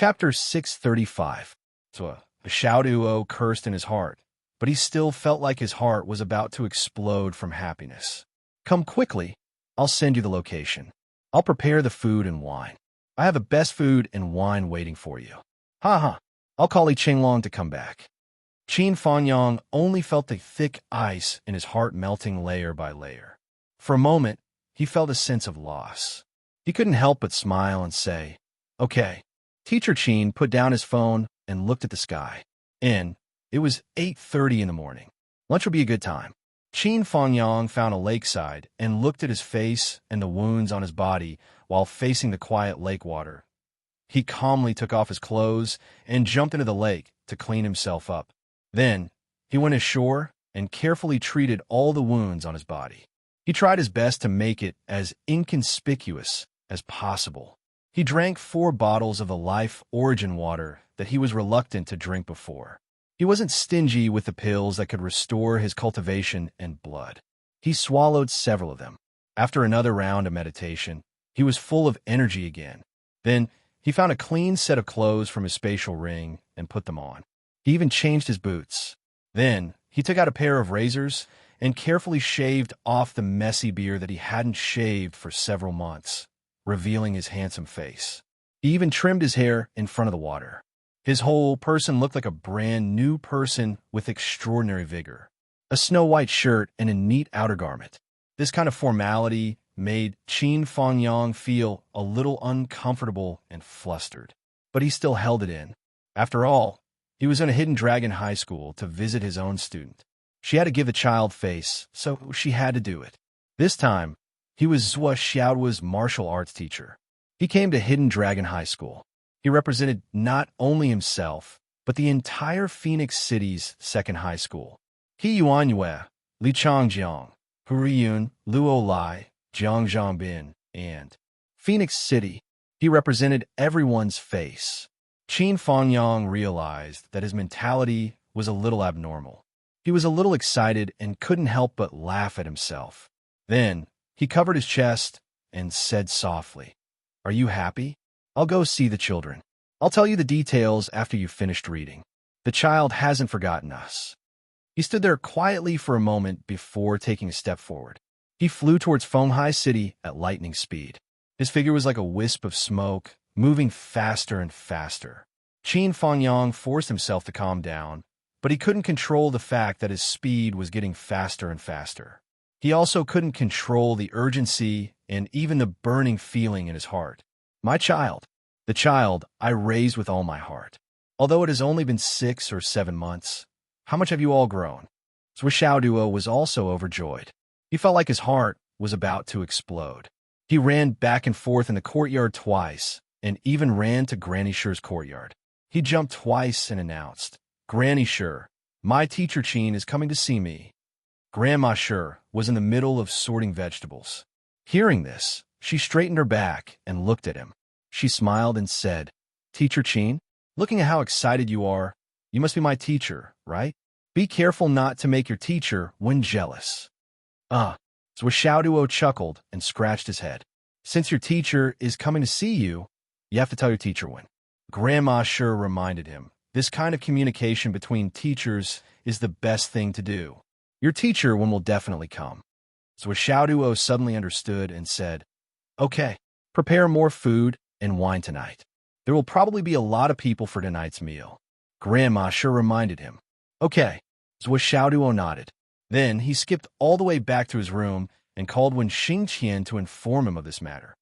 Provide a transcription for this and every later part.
Chapter 635. So Xiaoduo cursed in his heart, but he still felt like his heart was about to explode from happiness. Come quickly. I'll send you the location. I'll prepare the food and wine. I have the best food and wine waiting for you. Ha ha. I'll call Li Qinglong to come back. Qin Fanyang only felt the thick ice in his heart melting layer by layer. For a moment, he felt a sense of loss. He couldn't help but smile and say, "Okay." Teacher Qin put down his phone and looked at the sky. It was 8:30 in the morning. Lunch would be a good time. Qin Fanyang found a lakeside and looked at his face and the wounds on his body while facing the quiet lake water. He calmly took off his clothes and jumped into the lake to clean himself up. Then, he went ashore and carefully treated all the wounds on his body. He tried his best to make it as inconspicuous as possible. He drank 4 bottles of the life origin water that he was reluctant to drink before. He wasn't stingy with the pills that could restore his cultivation and blood. He swallowed several of them. After another round of meditation, he was full of energy again. Then, he found a clean set of clothes from his spatial ring and put them on. He even changed his boots. Then, he took out a pair of razors and carefully shaved off the messy beard that he hadn't shaved for several months, revealing his handsome face. He even trimmed his hair in front of the water. His whole person looked like a brand new person with extraordinary vigor. A snow-white shirt and a neat outer garment. This kind of formality made Qin Fanyang feel a little uncomfortable and flustered. But he still held it in. After all, he was in a hidden dragon high school to visit his own student. She had to give the child face, so she had to do it. This time, he was Zhua Xiaoduo's martial arts teacher. He came to Hidden Dragon High School. He represented not only himself, but the entire Phoenix City's second high school. He Yuanyue, Li Changjiang, Huriyun, Luo Lai, Jiang Zhangbin, and Phoenix City. He represented everyone's face. Qin Fanyang realized that his mentality was a little abnormal. He was a little excited and couldn't help but laugh at himself. Then, he covered his chest and said softly, "Are you happy? I'll go see the children. I'll tell you the details after you've finished reading. The child hasn't forgotten us." He stood there quietly for a moment before taking a step forward. He flew towards Fenghai City at lightning speed. His figure was like a wisp of smoke, moving faster and faster. Qin Fanyang forced himself to calm down, but he couldn't control the fact that his speed was getting faster and faster. He also couldn't control the urgency and even the burning feeling in his heart. My child, the child I raised with all my heart. Although it has only been 6 or 7 months, how much have you all grown? Zhua Xiaoduo was also overjoyed. He felt like his heart was about to explode. He ran back and forth in the courtyard twice, and even ran to Granny Shi's courtyard. He jumped twice and announced, "Granny Shi, my teacher Qin is coming to see me." Grandma Shi was in the middle of sorting vegetables. Hearing this, she straightened her back and looked at him. She smiled and said, "Teacher Qin, looking at how excited you are, you must be my teacher, right? Be careful not to make your teacher when jealous." So Xiaoduo chuckled and scratched his head. "Since your teacher is coming to see you, you have to tell your teacher when." Grandma Shi reminded him, "This kind of communication between teachers is the best thing to do. Your teacher when will definitely come." So Xiaoduo suddenly understood and said, "Okay, prepare more food and wine tonight. There will probably be a lot of people for tonight's meal." Grandma Shi reminded him. "Okay." So Xiaoduo nodded. Then he skipped all the way back to his room and called Wen Xingqian to inform him of this matter.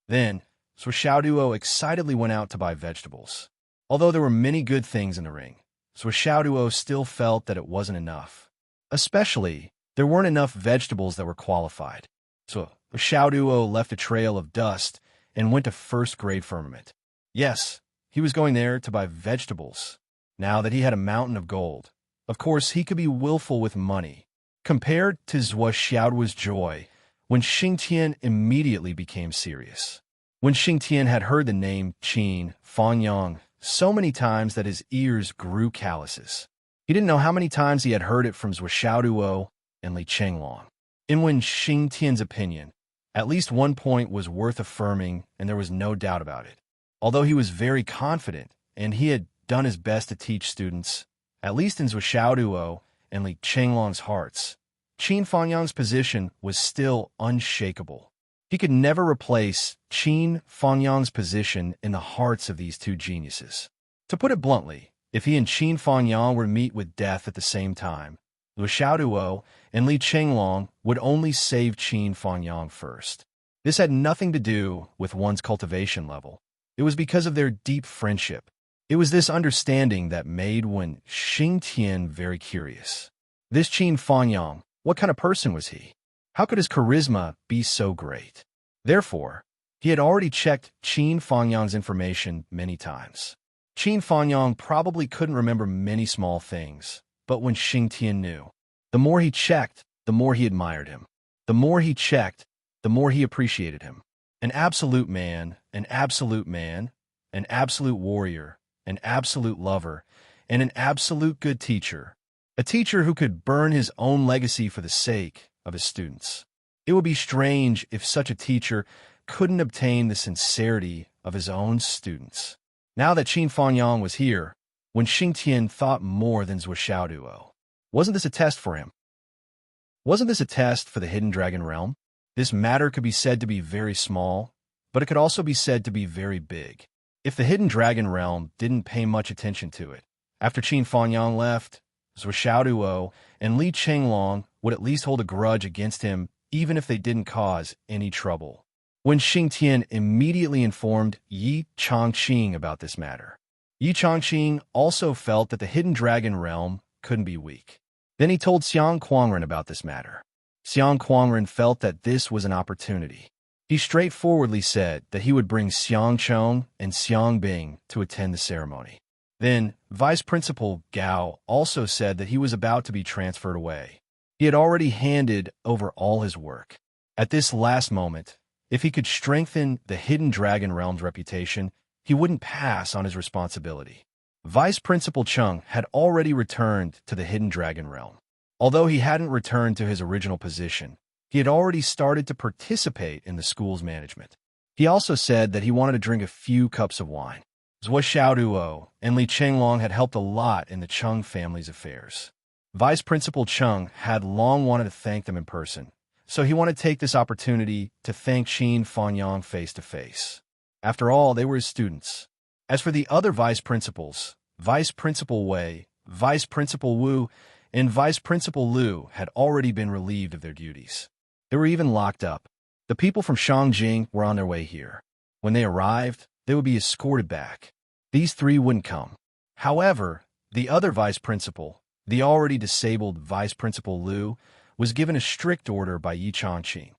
Then, so Xiaoduo excitedly went out to buy vegetables. Although there were many good things in the ring, so Xiaoduo still felt that it wasn't enough. Especially, there weren't enough vegetables that were qualified. So Xiaoduo left a trail of dust and went to first-grade firmament. Yes, he was going there to buy vegetables. Now that he had a mountain of gold, of course he could be willful with money. Compared to Zhua Xiaoduo's joy, Wen Xingqian immediately became serious. Wen Xingqian had heard the name Qin Fanyang so many times that his ears grew calluses. He didn't know how many times he had heard it from Zhua Xiaoduo and Li Qinglong. In Wen Xingqian's opinion, at least one point was worth affirming, and there was no doubt about it. Although he was very confident and he had done his best to teach students, at least in Zhuo Xiaoduo and Li Chenglong's hearts, Qin Fangyang's position was still unshakable. He could never replace Qin Fangyang's position in the hearts of these two geniuses. To put it bluntly, if he and Qin Fangyang were to meet with death at the same time, Zhuo Xiaoduo and Li Chenglong would only save Qin Fangyang first. This had nothing to do with one's cultivation level. It was because of their deep friendship. It was this understanding that made Wen Xingtian very curious. This Qin Fangyang, what kind of person was he? How could his charisma be so great? Therefore, he had already checked Qin Fangyang's information many times. Qin Fangyang probably couldn't remember many small things, but when Xingtian knew, the more he checked, the more he admired him. The more he checked, the more he appreciated him. An absolute man, an absolute man, an absolute warrior, an absolute lover, and an absolute good teacher. A teacher who could burn his own legacy for the sake of his students. It would be strange if such a teacher couldn't obtain the sincerity of his own students. Now that Qin Fangyang was here, when Xingtian thought more than Zhuo Xiaoduo. Wasn't this a test for him? Wasn't this a test for the Hidden Dragon Realm? This matter could be said to be very small, but it could also be said to be very big. If the Hidden Dragon Realm didn't pay much attention to it, after Qin Fangyang left, Zhuo Xiaoduo and Li Chenglong would at least hold a grudge against him even if they didn't cause any trouble. When Xingtian immediately informed Yi Chongqing about this matter, Yi Chongqing also felt that the Hidden Dragon Realm couldn't be weak. Then he told Xiang Quangren about this matter. Xiang Quangren felt that this was an opportunity. He straightforwardly said that he would bring Xiang Chong and Xiang Bing to attend the ceremony. Then, Vice Principal Gao also said that he was about to be transferred away. He had already handed over all his work. At this last moment, if he could strengthen the Hidden Dragon Realm's reputation, he wouldn't pass on his responsibility. Vice Principal Chung had already returned to the Hidden Dragon Realm. Although he hadn't returned to his original position, he had already started to participate in the school's management. He also said that he wanted to drink a few cups of wine. Zhuo Xiaoduo and Li Chenglong had helped a lot in the Chung family's affairs. Vice Principal Chung had long wanted to thank them in person, so he wanted to take this opportunity to thank Qin Fangyang face-to-face. After all, they were his students. As for the other vice principals, Vice Principal Wei, Vice Principal Wu, and Vice Principal Liu had already been relieved of their duties. They were even locked up. The people from Shangjing were on their way here. When they arrived, they would be escorted back. These three wouldn't come. However, the other vice principal, the already disabled Vice Principal Liu, was given a strict order by Yi Chongqing.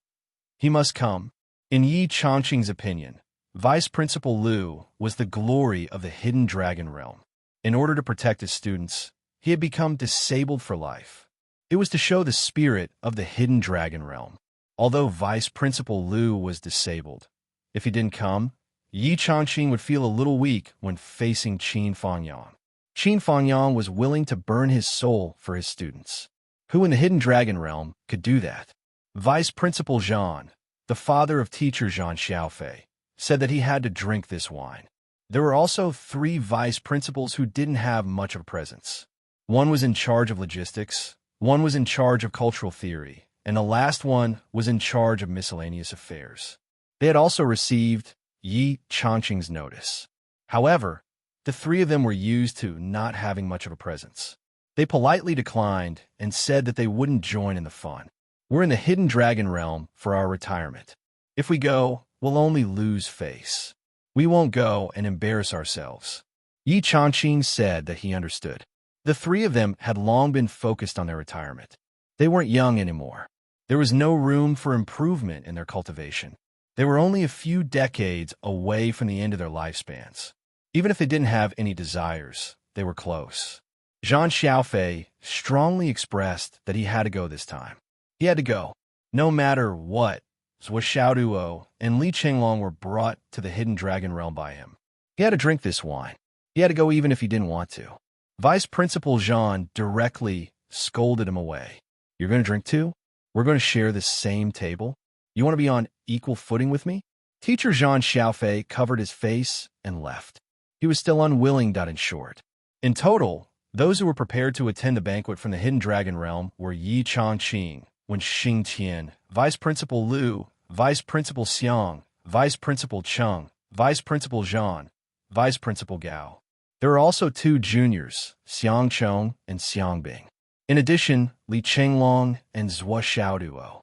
He must come. In Yi Chongqing's opinion, Vice Principal Liu was the glory of the Hidden Dragon Realm. In order to protect his students, he had become disabled for life. It was to show the spirit of the Hidden Dragon Realm. Although Vice Principal Liu was disabled, if he didn't come, Yi Chongqing would feel a little weak when facing Qin Fangyang. Qin Fangyang was willing to burn his soul for his students. Who in the Hidden Dragon Realm could do that? Vice Principal Zhan, the father of teacher Zhan Xiaofei, said that he had to drink this wine. There were also three vice principals who didn't have much of a presence. One was in charge of logistics, one was in charge of cultural theory, and the last one was in charge of miscellaneous affairs. They had also received Yi Chongqing's notice. However, the three of them were used to not having much of a presence. They politely declined and said that they wouldn't join in the fun. We're in the Hidden Dragon Realm for our retirement. If we go, we'll only lose face. We won't go and embarrass ourselves. Yi Chongqing said that he understood. The three of them had long been focused on their retirement. They weren't young anymore. There was no room for improvement in their cultivation. They were only a few decades away from the end of their lifespans. Even if they didn't have any desires, they were close. Zhan Xiaofei strongly expressed that he had to go this time. He had to go. No matter what, Zhuo Xiaoduo and Li Chenglong were brought to the Hidden Dragon Realm by him. He had to drink this wine. He had to go even if he didn't want to. Vice Principal Zhan directly scolded him away. You're going to drink too? We're going to share this same table? You want to be on equal footing with me? Teacher Zhan Xiaofei covered his face and left. He was still unwilling. In short. In total, those who were prepared to attend the banquet from the Hidden Dragon Realm were Yi Changqing, Wen Xingtian, Vice Principal Liu, Vice Principal Xiang, Vice Principal Cheng, Vice Principal Zhan, Vice Principal Gao. There were also 2 juniors, Xiang Chong and Xiang Bing. In addition, Li Chenglong and Zhuo Xiaoduo.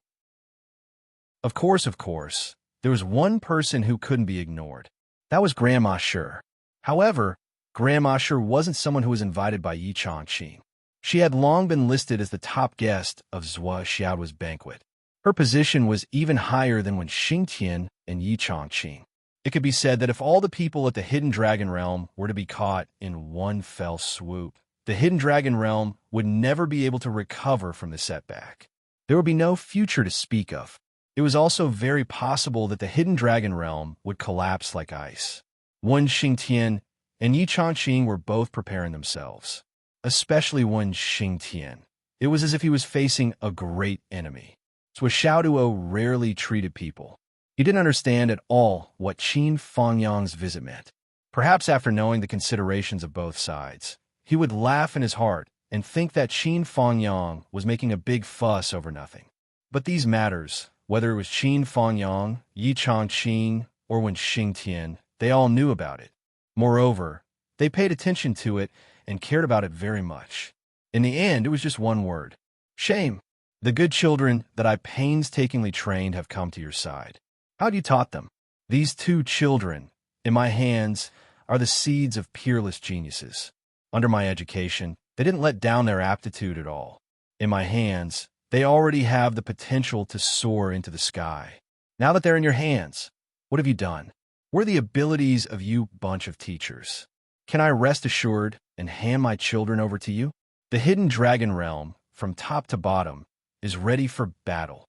Of course, there was one person who couldn't be ignored. That was Grandma Shi. However, Grandma Shi wasn't someone who was invited by Yi Changqing. She had long been listed as the top guest of Zhuo Xiaoduo's banquet. Her position was even higher than Wen Xingtian and Yi Changqing. It could be said that if all the people at the Hidden Dragon Realm were to be caught in one fell swoop, the Hidden Dragon Realm would never be able to recover from the setback. There would be no future to speak of. It was also very possible that the Hidden Dragon Realm would collapse like ice. Wen Xingtian and Yi Changqing were both preparing themselves, especially Wen Xingtian. It was as if he was facing a great enemy. Zhuo Xiaoduo rarely treated people. He didn't understand at all what Qin Fangyang's visit meant. Perhaps after knowing the considerations of both sides, he would laugh in his heart and think that Qin Fangyang was making a big fuss over nothing. But these matters, whether it was Qin Fangyang, Yi Changqing, or Wen Xingtian, they all knew about it. Moreover, they paid attention to it and cared about it very much. In the end, it was just one word: shame. The good children that I painstakingly trained have come to your side. How had you taught them? These 2 children, in my hands, are the seeds of peerless geniuses. Under my education, they didn't let down their aptitude at all. In my hands, they already have the potential to soar into the sky. Now that they're in your hands, what have you done? What are the abilities of you bunch of teachers? Can I rest assured and hand my children over to you? The Hidden Dragon Realm, from top to bottom, is ready for battle.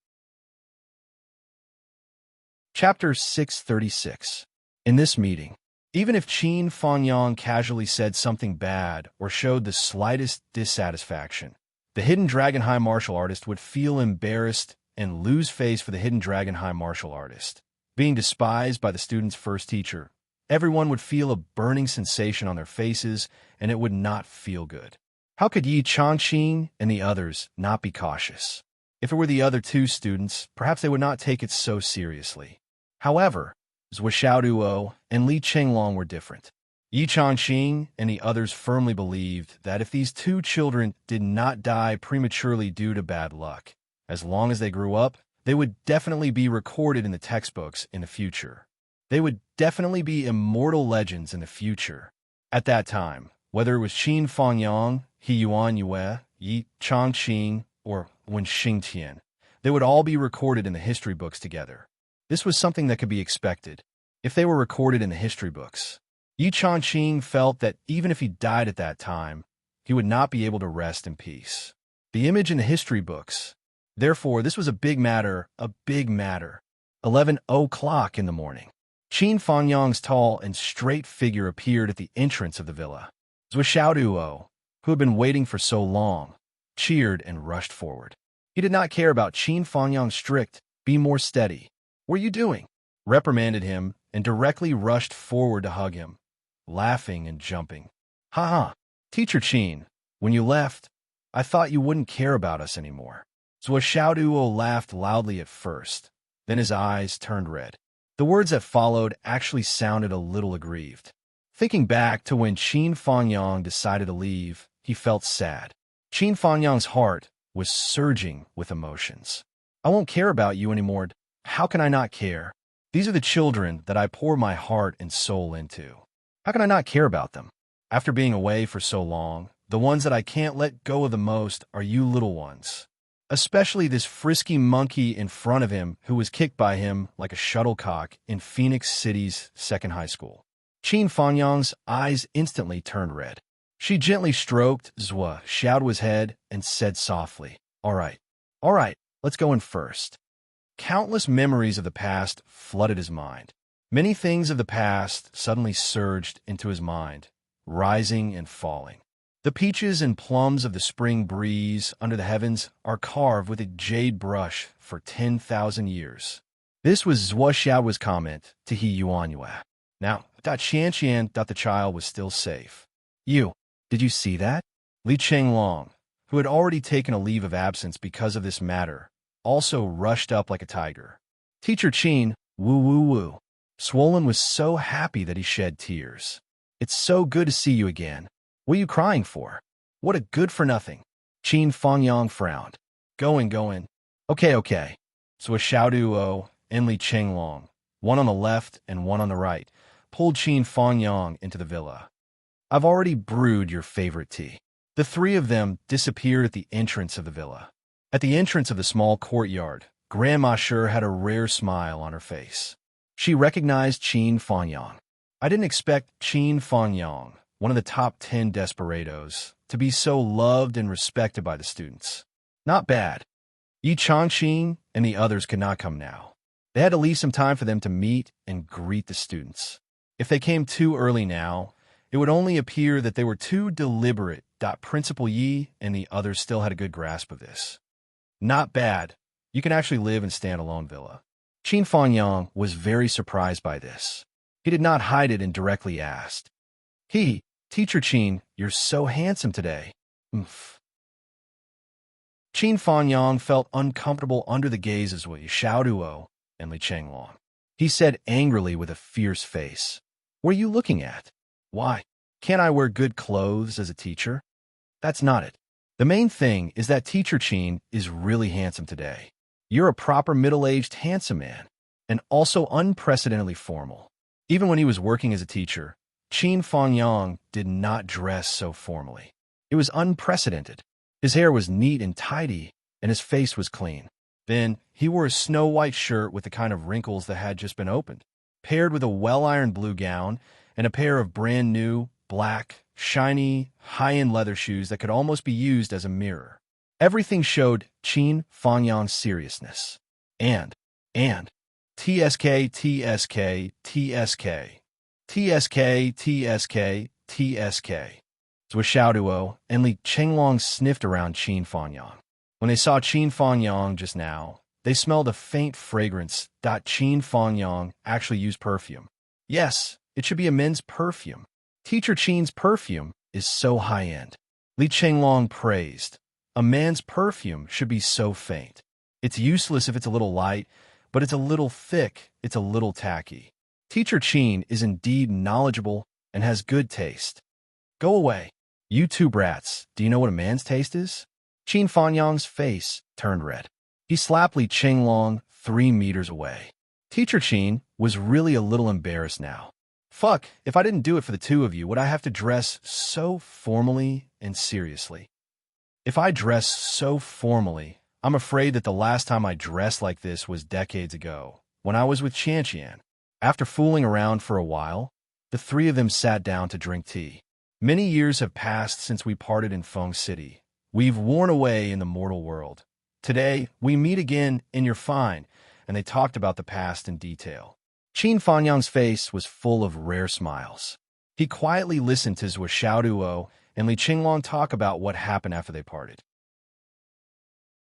Chapter 636. In this meeting, even if Qin Fangyang casually said something bad or showed the slightest dissatisfaction, the Hidden Dragon High Martial Artist would feel embarrassed and lose face for the Hidden Dragon High Martial Artist. Being despised by the student's first teacher, everyone would feel a burning sensation on their faces, and it would not feel good. How could Yi Changqing and the others not be cautious? If it were the other 2 students, perhaps they would not take it so seriously. However, Zhuo Xiaoduo and Li Chenglong were different. Yi Changqing and the others firmly believed that if these 2 children did not die prematurely due to bad luck, as long as they grew up, they would definitely be recorded in the textbooks in the future. They would definitely be immortal legends in the future. At that time, whether it was Qin Fangyang, He Yuan Yue, Yi Changqing, or Wen Xingtian, they would all be recorded in the history books together. This was something that could be expected. If they were recorded in the history books, Yi Changqing felt that even if he died at that time, he would not be able to rest in peace. The image in the history books. Therefore, this was a big matter. 11 o'clock in the morning. Qin Fangyang's tall and straight figure appeared at the entrance of the villa. Zhuo Xiaoduo, who had been waiting for so long, cheered and rushed forward. He did not care about Qin Fangyang's strict, "Be more steady. What are you doing?" reprimanded him and directly rushed forward to hug him, laughing and jumping. "Ha ha, Teacher Qin, when you left, I thought you wouldn't care about us anymore." Zhuo Xiaoduo laughed loudly at first, then his eyes turned red. The words that followed actually sounded a little aggrieved. Thinking back to when Qin Fangyang decided to leave, he felt sad. Qin Fangyang's heart was surging with emotions. "I won't care about you anymore. How can I not care? These are the children that I pour my heart and soul into. How can I not care about them? After being away for so long, the ones that I can't let go of the most are you little ones. Especially this frisky monkey in front of him who was kicked by him like a shuttlecock in Phoenix City's second high school." Qin Fangyang's eyes instantly turned red. She gently stroked Zhuo Xiaoduo's head and said softly, all right, let's go in first." Countless memories of the past flooded his mind. Many things of the past suddenly surged into his mind, rising and falling. The peaches and plums of the spring breeze under the heavens are carved with a jade brush for 10,000 years. This was Zhuo Xiaoduo's comment to He Yuan Yue. Now, Qianqian thought the child was still safe. Did you see that? Li Chenglong, who had already taken a leave of absence because of this matter, also rushed up like a tiger. Teacher Qin, woo woo woo. Swollen was so happy that he shed tears. It's so good to see you again. What are you crying for? What a good-for-nothing. Qin Fangyang frowned. Going. Okay. So a Xiaoduo and Li Chenglong, one on the left and one on the right, pulled Qin Fangyang into the villa. I've already brewed your favorite tea. The three of them disappeared at the entrance of the villa. At the entrance of the small courtyard, Grandma Sure had a rare smile on her face. She recognized Qin Fangyang. I didn't expect Qin Fangyang, one of the top 10 desperados, to be so loved and respected by the students. Not bad. Yi Changqing and the others could not come now. They had to leave some time for them to meet and greet the students. If they came too early now, it would only appear that they were too deliberate. Principal Yi and the others still had a good grasp of this. Not bad. You can actually live in standalone villa. Qin Fangyang was very surprised by this. He did not hide it and directly asked. Teacher Qin, you're so handsome today. Qin Fangyang felt uncomfortable under the gazes of Xiaoduo and Li Chenglong. He said angrily with a fierce face, "What are you looking at? Why? Can't I wear good clothes as a teacher? That's not it. The main thing is that Teacher Qin is really handsome today. You're a proper middle-aged handsome man, and also unprecedentedly formal." Even when he was working as a teacher, Qin Fangyang did not dress so formally. It was unprecedented. His hair was neat and tidy, and his face was clean. Then, he wore a snow-white shirt with the kind of wrinkles that had just been opened, paired with a well-ironed blue gown and a pair of brand-new, black, shiny, high-end leather shoes that could almost be used as a mirror. Everything showed Qin Fangyang's seriousness. And, TSK, So Xiaoduo and Li Chenglong sniffed around Qin Fangyang. When they saw Qin Fangyang just now, they smelled a faint fragrance. Qin Fangyang actually used perfume. Yes, it should be a men's perfume. Teacher Qin's perfume is so high-end. Li Chenglong praised. A man's perfume should be so faint. It's useless if it's a little light, but it's a little thick, it's a little tacky. Teacher Qin is indeed knowledgeable and has good taste. Go away. You two brats, do you know what a man's taste is? Qin Fangyang's face turned red. He slapped Li Chenglong 3 meters away. Teacher Qin was really a little embarrassed now. Fuck, if I didn't do it for the two of you, would I have to dress so formally and seriously? If I dress so formally, I'm afraid that the last time I dressed like this was decades ago, when I was with Qianqian. After fooling around for a while, the three of them sat down to drink tea. Many years have passed since we parted in Feng City. We've worn away in the mortal world. Today, we meet again and you're fine, and they talked about the past in detail. Qin Fangyang's face was full of rare smiles. He quietly listened to Zhou Xiaoduo and Li Chenglong talk about what happened after they parted.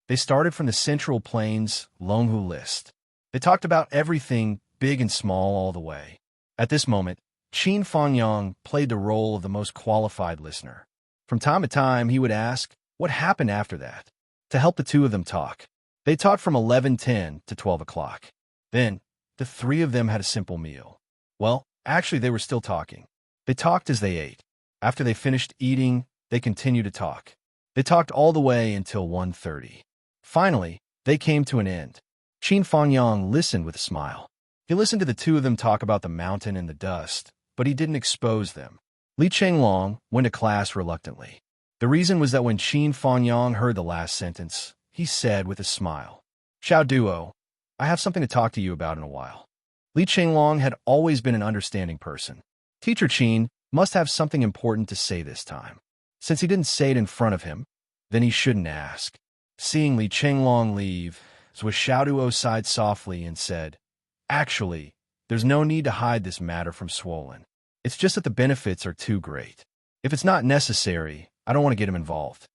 They started from the Central Plains Longhu list. They talked about everything, big and small, all the way. At this moment, Qin Fangyang played the role of the most qualified listener. From time to time, he would ask, what happened after that? To help the two of them talk. They talked from 11:10 to 12 o'clock. Then, the three of them had a simple meal. Well, actually, they were still talking. They talked as they ate. After they finished eating, they continued to talk. They talked all the way until 1:30. Finally, they came to an end. Qin Fangyang listened with a smile. He listened to the two of them talk about the mountain and the dust, but he didn't expose them. Li Chenglong went to class reluctantly. The reason was that when Qin Fangyang heard the last sentence, he said with a smile, "Xiaoduo, I have something to talk to you about in a while." Li Chenglong had always been an understanding person. Teacher Qin must have something important to say this time. Since he didn't say it in front of him, then he shouldn't ask. Seeing Li Chenglong leave, Zhou Xiaoduo sighed softly and said, "Actually, there's no need to hide this matter from Swollen. It's just that the benefits are too great. If it's not necessary, I don't want to get him involved."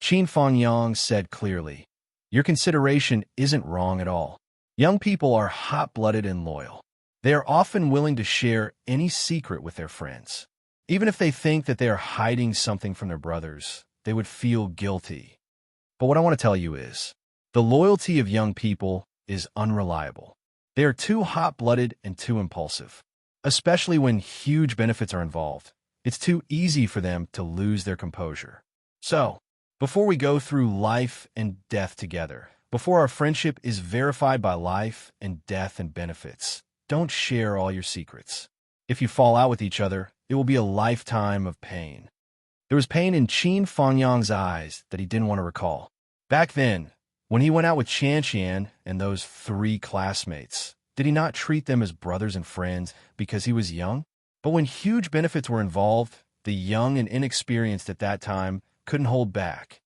Qin Fangyang said clearly, "Your consideration isn't wrong at all. Young people are hot-blooded and loyal. They are often willing to share any secret with their friends. Even if they think that they are hiding something from their brothers, they would feel guilty. But what I want to tell you is, the loyalty of young people is unreliable. They are too hot-blooded and too impulsive. Especially when huge benefits are involved, it's too easy for them to lose their composure. So, before we go through life and death together, before our friendship is verified by life and death and benefits, don't share all your secrets. If you fall out with each other, it will be a lifetime of pain. There was pain in Qin Fangyang's eyes that he didn't want to recall. Back then, when he went out with Qian and those 3 classmates, did he not treat them as brothers and friends because he was young? But when huge benefits were involved, the young and inexperienced at that time couldn't hold back.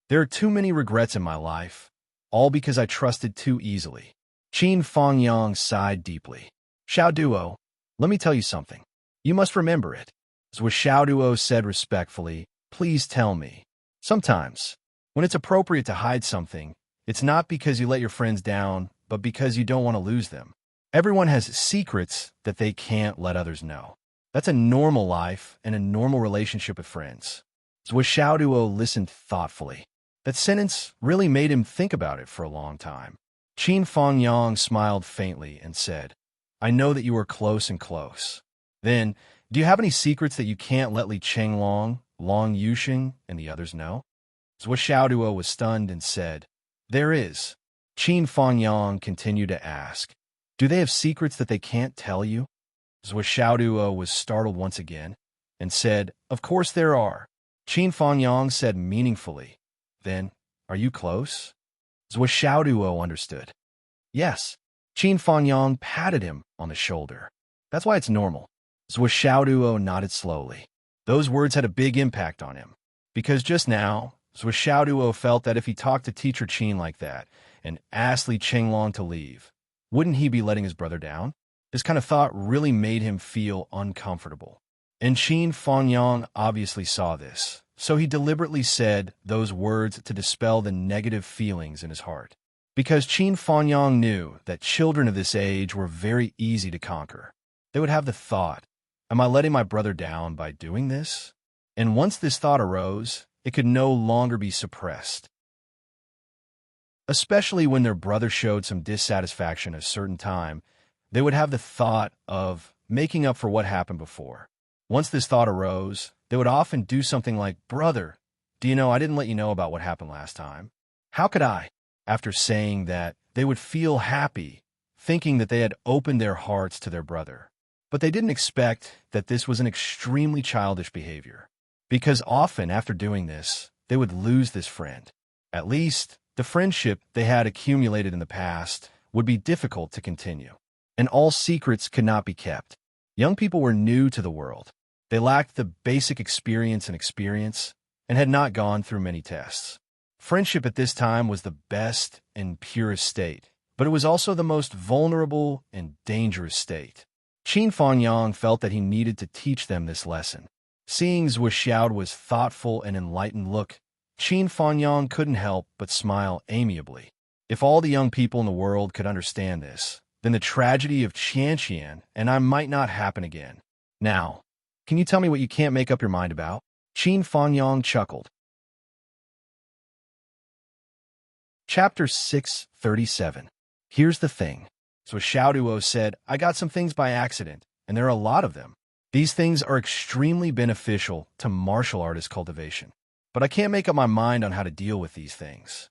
There are too many regrets in my life, all because I trusted too easily. Qin Fangyang sighed deeply. Xiao Duo, let me tell you something. You must remember it. As Xiao Duo said respectfully, please tell me. Sometimes, when it's appropriate to hide something, it's not because you let your friends down, but because you don't want to lose them. Everyone has secrets that they can't let others know. That's a normal life and a normal relationship with friends. Xiao Duo listened thoughtfully. That sentence really made him think about it for a long time. Qin Fangyang smiled faintly and said, I know that you are close and close. Then, do you have any secrets that you can't let Li Chenglong, Long Yuxing, and the others know? Xiao Duo was stunned and said, There is. Qin Fangyang continued to ask, Do they have secrets that they can't tell you? Xiao Duo was startled once again and said, Of course there are. Qin Fangyang said meaningfully, Then, are you close? Xiao Duo understood. Yes. Qin Fangyang patted him on the shoulder. That's why it's normal. Xiao Duo nodded slowly. Those words had a big impact on him, because just now, Xiao Duo felt that if he talked to Teacher Qin like that and asked Li Chenglong to leave, wouldn't he be letting his brother down? This kind of thought really made him feel uncomfortable. And Qin Fangyang obviously saw this, so he deliberately said those words to dispel the negative feelings in his heart. Because Qin Fangyang knew that children of this age were very easy to conquer. They would have the thought, Am I letting my brother down by doing this? And once this thought arose, it could no longer be suppressed. Especially when their brother showed some dissatisfaction at a certain time, they would have the thought of making up for what happened before. Once this thought arose, they would often do something like, Brother, do you know I didn't let you know about what happened last time? How could I? After saying that, they would feel happy, thinking that they had opened their hearts to their brother. But they didn't expect that this was an extremely childish behavior, because often after doing this, they would lose this friend. At least, the friendship they had accumulated in the past would be difficult to continue, and all secrets could not be kept. Young people were new to the world. They lacked the basic experience and had not gone through many tests. Friendship at this time was the best and purest state, but it was also the most vulnerable and dangerous state. Qin Fangyang felt that he needed to teach them this lesson. Seeing Xiao's thoughtful and enlightened look, Qin Fangyang couldn't help but smile amiably. If all the young people in the world could understand this, then the tragedy of Qian and I might not happen again. Now, can you tell me what you can't make up your mind about? Qin Fangyang chuckled. Chapter 637. Here's the thing. So Xiao Duo said, I got some things by accident, and there are a lot of them. These things are extremely beneficial to martial artist cultivation, but I can't make up my mind on how to deal with these things.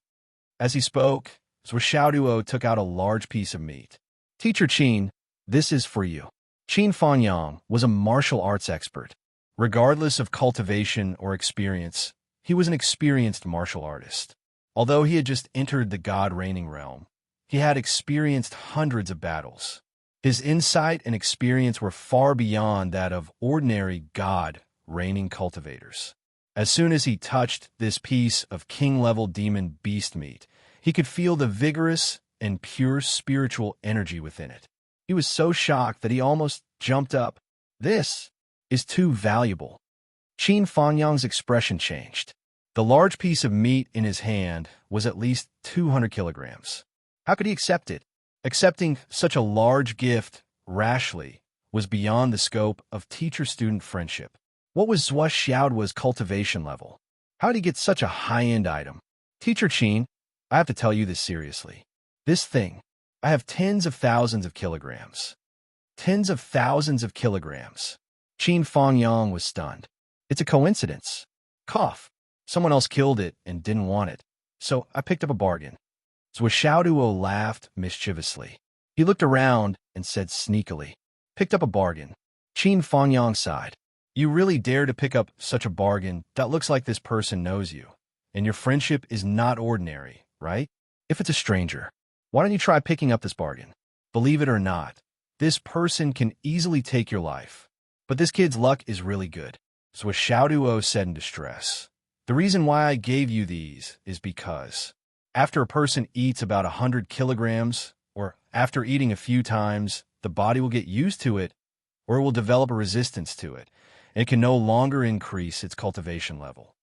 As he spoke, Xiao Duo took out a large piece of meat. Teacher Qin, this is for you. Qin Fangyang was a martial arts expert. Regardless of cultivation or experience, he was an experienced martial artist. Although he had just entered the god-reigning realm, he had experienced hundreds of battles. His insight and experience were far beyond that of ordinary god-reigning cultivators. As soon as he touched this piece of king-level demon beast meat, he could feel the vigorous and pure spiritual energy within it. He was so shocked that he almost jumped up. This is too valuable. Qin Fangyang's expression changed. The large piece of meat in his hand was at least 200 kilograms. How could he accept it? Accepting such a large gift rashly, was beyond the scope of teacher-student friendship. What was Zhua Xiaoduo's cultivation level? How did he get such a high-end item? Teacher Qin, I have to tell you this seriously. This thing, I have tens of thousands of kilograms. Tens of thousands of kilograms. Qin Fangyang was stunned. It's a coincidence. Cough. Someone else killed it and didn't want it, so I picked up a bargain. Zhua Xiaoduo laughed mischievously. He looked around and said sneakily, picked up a bargain. Qin Fangyang sighed. You really dare to pick up such a bargain that looks like this person knows you, and your friendship is not ordinary, right? If it's a stranger, why don't you try picking up this bargain? Believe it or not, this person can easily take your life. But this kid's luck is really good. So as Xiaoduo said in distress, the reason why I gave you these is because after a person eats about 100 kilograms, or after eating a few times, the body will get used to it, or it will develop a resistance to it, and it can no longer increase its cultivation level.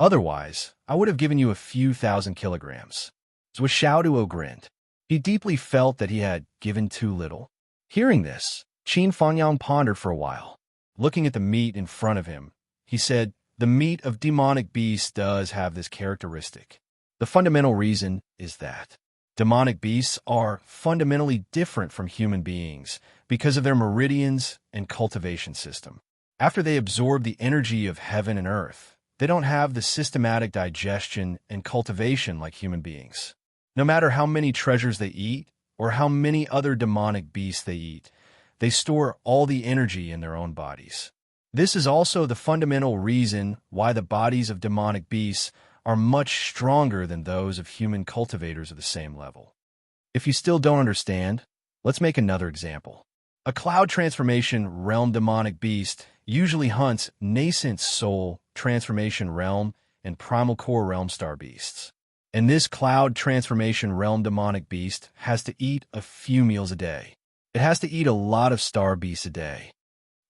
Otherwise, I would have given you a few thousand kilograms. So as Xiaoduo grinned, he deeply felt that he had given too little. Hearing this, Qin Fangyang pondered for a while. Looking at the meat in front of him, he said, the meat of demonic beasts does have this characteristic. The fundamental reason is that demonic beasts are fundamentally different from human beings because of their meridians and cultivation system. After they absorb the energy of heaven and earth, they don't have the systematic digestion and cultivation like human beings. No matter how many treasures they eat or how many other demonic beasts they eat, they store all the energy in their own bodies. This is also the fundamental reason why the bodies of demonic beasts are much stronger than those of human cultivators of the same level. If you still don't understand, let's make another example. A cloud transformation realm demonic beast usually hunts nascent soul transformation realm and primal core realm star beasts. And this cloud transformation realm demonic beast has to eat a few meals a day. It has to eat a lot of star beasts a day.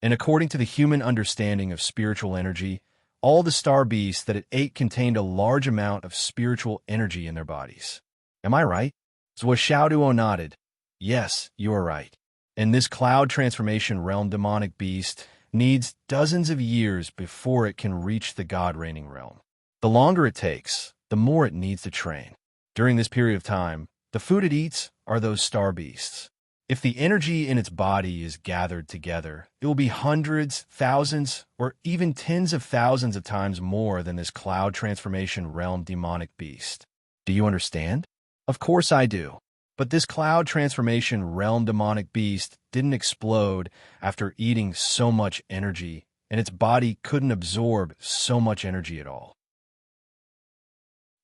And according to the human understanding of spiritual energy, all the star beasts that it ate contained a large amount of spiritual energy in their bodies. Am I right? Zhua Xiaoduo nodded. Yes, you are right. And this cloud transformation realm demonic beast needs dozens of years before it can reach the God-reigning realm. The longer it takes, the more it needs to train. During this period of time, the food it eats are those star beasts. If the energy in its body is gathered together, it will be hundreds, thousands, or even tens of thousands of times more than this cloud transformation realm demonic beast. Do you understand? Of course I do. But this cloud transformation realm demonic beast didn't explode after eating so much energy, and its body couldn't absorb so much energy at all.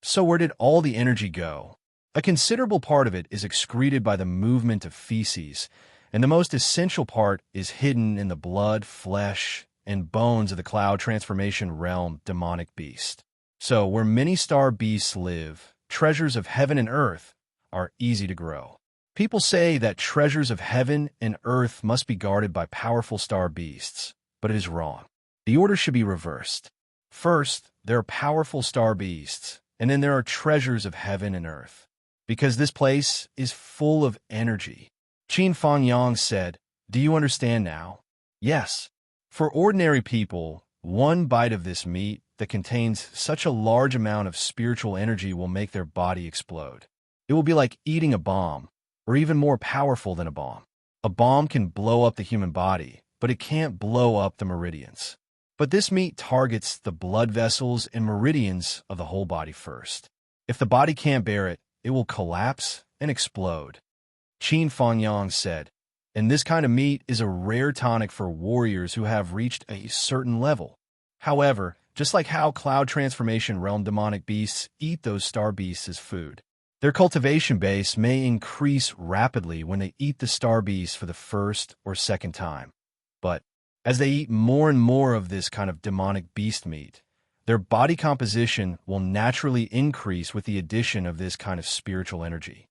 So where did all the energy go? A considerable part of it is excreted by the movement of feces, and the most essential part is hidden in the blood, flesh, and bones of the cloud transformation realm demonic beast. So where many star beasts live, treasures of heaven and earth are easy to grow. People say that treasures of heaven and earth must be guarded by powerful star beasts, but it is wrong. The order should be reversed. First, there are powerful star beasts, and then there are treasures of heaven and earth. Because this place is full of energy. Qin Fangyang said, do you understand now? Yes. For ordinary people, one bite of this meat that contains such a large amount of spiritual energy will make their body explode. It will be like eating a bomb, or even more powerful than a bomb. A bomb can blow up the human body, but it can't blow up the meridians. But this meat targets the blood vessels and meridians of the whole body first. If the body can't bear it, it will collapse and explode. Qin Fangyang said, and this kind of meat is a rare tonic for warriors who have reached a certain level. However, just like how cloud transformation realm demonic beasts eat those star beasts as food, their cultivation base may increase rapidly when they eat the star beasts for the first or second time. But as they eat more and more of this kind of demonic beast meat, their body composition will naturally increase with the addition of this kind of spiritual energy.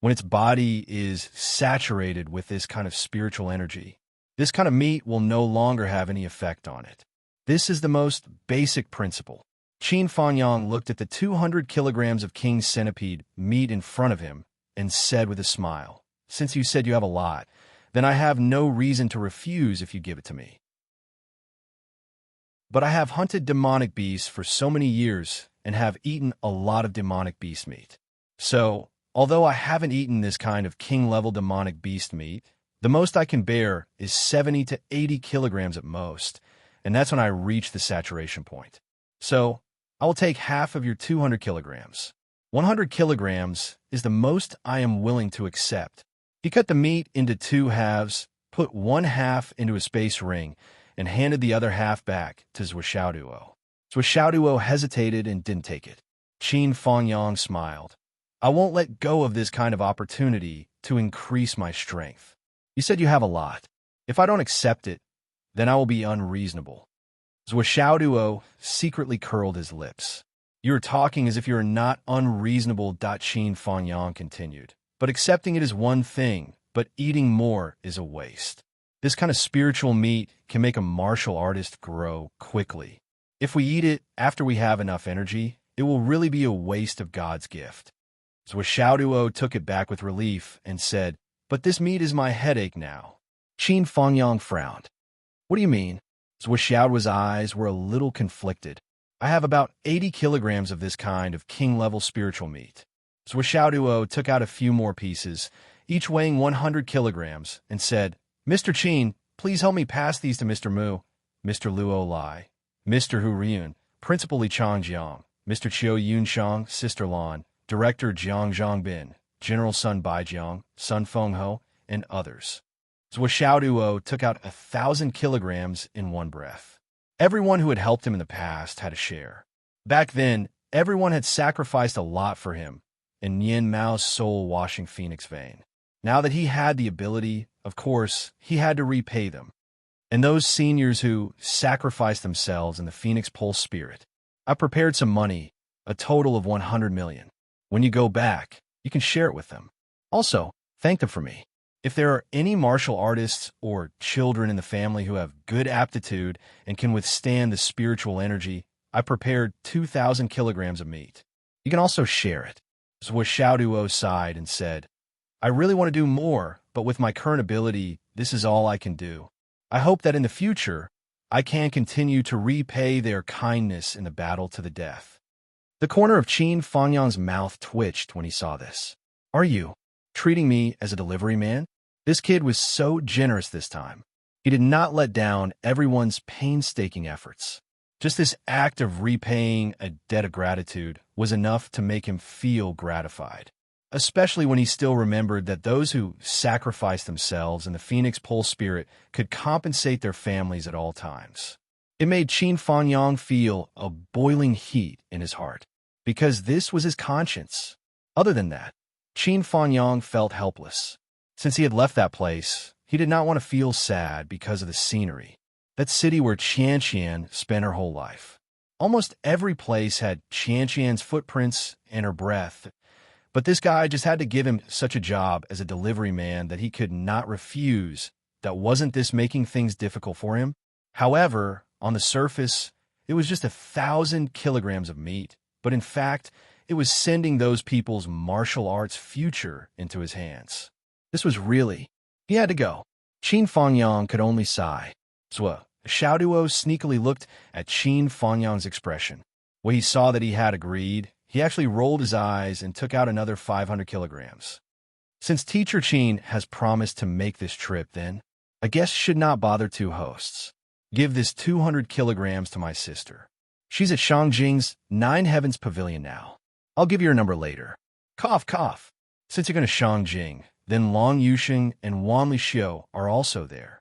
When its body is saturated with this kind of spiritual energy, this kind of meat will no longer have any effect on it. This is the most basic principle. Qin Fangyang looked at the 200 kilograms of king centipede meat in front of him and said with a smile, since you said you have a lot, then I have no reason to refuse if you give it to me. But I have hunted demonic beasts for so many years and have eaten a lot of demonic beast meat. So, although I haven't eaten this kind of king-level demonic beast meat, the most I can bear is 70 to 80 kilograms at most, and that's when I reach the saturation point. So, I will take half of your 200 kilograms. 100 kilograms is the most I am willing to accept. He cut the meat into 2 halves, put 1 half into a space ring, and handed the other half back to Zhuo. Zhuo hesitated and didn't take it. Qin Fangyang smiled. I won't let go of this kind of opportunity to increase my strength. You said you have a lot. If I don't accept it, then I will be unreasonable. Zhuo secretly curled his lips. You're talking as if you're not unreasonable, Qin Fangyang continued. But accepting it is one thing, but eating more is a waste. This kind of spiritual meat can make a martial artist grow quickly. If we eat it after we have enough energy, it will really be a waste of God's gift. Zhuo took it back with relief and said, but this meat is my headache now. Qin Fangyang frowned. What do you mean? Zhuo's eyes were a little conflicted. I have about 80 kilograms of this kind of king-level spiritual meat. Zhuo took out a few more pieces, each weighing 100 kilograms, and said, Mr. Qin, please help me pass these to Mr. Mu, Mr. Luo Lai, Mr. Hu Ryun, Principal Li Changjiang, Mr. Qiu Yunshang, Sister Lan, Director Jiang Zhongbin, General Sun Baijiang, Sun Fengho, and others. Zhuo took out 1,000 kilograms in one breath. Everyone who had helped him in the past had a share. Back then, everyone had sacrificed a lot for him, in Nian Mao's soul-washing phoenix vein. Now that he had the ability, of course, he had to repay them. And those seniors who sacrificed themselves in the Phoenix Pulse spirit, I prepared some money, a total of 100 million. When you go back, you can share it with them. Also, thank them for me. If there are any martial artists or children in the family who have good aptitude and can withstand the spiritual energy, I prepared 2,000 kilograms of meat. You can also share it. Zhuo sighed and said, I really want to do more, but with my current ability, this is all I can do. I hope that in the future, I can continue to repay their kindness in the battle to the death. The corner of Qin Fangyang's mouth twitched when he saw this. Are you treating me as a delivery man? This kid was so generous this time. He did not let down everyone's painstaking efforts. Just this act of repaying a debt of gratitude was enough to make him feel gratified, especially when he still remembered that those who sacrificed themselves in the Phoenix Pulse spirit could compensate their families at all times. It made Qin Fangyang feel a boiling heat in his heart, because this was his conscience. Other than that, Qin Fangyang felt helpless. Since he had left that place, he did not want to feel sad because of the scenery. That city where Qianqian spent her whole life. Almost every place had Qianqian's footprints and her breath, but this guy just had to give him such a job as a delivery man that he could not refuse. That wasn't this making things difficult for him? However, on the surface, it was just 1,000 kilograms of meat, but in fact, it was sending those people's martial arts future into his hands. This was really... He had to go. Qin Fangyang could only sigh. Zhuo sneakily looked at Qin Fangyang's expression. When he saw that he had agreed, he actually rolled his eyes and took out another 500 kilograms. Since Teacher Qin has promised to make this trip, then, a guest should not bother 2 hosts. Give this 200 kilograms to my sister. She's at Shangjing's 9 Heavens Pavilion now. I'll give you her number later. Cough, cough. Since you're going to Shangjing, then Long Yuxing and Wan Lixiu are also there.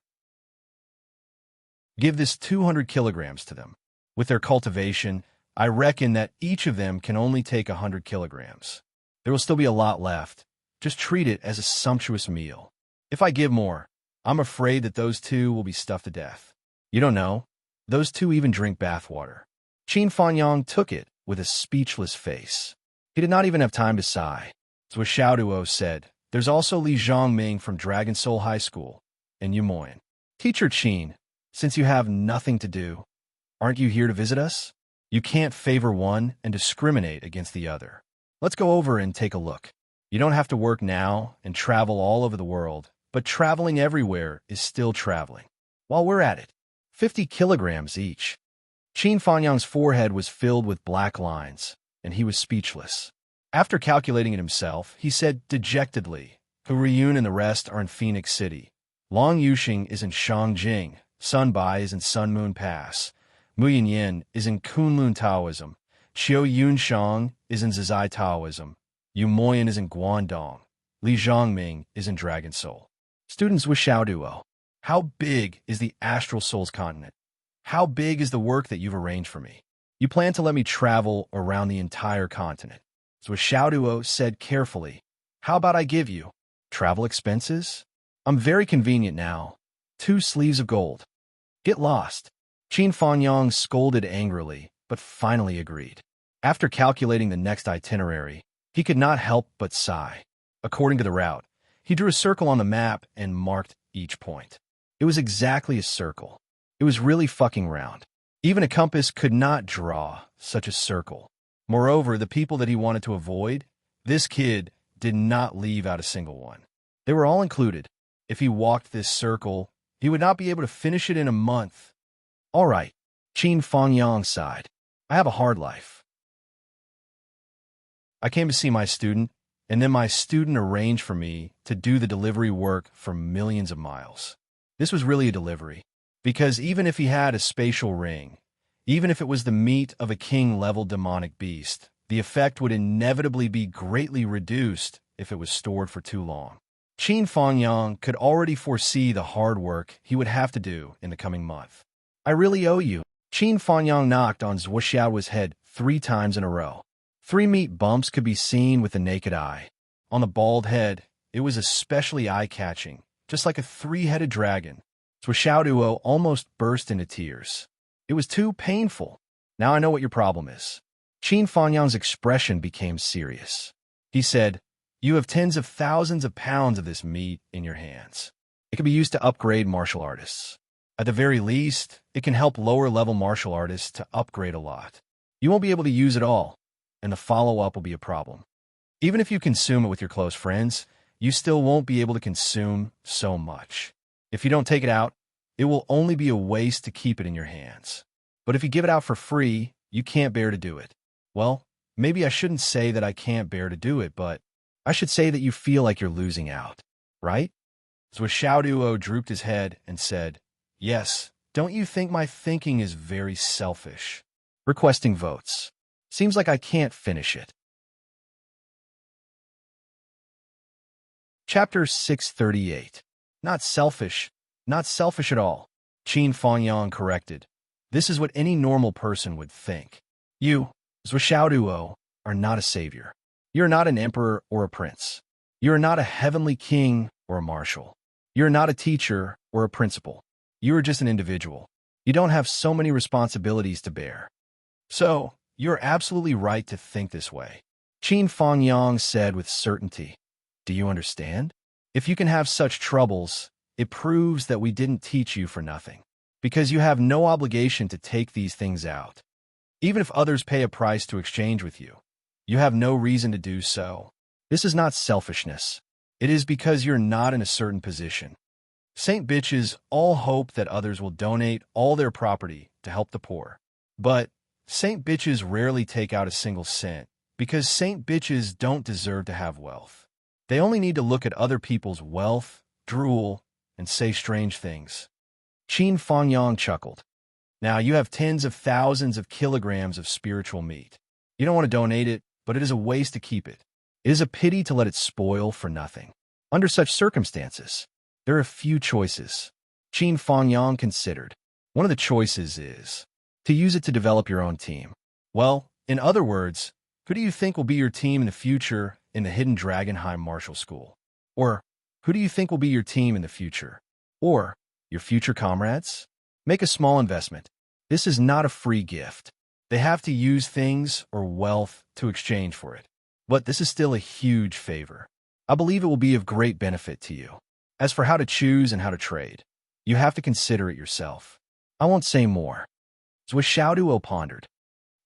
Give this 200 kilograms to them. With their cultivation, I reckon that each of them can only take 100 kilograms. There will still be a lot left. Just treat it as a sumptuous meal. If I give more, I'm afraid that those 2 will be stuffed to death. You don't know. Those 2 even drink bathwater. Qin Fangyang took it with a speechless face. He did not even have time to sigh. Zhuo said, There's also Li Zhongming from Dragon Soul High School, and Yumoyan. Teacher Qin, since you have nothing to do, aren't you here to visit us? You can't favor one and discriminate against the other. Let's go over and take a look. You don't have to work now and travel all over the world, but traveling everywhere is still traveling. While we're at it, 50 kilograms each. Qin Fanyang's forehead was filled with black lines, and he was speechless. After calculating it himself, he said dejectedly, Hu Riyun and the rest are in Phoenix City. Long Yuxing is in Shangjing, Sun Bai is in Sun Moon Pass, Mu Yinyin is in Kunlun Taoism, Qiu Yunshang is in Zizai Taoism, Yu Moyan is in Guangdong, Li Zhongming is in Dragon Soul. Students with Xiaoduo, how big is the Astral Souls continent? How big is the work that you've arranged for me? You plan to let me travel around the entire continent. So Xiaoduo said carefully, how about I give you travel expenses? I'm very convenient now. 2 sleeves of gold. Get lost. Qin Fanyang scolded angrily, but finally agreed. After calculating the next itinerary, he could not help but sigh. According to the route, he drew a circle on the map and marked each point. It was exactly a circle. It was really fucking round. Even a compass could not draw such a circle. Moreover, the people that he wanted to avoid, this kid did not leave out a single one. They were all included. If he walked this circle, he would not be able to finish it in a month. All right, Qin Fanyang sighed. I have a hard life. I came to see my student, and then my student arranged for me to do the delivery work for millions of miles. This was really a delivery, because even if he had a spatial ring, even if it was the meat of a king-level demonic beast, the effect would inevitably be greatly reduced if it was stored for too long. Qin Fanyang could already foresee the hard work he would have to do in the coming month. I really owe you. Qin Fanyang knocked on Zhuo Xiaoduo's head 3 times in a row. 3 meat bumps could be seen with the naked eye. On the bald head, it was especially eye-catching, just like a 3-headed dragon. Zhuo Xiaoduo almost burst into tears. It was too painful. Now I know what your problem is. Qin Fanyang's expression became serious. He said, you have tens of thousands of pounds of this meat in your hands. It can be used to upgrade martial artists. At the very least, it can help lower-level martial artists to upgrade a lot. You won't be able to use it all, and the follow-up will be a problem. Even if you consume it with your close friends, you still won't be able to consume so much. If you don't take it out, it will only be a waste to keep it in your hands. But if you give it out for free, you can't bear to do it. Well, maybe I shouldn't say that I can't bear to do it, but I should say that you feel like you're losing out, right? So Xiaoduo drooped his head and said, yes, don't you think my thinking is very selfish? Requesting votes. Seems like I can't finish it. Chapter 638. Not selfish. Not selfish at all. Qin Fanyang corrected. This is what any normal person would think. You, Zhuo Xiaoduo, are not a savior. You are not an emperor or a prince. You are not a heavenly king or a marshal. You are not a teacher or a principal. You are just an individual. You don't have so many responsibilities to bear. So, you're absolutely right to think this way. Qin Fanyang said with certainty. Do you understand? If you can have such troubles, it proves that we didn't teach you for nothing. Because you have no obligation to take these things out. Even if others pay a price to exchange with you, you have no reason to do so. This is not selfishness. It is because you're not in a certain position. Saint bitches all hope that others will donate all their property to help the poor. But saint bitches rarely take out a single cent because saint bitches don't deserve to have wealth. They only need to look at other people's wealth, drool, and say strange things. Qin Fanyang chuckled. Now you have tens of thousands of kilograms of spiritual meat. You don't want to donate it, but it is a waste to keep it. It is a pity to let it spoil for nothing. Under such circumstances, there are a few choices. Qin Fanyang considered. One of the choices is to use it to develop your own team. Well, in other words, who do you think will be your team in the future in the Hidden Dragonheim Martial School? Or who do you think will be your team in the future? Or your future comrades? Make a small investment. This is not a free gift. They have to use things or wealth to exchange for it. But this is still a huge favor. I believe it will be of great benefit to you. As for how to choose and how to trade, you have to consider it yourself. I won't say more. Zhuo Xiaoduo pondered.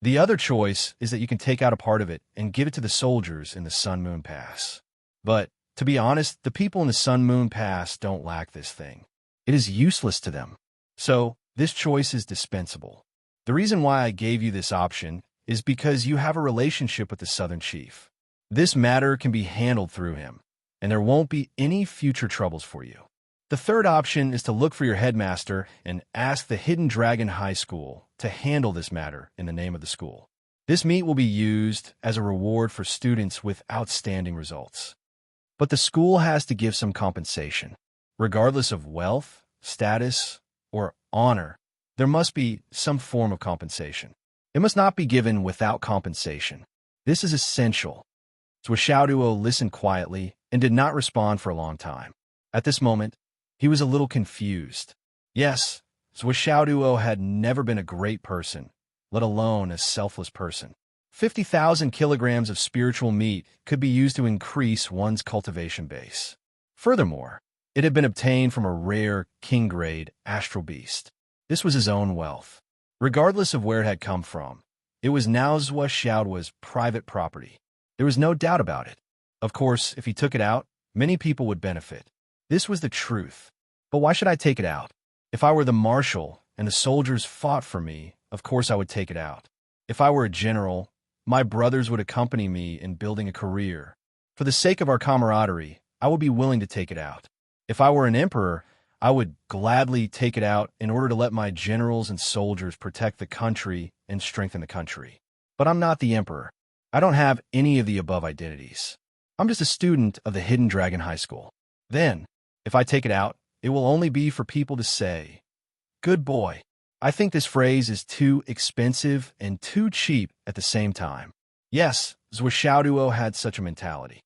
The other choice is that you can take out a part of it and give it to the soldiers in the Sun Moon Pass. But To be honest, the people in the Sun Moon Pass don't lack this thing. It is useless to them. So, this choice is dispensable. The reason why I gave you this option is because you have a relationship with the Southern Chief. This matter can be handled through him, and there won't be any future troubles for you. The third option is to look for your headmaster and ask the Hidden Dragon High School to handle this matter in the name of the school. This meet will be used as a reward for students with outstanding results. But the school has to give some compensation. Regardless of wealth, status, or honor, there must be some form of compensation. It must not be given without compensation. This is essential. Zhuo listened quietly and did not respond for a long time. At this moment, he was a little confused. Yes, Zhuo had never been a great person, let alone a selfless person. 50,000 kilograms of spiritual meat could be used to increase one's cultivation base. Furthermore, it had been obtained from a rare, king-grade astral beast. This was his own wealth. Regardless of where it had come from, it was now Zhuo's private property. There was no doubt about it. Of course, if he took it out, many people would benefit. This was the truth. But why should I take it out? If I were the marshal and the soldiers fought for me, of course I would take it out. If I were a general, my brothers would accompany me in building a career. For the sake of our camaraderie, I would be willing to take it out. If I were an emperor, I would gladly take it out in order to let my generals and soldiers protect the country and strengthen the country. But I'm not the emperor. I don't have any of the above identities. I'm just a student of the Hidden Dragon High School. Then, if I take it out, it will only be for people to say, "Good boy." I think this phrase is too expensive and too cheap at the same time. Yes, Zhuo had such a mentality.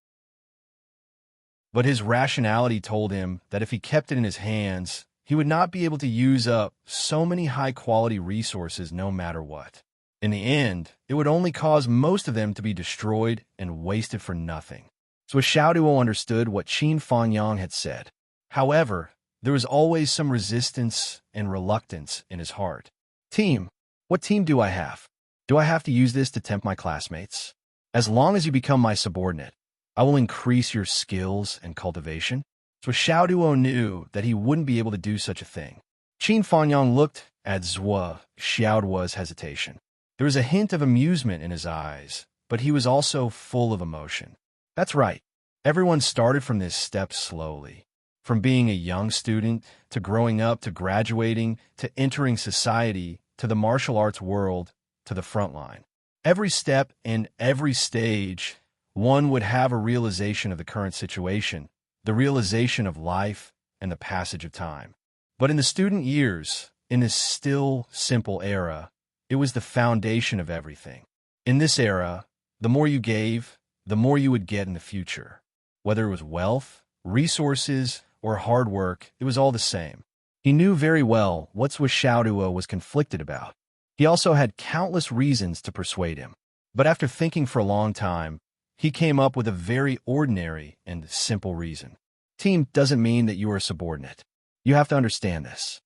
But his rationality told him that if he kept it in his hands, he would not be able to use up so many high-quality resources no matter what. In the end, it would only cause most of them to be destroyed and wasted for nothing. Zhuo understood what Qin Fanyang had said. However, there was always some resistance and reluctance in his heart. Team, what team do I have? Do I have to use this to tempt my classmates? As long as you become my subordinate, I will increase your skills and cultivation. Zhuo knew that he wouldn't be able to do such a thing. Qin Fanyang looked at Zhuo's hesitation. There was a hint of amusement in his eyes, but he was also full of emotion. That's right. Everyone started from this step slowly. From being a young student, to growing up, to graduating, to entering society, to the martial arts world, to the front line. Every step and every stage, one would have a realization of the current situation, the realization of life and the passage of time. But in the student years, in this still simple era, it was the foundation of everything. In this era, the more you gave, the more you would get in the future. Whether it was wealth, resources, or hard work, it was all the same. He knew very well what Zhuo was conflicted about. He also had countless reasons to persuade him. But after thinking for a long time, he came up with a very ordinary and simple reason. Team doesn't mean that you are a subordinate. You have to understand this.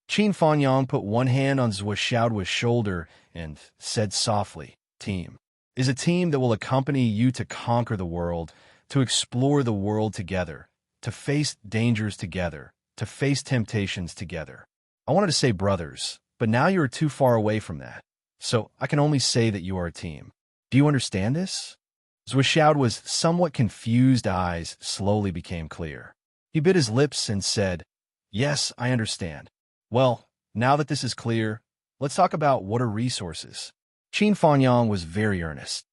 Qin Fanyang put one hand on Zhuo's shoulder and said softly, "Team is a team that will accompany you to conquer the world, to explore the world together, to face dangers together, to face temptations together." I wanted to say brothers, but now you are too far away from that. So I can only say that you are a team. Do you understand this? Zhuo's somewhat confused eyes slowly became clear. He bit his lips and said, "Yes, I understand. Well, now that this is clear, let's talk about what are resources." Qin Fanyang was very earnest.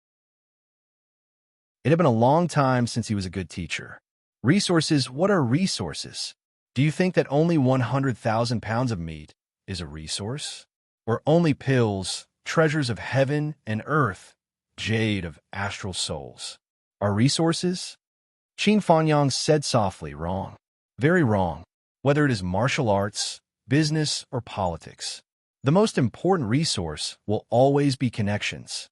It had been a long time since he was a good teacher. Resources, what are resources? Do you think that only 100,000 pounds of meat is a resource? Or only pills, treasures of heaven and earth, jade of astral souls, are resources? Qin Fanyang said softly, "Wrong. Very wrong. Whether it is martial arts, business, or politics, the most important resource will always be connections."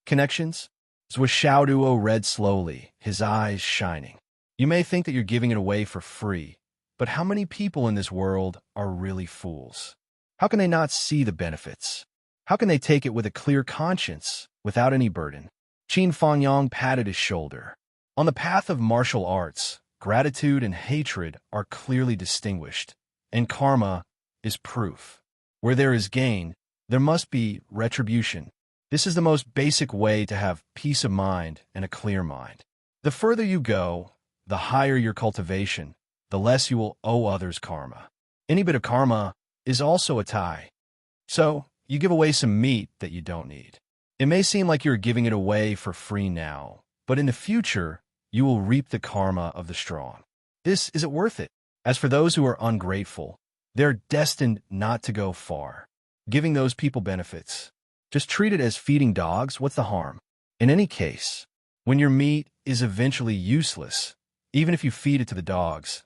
Connections? Zhuo read slowly, his eyes shining. You may think that you're giving it away for free, but how many people in this world are really fools? How can they not see the benefits? How can they take it with a clear conscience, without any burden? Qin Fanyang patted his shoulder. On the path of martial arts, gratitude and hatred are clearly distinguished, and karma is proof. Where there is gain, there must be retribution. This is the most basic way to have peace of mind and a clear mind. The further you go, the higher your cultivation, the less you will owe others karma. Any bit of karma is also a tie. So, you give away some meat that you don't need. It may seem like you're giving it away for free now, but in the future, you will reap the karma of the strong. This isn't worth it. As for those who are ungrateful, they're destined not to go far. Giving those people benefits. Just treat it as feeding dogs. What's the harm? In any case, when your meat is eventually useless, even if you feed it to the dogs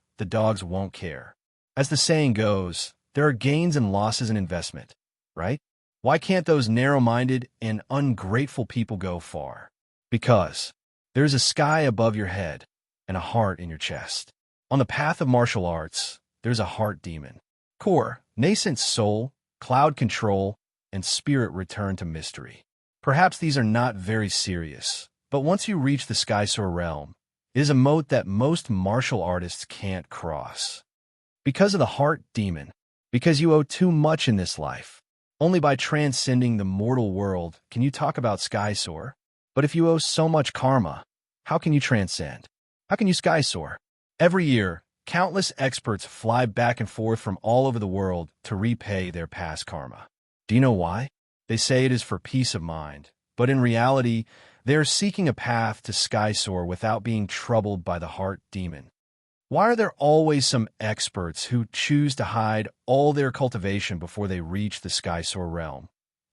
won't care. As the saying goes, there are gains and losses in investment, right? Why can't those narrow-minded and ungrateful people go far? Because there's a sky above your head and a heart in your chest. On the path of martial arts, there's a heart demon. Core, nascent soul, cloud control, and spirit return to mystery. Perhaps these are not very serious, but once you reach the Skysoar realm, it is a moat that most martial artists can't cross. Because of the heart demon, because you owe too much in this life. Only by transcending the mortal world can you talk about Skysoar. But if you owe so much karma, how can you transcend? How can you Skysoar? Every year, countless experts fly back and forth from all over the world to repay their past karma. Do you know why? They say it is for peace of mind, but in reality, they are seeking a path to Skysoar without being troubled by the heart demon. Why are there always some experts who choose to hide all their cultivation before they reach the Skysoar realm,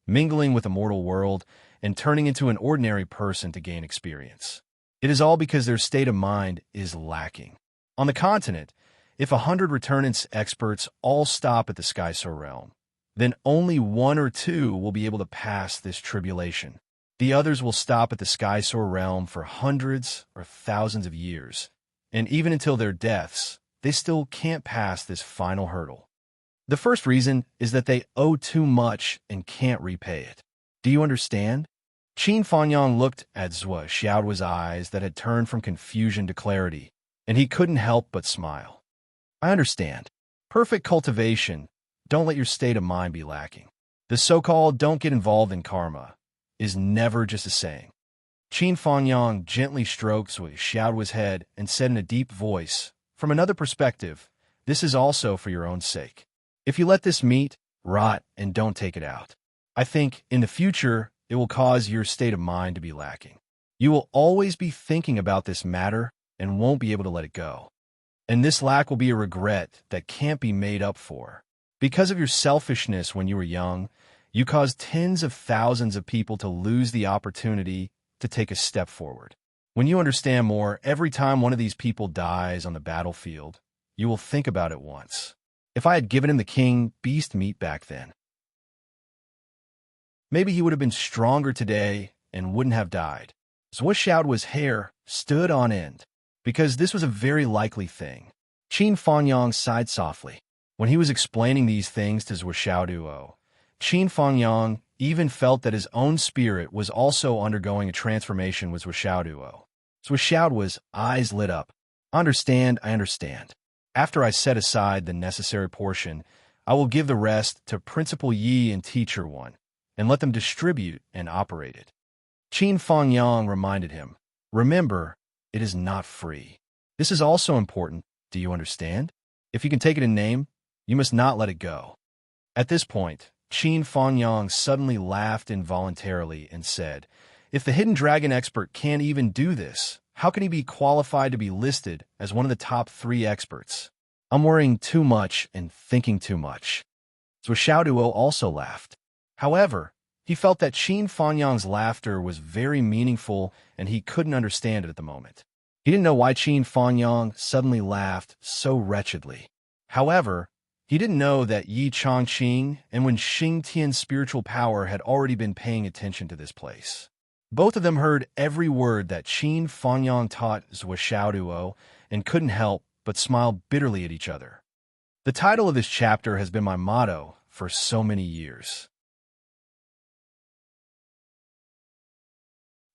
mingling with the mortal world and turning into an ordinary person to gain experience? It is all because their state of mind is lacking. On the continent, if 100 returnance experts all stop at the Skysoar realm, then only 1 or 2 will be able to pass this tribulation. The others will stop at the Skysoar realm for hundreds or thousands of years, and even until their deaths, they still can't pass this final hurdle. The first reason is that they owe too much and can't repay it. Do you understand? Qin Fanyang looked at Zhuo Xiaoduo's eyes that had turned from confusion to clarity, and he couldn't help but smile. I understand. Perfect cultivation. Don't let your state of mind be lacking. The so-called don't get involved in karma is never just a saying. Qin Fanyang gently stroked Zhuo Xiaoduo's head and said in a deep voice, from another perspective, this is also for your own sake. If you let this meat rot and don't take it out, I think in the future it will cause your state of mind to be lacking. You will always be thinking about this matter and won't be able to let it go. And this lack will be a regret that can't be made up for. Because of your selfishness when you were young, you caused tens of thousands of people to lose the opportunity to take a step forward. When you understand more, every time one of these people dies on the battlefield, you will think about it once. If I had given him the king beast meat back then, maybe he would have been stronger today and wouldn't have died. Zhuo Xiaoduo's hair stood on end, because this was a very likely thing. Qin Fanyang sighed softly. When he was explaining these things to Zhuo Xiaoduo, Qin Fanyang even felt that his own spirit was also undergoing a transformation with Zhuo Xiaoduo. Zhuo Xiaoduo's eyes lit up. I understand. After I set aside the necessary portion, I will give the rest to Principal Yi and Teacher One, and let them distribute and operate it. Qin Fanyang reminded him, remember, it is not free. This is also important, do you understand? If you can take it in name, you must not let it go. At this point, Qin Fanyang suddenly laughed involuntarily and said, if the hidden dragon expert can't even do this, how can he be qualified to be listed as one of the top 3 experts? I'm worrying too much and thinking too much. Zhuo Xiaoduo also laughed. However, he felt that Qin Fanyang's laughter was very meaningful and he couldn't understand it at the moment. He didn't know why Qin Fanyang suddenly laughed so wretchedly. However, he didn't know that Yi Chongqing and Wen Xingtian's spiritual power had already been paying attention to this place. Both of them heard every word that Qin Fanyang taught Zhuo Xiaoduo and couldn't help but smile bitterly at each other. The title of this chapter has been my motto for so many years.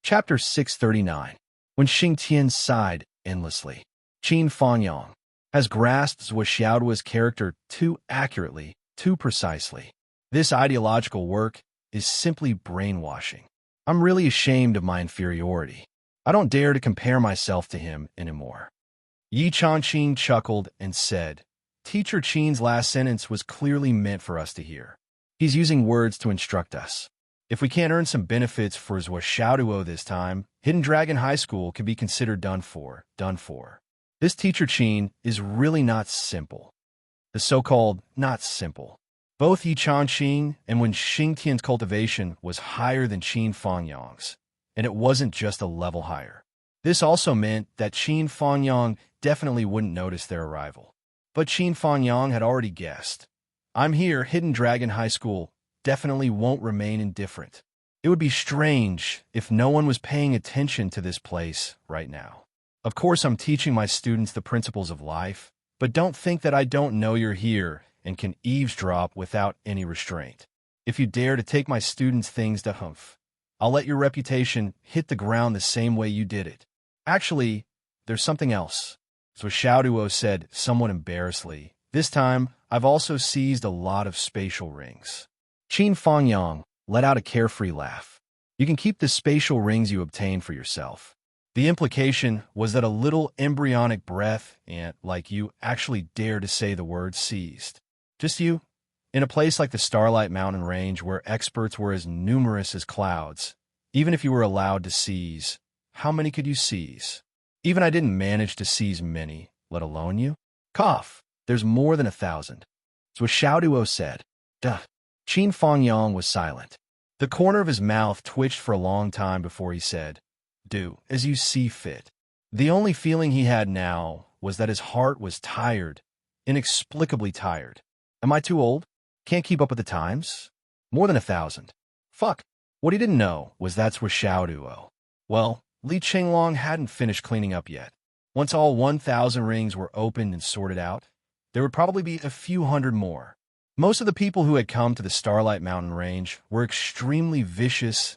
Chapter 639. when Xing Tian sighed endlessly. Qin Fanyang has grasped Zhou Xiaoduo's character too accurately, too precisely. This ideological work is simply brainwashing. I'm really ashamed of my inferiority. I don't dare to compare myself to him anymore. Yi Changqing chuckled and said, Teacher Qin's last sentence was clearly meant for us to hear. He's using words to instruct us. If we can't earn some benefits for Zhou Xiaoduo this time, Hidden Dragon High School can be considered done for. This Teacher Qin is really not simple. The so-called not simple. Both Yi Changqing and when Xing Tian's cultivation was higher than Qin Fangyang's, and it wasn't just a level higher. This also meant that Qin Fanyang definitely wouldn't notice their arrival. But Qin Fanyang had already guessed. I'm here, Hidden Dragon High School definitely won't remain indifferent. It would be strange if no one was paying attention to this place right now. Of course, I'm teaching my students the principles of life, but don't think that I don't know you're here and can eavesdrop without any restraint. If you dare to take my students' things to humph, I'll let your reputation hit the ground the same way you did it. Actually, there's something else. So Xiaoduo said somewhat embarrassedly, this time, I've also seized a lot of spatial rings. Qin Fangyang let out a carefree laugh. You can keep the spatial rings you obtain for yourself. The implication was that a little embryonic breath ant like you actually dared to say the word seized. Just you? In a place like the Starlight Mountain Range where experts were as numerous as clouds, even if you were allowed to seize, how many could you seize? Even I didn't manage to seize many, let alone you. Cough. There's more than 1,000. So Xiaoduo said. Duh. Qin Fangyang was silent. The corner of his mouth twitched for a long time before he said, do as you see fit. The only feeling he had now was that his heart was tired, inexplicably tired. Am I too old? Can't keep up with the times? More than 1,000. Fuck. What he didn't know was that's where Xiaoduo. Well, Li Qinglong hadn't finished cleaning up yet. Once all 1,000 rings were opened and sorted out, there would probably be a few hundred more. Most of the people who had come to the Starlight Mountain Range were extremely vicious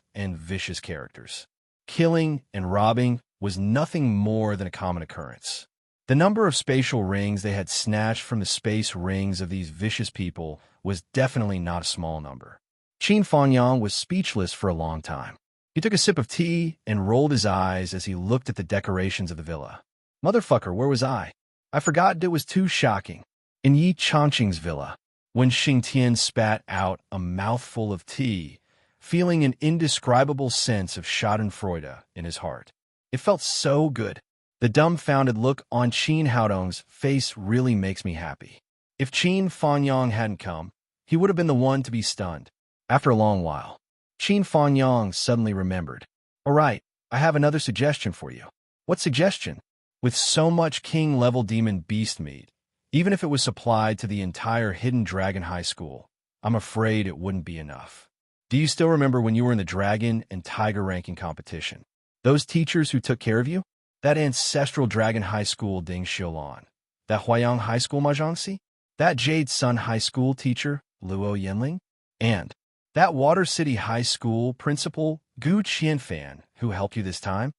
characters. Killing and robbing was nothing more than a common occurrence. The number of spatial rings they had snatched from the space rings of these vicious people was definitely not a small number. Qin Fanyang was speechless for a long time. He took a sip of tea and rolled his eyes as he looked at the decorations of the villa. Motherfucker, where was I? I forgot it was too shocking. In Yi Changqing's villa, when Xing Tian spat out a mouthful of tea, feeling an indescribable sense of schadenfreude in his heart. It felt so good. The dumbfounded look on Qin Haodong's face really makes me happy. If Qin Fanyang hadn't come, he would have been the one to be stunned. After a long while, Qin Fanyang suddenly remembered. All right, I have another suggestion for you. What suggestion? With so much king-level demon beast meat, even if it was supplied to the entire Hidden Dragon High School, I'm afraid it wouldn't be enough. Do you still remember when you were in the Dragon and Tiger ranking competition? Those teachers who took care of you? That ancestral Dragon High School Ding Xiulan, that Huayang High School Mahjongxi, that Jade Sun High School teacher Luo Yinling, and that Water City High School principal Gu Qianfan who helped you this time?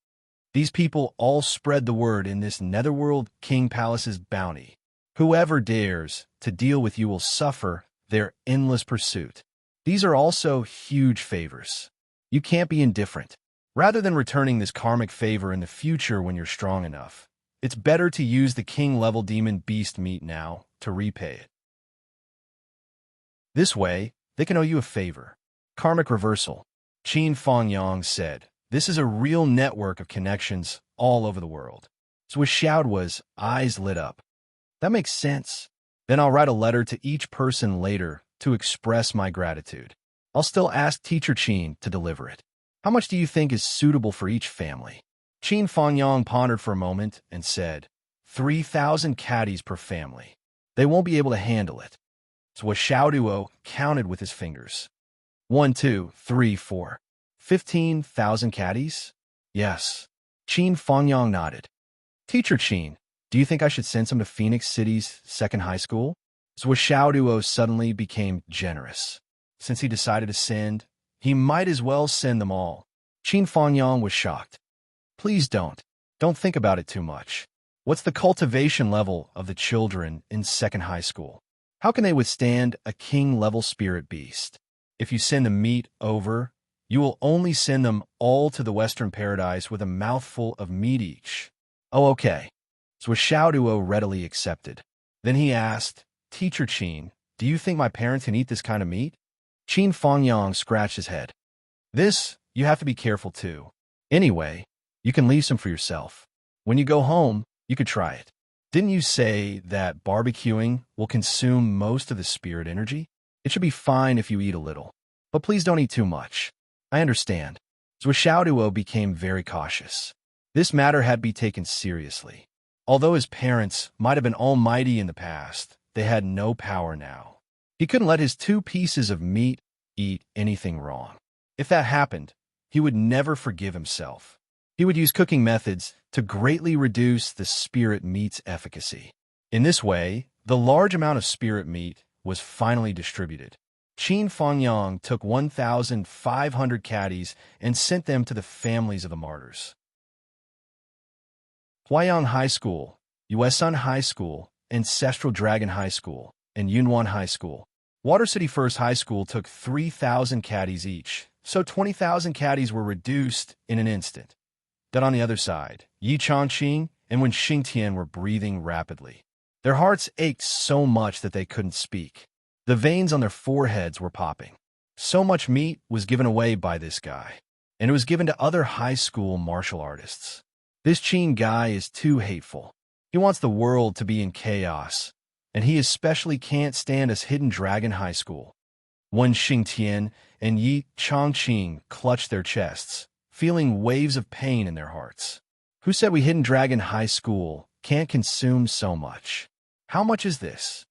These people all spread the word in this Netherworld King Palace's bounty. Whoever dares to deal with you will suffer their endless pursuit. These are also huge favors. You can't be indifferent. Rather than returning this karmic favor in the future when you're strong enough, it's better to use the king-level demon beast meat now to repay it. This way, they can owe you a favor. Karmic reversal. Qin Fangyang said, this is a real network of connections all over the world. So with Xiaoduo's eyes lit up. That makes sense. Then I'll write a letter to each person later to express my gratitude. I'll still ask Teacher Qin to deliver it. How much do you think is suitable for each family? Qin Fangyang pondered for a moment and said, 3,000 caddies per family. They won't be able to handle it. So Xiaoduo counted with his fingers. 1, 2, 3, 4. 15,000 caddies? Yes. Qin Fangyang nodded. Teacher Qin, do you think I should send some to Phoenix City's second high school? So Xiaoduo suddenly became generous. Since he decided to send, he might as well send them all. Qin Fangyang was shocked. Please don't. Don't think about it too much. What's the cultivation level of the children in second high school? How can they withstand a king-level spirit beast? If you send the meat over, you will only send them all to the Western Paradise with a mouthful of meat each. Oh, okay. So Xiao Duo readily accepted. Then he asked, Teacher Qin, do you think my parents can eat this kind of meat? Qin Fangyang scratched his head. This, you have to be careful too. Anyway, you can leave some for yourself. When you go home, you could try it. Didn't you say that barbecuing will consume most of the spirit energy? It should be fine if you eat a little. But please don't eat too much. I understand. So Xiao Duo became very cautious. This matter had to be taken seriously. Although his parents might have been almighty in the past, they had no power now. He couldn't let his 2 pieces of meat eat anything wrong. If that happened, he would never forgive himself. He would use cooking methods to greatly reduce the spirit meat's efficacy. In this way, the large amount of spirit meat was finally distributed. Qin Fangyang took 1,500 caddies and sent them to the families of the martyrs. Huayang High School, Yuesun High School, Ancestral Dragon High School, and Yunwan High School. Water City First High School took 3,000 caddies each, so 20,000 caddies were reduced in an instant. Then on the other side, Yi Changqing and Wen Xingtian were breathing rapidly. Their hearts ached so much that they couldn't speak. The veins on their foreheads were popping. So much meat was given away by this guy, and it was given to other high school martial artists. This Qin guy is too hateful. He wants the world to be in chaos, and he especially can't stand us Hidden Dragon High School. Wen Xingtian and Yi Changqing clutched their chests, feeling waves of pain in their hearts. Who said we Hidden Dragon High School can't consume so much? How much is this?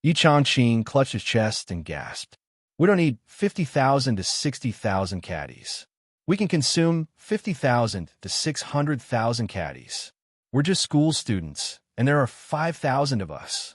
Yi Changqing clutched his chest and gasped. We don't need 50,000 to 60,000 caddies. We can consume 50,000 to 600,000 caddies. We're just school students, and there are 5,000 of us.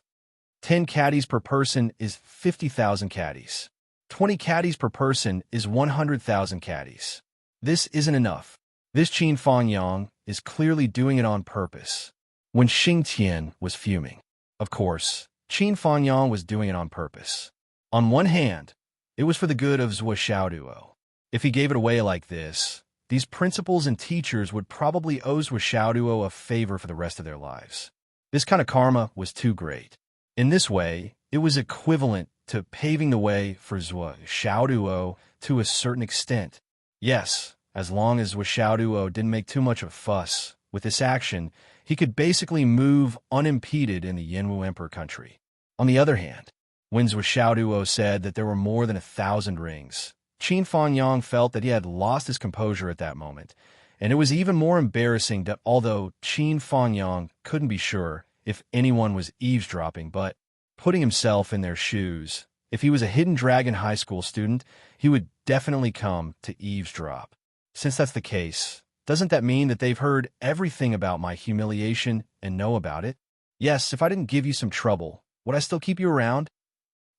10 caddies per person is 50,000 caddies. 20 caddies per person is 100,000 caddies. This isn't enough. This Qin Fangyang is clearly doing it on purpose. When Xingtian was fuming. Of course, Qin Fangyang was doing it on purpose. On one hand, it was for the good of Zhuo Xiaoduo. If he gave it away like this, these principals and teachers would probably owe Zhuo Xiaoduo a favor for the rest of their lives. This kind of karma was too great. In this way, it was equivalent to paving the way for Zhuo Xiaoduo to a certain extent. Yes, as long as Zhuo Xiaoduo didn't make too much of a fuss, with this action, he could basically move unimpeded in the Yanwu Emperor country. On the other hand, when Zhuo Xiaoduo said that there were more than 1,000 rings, Qin Fangyang felt that he had lost his composure at that moment, and it was even more embarrassing that although Qin Fangyang couldn't be sure if anyone was eavesdropping, but putting himself in their shoes, if he was a Hidden Dragon High School student, he would definitely come to eavesdrop. Since that's the case, doesn't that mean that they've heard everything about my humiliation and know about it? Yes, if I didn't give you some trouble, would I still keep you around?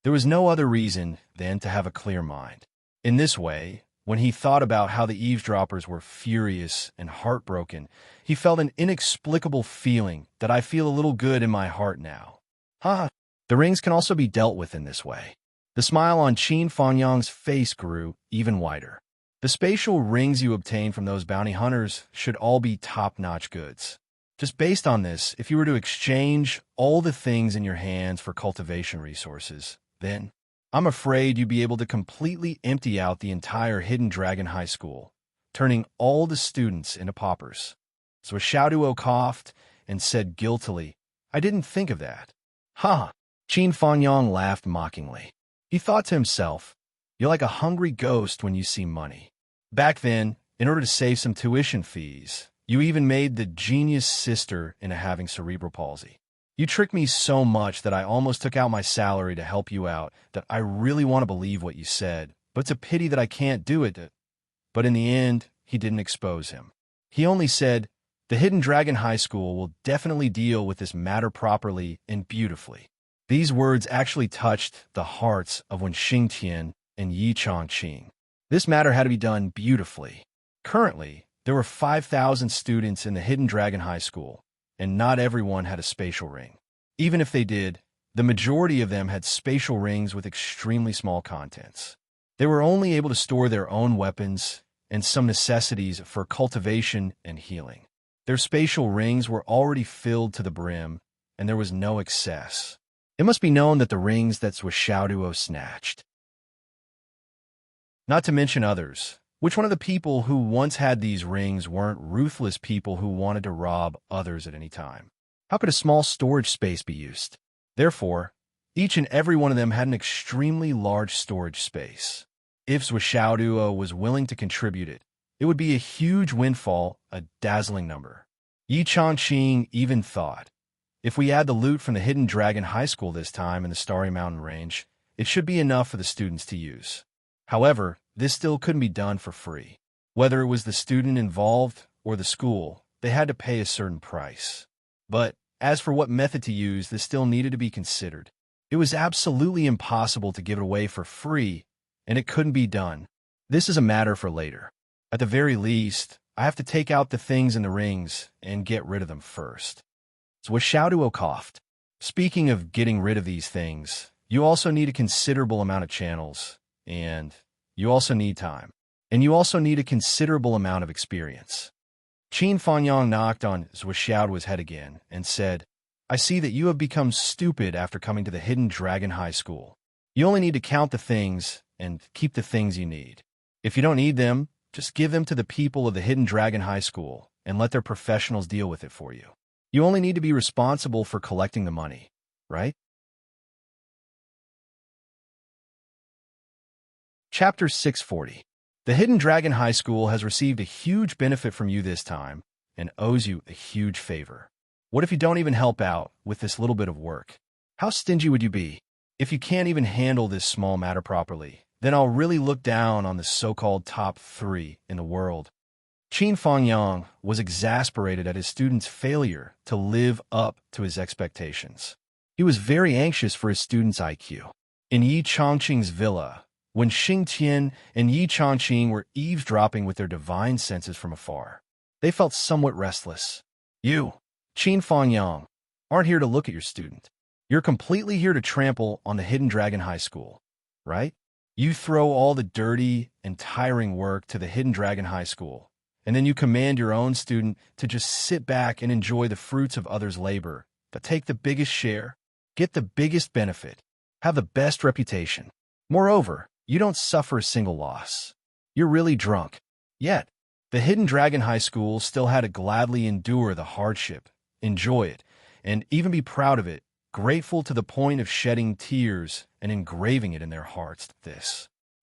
There was no other reason than to have a clear mind. In this way, when he thought about how the eavesdroppers were furious and heartbroken, he felt an inexplicable feeling that I feel a little good in my heart now. The rings can also be dealt with in this way. The smile on Qin Fangyang's face grew even wider. The spatial rings you obtain from those bounty hunters should all be top-notch goods. Just based on this, if you were to exchange all the things in your hands for cultivation resources, then I'm afraid you'd be able to completely empty out the entire Hidden Dragon High School, turning all the students into paupers. So Xiaoduo coughed and said guiltily, I didn't think of that. Qin Fangyang laughed mockingly. He thought to himself, you're like a hungry ghost when you see money. Back then, in order to save some tuition fees, you even made the genius sister into having cerebral palsy. You tricked me so much that I almost took out my salary to help you out, that I really want to believe what you said, but it's a pity that I can't do it. But in the end, he didn't expose him. He only said, the Hidden Dragon High School will definitely deal with this matter properly and beautifully. These words actually touched the hearts of Wen Xingtian and Yi Changqing. This matter had to be done beautifully. Currently, There were 5,000 students in the Hidden Dragon High School, and not everyone had a spatial ring. Even if they did, the majority of them had spatial rings with extremely small contents. They were only able to store their own weapons and some necessities for cultivation and healing. Their spatial rings were already filled to the brim, and there was no excess. It must be known that the rings that Xiaoduo snatched. Not to mention others. Which one of the people who once had these rings weren't ruthless people who wanted to rob others at any time? How could a small storage space be used? Therefore, each and every one of them had an extremely large storage space. If Xiaoduo was willing to contribute it, it would be a huge windfall, a dazzling number. Yi Changqing even thought, if we add the loot from the Hidden Dragon High School this time in the Starry Mountain Range, it should be enough for the students to use. However, this still couldn't be done for free. Whether it was the student involved or the school, they had to pay a certain price. But as for what method to use, this still needed to be considered. It was absolutely impossible to give it away for free, and it couldn't be done. This is a matter for later. At the very least, I have to take out the things in the rings and get rid of them first. So Xiaoduo coughed. Speaking of getting rid of these things, you also need a considerable amount of channels, and you also need time. And you also need a considerable amount of experience. Qin Fanyang knocked on Xiaoduo's head again and said, I see that you have become stupid after coming to the Hidden Dragon High School. You only need to count the things and keep the things you need. If you don't need them, just give them to the people of the Hidden Dragon High School and let their professionals deal with it for you. You only need to be responsible for collecting the money, right? Chapter 640. The Hidden Dragon High School has received a huge benefit from you this time and owes you a huge favor. What if you don't even help out with this little bit of work? How stingy would you be? If you can't even handle this small matter properly, then I'll really look down on the so-called top 3 in the world. Qin Fanyang was exasperated at his student's failure to live up to his expectations. He was very anxious for his student's IQ. In Yi Changqing's villa, when Xing Tian and Yi Changqing were eavesdropping with their divine senses from afar, they felt somewhat restless. You, Qin Fanyang, aren't here to look at your student. You're completely here to trample on the Hidden Dragon High School, right? You throw all the dirty and tiring work to the Hidden Dragon High School, and then you command your own student to just sit back and enjoy the fruits of others' labor, but take the biggest share, get the biggest benefit, have the best reputation. Moreover, you don't suffer a single loss. You're really drunk. Yet, the Hidden Dragon High School still had to gladly endure the hardship, enjoy it, and even be proud of it, grateful to the point of shedding tears and engraving it in their hearts.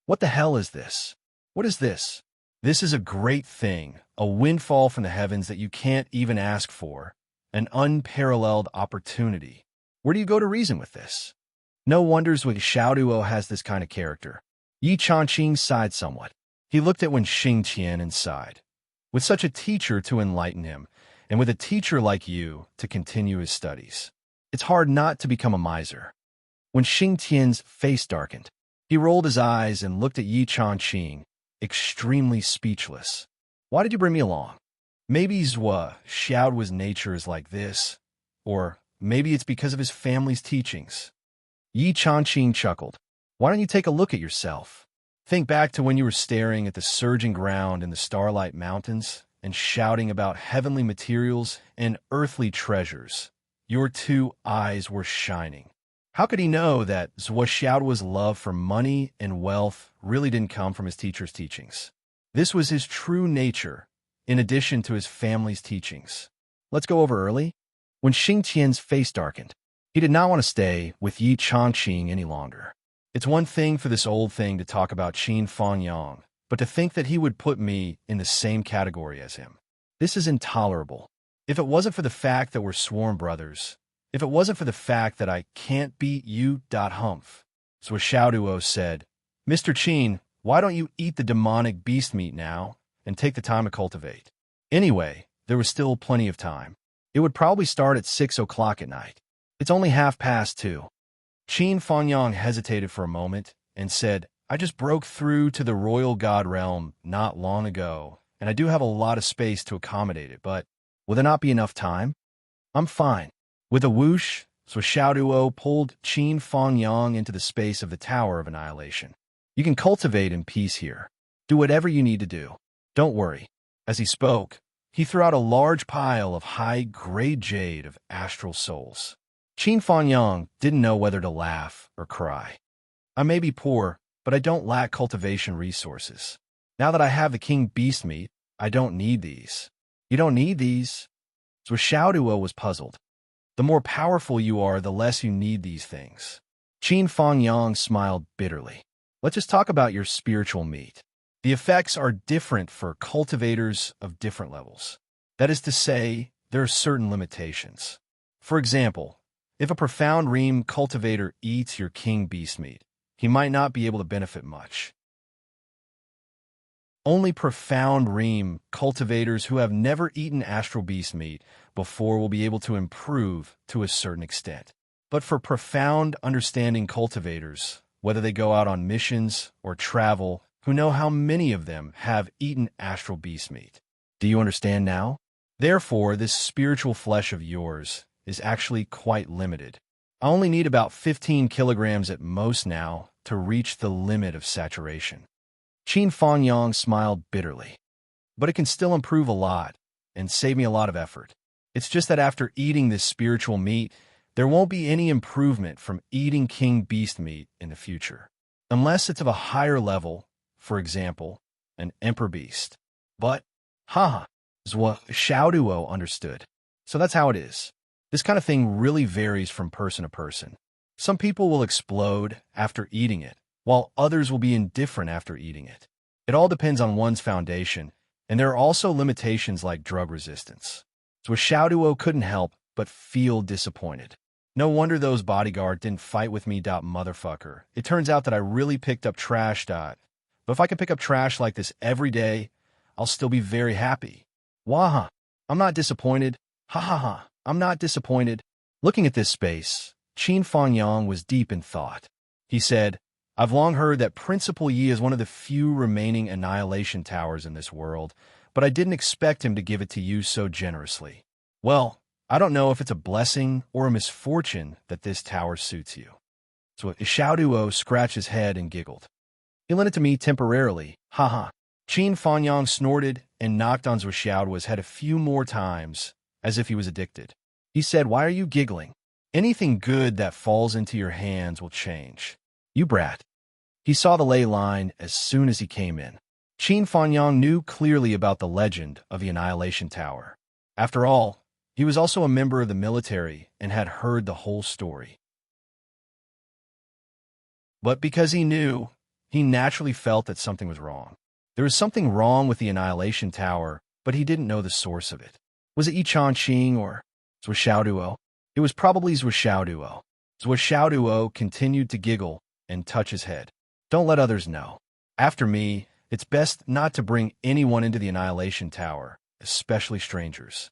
What the hell is this? What is this? This is a great thing, a windfall from the heavens that you can't even ask for, an unparalleled opportunity. Where do you go to reason with this? No wonders Xiaoduo has this kind of character. Yi Changqing sighed somewhat. He looked at Wen Xingqian and sighed. With such a teacher to enlighten him, and with a teacher like you to continue his studies, it's hard not to become a miser. When Xingqian's face darkened, he rolled his eyes and looked at Yi Changqing, extremely speechless. Why did you bring me along? Maybe Xiaoduo's nature is like this, or maybe it's because of his family's teachings. Yi Changqing chuckled. Why don't you take a look at yourself? Think back to when you were staring at the surging ground in the Starlight Mountains and shouting about heavenly materials and earthly treasures. Your 2 eyes were shining. How could he know that Xiaoduo's love for money and wealth really didn't come from his teacher's teachings? This was his true nature, in addition to his family's teachings. Let's go over early. When Xingqian's face darkened, he did not want to stay with Yi Changqing any longer. It's one thing for this old thing to talk about Qin Fanyang, but to think that he would put me in the same category as him. This is intolerable. If it wasn't for the fact that we're sworn brothers, if it wasn't for the fact that I can't beat you, Humph. So Xiaoduo said, Mr. Qin, why don't you eat the demonic beast meat now and take the time to cultivate? Anyway, there was still plenty of time. It would probably start at 6 o'clock at night. It's only 2:30. Qin Fanyang hesitated for a moment and said, I just broke through to the royal god realm not long ago, and I do have a lot of space to accommodate it, but will there not be enough time? I'm fine. With a whoosh, Xiaoduo pulled Qin Fangyang into the space of the Tower of Annihilation. You can cultivate in peace here. Do whatever you need to do. Don't worry. As he spoke, he threw out a large pile of high-grade jade of astral souls. Qin Fangyang didn't know whether to laugh or cry. I may be poor, but I don't lack cultivation resources. Now that I have the king beast meat, I don't need these. You don't need these? So Xiaoduo was puzzled. The more powerful you are, the less you need these things. Qin Fangyang smiled bitterly. Let's just talk about your spiritual meat. The effects are different for cultivators of different levels. That is to say, there are certain limitations. For example, if a profound ream cultivator eats your king beast meat, he might not be able to benefit much. Only profound ream cultivators who have never eaten astral beast meat before will be able to improve to a certain extent. But for profound understanding cultivators, whether they go out on missions or travel, who know how many of them have eaten astral beast meat. Do you understand now? Therefore, this spiritual flesh of yours is actually quite limited. I only need about 15 kilograms at most now to reach the limit of saturation. Qin Fangyang smiled bitterly. But it can still improve a lot and save me a lot of effort. It's just that after eating this spiritual meat, there won't be any improvement from eating king beast meat in the future. Unless it's of a higher level, for example, an emperor beast. But, is what Xiaoduo understood. So that's how it is. This kind of thing really varies from person to person. Some people will explode after eating it, while others will be indifferent after eating it. It all depends on one's foundation, and there are also limitations like drug resistance. So Xiaoduo couldn't help but feel disappointed. No wonder those bodyguard didn't fight with me, motherfucker. It turns out that I really picked up trash, But if I could pick up trash like this every day, I'll still be very happy. Waha. I'm not disappointed. I'm not disappointed. Looking at this space, Qin Fangyang was deep in thought. He said, I've long heard that Principal Yi is one of the few remaining annihilation towers in this world, but I didn't expect him to give it to you so generously. Well, I don't know if it's a blessing or a misfortune that this tower suits you. So Xiaoduo scratched his head and giggled. He lent it to me temporarily, Qin Fangyang snorted and knocked on Xiaoduo's head a few more times, as if he was addicted. He said, why are you giggling? Anything good that falls into your hands will change. You brat. He saw the ley line as soon as he came in. Qin Fangyang knew clearly about the legend of the Annihilation Tower. After all, he was also a member of the military and had heard the whole story. But because he knew, he naturally felt that something was wrong. There was something wrong with the Annihilation Tower, but he didn't know the source of it. Was it enchanting or Xiaoduo? It was probably Xiaoduo. Xiaoduo continued to giggle and touch his head. Don't let others know. After me, it's best not to bring anyone into the Annihilation Tower, especially strangers.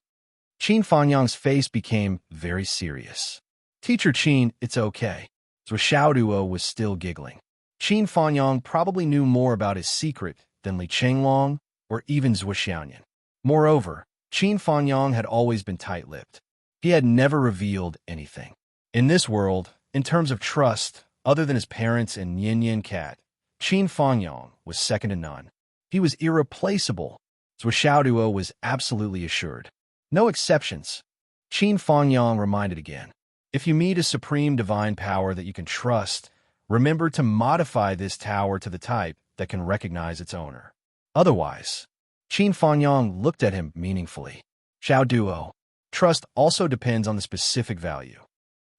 Qin Fangyang's face became very serious. Teacher Qin, it's okay. Xiaoduo was still giggling. Qin Fangyang probably knew more about his secret than Li Chenglong or even Xiaoyan. Moreover, Qin Fangyang had always been tight-lipped. He had never revealed anything. In this world, in terms of trust, other than his parents and Yin Yin Cat, Qin Fangyang was second to none. He was irreplaceable. Xiaoduo was absolutely assured. No exceptions. Qin Fangyang reminded again. If you meet a supreme divine power that you can trust, remember to modify this tower to the type that can recognize its owner. Otherwise, Qin Fangyang looked at him meaningfully. Xiaoduo, trust also depends on the specific value.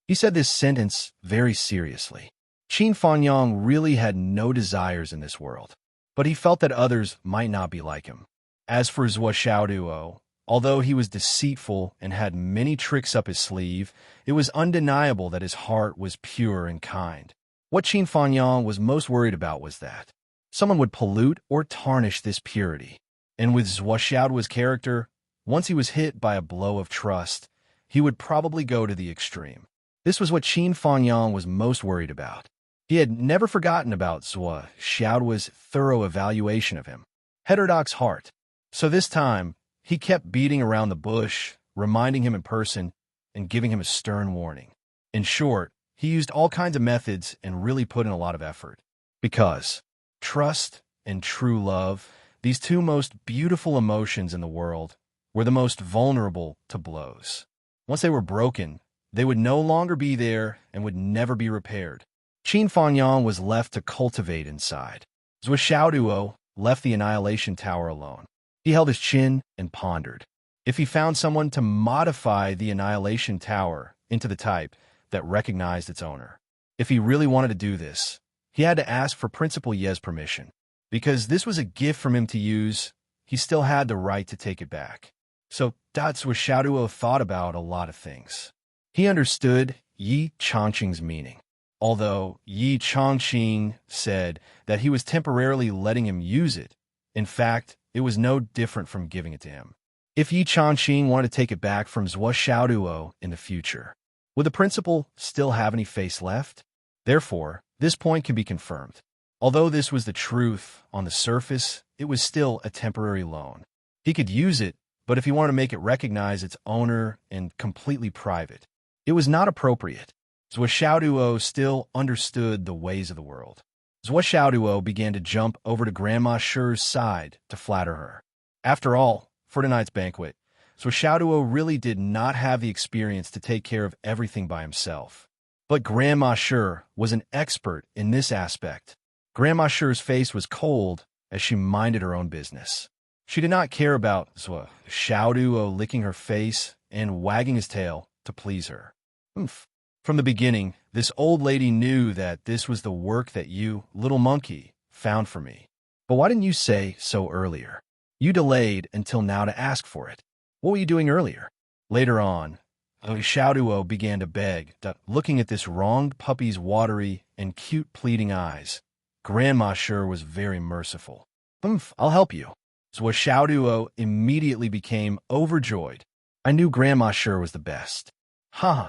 He said this sentence very seriously. Qin Fangyang really had no desires in this world, but he felt that others might not be like him. As for Xiaoduo, although he was deceitful and had many tricks up his sleeve, it was undeniable that his heart was pure and kind. What Qin Fangyang was most worried about was that someone would pollute or tarnish this purity. And with Xiaoduo's character, once he was hit by a blow of trust, he would probably go to the extreme. This was what Qin Fangyang was most worried about. He had never forgotten about Xiaoduo's thorough evaluation of him. Heterodox heart. So this time, he kept beating around the bush, reminding him in person, and giving him a stern warning. In short, he used all kinds of methods and really put in a lot of effort. Because trust and true love, these two most beautiful emotions in the world, were the most vulnerable to blows. Once they were broken, they would no longer be there and would never be repaired. Qin Fangyang was left to cultivate inside. Zhou Xiaoduo left the Annihilation Tower alone. He held his chin and pondered. If he found someone to modify the Annihilation Tower into the type that recognized its owner. If he really wanted to do this, he had to ask for Principal Ye's permission. Because this was a gift from him to use, he still had the right to take it back. So that's what Xiaoduo thought about a lot of things. He understood Yi Changqing's meaning. Although Yi Changqing said that he was temporarily letting him use it, in fact, it was no different from giving it to him. If Yi Changqing wanted to take it back from Zhou Xiaoduo in the future, would the principal still have any face left? Therefore, this point can be confirmed. Although this was the truth on the surface, it was still a temporary loan. He could use it, but if he wanted to make it recognize its owner and completely private, it was not appropriate. Zhou Xiaoduo still understood the ways of the world. Zhou Xiaoduo began to jump over to Grandma Shi's side to flatter her. After all, for tonight's banquet, Zhou Xiaoduo really did not have the experience to take care of everything by himself. But Grandma Shi was an expert in this aspect. Grandma Shi's face was cold as she minded her own business. She did not care about Zhou Xiaoduo licking her face and wagging his tail to please her. From the beginning, this old lady knew that this was the work that you, little monkey, found for me. But why didn't you say so earlier? You delayed until now to ask for it. What were you doing earlier? Later on, Xiaoduo began to beg, looking at this wronged puppy's watery and cute pleading eyes. Grandma Shi was very merciful. I'll help you. So Xiaoduo immediately became overjoyed. I knew Grandma Shi was the best. Ha!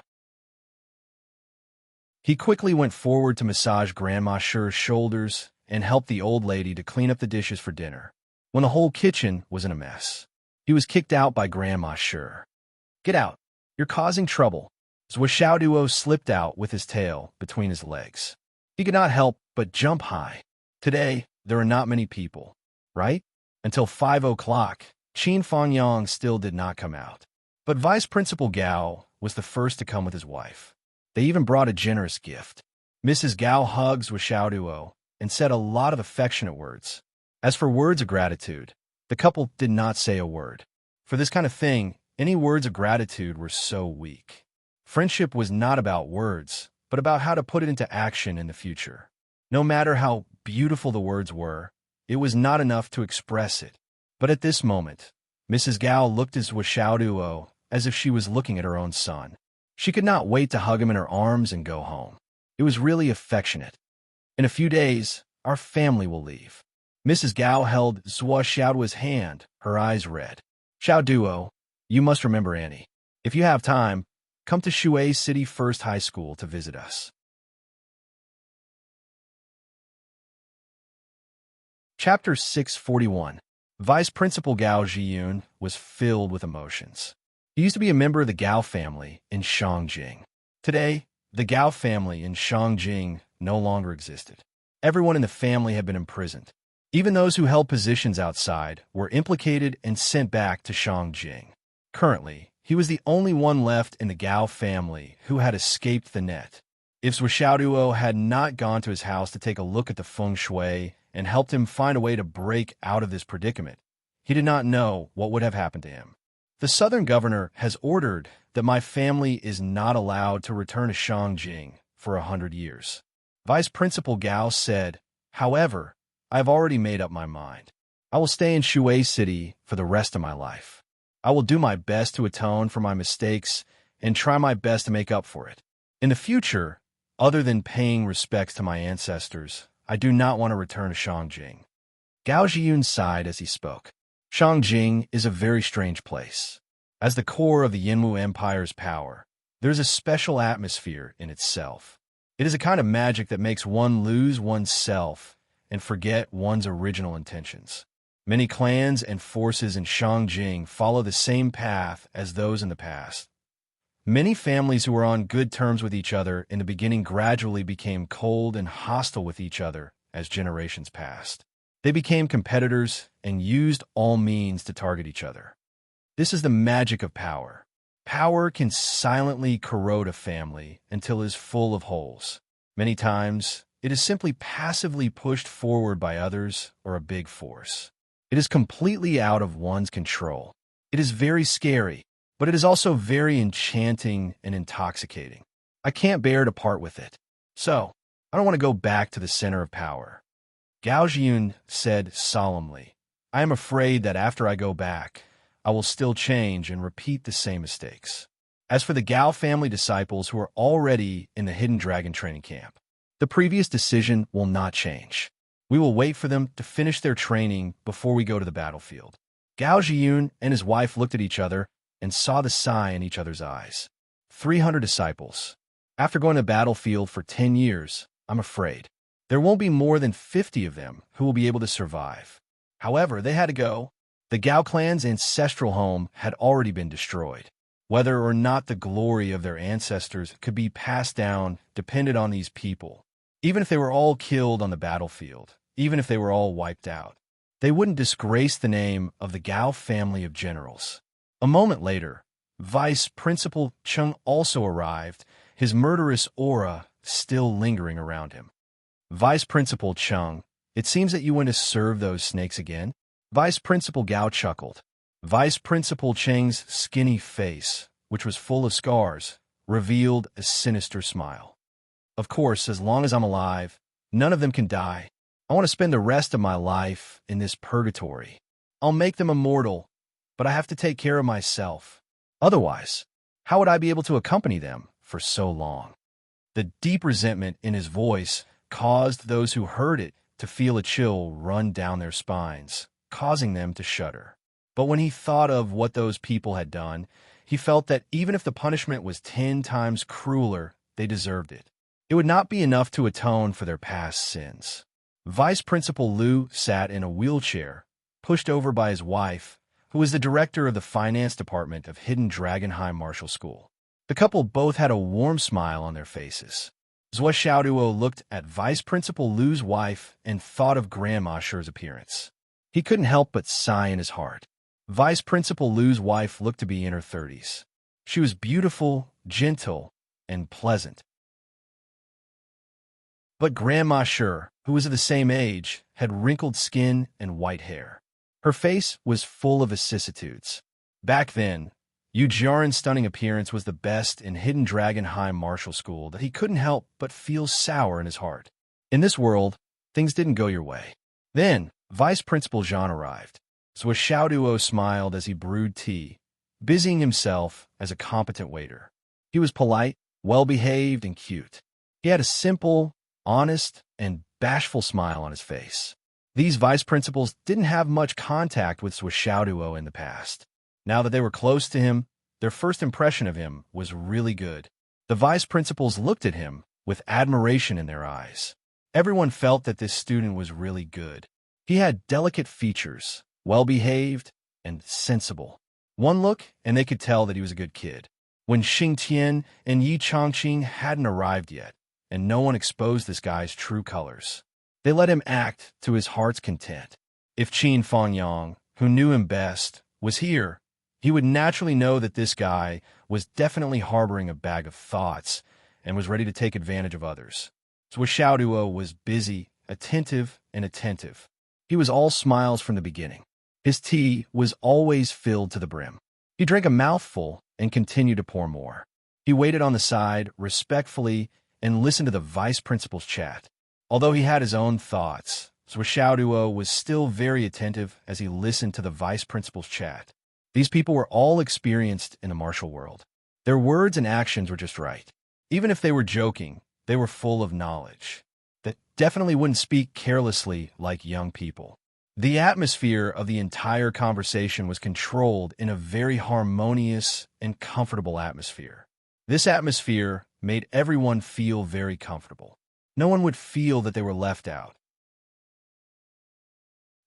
He quickly went forward to massage Grandma Shi's shoulders and helped the old lady to clean up the dishes for dinner. When the whole kitchen was in a mess, he was kicked out by Grandma Shi. Get out. You're causing trouble. Zhou Xiaoduo slipped out with his tail between his legs. He could not help but jump high. Today, there are not many people, right? Until 5 o'clock, Qin Fangyang still did not come out. But Vice Principal Gao was the first to come with his wife. They even brought a generous gift. Mrs. Gao hugged Zhou Xiaoduo and said a lot of affectionate words. As for words of gratitude, the couple did not say a word. For this kind of thing, any words of gratitude were so weak. Friendship was not about words, but about how to put it into action in the future. No matter how beautiful the words were, it was not enough to express it. But at this moment, Mrs. Gao looked at Zhou Xiaoduo as if she was looking at her own son. She could not wait to hug him in her arms and go home. It was really affectionate. In a few days, our family will leave. Mrs. Gao held Zhou Xiaoduo's hand, her eyes red. Xiaoduo, you must remember Annie. If you have time, come to Shui City First High School to visit us. Chapter 641. Vice Principal Gao Zhiyun was filled with emotions. He used to be a member of the Gao family in Shangjing. Today, the Gao family in Shangjing no longer existed. Everyone in the family had been imprisoned. Even those who held positions outside were implicated and sent back to Shangjing. Currently, he was the only one left in the Gao family who had escaped the net. If Zhou Xiaoduo had not gone to his house to take a look at the feng shui and helped him find a way to break out of this predicament, he did not know what would have happened to him. The southern governor has ordered that my family is not allowed to return to Shangjing for 100 years. Vice Principal Gao said, however, I've already made up my mind. I will stay in Shui City for the rest of my life. I will do my best to atone for my mistakes and try my best to make up for it. In the future, other than paying respects to my ancestors, I do not want to return to Shangjing. Gao Zhiyun sighed as he spoke. Shangjing is a very strange place. As the core of the Yinwu Empire's power, there is a special atmosphere in itself. It is a kind of magic that makes one lose one's self and forget one's original intentions. Many clans and forces in Shangjing follow the same path as those in the past. Many families who were on good terms with each other in the beginning gradually became cold and hostile with each other as generations passed. They became competitors and used all means to target each other. This is the magic of power. Power can silently corrode a family until it is full of holes. Many times, it is simply passively pushed forward by others or a big force. It is completely out of one's control. It is very scary, but it is also very enchanting and intoxicating. I can't bear to part with it. So, I don't want to go back to the center of power. Gao Jiun said solemnly, I am afraid that after I go back, I will still change and repeat the same mistakes. As for the Gao family disciples who are already in the Hidden Dragon training camp, the previous decision will not change. We will wait for them to finish their training before we go to the battlefield. Gao Jiun and his wife looked at each other and saw the sigh in each other's eyes. 300 disciples. After going to the battlefield for 10 years, I'm afraid there won't be more than 50 of them who will be able to survive. However, they had to go. The Gao clan's ancestral home had already been destroyed. Whether or not the glory of their ancestors could be passed down depended on these people. Even if they were all killed on the battlefield, even if they were all wiped out, they wouldn't disgrace the name of the Gao family of generals. A moment later, Vice Principal Cheng also arrived, his murderous aura still lingering around him. Vice Principal Cheng, it seems that you went to serve those snakes again? Vice Principal Gao chuckled. Vice Principal Cheng's skinny face, which was full of scars, revealed a sinister smile. Of course, as long as I'm alive, none of them can die. I want to spend the rest of my life in this purgatory. I'll make them immortal, but I have to take care of myself. Otherwise, how would I be able to accompany them for so long? The deep resentment in his voice caused those who heard it to feel a chill run down their spines, causing them to shudder. But when he thought of what those people had done, he felt that even if the punishment was 10 times crueler, they deserved it. It would not be enough to atone for their past sins. Vice Principal Liu sat in a wheelchair, pushed over by his wife, who was the director of the finance department of Hidden Dragon High Martial School. The couple both had a warm smile on their faces. Zhou Xiaoduo looked at Vice Principal Liu's wife and thought of Grandma Shi's appearance. He couldn't help but sigh in his heart. Vice Principal Liu's wife looked to be in her 30s. She was beautiful, gentle, and pleasant. But Grandma Shi, who was of the same age, had wrinkled skin and white hair. Her face was full of vicissitudes. Back then, Yu Jiaren's stunning appearance was the best in Hidden Dragon High Martial School that he couldn't help but feel sour in his heart. In this world, things didn't go your way. Then, Vice Principal Zhang arrived. So Xiaoduo smiled as he brewed tea, busying himself as a competent waiter. He was polite, well-behaved, and cute. He had a simple, honest, and bashful smile on his face. These vice principals didn't have much contact with Xiaoduo in the past. Now that they were close to him, their first impression of him was really good. The vice principals looked at him with admiration in their eyes. Everyone felt that this student was really good. He had delicate features, well-behaved, and sensible. One look, and they could tell that he was a good kid. When Xing Tian and Yi Changqing hadn't arrived yet, and no one exposed this guy's true colors, they let him act to his heart's content. If Qin Fangyang, who knew him best, was here, he would naturally know that this guy was definitely harboring a bag of thoughts and was ready to take advantage of others. So Xiaoduo was busy, attentive, and attentive. He was all smiles from the beginning. His tea was always filled to the brim. He drank a mouthful and continued to pour more. He waited on the side, respectfully, and listened to the vice principal's chat. Although he had his own thoughts, Xiaoduo was still very attentive as he listened to the vice principal's chat. These people were all experienced in the martial world. Their words and actions were just right. Even if they were joking, they were full of knowledge. That definitely wouldn't speak carelessly like young people. The atmosphere of the entire conversation was controlled in a very harmonious and comfortable atmosphere. This atmosphere made everyone feel very comfortable. No one would feel that they were left out.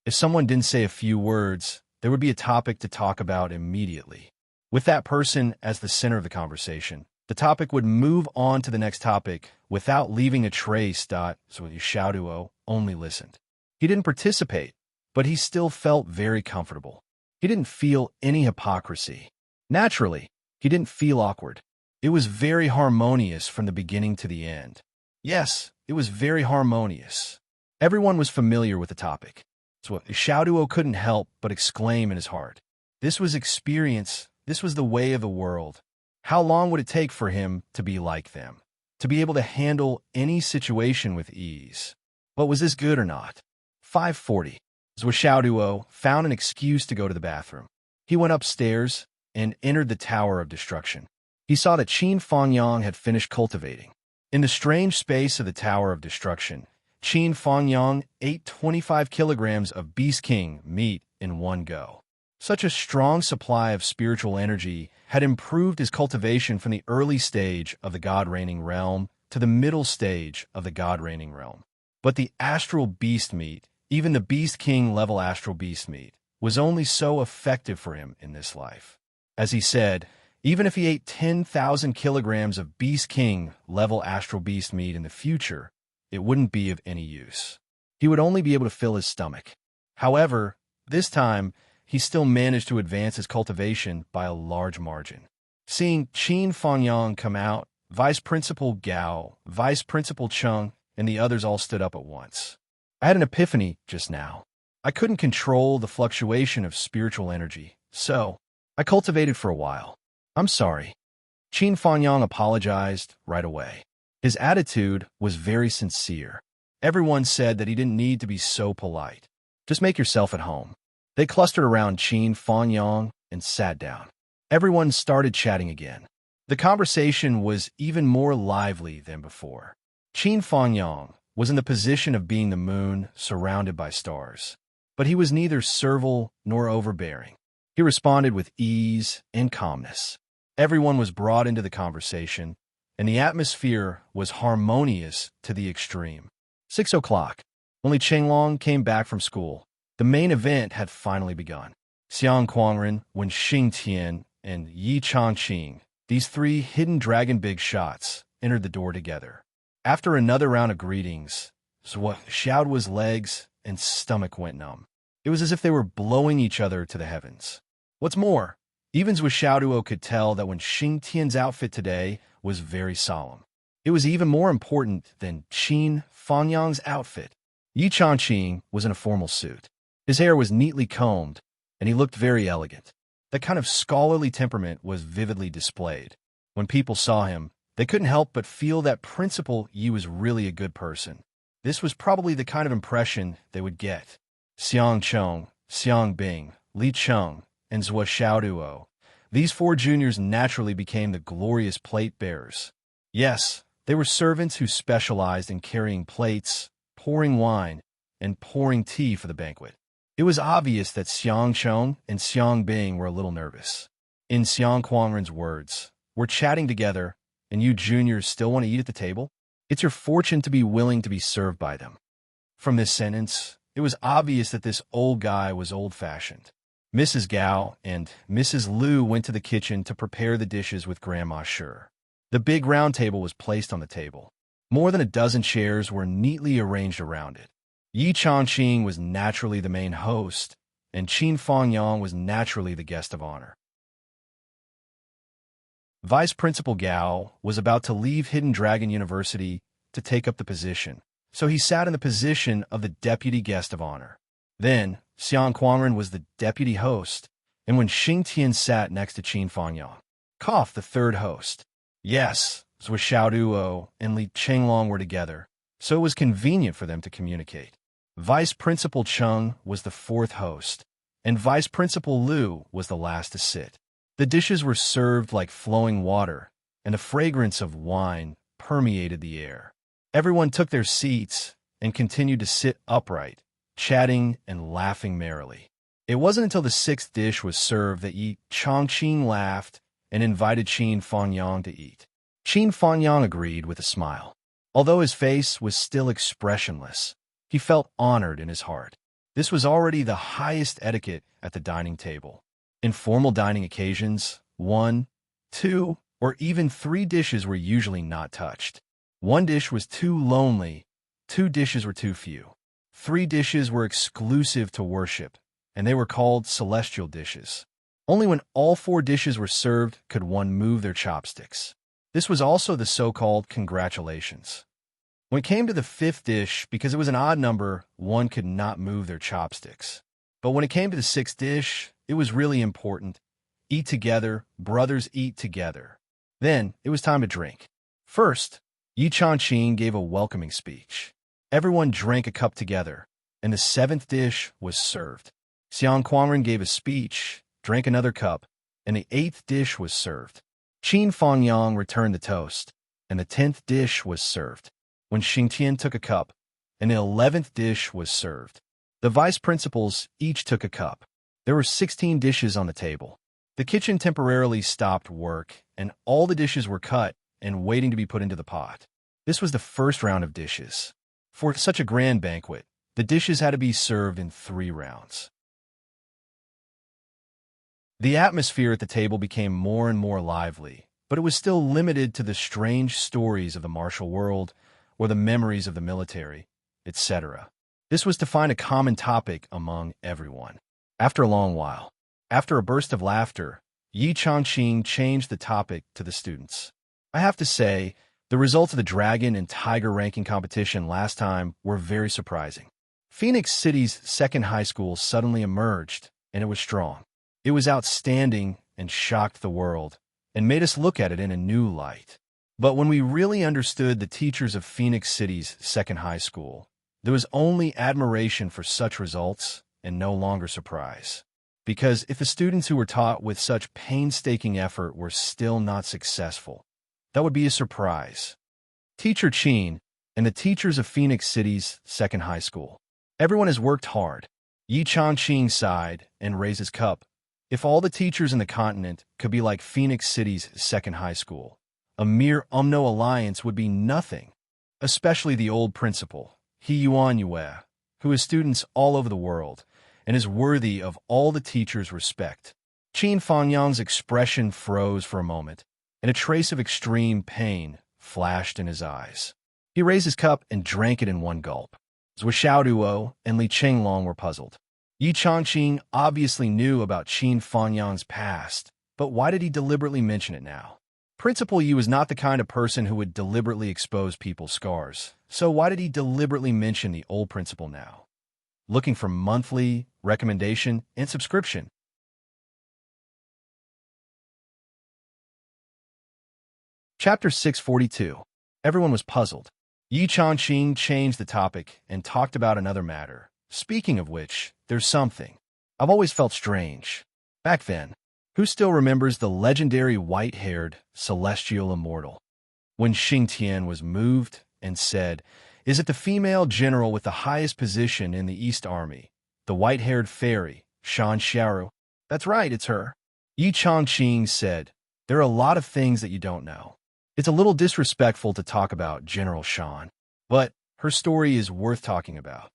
If someone didn't say a few words, there would be a topic to talk about immediately. With that person as the center of the conversation, the topic would move on to the next topic without leaving a trace. So Xiaoduo only listened. He didn't participate, but he still felt very comfortable. He didn't feel any hypocrisy. Naturally, he didn't feel awkward. It was very harmonious from the beginning to the end. Yes, it was very harmonious. Everyone was familiar with the topic. So Xiaoduo couldn't help but exclaim in his heart. This was experience. This was the way of the world. How long would it take for him to be like them? To be able to handle any situation with ease? But was this good or not? 5:40. Xiaoduo found an excuse to go to the bathroom. He went upstairs and entered the Tower of Destruction. He saw that Qin Fangyang had finished cultivating. In the strange space of the Tower of Destruction, Qin Fangyang ate 25 kilograms of Beast King meat in one go. Such a strong supply of spiritual energy had improved his cultivation from the early stage of the God-reigning realm to the middle stage of the God-reigning realm. But the astral beast meat, even the Beast King level astral beast meat, was only so effective for him in this life. As he said, even if he ate 10,000 kilograms of Beast King level astral beast meat in the future, it wouldn't be of any use. He would only be able to fill his stomach. However, this time, he still managed to advance his cultivation by a large margin. Seeing Qin Fangyang come out, Vice Principal Gao, Vice Principal Cheng, and the others all stood up at once. I had an epiphany just now. I couldn't control the fluctuation of spiritual energy, so I cultivated for a while. I'm sorry. Qin Fangyang apologized right away. His attitude was very sincere. Everyone said that he didn't need to be so polite. Just make yourself at home. They clustered around Qin Fangyang and sat down. Everyone started chatting again. The conversation was even more lively than before. Qin Fangyang was in the position of being the moon surrounded by stars. But he was neither servile nor overbearing. He responded with ease and calmness. Everyone was brought into the conversation, and the atmosphere was harmonious to the extreme. 6 o'clock. Only Chenglong came back from school. The main event had finally begun. Xiang Quangren, Wen Xingtian, and Yi Changqing, these three hidden dragon big shots, entered the door together. After another round of greetings, Xiaoduo's legs and stomach went numb. It was as if they were blowing each other to the heavens. What's more, even Xiaoduo could tell that when Xingtian's outfit today was very solemn. It was even more important than Qin Fangyang's outfit. Yi Changqing was in a formal suit. His hair was neatly combed, and he looked very elegant. That kind of scholarly temperament was vividly displayed. When people saw him, they couldn't help but feel that Principal Yi was really a good person. This was probably the kind of impression they would get. Xiang Cheng, Xiang Bing, Li Cheng, and Xiaoduo. These four juniors naturally became the glorious plate bearers. Yes, they were servants who specialized in carrying plates, pouring wine, and pouring tea for the banquet. It was obvious that Xiang Cheng and Xiang Bing were a little nervous. In Xiang Quangren's words, "We're chatting together, and you juniors still want to eat at the table? It's your fortune to be willing to be served by them." From this sentence, it was obvious that this old guy was old-fashioned. Mrs. Gao and Mrs. Liu went to the kitchen to prepare the dishes with Grandma Sure. The big round table was placed on the table. More than a dozen chairs were neatly arranged around it. Yi Changqing was naturally the main host, and Qin Fangyang was naturally the guest of honor. Vice Principal Gao was about to leave Hidden Dragon University to take up the position, so he sat in the position of the deputy guest of honor. Then, Xiang Quangren was the deputy host, and when Xingtian sat next to Qin Fangyang, the third host. Yes, Xiaoduo and Li Chenglong were together, so it was convenient for them to communicate. Vice Principal Cheng was the fourth host, and Vice Principal Liu was the last to sit. The dishes were served like flowing water, and the fragrance of wine permeated the air. Everyone took their seats and continued to sit upright, chatting and laughing merrily. It wasn't until the sixth dish was served that Yi Changqing laughed and invited Qin Fangyang to eat. Qin Fangyang agreed with a smile. Although his face was still expressionless, he felt honored in his heart. This was already the highest etiquette at the dining table. In formal dining occasions, 1, 2, or even 3 dishes were usually not touched. 1 dish was too lonely, 2 dishes were too few. 3 dishes were exclusive to worship, and they were called celestial dishes. Only when all 4 dishes were served could one move their chopsticks. This was also the so-called congratulations. When it came to the 5th dish, because it was an odd number, one could not move their chopsticks. But when it came to the 6th dish, it was really important. Eat together, brothers eat together. Then it was time to drink. First, enchanting gave a welcoming speech. Everyone drank a cup together, and the 7th dish was served. Xiang gave a speech, drank another cup, and the 8th dish was served. Qin Fangyang returned the toast, and the 10th dish was served. When Xingtian took a cup, and the 11th dish was served. The vice principals each took a cup. There were 16 dishes on the table. The kitchen temporarily stopped work, and all the dishes were cut and waiting to be put into the pot. This was the first round of dishes. For such a grand banquet, the dishes had to be served in 3 rounds. The atmosphere at the table became more and more lively, but it was still limited to the strange stories of the martial world or the memories of the military, etc. This was to find a common topic among everyone. After a long while, after a burst of laughter, Yi Changqing changed the topic to the students. I have to say, the results of the Dragon and Tiger ranking competition last time were very surprising. Phoenix City's second high school suddenly emerged, and it was strong. It was outstanding and shocked the world, and made us look at it in a new light. But when we really understood the teachers of Phoenix City's second high school, there was only admiration for such results and no longer surprise. Because if the students who were taught with such painstaking effort were still not successful, that would be a surprise. Teacher Qin and the teachers of Phoenix City's second high school. Everyone has worked hard. Yi Changqing sighed and raised his cup. If all the teachers in the continent could be like Phoenix City's second high school, a mere UMNO alliance would be nothing, especially the old principal, He Yuan Yue, who has students all over the world and is worthy of all the teachers' respect. Qin Fangyang's expression froze for a moment, and a trace of extreme pain flashed in his eyes. He raised his cup and drank it in one gulp. Zhou Xiaoduo and Li Chenglong were puzzled. Yi Changqing obviously knew about Qin Fangyang's past, but why did he deliberately mention it now? Principal Yi was not the kind of person who would deliberately expose people's scars, so why did he deliberately mention the old principal now? Looking for monthly recommendation and subscription. Chapter 642. Everyone was puzzled. Yi Changqing changed the topic and talked about another matter. Speaking of which, there's something I've always felt strange. Back then, who still remembers the legendary white-haired celestial immortal? When Xingtian was moved and said, "Is it the female general with the highest position in the East Army, the white-haired fairy, Shan Xiaoru?" "That's right, it's her." Yi Changqing said, "There are a lot of things that you don't know. It's a little disrespectful to talk about General Shan, but her story is worth talking about."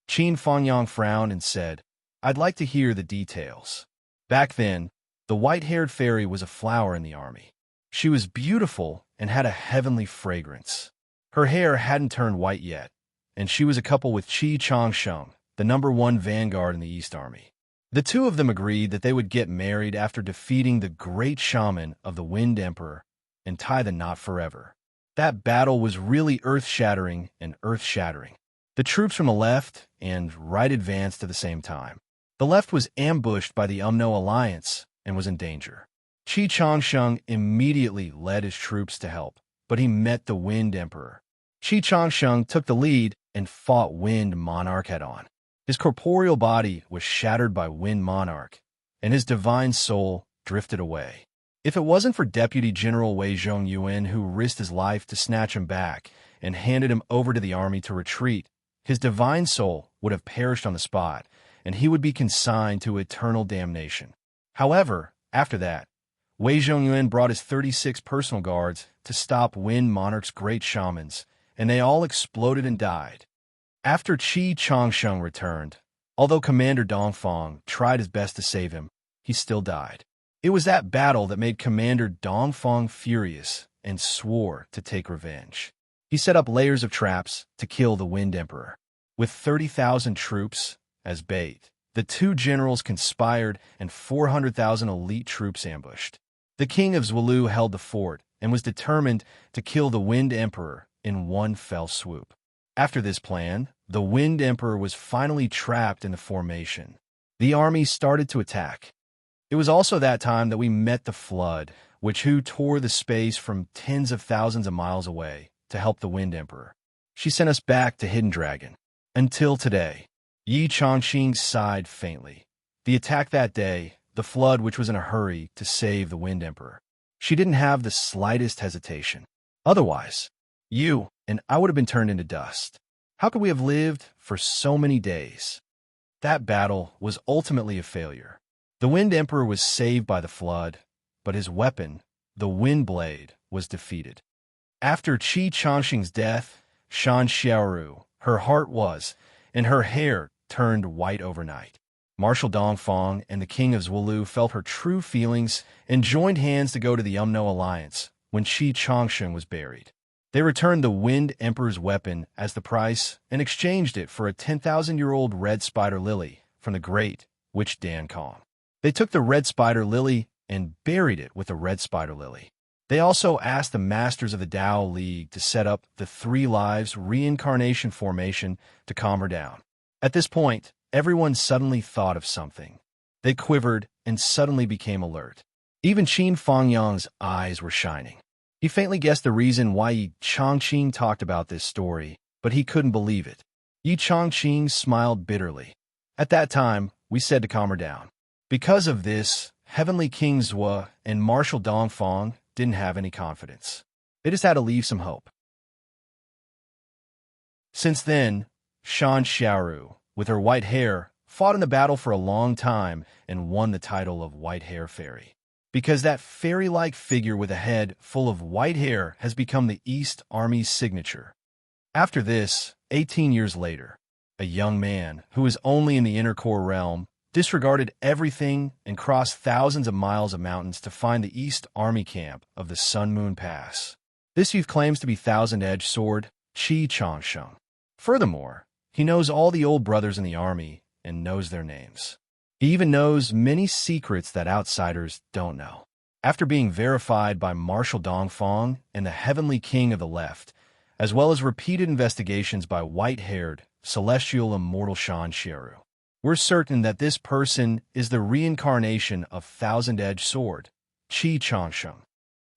Qin Fangyang frowned and said, "I'd like to hear the details." Back then, the white-haired fairy was a flower in the army. She was beautiful and had a heavenly fragrance. Her hair hadn't turned white yet, and she was a couple with Qi Changsheng, the #1 vanguard in the East Army. The two of them agreed that they would get married after defeating the great shaman of the Wind Emperor and tie the knot forever. That battle was really earth-shattering and earth-shattering. The troops from the left and right advanced at the same time. The left was ambushed by the UMNO alliance and was in danger. Qi Changsheng immediately led his troops to help, but he met the Wind Emperor. Qi Changsheng took the lead and fought Wind Monarch head-on. His corporeal body was shattered by Wind Monarch, and his divine soul drifted away. If it wasn't for Deputy General Wei Zhongyuan, who risked his life to snatch him back and handed him over to the army to retreat, his divine soul would have perished on the spot, and he would be consigned to eternal damnation. However, after that, Wei Zhongyuan brought his 36 personal guards to stop Wind Monarch's great shamans, and they all exploded and died. After Qi Changsheng returned, Although Commander Dongfang tried his best to save him, he still died. It was that battle that made Commander Dongfang furious and swore to take revenge. He set up layers of traps to kill the Wind Emperor. With 30,000 troops as bait, the two generals conspired and 400,000 elite troops ambushed. The king of Zwolu held the fort and was determined to kill the Wind Emperor in one fell swoop. After this plan, the Wind Emperor was finally trapped in the formation. The army started to attack. It was also that time that we met the Flood, which tore the space from tens of thousands of miles away to help the Wind Emperor. She sent us back to Hidden Dragon. Until today, Yi Chongqing sighed faintly. The attack that day, the Flood which was in a hurry to save the Wind Emperor. She didn't have the slightest hesitation. Otherwise, you and I would have been turned into dust. How could we have lived for so many days? That battle was ultimately a failure. The Wind Emperor was saved by the Flood, but his weapon, the Wind Blade, was defeated. After Qi Chongqing's death, Shan Xiaoru, her heart was, and her hair turned white overnight. Marshal Dongfang and the king of Zwolu felt her true feelings and joined hands to go to the Umno Alliance when Qi Chongqing was buried. They returned the Wind Emperor's weapon as the price and exchanged it for a 10,000-year-old red spider lily from the great witch Dan Kong. They took the red spider lily and buried it with the red spider lily. They also asked the masters of the Tao League to set up the Three Lives reincarnation formation to calm her down. At this point, everyone suddenly thought of something. They quivered and suddenly became alert. Even Qin Fangyang's eyes were shining. He faintly guessed the reason why Yi Chongqing talked about this story, but he couldn't believe it. Yi Chongqing smiled bitterly. At that time, we said to calm her down. Because of this, Heavenly King Zhua and Marshal Dongfang didn't have any confidence. They just had to leave some hope. Since then, Shan Xiaoru, with her white hair, fought in the battle for a long time and won the title of White Hair Fairy. Because that fairy-like figure with a head full of white hair has become the East Army's signature. After this, 18 years later, a young man, who was only in the Inner Core realm, disregarded everything and crossed thousands of miles of mountains to find the East Army camp of the Sun Moon Pass. This youth claims to be Thousand-Edged Sword Qi Chongqing. Furthermore, he knows all the old brothers in the army and knows their names. He even knows many secrets that outsiders don't know. After being verified by Marshal Dongfang and the Heavenly King of the Left, as well as repeated investigations by white-haired, celestial immortal Shan Xiaoru, we're certain that this person is the reincarnation of Thousand-Edged Sword, Qi Chongqing.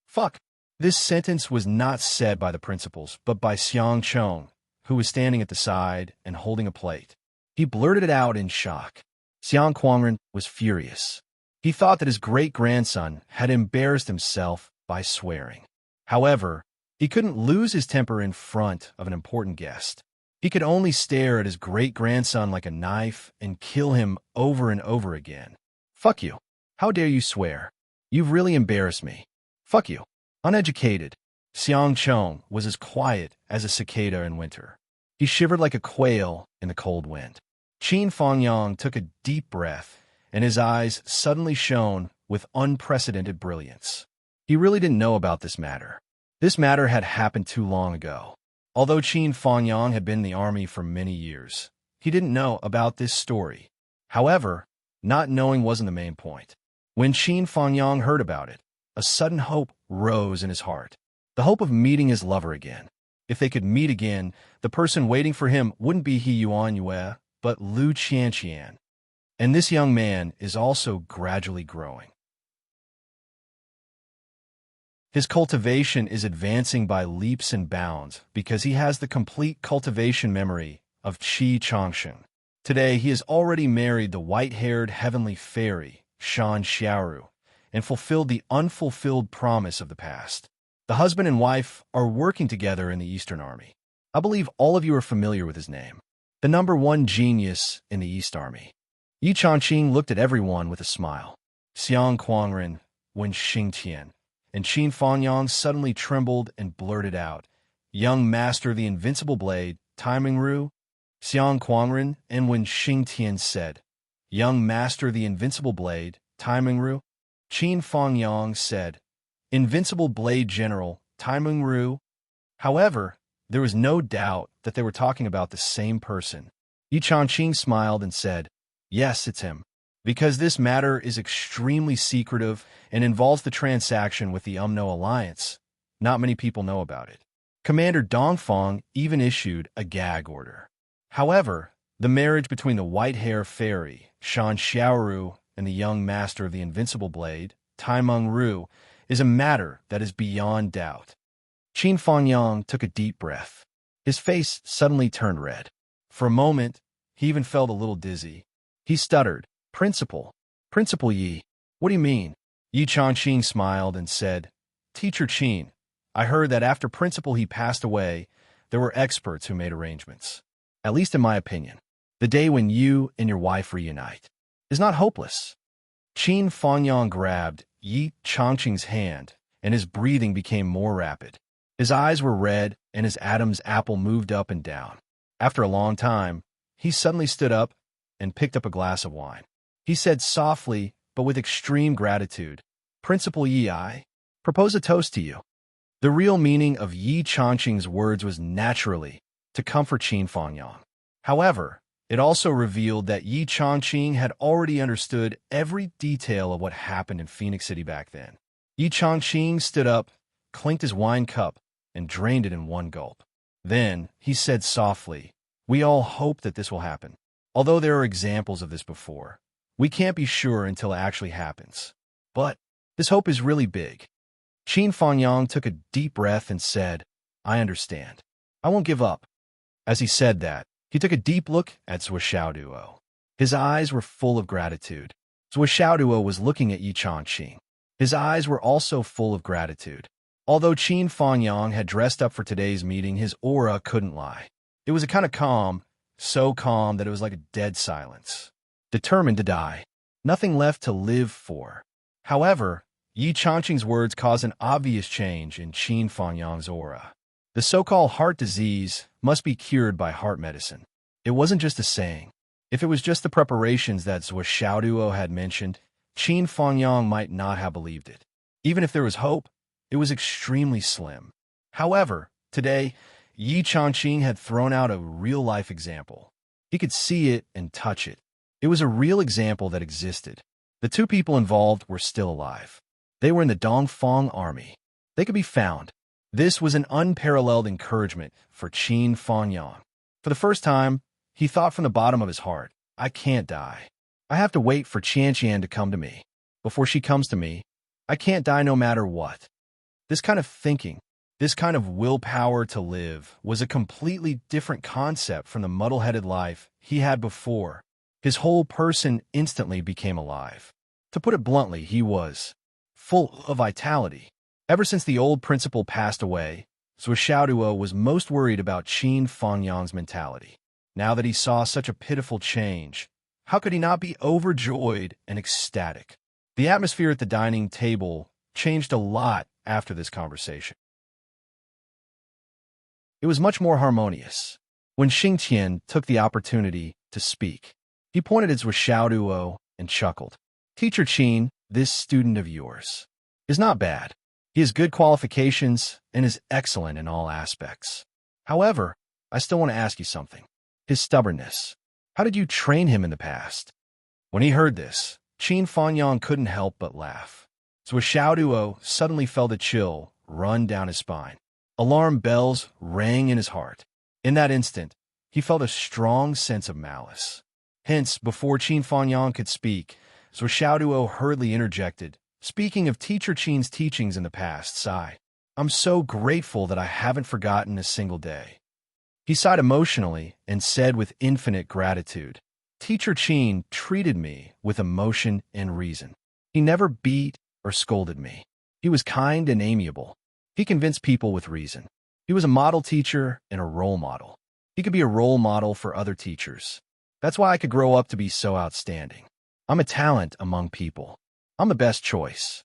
Fuck. This sentence was not said by the principals, but by Xiang Chong, who was standing at the side and holding a plate. He blurted it out in shock. Xiang Quangren was furious. He thought that his great-grandson had embarrassed himself by swearing. However, he couldn't lose his temper in front of an important guest. He could only stare at his great-grandson like a knife and kill him over and over again. Fuck you. How dare you swear? You've really embarrassed me. Fuck you. Uneducated. Xiang Chong was as quiet as a cicada in winter. He shivered like a quail in the cold wind. Qin Fangyang took a deep breath, and his eyes suddenly shone with unprecedented brilliance. He really didn't know about this matter. This matter had happened too long ago. Although Qin Fangyang had been in the army for many years, he didn't know about this story. However, not knowing wasn't the main point. When Qin Fangyang heard about it, a sudden hope rose in his heart. The hope of meeting his lover again. If they could meet again, the person waiting for him wouldn't be He Yuan Yue, but Lu Qianqian. And this young man is also gradually growing. His cultivation is advancing by leaps and bounds because he has the complete cultivation memory of Qi Chongqing. Today, he has already married the white-haired heavenly fairy, Shan Xiaoru, and fulfilled the unfulfilled promise of the past. The husband and wife are working together in the Eastern Army. I believe all of you are familiar with his name. The #1 genius in the East Army. Yi Chongqing looked at everyone with a smile. Xiang Quangren, Wen Xingtian, and Qin Fangyang suddenly trembled and blurted out, "Young master of the invincible blade, Timing Ru, Xiang Kuangren, and when Xing Tian said, Young Master of the Invincible Blade, Taimeng Ru, Qin Fangyang said, Invincible Blade General, Taimeng Ru. However, there was no doubt that they were talking about the same person. Yi Changqing smiled and said, Yes, it's him. Because this matter is extremely secretive and involves the transaction with the Umno Alliance, not many people know about it. Commander Dongfang even issued a gag order. However, the marriage between the white-hair fairy, Shan Xiaoru, and the young master of the Invincible Blade, Taimeng Ru, is a matter that is beyond doubt. Qin Fangyang took a deep breath. His face suddenly turned red. For a moment, he even felt a little dizzy. He stuttered, Principal Yi, what do you mean? Yi Changqing smiled and said, Teacher Qin, I heard that after Principal He passed away, there were experts who made arrangements. At least in my opinion, the day when you and your wife reunite is not hopeless. Qin Fangyang grabbed Yi Changqing's hand, and his breathing became more rapid. His eyes were red, and his Adam's apple moved up and down. After a long time, he suddenly stood up and picked up a glass of wine. He said softly, but with extreme gratitude, Principal Yi, I propose a toast to you. The real meaning of Yi Changqing's words was naturally to comfort Qin Fangyang. However, it also revealed that Yi Changqing had already understood every detail of what happened in Phoenix City back then. Yi Changqing stood up, clinked his wine cup, and drained it in one gulp. Then, he said softly, We all hope that this will happen. Although there are examples of this before, we can't be sure until it actually happens. But this hope is really big. Qin Fangyang took a deep breath and said, I understand. I won't give up. As he said that, he took a deep look at Zhou Xiaoduo. His eyes were full of gratitude. Zhou Xiaoduo was looking at Yi Changqing. His eyes were also full of gratitude. Although Qin Fangyang had dressed up for today's meeting, his aura couldn't lie. It was a kind of calm, so calm that it was like a dead silence. Determined to die. Nothing left to live for. However, Yi Changqing's words caused an obvious change in Qin Fangyang's aura. The so-called heart disease must be cured by heart medicine. It wasn't just a saying. If it was just the preparations that Zhou Xiaoduo had mentioned, Qin Fangyang might not have believed it. Even if there was hope, it was extremely slim. However, today, Yi Changqing had thrown out a real-life example. He could see it and touch it. It was a real example that existed. The two people involved were still alive. They were in the Dongfang army. They could be found. This was an unparalleled encouragement for Qin Fangyang. For the first time, he thought from the bottom of his heart, I can't die. I have to wait for Qianqian to come to me. Before she comes to me, I can't die no matter what. This kind of thinking, this kind of willpower to live, was a completely different concept from the muddle-headed life he had before. His whole person instantly became alive. To put it bluntly, he was full of vitality. Ever since the old principal passed away, Zhou Xiaoduo was most worried about Qin Fangyang's mentality. Now that he saw such a pitiful change, how could he not be overjoyed and ecstatic? The atmosphere at the dining table changed a lot after this conversation. It was much more harmonious. When Xing Tian took the opportunity to speak, he pointed at Zhou Xiaoduo and chuckled. Teacher Qin, this student of yours is not bad. He has good qualifications and is excellent in all aspects. However, I still want to ask you something. His stubbornness. How did you train him in the past? When he heard this, Qin Fangyang couldn't help but laugh. Zhou Xiaoduo suddenly felt a chill run down his spine. Alarm bells rang in his heart. In that instant, he felt a strong sense of malice. Hence, before Qin Fangyang could speak, Zhou Xiaoduo hurriedly interjected, Speaking of Teacher Qin's teachings in the past, I'm so grateful that I haven't forgotten a single day. He sighed emotionally and said with infinite gratitude, Teacher Qin treated me with emotion and reason. He never beat or scolded me. He was kind and amiable. He convinced people with reason. He was a model teacher and a role model. He could be a role model for other teachers. That's why I could grow up to be so outstanding. I'm a talent among people. I'm the best choice.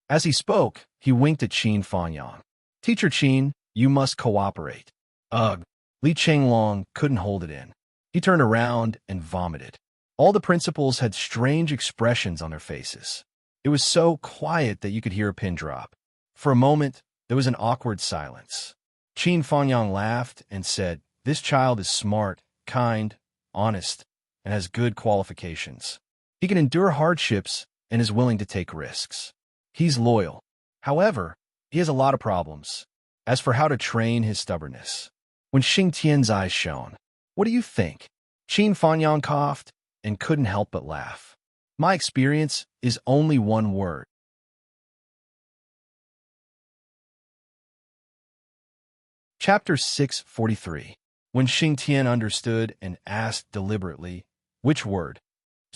As he spoke, he winked at Qin Fangyang. Teacher Qin, you must cooperate. Ugh. Li Chenglong couldn't hold it in. He turned around and vomited. All the principals had strange expressions on their faces. It was so quiet that you could hear a pin drop. For a moment, there was an awkward silence. Qin Fanyang laughed and said, "This child is smart, kind, honest, and has good qualifications. He can endure hardships and is willing to take risks. He's loyal. However, he has a lot of problems. As for how to train his stubbornness." When Xing Tian's eyes shone, "What do you think?" Qin Fanyang coughed and couldn't help but laugh. "My experience is only one word." Chapter 643. When Xing Tian understood and asked deliberately, "Which word?"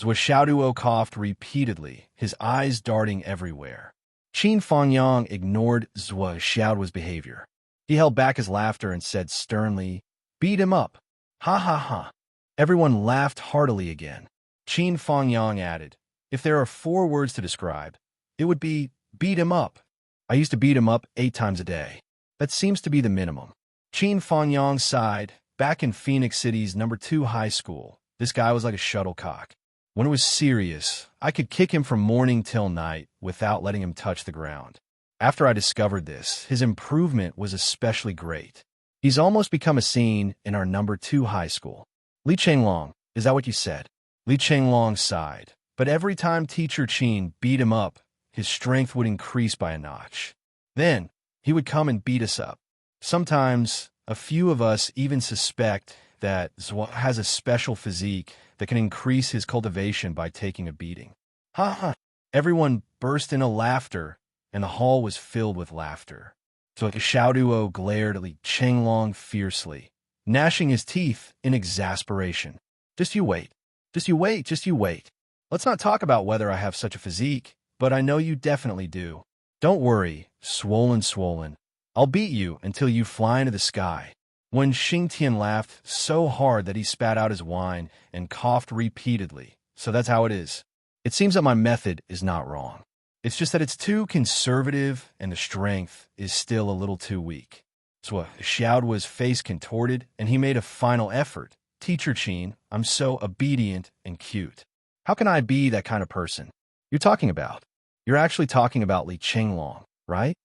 Zhou Xiaoduo coughed repeatedly, his eyes darting everywhere. Qin Fanyang ignored Zhou Xiaoduo's behavior. He held back his laughter and said sternly, "Beat him up." "Ha ha ha." Everyone laughed heartily again. Qin Fanyang added, "If there are 4 words to describe, it would be beat him up. I used to beat him up 8 times a day. That seems to be the minimum." Qin Fanyang sighed. Back in Phoenix City's number 2 high school, this guy was like a shuttlecock. When it was serious, I could kick him from morning till night without letting him touch the ground. After I discovered this, his improvement was especially great. He's almost become a scene in our number 2 high school. "Li Chenglong, is that what you said?" Li Chenglong sighed. But every time Teacher Qin beat him up, his strength would increase by a notch. Then, he would come and beat us up. Sometimes, a few of us even suspect that Zhou has a special physique that can increase his cultivation by taking a beating. Ha ha! Everyone burst into laughter, and the hall was filled with laughter. So Xiaoduo glared at Li Chenglong fiercely, gnashing his teeth in exasperation. "Just you wait. Just you wait. Just you wait. Let's not talk about whether I have such a physique, but I know you definitely do. Don't worry, swollen. I'll beat you until you fly into the sky." When Xing Tian laughed so hard that he spat out his wine and coughed repeatedly. "So that's how it is. It seems that my method is not wrong. It's just that it's too conservative and the strength is still a little too weak." So Xiaoduo's face contorted and he made a final effort. "Teacher Qin, I'm so obedient and cute. How can I be that kind of person you're talking about? You're actually talking about Li Chenglong, right?"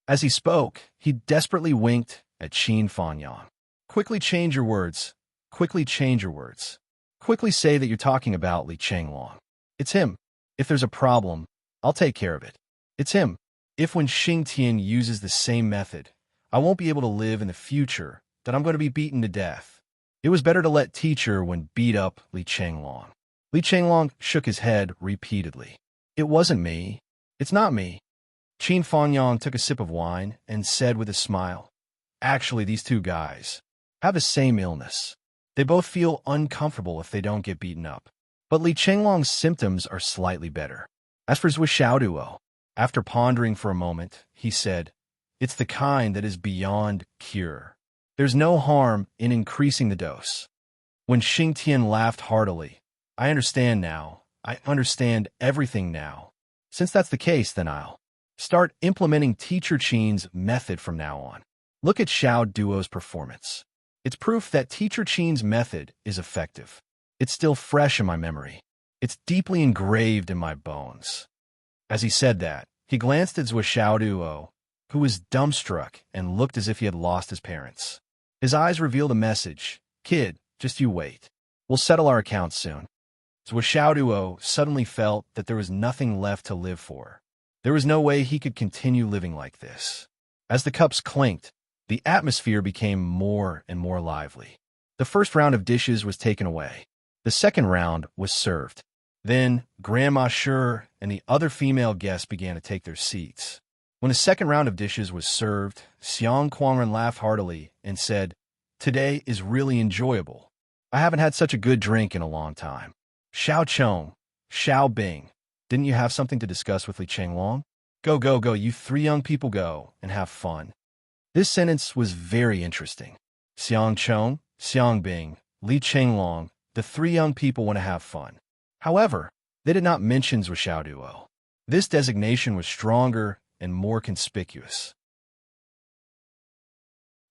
As he spoke, he desperately winked at Qin Fanyang. "Quickly change your words. Quickly change your words. Quickly say that you're talking about Li Chenglong. It's him. If there's a problem, I'll take care of it. It's him. If when Xing Tian uses the same method, I won't be able to live in the future, then I'm going to be beaten to death. It was better to let teacher when beat up Li Chenglong." Li Chenglong shook his head repeatedly. "It wasn't me. It's not me." Qin Fanyang took a sip of wine and said with a smile, "Actually, these 2 guys have the same illness. They both feel uncomfortable if they don't get beaten up. But Li Chenglong's symptoms are slightly better. As for Zhou Xiaoduo, after pondering for a moment, he said, it's the kind that is beyond cure. There's no harm in increasing the dose." When Xing Tian laughed heartily, "I understand now. I understand everything now. Since that's the case, then I'll start implementing Teacher Qin's method from now on. Look at Xiao Duo's performance. It's proof that Teacher Qin's method is effective. It's still fresh in my memory. It's deeply engraved in my bones." As he said that, he glanced at Zhou Xiaoduo, who was dumbstruck and looked as if he had lost his parents. His eyes revealed a message. "Kid, just you wait. We'll settle our accounts soon." Zhou Xiaoduo suddenly felt that there was nothing left to live for. There was no way he could continue living like this. As the cups clinked, the atmosphere became more and more lively. The first round of dishes was taken away. The second round was served. Then, Grandma Sure and the other female guests began to take their seats. When the second round of dishes was served, Xiang Quangren laughed heartily and said, "Today is really enjoyable. I haven't had such a good drink in a long time. Xiao Chong, Xiao Bing, didn't you have something to discuss with Li Chenglong? Go, you 3 young people go and have fun." This sentence was very interesting. Xiang Chong, Xiang Bing, Li Chenglong, the 3 young people want to have fun. However, they did not mention Zhou Xiaoduo. This designation was stronger and more conspicuous.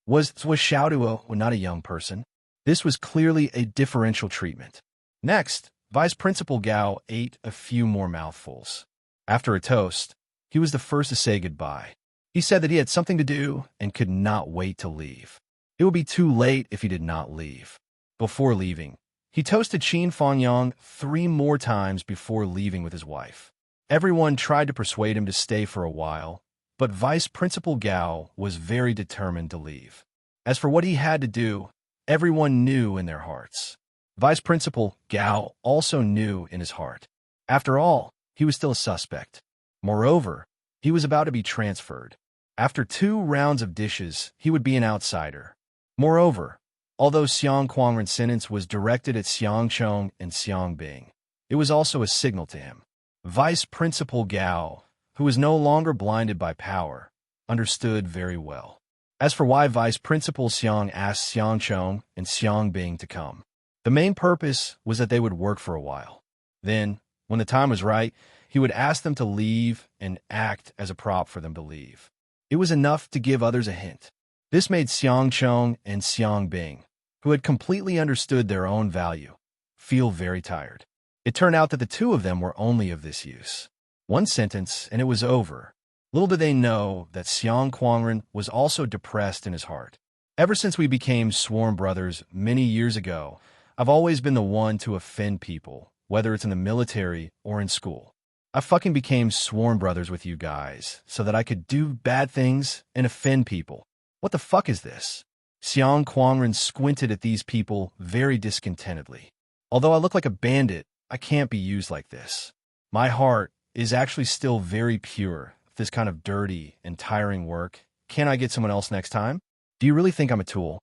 Was Zhou Xiaoduo not a young person? This was clearly a differential treatment. Next, Vice Principal Gao ate a few more mouthfuls. After a toast, he was the first to say goodbye. He said that he had something to do and could not wait to leave. It would be too late if he did not leave. Before leaving, he toasted Qin Fangyang 3 more times before leaving with his wife. Everyone tried to persuade him to stay for a while, but Vice Principal Gao was very determined to leave. As for what he had to do, everyone knew in their hearts. Vice Principal Gao also knew in his heart. After all, he was still a suspect. Moreover, he was about to be transferred. After 2 rounds of dishes, he would be an outsider. Moreover, although Xiang Kuangren's sentence was directed at Xiang Chong and Xiang Bing, it was also a signal to him. Vice Principal Gao, who was no longer blinded by power, understood very well. As for why Vice Principal Xiang asked Xiang Chong and Xiang Bing to come, the main purpose was that they would work for a while. Then, when the time was right, he would ask them to leave and act as a prop for them to leave. It was enough to give others a hint. This made Xiang Chong and Xiang Bing, who had completely understood their own value, feel very tired. It turned out that the 2 of them were only of this use. 1 sentence, and it was over. Little did they know that Xiang Kuangren was also depressed in his heart. Ever since we became sworn brothers many years ago, I've always been the one to offend people, whether it's in the military or in school. I fucking became sworn brothers with you guys so that I could do bad things and offend people. What the fuck is this? Xiang Kuangren squinted at these people very discontentedly. Although I look like a bandit, I can't be used like this. My heart is actually still very pure. This kind of dirty and tiring work. Can I get someone else next time? Do you really think I'm a tool?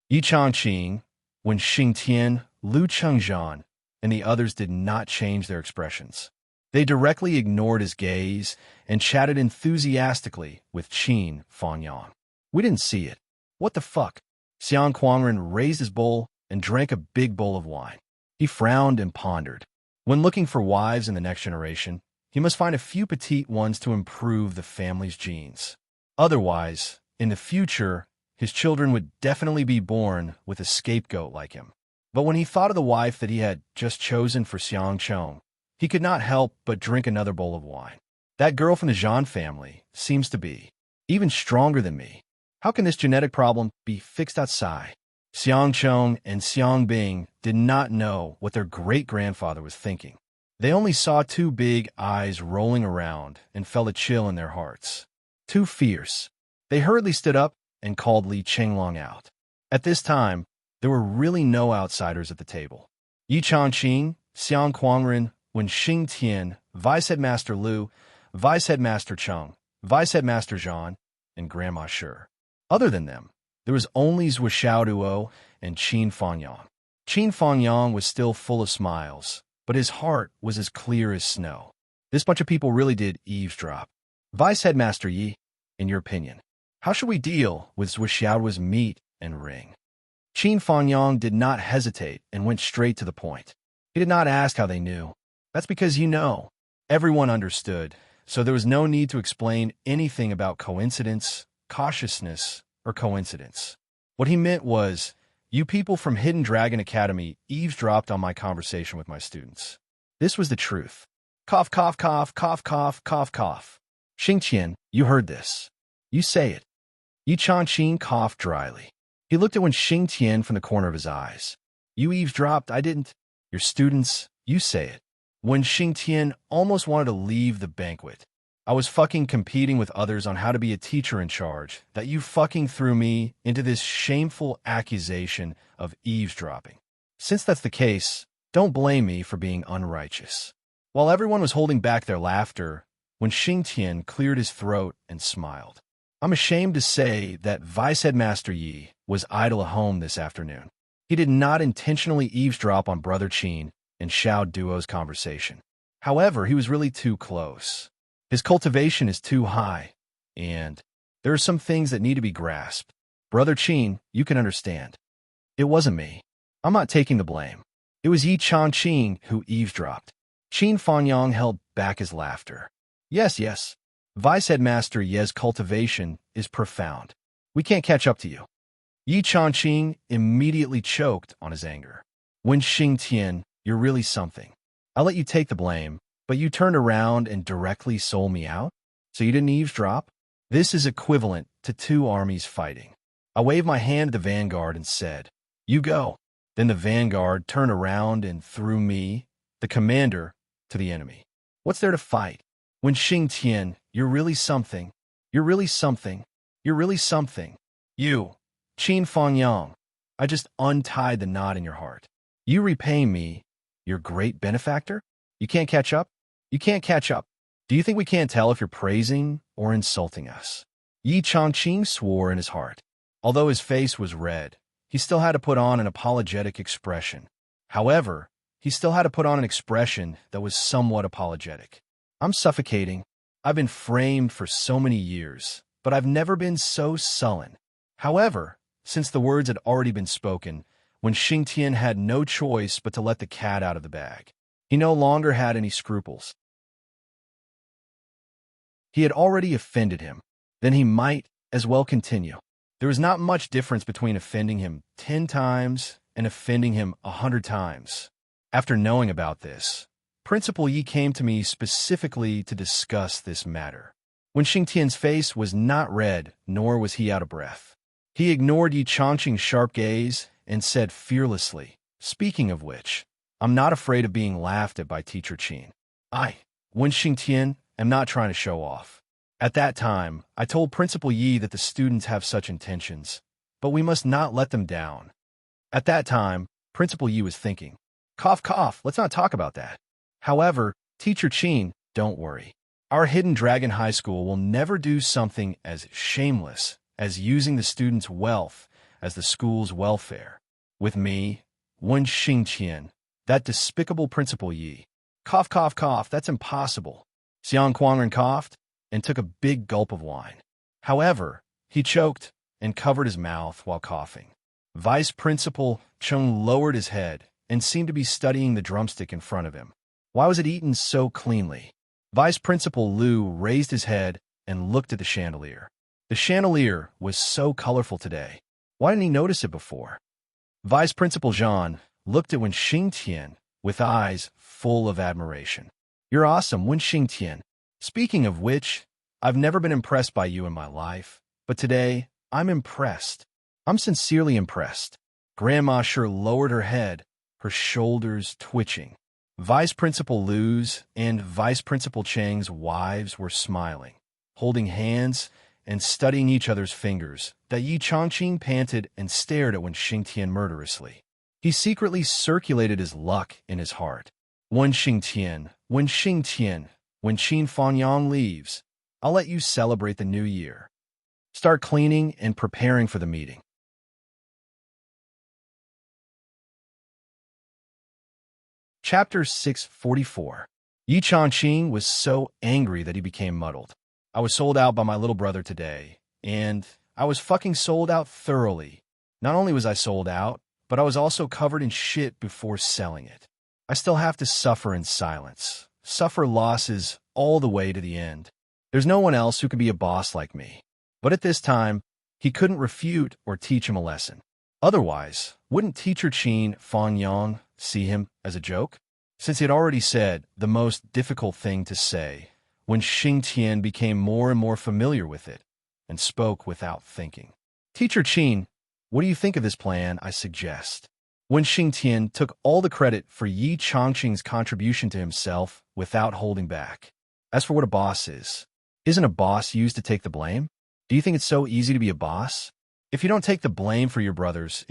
Yi Changqing, when Xing Tian, Lu Chengzhan, and the others did not change their expressions. They directly ignored his gaze and chatted enthusiastically with Qin Fangyang. We didn't see it. What the fuck? Xiang Kuangren raised his bowl and drank a big bowl of wine. He frowned and pondered. When looking for wives in the next generation, he must find a few petite ones to improve the family's genes. Otherwise, in the future, his children would definitely be born with a scapegoat like him. But when he thought of the wife that he had just chosen for Xiang Chong, he could not help but drink another bowl of wine. That girl from the Zhan family seems to be even stronger than me. How can this genetic problem be fixed outside? Xiang Chong and Xiang Bing did not know what their great-grandfather was thinking. They only saw 2 big eyes rolling around and felt a chill in their hearts. Too fierce. They hurriedly stood up and called Li Chenglong out. At this time, there were really no outsiders at the table. Yi Changqing, Xiang Kuangren, Wen Xing Tian, Vice Headmaster Lu, Vice Headmaster Cheng, Vice Headmaster Zhan, and Grandma Shi. Other than them, there was only Zhuo Xiaoduo and Qin Fangyang. Qin Fangyang was still full of smiles, but his heart was as clear as snow. This bunch of people really did eavesdrop. Vice Headmaster Yi, in your opinion, how should we deal with Zhuo Xiaoduo's meat and ring? Qin Fangyang did not hesitate and went straight to the point. He did not ask how they knew. That's because everyone understood, so there was no need to explain anything about coincidence, cautiousness, or coincidence. What he meant was, you people from Hidden Dragon Academy eavesdropped on my conversation with my students. This was the truth. Cough, cough, cough, cough, cough, cough, cough. Xingqian, you heard this. You say it. Yi Changqing coughed dryly. He looked at Wen Xingtian from the corner of his eyes. You eavesdropped, I didn't. Your students, you say it. Wen Xingtian almost wanted to leave the banquet. I was fucking competing with others on how to be a teacher in charge, that you fucking threw me into this shameful accusation of eavesdropping. Since that's the case, don't blame me for being unrighteous. While everyone was holding back their laughter, Wen Xingtian cleared his throat and smiled. I'm ashamed to say that Vice Headmaster Yi was idle at home this afternoon. He did not intentionally eavesdrop on Brother Qin and Xiao Duo's conversation. However, he was really too close. His cultivation is too high, and there are some things that need to be grasped. Brother Qin, you can understand. It wasn't me. I'm not taking the blame. It was Yi Changqing who eavesdropped. Qin Fangyang held back his laughter. Yes. Vice Headmaster Ye's cultivation is profound. We can't catch up to you. Yi Changqing immediately choked on his anger. Wen Xingtian, you're really something. I let you take the blame, but you turned around and directly sold me out? So you didn't eavesdrop? This is equivalent to two armies fighting. I waved my hand at the vanguard and said, you go. Then the vanguard turned around and threw me, the commander, to the enemy. What's there to fight? Wen Xingtian, you're really something. You're really something. You're really something. You, Qin Fangyang, I just untied the knot in your heart. You repay me, your great benefactor? You can't catch up? You can't catch up. Do you think we can't tell if you're praising or insulting us? Yi Changqing swore in his heart. Although his face was red, he still had to put on an apologetic expression. However, he still had to put on an expression that was somewhat apologetic. I'm suffocating. I've been framed for so many years, but I've never been so sullen. However, since the words had already been spoken, Wen Xingtian had no choice but to let the cat out of the bag. He no longer had any scruples. He had already offended him. Then he might as well continue. There was not much difference between offending him 10 times and offending him 100 times. After knowing about this, Principal Yi came to me specifically to discuss this matter. Wen Xingtian's face was not red, nor was he out of breath. He ignored Yi Changqing's sharp gaze and said fearlessly, speaking of which, I'm not afraid of being laughed at by Teacher Qin. I, Wen Xingtian, am not trying to show off. At that time, I told Principal Yi that the students have such intentions, but we must not let them down. At that time, Principal Yi was thinking, cough, cough, let's not talk about that. However, Teacher Qin, don't worry. Our Hidden Dragon High School will never do something as shameless as using the students' wealth as the school's welfare. With me, Wen Xingtian, that despicable Principal Yi. Cough, cough, cough, that's impossible. Xiang Quangren coughed and took a big gulp of wine. However, he choked and covered his mouth while coughing. Vice Principal Chung lowered his head and seemed to be studying the drumstick in front of him. Why was it eaten so cleanly? Vice Principal Liu raised his head and looked at the chandelier. The chandelier was so colorful today. Why didn't he notice it before? Vice Principal Zhan looked at Wen Xingtian with eyes full of admiration. You're awesome, Wen Xingtian. Speaking of which, I've never been impressed by you in my life, but today, I'm impressed. I'm sincerely impressed. Grandma sure lowered her head, her shoulders twitching. Vice Principal Liu's and Vice Principal Chang's wives were smiling, holding hands and studying each other's fingers, that Yi Changqing panted and stared at Wen Xingtian murderously. He secretly circulated his luck in his heart. Wen Xingtian, Wen Xingtian, when Qin Fangyang leaves, I'll let you celebrate the new year. Start cleaning and preparing for the meeting. Chapter 644. Yi Changqing was so angry that he became muddled. I was sold out by my little brother today, and I was fucking sold out thoroughly. Not only was I sold out, but I was also covered in shit before selling it. I still have to suffer in silence, suffer losses all the way to the end. There's no one else who could be a boss like me. But at this time, he couldn't refute or teach him a lesson. Otherwise, wouldn't Teacher Qin Fangyang see him as a joke? Since he had already said the most difficult thing to say, Wen Xingtian became more and more familiar with it and spoke without thinking. Teacher Qin, what do you think of this plan I suggest? Wen Xingtian took all the credit for Yi Changqing's contribution to himself without holding back. As for what a boss is, isn't a boss used to take the blame? Do you think it's so easy to be a boss? If you don't take the blame for your brothers,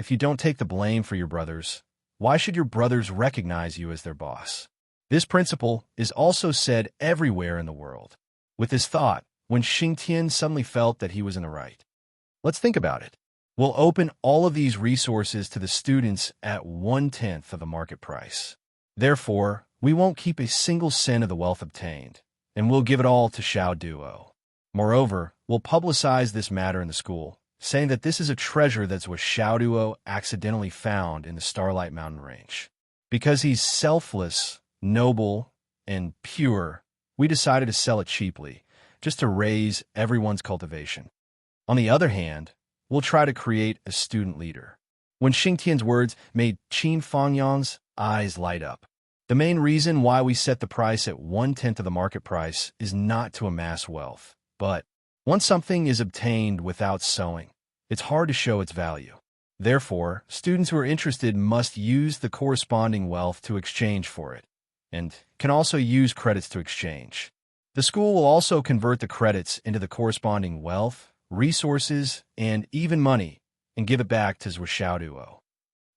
why should your brothers recognize you as their boss? This principle is also said everywhere in the world. With this thought, Wen Xingtian suddenly felt that he was in the right. Let's think about it. We'll open all of these resources to the students at 1/10 of the market price. Therefore, we won't keep a single cent of the wealth obtained, and we'll give it all to Xiao Duo. Moreover, we'll publicize this matter in the school, saying that this is a treasure that's what Xiao Duo accidentally found in the Starlight Mountain Range. Because he's selfless, noble, and pure, we decided to sell it cheaply, just to raise everyone's cultivation. On the other hand, we'll try to create a student leader. When Xingtian's words made Qin Fangyang's eyes light up. The main reason why we set the price at 1/10 of the market price is not to amass wealth, but once something is obtained without sowing, it's hard to show its value. Therefore, students who are interested must use the corresponding wealth to exchange for it, and can also use credits to exchange. The school will also convert the credits into the corresponding wealth, resources, and even money, and give it back to Zhuo.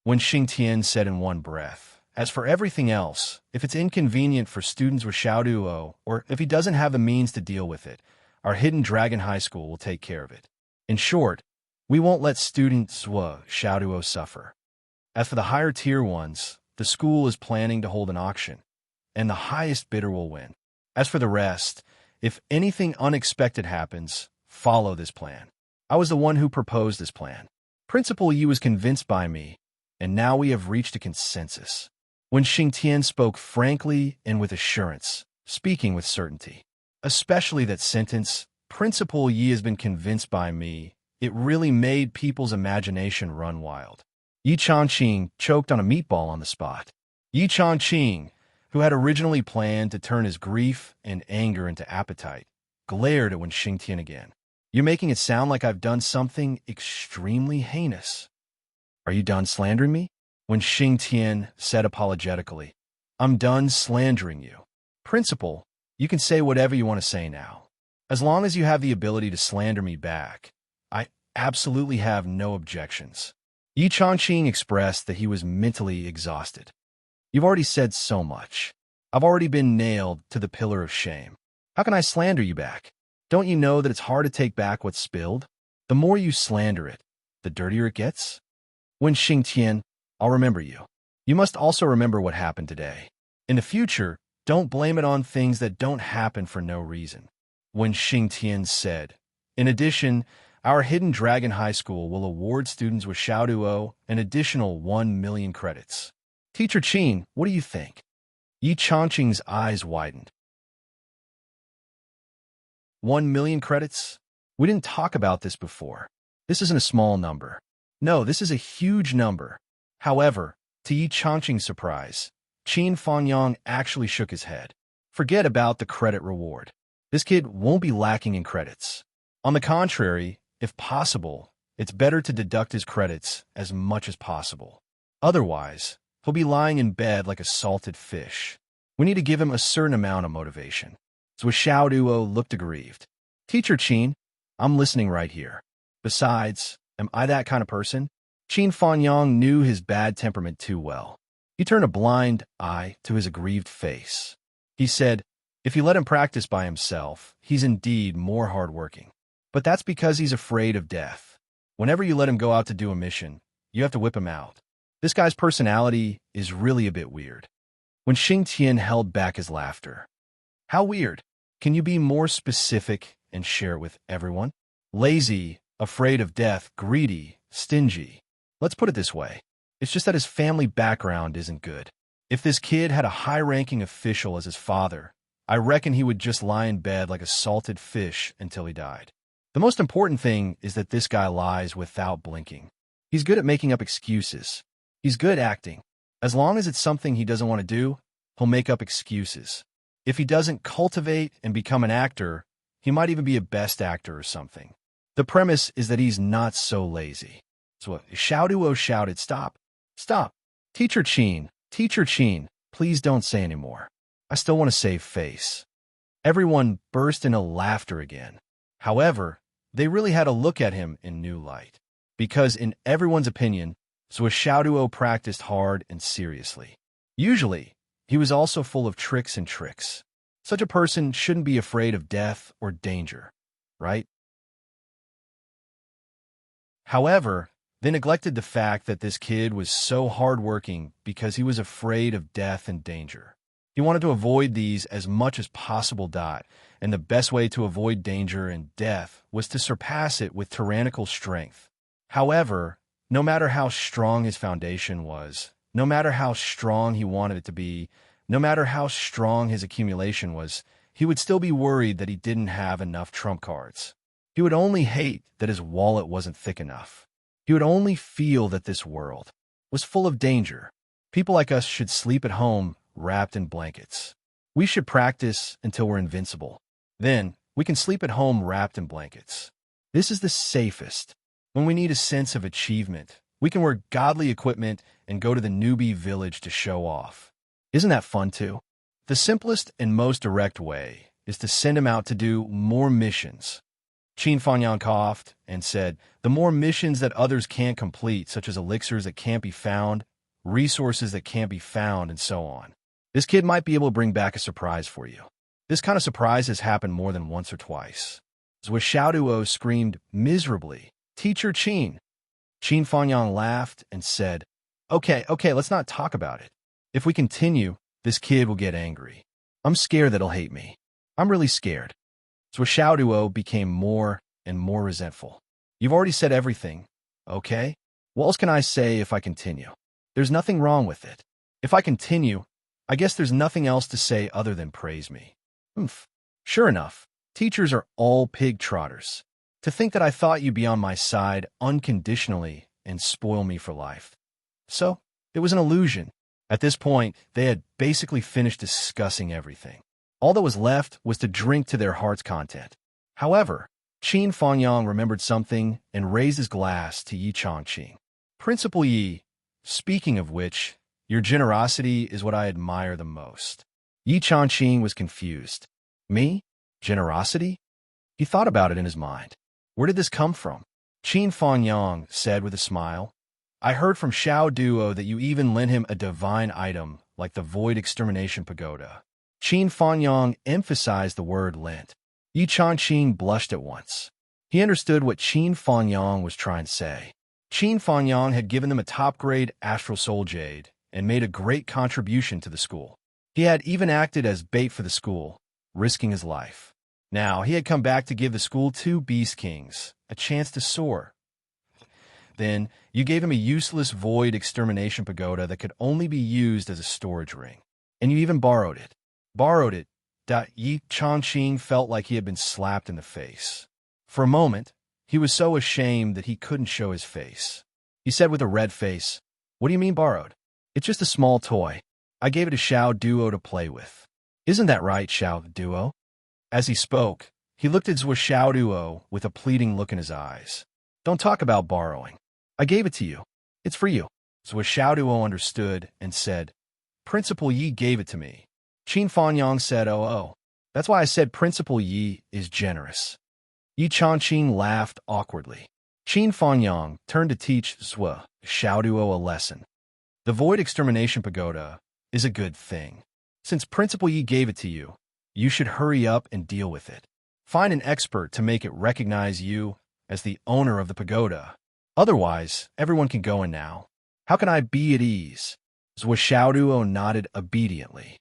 When Xingtian said in one breath, as for everything else, if it's inconvenient for students with Xiaoduo, or if he doesn't have the means to deal with it, our Hidden Dragon High School will take care of it. In short, we won't let students Xiaoduo suffer. As for the higher tier ones, the school is planning to hold an auction, and the highest bidder will win. As for the rest, if anything unexpected happens, follow this plan. I was the one who proposed this plan. Principal Yi was convinced by me, and now we have reached a consensus. When Xingtian spoke frankly and with assurance, speaking with certainty, especially that sentence, Principal Yi has been convinced by me, it really made people's imagination run wild. Yi Changqing choked on a meatball on the spot. Yi Changqing, who had originally planned to turn his grief and anger into appetite, glared at Wen Xingtian again. You're making it sound like I've done something extremely heinous. Are you done slandering me? Wen Xingtian said apologetically. I'm done slandering you. Principal, you can say whatever you want to say now. As long as you have the ability to slander me back, I absolutely have no objections. Yi Changqing expressed that he was mentally exhausted. You've already said so much. I've already been nailed to the pillar of shame. How can I slander you back? Don't you know that it's hard to take back what's spilled? The more you slander it, the dirtier it gets. When Xingtian, I'll remember you. You must also remember what happened today. In the future, don't blame it on things that don't happen for no reason. When Xingtian said, in addition, our Hidden Dragon High School will award students with Xiaoduo an additional 1 million credits. Teacher Qin, what do you think? Yi Changqing's eyes widened. 1 million credits? We didn't talk about this before. This isn't a small number. No, this is a huge number. However, to Yi Changqing's surprise, Qin Fangyang actually shook his head. Forget about the credit reward. This kid won't be lacking in credits. On the contrary, if possible, it's better to deduct his credits as much as possible. Otherwise, he'll be lying in bed like a salted fish. We need to give him a certain amount of motivation. Zhuo Xiaoduo looked aggrieved. Teacher Qin, I'm listening right here. Besides, am I that kind of person? Qin Fangyang knew his bad temperament too well. He turned a blind eye to his aggrieved face. He said, if you let him practice by himself, he's indeed more hardworking. But that's because he's afraid of death. Whenever you let him go out to do a mission, you have to whip him out. This guy's personality is really a bit weird. When Xingtian held back his laughter. How weird? Can you be more specific and share it with everyone? Lazy, afraid of death, greedy, stingy. Let's put it this way. It's just that his family background isn't good. If this kid had a high-ranking official as his father, I reckon he would just lie in bed like a salted fish until he died. The most important thing is that this guy lies without blinking. He's good at making up excuses. He's good acting. As long as it's something he doesn't want to do, he'll make up excuses. If he doesn't cultivate and become an actor, he might even be a best actor or something. The premise is that he's not so lazy. So Xiaoduo shouted, stop, stop. Teacher Qin, please don't say any more. I still want to save face. Everyone burst into laughter again. However, they really had to look at him in new light. Because in everyone's opinion, Zhuo Xiaoduo practiced hard and seriously. Usually, he was also full of tricks and tricks. Such a person shouldn't be afraid of death or danger, right? However, they neglected the fact that this kid was so hardworking because he was afraid of death and danger. He wanted to avoid these as much as possible, and the best way to avoid danger and death was to surpass it with tyrannical strength. However, no matter how strong his foundation was, no matter how strong he wanted it to be, no matter how strong his accumulation was, he would still be worried that he didn't have enough trump cards. He He would only hate that his wallet wasn't thick enough. He would only feel that this world was full of danger. People like us should sleep at home wrapped in blankets. We should practice until we're invincible. Then we can sleep at home wrapped in blankets. This is the safest. When we need a sense of achievement, we can wear godly equipment and go to the newbie village to show off. Isn't that fun too? The simplest and most direct way is to send him out to do more missions. Qin Fanyang coughed and said, the more missions that others can't complete, such as elixirs that can't be found, resources that can't be found, and so on. This kid might be able to bring back a surprise for you. This kind of surprise has happened more than once or twice. Zhuo Xiaoduo screamed miserably, Teacher Qin. Qin Fanyang laughed and said, Okay, let's not talk about it. If we continue, this kid will get angry. I'm scared that he'll hate me. I'm really scared. Zhuo Xiaoduo became more and more resentful. You've already said everything, okay? What else can I say if I continue? There's nothing wrong with it. If I continue, I guess there's nothing else to say other than praise me. Sure enough, teachers are all pig trotters. To think that I thought you'd be on my side unconditionally and spoil me for life. So, it was an illusion. At this point, they had basically finished discussing everything. All that was left was to drink to their heart's content. However, Qin Fanyang remembered something and raised his glass to Yi Changqing. Principal Yi, speaking of which, your generosity is what I admire the most. Yi Changqing was confused. Me? Generosity? He thought about it in his mind. Where did this come from? Qin Fanyang said with a smile, I heard from Xiao Duo that you even lent him a divine item like the Void Extermination Pagoda. Qin Fanyang emphasized the word lent. Yi Changqing blushed at once. He understood what Qin Fanyang was trying to say. Qin Fanyang had given them a top-grade Astral Soul Jade and made a great contribution to the school. He had even acted as bait for the school, risking his life. Now, he had come back to give the school 2 Beast Kings a chance to soar. Then, you gave him a useless Void Extermination Pagoda that could only be used as a storage ring. And you even borrowed it. Yi Changqing felt like he had been slapped in the face. For a moment, he was so ashamed that he couldn't show his face. He said with a red face, What do you mean borrowed? It's just a small toy. I gave it to Xiao Duo to play with. Isn't that right, Xiao Duo? As he spoke, he looked at Zhuo Xiaoduo with a pleading look in his eyes. Don't talk about borrowing. I gave it to you. It's for you. Zhuo Xiaoduo understood and said, Principal Yi gave it to me. Qin Fanyang said, Oh, that's why I said Principal Yi is generous. Yi Changqing laughed awkwardly. Qin Fanyang turned to teach Zhuo Xiaoduo a lesson. The Void Extermination Pagoda is a good thing. Since Principal Yi gave it to you, you should hurry up and deal with it. Find an expert to make it recognize you as the owner of the pagoda. Otherwise, everyone can go in now. How can I be at ease? Zhuo Xiaoduo nodded obediently.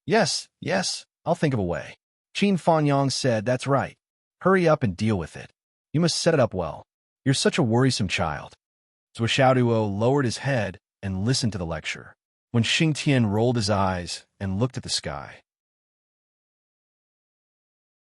Yes, I'll think of a way. Qin Fanyang said, That's right. Hurry up and deal with it. You must set it up well. You're such a worrisome child. Zhuo Xiaoduo lowered his head and listened to the lecture. When Xingtian rolled his eyes and looked at the sky.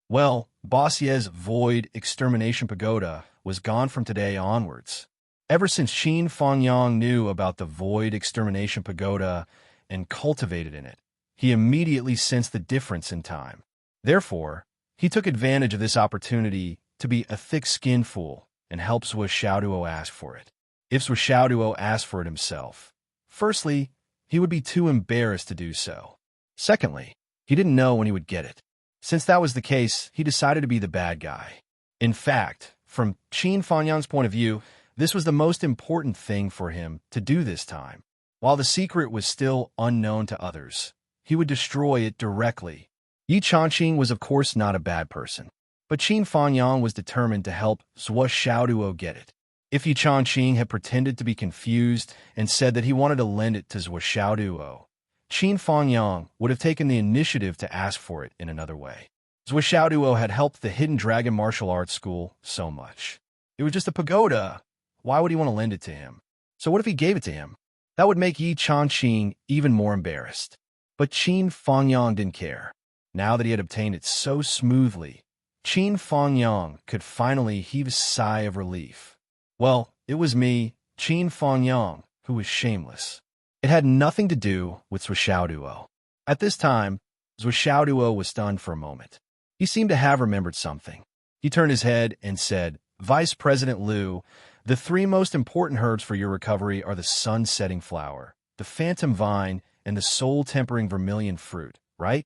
Well, Boss Ye's Void Extermination Pagoda was gone from today onwards. Ever since Qin Fanyang knew about the Void Extermination Pagoda and cultivated in it, he immediately sensed the difference in time. Therefore, he took advantage of this opportunity to be a thick-skinned fool and help Zhuo Xiaoduo ask for it. If Zhuo Xiaoduo asked for it himself, firstly, he would be too embarrassed to do so. Secondly, he didn't know when he would get it. Since that was the case, he decided to be the bad guy. In fact, from Qin Fanyang's point of view, this was the most important thing for him to do this time. While the secret was still unknown to others, he would destroy it directly. Yi Changqing was of course not a bad person, but Qin Fanyang was determined to help Zhuo Xiaoduo get it. If Yi Changqing had pretended to be confused and said that he wanted to lend it to Zhuo Xiaoduo, Qin Fanyang would have taken the initiative to ask for it in another way. Zhuo Xiaoduo had helped the Hidden Dragon Martial Arts School so much. It was just a pagoda. Why would he want to lend it to him? So what if he gave it to him? That would make Yi Changqing even more embarrassed. But Qin Fanyang didn't care. Now that he had obtained it so smoothly, Qin Fangyang could finally heave a sigh of relief. Well, it was me, Qin Fangyang, who was shameless. It had nothing to do with Zhuo Xiaoduo. At this time, Zhuo Xiaoduo was stunned for a moment. He seemed to have remembered something. He turned his head and said, "Vice President Liu, the three most important herbs for your recovery are the sun-setting flower, the phantom vine, and the soul-tempering vermilion fruit, right?"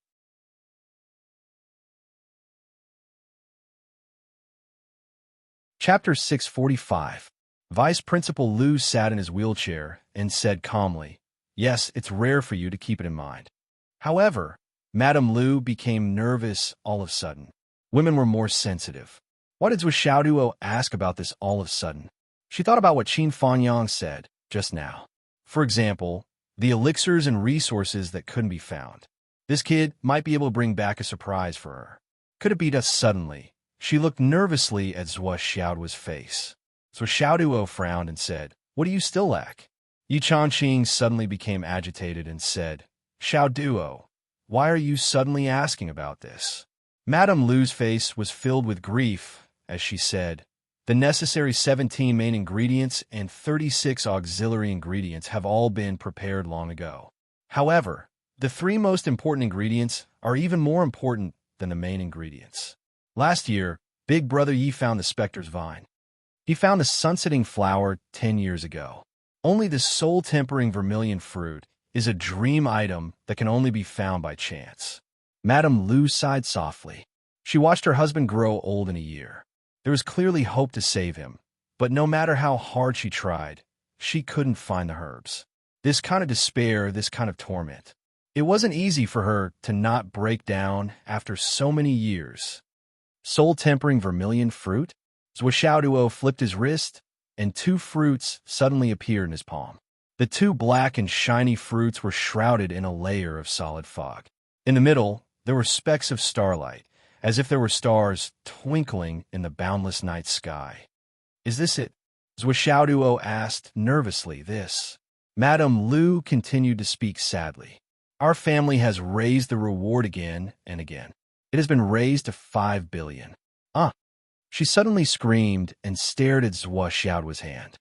Chapter 645. Vice Principal Liu sat in his wheelchair and said calmly, "Yes, it's rare for you to keep it in mind." However, Madame Liu became nervous all of a sudden. Women were more sensitive. Why did Zhuo Xiaoduo ask about this all of a sudden? She thought about what Qin Fangyang said just now. For example, the elixirs and resources that couldn't be found. This kid might be able to bring back a surprise for her. Could it be just suddenly? She looked nervously at Zhuo Xiaoduo's face. Zhuo Xiaoduo frowned and said, "What do you still lack?" Yi Changqing suddenly became agitated and said, "Xiaoduo, why are you suddenly asking about this?" Madame Liu's face was filled with grief as she said, "The necessary 17 main ingredients and 36 auxiliary ingredients have all been prepared long ago. However, the three most important ingredients are even more important than the main ingredients. Last year, Big Brother Yi found the Spectre's Vine. He found the sunsetting flower 10 years ago. Only the soul-tempering vermilion fruit is a dream item that can only be found by chance." Madame Liu sighed softly. She watched her husband grow old in a year. There was clearly hope to save him, but no matter how hard she tried, she couldn't find the herbs. This kind of despair, this kind of torment. It wasn't easy for her to not break down after so many years. Soul-tempering vermilion fruit? Zhuo Xiaoduo flipped his wrist, and two fruits suddenly appeared in his palm. The two black and shiny fruits were shrouded in a layer of solid fog. In the middle, there were specks of starlight, as if there were stars twinkling in the boundless night sky. "Is this it?" Zhuo Xiaoduo asked nervously. "This." Madame Liu continued to speak sadly. "Our family has raised the reward again and again. It has been raised to 5 billion. Ah! She suddenly screamed and stared at Zhuo Xiaoduo's hand.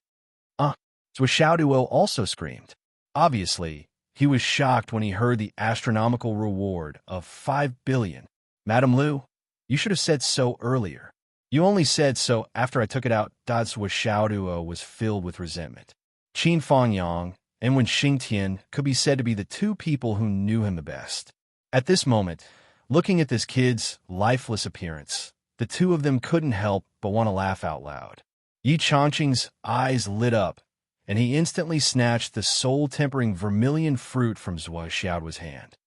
Ah! Zhuo Xiaoduo also screamed. Obviously, he was shocked when he heard the astronomical reward of 5 billion. "Madame Liu, you should have said so earlier. You only said so after I took it out." Zhuo Xiaoduo was filled with resentment. Qin Fangyang and Wen Xingtian could be said to be the two people who knew him the best. At this moment, looking at this kid's lifeless appearance, the two of them couldn't help but want to laugh out loud. Yi Changqing's eyes lit up, and he instantly snatched the soul-tempering vermilion fruit from Zhuo Xiaoduo's hand.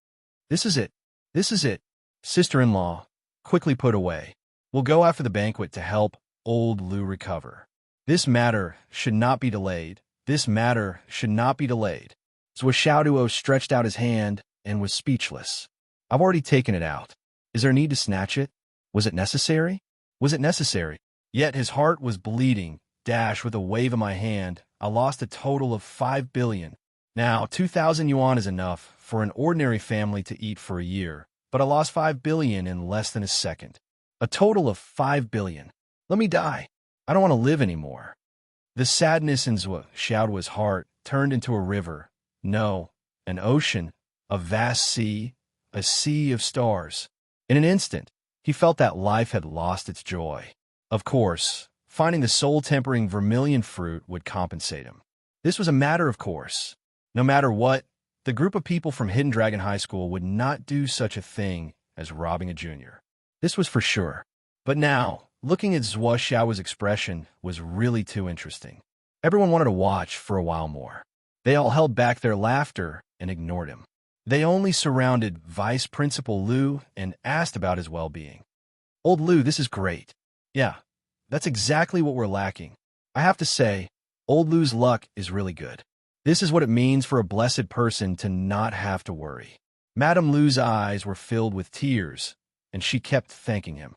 "This is it. This is it. Sister-in-law, quickly put away. We'll go after the banquet to help old Liu recover. This matter should not be delayed. This matter should not be delayed." Zhuo Xiaoduo stretched out his hand and was speechless. "I've already taken it out. Is there need to snatch it? Was it necessary? Was it necessary?" Yet his heart was bleeding. With a wave of my hand, I lost a total of 5 billion. Now, 2,000 yuan is enough for an ordinary family to eat for a year, but I lost 5 billion in less than a second. A total of 5 billion. Let me die. I don't want to live anymore. The sadness in Zhuo Xiaoduo's heart turned into a river. No, an ocean, a vast sea, a sea of stars. In an instant, he felt that life had lost its joy. Of course, finding the soul-tempering vermilion fruit would compensate him. This was a matter of course. No matter what, the group of people from Hidden Dragon High School would not do such a thing as robbing a junior. This was for sure. But now, looking at Zhuo Xiao's expression was really too interesting. Everyone wanted to watch for a while more. They all held back their laughter and ignored him. They only surrounded Vice Principal Liu and asked about his well-being. "Old Liu, this is great. Yeah, that's exactly what we're lacking. I have to say, old Liu's luck is really good. This is what it means for a blessed person to not have to worry." Madame Liu's eyes were filled with tears, and she kept thanking him.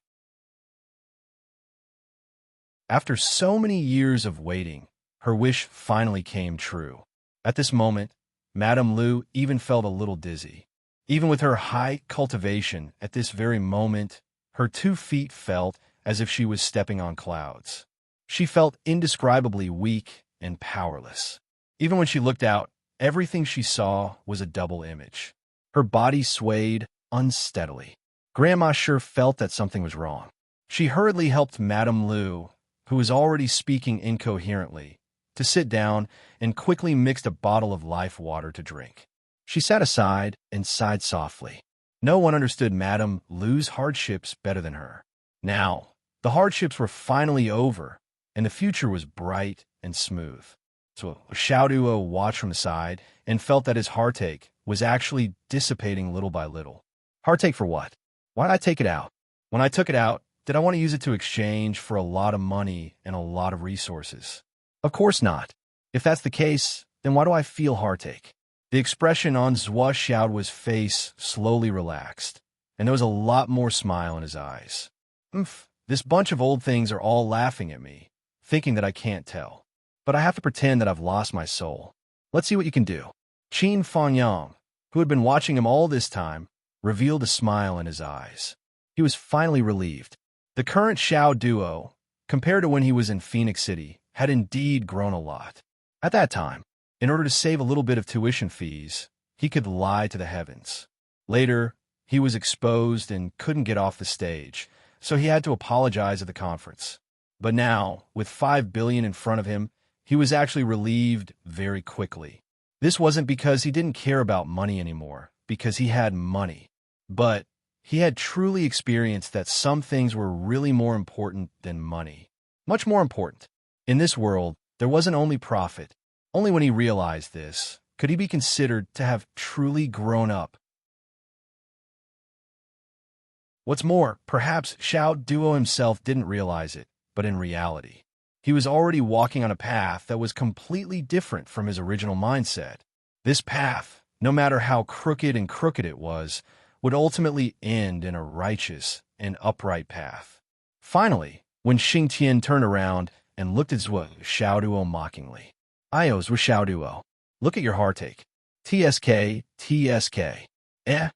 After so many years of waiting, her wish finally came true. At this moment, Madame Liu even felt a little dizzy. Even with her high cultivation, at this very moment, Her 2 feet felt as if she was stepping on clouds. She felt indescribably weak and powerless. Even when she looked out, everything she saw was a double image. Her body swayed unsteadily. Grandma sure felt that something was wrong. She hurriedly helped Madame Lu, who was already speaking incoherently, to sit down and quickly mixed a bottle of life water to drink. She sat aside and sighed softly. No one understood Madame Lu's hardships better than her. Now, the hardships were finally over, and the future was bright and smooth. So Xiao Duo watched from the side and felt that his heartache was actually dissipating little by little. Heartache for what? Why did I take it out? When I took it out, did I want to use it to exchange for a lot of money and a lot of resources? Of course not. If that's the case, then why do I feel heartache? The expression on Zhuo Xiaoduo's face slowly relaxed, and there was a lot more smile in his eyes. This bunch of old things are all laughing at me, thinking that I can't tell. But I have to pretend that I've lost my soul. Let's see what you can do. Qin Fangyang, who had been watching him all this time, revealed a smile in his eyes. He was finally relieved. The current Xiao duo, compared to when he was in Phoenix City, had indeed grown a lot. At that time, in order to save a little bit of tuition fees, he could lie to the heavens. Later, he was exposed and couldn't get off the stage, so he had to apologize at the conference. But now, with 5 billion in front of him, he was actually relieved very quickly. This wasn't because he didn't care about money anymore, because he had money. But he had truly experienced that some things were really more important than money. Much more important. In this world, there wasn't only profit. Only when he realized this could he be considered to have truly grown up. What's more, perhaps Xiao Duo himself didn't realize it, but in reality, he was already walking on a path that was completely different from his original mindset. This path, no matter how crooked it was, would ultimately end in a righteous and upright path. Finally, when Xing Tian turned around and looked at Zhuo Xiaoduo mockingly, "Ios with Xiaoduo, look at your heartache. TSK, TSK. Eh?"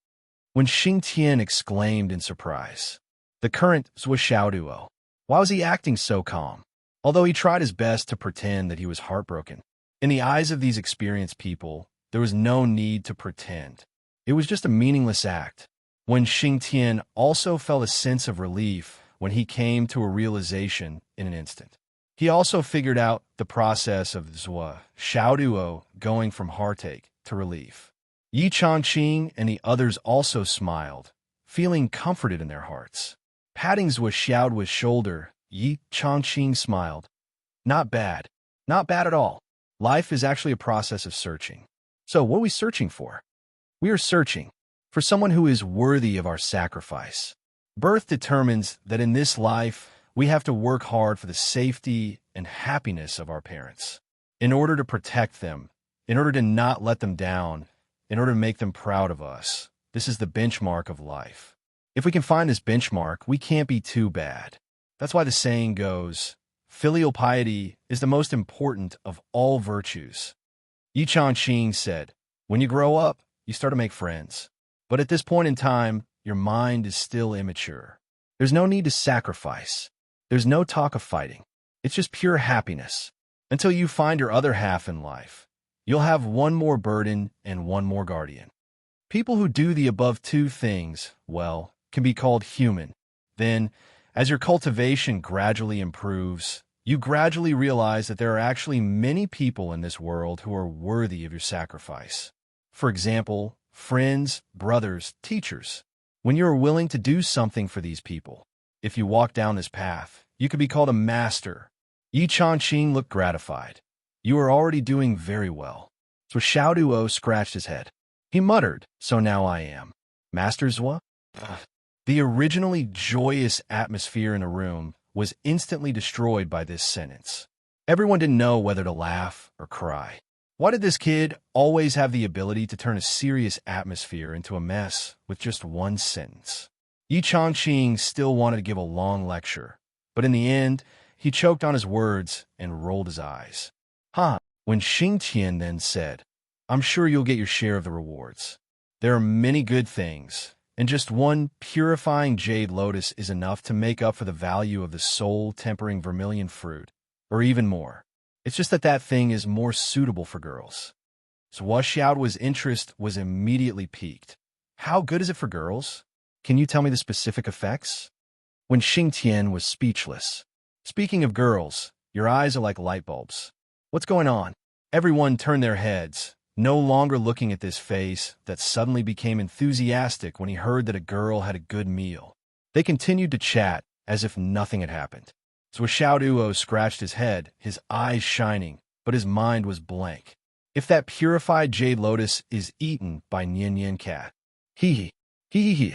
When Xing Tian exclaimed in surprise. The current Zhuo Xiaoduo. Why was he acting so calm? Although he tried his best to pretend that he was heartbroken. In the eyes of these experienced people, there was no need to pretend. It was just a meaningless act. When Xing Tian also felt a sense of relief when he came to a realization in an instant. He also figured out the process of Zhuo Xiaoduo going from heartache to relief. Yi Changqing and the others also smiled, feeling comforted in their hearts. Patting Zhuo Xiaoduo's shoulder, Yi Changqing smiled. Not bad. Not bad at all. Life is actually a process of searching. So what are we searching for? We are searching for someone who is worthy of our sacrifice. Birth determines that in this life, we have to work hard for the safety and happiness of our parents. In order to protect them, in order to not let them down, in order to make them proud of us. This is the benchmark of life. If we can find this benchmark, we can't be too bad. That's why the saying goes, filial piety is the most important of all virtues. Yi Changqing said, when you grow up, you start to make friends. But at this point in time, your mind is still immature. There's no need to sacrifice. There's no talk of fighting. It's just pure happiness. Until you find your other half in life, you'll have one more burden and one more guardian. People who do the above two things, well, can be called human. Then, as your cultivation gradually improves, you gradually realize that there are actually many people in this world who are worthy of your sacrifice. For example, friends, brothers, teachers. When you are willing to do something for these people, if you walk down this path, you could be called a master. Yi Changqing looked gratified. You are already doing very well. So Xiao Duo scratched his head. He muttered, so now I am. Master Zhuo? The originally joyous atmosphere in the room was instantly destroyed by this sentence. Everyone didn't know whether to laugh or cry. Why did this kid always have the ability to turn a serious atmosphere into a mess with just one sentence? Yi Changqing still wanted to give a long lecture, but in the end, he choked on his words and rolled his eyes. When Xing Tian then said, I'm sure you'll get your share of the rewards. There are many good things, and just one purifying jade lotus is enough to make up for the value of the soul-tempering vermilion fruit, or even more. It's just that that thing is more suitable for girls. So Xiaoduo's interest was immediately piqued. How good is it for girls? Can you tell me the specific effects? When Xingtian was speechless. Speaking of girls, your eyes are like light bulbs. What's going on? Everyone turned their heads, no longer looking at this face that suddenly became enthusiastic when he heard that a girl had a good meal. They continued to chat as if nothing had happened. So Xiaoduo scratched his head, his eyes shining, but his mind was blank. If that purified jade lotus is eaten by Nian cat. Hee. Qin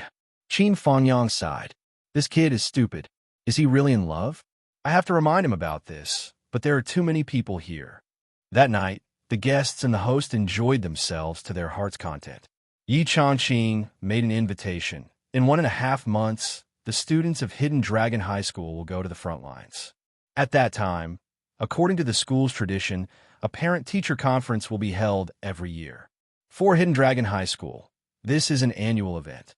Fangyang sighed. This kid is stupid. Is he really in love? I have to remind him about this, but there are too many people here. That night, the guests and the host enjoyed themselves to their heart's content. Yi Changqing made an invitation. In 1.5 months, the students of Hidden Dragon High School will go to the front lines. At that time, according to the school's tradition, a parent-teacher conference will be held every year. For Hidden Dragon High School, this is an annual event.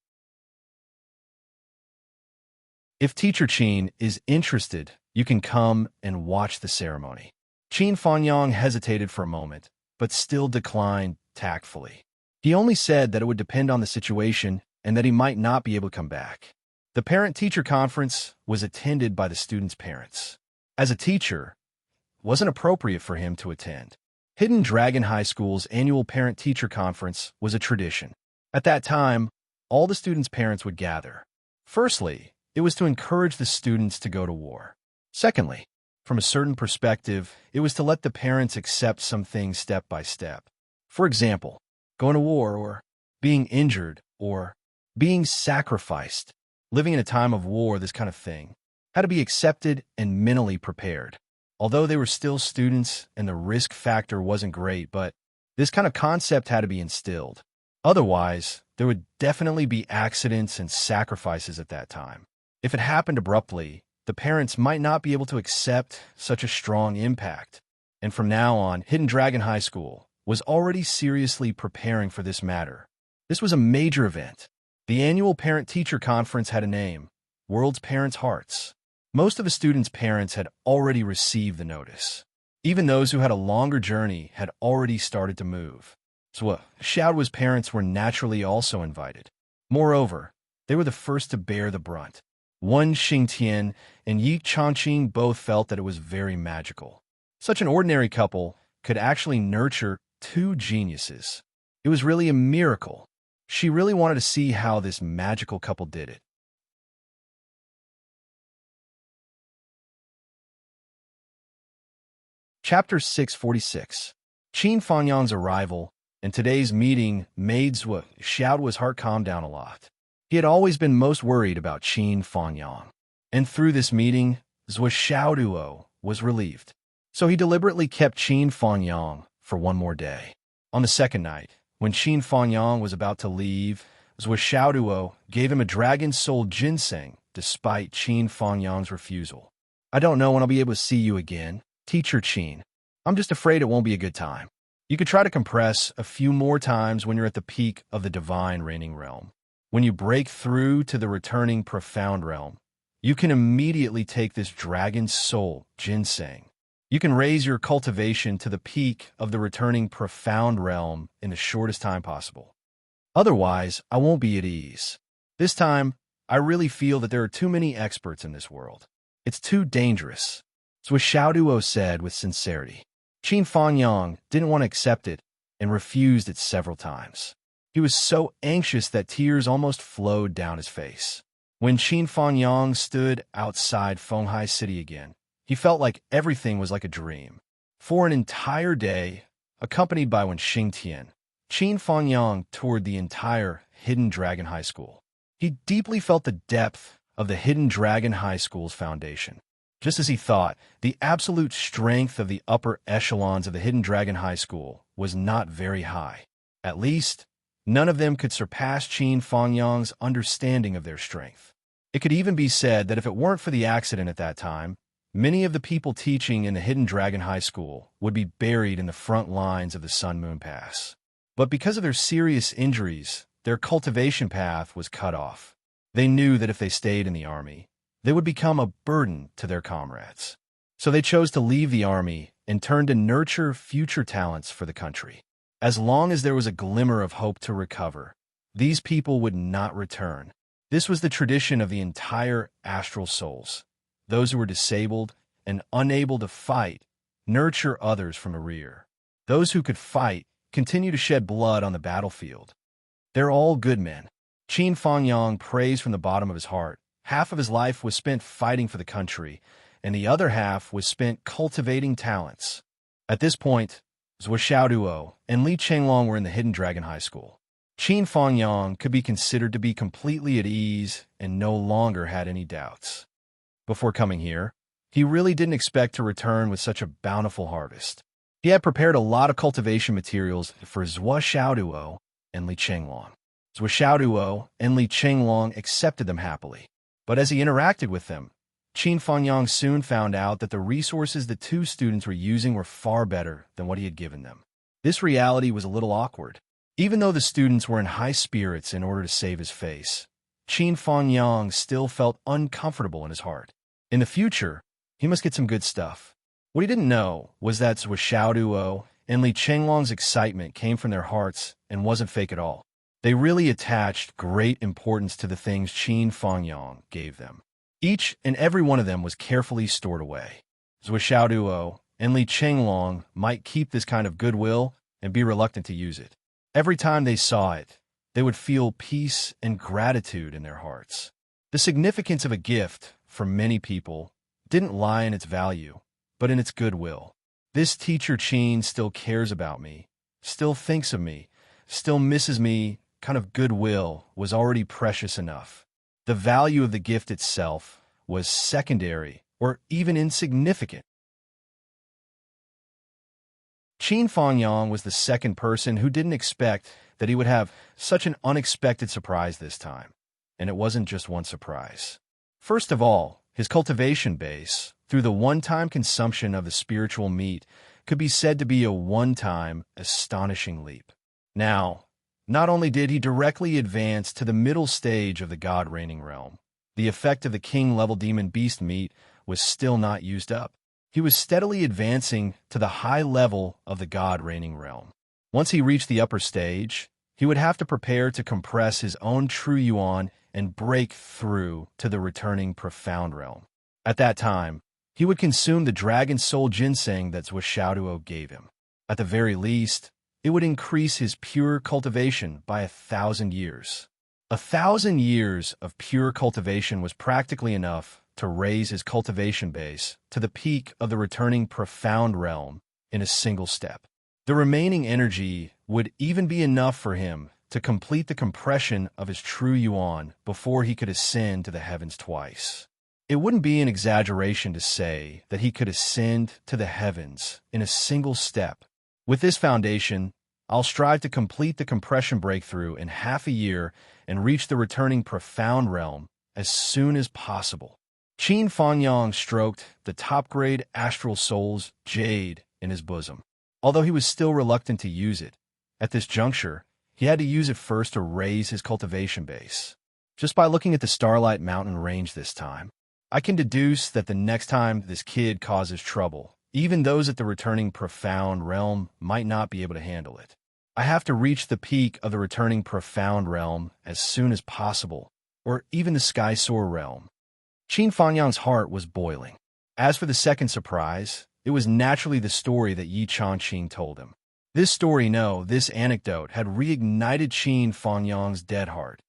If Teacher Qin is interested, you can come and watch the ceremony. Qin Fangyang hesitated for a moment, but still declined tactfully. He only said that it would depend on the situation and that he might not be able to come back. The parent-teacher conference was attended by the students' parents. As a teacher, it wasn't appropriate for him to attend. Hidden Dragon High School's annual parent-teacher conference was a tradition. At that time, all the students' parents would gather. Firstly, it was to encourage the students to go to war. Secondly, from a certain perspective, it was to let the parents accept some things step by step. For example, going to war or being injured or being sacrificed, living in a time of war, this kind of thing, had to be accepted and mentally prepared. Although they were still students and the risk factor wasn't great, but this kind of concept had to be instilled. Otherwise, there would definitely be accidents and sacrifices at that time. If it happened abruptly, the parents might not be able to accept such a strong impact. And from now on, Hidden Dragon High School was already seriously preparing for this matter. This was a major event. The annual parent-teacher conference had a name, World's Parents' Hearts. Most of the students' parents had already received the notice. Even those who had a longer journey had already started to move. So Xiaoduo's parents were naturally also invited. Moreover, they were the first to bear the brunt. Wan Xingtian and Yi Changqing both felt that it was very magical. Such an ordinary couple could actually nurture 2 geniuses. It was really a miracle. She really wanted to see how this magical couple did it. Chapter 646. Qin Fangyang's arrival and today's meeting made Xiaoduo's heart calm down a lot. He had always been most worried about Qin Fangyang, and through this meeting, Xiaoduo was relieved. So he deliberately kept Qin Fangyang for one more day. On the second night, when Qin Fangyang was about to leave, Xiaoduo gave him a dragon soul ginseng despite Qin Fangyang's refusal. I don't know when I'll be able to see you again, Teacher Qin. I'm just afraid it won't be a good time. You could try to compress a few more times when you're at the peak of the divine reigning realm. When you break through to the returning profound realm, you can immediately take this dragon soul ginseng. You can raise your cultivation to the peak of the returning profound realm in the shortest time possible. Otherwise, I won't be at ease. This time, I really feel that there are too many experts in this world. It's too dangerous. So Xiaoduo said with sincerity. Qin Fangyang didn't want to accept it and refused it several times. He was so anxious that tears almost flowed down his face. When Qin Fangyang stood outside Fenghai City again, he felt like everything was like a dream. For an entire day, accompanied by Wan Xingtian, Qin Fangyang toured the entire Hidden Dragon High School. He deeply felt the depth of the Hidden Dragon High School's foundation. Just as he thought, the absolute strength of the upper echelons of the Hidden Dragon High School was not very high. At least, none of them could surpass Qin Fangyang's understanding of their strength. It could even be said that if it weren't for the accident at that time, many of the people teaching in the Hidden Dragon High School would be buried in the front lines of the Sun Moon Pass. But because of their serious injuries, their cultivation path was cut off. They knew that if they stayed in the army, they would become a burden to their comrades. So they chose to leave the army and turn to nurture future talents for the country. As long as there was a glimmer of hope to recover, these people would not return. This was the tradition of the entire astral souls. Those who were disabled and unable to fight nurture others from the rear. Those who could fight continue to shed blood on the battlefield. They're all good men. Qin Fangyang prays from the bottom of his heart. Half of his life was spent fighting for the country, and the other half was spent cultivating talents. At this point, Zhou Xiaoduo and Li Chenglong were in the Hidden Dragon High School. Qin Fangyang could be considered to be completely at ease and no longer had any doubts. Before coming here, he really didn't expect to return with such a bountiful harvest. He had prepared a lot of cultivation materials for Zhou Xiaoduo and Li Chenglong. Zhou Xiaoduo and Li Chenglong accepted them happily. But as he interacted with them, Qin Fangyang soon found out that the resources the two students were using were far better than what he had given them. This reality was a little awkward. Even though the students were in high spirits in order to save his face, Qin Fangyang still felt uncomfortable in his heart. In the future, he must get some good stuff. What he didn't know was that Zhou Xiaoduo and Li Chenglong's excitement came from their hearts and wasn't fake at all. They really attached great importance to the things Qin Fangyang gave them. Each and every one of them was carefully stored away. Zhou Xiaoduo and Li Chenglong might keep this kind of goodwill and be reluctant to use it. Every time they saw it, they would feel peace and gratitude in their hearts. The significance of a gift, for many people, didn't lie in its value, but in its goodwill. This teacher Qin still cares about me, still thinks of me, still misses me. Kind of goodwill was already precious enough. The value of the gift itself was secondary or even insignificant. Qin Fangyang was the second person who didn't expect that he would have such an unexpected surprise this time. And it wasn't just one surprise. First of all, his cultivation base, through the one-time consumption of the spiritual meat, could be said to be a one-time, astonishing leap. Now, not only did he directly advance to the middle stage of the God-reigning realm, the effect of the king-level demon beast meat was still not used up. He was steadily advancing to the high level of the God-reigning realm. Once he reached the upper stage, he would have to prepare to compress his own true yuan and break through to the returning profound realm. At that time, he would consume the dragon soul ginseng that Zhou Xiaoduo gave him. At the very least, it would increase his pure cultivation by 1,000 years. 1,000 years of pure cultivation was practically enough to raise his cultivation base to the peak of the returning profound realm in a single step. The remaining energy would even be enough for him to complete the compression of his true yuan before he could ascend to the heavens twice. It wouldn't be an exaggeration to say that he could ascend to the heavens in a single step. With this foundation, I'll strive to complete the compression breakthrough in half a year and reach the returning profound realm as soon as possible. Qin Fangyang stroked the top-grade astral soul's jade in his bosom. Although he was still reluctant to use it, at this juncture, he had to use it first to raise his cultivation base. Just by looking at the Starlight Mountain range this time, I can deduce that the next time this kid causes trouble, even those at the returning profound realm might not be able to handle it. I have to reach the peak of the returning profound realm as soon as possible, or even the Sky Soar realm. Qin Fangyang's heart was boiling. As for the second surprise, it was naturally the story that Yi Changqing told him. This anecdote had reignited Qin Fangyang's dead heart.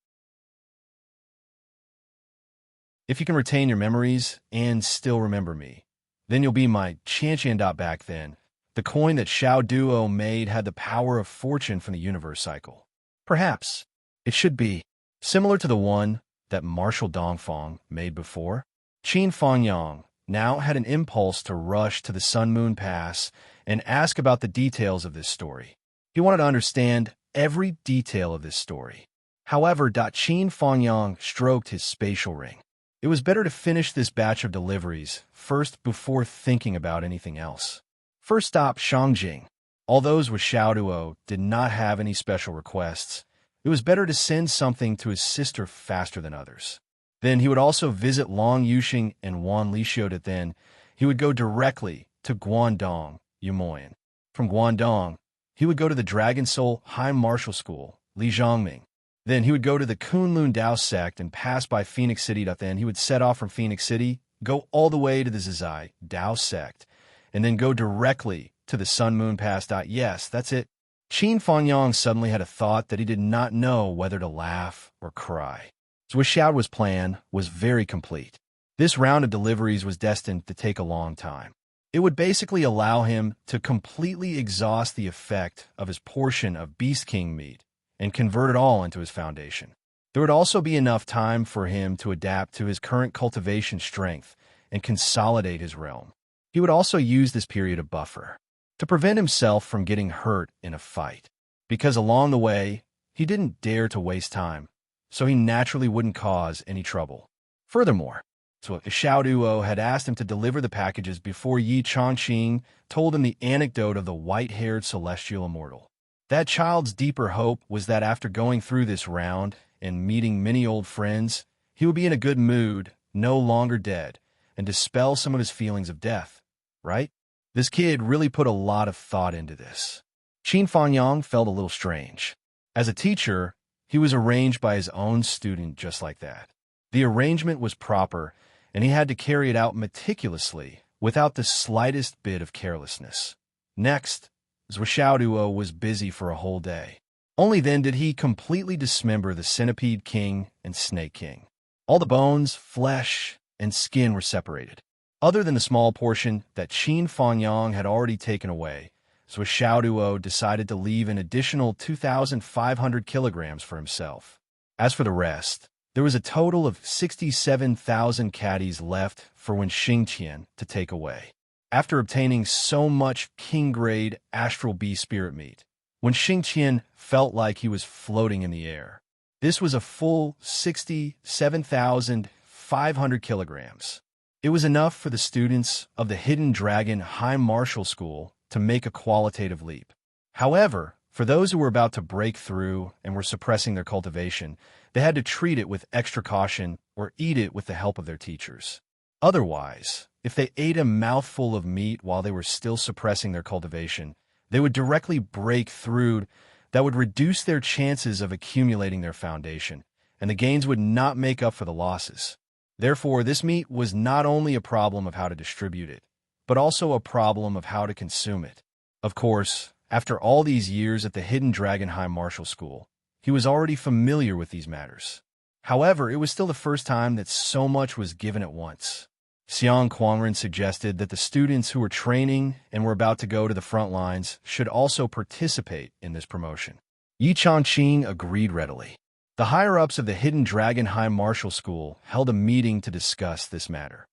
If you can retain your memories and still remember me, then you'll be my Qian. Back then, the coin that Xiao Duo made had the power of fortune from the universe cycle. Perhaps it should be similar to the one that Marshal Dongfang made before. Qin Fangyang now had an impulse to rush to the Sun Moon Pass and ask about the details of this story. He wanted to understand every detail of this story. However, Qin Fangyang stroked his spatial ring. It was better to finish this batch of deliveries first before thinking about anything else. First stop, Shangjing. Although Zhou Xiaoduo did not have any special requests, It was better to send something to his sister faster than others. Then he would also visit Long Yuxing and Wan Lishio. Then he would go directly to Guangdong, Yumoyan. From Guangdong, he would go to the Dragon Soul High Martial School, Li Zhongming. Then he would go to the Kunlun Dao sect and pass by Phoenix City. Then he would set off from Phoenix City, go all the way to the Zizai Dao sect, and then go directly to the Sun Moon Pass. Yes, that's it. Qin Fanyang suddenly had a thought that he did not know whether to laugh or cry. Zhuxiao's plan was very complete. This round of deliveries was destined to take a long time. It would basically allow him to completely exhaust the effect of his portion of Beast King meat and convert it all into his foundation. There would also be enough time for him to adapt to his current cultivation strength and consolidate his realm. He would also use this period of buffer to prevent himself from getting hurt in a fight, because along the way, he didn't dare to waste time, so he naturally wouldn't cause any trouble. Furthermore, Xiao Duo had asked him to deliver the packages before Yi Changqing told him the anecdote of the white-haired celestial immortal. That child's deeper hope was that after going through this round and meeting many old friends, he would be in a good mood, no longer dead, and dispel some of his feelings of death, right? This kid really put a lot of thought into this. Qin Fanyang felt a little strange. As a teacher, he was arranged by his own student just like that. The arrangement was proper, and he had to carry it out meticulously, without the slightest bit of carelessness. Next, Zhuxiao Duo was busy for a whole day. Only then did he completely dismember the Centipede King and Snake King. All the bones, flesh, and skin were separated. Other than the small portion that Qin Fanyang had already taken away, Zhuxiao Duo decided to leave an additional 2,500 kilograms for himself. As for the rest, there was a total of 67,000 caddies left for Wen Xingqian to take away. After obtaining so much king-grade astral bee spirit meat, Wen Xingqian felt like he was floating in the air. This was a full 67,500 kilograms. It was enough for the students of the Hidden Dragon High Martial School to make a qualitative leap. However, for those who were about to break through and were suppressing their cultivation, they had to treat it with extra caution or eat it with the help of their teachers. Otherwise, if they ate a mouthful of meat while they were still suppressing their cultivation, they would directly break through. That would reduce their chances of accumulating their foundation, and the gains would not make up for the losses. Therefore, this meat was not only a problem of how to distribute it, but also a problem of how to consume it. Of course, after all these years at the Hidden Dragon High Martial School, he was already familiar with these matters. However, it was still the first time that so much was given at once. Xiang Kuangren suggested that the students who were training and were about to go to the front lines should also participate in this promotion. Yi Changqing agreed readily. The higher-ups of the Hidden Dragon High Martial School held a meeting to discuss this matter.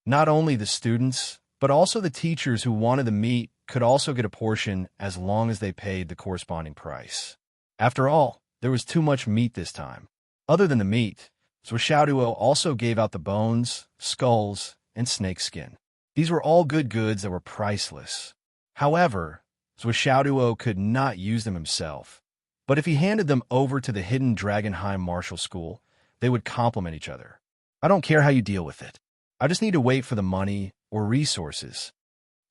Not only the students, but also the teachers who wanted the meat could also get a portion as long as they paid the corresponding price. After all, there was too much meat this time. Other than the meat, Zhuxiao Duo also gave out the bones, skulls, and snake skin. These were all good goods that were priceless. However, Zhuxiao Duo could not use them himself, but if he handed them over to the Hidden Dragon High Martial School, they would complement each other. I don't care how you deal with it. I just need to wait for the money or resources.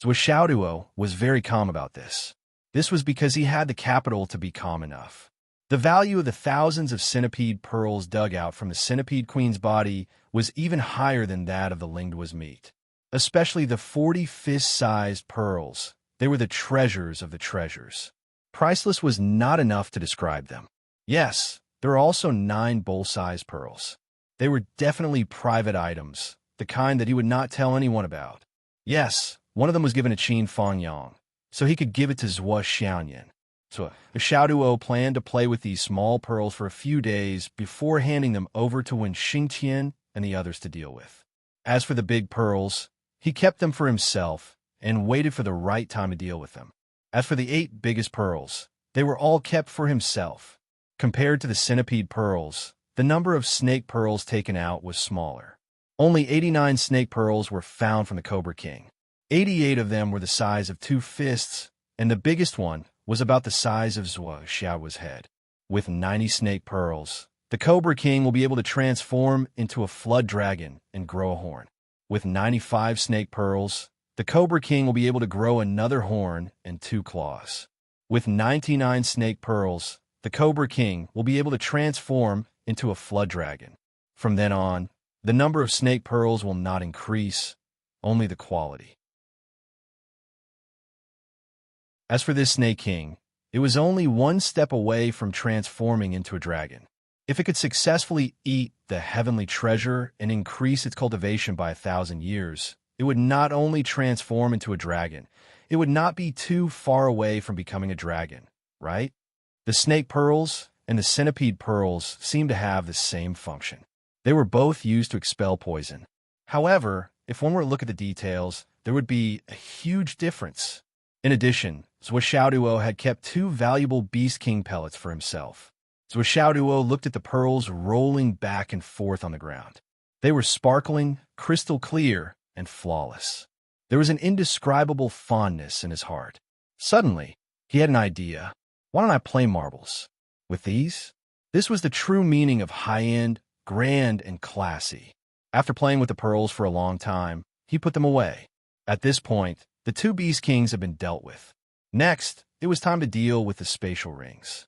Zhuxiao Duo was very calm about this. This was because he had the capital to be calm enough. The value of the thousands of centipede pearls dug out from the centipede queen's body was even higher than that of the Lingdua's meat. Especially the 40 fist-sized pearls. They were the treasures of the treasures. Priceless was not enough to describe them. Yes, there were also 9 bowl-sized pearls. They were definitely private items, the kind that he would not tell anyone about. Yes, one of them was given to Qin Fanyang, so he could give it to Zhuo Xiaoyan. So the Xiao Duo planned to play with these small pearls for a few days before handing them over to Wen Xingqian and the others to deal with. As for the big pearls, he kept them for himself and waited for the right time to deal with them. As for the 8 biggest pearls, they were all kept for himself. Compared to the centipede pearls, the number of snake pearls taken out was smaller. Only 89 snake pearls were found from the Cobra King. 88 of them were the size of 2 fists, and the biggest one was about the size of Zhuo Xiao's head. With 90 snake pearls, the Cobra King will be able to transform into a flood dragon and grow a horn. With 95 snake pearls, the Cobra King will be able to grow another horn and 2 claws. With 99 snake pearls, the Cobra King will be able to transform into a flood dragon. From then on, the number of snake pearls will not increase, only the quality. As for this Snake King, it was only one step away from transforming into a dragon. If it could successfully eat the heavenly treasure and increase its cultivation by 1,000 years, it would not only transform into a dragon, it would not be too far away from becoming a dragon, right? The snake pearls and the centipede pearls seem to have the same function. They were both used to expel poison. However, if one were to look at the details, there would be a huge difference. In addition, Zhuo Xiaoduo had kept 2 valuable Beast King pellets for himself. Zhuo Xiaoduo looked at the pearls rolling back and forth on the ground. They were sparkling, crystal clear, and flawless. There was an indescribable fondness in his heart. Suddenly, he had an idea. Why don't I play marbles? With these? This was the true meaning of high-end, grand, and classy. After playing with the pearls for a long time, he put them away. At this point, the 2 Beast Kings had been dealt with. Next, it was time to deal with the spatial rings.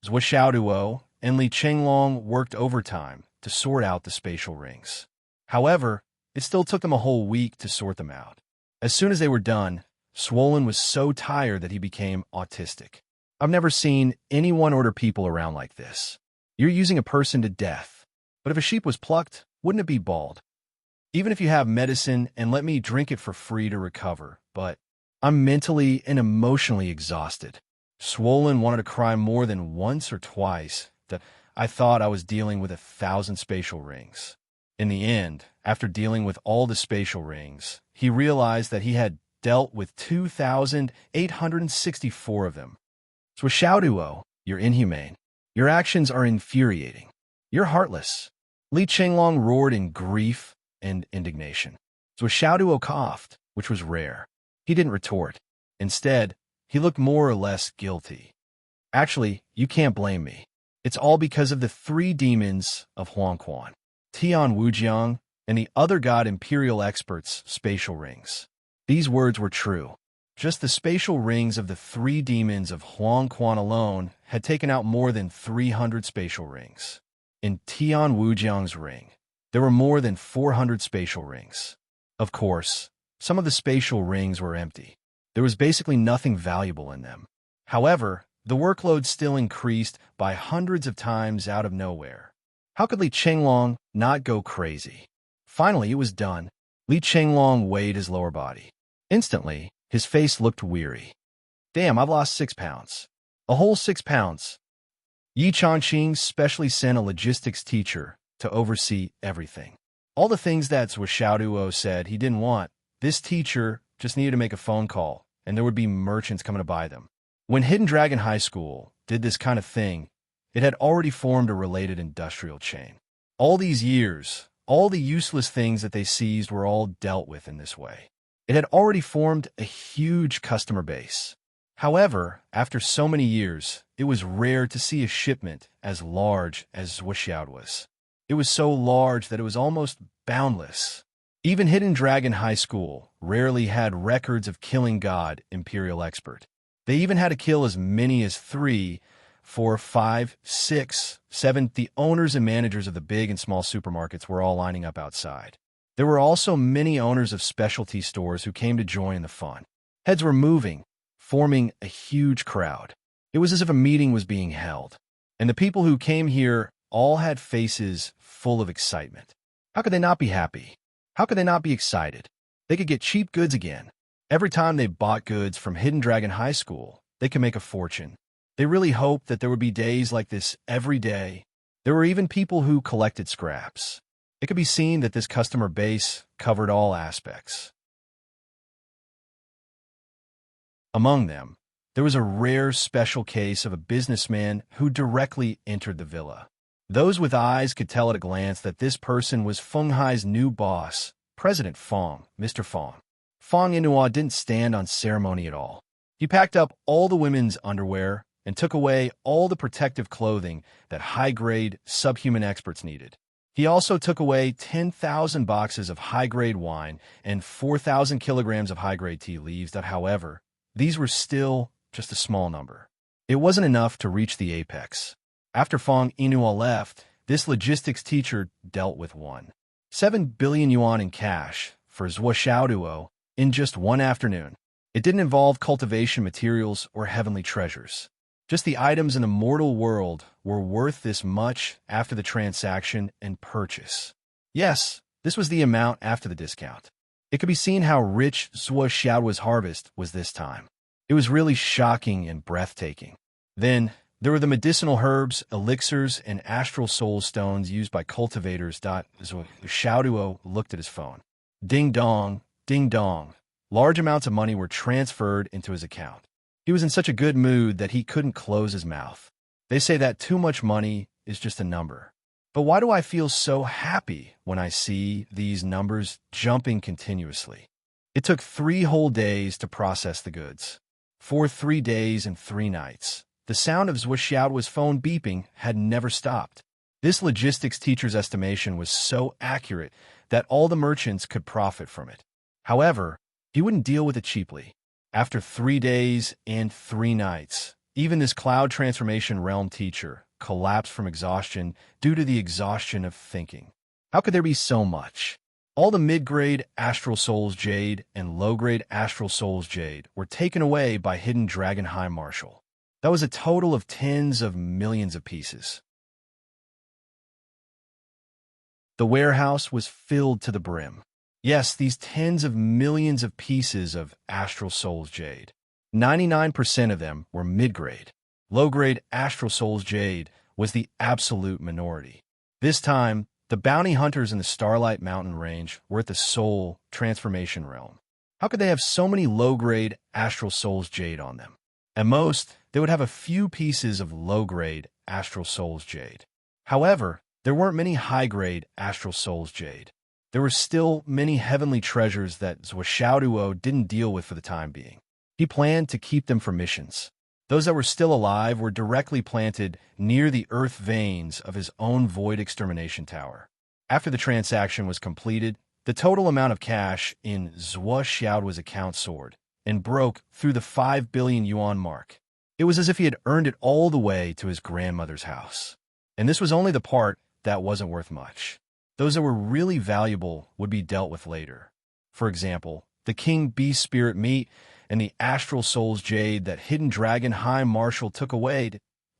Zhuo Xiaoduo and Li Qinglong worked overtime to sort out the spatial rings. However, it still took them a whole week to sort them out. As soon as they were done, Swollen was so tired that he became autistic. I've never seen anyone order people around like this. You're using a person to death. But if a sheep was plucked, wouldn't it be bald? Even if you have medicine and let me drink it for free to recover, but I'm mentally and emotionally exhausted. Swollen wanted to cry more than once or twice that I thought I was dealing with 1,000 spatial rings. In the end, after dealing with all the spatial rings, he realized that he had dealt with 2,864 of them. So Xiaoduo, you're inhumane. Your actions are infuriating. You're heartless. Li Qinglong roared in grief and indignation. So Xiaoduo coughed, which was rare. He didn't retort. Instead, he looked more or less guilty. Actually, you can't blame me. It's all because of the 3 demons of Huangquan, Tian Wujiang, and the other god imperial experts' spatial rings. These words were true. Just the spatial rings of the 3 demons of Huangquan alone had taken out more than 300 spatial rings. In Tian Wujiang's ring, there were more than 400 spatial rings. Of course, some of the spatial rings were empty. There was basically nothing valuable in them. However, the workload still increased by hundreds of times out of nowhere. How could Li Qinglong not go crazy? Finally, it was done. Li Qinglong weighed his lower body. Instantly, his face looked weary. Damn, I've lost 6 pounds. A whole 6 pounds. Yi Changqing specially sent a logistics teacher to oversee everything. All the things that Zhuo Xiaoduo said he didn't want, this teacher just needed to make a phone call, and there would be merchants coming to buy them. When Hidden Dragon High School did this kind of thing, it had already formed a related industrial chain. All these years, all the useless things that they seized were all dealt with in this way. It had already formed a huge customer base. However, after so many years, it was rare to see a shipment as large as Zhuo Xiao was. It was so large that it was almost boundless. Even Hidden Dragon High School rarely had records of killing God Imperial Expert. They even had to kill as many as 3, 4, 5, 6, 7. The owners and managers of the big and small supermarkets were all lining up outside. There were also many owners of specialty stores who came to join the fun. Heads were moving, forming a huge crowd. It was as if a meeting was being held. And the people who came here all had faces full of excitement. How could they not be happy? How could they not be excited? They could get cheap goods again. Every time they bought goods from Hidden Dragon High School, they could make a fortune. They really hoped that there would be days like this every day. There were even people who collected scraps. It could be seen that this customer base covered all aspects. Among them, there was a rare special case of a businessman who directly entered the villa. Those with eyes could tell at a glance that this person was Feng Hai's new boss, President Fong, Mr. Fong. Fong Inua didn't stand on ceremony at all. He packed up all the women's underwear and took away all the protective clothing that high-grade subhuman experts needed. He also took away 10,000 boxes of high-grade wine and 4,000 kilograms of high-grade tea leaves that, however, these were still just a small number. It wasn't enough to reach the apex. After Fong Inua left, this logistics teacher dealt with 7 billion yuan in cash for Zhuo Xiaoduo in just one afternoon. It didn't involve cultivation materials or heavenly treasures. Just the items in the mortal world were worth this much after the transaction and purchase. Yes, this was the amount after the discount. It could be seen how rich Zhuo Xiaoduo's harvest was this time. It was really shocking and breathtaking. Then, there were the medicinal herbs, elixirs, and astral soul stones used by cultivators. Zhuo Xiaoduo looked at his phone. Ding dong, ding dong. Large amounts of money were transferred into his account. He was in such a good mood that he couldn't close his mouth. They say that too much money is just a number. But why do I feel so happy when I see these numbers jumping continuously? It took 3 whole days to process the goods. For 3 days and 3 nights. The sound of Zhuo Xiaoduo's phone beeping had never stopped. This logistics teacher's estimation was so accurate that all the merchants could profit from it. However, he wouldn't deal with it cheaply. After 3 days and 3 nights, even this cloud transformation realm teacher collapsed from exhaustion due to the exhaustion of thinking. How could there be so much? All the mid-grade Astral Souls Jade and low-grade Astral Souls Jade were taken away by Hidden Dragon High Marshal. That was a total of tens of millions of pieces. The warehouse was filled to the brim. Yes, these tens of millions of pieces of Astral Souls Jade. 99% of them were mid-grade. Low-grade Astral Souls Jade was the absolute minority. This time, the bounty hunters in the Starlight Mountain Range were at the Soul Transformation Realm. How could they have so many low-grade Astral Souls Jade on them? At most, they would have a few pieces of low-grade Astral Souls Jade. However, there weren't many high-grade Astral Souls Jade. There were still many heavenly treasures that Zhuo Xiaoduo didn't deal with for the time being. He planned to keep them for missions. Those that were still alive were directly planted near the earth veins of his own void extermination tower. After the transaction was completed, the total amount of cash in Zhuo Xiaoduo's account soared and broke through the 5 billion yuan mark. It was as if he had earned it all the way to his grandmother's house. And this was only the part that wasn't worth much. Those that were really valuable would be dealt with later. For example, the King Beast Spirit meat and the Astral Souls Jade that Hidden Dragon High Marshal took away,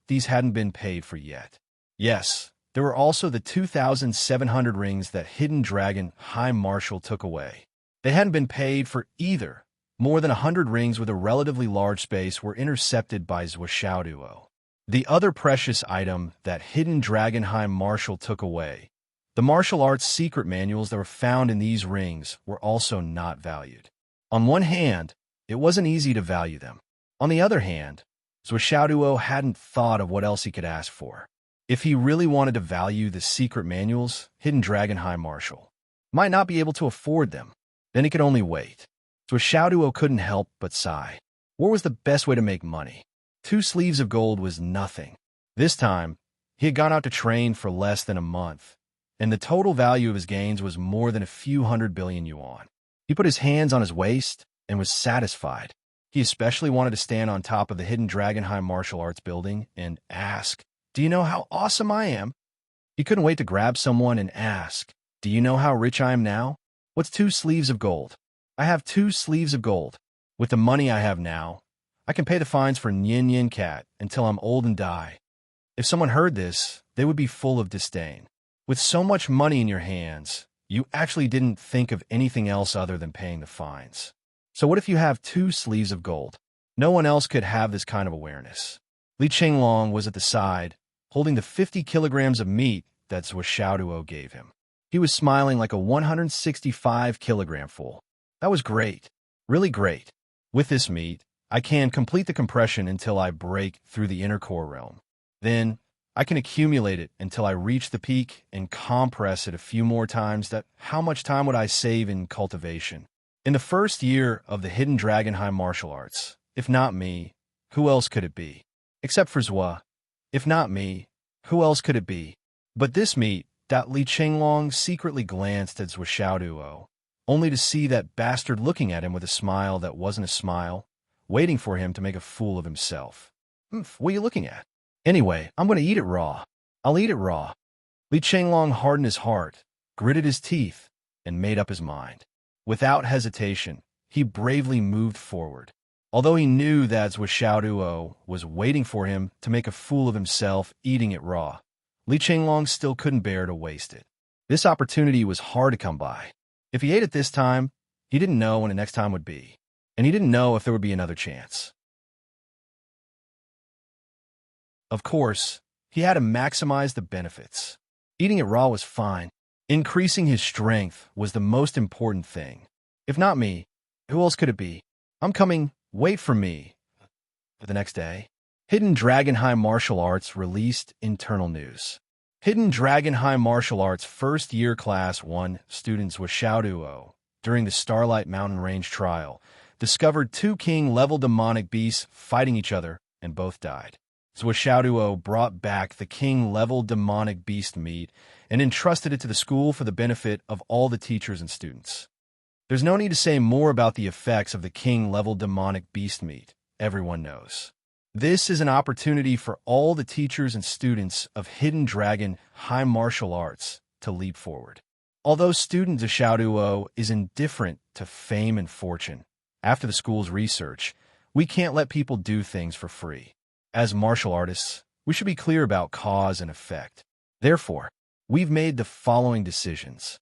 these hadn't been paid for yet. Yes, there were also the 2,700 rings that Hidden Dragon High Marshal took away. They hadn't been paid for either. More than 100 rings with a relatively large space were intercepted by Zhuo Xiaoduo. The other precious item that Hidden Dragon High Marshal took away, the martial arts secret manuals that were found in these rings, were also not valued. On one hand, it wasn't easy to value them. On the other hand, Zhuo Xiaoduo hadn't thought of what else he could ask for. If he really wanted to value the secret manuals, Hidden Dragon High Marshal might not be able to afford them. Then he could only wait. Zhuo Xiaoduo couldn't help but sigh. What was the best way to make money? 2 sleeves of gold was nothing. This time, he had gone out to train for less than a month, and the total value of his gains was more than a few 100 billion yuan. He put his hands on his waist and was satisfied. He especially wanted to stand on top of the Hidden Dragon High Martial Arts building and ask, "Do you know how awesome I am?" He couldn't wait to grab someone and ask, "Do you know how rich I am now? What's 2 sleeves of gold? I have 2 sleeves of gold. With the money I have now, I can pay the fines for Nyin Yin Cat until I'm old and die." If someone heard this, they would be full of disdain. With so much money in your hands, you actually didn't think of anything else other than paying the fines. So what if you have 2 sleeves of gold? No one else could have this kind of awareness. Li Qinglong was at the side, holding the 50 kilograms of meat that Zhuo Xiaoduo gave him. He was smiling like a 165-kilogram fool. That was great. Really great. With this meat, I can complete the compression until I break through the inner core realm. Then, I can accumulate it until I reach the peak and compress it a few more times. How much time would I save in cultivation? In the first year of the Hidden Dragon High Martial Arts, If not me, who else could it be? Except for Zhua. If not me, who else could it be? But this meet, Li Chenglong secretly glanced at Zhua Xiaoduo, only to see that bastard looking at him with a smile that wasn't a smile, waiting for him to make a fool of himself. What are you looking at? Anyway, I'm going to eat it raw. I'll eat it raw. Li Chenglong hardened his heart, gritted his teeth, and made up his mind. Without hesitation, he bravely moved forward. Although he knew that Zhua Xiaoduo was waiting for him to make a fool of himself eating it raw, Li Chenglong still couldn't bear to waste it. This opportunity was hard to come by. If he ate it this time, he didn't know when the next time would be, and he didn't know if there would be another chance. Of course, he had to maximize the benefits. Eating it raw was fine. Increasing his strength was the most important thing. If not me, who else could it be? I'm coming. Wait for me. For the next day, Hidden Dragon High Martial Arts released internal news. Hidden Dragon High Martial Arts First Year Class 1 students with Xiaoduo, during the Starlight Mountain Range trial, discovered two king-level demonic beasts fighting each other, and both died. Zhua Xiaoduo brought back the king-level demonic beast meat and entrusted it to the school for the benefit of all the teachers and students. There's no need to say more about the effects of the king-level demonic beast meat. Everyone knows. This is an opportunity for all the teachers and students of Hidden Dragon High Martial Arts to leap forward. Although student Xiaoduo is indifferent to fame and fortune, after the school's research, we can't let people do things for free. As martial artists, we should be clear about cause and effect. Therefore, we've made the following decisions.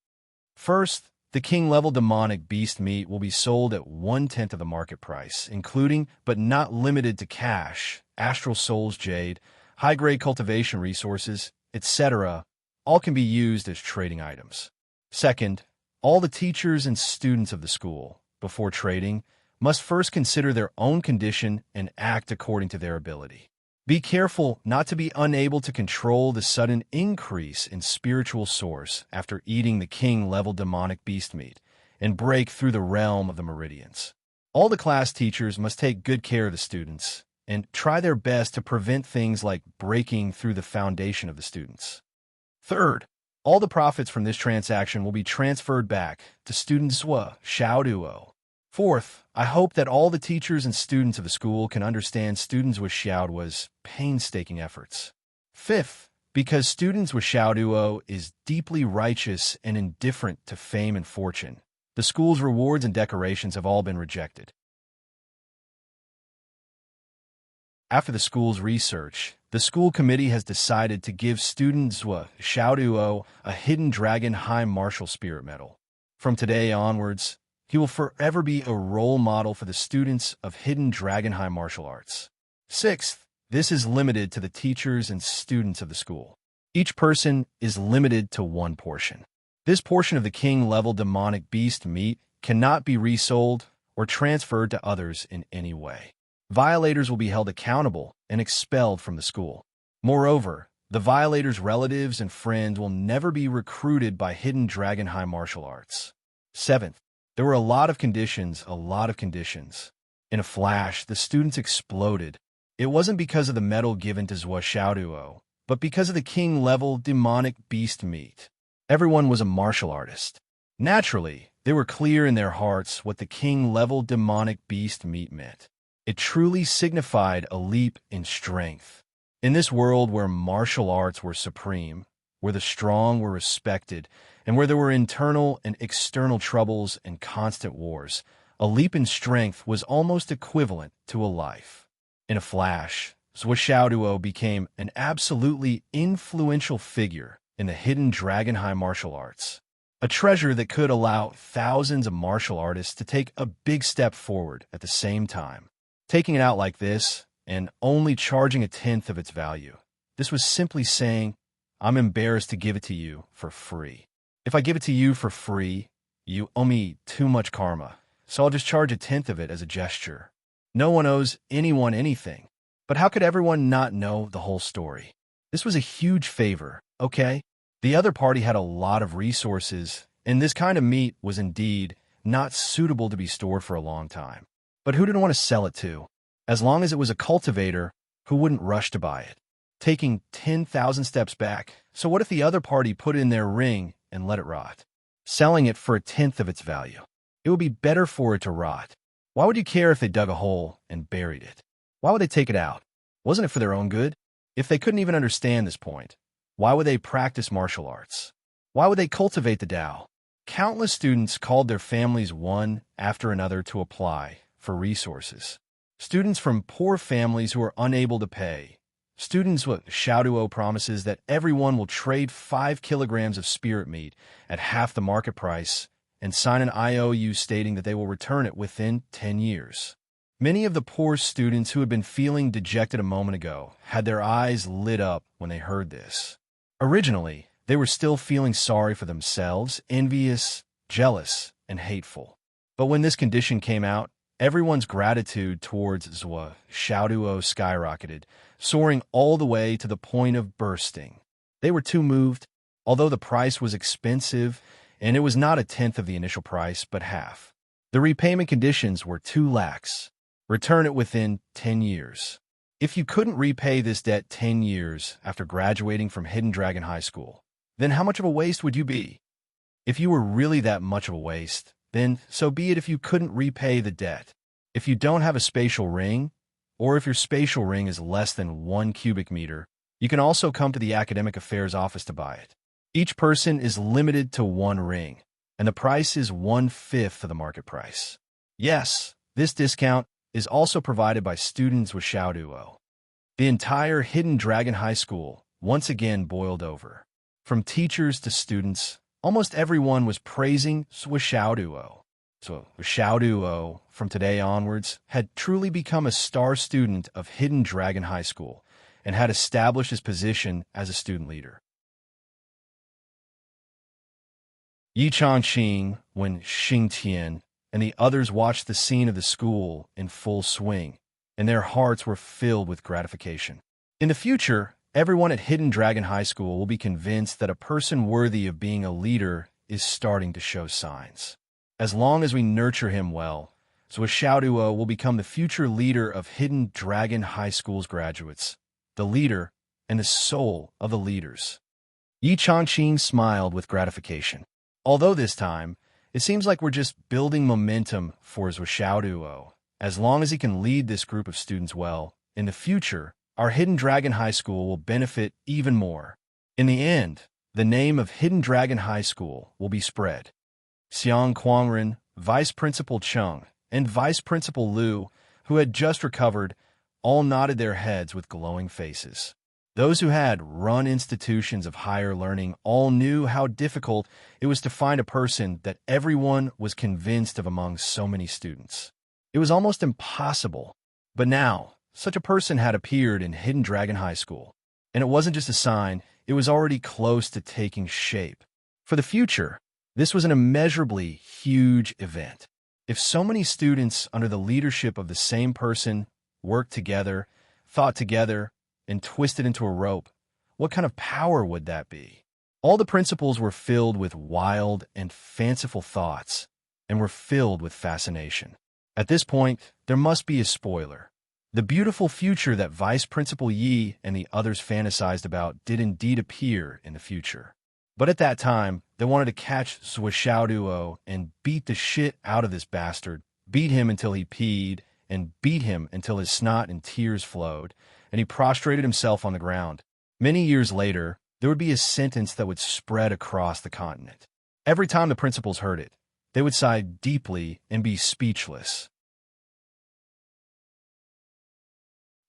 First, the king-level demonic beast meat will be sold at 1/10 of the market price, including, but not limited to cash, astral souls jade, high-grade cultivation resources, etc. All can be used as trading items. Second, all the teachers and students of the school, before trading, must first consider their own condition and act according to their ability. Be careful not to be unable to control the sudden increase in spiritual source after eating the king-level demonic beast meat and break through the realm of the meridians. All the class teachers must take good care of the students and try their best to prevent things like breaking through the foundation of the students. Third, all the profits from this transaction will be transferred back to student Zhua Xiaoduo. Fourth, I hope that all the teachers and students of the school can understand students with Xiaoduo's painstaking efforts. Fifth, because students with Xiaoduo is deeply righteous and indifferent to fame and fortune, the school's rewards and decorations have all been rejected. After the school's research, the school committee has decided to give student Zhua Xiaoduo a Hidden Dragon High Martial Spirit Medal. From today onwards, he will forever be a role model for the students of Hidden Dragon High Martial Arts. Sixth, this is limited to the teachers and students of the school. Each person is limited to one portion. This portion of the king-level demonic beast meat cannot be resold or transferred to others in any way. Violators will be held accountable and expelled from the school. Moreover, the violators' relatives and friends will never be recruited by Hidden Dragon High Martial Arts. Seventh, there were a lot of conditions. In a flash, the students exploded. It wasn't because of the medal given to Zhua Xiaoduo, but because of the king-level demonic beast meat. Everyone was a martial artist. Naturally, they were clear in their hearts what the king-level demonic beast meat meant. It truly signified a leap in strength. In this world where martial arts were supreme, where the strong were respected, and where there were internal and external troubles and constant wars, a leap in strength was almost equivalent to a life. In a flash, Zhua Xiaoduo became an absolutely influential figure in the Hidden Dragon High Martial Arts, a treasure that could allow thousands of martial artists to take a big step forward at the same time. Taking it out like this, and only charging 1/10 of its value, this was simply saying, I'm embarrassed to give it to you for free. If I give it to you for free, you owe me too much karma, so I'll just charge 1/10 of it as a gesture. No one owes anyone anything. But how could everyone not know the whole story? This was a huge favor, okay? The other party had a lot of resources, and this kind of meat was indeed not suitable to be stored for a long time. But who didn't want to sell it to? as long as it was a cultivator who wouldn't rush to buy it, taking 10,000 steps back. So what if the other party put it in their ring and let it rot, selling it for a tenth of its value? It would be better for it to rot. Why would you care if they dug a hole and buried it? Why would they take it out? Wasn't it for their own good? If they couldn't even understand this point, why would they practice martial arts? Why would they cultivate the Tao? Countless students called their families one after another to apply for resources. Students from poor families who are unable to pay. Students with Xiaoduo promises that everyone will trade 5 kilograms of spirit meat at half the market price and sign an IOU stating that they will return it within 10 years. Many of the poor students who had been feeling dejected a moment ago had their eyes lit up when they heard this. Originally, they were still feeling sorry for themselves, envious, jealous, and hateful. But when this condition came out, everyone's gratitude towards Xiaoduo skyrocketed, soaring all the way to the point of bursting. They were too moved, although the price was expensive, and it was not a tenth of the initial price, but half. The repayment conditions were too lax. Return it within 10 years. If you couldn't repay this debt 10 years after graduating from Hidden Dragon High School, then how much of a waste would you be? If you were really that much of a waste, then so be it if you couldn't repay the debt. If you don't have a spatial ring, or if your spatial ring is less than 1 cubic meter, you can also come to the Academic Affairs office to buy it. Each person is limited to 1 ring, and the price is 1/5 of the market price. Yes, this discount is also provided by students with Xiaoduo. The entire Hidden Dragon High School once again boiled over. From teachers to students, almost everyone was praising Xiaoduo. So Xiaoduo, from today onwards, had truly become a star student of Hidden Dragon High School and had established his position as a student leader. Yi Changqing, when Xingtian and the others watched the scene of the school in full swing, and their hearts were filled with gratification. In the future, everyone at Hidden Dragon High School will be convinced that a person worthy of being a leader is starting to show signs. As long as we nurture him well, Xiaoduo will become the future leader of Hidden Dragon High School's graduates, the leader and the soul of the leaders. Yi Changqing smiled with gratification. Although this time, it seems like we're just building momentum for Xiaoduo. As long as he can lead this group of students well, in the future, our Hidden Dragon High School will benefit even more. In the end, the name of Hidden Dragon High School will be spread. Xiang Quangren, Vice Principal Cheng, and Vice Principal Liu, who had just recovered, all nodded their heads with glowing faces. Those who had run institutions of higher learning all knew how difficult it was to find a person that everyone was convinced of among so many students. It was almost impossible. But now, such a person had appeared in Hidden Dragon High School. And it wasn't just a sign, it was already close to taking shape. For the future, this was an immeasurably huge event. If so many students under the leadership of the same person worked together, thought together, and twisted into a rope, what kind of power would that be? All the principals were filled with wild and fanciful thoughts, and were filled with fascination. At this point, there must be a spoiler. The beautiful future that Vice Principal Yi and the others fantasized about did indeed appear in the future. But at that time, they wanted to catch Xiaoduo and beat the shit out of this bastard, beat him until he peed, and beat him until his snot and tears flowed, and he prostrated himself on the ground. Many years later, there would be a sentence that would spread across the continent. Every time the principals heard it, they would sigh deeply and be speechless.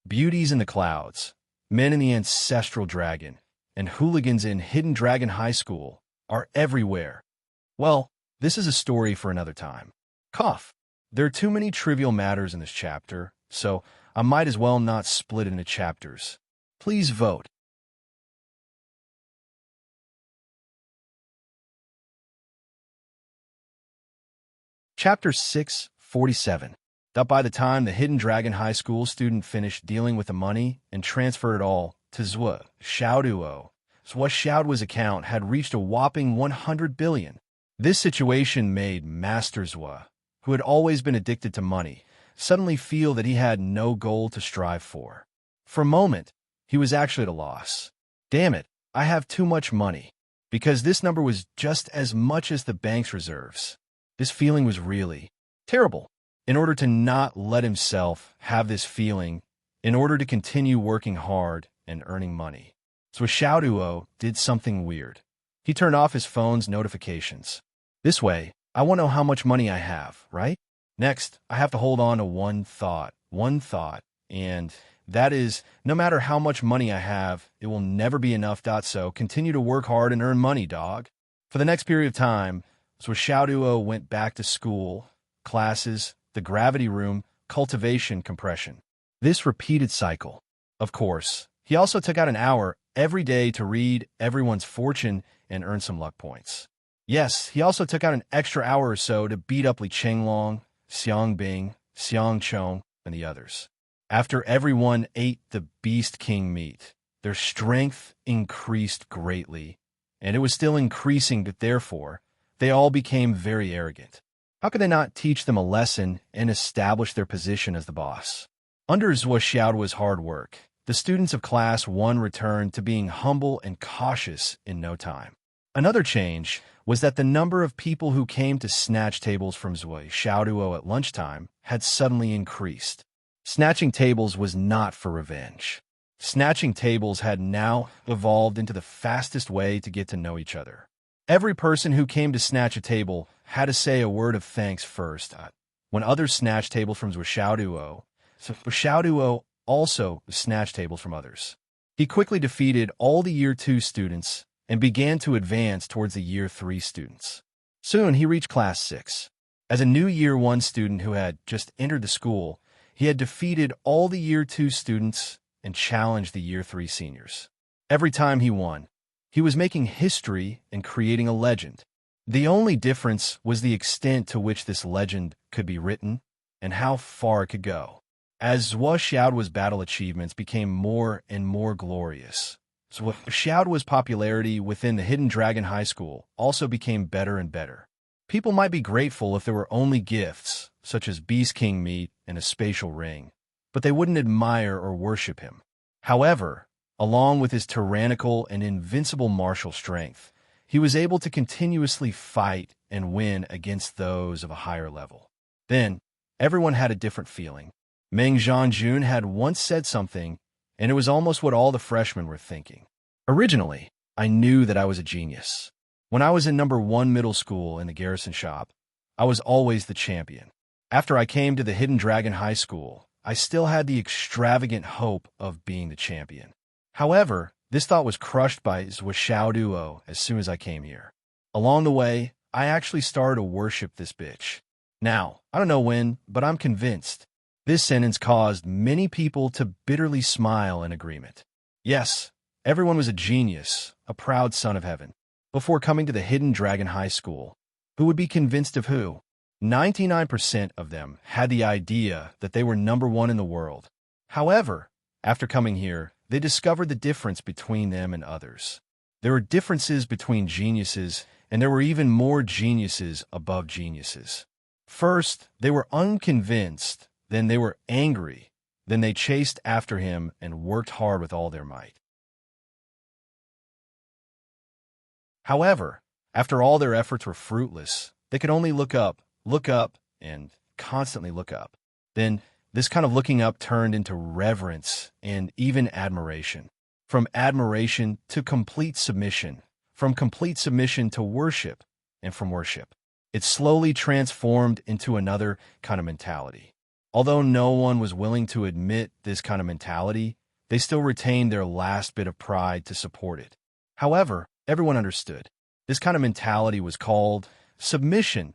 Beauties in the clouds, men in the ancestral dragon, and hooligans in Hidden Dragon High School are everywhere. Well, this is a story for another time. Cough. There are too many trivial matters in this chapter, so I might as well not split it into chapters. Please vote. Chapter 647. That by the time the Hidden Dragon High School student finished dealing with the money and transferred it all to Xiaoduo, Xiaoduo's account had reached a whopping 100 billion. This situation made Master Zhua, who had always been addicted to money, suddenly feel that he had no goal to strive for. For a moment, he was actually at a loss. Damn it, I have too much money. Because this number was just as much as the bank's reserves. This feeling was really terrible. In order to not let himself have this feeling, in order to continue working hard and earning money, Xiaoduo did something weird. He turned off his phone's notifications. This way, I won't know how much money I have, right? Next, I have to hold on to one thought, and that is, no matter how much money I have, it will never be enough. So continue to work hard and earn money, dog. For the next period of time, Xiaoduo went back to school, classes, the gravity room, cultivation, compression. This repeated cycle. Of course, he also took out an hour every day to read everyone's fortune and earn some luck points. Yes, he also took out an extra hour or so to beat up Li Chenglong, Xiang Bing, Xiang Chong, and the others. After everyone ate the Beast King meat, their strength increased greatly, and it was still increasing, but therefore, they all became very arrogant. How could they not teach them a lesson and establish their position as the boss? Under Xiaoduo's hard work, the students of Class 1 returned to being humble and cautious in no time. Another change was that the number of people who came to snatch tables from Xiaoduo at lunchtime had suddenly increased. Snatching tables was not for revenge. Snatching tables had now evolved into the fastest way to get to know each other. Every person who came to snatch a table had to say a word of thanks first. When others snatched tables from Xiaoduo, Xiaoduo also snatched tables from others. He quickly defeated all the Year 2 students and began to advance towards the Year 3 students. Soon he reached Class 6. As a new Year 1 student who had just entered the school, he had defeated all the Year 2 students and challenged the Year 3 seniors. Every time he won, he was making history and creating a legend. The only difference was the extent to which this legend could be written and how far it could go. As Xiaoduo's battle achievements became more and more glorious, Xiaoduo's popularity within the Hidden Dragon High School also became better and better. People might be grateful if there were only gifts, such as Beast King meat and a spatial ring, but they wouldn't admire or worship him. However, along with his tyrannical and invincible martial strength, he was able to continuously fight and win against those of a higher level. Then, everyone had a different feeling. Meng Zhangjun had once said something, and it was almost what all the freshmen were thinking. Originally, I knew that I was a genius. When I was in number 1 middle school in the garrison shop, I was always the champion. After I came to the Hidden Dragon High School, I still had the extravagant hope of being the champion. However, this thought was crushed by Xiaoduo as soon as I came here. Along the way, I actually started to worship this bitch. Now, I don't know when, but I'm convinced. This sentence caused many people to bitterly smile in agreement. Yes, everyone was a genius, a proud son of heaven. Before coming to the Hidden Dragon High School, who would be convinced of who? 99% of them had the idea that they were number 1 in the world. However, after coming here, they discovered the difference between them and others. There were differences between geniuses, and there were even more geniuses above geniuses. First, they were unconvinced, then they were angry, then they chased after him and worked hard with all their might. However, after all their efforts were fruitless, they could only look up, and constantly look up. Then, this kind of looking up turned into reverence and even admiration. From admiration to complete submission, from complete submission to worship, and from worship, it slowly transformed into another kind of mentality. Although no one was willing to admit this kind of mentality, they still retained their last bit of pride to support it. However, everyone understood. This kind of mentality was called submission.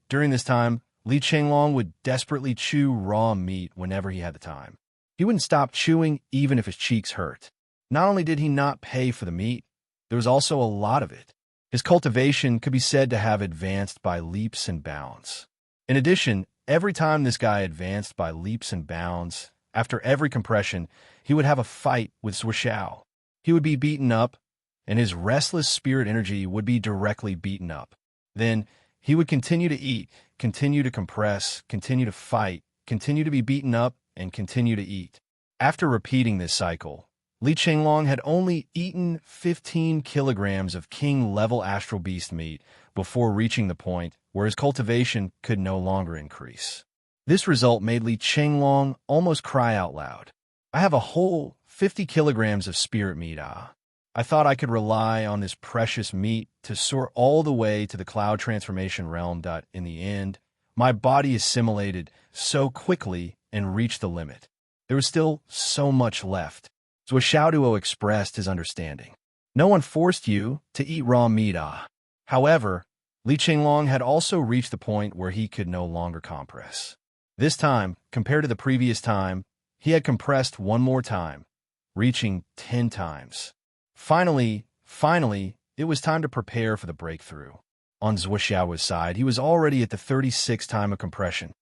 During this time, Li Chenglong would desperately chew raw meat whenever he had the time. He wouldn't stop chewing even if his cheeks hurt. Not only did he not pay for the meat, there was also a lot of it. His cultivation could be said to have advanced by leaps and bounds. In addition, every time this guy advanced by leaps and bounds, after every compression, he would have a fight with Xiao. He would be beaten up, and his restless spirit energy would be directly beaten up. Then, he would continue to eat, continue to compress, continue to fight, continue to be beaten up, and continue to eat. After repeating this cycle, Li Qinglong had only eaten 15 kilograms of king-level astral beast meat before reaching the point where his cultivation could no longer increase. This result made Li Qinglong almost cry out loud. I have a whole 50 kilograms of spirit meat, I thought I could rely on this precious meat to soar all the way to the cloud transformation realm. In the end, my body assimilated so quickly and reached the limit. There was still so much left. So Xiaoduo expressed his understanding. No one forced you to eat raw meat, However, Li Qinglong had also reached the point where he could no longer compress. This time, compared to the previous time, he had compressed one more time, reaching 10 times. Finally, it was time to prepare for the breakthrough. On Zhuo Xiao's side, he was already at the 36th time of compression.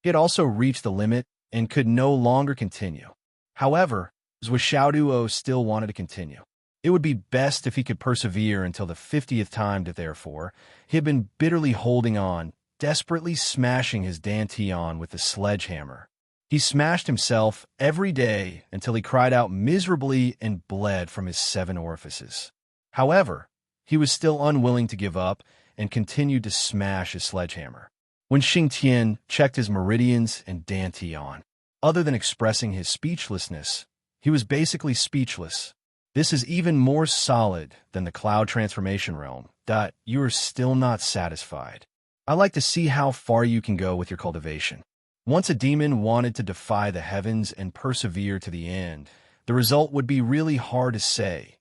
He had also reached the limit and could no longer continue. However, Zhuo Xiaoduo still wanted to continue. It would be best if he could persevere until the 50th time. Therefore, he had been bitterly holding on, desperately smashing his dantian with the sledgehammer. He smashed himself every day until he cried out miserably and bled from his 7 orifices. However, he was still unwilling to give up and continued to smash his sledgehammer. When Xingtian checked his meridians and dantian, other than expressing his speechlessness, he was basically speechless. This is even more solid than the cloud transformation realm. You are still not satisfied. I like to see how far you can go with your cultivation. Once a demon wanted to defy the heavens and persevere to the end, the result would be really hard to say.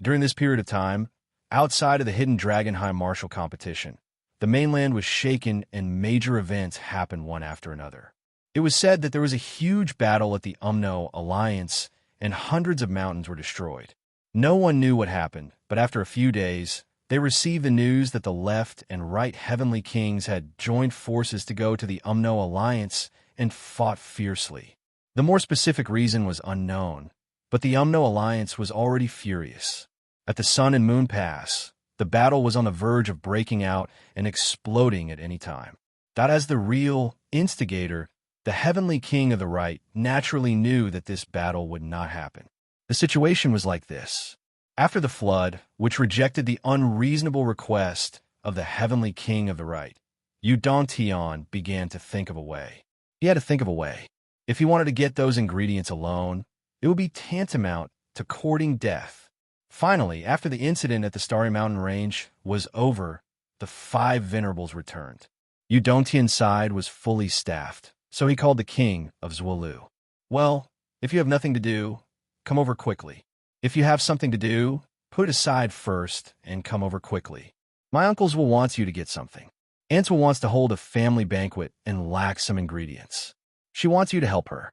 During this period of time, outside of the hidden Dragonheim martial competition, the mainland was shaken and major events happened one after another. It was said that there was a huge battle at the Umno Alliance and hundreds of mountains were destroyed. No one knew what happened, but after a few days, they received the news that the left and right heavenly kings had joined forces to go to the Umno Alliance and fought fiercely. The more specific reason was unknown, but the Umno Alliance was already furious. At the Sun and Moon Pass, the battle was on the verge of breaking out and exploding at any time. As the real instigator, the heavenly king of the right naturally knew that this battle would not happen. The situation was like this. After the flood, which rejected the unreasonable request of the heavenly king of the right, Yu Dongtian began to think of a way. He had to think of a way. If he wanted to get those ingredients alone, it would be tantamount to courting death. Finally, after the incident at the Starry Mountain Range was over, the 5 venerables returned. Yu Dongtian's side was fully staffed, so he called the king of Zhuolu. Well, if you have nothing to do, come over quickly. If you have something to do, put it aside first and come over quickly. My uncles will want you to get something. Aunt wants to hold a family banquet and lacks some ingredients. She wants you to help her.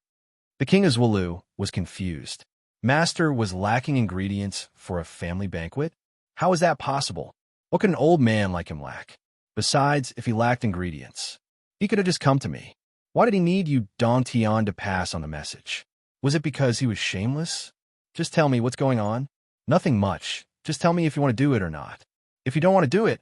The king of Zhuolu was confused. Master was lacking ingredients for a family banquet? How is that possible? What could an old man like him lack? Besides, if he lacked ingredients, he could have just come to me. Why did he need Yu Dongtian to pass on the message? Was it because he was shameless? Just tell me what's going on. Nothing much. Just tell me if you want to do it or not. If you don't want to do it,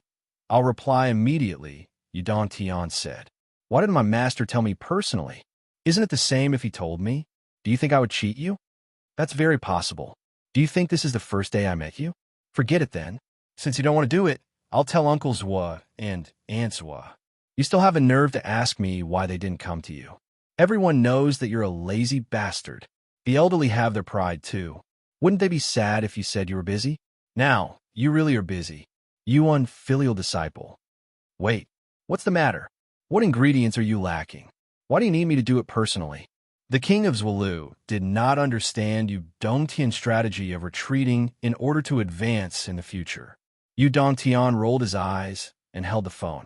I'll reply immediately, Yu Dongtian said. Why didn't my master tell me personally? Isn't it the same if he told me? Do you think I would cheat you? That's very possible. Do you think this is the first day I met you? Forget it then. Since you don't want to do it, I'll tell Uncle Zhuo and Aunt Zhuo. You still have a nerve to ask me why they didn't come to you. Everyone knows that you're a lazy bastard. The elderly have their pride too. Wouldn't they be sad if you said you were busy? Now, you really are busy. You unfilial disciple. Wait, what's the matter? What ingredients are you lacking? Why do you need me to do it personally? The king of Zhuolu did not understand Yu Dongtian's strategy of retreating in order to advance in the future. Yu Dongtian rolled his eyes and held the phone.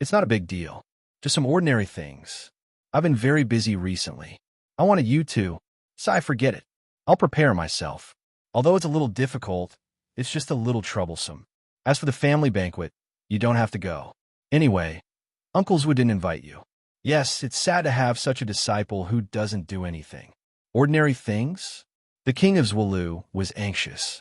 It's not a big deal. Just some ordinary things. I've been very busy recently. I wanted you to. So forget it. I'll prepare myself. Although it's a little difficult, it's just a little troublesome. As for the family banquet, you don't have to go. Anyway, Uncle Zhuo didn't invite you. Yes, it's sad to have such a disciple who doesn't do anything. Ordinary things? The king of Zhuolu was anxious.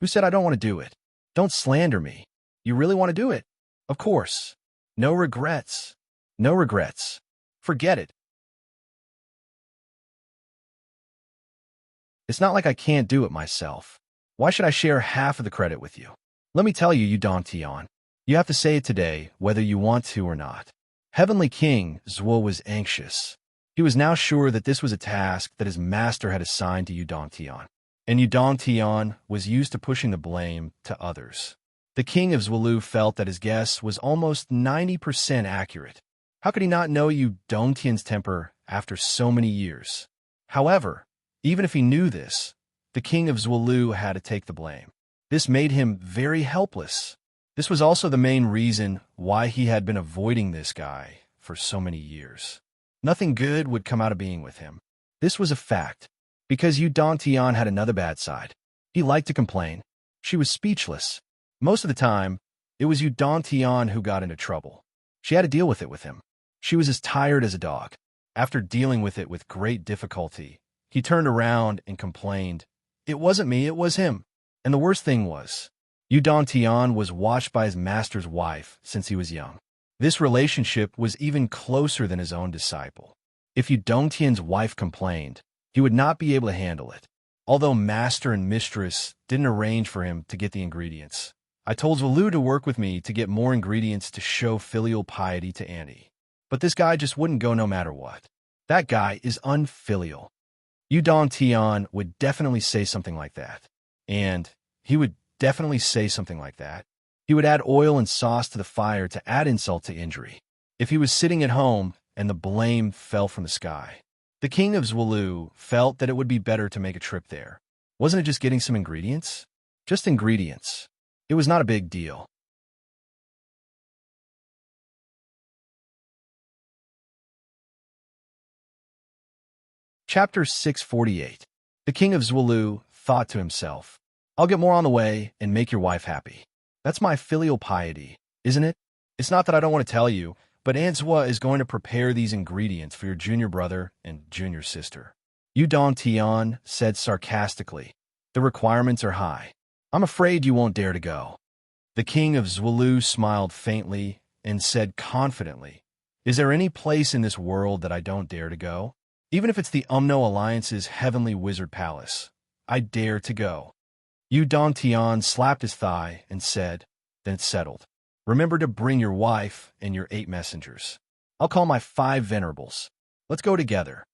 Who said I don't want to do it? Don't slander me. You really want to do it? Of course. No regrets. No regrets. Forget it. It's not like I can't do it myself. Why should I share half of the credit with you? Let me tell you, you Dantian. You have to say it today, whether you want to or not. Heavenly King Zwo was anxious. He was now sure that this was a task that his master had assigned to Yu Dantian, and Yu Dantian was used to pushing the blame to others. The king of Zwolu felt that his guess was almost 90% accurate. How could he not know Yu Dongtian's temper after so many years? However, even if he knew this, the king of Zwolu had to take the blame. This made him very helpless. This was also the main reason why he had been avoiding this guy for so many years. Nothing good would come out of being with him. This was a fact, because Yu Dantian had another bad side. He liked to complain. She was speechless. Most of the time, it was Yu Dantian who got into trouble. She had to deal with it with him. She was as tired as a dog. After dealing with it with great difficulty, he turned around and complained, "It wasn't me, it was him." And the worst thing was, Yu Dantian was watched by his master's wife since he was young. This relationship was even closer than his own disciple. If Yu Dongtian's wife complained, he would not be able to handle it. Although master and mistress didn't arrange for him to get the ingredients, I told Zulu to work with me to get more ingredients to show filial piety to Annie. But this guy just wouldn't go no matter what. That guy is unfilial. Yu Dantian would definitely say something like that. And he would definitely say something like that. He would add oil and sauce to the fire to add insult to injury. If he was sitting at home and the blame fell from the sky, the king of Zwolu felt that it would be better to make a trip there. Wasn't it just getting some ingredients? Just ingredients. It was not a big deal. Chapter 648. The king of Zwolu thought to himself, "I'll get more on the way and make your wife happy. That's my filial piety, isn't it? It's not that I don't want to tell you, but Aunt Zwa is going to prepare these ingredients for your junior brother and junior sister." Yu Dantian said sarcastically, "The requirements are high. I'm afraid you won't dare to go." The king of Zwolu smiled faintly and said confidently, "Is there any place in this world that I don't dare to go? Even if it's the Umno Alliance's heavenly wizard palace, I dare to go." Yu Dantian slapped his thigh and said, "Then it's settled. Remember to bring your wife and your 8 messengers. I'll call my 5 venerables. Let's go together."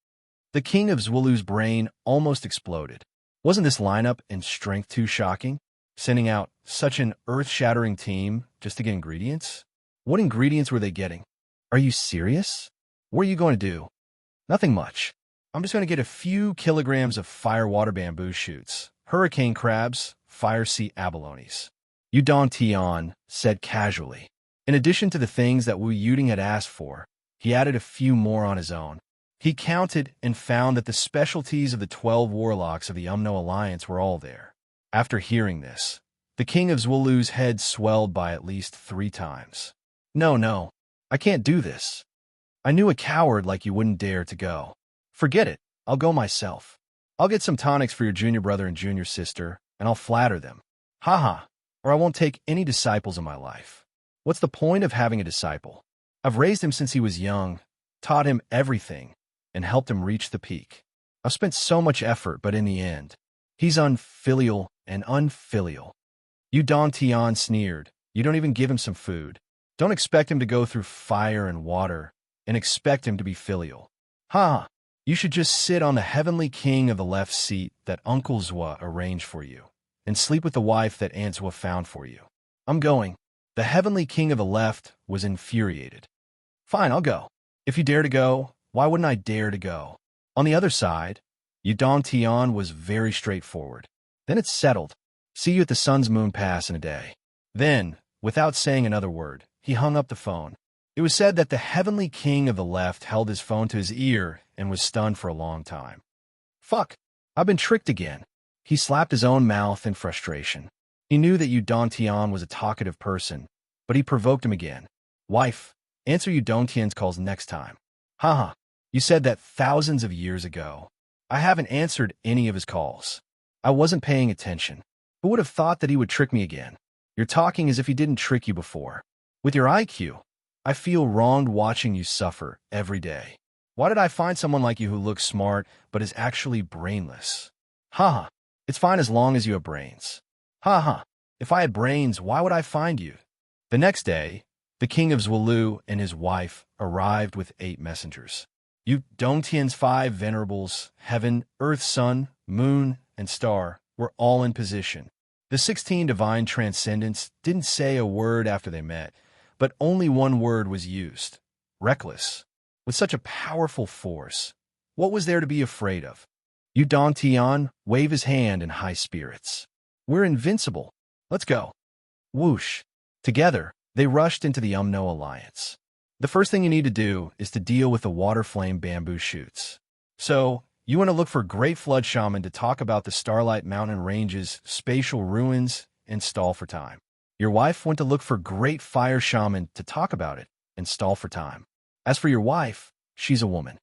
The king of Zwolu's brain almost exploded. Wasn't this lineup and strength too shocking? Sending out such an earth-shattering team just to get ingredients? What ingredients were they getting? Are you serious? What are you going to do? Nothing much. I'm just going to get a few kilograms of fire-water bamboo shoots, hurricane crabs, fire-sea abalones. Yu Dantian said casually. In addition to the things that Wu Yuding had asked for, he added a few more on his own. He counted and found that the specialties of the 12 warlocks of the Umno Alliance were all there. After hearing this, the king of Zwolu's head swelled by at least 3 times. No, I can't do this. I knew a coward like you wouldn't dare to go. Forget it, I'll go myself. I'll get some tonics for your junior brother and junior sister, and I'll flatter them. Haha, or I won't take any disciples in my life. What's the point of having a disciple? I've raised him since he was young, taught him everything, and helped him reach the peak. I've spent so much effort, but in the end, he's unfilial and unfilial. Yu Dantian sneered. You don't even give him some food. Don't expect him to go through fire and water, and expect him to be filial. Ha! You should just sit on the heavenly king of the left seat that Uncle Zwa arranged for you, and sleep with the wife that Aunt Zwa found for you. I'm going. The heavenly king of the left was infuriated. Fine, I'll go. If you dare to go, why wouldn't I dare to go? On the other side, Yu Dantian was very straightforward. Then it's settled. See you at the Sun's Moon Pass in a day. Then, without saying another word, he hung up the phone. It was said that the heavenly king of the left held his phone to his ear and was stunned for a long time. Fuck, I've been tricked again. He slapped his own mouth in frustration. He knew that Yu Dantian was a talkative person, but he provoked him again. Wife, answer Yu Dantian's calls next time. Haha, you said that thousands of years ago. I haven't answered any of his calls. I wasn't paying attention. Who would have thought that he would trick me again? You're talking as if he didn't trick you before. With your IQ, I feel wronged watching you suffer every day. Why did I find someone like you who looks smart but is actually brainless? Haha, it's fine as long as you have brains. Haha, if I had brains, why would I find you? The next day, the king of Zwolu and his wife arrived with 8 messengers. Yu Dongtian's 5 venerables, heaven, earth, sun, moon, and star, were all in position. The 16 divine transcendents didn't say a word after they met, but only one word was used: reckless. With such a powerful force, what was there to be afraid of? Yu Dongtian waved his hand in high spirits. We're invincible. Let's go. Whoosh. Together, they rushed into the Umno Alliance. The first thing you need to do is to deal with the water flame bamboo shoots. So, you want to look for Great Flood Shaman to talk about the Starlight Mountain Range's spatial ruins and stall for time. Your wife went to look for Great Fire Shaman to talk about it and stall for time. As for your wife, she's a woman.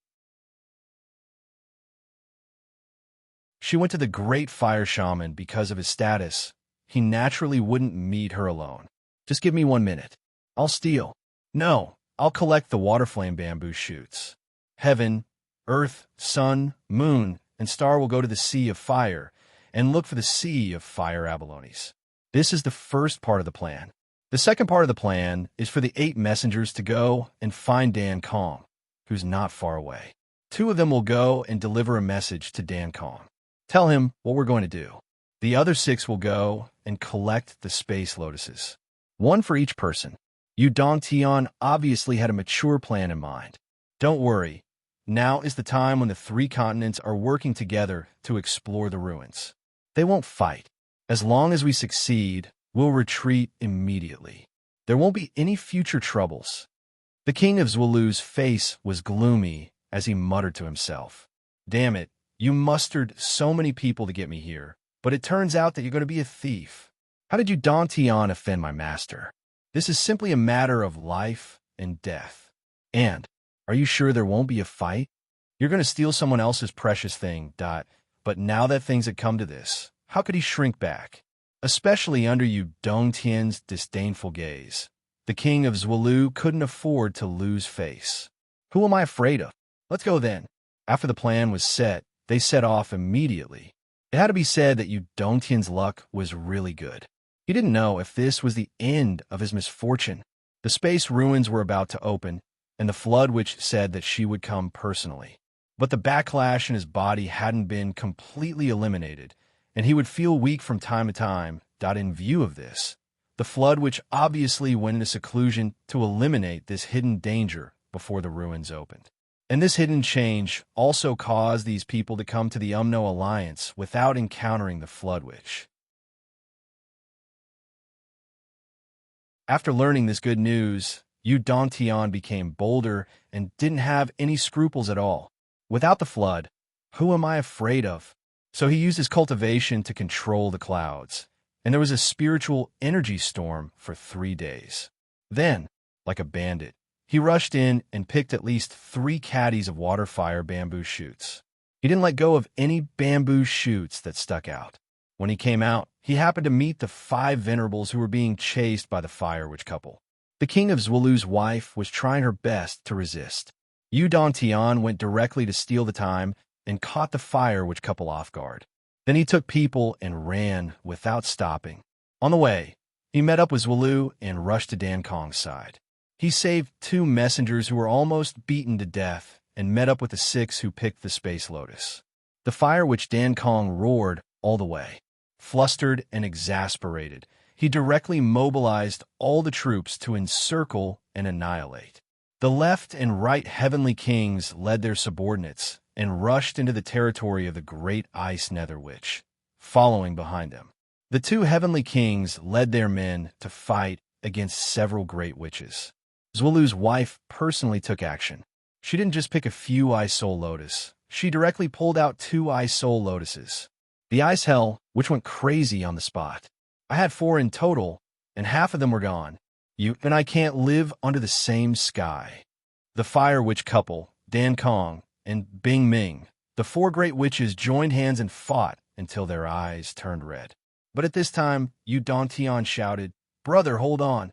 She went to the Great Fire Shaman because of his status. He naturally wouldn't meet her alone. Just give me 1 minute. I'll steal. No, I'll collect the water flame bamboo shoots. Heaven, earth, sun, moon, and star will go to the Sea of Fire and look for the Sea of Fire abalones. This is the first part of the plan. The second part of the plan is for the 8 messengers to go and find Dan Kong, who's not far away. 2 of them will go and deliver a message to Dan Kong. Tell him what we're going to do. The other 6 will go and collect the space lotuses. 1 for each person. Yu Dongtian obviously had a mature plan in mind. Don't worry. Now is the time when the 3 continents are working together to explore the ruins. They won't fight. As long as we succeed, we'll retreat immediately. There won't be any future troubles. The king of Zwolu's face was gloomy as he muttered to himself. Damn it, you mustered so many people to get me here, but it turns out that you're going to be a thief. How did you Dongtian offend my master? This is simply a matter of life and death. And, are you sure there won't be a fight? You're going to steal someone else's precious thing, but now that things had come to this, how could he shrink back? Especially under Yu Dongtian's disdainful gaze. The king of Zwolu couldn't afford to lose face. Who am I afraid of? Let's go then. After the plan was set, they set off immediately. It had to be said that Yu Dongtian's luck was really good. He didn't know if this was the end of his misfortune. The space ruins were about to open, and the Flood Witch said that she would come personally. But the backlash in his body hadn't been completely eliminated, and he would feel weak from time to time. In view of this, the Flood Witch obviously went into seclusion to eliminate this hidden danger before the ruins opened. And this hidden change also caused these people to come to the Umno Alliance without encountering the Flood Witch. After learning this good news, Yu Dongtian became bolder and didn't have any scruples at all. Without the flood, who am I afraid of? So he used his cultivation to control the clouds, and there was a spiritual energy storm for 3 days. Then, like a bandit, he rushed in and picked at least 3 caddies of water fire bamboo shoots. He didn't let go of any bamboo shoots that stuck out. When he came out, he happened to meet the 5 venerables who were being chased by the Fire Witch couple. The king of Zwolu's wife was trying her best to resist. Yu Dongtian went directly to steal the time and caught the Fire Witch couple off guard. Then he took people and ran without stopping. On the way, he met up with Zwolu and rushed to Dan Kong's side. He saved 2 messengers who were almost beaten to death and met up with the 6 who picked the Space Lotus. The Fire Witch Dan Kong roared all the way. Flustered and exasperated, he directly mobilized all the troops to encircle and annihilate. The left and right heavenly kings led their subordinates and rushed into the territory of the great Ice Nether Witch, following behind them. The 2 heavenly kings led their men to fight against several great witches. Zwolu's wife personally took action. She didn't just pick a few Ice Soul Lotus. She directly pulled out 2 Ice Soul Lotuses. The Ice Hell, which went crazy on the spot. I had 4 in total, and half of them were gone. You and I can't live under the same sky. The Fire Witch couple, Dan Kong and Bing Ming, the 4 great witches joined hands and fought until their eyes turned red. But at this time, Yu Dongtian shouted, "Brother, hold on."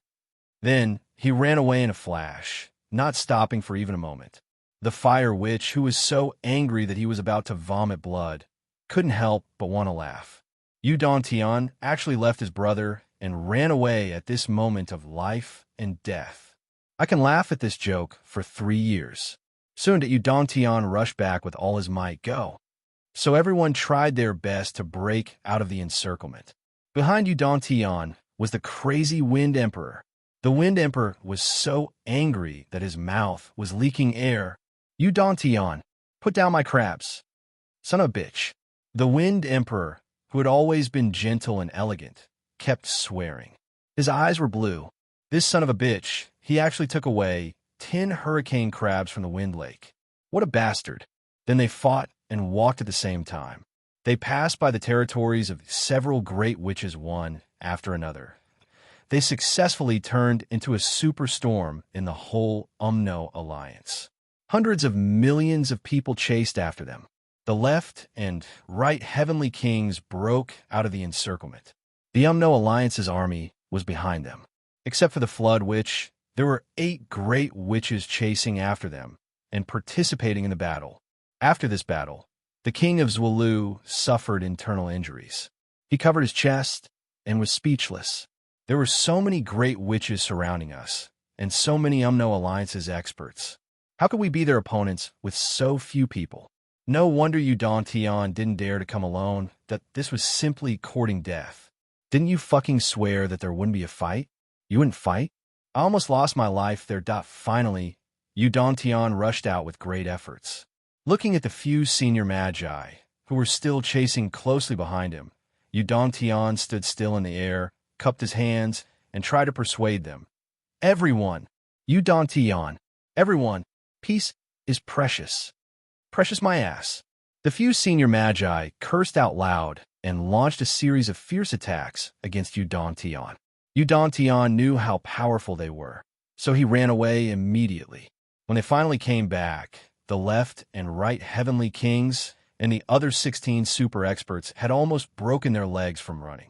Then, He ran away in a flash, not stopping for even a moment. The Fire Witch, who was so angry that he was about to vomit blood, couldn't help but want to laugh. Tian actually left his brother and ran away at this moment of life and death. I can laugh at this joke for 3 years. Soon did Tian rush back with all his might go. So everyone tried their best to break out of the encirclement. Behind Tian was the crazy Wind Emperor. The Wind Emperor was so angry that his mouth was leaking air. Tian, put down my crabs. Son of a bitch. The Wind Emperor, who had always been gentle and elegant, kept swearing. His eyes were blue. This son of a bitch, he actually took away 10 hurricane crabs from the Wind Lake. What a bastard. Then they fought and walked at the same time. They passed by the territories of several great witches one after another. They successfully turned into a superstorm in the whole Alliance. Hundreds of millions of people chased after them. The left and right heavenly kings broke out of the encirclement. The Alliance's army was behind them. Except for the Flood Witch, there were 8 great witches chasing after them and participating in the battle. After this battle, the king of Zwolu suffered internal injuries. He covered his chest and was speechless. There were so many great witches surrounding us, and so many Alliance's experts. How could we be their opponents with so few people? No wonder Tian didn't dare to come alone, that this was simply courting death. Didn't you fucking swear that there wouldn't be a fight? You wouldn't fight? I almost lost my life there. Finally, Tian rushed out with great efforts. Looking at the few senior magi, who were still chasing closely behind him, Tian stood still in the air, cupped his hands, and tried to persuade them. Everyone, Tian, everyone, peace is precious. Precious my ass. The few senior magi cursed out loud and launched a series of fierce attacks against Tian. Tian knew how powerful they were, so he ran away immediately. When they finally came back, the left and right heavenly kings and the other 16 super experts had almost broken their legs from running.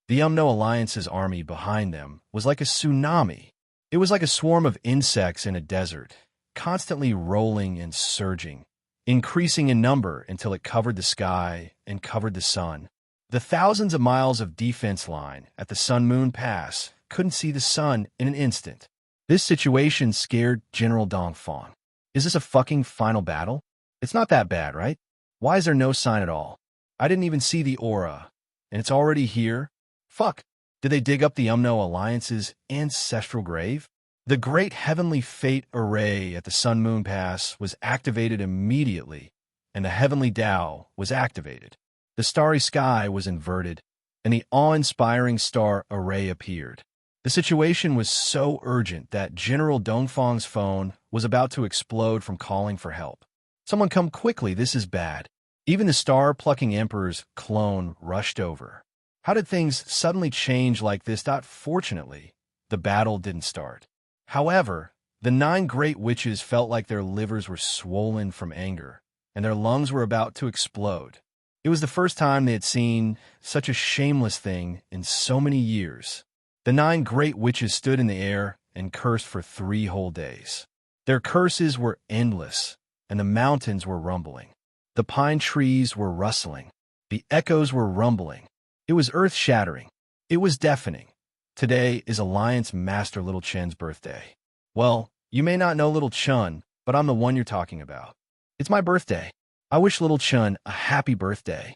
The Alliance's army behind them was like a tsunami. It was like a swarm of insects in a desert, constantly rolling and surging, increasing in number until it covered the sky and covered the sun. The thousands of miles of defense line at the Sun-Moon Pass couldn't see the sun in an instant. This situation scared General Dongfang. Is this a fucking final battle? It's not that bad, right? Why is there no sign at all? I didn't even see the aura, and it's already here? Fuck. Did they dig up the Alliance's ancestral grave? The great heavenly fate array at the Sun-Moon Pass was activated immediately, and the heavenly Tao was activated. The starry sky was inverted, and the awe-inspiring star array appeared. The situation was so urgent that General Dongfang's phone was about to explode from calling for help. Someone come quickly, this is bad. Even the star-plucking emperor's clone rushed over. How did things suddenly change like this? Fortunately, the battle didn't start. However, the 9 great witches felt like their livers were swollen from anger, and their lungs were about to explode. It was the first time they had seen such a shameless thing in so many years. The 9 great witches stood in the air and cursed for 3 whole days. Their curses were endless, and the mountains were rumbling. The pine trees were rustling. The echoes were rumbling. It was earth-shattering. It was deafening. Today is Alliance Master Little Chen's birthday. Well, you may not know Little Chun, but I'm the one you're talking about. It's my birthday. I wish Little Chun a happy birthday.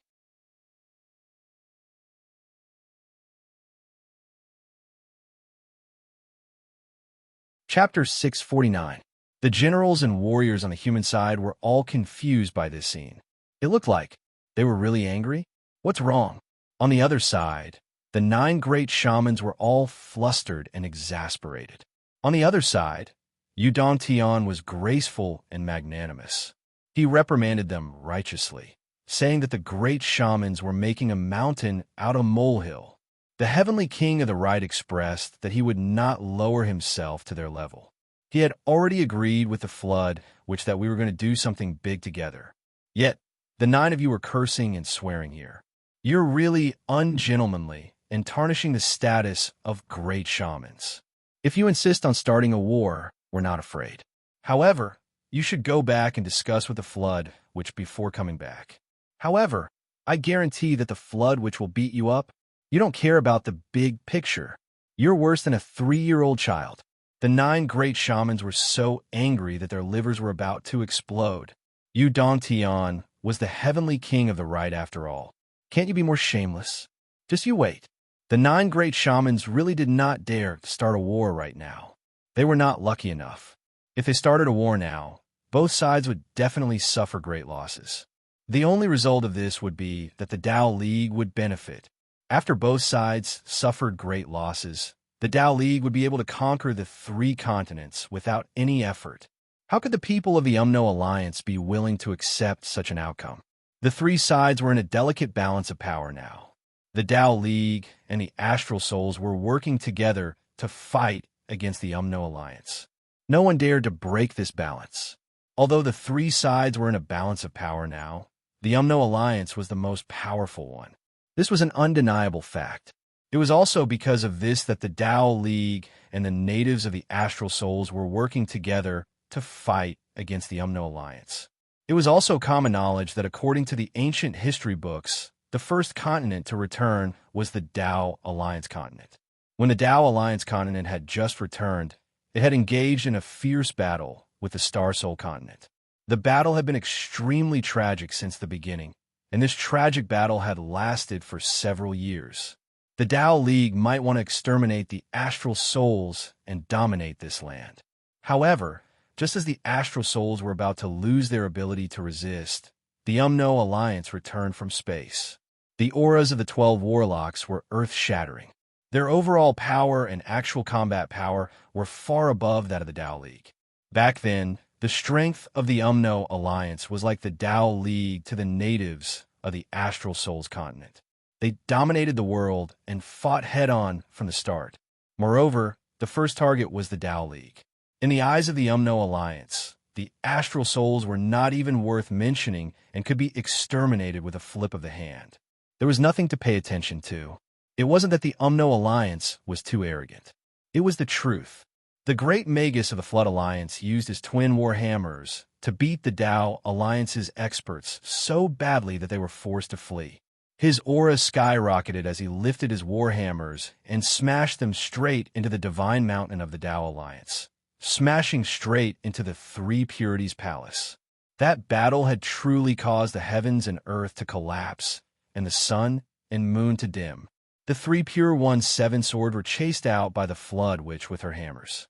Chapter 649. The generals and warriors on the human side were all confused by this scene. It looked like they were really angry. What's wrong? On the other side, the 9 great shamans were all flustered and exasperated. On the other side, Tian was graceful and magnanimous. He reprimanded them righteously, saying that the great shamans were making a mountain out of molehill. The heavenly king of the right expressed that he would not lower himself to their level. He had already agreed with the flood, that we were going to do something big together. Yet, the 9 of you were cursing and swearing here. You're really ungentlemanly and tarnishing the status of great shamans. If you insist on starting a war, we're not afraid. However, you should go back and discuss with the Flood Witch before coming back. However, I guarantee that the Flood Witch will beat you up. You don't care about the big picture. You're worse than a 3-year-old child. The 9 great shamans were so angry that their livers were about to explode. Yu Dongtian was the heavenly king of the right after all. Can't you be more shameless? Just you wait. The 9 great shamans really did not dare to start a war right now. They were not lucky enough. If they started a war now, both sides would definitely suffer great losses. The only result of this would be that the Tao League would benefit. After both sides suffered great losses, the Tao League would be able to conquer the 3 continents without any effort. How could the people of the Umno Alliance be willing to accept such an outcome? The 3 sides were in a delicate balance of power now. The Tao League and the Astral Souls were working together to fight against the Umno Alliance. No one dared to break this balance. Although the 3 sides were in a balance of power now, the Umno Alliance was the most powerful one. This was an undeniable fact. It was also because of this that the Tao League and the natives of the Astral Souls were working together to fight against the Umno Alliance. It was also common knowledge that according to the ancient history books, the first continent to return was the Tao Alliance continent. When the Tao Alliance continent had just returned, it had engaged in a fierce battle with the Star Soul continent. The battle had been extremely tragic since the beginning, and this tragic battle had lasted for several years. The Tao League might want to exterminate the Astral Souls and dominate this land. However, just as the Astral Souls were about to lose their ability to resist, the Umno Alliance returned from space. The auras of the 12 warlocks were earth-shattering. Their overall power and actual combat power were far above that of the Tao League. Back then, the strength of the Umno Alliance was like the Tao League to the natives of the Astral Souls continent. They dominated the world and fought head-on from the start. Moreover, the first target was the Tao League. In the eyes of the Umno Alliance, the Astral Souls were not even worth mentioning and could be exterminated with a flip of the hand. There was nothing to pay attention to. It wasn't that the Umno Alliance was too arrogant. It was the truth. The great Magus of the Flood Alliance used his twin warhammers to beat the Tao Alliance's experts so badly that they were forced to flee. His aura skyrocketed as he lifted his warhammers and smashed them straight into the Divine Mountain of the Tao Alliance, smashing straight into the 3 Purities Palace. That battle had truly caused the heavens and earth to collapse, and the sun and moon to dim. The 3 Pure One's 7 sword were chased out by the Flood Witch with her hammers.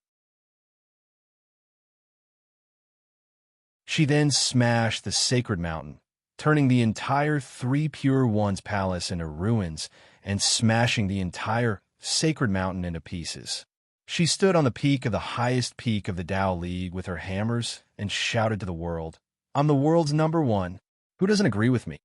She then smashed the Sacred Mountain, turning the entire 3 Pure One's palace into ruins and smashing the entire Sacred Mountain into pieces. She stood on the peak of the highest peak of the Tao League with her hammers and shouted to the world, "I'm the world's #1. Who doesn't agree with me?"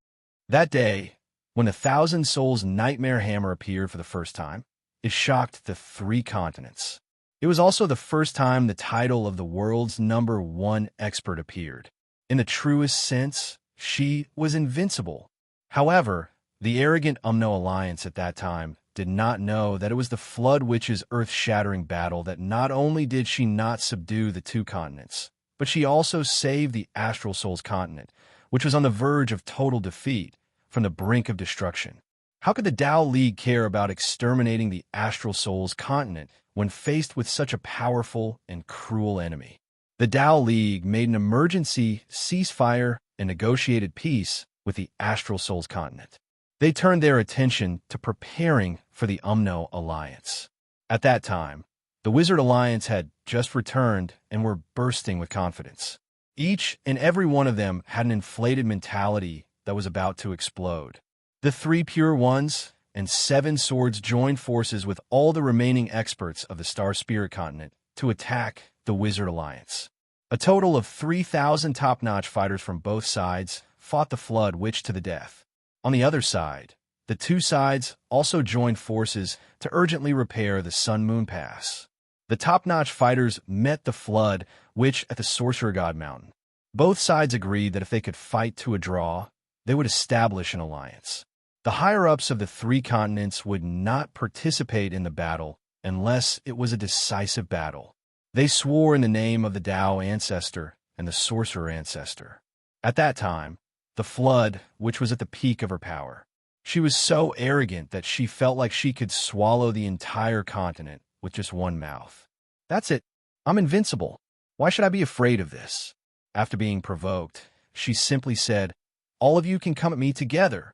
That day, when the 1,000 Souls Nightmare Hammer appeared for the first time, it shocked the 3 continents. It was also the first time the title of the world's #1 expert appeared. In the truest sense, she was invincible. However, the arrogant Umno Alliance at that time did not know that it was the Flood Witch's earth-shattering battle that not only did she not subdue the 2 continents, but she also saved the Astral Souls continent, which was on the verge of total defeat, from the brink of destruction. How could the Tao League care about exterminating the Astral Souls continent when faced with such a powerful and cruel enemy? The Tao League made an emergency ceasefire and negotiated peace with the Astral Souls continent. They turned their attention to preparing for the Umno Alliance. At that time, the Wizard Alliance had just returned and were bursting with confidence. Each and every one of them had an inflated mentality that was about to explode. The 3 Pure Ones and 7 Swords joined forces with all the remaining experts of the Star Spirit continent to attack the Wizard Alliance. A total of 3,000 top-notch fighters from both sides fought the Flood Witch to the death. On the other side, the 2 sides also joined forces to urgently repair the Sun-Moon Pass. The top-notch fighters met the Flood Witch at the Sorcerer God Mountain. Both sides agreed that if they could fight to a draw, they would establish an alliance. The higher-ups of the three continents would not participate in the battle unless it was a decisive battle. They swore in the name of the Tao ancestor and the sorcerer ancestor. At that time, the Flood, which was at the peak of her power. She was so arrogant that she felt like she could swallow the entire continent with just one mouth. That's it. I'm invincible. Why should I be afraid of this? After being provoked, she simply said, "All of you can come at me together."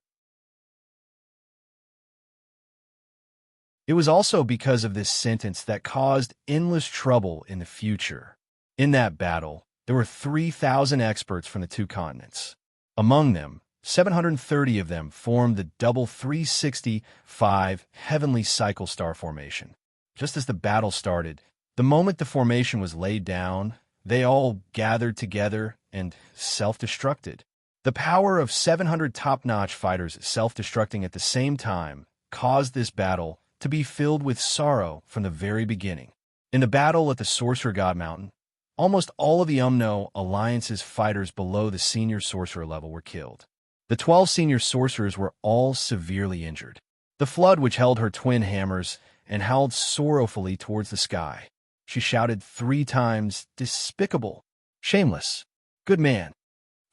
It was also because of this sentence that caused endless trouble in the future. In that battle, there were 3,000 experts from the two continents. Among them, 730 of them formed the double 365 heavenly cycle star formation. Just as the battle started, the moment the formation was laid down, they all gathered together and self-destructed. The power of 700 top-notch fighters self-destructing at the same time caused this battle to be filled with sorrow from the very beginning. In the battle at the Sorcerer God Mountain, almost all of the Umno Alliance's fighters below the senior sorcerer level were killed. The 12 senior sorcerers were all severely injured. The Flood, which held her twin hammers and howled sorrowfully towards the sky. She shouted 3 times, "Despicable! Shameless! Good man!"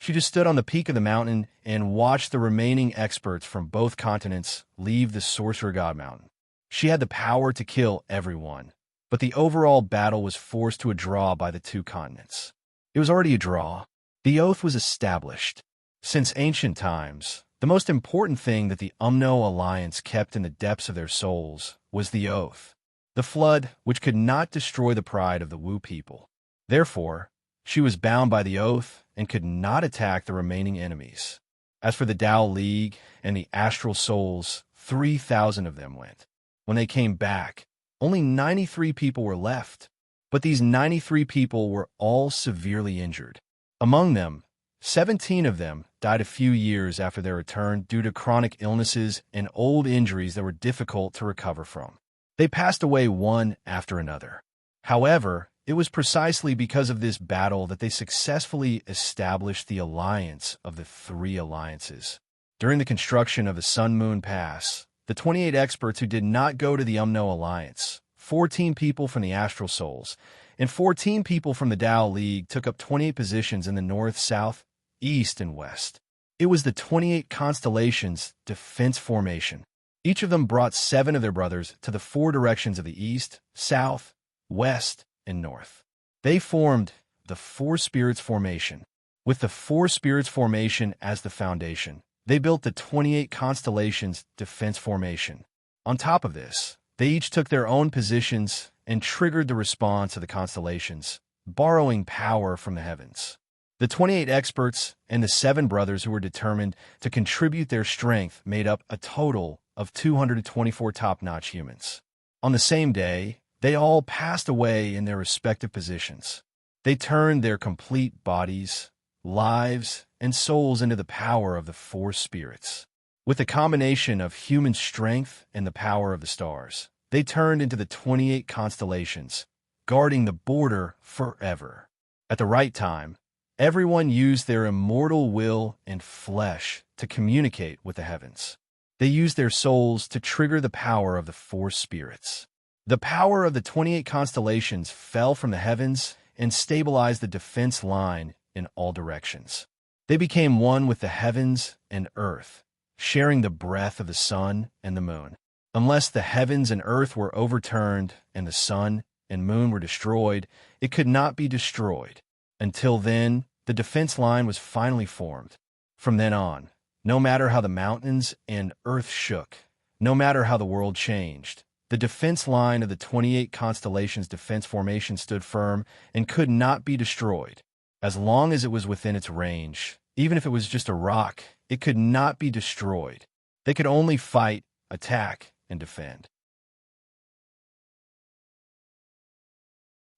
She just stood on the peak of the mountain and watched the remaining experts from both continents leave the Sorcerer God Mountain. She had the power to kill everyone, but the overall battle was forced to a draw by the two continents. It was already a draw. The oath was established. Since ancient times, the most important thing that the Umno Alliance kept in the depths of their souls was the oath. The Flood, which could not destroy the pride of the Wu people. Therefore, she was bound by the oath and could not attack the remaining enemies. As for the Tao League and the Astral Souls, 3,000 of them went. When they came back, only 93 people were left, but these 93 people were all severely injured. Among them, 17 of them died a few years after their return due to chronic illnesses and old injuries that were difficult to recover from. They passed away one after another. However, it was precisely because of this battle that they successfully established the alliance of the three alliances. During the construction of the Sun Moon Pass, the 28 experts who did not go to the Umno Alliance, 14 people from the Astral Souls, and 14 people from the Tao League took up 28 positions in the north, south, east, and west. It was the 28 constellations' defense formation. Each of them brought 7 of their brothers to the 4 directions of the east, south, west, and north. They formed the 4 Spirits Formation. With the 4 Spirits Formation as the foundation, they built the 28 constellations' defense formation. On top of this, they each took their own positions and triggered the response of the constellations, borrowing power from the heavens. The 28 experts and the 7 brothers who were determined to contribute their strength made up a total of 224 top-notch humans. On the same day, they all passed away in their respective positions. They turned their complete bodies, lives, and souls into the power of the 4 spirits. With a combination of human strength and the power of the stars, they turned into the 28 constellations, guarding the border forever. At the right time, everyone used their immortal will and flesh to communicate with the heavens. They used their souls to trigger the power of the 4 spirits. The power of the 28 constellations fell from the heavens and stabilized the defense line in all directions. They became one with the heavens and earth, sharing the breath of the sun and the moon. Unless the heavens and earth were overturned and the sun and moon were destroyed, it could not be destroyed. Until then, the defense line was finally formed. From then on, no matter how the mountains and earth shook, no matter how the world changed, the defense line of the 28 constellations' defense formation stood firm and could not be destroyed. As long as it was within its range, even if it was just a rock, it could not be destroyed. They could only fight, attack, and defend.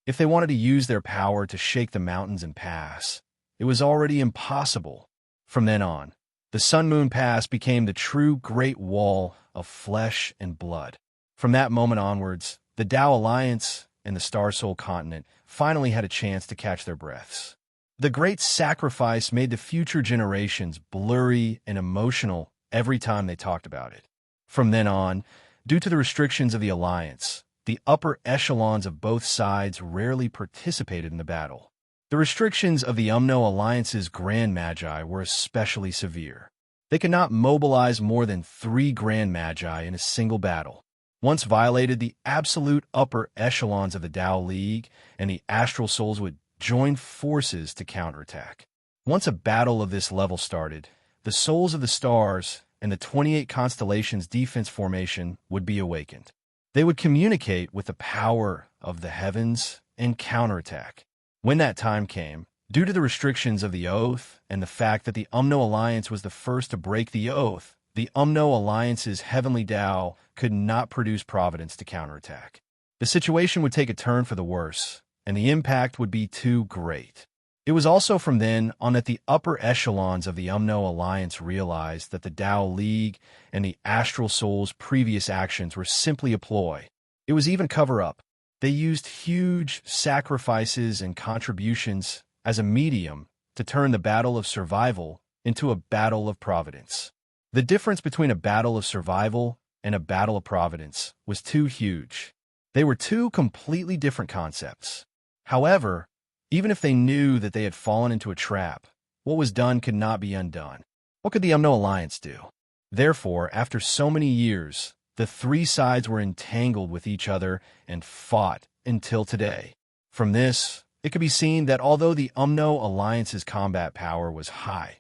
If they wanted to use their power to shake the mountains and pass, it was already impossible. From then on, the Sun Moon Pass became the true Great Wall of flesh and blood. From that moment onwards, the Tao Alliance and the Star Soul continent finally had a chance to catch their breaths. The great sacrifice made the future generations blurry and emotional every time they talked about it. From then on, due to the restrictions of the alliance, the upper echelons of both sides rarely participated in the battle. The restrictions of the Umno Alliance's Grand Magi were especially severe. They could not mobilize more than 3 Grand Magi in a single battle. Once violated, the absolute upper echelons of the Tao League and the Astral Souls would join forces to counterattack. Once a battle of this level started, the Souls of the Stars and the 28 Constellations defense formation would be awakened. They would communicate with the power of the heavens and counterattack. When that time came, due to the restrictions of the Oath and the fact that the Umno Alliance was the first to break the Oath, the Umno Alliance's Heavenly Tao could not produce Providence to counterattack. The situation would take a turn for the worse, and the impact would be too great. It was also from then on that the upper echelons of the Umno Alliance realized that the Tao League and the Astral Souls' previous actions were simply a ploy. It was even cover-up. They used huge sacrifices and contributions as a medium to turn the battle of survival into a battle of providence. The difference between a battle of survival and a battle of providence was too huge. They were two completely different concepts. However, even if they knew that they had fallen into a trap, what was done could not be undone. What could the Umno Alliance do? Therefore, after so many years, the 3 sides were entangled with each other and fought until today. From this, it could be seen that although the Umno Alliance's combat power was high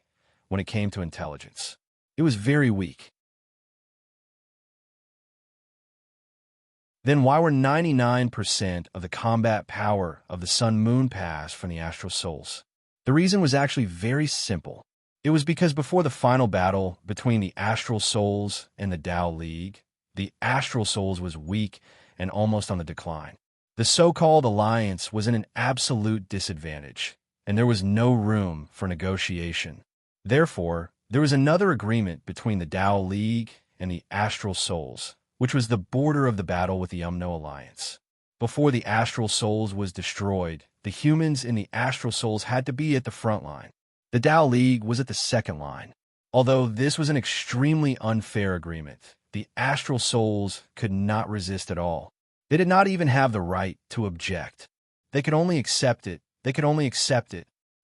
when it came to intelligence, it was very weak. Then why were 99% of the combat power of the Sun-Moon Pass from the Astral Souls? The reason was actually very simple. It was because before the final battle between the Astral Souls and the Tao League, the Astral Souls was weak and almost on the decline. The so-called alliance was in an absolute disadvantage, and there was no room for negotiation. Therefore, there was another agreement between the Tao League and the Astral Souls, which was the border of the battle with the Umno Alliance. Before the Astral Souls was destroyed, the humans in the Astral Souls had to be at the front line. The Tao League was at the second line. Although this was an extremely unfair agreement, the Astral Souls could not resist at all. They did not even have the right to object. They could only accept it.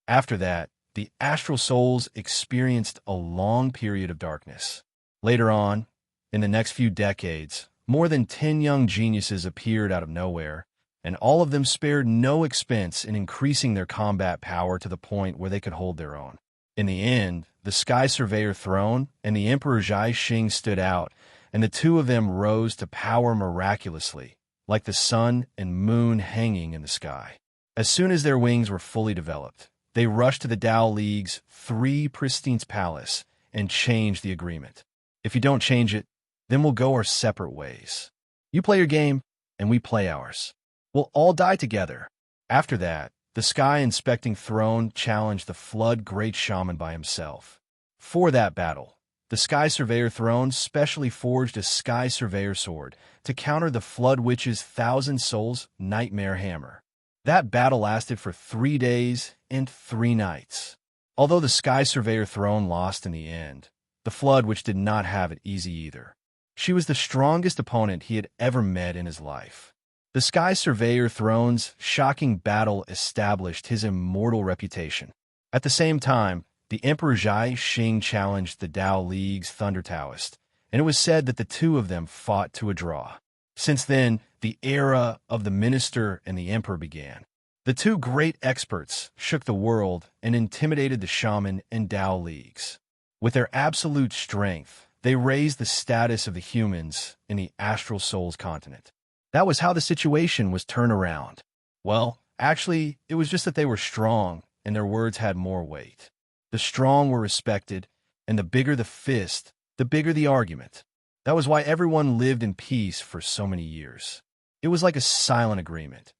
After that, the Astral Souls experienced a long period of darkness. Later on, in the next few decades, more than 10 young geniuses appeared out of nowhere, and all of them spared no expense in increasing their combat power to the point where they could hold their own. In the end, the Sky Surveyor throne and the Emperor Zhai Xing stood out, and the two of them rose to power miraculously, like the sun and moon hanging in the sky. As soon as their wings were fully developed, they rushed to the Tao League's 3 Pristine's palace and changed the agreement. If you don't change it, then we'll go our separate ways. You play your game, and we play ours. We'll all die together. After that, the Sky Inspecting Throne challenged the Flood Great Shaman by himself. For that battle, the Sky Surveyor Throne specially forged a Sky Surveyor sword to counter the Flood Witch's 1,000 Souls Nightmare Hammer. That battle lasted for 3 days and 3 nights. Although the Sky Surveyor Throne lost in the end, the Flood Witch did not have it easy either. She was the strongest opponent he had ever met in his life. The Sky Surveyor Throne's shocking battle established his immortal reputation. At the same time, the Emperor Zhai Xing challenged the Tao League's Thunder Taoist, and it was said that the two of them fought to a draw. Since then, the era of the Minister and the Emperor began. The two great experts shook the world and intimidated the Shaman and Tao Leagues. With their absolute strength, they raised the status of the humans in the Astral Souls continent. That was how the situation was turned around. Well, actually, it was just that they were strong, and their words had more weight. The strong were respected, and the bigger the fist, the bigger the argument. That was why everyone lived in peace for so many years. It was like a silent agreement.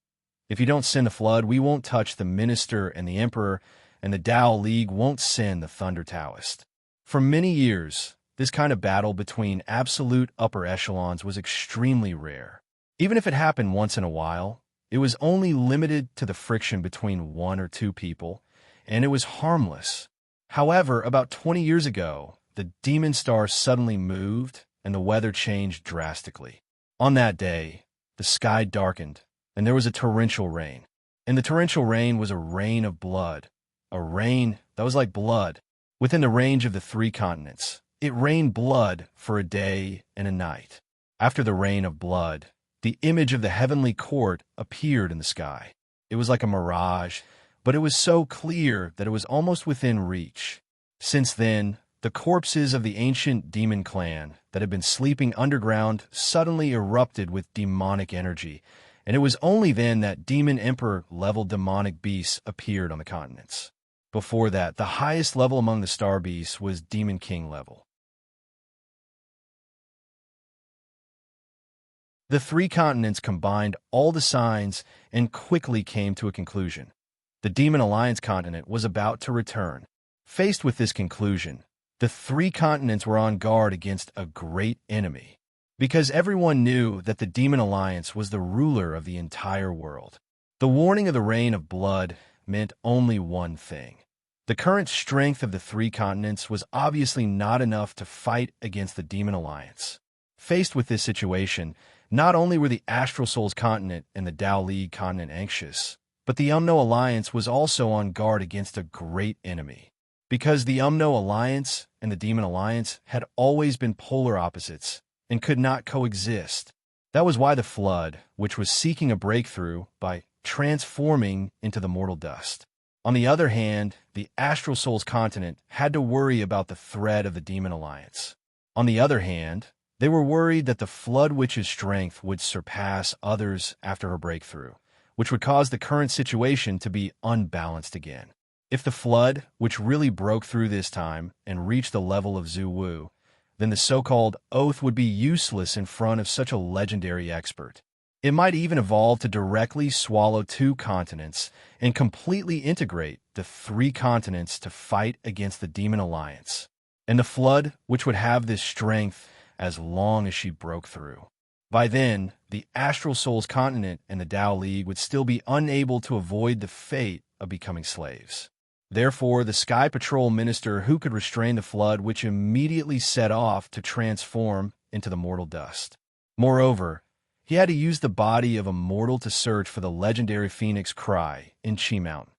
If you don't send the Flood, we won't touch the Minister and the Emperor, and the Tao League won't send the Thunder Taoist. For many years, this kind of battle between absolute upper echelons was extremely rare. Even if it happened once in a while, it was only limited to the friction between 1 or 2 people, and it was harmless. However, about 20 years ago, the demon star suddenly moved and the weather changed drastically. On that day, the sky darkened and there was a torrential rain. And the torrential rain was a rain of blood, a rain that was like blood within the range of the 3 continents. It rained blood for a day and a night. After the rain of blood, the image of the heavenly court appeared in the sky. It was like a mirage, but it was so clear that it was almost within reach. Since then, the corpses of the ancient demon clan that had been sleeping underground suddenly erupted with demonic energy, and it was only then that demon emperor-level demonic beasts appeared on the continents. Before that, the highest level among the star beasts was demon king level. The 3 continents combined all the signs and quickly came to a conclusion. The Demon Alliance continent was about to return. Faced with this conclusion, the 3 continents were on guard against a great enemy, because everyone knew that the Demon Alliance was the ruler of the entire world. The warning of the rain of blood meant only one thing. The current strength of the 3 continents was obviously not enough to fight against the Demon Alliance. Faced with this situation, not only were the Astral Souls continent and the Tao League continent anxious, but the Umno Alliance was also on guard against a great enemy. Because the Umno Alliance and the Demon Alliance had always been polar opposites and could not coexist. That was why the Flood, which was seeking a breakthrough by transforming into the mortal dust. On the other hand, the Astral Souls continent had to worry about the threat of the Demon Alliance. On the other hand, they were worried that the Flood Witch's strength would surpass others after her breakthrough, which would cause the current situation to be unbalanced again. If the Flood, which really broke through this time and reached the level of Zhu Wu, then the so-called Oath would be useless in front of such a legendary expert. It might even evolve to directly swallow 2 continents and completely integrate the 3 continents to fight against the Demon Alliance. And the Flood, which would have this strength as long as she broke through. By then, the Astral Souls continent and the Tao League would still be unable to avoid the fate of becoming slaves. Therefore, the Sky Patrol minister who could restrain the Flood, which immediately set off to transform into the mortal dust. Moreover, he had to use the body of a mortal to search for the legendary Phoenix Cry in Chi Mountain.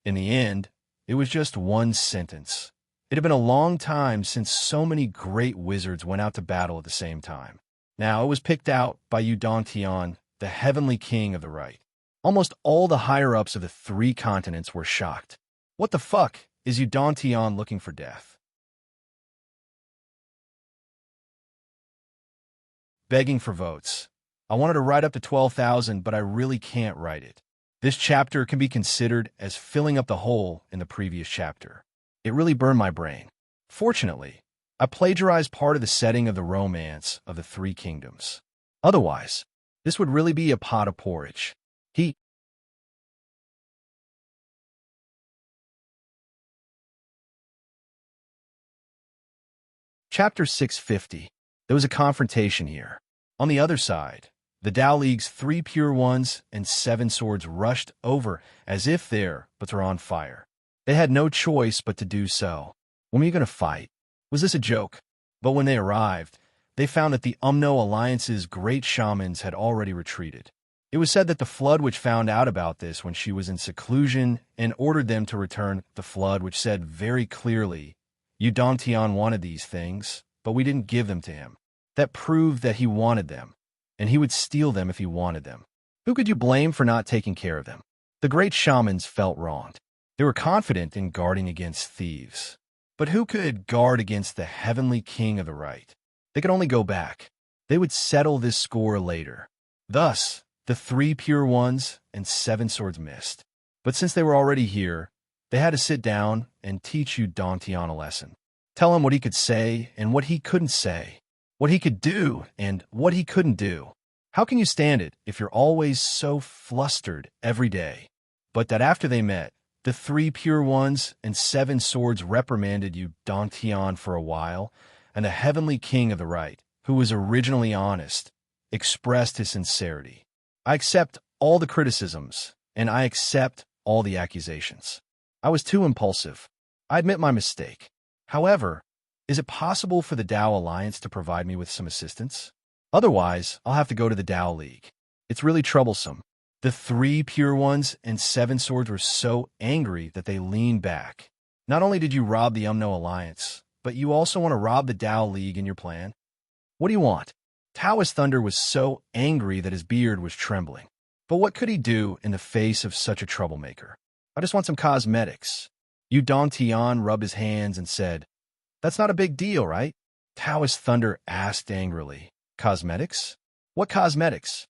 In the end, it was just one sentence. It had been a long time since so many great wizards went out to battle at the same time. Now it was picked out by Yudantian, the heavenly king of the right. Almost all the higher-ups of the 3 continents were shocked. What the fuck is Yudantian looking for death? Begging for votes. I wanted to write up to 12,000, but I really can't write it. This chapter can be considered as filling up the hole in the previous chapter. It really burned my brain. Fortunately, I plagiarized part of the setting of the romance of the 3 kingdoms. Otherwise, this would really be a pot of porridge. Chapter 650. There was a confrontation here. On the other side, the Tao League's 3 pure ones and 7 swords rushed over as if they're on fire. They had no choice but to do so. When were you going to fight? Was this a joke? But when they arrived, they found that the Umno Alliance's great shamans had already retreated. It was said that the Flood Witch found out about this when she was in seclusion and ordered them to return. The Flood Witch said very clearly, Yudantian wanted these things, but we didn't give them to him. That proved that he wanted them, and he would steal them if he wanted them. Who could you blame for not taking care of them? The great shamans felt wronged. They were confident in guarding against thieves. But who could guard against the heavenly king of the right? They could only go back. They would settle this score later. Thus, the 3 pure ones and 7 swords missed. But since they were already here, they had to sit down and teach Yudantian a lesson. Tell him what he could say and what he couldn't say. What he could do and what he couldn't do. How can you stand it if you're always so flustered every day? But that after they met, the 3 pure ones and 7 swords reprimanded Yudantian for a while, and the heavenly king of the right, who was originally honest, expressed his sincerity. I accept all the criticisms, and I accept all the accusations. I was too impulsive. I admit my mistake. However, Is it possible for the Tao Alliance to provide me with some assistance? Otherwise, I'll have to go to the Tao League. It's really troublesome. The 3 Pure Ones and 7 Swords were so angry that they leaned back. Not only did you rob the Umno Alliance, but you also want to rob the Tao League in your plan? What do you want? Taoist Thunder was so angry that his beard was trembling. But what could he do in the face of such a troublemaker? I just want some cosmetics. Yu Dongtian rubbed his hands and said, "That's not a big deal, right?" Taoist Thunder asked angrily, "Cosmetics? What cosmetics?"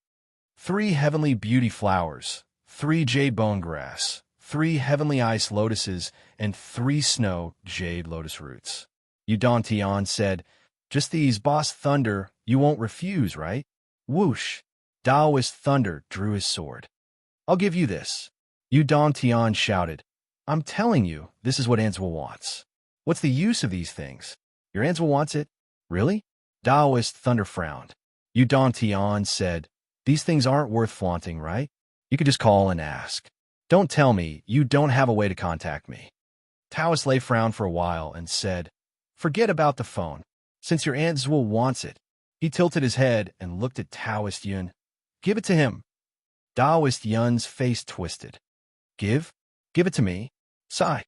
3 heavenly beauty flowers, 3 jade bone grass, 3 heavenly ice lotuses, and 3 snow jade lotus roots. Yu Dongtian said, "Just these, Boss Thunder, you won't refuse, right?" Whoosh! Taoist Thunder drew his sword. "I'll give you this." Yu Dongtian shouted, "I'm telling you, this is what Ansel wants. What's the use of these things? Your Ansel wants it? Really?" Taoist Thunder frowned. Yu Dongtian said, "These things aren't worth flaunting, right? You could just call and ask. Don't tell me you don't have a way to contact me." Taoist Lei frowned for a while and said, "Forget about the phone. Since your Aunt Zhuo wants it." He tilted his head and looked at Taoist Yun. "Give it to him." Taoist Yun's face twisted. Give it to me? Sigh.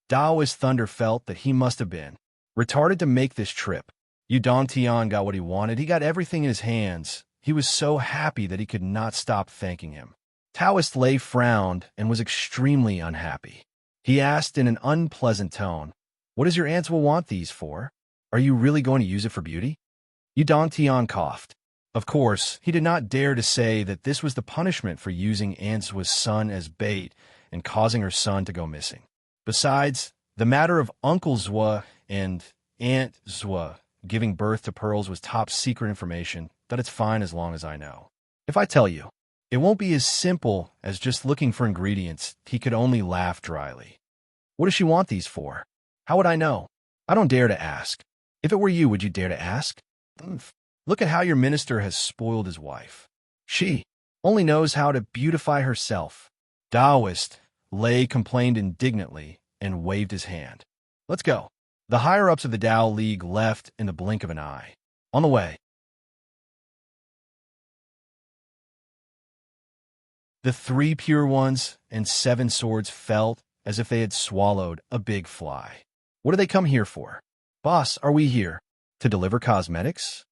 Taoist Thunder felt that he must have been retarded to make this trip. Yu Dongtian got what he wanted. He got everything in his hands. He was so happy that he could not stop thanking him. Taoist Lei frowned and was extremely unhappy. He asked in an unpleasant tone, "What does your Aunt will want these for? Are you really going to use it for beauty?" Yu Dongtian coughed. Of course, he did not dare to say that this was the punishment for using Aunt Zhuo's son as bait and causing her son to go missing. Besides, the matter of Uncle Zhuo and Aunt Zhuo giving birth to pearls was top secret information that it's fine as long as I know. If I tell you, it won't be as simple as just looking for ingredients. He could only laugh dryly. What does she want these for? How would I know? I don't dare to ask. If it were you, would you dare to ask? Look at how your minister has spoiled his wife. She only knows how to beautify herself. Taoist Lei complained indignantly and waved his hand. Let's go. The higher-ups of the Tao League left in the blink of an eye. On the way. The 3 Pure Ones and 7 Swords felt as if they had swallowed a big fly. What do they come here for? Boss, are we here to deliver cosmetics?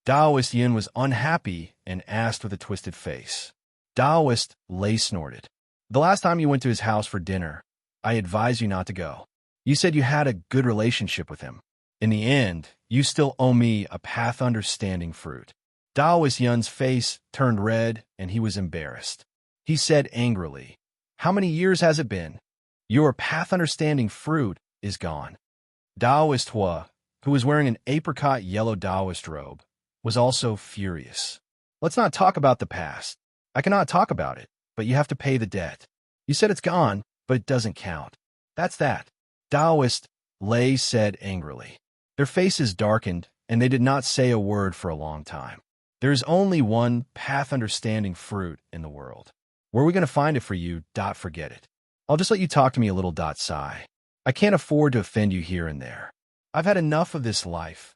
Taoist Yin was unhappy and asked with a twisted face. Taoist Lei snorted. The last time you went to his house for dinner, I advised you not to go. You said you had a good relationship with him. In the end, you still owe me a path understanding fruit. Taoist Yun's face turned red and he was embarrassed. He said angrily, "How many years has it been? Your path understanding fruit is gone." Taoist Hua, who was wearing an apricot yellow Taoist robe, was also furious. "Let's not talk about the past. I cannot talk about it, but you have to pay the debt. You said it's gone, but it doesn't count. That's that." Taoist Lei said angrily. Their faces darkened, and they did not say a word for a long time. There is only one path understanding fruit in the world. Where are we going to find it for you? Forget it. I'll just let you talk to me a little. Sigh. I can't afford to offend you here and there. I've had enough of this life.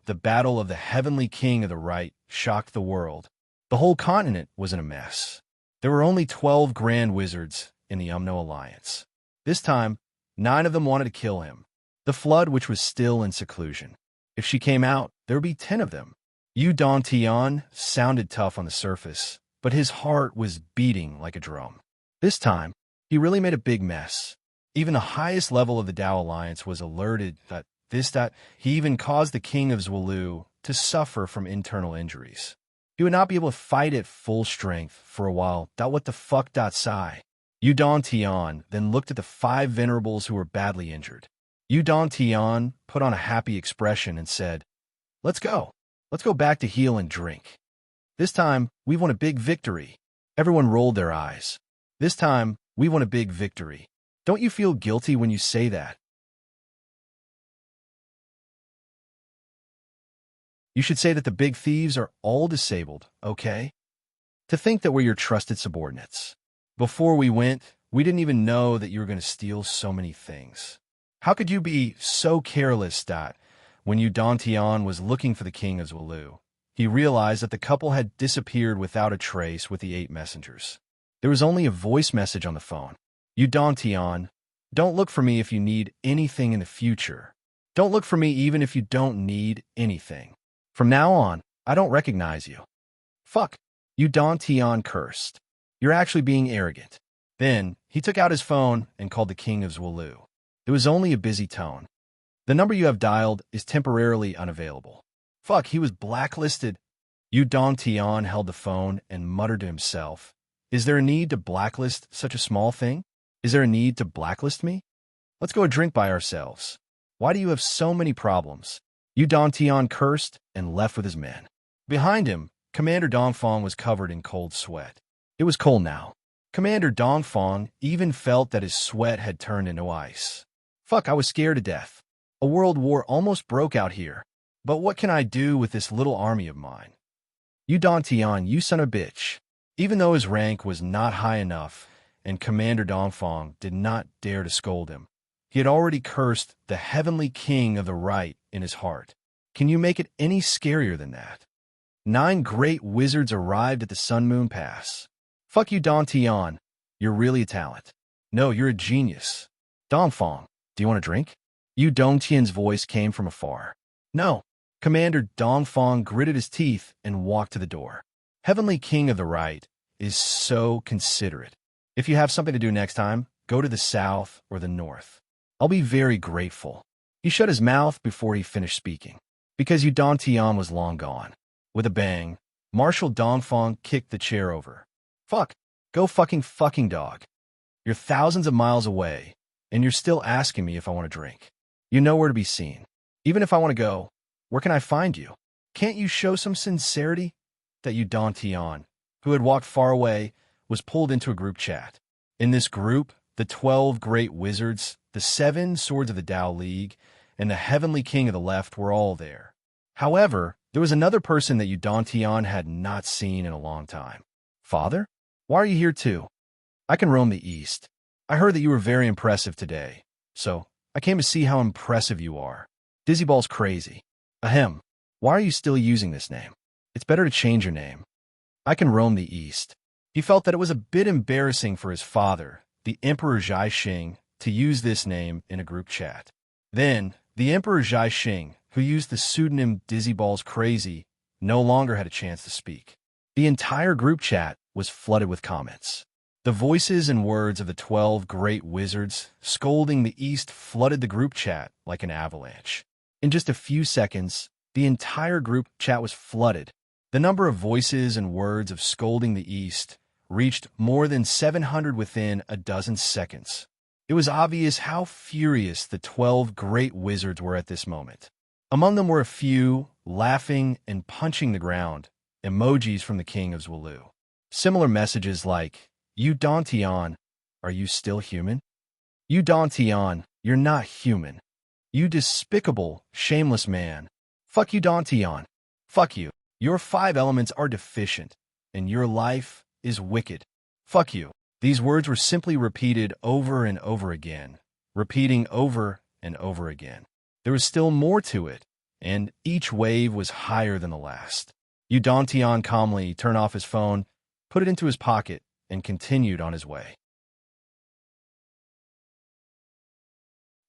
The battle of the heavenly king of the right shocked the world. The whole continent was in a mess. There were only 12 grand wizards in the Umno Alliance. This time, 9 of them wanted to kill him. The flood, which was still in seclusion. If she came out, there would be 10 of them. Yu Dongtian sounded tough on the surface, but his heart was beating like a drum. This time, he really made a big mess. Even the highest level of the Tao Alliance was alerted that he even caused the king of Zhuolu to suffer from internal injuries. He would not be able to fight at full strength for a while. What the fuck? Sigh. Yu Dongtian then looked at the 5 venerables who were badly injured. Yu Dongtian put on a happy expression and said, "Let's go. Let's go back to heal and drink. This time, we won a big victory." Everyone rolled their eyes. This time, we won a big victory. Don't you feel guilty when you say that? You should say that the big thieves are all disabled, okay? To think that we're your trusted subordinates. Before we went, we didn't even know that you were going to steal so many things. How could you be so careless that when Yu Dontian was looking for the king of Zulu, he realized that the couple had disappeared without a trace with the 8 messengers. There was only a voice message on the phone. Yu Dontian, don't look for me if you need anything in the future. Don't look for me even if you don't need anything. From now on, I don't recognize you. Fuck. Yu Dontian cursed. You're actually being arrogant. Then, he took out his phone and called the king of Zulu. It was only a busy tone. The number you have dialed is temporarily unavailable. Fuck, he was blacklisted. Yu Dontian held the phone and muttered to himself, is there a need to blacklist such a small thing? Is there a need to blacklist me? Let's go a drink by ourselves. Why do you have so many problems? Yu Dontian cursed and left with his men. Behind him, Commander Dongfang was covered in cold sweat. It was cold now. Commander Dongfang even felt that his sweat had turned into ice. Fuck, I was scared to death. A world war almost broke out here. But what can I do with this little army of mine? Yu Dontian, you son of a bitch. Even though his rank was not high enough, and Commander Dongfang did not dare to scold him, he had already cursed the heavenly king of the right in his heart. Can you make it any scarier than that? 9 great wizards arrived at the Sun Moon Pass. Fuck you, Dontian. You're really a talent. No, you're a genius. Dongfang, do you want a drink? Yu Dongtian's voice came from afar. No. Commander Dongfang gritted his teeth and walked to the door. Heavenly King of the Right is so considerate. If you have something to do next time, go to the south or the north. I'll be very grateful. He shut his mouth before he finished speaking, because Yu Dontian was long gone. With a bang, Marshal Dongfang kicked the chair over. Fuck. Go fucking dog. You're thousands of miles away, and you're still asking me if I want a drink. You know where to be seen. Even if I want to go, where can I find you? Can't you show some sincerity? That Yu Dontian, who had walked far away, was pulled into a group chat. In this group, the 12 great wizards, the 7 swords of the Tao League, and the heavenly king of the left were all there. However, there was another person that Yu Dontian had not seen in a long time. Father? Why are you here too? I can roam the east. I heard that you were very impressive today, so I came to see how impressive you are. Dizzyball's crazy. Ahem. Why are you still using this name? It's better to change your name. I can roam the east. He felt that it was a bit embarrassing for his father, the Emperor Zhaixing, to use this name in a group chat. Then, the Emperor Zhaixing, who used the pseudonym Dizzyball's Crazy, no longer had a chance to speak. The entire group chat was flooded with comments. The voices and words of the 12 great wizards scolding the east flooded the group chat like an avalanche. In just a few seconds, the entire group chat was flooded. The number of voices and words of scolding the east reached more than 700 within a dozen seconds. It was obvious how furious the 12 great wizards were at this moment. Among them were a few laughing and punching the ground, emojis from the king of Zulu. Similar messages like, Yu Dontian, are you still human? Yu Dontian, you're not human. You despicable, shameless man. Fuck you, Dontian. Fuck you. Your 5 elements are deficient, and your life is wicked. Fuck you. These words were simply repeated over and over again, repeating over and over again. There was still more to it, and each wave was higher than the last. Yu Dontian calmly turned off his phone, put it into his pocket, and continued on his way.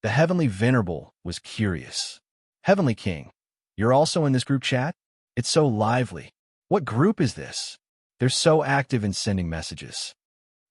The Heavenly Venerable was curious. Heavenly King, you're also in this group chat? It's so lively. What group is this? They're so active in sending messages.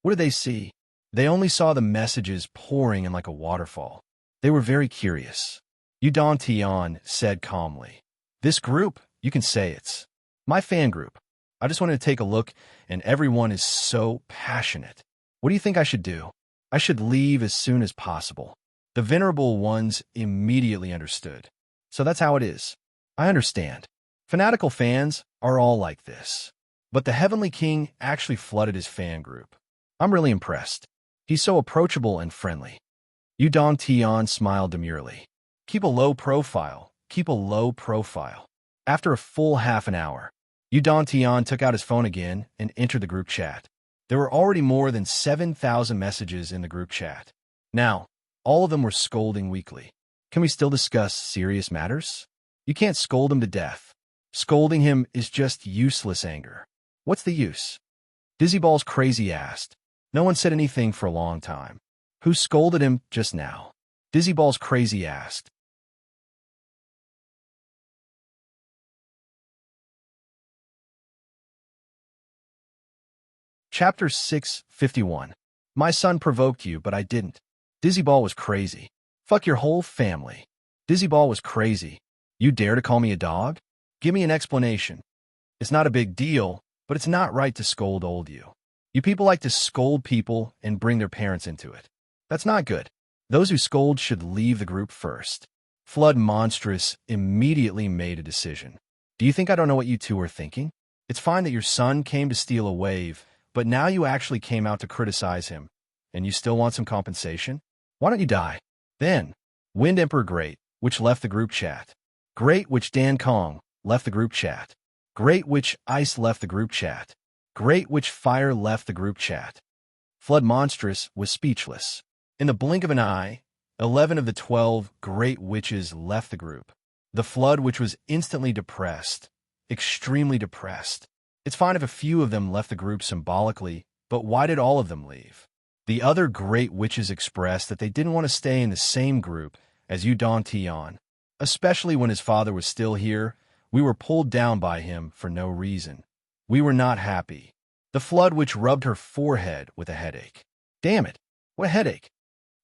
What did they see? They only saw the messages pouring in like a waterfall. They were very curious. Yu Dontian said calmly, this group, you can say it's my fan group. I just wanted to take a look, and everyone is so passionate. What do you think I should do? I should leave as soon as possible. The Venerable Ones immediately understood. So that's how it is. I understand. Fanatical fans are all like this. But the Heavenly King actually flooded his fan group. I'm really impressed. He's so approachable and friendly. Yu Dontian smiled demurely. Keep a low profile. Keep a low profile. After a full half an hour, Yu Dontian took out his phone again and entered the group chat. There were already more than 7,000 messages in the group chat. Now, All of them were scolding weakly. Can we still discuss serious matters? You can't scold him to death. Scolding him is just useless anger. What's the use? Dizzyballs Crazy asked. No one said anything for a long time. Who scolded him just now? Dizzyballs Crazy asked. Chapter 651. My son provoked you, but I didn't. Dizzyball was crazy. Fuck your whole family. Dizzyball was crazy. You dare to call me a dog? Give me an explanation. It's not a big deal, but it's not right to scold old you. You people like to scold people and bring their parents into it. That's not good. Those who scold should leave the group first. Flood Monstrous immediately made a decision. Do you think I don't know what you two are thinking? It's fine that your son came to steal a wave, but now you actually came out to criticize him, and you still want some compensation? Why don't you die? Then, Wind Emperor Great, which left the group chat. Great Witch Dan Kong left the group chat. Great Witch Ice left the group chat. Great Witch Fire left the group chat. Flood Monstrous was speechless. In the blink of an eye, 11 of the 12 Great Witches left the group. The Flood Witch was instantly depressed, extremely depressed. It's fine if a few of them left the group symbolically, but why did all of them leave? The other Great Witches expressed that they didn't want to stay in the same group as Yu Don Tian. Especially when his father was still here, we were pulled down by him for no reason. We were not happy. The Flood Witch rubbed her forehead with a headache. Damn it, what headache?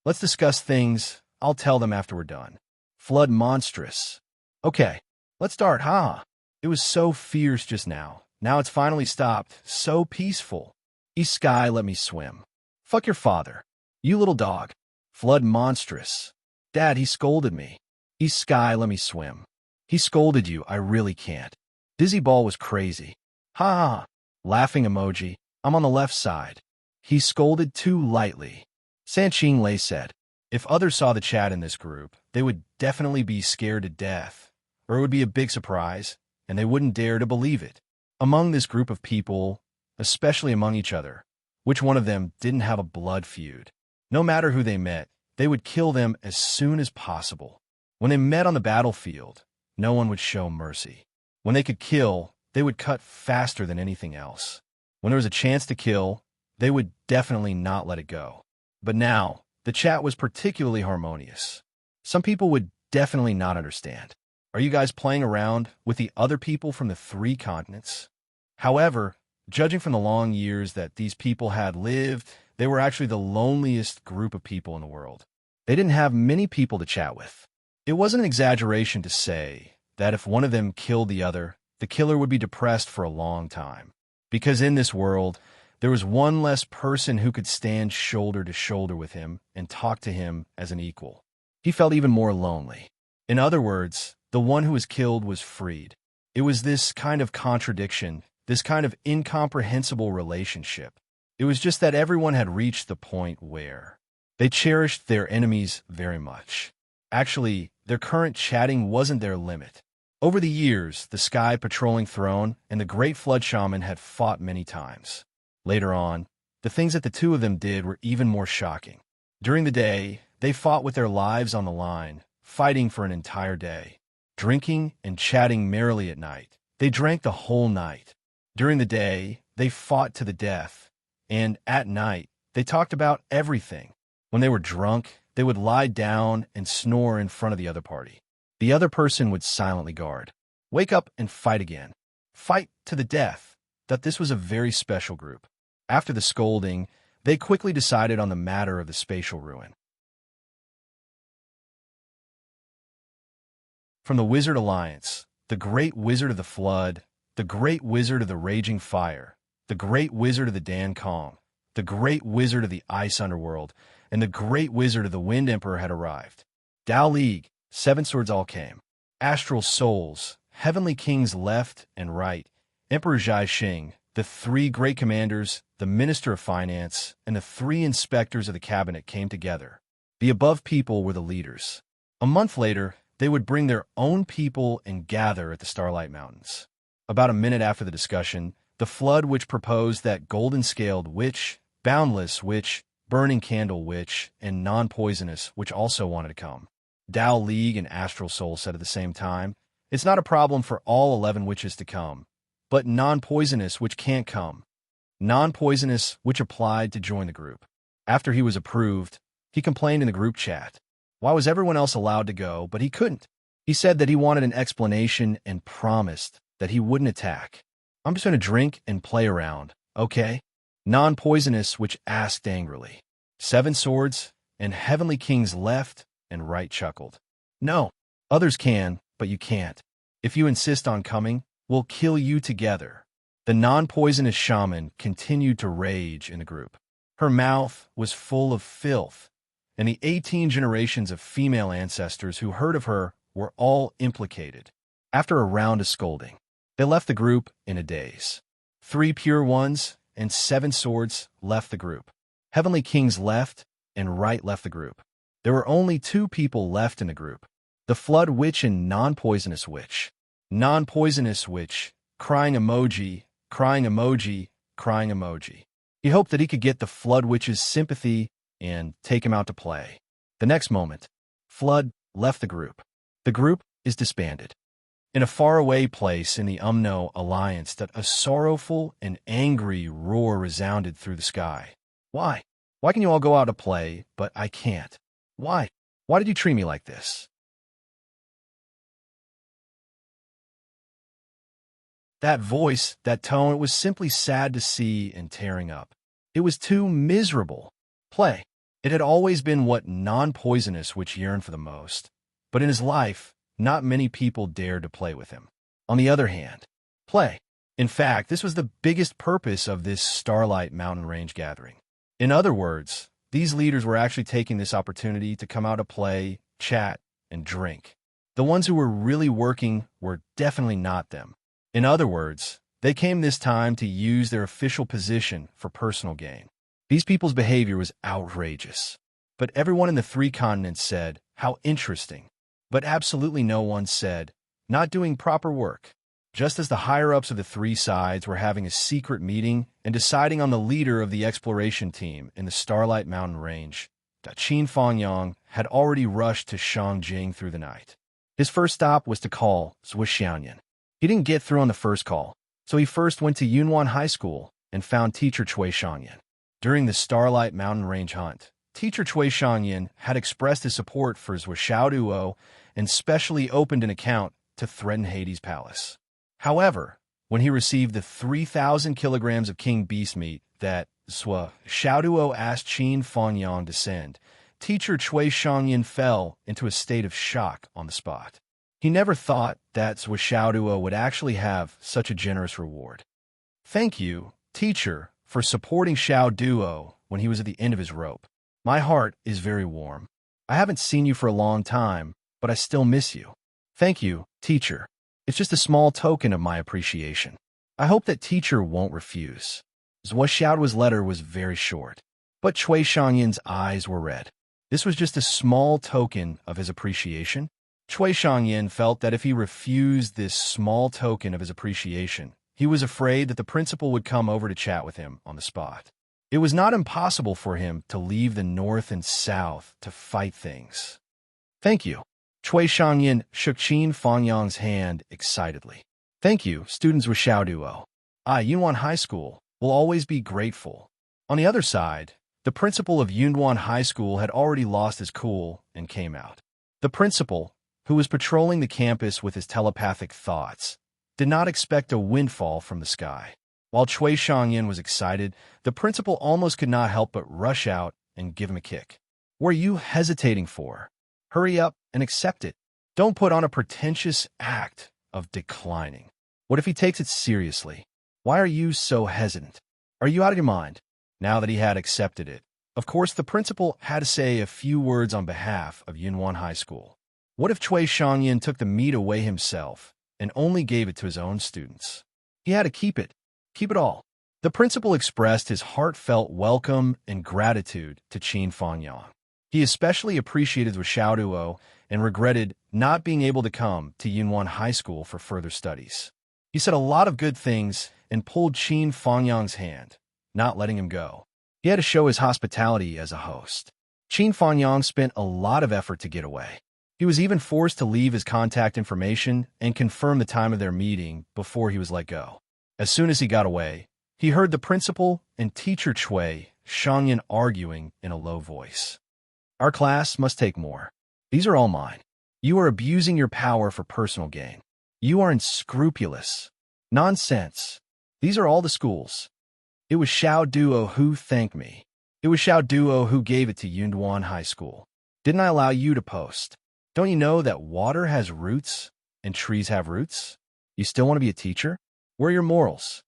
Let's discuss things. I'll tell them after we're done. Flood Monstrous. Okay, let's start, huh? It was so fierce just now. Now it's finally stopped. So peaceful. East Sky let me swim. Fuck your father. You little dog. Flood Monstrous. Dad, he scolded me. East Sky let me swim. He scolded you. I really can't. Dizzyball was crazy. Ha ha ha. Laughing emoji. I'm on the left side. He scolded too lightly. Sanqing Lei said, if others saw the chat in this group, they would definitely be scared to death. Or it would be a big surprise, and they wouldn't dare to believe it. Among this group of people, especially among each other, which one of them didn't have a blood feud? No matter who they met, they would kill them as soon as possible. When they met on the battlefield, no one would show mercy. When they could kill, they would cut faster than anything else. When there was a chance to kill, they would definitely not let it go. But now, the chat was particularly harmonious. Some people would definitely not understand. Are you guys playing around with the other people from the 3 continents? However, judging from the long years that these people had lived, they were actually the loneliest group of people in the world. They didn't have many people to chat with. It wasn't an exaggeration to say that if one of them killed the other, the killer would be depressed for a long time. Because in this world, there was one less person who could stand shoulder to shoulder with him and talk to him as an equal. He felt even more lonely. In other words, the one who was killed was freed. It was this kind of contradiction, this kind of incomprehensible relationship. It was just that everyone had reached the point where they cherished their enemies very much. Actually, their current chatting wasn't their limit. Over the years, the Sky Patrolling Throne and the Great Flood Shaman had fought many times. Later on, the things that the two of them did were even more shocking. During the day, they fought with their lives on the line, fighting for an entire day. Drinking and chatting merrily at night. They drank the whole night. During the day, they fought to the death. And at night, they talked about everything. When they were drunk, they would lie down and snore in front of the other party. The other person would silently guard. Wake up and fight again. Fight to the death. That this was a very special group. After the scolding, they quickly decided on the matter of the spatial ruin. From the Wizard Alliance, the Great Wizard of the Flood, the Great Wizard of the Raging Fire, the Great Wizard of the Dan Kong, the Great Wizard of the Ice Underworld, and the Great Wizard of the Wind Emperor had arrived. Dao League, 7 swords all came. Astral Souls, Heavenly Kings left and right, Emperor Zhai Xing, the 3 great commanders, the Minister of Finance, and the 3 inspectors of the cabinet came together. The above people were the leaders. A month later, they would bring their own people and gather at the Starlight Mountains. About a minute after the discussion, the Flood Witch proposed that Golden-Scaled Witch, Boundless Witch, Burning Candle Witch, and Non-Poisonous, which also wanted to come. Tao League and Astral Soul said at the same time, "It's not a problem for all 11 witches to come, but Non-Poisonous, which can't come." Non-Poisonous, which applied to join the group. After he was approved, he complained in the group chat. Why was everyone else allowed to go, but he couldn't? He said that he wanted an explanation and promised that he wouldn't attack. "I'm just going to drink and play around, okay?" Non-Poisonous, which asked angrily. Seven Swords and Heavenly Kings left and right chuckled. "No, others can, but you can't. If you insist on coming, we'll kill you together." The non-poisonous shaman continued to rage in the group. Her mouth was full of filth, and the 18 generations of female ancestors who heard of her were all implicated. After a round of scolding, they left the group in a daze. 3 pure ones and 7 swords left the group. Heavenly Kings left, and right left the group. There were only 2 people left in the group: the Flood Witch and Non-Poisonous Witch. Non-Poisonous Witch, crying emoji, crying emoji, crying emoji. He hoped that he could get the Flood Witch's sympathy and take him out to play. The next moment, Flood left the group. The group is disbanded. In a faraway place in the Umno Alliance, that a sorrowful and angry roar resounded through the sky. Why? Why can you all go out to play, but I can't? Why? Why did you treat me like this? That voice, that tone, it was simply sad to see and tearing up. It was too miserable. Play. It had always been what Non-Poisonous Witch yearned for the most. But in his life, not many people dared to play with him. On the other hand, play. In fact, this was the biggest purpose of this Starlight Mountain Range gathering. In other words, these leaders were actually taking this opportunity to come out to play, chat, and drink. The ones who were really working were definitely not them. In other words, they came this time to use their official position for personal gain. These people's behavior was outrageous. But everyone in the 3 continents said, "How interesting." But absolutely no one said, "Not doing proper work." Just as the higher-ups of the 3 sides were having a secret meeting and deciding on the leader of the exploration team in the Starlight Mountain Range, Qin Fangyang had already rushed to Shangjing through the night. His first stop was to call Zhuxianyan. He didn't get through on the first call, so he first went to Yunwan High School and found teacher Cui Shangyan. During the Starlight Mountain Range hunt, teacher Cui Shangyan had expressed his support for Zhuxiaoduo and specially opened an account to threaten Hades' palace. However, when he received the 3,000 kilograms of king beast meat that Zhuxiaoduo asked Qin Fangyang to send, teacher Cui Shangyan fell into a state of shock on the spot. He never thought that Zhuxiaoduo would actually have such a generous reward. "Thank you, teacher, for supporting Xiao Duo when he was at the end of his rope. My heart is very warm. I haven't seen you for a long time, but I still miss you. Thank you, teacher. It's just a small token of my appreciation. I hope that teacher won't refuse." Zhuxiaoduo's letter was very short, but Cui Shangyan's eyes were red. This was just a small token of his appreciation. Cui Shangyan felt that if he refused this small token of his appreciation, he was afraid that the principal would come over to chat with him on the spot. It was not impossible for him to leave the north and south to fight things. "Thank you." Cui Shangyan shook Qin Fangyang's hand excitedly. "Thank you, students with Xiaoduo. Yunwan High School will always be grateful." On the other side, the principal of Yunwan High School had already lost his cool and came out. The principal, who was patrolling the campus with his telepathic thoughts, did not expect a windfall from the sky. While Cui Shangyan was excited, the principal almost could not help but rush out and give him a kick. "What are you hesitating for? Hurry up and accept it. Don't put on a pretentious act of declining. What if he takes it seriously? Why are you so hesitant? Are you out of your mind?" Now that he had accepted it, of course the principal had to say a few words on behalf of Yunwan High School. What if Cui Shangyan took the meat away himself and only gave it to his own students? He had to keep it all. The principal expressed his heartfelt welcome and gratitude to Qin Fangyang. He especially appreciated Zhuxiaoduo and regretted not being able to come to Yunwan High School for further studies. He said a lot of good things and pulled Qin Fangyang's hand, not letting him go. He had to show his hospitality as a host. Qin Fanyang spent a lot of effort to get away. He was even forced to leave his contact information and confirm the time of their meeting before he was let go. As soon as he got away, he heard the principal and teacher Cui Shangyan arguing in a low voice. Our class must take more. These are all mine. You are abusing your power for personal gain. You are unscrupulous. Nonsense. These are all the schools. It was Xiao Duo who thanked me. It was Xiao Duo who gave it to Yunduan High School. Didn't I allow you to post? Don't you know that water has roots and trees have roots? You still want to be a teacher? Where are your morals?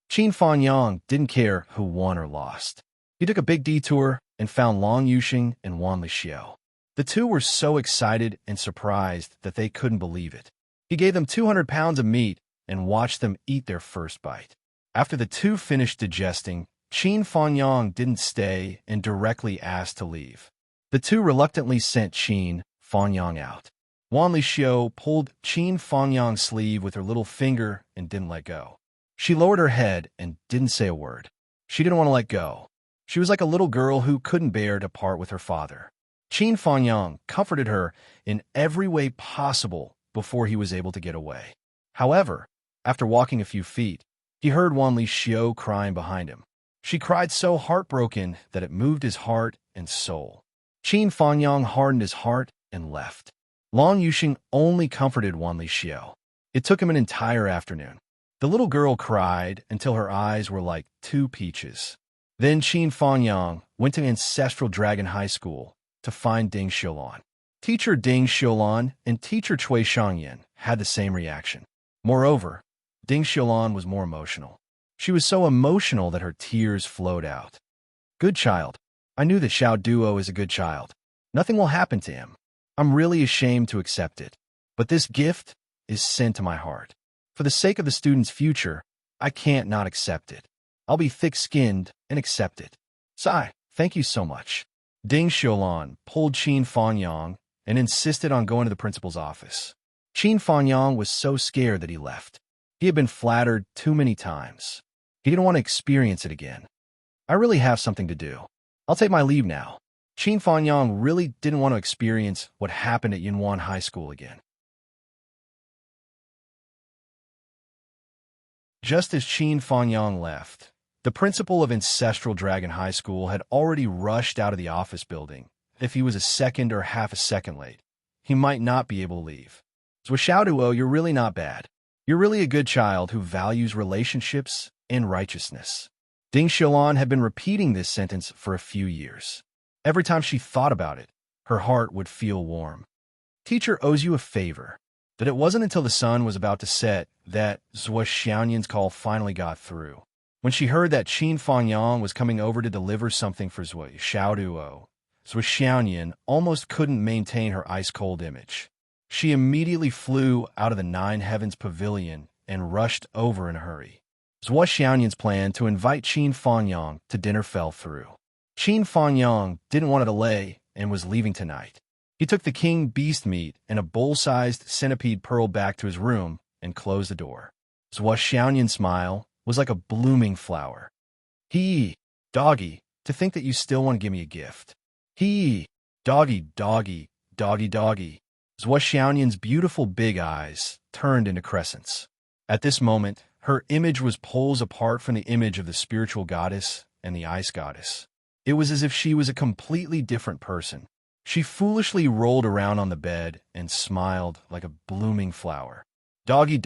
Qin Fanyang didn't care who won or lost. He took a big detour and found Long Yuxing and Wan Lixiao. The two were so excited and surprised that they couldn't believe it. He gave them 200 pounds of meat and watched them eat their first bite. After the two finished digesting, Qin Fanyang didn't stay and directly asked to leave. The two reluctantly sent Qin Fanyang out. Wan Lixiao pulled Qin Fanyang's sleeve with her little finger and didn't let go. She lowered her head and didn't say a word. She didn't want to let go. She was like a little girl who couldn't bear to part with her father. Qin Fanyang comforted her in every way possible before he was able to get away. However, after walking a few feet, he heard Wan Lixiao crying behind him. She cried so heartbroken that it moved his heart and soul. Qin Fanyang hardened his heart and left. Long Yuxing only comforted Wan Lixiao. It took him an entire afternoon. The little girl cried until her eyes were like two peaches. Then Qin Fanyang went to Ancestral Dragon High School to find Ding Xiulan. Teacher Ding Xiulan and teacher Cui Shangyan had the same reaction. Moreover, Ding Xiulan was more emotional. She was so emotional that her tears flowed out. Good child. I knew that Xiao Duo is a good child. Nothing will happen to him. I'm really ashamed to accept it. But this gift is sent to my heart. For the sake of the student's future, I can't not accept it. I'll be thick-skinned and accept it. Sai, thank you so much. Ding Xiulan pulled Qin Fanyang and insisted on going to the principal's office. Qin Fanyang was so scared that he left. He had been flattered too many times. He didn't want to experience it again. I really have something to do. I'll take my leave now. Qin Fanyang really didn't want to experience what happened at Yunwan High School again. Just as Qin Fanyang left, the principal of Ancestral Dragon High School had already rushed out of the office building. If he was a second or half a second late, he might not be able to leave. So Xiaoduo, you're really not bad. You're really a good child who values relationships and righteousness. Ding Xiulan had been repeating this sentence for a few years. Every time she thought about it, her heart would feel warm. Teacher owes you a favor. That it wasn't until the sun was about to set that Zhuo Xiaoyan's call finally got through. When she heard that Qin Fanyang was coming over to deliver something for Xiaoduo, Zhuo Xiaoyan almost couldn't maintain her ice-cold image. She immediately flew out of the Nine Heavens Pavilion and rushed over in a hurry. Zhuo Xiaoyan's plan to invite Qin Fanyang to dinner fell through. Qin Fanyang didn't want to delay and was leaving tonight. He took the king beast meat and a bowl-sized centipede pearl back to his room and closed the door. Zhuo Xiaoyan's smile was like a blooming flower. Doggy, to think that you still want to give me a gift. Doggy. Zhuo Xiaoyan's beautiful big eyes turned into crescents. At this moment, her image was poles apart from the image of the spiritual goddess and the ice goddess. It was as if she was a completely different person. She foolishly rolled around on the bed and smiled like a blooming flower. Doggy,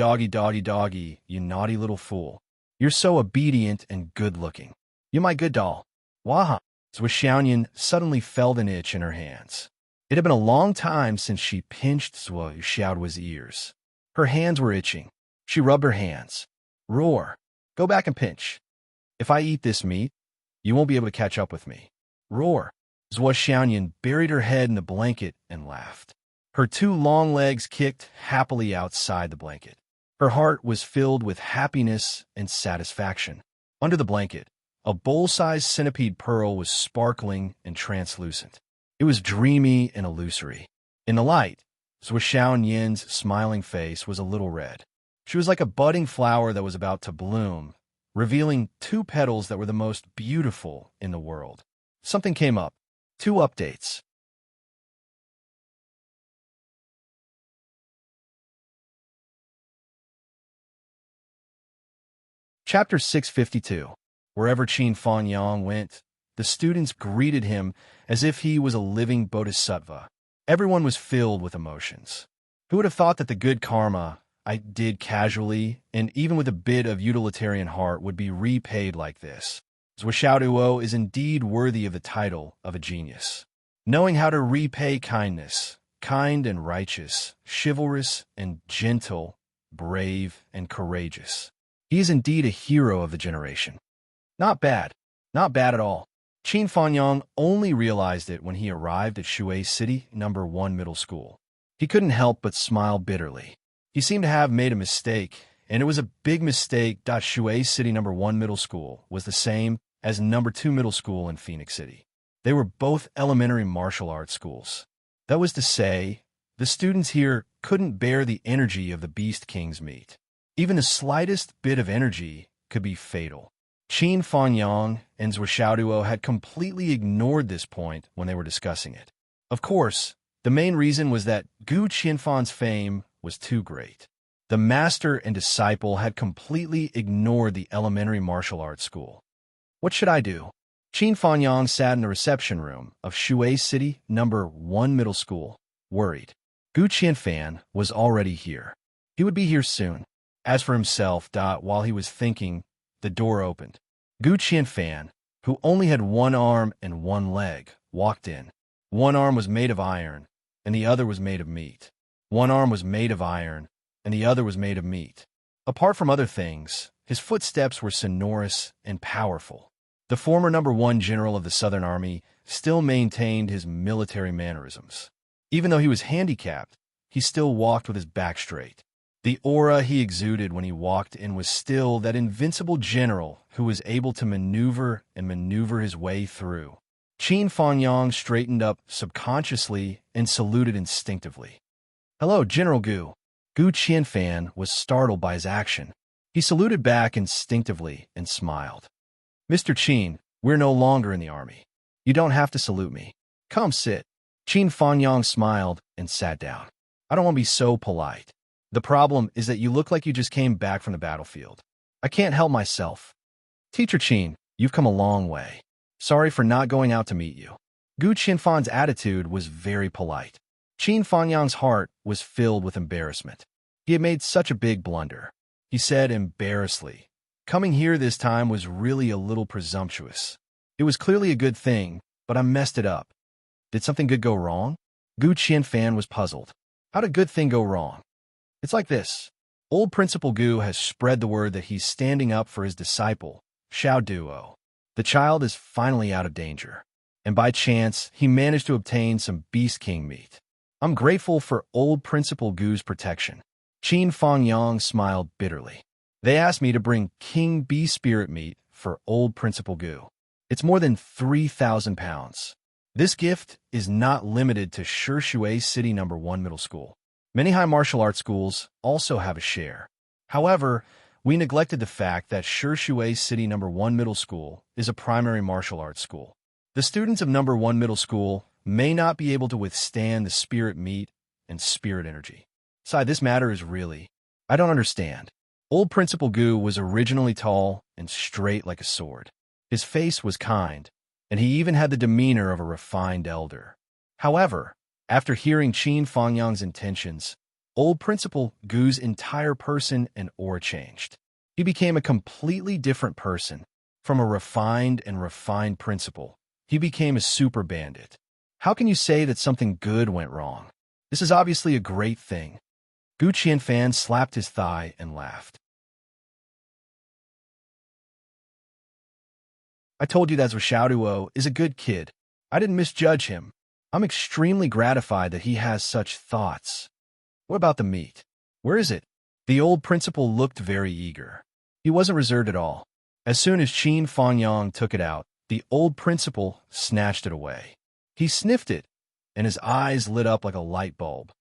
you naughty little fool. You're so obedient and good-looking. You're my good doll. Waha. Zhuo Xiaoyan suddenly felt an itch in her hands. It had been a long time since she pinched Zhuo Xiaoduo's ears. Her hands were itching. She rubbed her hands. Roar. Go back and pinch. If I eat this meat, you won't be able to catch up with me. Roar. Zhuo Xiaoyan buried her head in the blanket and laughed. Her two long legs kicked happily outside the blanket. Her heart was filled with happiness and satisfaction. Under the blanket, a bowl-sized centipede pearl was sparkling and translucent. It was dreamy and illusory. In the light, Zhuo Xiaoyan's smiling face was a little red. She was like a budding flower that was about to bloom, revealing two petals that were the most beautiful in the world. Something came up. 2 updates. Chapter 652. Wherever Qin Fanyang went, the students greeted him as if he was a living bodhisattva. Everyone was filled with emotions. Who would have thought that the good karma I did casually, and even with a bit of utilitarian heart, would be repaid like this? Zhuo Xiaoduo is indeed worthy of the title of a genius. Knowing how to repay kindness, kind and righteous, chivalrous and gentle, brave and courageous. He is indeed a hero of the generation. Not bad. Not bad at all. Qin Fanyang only realized it when he arrived at Shui City No. 1 Middle School. He couldn't help but smile bitterly. He seemed to have made a mistake, and it was a big mistake. Shui City No. 1 Middle School was the same as No. 2 Middle School in Phoenix City. They were both elementary martial arts schools. That was to say, the students here couldn't bear the energy of the Beast King's meet. Even the slightest bit of energy could be fatal. Qin Fanyang and Zhuo Xiaoduo had completely ignored this point when they were discussing it. Of course, the main reason was that Gu Qianfan's fame was too great. The master and disciple had completely ignored the elementary martial arts school. What should I do? Qin Fanyang sat in the reception room of Shui City No. 1 Middle School, worried. Gu Qianfan was already here. He would be here soon. As for himself, while he was thinking, the door opened. Gu Qianfan, who only had one arm and one leg, walked in. One arm was made of iron, and the other was made of meat. One arm was made of iron, and the other was made of meat. Apart from other things, his footsteps were sonorous and powerful. The former No. 1 general of the Southern Army still maintained his military mannerisms. Even though he was handicapped, he still walked with his back straight. The aura he exuded when he walked in was still that invincible general who was able to maneuver his way through. Qin Fanyang straightened up subconsciously and saluted instinctively. "Hello, General Gu." Gu Qianfan was startled by his action. He saluted back instinctively and smiled. "Mr. Qin, we're no longer in the army. You don't have to salute me. Come sit." Qin Fanyang smiled and sat down. "I don't want to be so polite. The problem is that you look like you just came back from the battlefield. I can't help myself. Teacher Qin, you've come a long way. Sorry for not going out to meet you." Gu Qianfan's attitude was very polite. Qin Fanyang's heart was filled with embarrassment. He had made such a big blunder. He said embarrassedly, "Coming here this time was really a little presumptuous. It was clearly a good thing, but I messed it up. Did something good go wrong?" Gu Qianfan was puzzled. How did a good thing go wrong? It's like this. Old Principal Gu has spread the word that he's standing up for his disciple, Xiaoduo. The child is finally out of danger. And by chance, he managed to obtain some Beast King meat. I'm grateful for Old Principal Gu's protection. Qin Fanyang smiled bitterly. They asked me to bring King Bee Spirit meat for Old Principal Gu. It's more than 3,000 pounds. This gift is not limited to Shui City No. 1 Middle School. Many high martial arts schools also have a share. However, we neglected the fact that Shui City No. 1 Middle School is a primary martial arts school. The students of No. 1 Middle School may not be able to withstand the spirit meat and spirit energy. Besides, this matter is really, I don't understand. Old Principal Gu was originally tall and straight like a sword. His face was kind, and he even had the demeanor of a refined elder. However, after hearing Qin Fanyang's intentions, Old Principal Gu's entire person and aura changed. He became a completely different person. From a refined principal, he became a super bandit. How can you say that something good went wrong? This is obviously a great thing. Gu Qianfan slapped his thigh and laughed. I told you that Zhuo Xiaoduo is a good kid. I didn't misjudge him. I'm extremely gratified that he has such thoughts. What about the meat? Where is it? The old principal looked very eager. He wasn't reserved at all. As soon as Qin Fanyang took it out, the old principal snatched it away. He sniffed it, and his eyes lit up like a light bulb.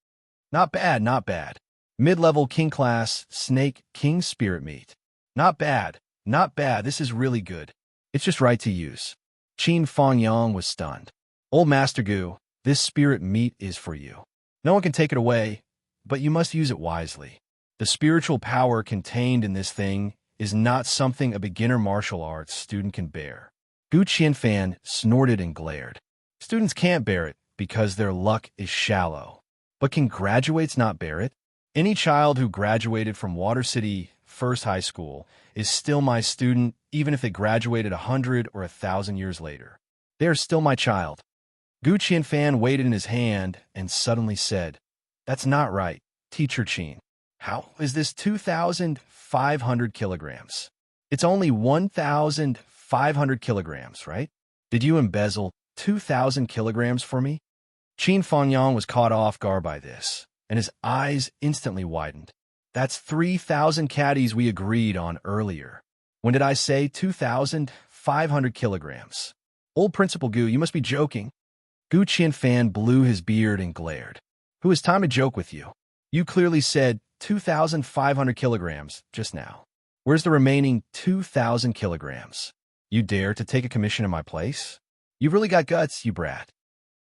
Not bad, not bad. Mid-level king class, snake, king spirit meat. Not bad, not bad, this is really good. It's just right to use. Qin Fangyang was stunned. Old Master Gu, this spirit meat is for you. No one can take it away, but you must use it wisely. The spiritual power contained in this thing is not something a beginner martial arts student can bear. Gu Qianfan snorted and glared. Students can't bear it because their luck is shallow. But can graduates not bear it? Any child who graduated from Water City First High School is still my student, even if they graduated 100 or 1,000 years later. They are still my child. Gu Qianfan weighed it in his hand and suddenly said, "That's not right, Teacher Qin. How is this 2,500 kilograms? It's only 1,500 kilograms, right? Did you embezzle 2,000 kilograms for me?" Qin Fangyang was caught off guard by this, and his eyes instantly widened. That's 3,000 caddies we agreed on earlier. When did I say 2,500 kilograms? Old Principal Gu, you must be joking. Gu Qianfan blew his beard and glared. Who has time to joke with you? You clearly said 2,500 kilograms just now. Where's the remaining 2,000 kilograms? You dare to take a commission in my place? You've really got guts, you brat.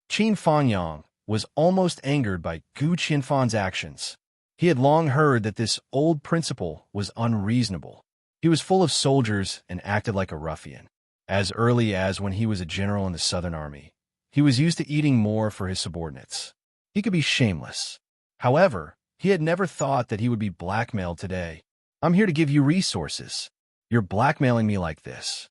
Qin Fangyang was almost angered by Gu Qianfan's actions. He had long heard that this old principal was unreasonable. He was full of soldiers and acted like a ruffian. As early as when he was a general in the Southern Army, he was used to eating more for his subordinates. He could be shameless. However, he had never thought that he would be blackmailed today. I'm here to give you resources. You're blackmailing me like this.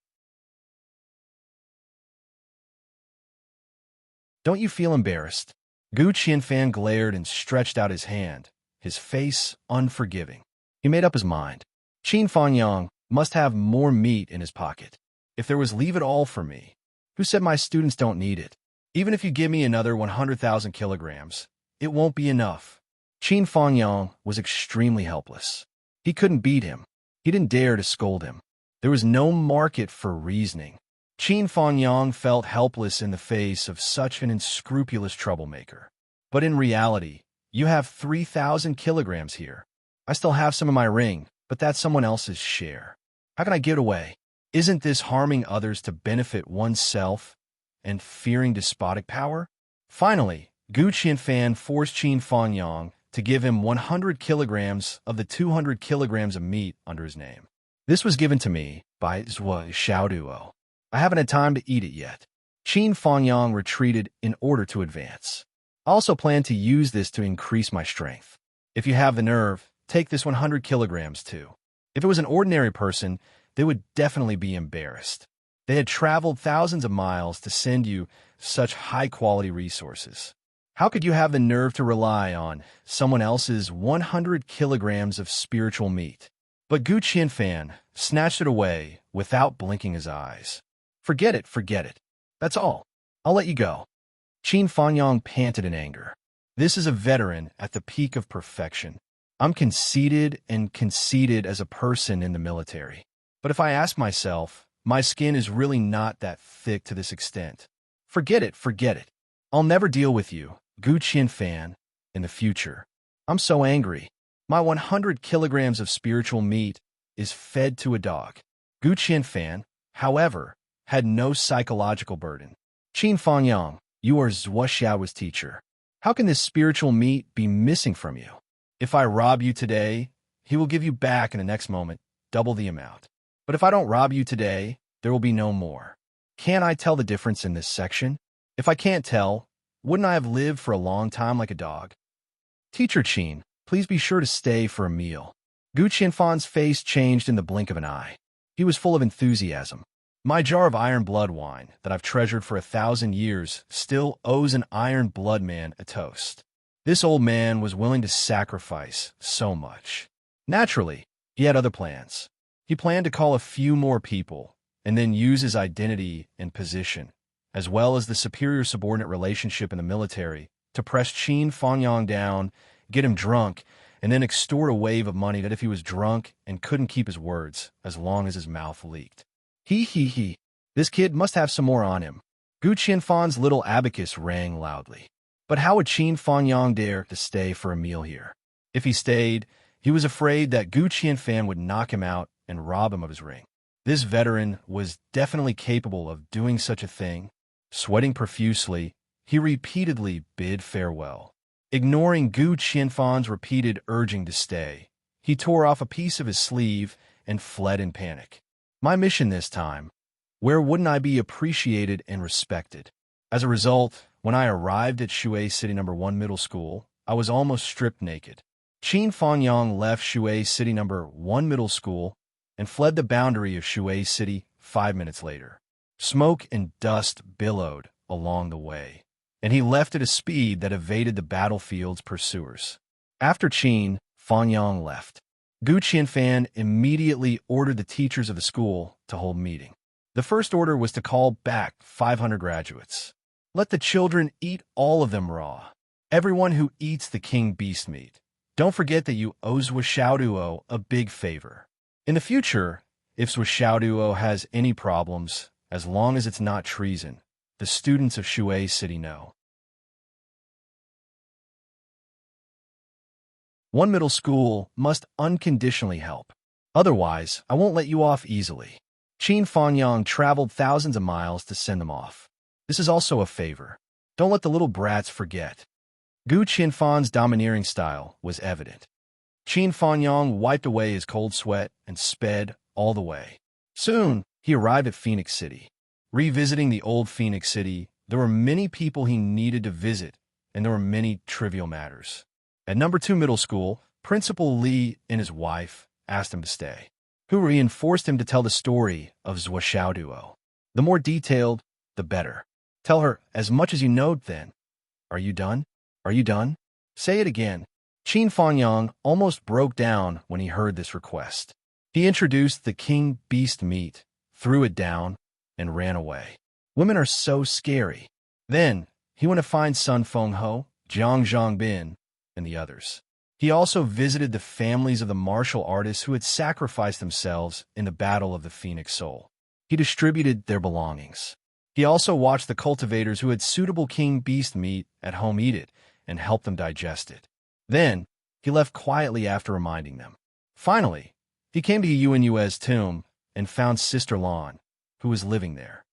Don't you feel embarrassed? Gu Qianfan glared and stretched out his hand, his face unforgiving. He made up his mind. Qin Fangyang must have more meat in his pocket. If there was leave it all for me. Who said my students don't need it? Even if you give me another 100,000 kilograms, it won't be enough. Qin Fangyang was extremely helpless. He couldn't beat him. He didn't dare to scold him. There was no market for reasoning. Qin Fangyang felt helpless in the face of such an unscrupulous troublemaker. But in reality, you have 3,000 kilograms here. I still have some in my ring, but that's someone else's share. How can I give it away? Isn't this harming others to benefit oneself and fearing despotic power? Finally, Gu Qianfan forced Qin Fangyang to give him 100 kilograms of the 200 kilograms of meat under his name. This was given to me by Zhua Xiaoduo. I haven't had time to eat it yet. Qin Fangyang retreated in order to advance. I also plan to use this to increase my strength. If you have the nerve, take this 100 kilograms too. If it was an ordinary person, they would definitely be embarrassed. They had traveled thousands of miles to send you such high-quality resources. How could you have the nerve to rely on someone else's 100 kilograms of spiritual meat? But Gu Qianfan snatched it away without blinking his eyes. Forget it, forget it. That's all. I'll let you go. Qin Fangyang panted in anger. This is a veteran at the peak of perfection. I'm conceited as a person in the military. But if I ask myself, my skin is really not that thick to this extent. Forget it, forget it. I'll never deal with you, Gu Qianfan, in the future. I'm so angry. My 100 kilograms of spiritual meat is fed to a dog. Gu Qianfan, however, had no psychological burden. Qin Fangyang, you are Zhua Xiao's teacher. How can this spiritual meat be missing from you? If I rob you today, he will give you back in the next moment, double the amount. But if I don't rob you today, there will be no more. Can't I tell the difference in this section? If I can't tell, wouldn't I have lived for a long time like a dog? Teacher Qin, please be sure to stay for a meal. Gu Qianfan's face changed in the blink of an eye. He was full of enthusiasm. My jar of iron blood wine that I've treasured for 1,000 years still owes an iron blood man a toast. This old man was willing to sacrifice so much. Naturally, he had other plans. He planned to call a few more people and then use his identity and position, as well as the superior-subordinate relationship in the military, to press Qin Fangyang down, get him drunk, and then extort a wave of money that if he was drunk and couldn't keep his words, as long as his mouth leaked. He. This kid must have some more on him. Gu Qianfan's little abacus rang loudly. But how would Qin Fangyang dare to stay for a meal here? If he stayed, he was afraid that Gu Qianfan would knock him out and rob him of his ring. This veteran was definitely capable of doing such a thing. Sweating profusely, he repeatedly bid farewell. Ignoring Gu Qianfan's repeated urging to stay, he tore off a piece of his sleeve and fled in panic. My mission this time, where wouldn't I be appreciated and respected? As a result, when I arrived at Shui City No. 1 Middle School, I was almost stripped naked. Qin Fanyang left Shui City No. 1 Middle School and fled the boundary of Shui City 5 minutes later. Smoke and dust billowed along the way, and he left at a speed that evaded the battlefield's pursuers. After Qin Fanyang left, Gu Qianfan immediately ordered the teachers of the school to hold a meeting. The first order was to call back 500 graduates. Let the children eat all of them raw. Everyone who eats the king beast meat. Don't forget that you owe Zhuo Xiaoduo a big favor. In the future, if Zhuo Xiaoduo has any problems, as long as it's not treason, the students of Shui City know. 1 Middle School must unconditionally help. Otherwise, I won't let you off easily. Qin Fanyang traveled thousands of miles to send them off. This is also a favor. Don't let the little brats forget. Gu Qianfan's domineering style was evident. Qin Fanyang wiped away his cold sweat and sped all the way. Soon, he arrived at Phoenix City. Revisiting the old Phoenix City, there were many people he needed to visit, and there were many trivial matters. At No. 2 Middle School, Principal Li and his wife asked him to stay, who reinforced him to tell the story of Zhuo Xiaoduo. The more detailed, the better. Tell her as much as you know then. Are you done? Are you done? Say it again. Qin Fanyang almost broke down when he heard this request. He introduced the king beast meat, threw it down, and ran away. Women are so scary. Then, he went to find Sun Fengho, Jiang Zhongbin, and the others. He also visited the families of the martial artists who had sacrificed themselves in the Battle of the Phoenix Soul. He distributed their belongings. He also watched the cultivators who had suitable king beast meat at home eat it and helped them digest it. Then, he left quietly after reminding them. Finally, he came to Yuan Yue's tomb and found Sister Lan, who was living there.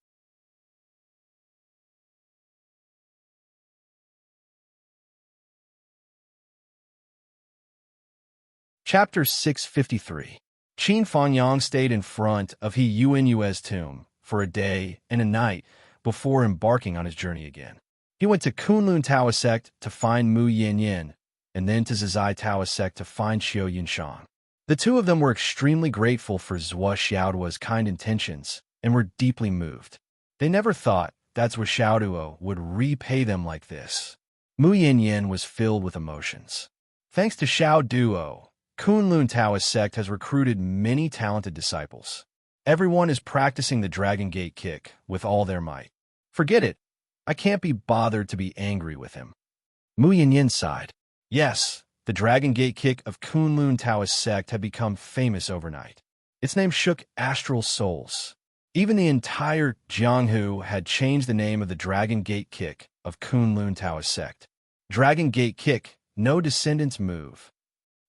Chapter 653. Qin Fanyang stayed in front of Yuan Yue's tomb for a day and a night before embarking on his journey again. He went to Kunlun Taoist sect to find Mu Yanyan, and then to Zizai Taoist sect to find Xiao Yinshang. The two of them were extremely grateful for Zhuo Xiaoduo's kind intentions and were deeply moved. They never thought that Zhuo Xiaoduo would repay them like this. Mu Yanyan was filled with emotions. Thanks to Xiaoduo, Kunlun Taoist sect has recruited many talented disciples. Everyone is practicing the Dragon Gate kick with all their might. Forget it. I can't be bothered to be angry with him. Mu Yanyan sighed. Yes, the Dragon Gate kick of Kunlun Taoist sect had become famous overnight. Its name shook astral souls. Even the entire Jianghu had changed the name of the Dragon Gate kick of Kunlun Taoist sect. Dragon Gate kick, no descendants move.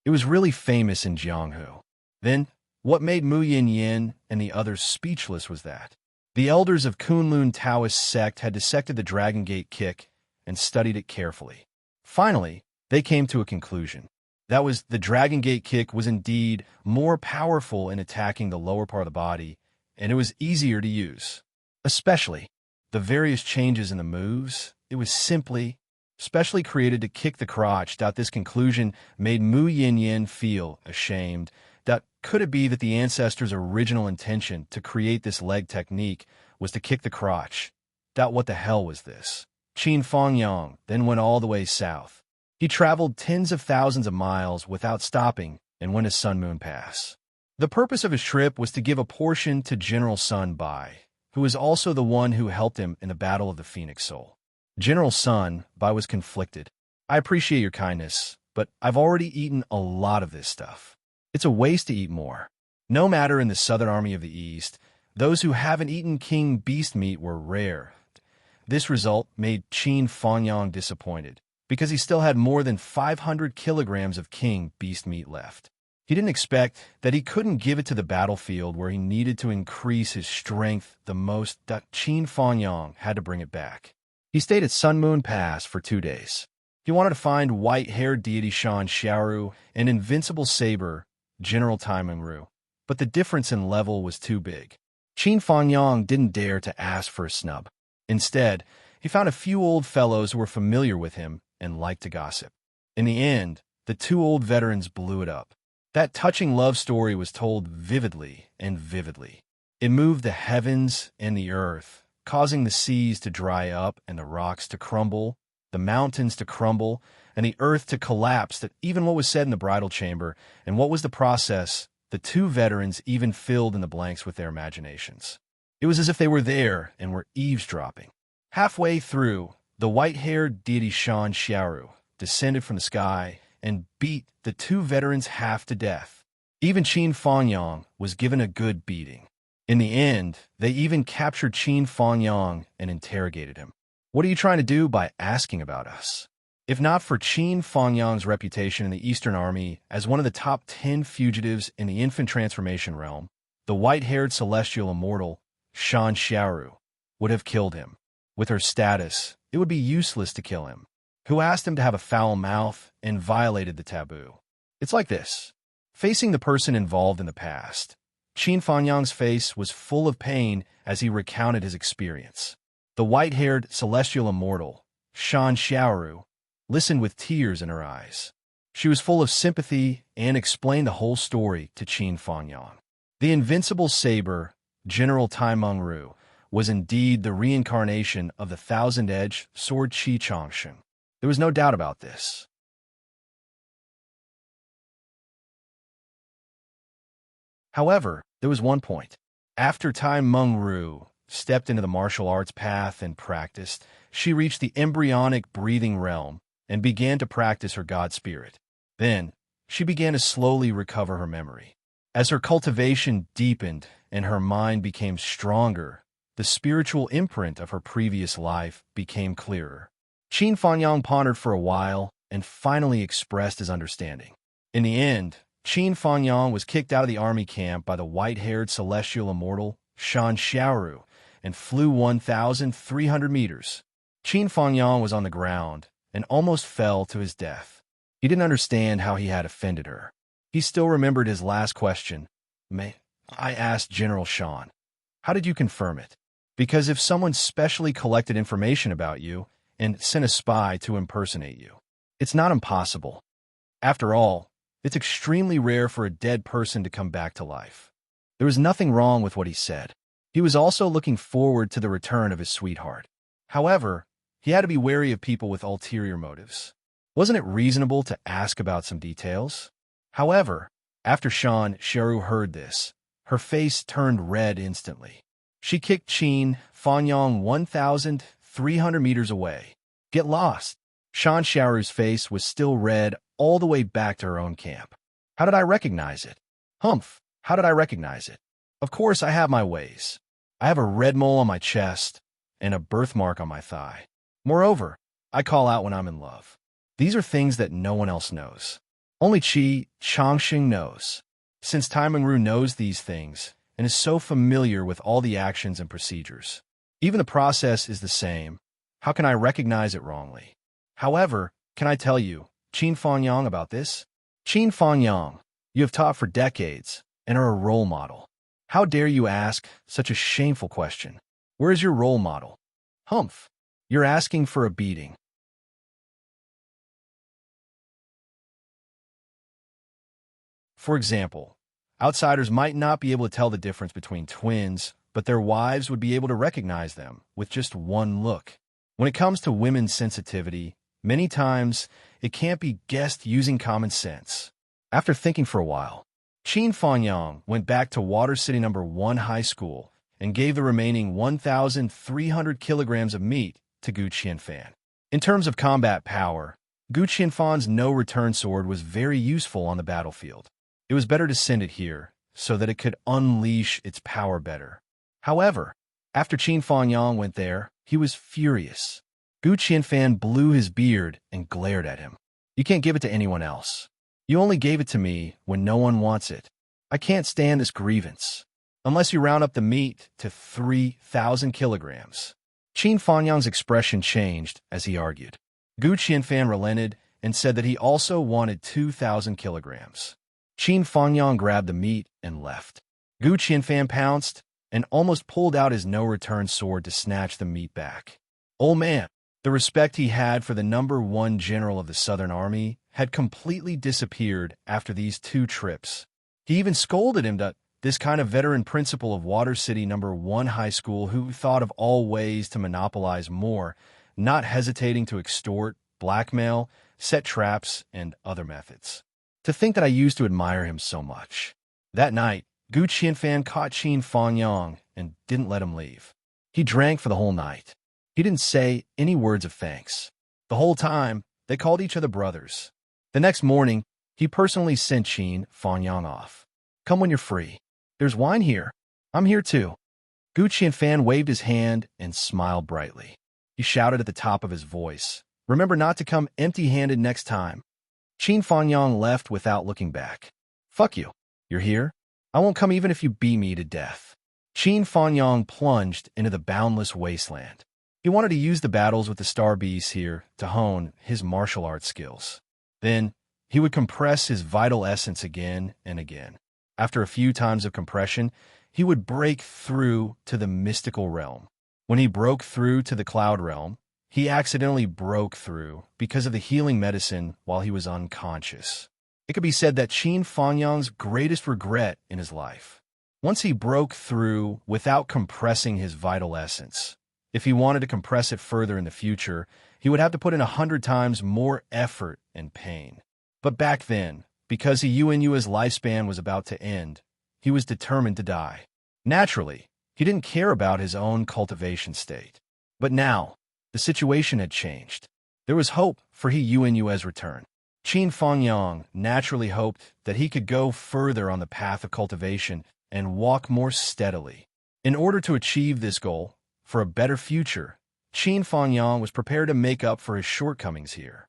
It was really famous in Jianghu. Then, what made Mu Yanyan and the others speechless was that the elders of Kunlun Taoist sect had dissected the Dragon Gate kick and studied it carefully. Finally, they came to a conclusion. That was, the Dragon Gate kick was indeed more powerful in attacking the lower part of the body, and it was easier to use. Especially, the various changes in the moves, it was specially created to kick the crotch. This conclusion made Mu Yanyan feel ashamed. Could it be that the ancestors' original intention to create this leg technique was to kick the crotch? What the hell was this? Qin Fanyang then went all the way south. He traveled tens of thousands of miles without stopping and went to Sun Moon Pass. The purpose of his trip was to give a portion to General Sun Bai, who was also the one who helped him in the Battle of the Phoenix Soul. General Sun Bai was conflicted. I appreciate your kindness, but I've already eaten a lot of this stuff. It's a waste to eat more. No matter in the Southern Army of the East, those who haven't eaten king beast meat were rare. This result made Qin Fanyang disappointed. because he still had more than 500 kilograms of king beast meat left. He didn't expect that he couldn't give it to the battlefield where he needed to increase his strength the most. Qin Fanyang had to bring it back. He stayed at Sun Moon Pass for 2 days. He wanted to find white-haired deity Shan Xiaoru and invincible saber, General Tai Mengru, but the difference in level was too big. Qin Fanyang didn't dare to ask for a snub. Instead, he found a few old fellows who were familiar with him and liked to gossip. In the end, the 2 old veterans blew it up. That touching love story was told vividly and vividly. It moved the heavens and the earth, causing the seas to dry up and the rocks to crumble, the mountains to crumble, and the earth to collapse. That even what was said in the bridal chamber and what was the process, the 2 veterans even filled in the blanks with their imaginations. It was as if they were there and were eavesdropping. Halfway through, the white-haired deity Shan Xiaoru descended from the sky and beat the 2 veterans half to death. Even Qin Fanyang was given a good beating. In the end, they even captured Qin Fanyang and interrogated him. What are you trying to do by asking about us? If not for Qin Fanyang's reputation in the Eastern Army as one of the top 10 fugitives in the infant transformation realm, the white-haired celestial immortal, Shan Xiaoru, would have killed him. With her status, it would be useless to kill him. Who asked him to have a foul mouth and violated the taboo? It's like this. Facing the person involved in the past, Qin Fanyang's face was full of pain as he recounted his experience. The white-haired celestial immortal, Shan Xiaoru, listened with tears in her eyes. She was full of sympathy and explained the whole story to Qin Fanyang. The invincible saber, General Tai Mengru, was indeed the reincarnation of the thousand-edged sword Qi Changshen. There was no doubt about this. However, there was one point. After Tai Mengru stepped into the martial arts path and practiced, she reached the embryonic breathing realm and began to practice her god spirit. Then, she began to slowly recover her memory. As her cultivation deepened and her mind became stronger, the spiritual imprint of her previous life became clearer. Qin Fanyang pondered for a while and finally expressed his understanding. In the end, Qin Fanyang was kicked out of the army camp by the white-haired celestial immortal Shan Xiaoru and flew 1,300 meters. Qin Fanyang was on the ground and almost fell to his death. He didn't understand how he had offended her. He still remembered his last question. I asked General Shan, how did you confirm it? Because if someone specially collected information about you and sent a spy to impersonate you, it's not impossible. After all, it's extremely rare for a dead person to come back to life. There was nothing wrong with what he said. He was also looking forward to the return of his sweetheart. However, he had to be wary of people with ulterior motives. Wasn't it reasonable to ask about some details? However, after Shan Xiaoru heard this, her face turned red instantly. She kicked Qin Fanyang 1,300 meters away. Get lost. Shan Xiaoru's face was still red all the way back to her own camp. How did I recognize it? Humph, how did I recognize it? Of course, I have my ways. I have a red mole on my chest and a birthmark on my thigh. Moreover, I call out when I'm in love. These are things that no one else knows. Only Qi Changshen knows. Since Tai Mengru knows these things and is so familiar with all the actions and procedures, even the process is the same. How can I recognize it wrongly? However, can I tell you, Qin Fanyang, about this? Qin Fanyang, you have taught for decades and are a role model. How dare you ask such a shameful question? Where is your role model? Humph, you're asking for a beating. For example, outsiders might not be able to tell the difference between twins, but their wives would be able to recognize them with just one look. When it comes to women's sensitivity, many times it can't be guessed using common sense. After thinking for a while, Qin Fanyang went back to Water City No. 1 High School and gave the remaining 1,300 kilograms of meat to Gu Qianfan. In terms of combat power, Gu Qianfan's no-return sword was very useful on the battlefield. It was better to send it here so that it could unleash its power better. However, after Qin Fanyang went there, he was furious. Gu Qianfan blew his beard and glared at him. You can't give it to anyone else. You only gave it to me when no one wants it. I can't stand this grievance. Unless you round up the meat to 3,000 kilograms. Qin Fanyang's expression changed as he argued. Gu Qianfan relented and said that he also wanted 2,000 kilograms. Qin Fanyang grabbed the meat and left. Gu Qianfan pounced and almost pulled out his no-return sword to snatch the meat back. Old man, the respect he had for the #1 general of the Southern Army had completely disappeared after these 2 trips. He even scolded him that this kind of veteran principal of Water City #1 high school who thought of all ways to monopolize more, not hesitating to extort, blackmail, set traps, and other methods. To think that I used to admire him so much. That night, Gu Qianfan caught Qin Fanyang and didn't let him leave. He drank for the whole night. He didn't say any words of thanks. The whole time, they called each other brothers. The next morning, he personally sent Qin Fanyang off. Come when you're free. There's wine here. I'm here too. Gu Qianfan waved his hand and smiled brightly. He shouted at the top of his voice, remember not to come empty-handed next time. Qin Fanyang left without looking back. Fuck you. You're here? I won't come even if you beat me to death. Qin Fanyang plunged into the boundless wasteland. He wanted to use the battles with the star beasts here to hone his martial arts skills. Then, he would compress his vital essence again and again. After a few times of compression, he would break through to the mystical realm. When he broke through to the cloud realm, he accidentally broke through because of the healing medicine while he was unconscious. It could be said that Qin Fanyang's greatest regret in his life. Once he broke through without compressing his vital essence. If he wanted to compress it further in the future, he would have to put in 100 times more effort and pain. But back then, because Yuanyua's lifespan was about to end, he was determined to die. Naturally, he didn't care about his own cultivation state. But now, the situation had changed. There was hope for Yuanyua's return. Qin Fanyang naturally hoped that he could go further on the path of cultivation and walk more steadily. In order to achieve this goal, for a better future, Qin Fanyang was prepared to make up for his shortcomings here.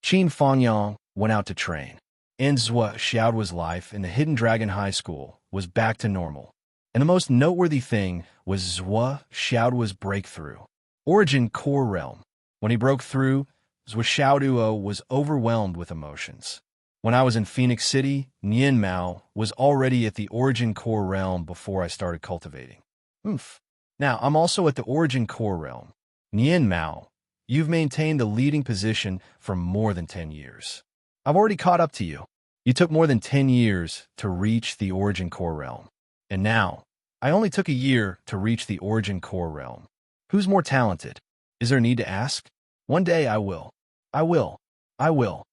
Qin Fanyang went out to train. And Zhuo Xiaoduo's life in the Hidden Dragon High School was back to normal. And the most noteworthy thing was Zhuo Xiaoduo's breakthrough. Origin Core Realm. When he broke through, Zhuo Xiaoduo was overwhelmed with emotions. When I was in Phoenix City, Nian Mao was already at the Origin Core Realm before I started cultivating. Now, I'm also at the Origin Core Realm. Nian Mao, you've maintained the leading position for more than 10 years. I've already caught up to you. You took more than 10 years to reach the Origin Core Realm. And now, I only took a year to reach the Origin Core Realm. Who's more talented? Is there a need to ask? One day I will. I will. I will.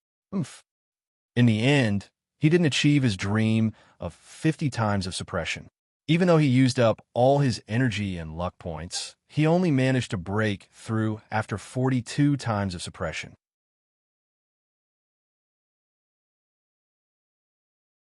In the end, he didn't achieve his dream of 50 times of suppression. Even though he used up all his energy and luck points, he only managed to break through after 42 times of suppression.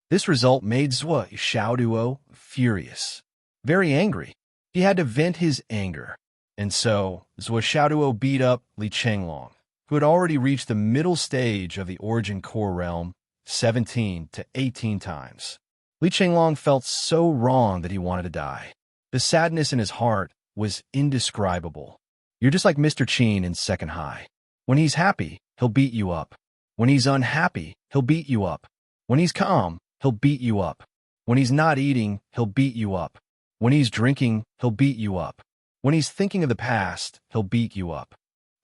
This result made Zhuo Xiaoduo furious, very angry. He had to vent his anger. And so, Zhuo Xiaoduo beat up Li Chenglong, who had already reached the middle stage of the Origin Core Realm 17 to 18 times. Li Chenglong felt so wrong that he wanted to die. The sadness in his heart was indescribable. You're just like Mr. Qin in Second High. When he's happy, he'll beat you up. When he's unhappy, he'll beat you up. When he's calm, he'll beat you up. When he's not eating, he'll beat you up. When he's drinking, he'll beat you up. When he's thinking of the past, he'll beat you up.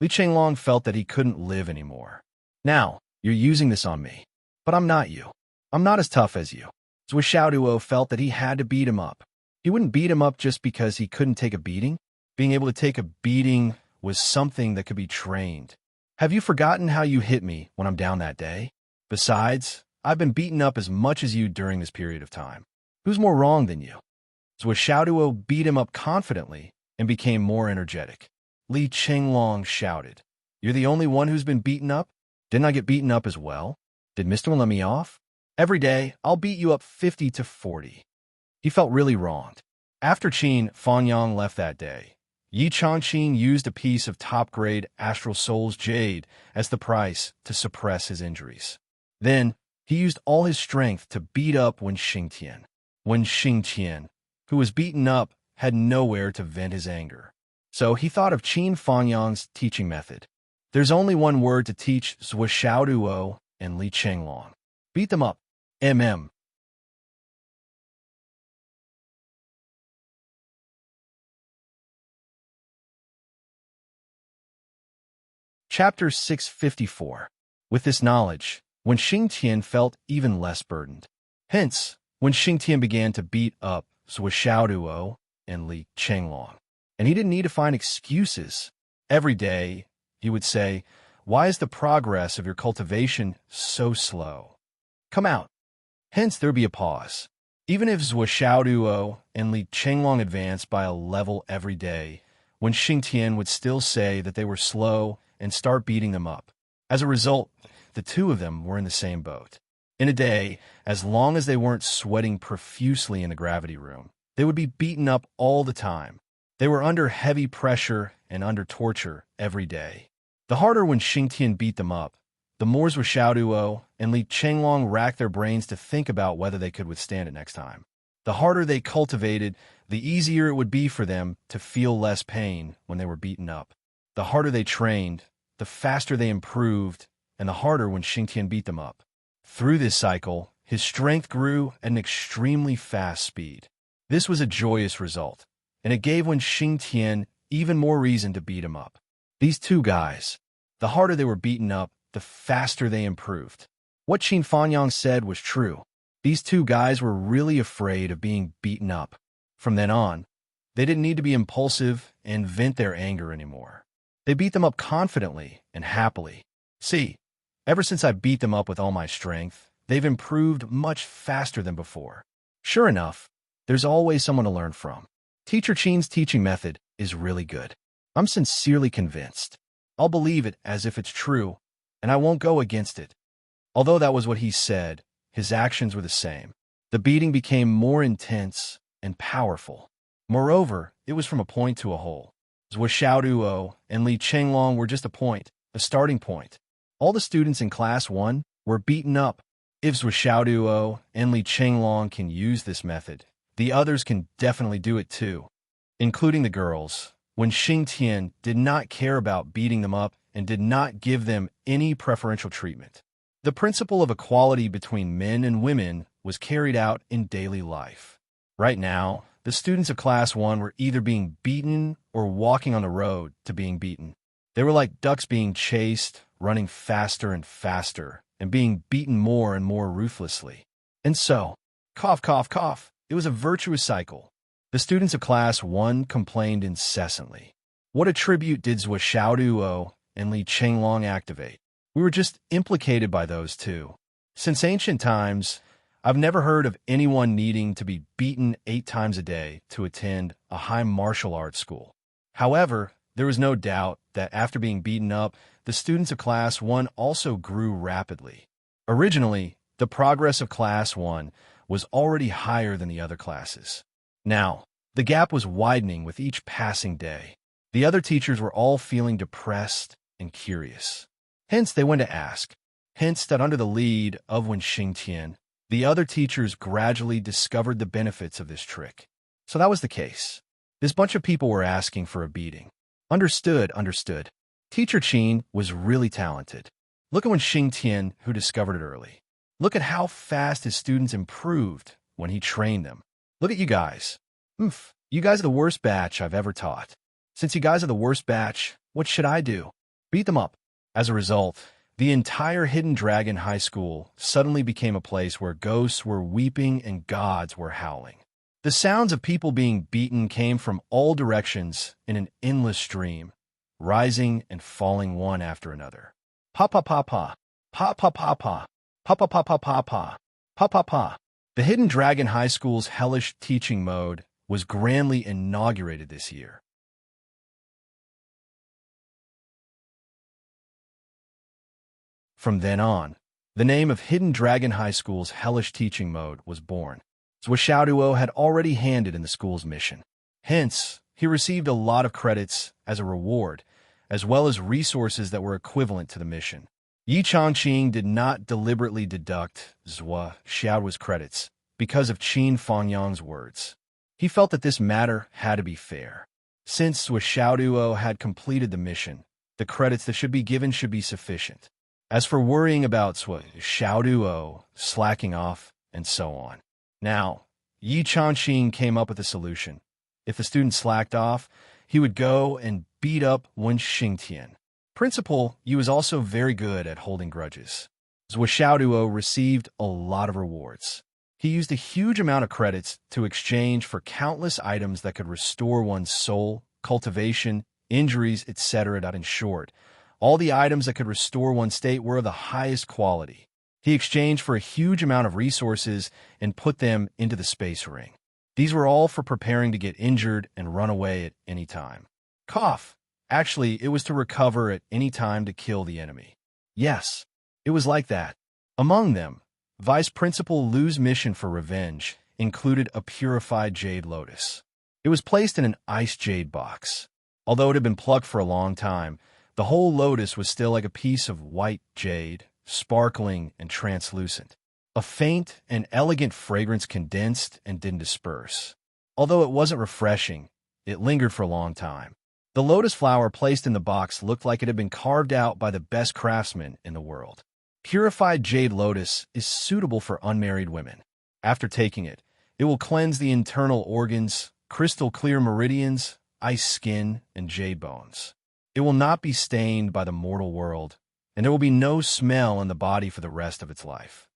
Li Chenglong felt that he couldn't live anymore. Now, you're using this on me. But I'm not you. I'm not as tough as you. Zhuo Xiaoduo felt that he had to beat him up. He wouldn't beat him up just because he couldn't take a beating. Being able to take a beating was something that could be trained. Have you forgotten how you hit me when I'm down that day? Besides, I've been beaten up as much as you during this period of time. Who's more wrong than you? Zhuo Xiaoduo beat him up confidently and became more energetic. Li Chenglong shouted, "You're the only one who's been beaten up? Didn't I get beaten up as well? Did Mr. One let me off? Every day, I'll beat you up 50 to 40. He felt really wronged. After Qin Fanyang left that day, Yi Changqing used a piece of top-grade Astral Soul's jade as the price to suppress his injuries. Then, he used all his strength to beat up Wen Xingtian. Wen Xingtian, who was beaten up, had nowhere to vent his anger. So he thought of Qin Fangyang's teaching method. There's only one word to teach Zhuo Xiaoduo and Li Chenglong. Beat them up. MM. Chapter 654. With this knowledge, Wen Xingtian felt even less burdened. Hence, Wen Xingtian began to beat up Zhuo Xiaoduo and Li Chenglong. And he didn't need to find excuses. Every day, he would say, "Why is the progress of your cultivation so slow? Come out." Hence, there would be a pause. Even if Zhuo Xiaoduo and Li Chenglong advanced by a level every day, Wen Xingtian would still say that they were slow and start beating them up. As a result, the two of them were in the same boat. In a day, as long as they weren't sweating profusely in the gravity room, they would be beaten up all the time. They were under heavy pressure and under torture every day. The harder Wen Xingtian beat them up, the more Zhuo Xiaoduo and Li Chenglong racked their brains to think about whether they could withstand it next time. The harder they cultivated, the easier it would be for them to feel less pain when they were beaten up. The harder they trained, the faster they improved, and the harder Wen Xingtian beat them up. Through this cycle, his strength grew at an extremely fast speed. This was a joyous result, and it gave Wen Xingtian even more reason to beat him up. These two guys, the harder they were beaten up, the faster they improved. What Qin Fangyang said was true. These two guys were really afraid of being beaten up. From then on, they didn't need to be impulsive and vent their anger anymore. They beat them up confidently and happily. See, ever since I beat them up with all my strength, they've improved much faster than before. Sure enough, there's always someone to learn from. Teacher Qin's teaching method is really good. I'm sincerely convinced. I'll believe it as if it's true, and I won't go against it. Although that was what he said, his actions were the same. The beating became more intense and powerful. Moreover, it was from a point to a whole. Zhuo Xiaoduo and Li Chenglong were just a point, a starting point. All the students in Class 1 were beaten up. If Zhuo Xiaoduo and Li Chenglong can use this method, the others can definitely do it too, including the girls. Wen Xingtian did not care about beating them up and did not give them any preferential treatment. The principle of equality between men and women was carried out in daily life. Right now, the students of Class 1 were either being beaten or walking on the road to being beaten. They were like ducks being chased, running faster and faster, and being beaten more and more ruthlessly. And so, cough, cough, cough, it was a virtuous cycle. The students of Class 1 complained incessantly. What attribute did Zhuo Xiaoduo and Li Chenglong activate? We were just implicated by those two. Since ancient times, I've never heard of anyone needing to be beaten 8 times a day to attend a high martial arts school. However, there was no doubt that after being beaten up, the students of Class 1 also grew rapidly. Originally, the progress of Class 1 was already higher than the other classes. Now, the gap was widening with each passing day. The other teachers were all feeling depressed and curious. Hence, they went to ask. Hence, that under the lead of Wen Xingtian, the other teachers gradually discovered the benefits of this trick. So that was the case. This bunch of people were asking for a beating. Understood. Teacher Qin was really talented. Look at Wen Xingtian, who discovered it early. Look at how fast his students improved when he trained them. Look at you guys. You guys are the worst batch I've ever taught. Since you guys are the worst batch, what should I do? Beat them up. As a result, the entire Hidden Dragon High School suddenly became a place where ghosts were weeping and gods were howling. The sounds of people being beaten came from all directions in an endless stream, rising and falling one after another. Pa-pa-pa-pa, pa-pa-pa-pa, pa-pa-pa-pa-pa-pa, pa-pa-pa. The Hidden Dragon High School's hellish teaching mode was grandly inaugurated this year. From then on, the name of Hidden Dragon High School's hellish teaching mode was born. Zhuo Xiaoduo had already handed in the school's mission. Hence, he received a lot of credits as a reward, as well as resources that were equivalent to the mission. Yi Changqing did not deliberately deduct Zhou Xiaoduo's credits because of Qin Fangyang's words. He felt that this matter had to be fair. Since Zhou Xiaoduo had completed the mission, the credits that should be given should be sufficient. As for worrying about Zhou Xiaoduo slacking off and so on. Now, Yi Changqing came up with a solution. If the student slacked off, he would go and beat up Wen Xingtian. Principal, Yi was also very good at holding grudges. Zhou Xiaoduo received a lot of rewards. He used a huge amount of credits to exchange for countless items that could restore one's soul, cultivation, injuries, etc. In short, all the items that could restore one's state were of the highest quality. He exchanged for a huge amount of resources and put them into the space ring. These were all for preparing to get injured and run away at any time. Cough. Actually, it was to recover at any time to kill the enemy. Yes, it was like that. Among them, Vice Principal Lu's mission for revenge included a purified jade lotus. It was placed in an ice jade box. Although it had been plucked for a long time, the whole lotus was still like a piece of white jade, sparkling and translucent. A faint and elegant fragrance condensed and didn't disperse. Although it wasn't refreshing, it lingered for a long time. The lotus flower placed in the box looked like it had been carved out by the best craftsmen in the world. Purified jade lotus is suitable for unmarried women. After taking it, it will cleanse the internal organs, crystal clear meridians, ice skin, and jade bones. It will not be stained by the mortal world, and there will be no smell in the body for the rest of its life.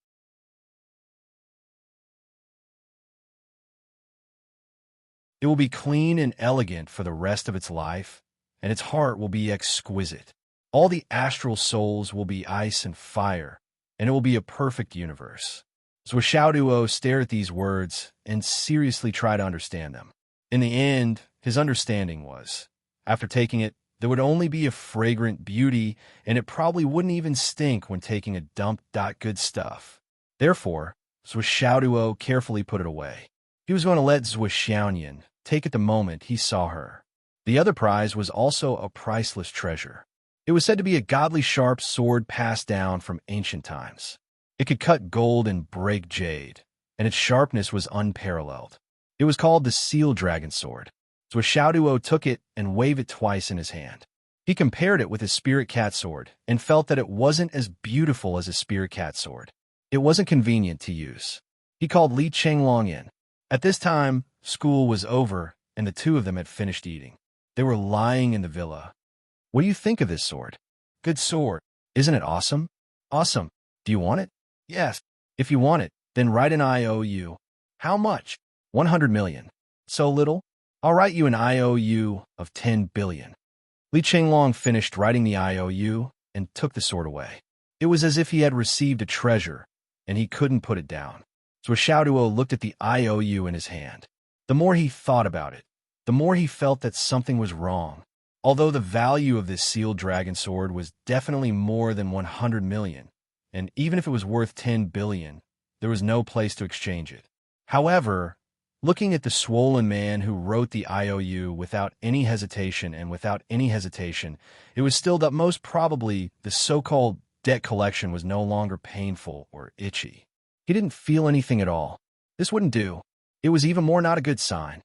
It will be clean and elegant for the rest of its life, and its heart will be exquisite. All the astral souls will be ice and fire, and it will be a perfect universe. Zhou Xiaoduo stared at these words and seriously tried to understand them. In the end, his understanding was, after taking it, there would only be a fragrant beauty, and it probably wouldn't even stink when taking a dump. Good stuff. Therefore, Zhou Xiaoduo carefully put it away. He was going to let Zhou Xiaoyan take it the moment he saw her. The other prize was also a priceless treasure. It was said to be a godly sharp sword passed down from ancient times. It could cut gold and break jade, and its sharpness was unparalleled. It was called the Seal Dragon Sword. Zhou Xiaoduo took it and waved it twice in his hand. He compared it with his spirit cat sword and felt that it wasn't as beautiful as his spirit cat sword. It wasn't convenient to use. He called Li Chenglong in. At this time, school was over, and the two of them had finished eating. They were lying in the villa. What do you think of this sword? Good sword. Isn't it awesome? Awesome. Do you want it? Yes. If you want it, then write an IOU. How much? 100 million. So little? I'll write you an IOU of 10 billion. Li Chenglong finished writing the IOU and took the sword away. It was as if he had received a treasure, and he couldn't put it down. Zhou Xiaoduo looked at the IOU in his hand. The more he thought about it, the more he felt that something was wrong. Although the value of this sealed dragon sword was definitely more than 100 million, and even if it was worth 10 billion, there was no place to exchange it. However, looking at the swollen man who wrote the IOU without any hesitation, it was still that most probably the so-called debt collection was no longer painful or itchy. He didn't feel anything at all. This wouldn't do. It was even more not a good sign.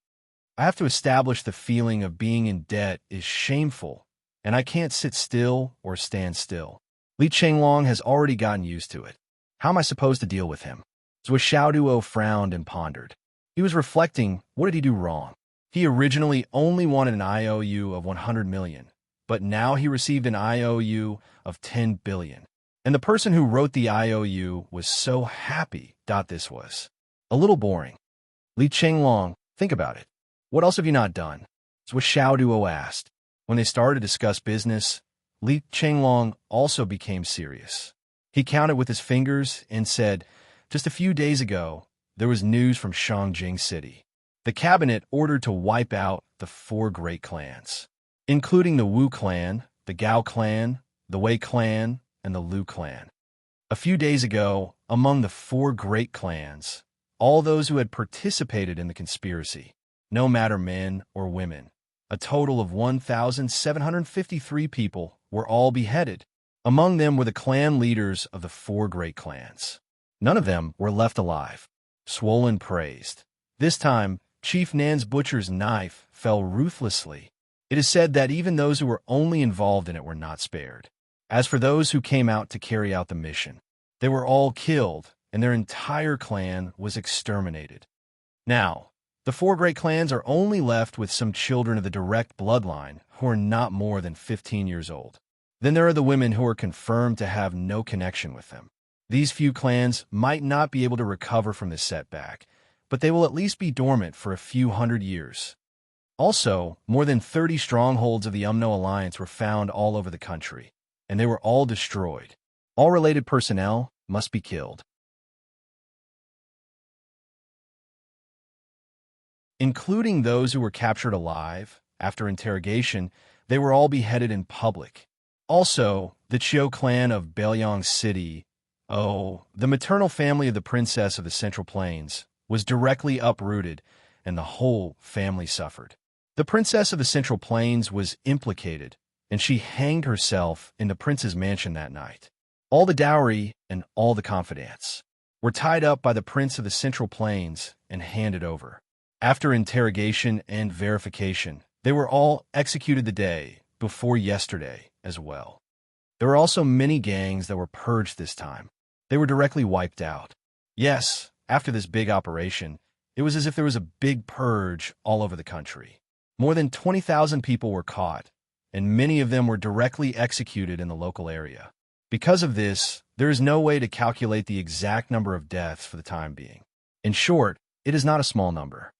I have to establish the feeling of being in debt is shameful, and I can't sit still or stand still. Li Chenglong has already gotten used to it. How am I supposed to deal with him? Zhou Xiaoduo frowned and pondered. He was reflecting, what did he do wrong? He originally only wanted an IOU of 100 million, but now he received an IOU of 10 billion. And the person who wrote the IOU was so happy. This was a little boring. Li Chenglong, think about it. What else have you not done? Zhou Xiaoduo asked. When they started to discuss business, Li Chenglong also became serious. He counted with his fingers and said, just a few days ago, there was news from Shangjing City. The cabinet ordered to wipe out the 4 great clans, including the Wu clan, the Gao clan, the Wei clan, and the Lu clan. A few days ago, among the 4 great clans, all those who had participated in the conspiracy, no matter men or women, A total of 1,753 people were all beheaded. Among them were the clan leaders of the 4 great clans. None of them were left alive. Swollen praised. This time, Chief Nan's butcher's knife fell ruthlessly. It is said that even those who were only involved in it were not spared. As for those who came out to carry out the mission, they were all killed, and their entire clan was exterminated. Now, the 4 great clans are only left with some children of the direct bloodline who are not more than 15 years old. Then there are the women who are confirmed to have no connection with them. These few clans might not be able to recover from this setback, but they will at least be dormant for a few hundred years. Also, more than 30 strongholds of the Umno Alliance were found all over the country, and they were all destroyed. All related personnel must be killed, including those who were captured alive. After interrogation, they were all beheaded in public. Also, the Chio clan of Baelyang City, the maternal family of the princess of the Central Plains, was directly uprooted, and the whole family suffered. The princess of the Central Plains was implicated, and she hanged herself in the prince's mansion that night. All the dowry and all the confidants were tied up by the prince of the Central Plains and handed over. After interrogation and verification, they were all executed the day before yesterday as well. There were also many gangs that were purged this time. They were directly wiped out. Yes, after this big operation, it was as if there was a big purge all over the country. More than 20,000 people were caught, and many of them were directly executed in the local area. Because of this, there is no way to calculate the exact number of deaths for the time being. In short, it is not a small number.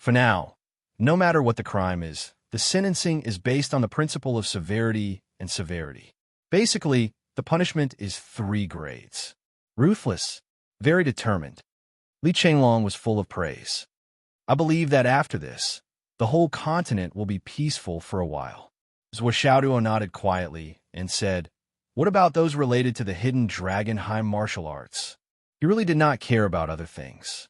For now, no matter what the crime is, the sentencing is based on the principle of severity and severity. Basically, the punishment is 3 grades. Ruthless, very determined. Li Chenglong was full of praise. I believe that after this, the whole continent will be peaceful for a while. Zhuo Xiaoduo nodded quietly and said, "What about those related to the hidden dragon high martial arts?" He really did not care about other things.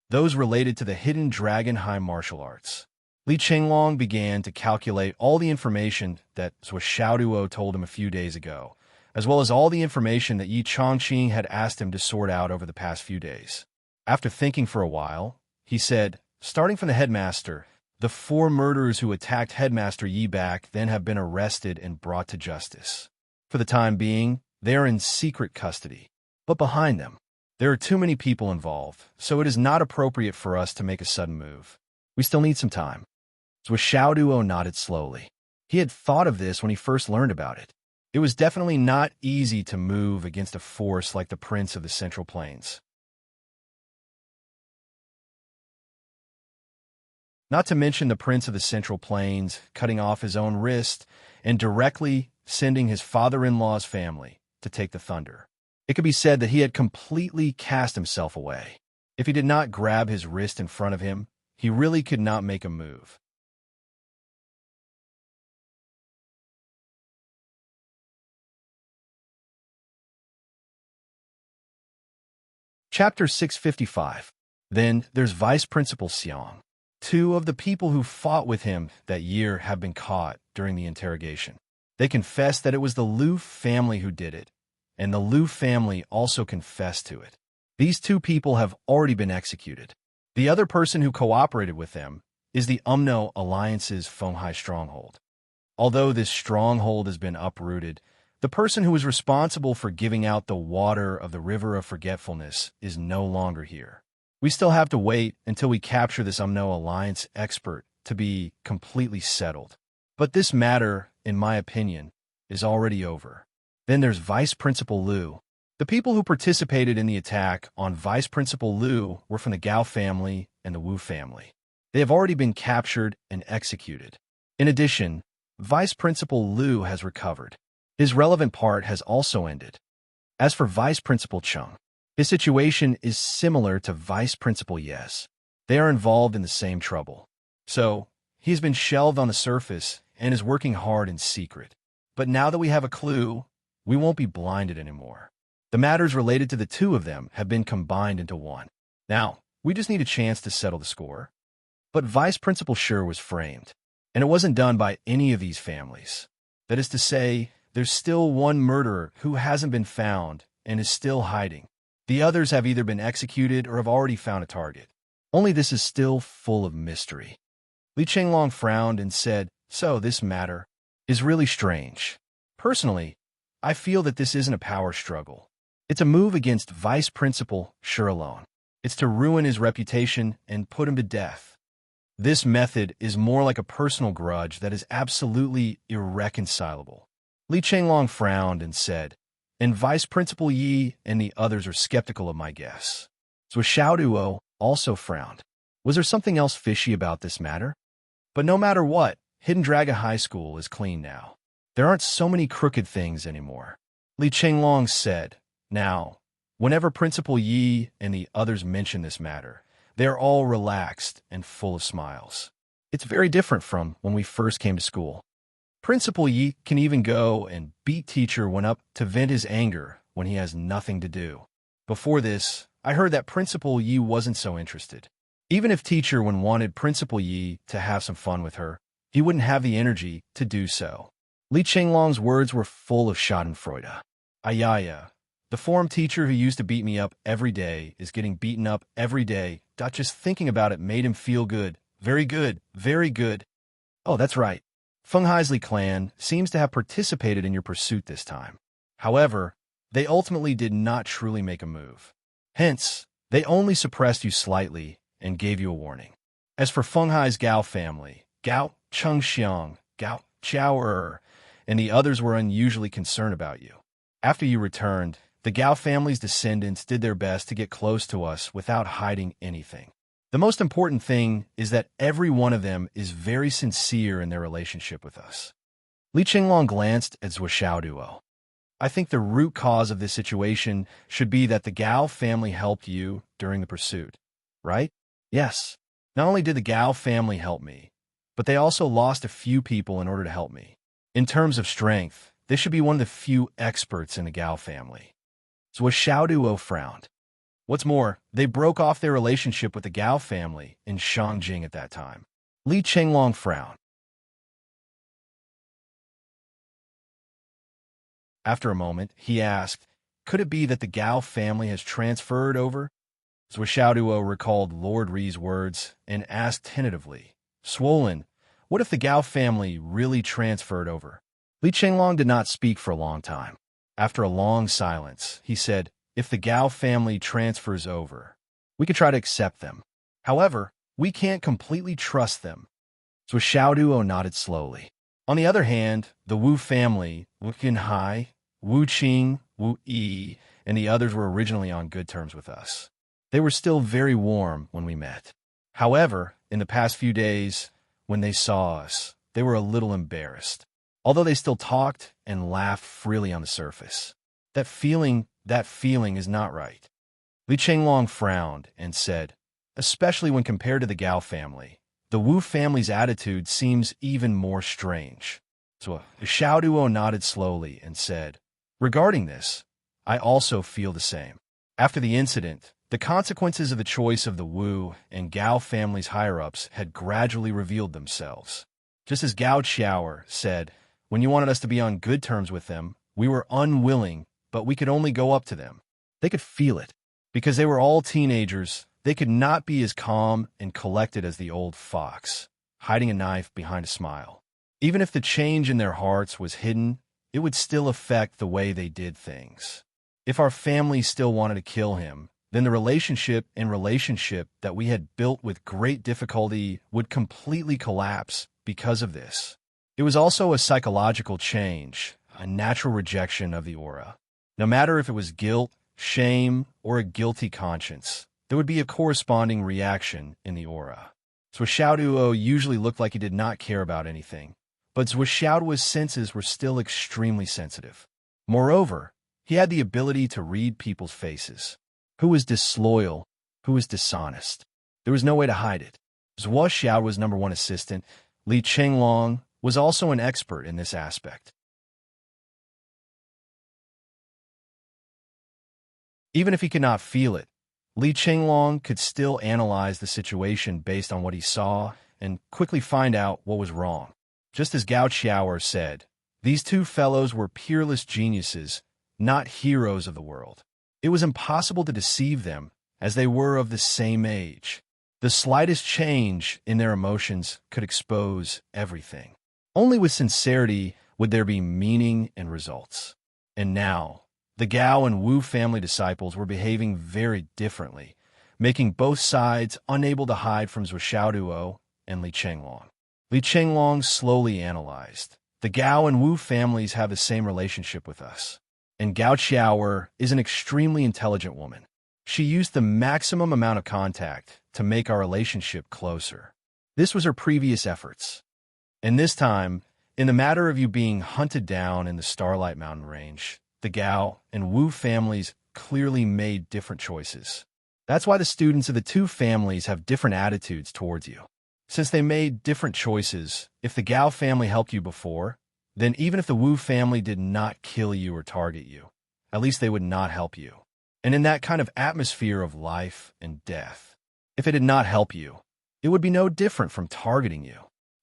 Those related to the hidden dragon high martial arts. Li Chenglong began to calculate all the information that Zhuo Xiaoduo told him a few days ago, as well as all the information that Yi Chongqing had asked him to sort out over the past few days. After thinking for a while, he said, starting from the headmaster, the 4 murderers who attacked Headmaster Yi back then have been arrested and brought to justice. For the time being, they are in secret custody. But behind them, there are too many people involved, so it is not appropriate for us to make a sudden move. We still need some time. Zhuo Xiaoduo nodded slowly. He had thought of this when he first learned about it. It was definitely not easy to move against a force like the Prince of the Central Plains. Not to mention the Prince of the Central Plains cutting off his own wrist and directly sending his father-in-law's family to take the thunder. It could be said that he had completely cast himself away. If he did not grab his wrist in front of him, he really could not make a move. Chapter 655. Then there's Vice Principal Xiang. 2 of the people who fought with him that year have been caught during the interrogation. They confessed that it was the Liu family who did it, and the Liu family also confessed to it. These 2 people have already been executed. The other person who cooperated with them is the Umno Alliance's Fenghai stronghold. Although this stronghold has been uprooted, the person who was responsible for giving out the water of the River of Forgetfulness is no longer here. We still have to wait until we capture this Umno Alliance expert to be completely settled. But this matter, in my opinion, is already over. Then there's Vice Principal Liu. The people who participated in the attack on Vice Principal Liu were from the Gao family and the Wu family. They have already been captured and executed. In addition, Vice Principal Liu has recovered. His relevant part has also ended. As for Vice Principal Cheng, his situation is similar to Vice Principal Yes. They are involved in the same trouble. So, he's been shelved on the surface and is working hard in secret. But now that we have a clue, we won't be blinded anymore. The matters related to the 2 of them have been combined into one. Now, we just need a chance to settle the score. But Vice Principal Shi was framed. And it wasn't done by any of these families. That is to say, there's still one murderer who hasn't been found and is still hiding. The others have either been executed or have already found a target. Only this is still full of mystery. Li Chenglong frowned and said, "So this matter is really strange. Personally, I feel that this isn't a power struggle. It's a move against Vice Principal Shiralone. It's to ruin his reputation and put him to death. This method is more like a personal grudge that is absolutely irreconcilable." Li Chenglong frowned and said, "And Vice Principal Yi and the others are skeptical of my guess." So Xiaoduo also frowned. Was there something else fishy about this matter? But no matter what, Hidden Dragon High School is clean now. There aren't so many crooked things anymore. Li Chenglong said, "Now, whenever Principal Yi and the others mention this matter, they are all relaxed and full of smiles. It's very different from when we first came to school. Principal Yi can even go and beat teacher Wen up to vent his anger when he has nothing to do. Before this, I heard that Principal Yi wasn't so interested. Even if teacher Wen wanted Principal Yi to have some fun with her, he wouldn't have the energy to do so." Li Chenglong's words were full of schadenfreude. "Ayaya, the form teacher who used to beat me up every day is getting beaten up every day. Just thinking about it made him feel good. Very good, very good. Oh, that's right. Feng Hai's clan seems to have participated in your pursuit this time. However, they ultimately did not truly make a move. Hence, they only suppressed you slightly and gave you a warning. As for Feng Hai's Gao family, Gao Chengxiang, Gao Chao and the others were unusually concerned about you. After you returned, the Gao family's descendants did their best to get close to us without hiding anything. The most important thing is that every one of them is very sincere in their relationship with us." Li Chenglong glanced at Zhuo Xiaoduo. "I think the root cause of this situation should be that the Gao family helped you during the pursuit, right?" "Yes. Not only did the Gao family help me, but they also lost a few people in order to help me. In terms of strength, they should be one of the few experts in the Gao family." Zhuo Xiaoduo frowned. What's more, they broke off their relationship with the Gao family in Shangjing at that time. Li Chenglong frowned. After a moment, he asked, "Could it be that the Gao family has transferred over?" Zhuo Xiaoduo recalled Lord Ri's words and asked tentatively, "Swollen, what if the Gao family really transferred over?" Li Chenglong did not speak for a long time. After a long silence, he said, "If the Gao family transfers over, we could try to accept them. However, we can't completely trust them." So Xiaoduo nodded slowly. On the other hand, the Wu family, Wu Qinhai, Wu Qing, Wu Yi, and the others were originally on good terms with us. They were still very warm when we met. However, in the past few days, when they saw us, they were a little embarrassed. Although they still talked and laughed freely on the surface. That feeling is not right." Li Chenglong frowned and said, "Especially when compared to the Gao family, the Wu family's attitude seems even more strange." So Xiaoduo nodded slowly and said, "Regarding this, I also feel the same. After the incident, the consequences of the choice of the Wu and Gao families' higher-ups had gradually revealed themselves. Just as Gao Qiao said, when you wanted us to be on good terms with them, we were unwilling, but we could only go up to them. They could feel it. Because they were all teenagers, they could not be as calm and collected as the old fox, hiding a knife behind a smile. Even if the change in their hearts was hidden, it would still affect the way they did things. If our family still wanted to kill him, then the relationship that we had built with great difficulty would completely collapse because of this. It was also a psychological change, a natural rejection of the aura. No matter if it was guilt, shame, or a guilty conscience, there would be a corresponding reaction in the aura. Zhuo Xiaoduo usually looked like he did not care about anything, but Zhuo Xiaoduo's senses were still extremely sensitive. Moreover, he had the ability to read people's faces. Who was disloyal? Who was dishonest? There was no way to hide it. Zhuo Xiaoduo's #1 assistant, Li Chenglong, was also an expert in this aspect. Even if he could not feel it, Li Chenglong could still analyze the situation based on what he saw and quickly find out what was wrong. Just as Gao Qiaoer said, these two fellows were peerless geniuses, not heroes of the world. It was impossible to deceive them, as they were of the same age. The slightest change in their emotions could expose everything. Only with sincerity would there be meaning and results. And now, the Gao and Wu family disciples were behaving very differently, making both sides unable to hide from Zhuo Xiaoduo and Li Chenglong. Li Chenglong slowly analyzed. The Gao and Wu families have the same relationship with us. And Gao Qiaoer is an extremely intelligent woman. She used the maximum amount of contact to make our relationship closer. This was her previous efforts. And this time, in the matter of you being hunted down in the Starlight Mountain Range, the Gao and Wu families clearly made different choices. That's why the students of the two families have different attitudes towards you. Since they made different choices, if the Gao family helped you before, then even if the Wu family did not kill you or target you, at least they would not help you. And in that kind of atmosphere of life and death, if it did not help you, it would be no different from targeting you.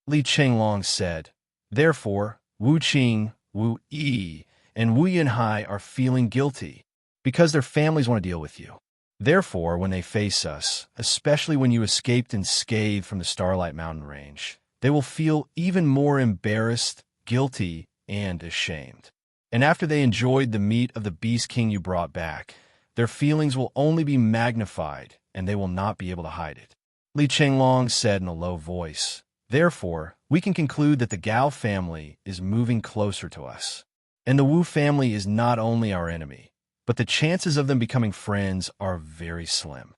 Li Chenglong said, therefore, Wu Qing, Wu Yi, and Wu Yinhai are feeling guilty because their families want to deal with you. Therefore, when they face us, especially when you escaped unscathed from the Starlight Mountain Range, they will feel even more embarrassed, guilty, and ashamed. And after they enjoyed the meat of the Beast King you brought back, their feelings will only be magnified, and they will not be able to hide it. Li Chenglong said in a low voice, therefore, we can conclude that the Gao family is moving closer to us. And the Wu family is not only our enemy, but the chances of them becoming friends are very slim.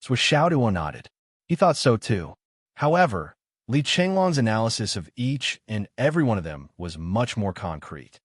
Zhuo Xiaoduo nodded. He thought so too. However, Li Chenglong's analysis of each and every one of them was much more concrete.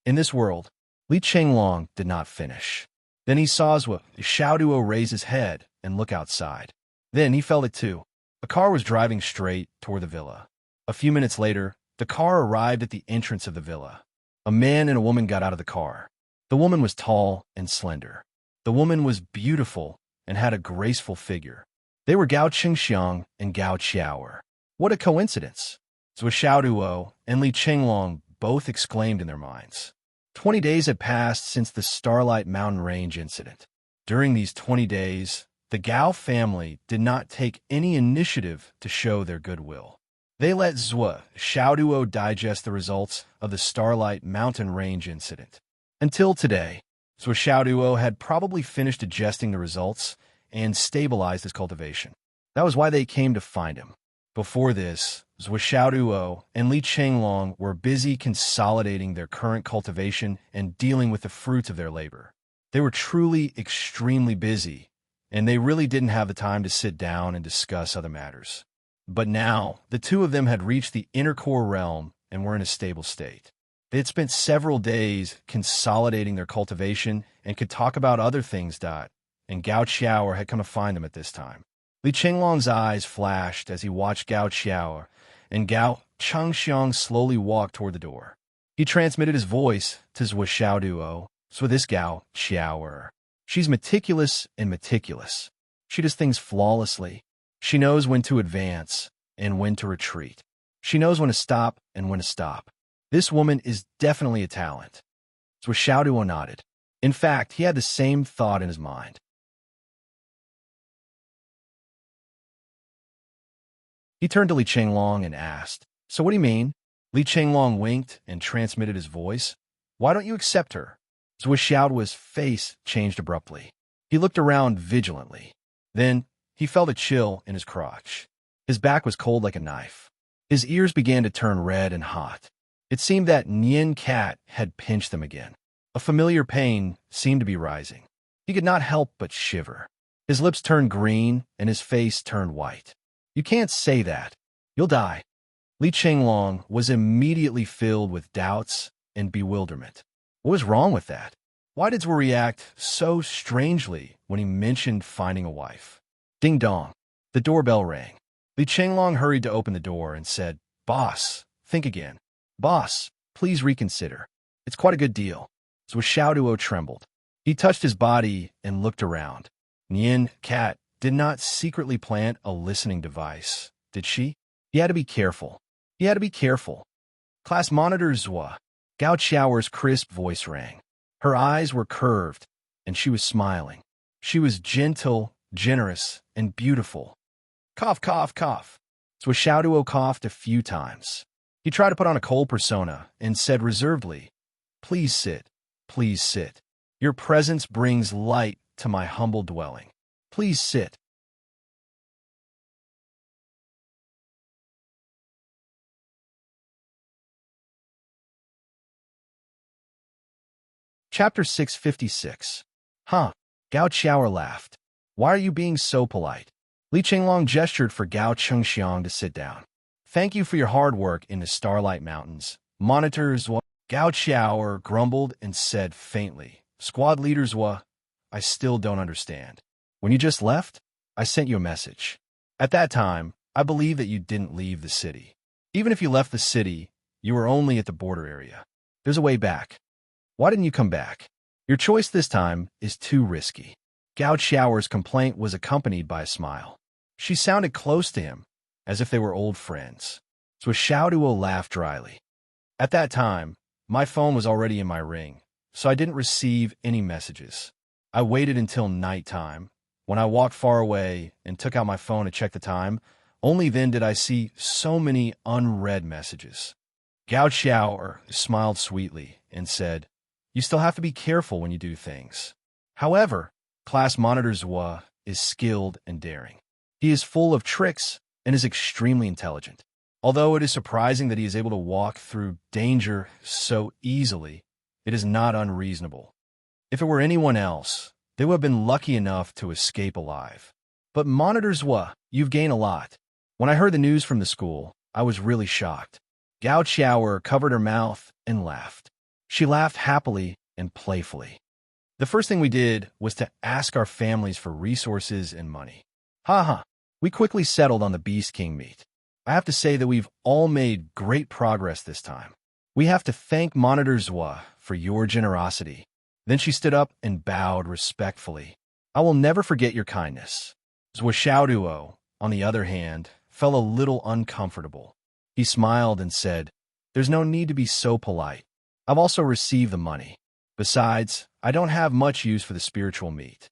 In this world, Li Chenglong did not finish. Then he saw Zhuo Xiaoduo raise his head and look outside. Then he felt it too. A car was driving straight toward the villa. A few minutes later, the car arrived at the entrance of the villa. A man and a woman got out of the car. The woman was tall and slender. The woman was beautiful and had a graceful figure. They were Gao Qingxiang and Gao Qiaoer. What a coincidence! Zhuo Xiaoduo and Li Chenglong both exclaimed in their minds. 20 days had passed since the Starlight Mountain Range incident. During these 20 days, the Gao family did not take any initiative to show their goodwill. They let Zhuo Xiaoduo digest the results of the Starlight Mountain Range incident. Until today, Zhuo Xiaoduo had probably finished digesting the results and stabilized his cultivation. That was why they came to find him. Before this, Zhuo Xiaoduo and Li Chenglong were busy consolidating their current cultivation and dealing with the fruits of their labor. They were truly extremely busy, and they really didn't have the time to sit down and discuss other matters. But now, the two of them had reached the inner core realm and were in a stable state. They had spent several days consolidating their cultivation and could talk about other things. And Gao Qiaoer had come to find them at this time. Li Chenglong's eyes flashed as he watched Gao Qiaoer, and Gao Changxiang slowly walked toward the door. He transmitted his voice to Zhuo Xiaoduo. So this Gao Qiaoer, she's meticulous and meticulous. She does things flawlessly. She knows when to advance and when to retreat. She knows when to stop and when to stop. This woman is definitely a talent. Zhuo Xiaoduo nodded. In fact, he had the same thought in his mind. He turned to Li Chenglong and asked, so what do you mean? Li Chenglong winked and transmitted his voice. Why don't you accept her? Zhuo Xiaoduo's face changed abruptly. He looked around vigilantly. Then, he felt a chill in his crotch. His back was cold like a knife. His ears began to turn red and hot. It seemed that Nian Cat had pinched them again. A familiar pain seemed to be rising. He could not help but shiver. His lips turned green and his face turned white. You can't say that. You'll die. Li Chenglong was immediately filled with doubts and bewilderment. What was wrong with that? Why did Zhuo react so strangely when he mentioned finding a wife? Ding dong. The doorbell rang. Li Chenglong hurried to open the door and said, Boss, think again. Boss, please reconsider. It's quite a good deal. Zhuo Xiaoduo trembled. He touched his body and looked around. Nian Cat did not secretly plant a listening device, did she? You had to be careful. You had to be careful. Class monitor Zhua. Gao Qiao's crisp voice rang. Her eyes were curved, and she was smiling. She was gentle, generous, and beautiful. Cough, cough, cough. Zhua Xiaoduo coughed a few times. He tried to put on a cold persona and said reservedly, "Please sit. Please sit. Your presence brings light to my humble dwelling. Please sit." Chapter 656. Huh. Gao Qiao laughed. Why are you being so polite? Li Qinglong gestured for Gao Chengxiang to sit down. Thank you for your hard work in the Starlight Mountains. Monitors Zhua. Gao Qiao grumbled and said faintly, Squad leader Zhua, I still don't understand. When you just left, I sent you a message. At that time, I believe that you didn't leave the city. Even if you left the city, you were only at the border area. There's a way back. Why didn't you come back? Your choice this time is too risky. Gao Qiao's complaint was accompanied by a smile. She sounded close to him, as if they were old friends. So Xiaoduo laughed dryly. At that time, my phone was already in my ring, so I didn't receive any messages. I waited until nighttime. When I walked far away and took out my phone to check the time, only then did I see so many unread messages. Gao Qiao smiled sweetly and said, You still have to be careful when you do things. However, Class Monitor Zhua is skilled and daring. He is full of tricks and is extremely intelligent. Although it is surprising that he is able to walk through danger so easily, it is not unreasonable. If it were anyone else, they would have been lucky enough to escape alive. But Monitor Zhua, you've gained a lot. When I heard the news from the school, I was really shocked. Gao Qiao covered her mouth and laughed. She laughed happily and playfully. The first thing we did was to ask our families for resources and money. Ha. We quickly settled on the Beast King meat. I have to say that we've all made great progress this time. We have to thank Monitor Zhua for your generosity. Then she stood up and bowed respectfully. I will never forget your kindness. Zhua Xiaoduo, on the other hand, felt a little uncomfortable. He smiled and said, There's no need to be so polite. I've also received the money. Besides, I don't have much use for the spiritual meat.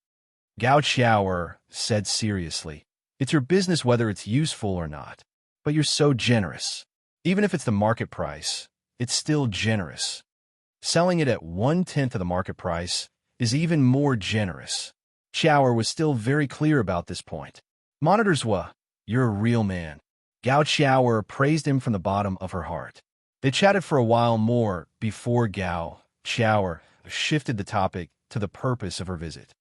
Gao Qiao said seriously, It's your business whether it's useful or not. But you're so generous. Even if it's the market price, it's still generous. Selling it at 1/10 of the market price is even more generous. Qiao was still very clear about this point. Monitor Zhua, you're a real man. Gao Qiao praised him from the bottom of her heart. They chatted for a while more before Gao Qiao shifted the topic to the purpose of her visit.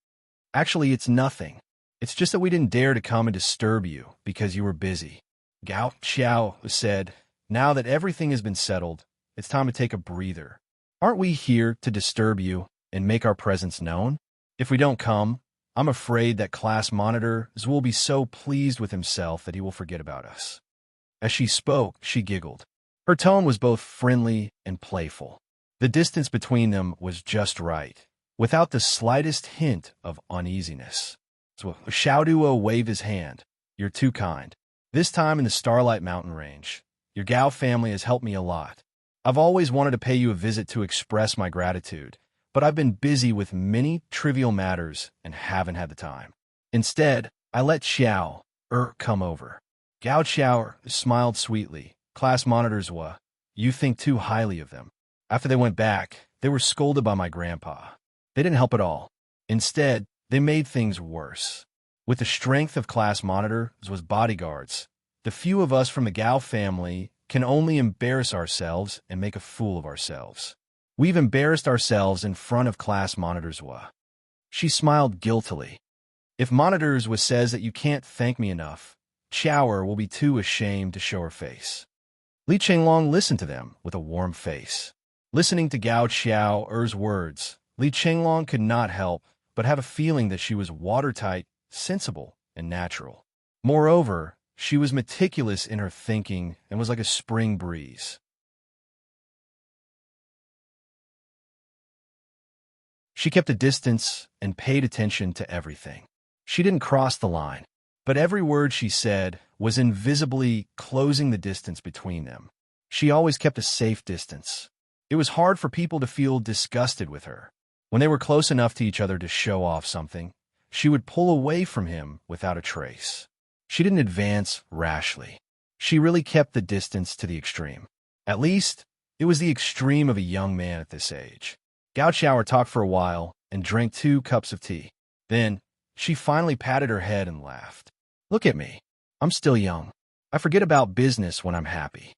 Actually, it's nothing. It's just that we didn't dare to come and disturb you because you were busy. Gao Qiao said, Now that everything has been settled, it's time to take a breather. Aren't we here to disturb you and make our presence known? If we don't come, I'm afraid that Class Monitor will be so pleased with himself that he will forget about us. As she spoke, she giggled. Her tone was both friendly and playful. The distance between them was just right, without the slightest hint of uneasiness. So Xiaoduo waved his hand. You're too kind. This time in the Starlight Mountain Range, your Gao family has helped me a lot. I've always wanted to pay you a visit to express my gratitude, but I've been busy with many trivial matters and haven't had the time. Instead, I let Xiao come over. Gao Qiao smiled sweetly. Class Monitor Zhua, you think too highly of them. After they went back, they were scolded by my grandpa. They didn't help at all. Instead, they made things worse. With the strength of Class Monitor Zhua's bodyguards, the few of us from the Gao family can only embarrass ourselves and make a fool of ourselves. We've embarrassed ourselves in front of Class Monitor Zhua. She smiled guiltily. If Monitor Zhua says that you can't thank me enough, Qiao will be too ashamed to show her face. Li Qinglong listened to them with a warm face. Listening to Gao Qiao's words, Li Qinglong could not help but have a feeling that she was watertight, sensible, and natural. Moreover, she was meticulous in her thinking and was like a spring breeze. She kept a distance and paid attention to everything. She didn't cross the line. but every word she said was invisibly closing the distance between them. She always kept a safe distance. It was hard for people to feel disgusted with her. When they were close enough to each other to show off something, she would pull away from him without a trace. She didn't advance rashly. She really kept the distance to the extreme. At least, it was the extreme of a young man at this age. Gao Xiaoer talked for a while and drank 2 cups of tea. Then, she finally patted her head and laughed. Look at me. I'm still young. I forget about business when I'm happy.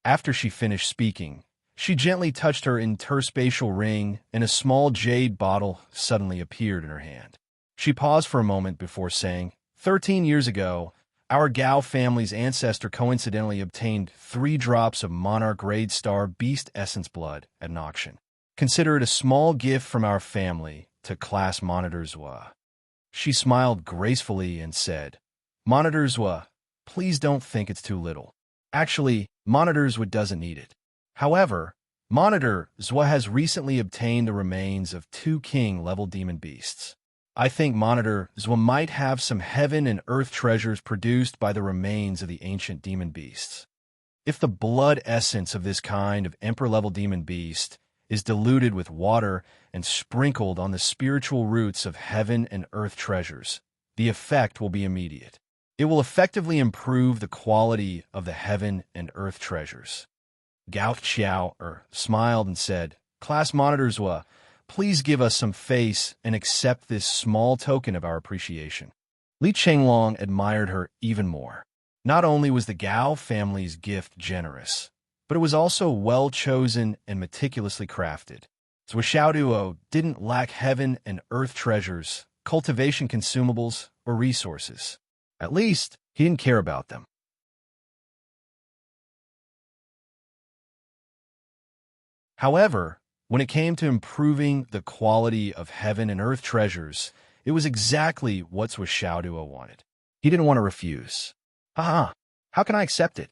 After she finished speaking, she gently touched her interspatial ring, and a small jade bottle suddenly appeared in her hand. She paused for a moment before saying, 13 years ago, our Gao family's ancestor coincidentally obtained 3 drops of monarch grade star beast essence blood at an auction. Consider it a small gift from our family to class Monitor Zhua. She smiled gracefully and said, Monitor Zhua, please don't think it's too little. Actually, Monitor Zhua doesn't need it. However, Monitor Zhua has recently obtained the remains of 2 king-level demon beasts. I think Monitor Zhua might have some heaven and earth treasures produced by the remains of the ancient demon beasts. If the blood essence of this kind of emperor-level demon beast is diluted with water and sprinkled on the spiritual roots of heaven and earth treasures, the effect will be immediate. It will effectively improve the quality of the heaven and earth treasures. Gao Xiaoer smiled and said, Class Monitor Zhua, please give us some face and accept this small token of our appreciation. Li Chenglong admired her even more. Not only was the Gao family's gift generous, but it was also well-chosen and meticulously crafted. Zhua Xiaoduo didn't lack heaven and earth treasures, cultivation consumables, or resources. At least, he didn't care about them. However, when it came to improving the quality of heaven and earth treasures, it was exactly what Zhua Xiaoduo wanted. He didn't want to refuse. Haha, how can I accept it?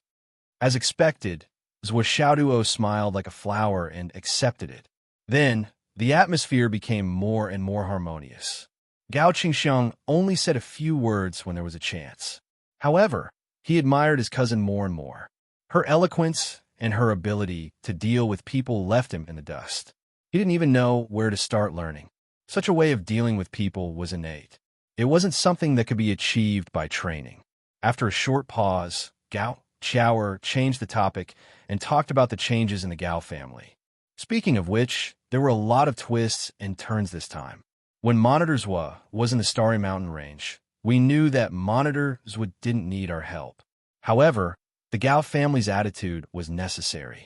As expected, Zhua Xiaoduo smiled like a flower and accepted it. Then, the atmosphere became more and more harmonious. Gao Qingxiang only said a few words when there was a chance. However, he admired his cousin more and more. Her eloquence and her ability to deal with people left him in the dust. He didn't even know where to start learning. Such a way of dealing with people was innate. It wasn't something that could be achieved by training. After a short pause, Gao Xiaoer changed the topic and talked about the changes in the Gao family. Speaking of which, there were a lot of twists and turns this time. When Monitor Zhua was in the Starry Mountain Range, we knew that Monitor Zhua didn't need our help. However, the Gao family's attitude was necessary,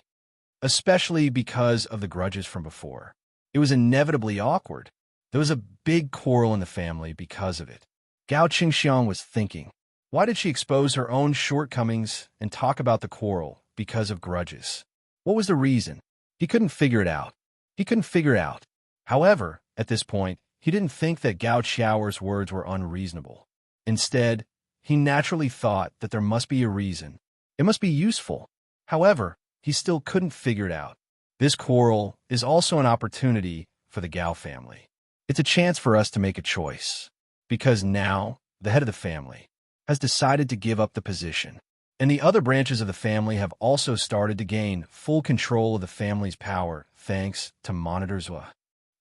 especially because of the grudges from before. It was inevitably awkward. There was a big quarrel in the family because of it. Gao Qingxiang was thinking, why did she expose her own shortcomings and talk about the quarrel because of grudges? What was the reason? He couldn't figure it out. However, at this point, he didn't think that Gao Xiaoer's words were unreasonable. Instead, he naturally thought that there must be a reason. It must be useful. However, he still couldn't figure it out. This quarrel is also an opportunity for the Gao family. It's a chance for us to make a choice, because now the head of the family has decided to give up the position, and the other branches of the family have also started to gain full control of the family's power thanks to Monitor Zhua.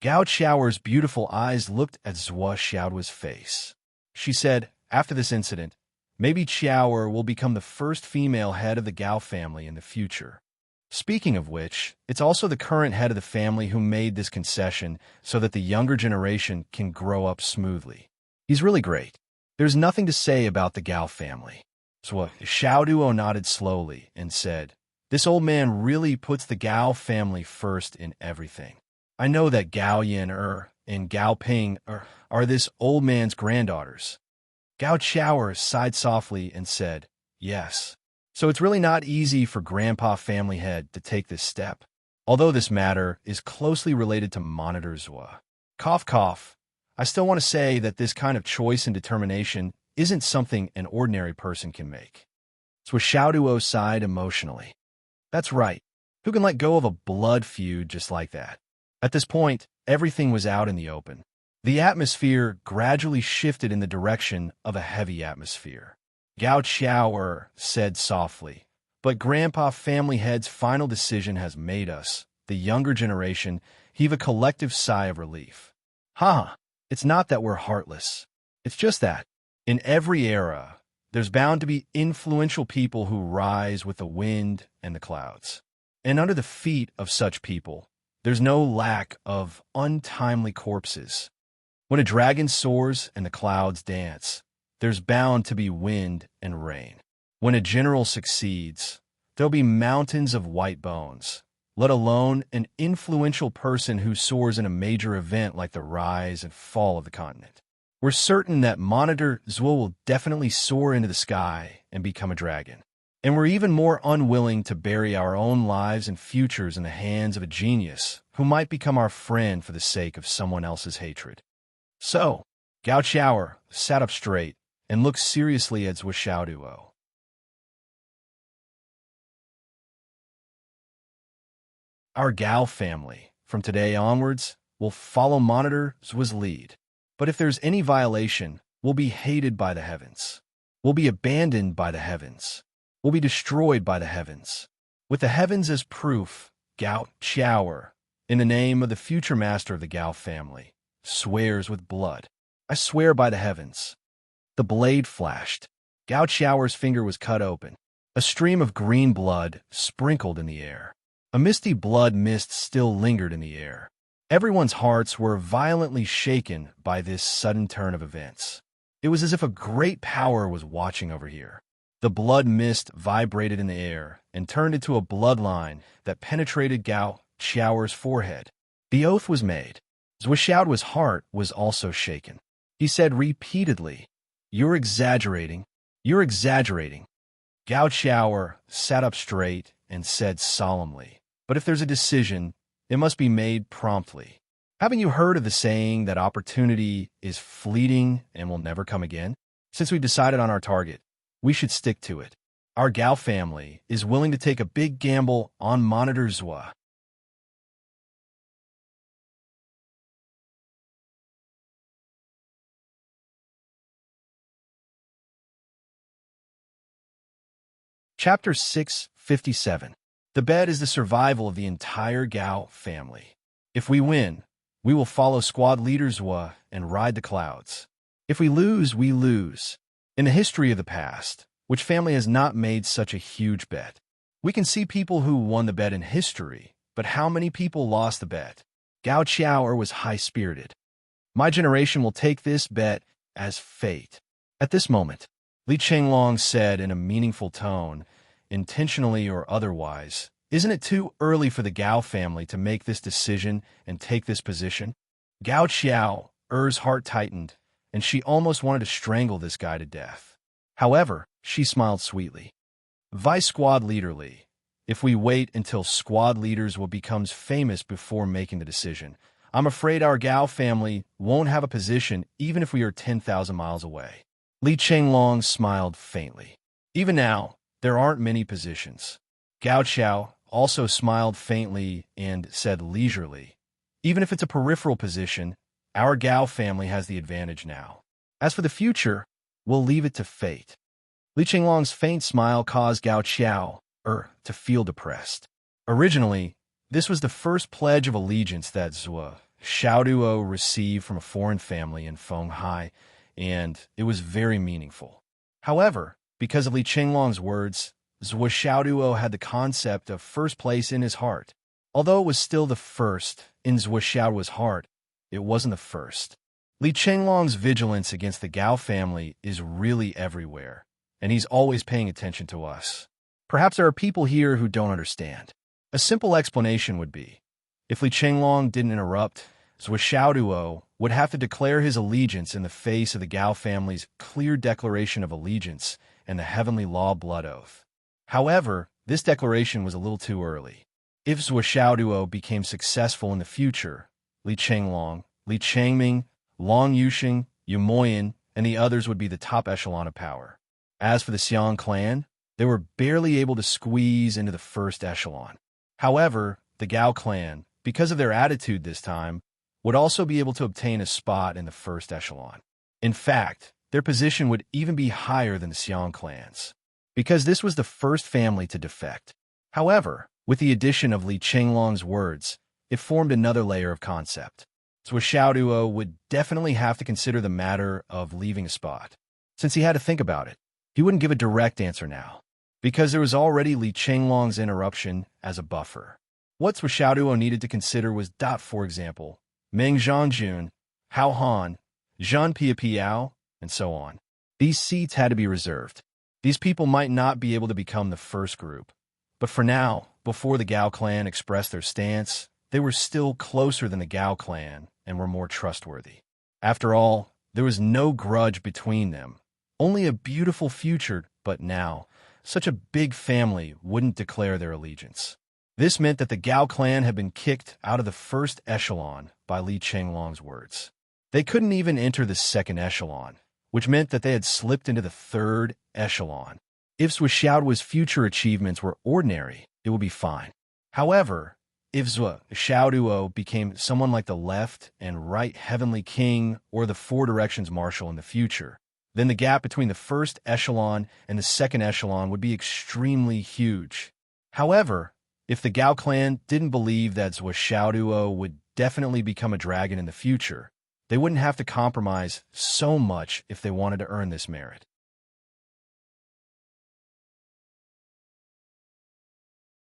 Gao Xiaoer's beautiful eyes looked at Zhua Xiaoduo's face. She said, after this incident, maybe Xiaoer will become the first female head of the Gao family in the future. Speaking of which, it's also the current head of the family who made this concession so that the younger generation can grow up smoothly. He's really great. There's nothing to say about the Gao family. Zhua Xiaoduo nodded slowly and said, this old man really puts the Gao family first in everything. I know that Gao Yin and Gao Ping are this old man's granddaughters. Gao Xiaoer sighed softly and said, yes. So it's really not easy for Grandpa Family Head to take this step, although this matter is closely related to Monitor Zhua. Cough, cough. I still want to say that this kind of choice and determination isn't something an ordinary person can make. Zhua Xiaoduo sighed emotionally. That's right. Who can let go of a blood feud just like that? At this point, everything was out in the open. The atmosphere gradually shifted in the direction of a heavy atmosphere. Gao Qiao said softly, "But Grandpa Family Head's final decision has made us, the younger generation, heave a collective sigh of relief. Ha! It's not that we're heartless. It's just that, in every era, there's bound to be influential people who rise with the wind and the clouds. And under the feet of such people, there's no lack of untimely corpses. When a dragon soars and the clouds dance, there's bound to be wind and rain. When a general succeeds, there'll be mountains of white bones, let alone an influential person who soars in a major event like the rise and fall of the continent. We're certain that Monitor Zhuo will definitely soar into the sky and become a dragon. And we're even more unwilling to bury our own lives and futures in the hands of a genius who might become our friend for the sake of someone else's hatred." So, Gao Qiao sat up straight and looked seriously at Zhuo Xiaoduo. "Our Gao family, from today onwards, will follow Monitor Zhuo's lead. But if there's any violation, we'll be hated by the heavens. We'll be abandoned by the heavens. We'll be destroyed by the heavens. With the heavens as proof, Gao Qiao, in the name of the future master of the Gao family, swears with blood. I swear by the heavens." The blade flashed. Gao Qiao's finger was cut open. A stream of green blood sprinkled in the air. A misty blood mist still lingered in the air. Everyone's hearts were violently shaken by this sudden turn of events. It was as if a great power was watching over here. The blood mist vibrated in the air and turned into a bloodline that penetrated Gao Qiao's forehead. The oath was made. Zhuo Xiaoduo's heart was also shaken. He said repeatedly, "You're exaggerating. You're exaggerating." Gao Qiao sat up straight and said solemnly, "But if there's a decision, it must be made promptly. Haven't you heard of the saying that opportunity is fleeting and will never come again? Since we've decided on our target, we should stick to it. Our Gao family is willing to take a big gamble on Monitor Zhuo." Chapter 657. The bet is the survival of the entire Gao family. If we win, we will follow squad leader Zhuo and ride the clouds. If we lose, we lose. In the history of the past, which family has not made such a huge bet? We can see people who won the bet in history, but how many people lost the bet? Gao Qiao was high-spirited. "My generation will take this bet as fate." At this moment, Li Chenglong said in a meaningful tone, intentionally or otherwise, "Isn't it too early for the Gao family to make this decision and take this position?" Gao Qiao's heart tightened, and she almost wanted to strangle this guy to death. However, she smiled sweetly. "Vice Squad Leader Li, if we wait until Squad Leaders will becomes famous before making the decision, I'm afraid our Gao family won't have a position even if we are 10,000 miles away." Li Chenglong smiled faintly. "Even now, there aren't many positions." Gao Qiao also smiled faintly and said leisurely, "Even if it's a peripheral position, our Gao family has the advantage now. As for the future, we'll leave it to fate." Li Chenglong's faint smile caused Gao Qiao to feel depressed. Originally, this was the first pledge of allegiance that Zhuo Xiaoduo received from a foreign family in Fenghai, and it was very meaningful. However, because of Li Chenglong's words, Zhuo Xiaoduo had the concept of first place in his heart. Although it was still the first in Zhuo Xiaoduo's heart, it wasn't the first. Li Chenglong's vigilance against the Gao family is really everywhere, and he's always paying attention to us. Perhaps there are people here who don't understand. A simple explanation would be, if Li Chenglong didn't interrupt, Zhuo Xiaoduo would have to declare his allegiance in the face of the Gao family's clear declaration of allegiance and the heavenly law blood oath. However, this declaration was a little too early. If Zhuo Xiaoduo became successful in the future, Li Chenglong, Li Chengming, Long Yuxing, Yu Moyan, and the others would be the top echelon of power. As for the Xiang clan, they were barely able to squeeze into the first echelon. However, the Gao clan, because of their attitude this time, would also be able to obtain a spot in the first echelon. In fact, their position would even be higher than the Xiang clans, because this was the first family to defect. However, with the addition of Li Qinglong's words, it formed another layer of concept. So Xiaoduo would definitely have to consider the matter of leaving a spot. Since he had to think about it, he wouldn't give a direct answer now, because there was already Li Qinglong's interruption as a buffer. What Xiaoduo needed to consider was for example, Meng Zhangjun, Hao Han, Zhan Piao, and so on. These seats had to be reserved. These people might not be able to become the first group, but for now, before the Gao clan expressed their stance, they were still closer than the Gao clan and were more trustworthy. After all, there was no grudge between them, only a beautiful future, but now, such a big family wouldn't declare their allegiance. This meant that the Gao clan had been kicked out of the first echelon by Li Qinglong's words. They couldn't even enter the second echelon, which meant that they had slipped into the third echelon. If Xiaoduo's future achievements were ordinary, it would be fine. However, if Xiaoduo became someone like the left and right heavenly king or the four directions marshal in the future, then the gap between the first echelon and the second echelon would be extremely huge. However, if the Gao clan didn't believe that Xiaoduo would definitely become a dragon in the future, they wouldn't have to compromise so much if they wanted to earn this merit.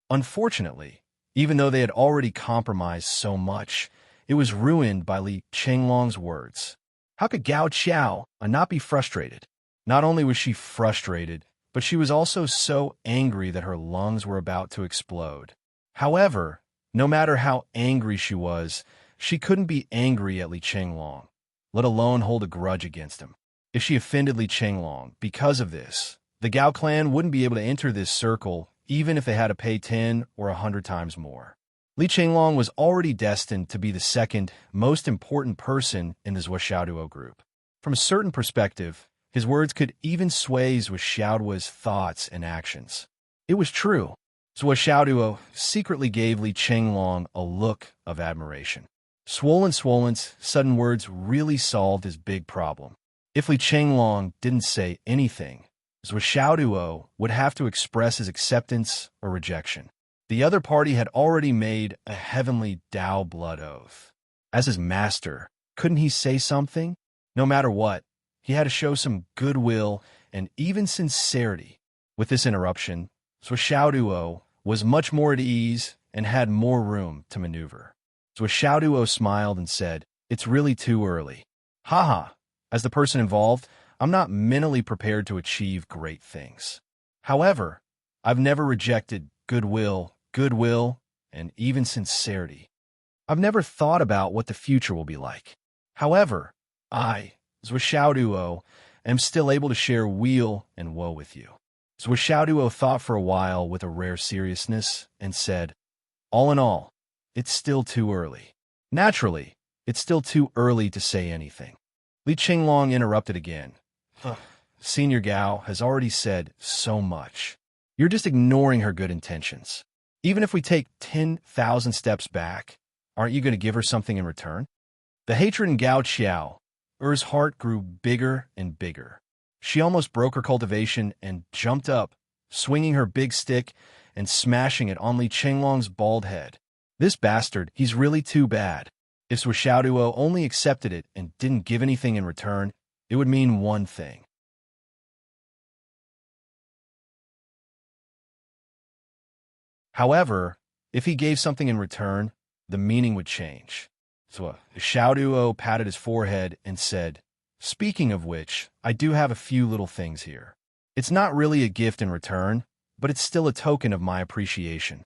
Unfortunately, even though they had already compromised so much, it was ruined by Li Qinglong's words. How could Gao Qiao not be frustrated? Not only was she frustrated, but she was also so angry that her lungs were about to explode. However, no matter how angry she was, she couldn't be angry at Li Qinglong, let alone hold a grudge against him. If she offended Li Qinglong because of this, the Gao clan wouldn't be able to enter this circle even if they had to pay 10 or 100 times more. Li Qinglong was already destined to be the second most important person in the Xiaoduo group. From a certain perspective, his words could even sway Xiaoduo's thoughts and actions. It was true. Xiaoduo secretly gave Li Qinglong a look of admiration. Swollen's sudden words really solved his big problem. If Li Qinglong didn't say anything, Xiaoduo would have to express his acceptance or rejection. The other party had already made a heavenly Dao blood oath. As his master, couldn't he say something? No matter what, he had to show some goodwill and even sincerity. With this interruption, Xiaoduo was much more at ease and had more room to maneuver. Xiaoduo smiled and said, "It's really too early. Haha, as the person involved, I'm not mentally prepared to achieve great things. However, I've never rejected goodwill, and even sincerity. I've never thought about what the future will be like. However, I, Xiaoduo, am still able to share weal and woe with you." Xiaoduo thought for a while with a rare seriousness and said, "All in all, it's still too early. Naturally, it's still too early to say anything." Li Qinglong interrupted again. "Senior Gao has already said so much. You're just ignoring her good intentions. Even if we take 10,000 steps back, aren't you going to give her something in return?" The hatred in Gao Qiao's heart grew bigger and bigger. She almost broke her cultivation and jumped up, swinging her big stick and smashing it on Li Qinglong's bald head. "This bastard, he's really too bad." If Xiaoduo only accepted it and didn't give anything in return, it would mean one thing. However, if he gave something in return, the meaning would change. Xiaoduo patted his forehead and said, "Speaking of which, I do have a few little things here. It's not really a gift in return, but it's still a token of my appreciation."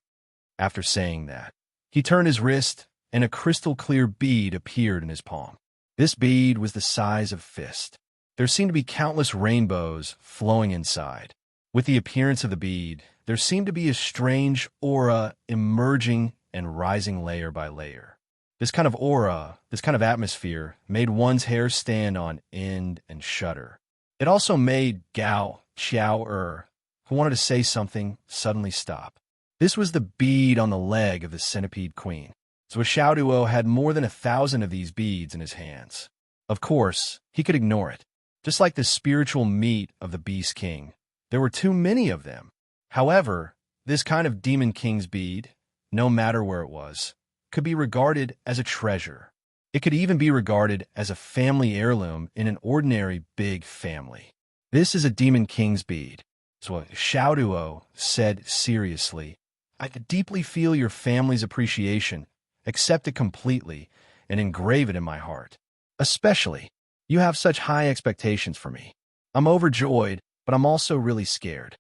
After saying that, he turned his wrist, and a crystal-clear bead appeared in his palm. This bead was the size of a fist. There seemed to be countless rainbows flowing inside. With the appearance of the bead, there seemed to be a strange aura emerging and rising layer by layer. This kind of aura, this kind of atmosphere, made one's hair stand on end and shudder. It also made Gao Qiao, who wanted to say something, suddenly stop. This was the bead on the leg of the centipede queen. So Xiaoduo had more than 1,000 of these beads in his hands. Of course, he could ignore it. Just like the spiritual meat of the Beast King, there were too many of them. However, this kind of Demon King's bead, no matter where it was, could be regarded as a treasure. It could even be regarded as a family heirloom in an ordinary big family. This is a Demon King's bead. So Xiaoduo said seriously, I could deeply feel your family's appreciation, accept it completely, and engrave it in my heart. Especially, you have such high expectations for me. I'm overjoyed, but I'm also really scared.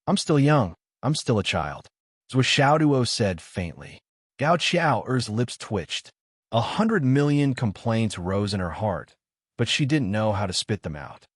I'm still young. I'm still a child. So Xiaoduo said faintly. Gao Qiao's lips twitched. 100 million complaints rose in her heart, but she didn't know how to spit them out.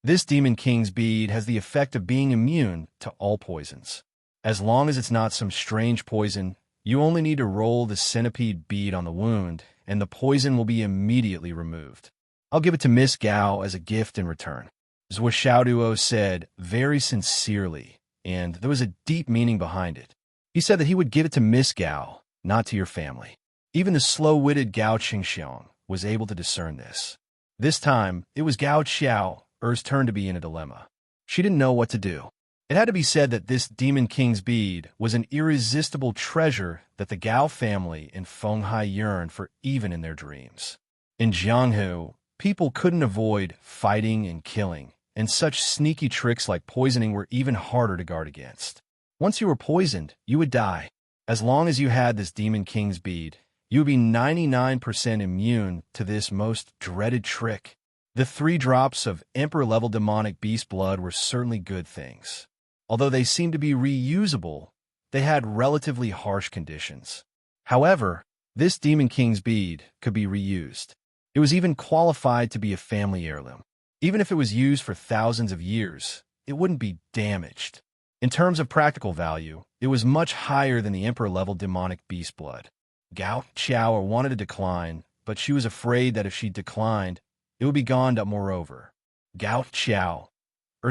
This Demon King's bead has the effect of being immune to all poisons. As long as it's not some strange poison, you only need to roll the centipede bead on the wound, and the poison will be immediately removed. I'll give it to Miss Gao as a gift in return. Zhou Xiaoduo said very sincerely, and there was a deep meaning behind it. He said that he would give it to Miss Gao, not to your family. Even the slow-witted Gao Qingxiang was able to discern this. This time, it was Gao Qiao's turn to be in a dilemma. She didn't know what to do. It had to be said that this Demon King's bead was an irresistible treasure that the Gao family in Fenghai yearned for even in their dreams. In Jianghu, people couldn't avoid fighting and killing, and such sneaky tricks like poisoning were even harder to guard against. Once you were poisoned, you would die. As long as you had this Demon King's bead, you would be 99% immune to this most dreaded trick. The 3 drops of Emperor-level demonic beast blood were certainly good things. Although they seemed to be reusable, they had relatively harsh conditions. However, this Demon King's bead could be reused. It was even qualified to be a family heirloom. Even if it was used for thousands of years, it wouldn't be damaged. In terms of practical value, it was much higher than the Emperor-level demonic beast blood. Gao Qiao wanted to decline, but she was afraid that if she declined, it would be gone up moreover. Gao Qiao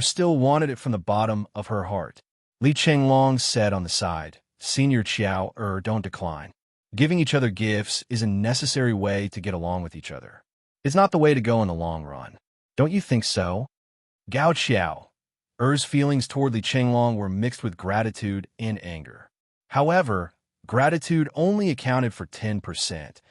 still wanted it from the bottom of her heart. Li Chenglong said on the side, Senior Qiao don't decline. Giving each other gifts is a necessary way to get along with each other. It's not the way to go in the long run. Don't you think so? Gao Qiao's feelings toward Li Chenglong were mixed with gratitude and anger. However, gratitude only accounted for 10%,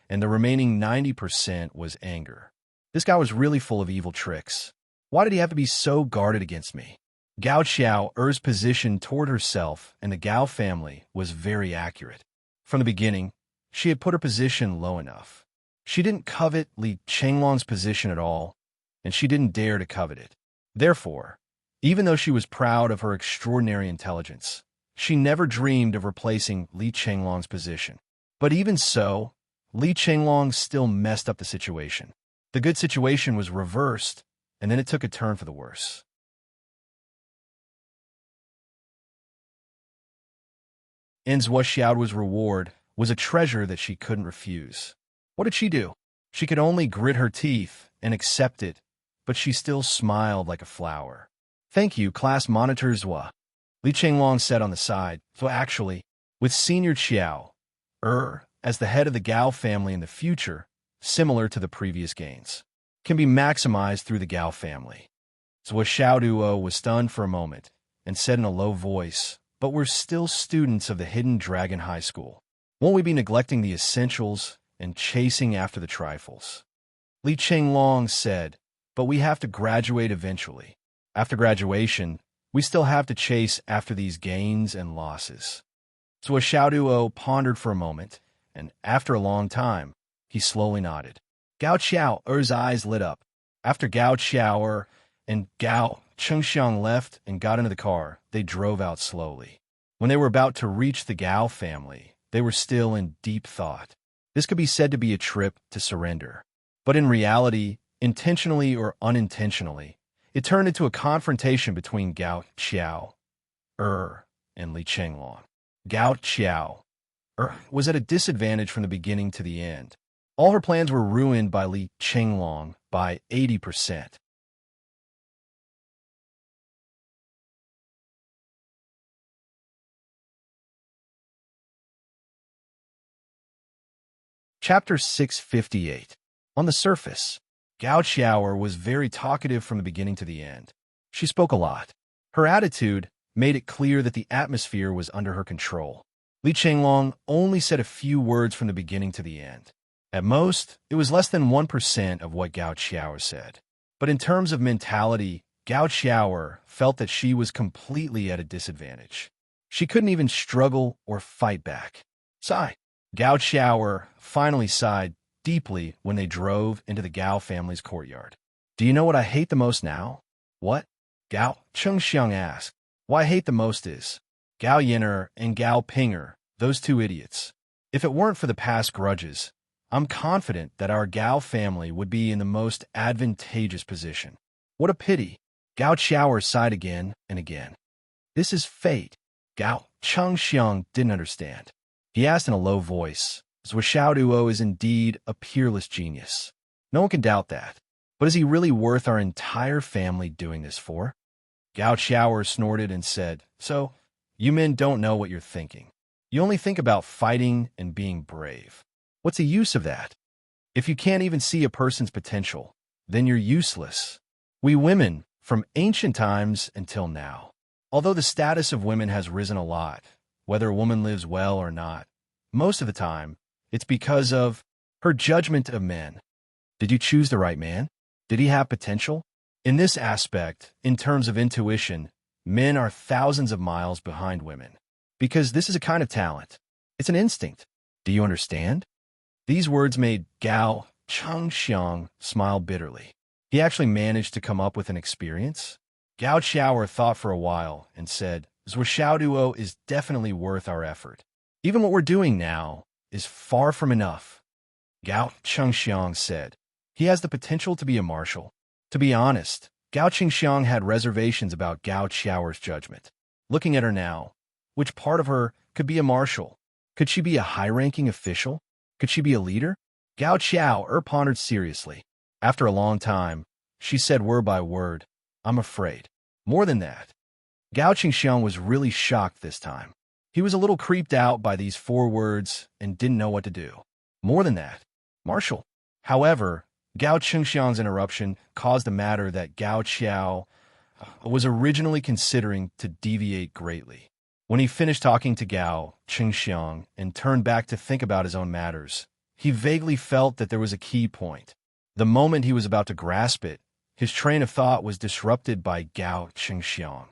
and the remaining 90% was anger. This guy was really full of evil tricks. Why did he have to be so guarded against me? Gao Qiao's position toward herself and the Gao family was very accurate. From the beginning, she had put her position low enough. She didn't covet Li Chenglong's position at all, and she didn't dare to covet it. Therefore, even though she was proud of her extraordinary intelligence, she never dreamed of replacing Li Chenglong's position. But even so, Li Chenglong still messed up the situation. The good situation was reversed, and then it took a turn for the worse. Zhou Xiaoduo's reward was a treasure that she couldn't refuse. What did she do? She could only grit her teeth and accept it, but she still smiled like a flower. Thank you, class monitor Zhou. Li Chenglong said on the side. So actually, with Senior Qiao, as the head of the Gao family in the future, similar to the previous gains, can be maximized through the Gao family. Zhou Xiaoduo was stunned for a moment and said in a low voice, but we're still students of the Hidden Dragon High School. Won't we be neglecting the essentials and chasing after the trifles? Li Chenglong said, but we have to graduate eventually. After graduation, we still have to chase after these gains and losses. So Xiaoduo pondered for a moment, and after a long time, he slowly nodded. Gao Qiao's eyes lit up. After Gao Qiao and Gao Chengxiang left and got into the car, they drove out slowly. When they were about to reach the Gao family, they were still in deep thought. This could be said to be a trip to surrender. But in reality, intentionally or unintentionally, it turned into a confrontation between Gao Qiao and Li Chenglong. Gao Qiao was at a disadvantage from the beginning to the end. All her plans were ruined by Li Chenglong by 80%. Chapter 658. On the surface, Gao Qiaoer was very talkative from the beginning to the end. She spoke a lot. Her attitude made it clear that the atmosphere was under her control. Li Chenglong only said a few words from the beginning to the end. At most, it was less than 1% of what Gao Qiaoer said. But in terms of mentality, Gao Qiaoer felt that she was completely at a disadvantage. She couldn't even struggle or fight back. Sigh. Gao Qiaoer finally sighed deeply when they drove into the Gao family's courtyard. Do you know what I hate the most now? What? Gao Chengxiang asked. What I hate the most is Gao Yin'er and Gao Ping'er, those two idiots. If it weren't for the past grudges, I'm confident that our Gao family would be in the most advantageous position. What a pity. Gao Qiaoer sighed again and again. This is fate. Gao Chengxiang didn't understand. He asked in a low voice, Zhuo Xiaoduo is indeed a peerless genius. No one can doubt that. But is he really worth our entire family doing this for? Gao Qiaoer snorted and said, So, you men don't know what you're thinking. You only think about fighting and being brave. What's the use of that? If you can't even see a person's potential, then you're useless. We women, from ancient times until now, although the status of women has risen a lot, whether a woman lives well or not, most of the time, it's because of her judgment of men. Did you choose the right man? Did he have potential? In this aspect, in terms of intuition, men are thousands of miles behind women. Because this is a kind of talent. It's an instinct. Do you understand? These words made Gao Chengxiang smile bitterly. He actually managed to come up with an experience. Gao Qiaoer thought for a while and said, Zhuo Xiaoduo is definitely worth our effort. Even what we're doing now is far from enough. Gao Chengxiang said, he has the potential to be a marshal. To be honest, Gao Chengxiang had reservations about Gao Qiaoer's judgment. Looking at her now, which part of her could be a marshal? Could she be a high-ranking official? Could she be a leader? Gao Qiaoer pondered seriously. After a long time, she said word by word, I'm afraid. More than that. Gao Chengxiang was really shocked this time. He was a little creeped out by these 4 words and didn't know what to do. More than that. Marshal. However, Gao Chengxiang's interruption caused a matter that Gao Qiao was originally considering to deviate greatly. When he finished talking to Gao Chengxiang and turned back to think about his own matters, he vaguely felt that there was a key point. The moment he was about to grasp it, his train of thought was disrupted by Gao Chengxiang,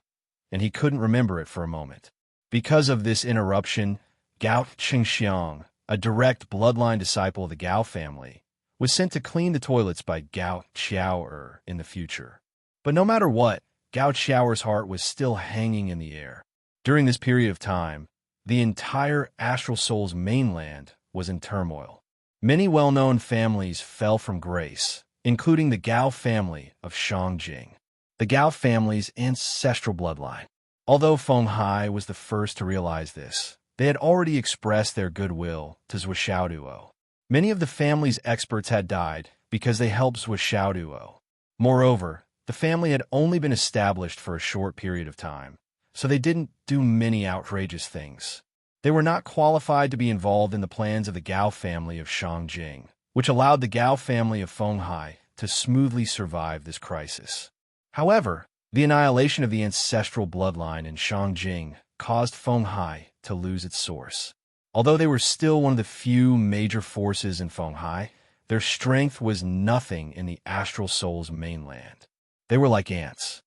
and he couldn't remember it for a moment. Because of this interruption, Gao Chengxiang, a direct bloodline disciple of the Gao family, was sent to clean the toilets by Gao Qiaoer in the future. But no matter what, Gao Qiaoer's heart was still hanging in the air. During this period of time, the entire Astral Soul's mainland was in turmoil. Many well-known families fell from grace, including the Gao family of Shangjing, the Gao family's ancestral bloodline. Although Feng Hai was the first to realize this, they had already expressed their goodwill to Zhuo Xiaoduo. Many of the family's experts had died because they helped Zhuo Xiaoduo. Moreover, the family had only been established for a short period of time, so they didn't do many outrageous things. They were not qualified to be involved in the plans of the Gao family of Shangjing, which allowed the Gao family of Feng Hai to smoothly survive this crisis. However, the annihilation of the ancestral bloodline in Shangjing caused Feng Hai to lose its source. Although they were still one of the few major forces in Feng Hai, their strength was nothing in the Astral Soul's mainland. They were like ants.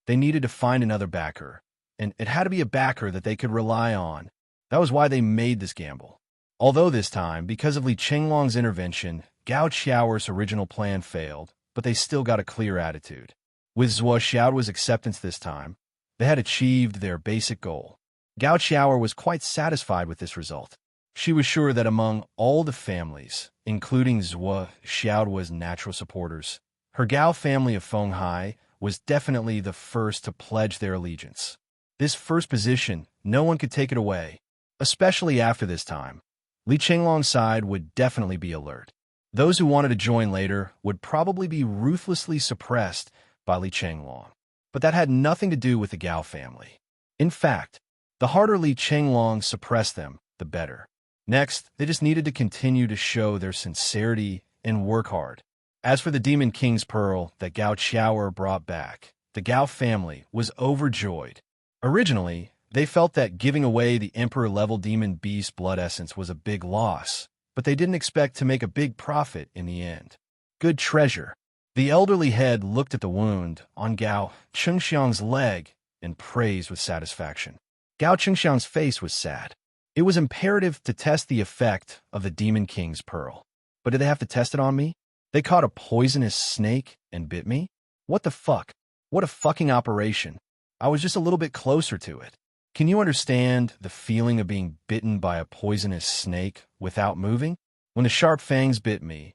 They needed to find another backer, and it had to be a backer that they could rely on. That was why they made this gamble. Although this time, because of Li Chenglong's intervention, Gao Qiaoer's original plan failed, but they still got a clear attitude. With Zhuo Xiaoduo's acceptance this time, they had achieved their basic goal. Gao Qiaoer was quite satisfied with this result. She was sure that among all the families, including Zhuo Xiaoduo's natural supporters, her Gao family of Feng Hai was definitely the first to pledge their allegiance. This first position, no one could take it away, especially after this time. Li Chenglong's side would definitely be alert. Those who wanted to join later would probably be ruthlessly suppressed by Li Chenglong. But that had nothing to do with the Gao family. In fact, The harder Li Qinglong suppressed them, the better. Next, they just needed to continue to show their sincerity and work hard. As for the Demon King's Pearl that Gao Qiaoer brought back, the Gao family was overjoyed. Originally, they felt that giving away the Emperor-level Demon Beast blood essence was a big loss, but they didn't expect to make a big profit in the end. Good treasure. The elderly head looked at the wound on Gao Chengxiang's leg and praised with satisfaction. Gao Chengxiang's face was sad. It was imperative to test the effect of the Demon King's Pearl. But did they have to test it on me? They caught a poisonous snake and bit me? What the fuck? What a fucking operation. I was just a little bit closer to it. Can you understand the feeling of being bitten by a poisonous snake without moving? When the sharp fangs bit me,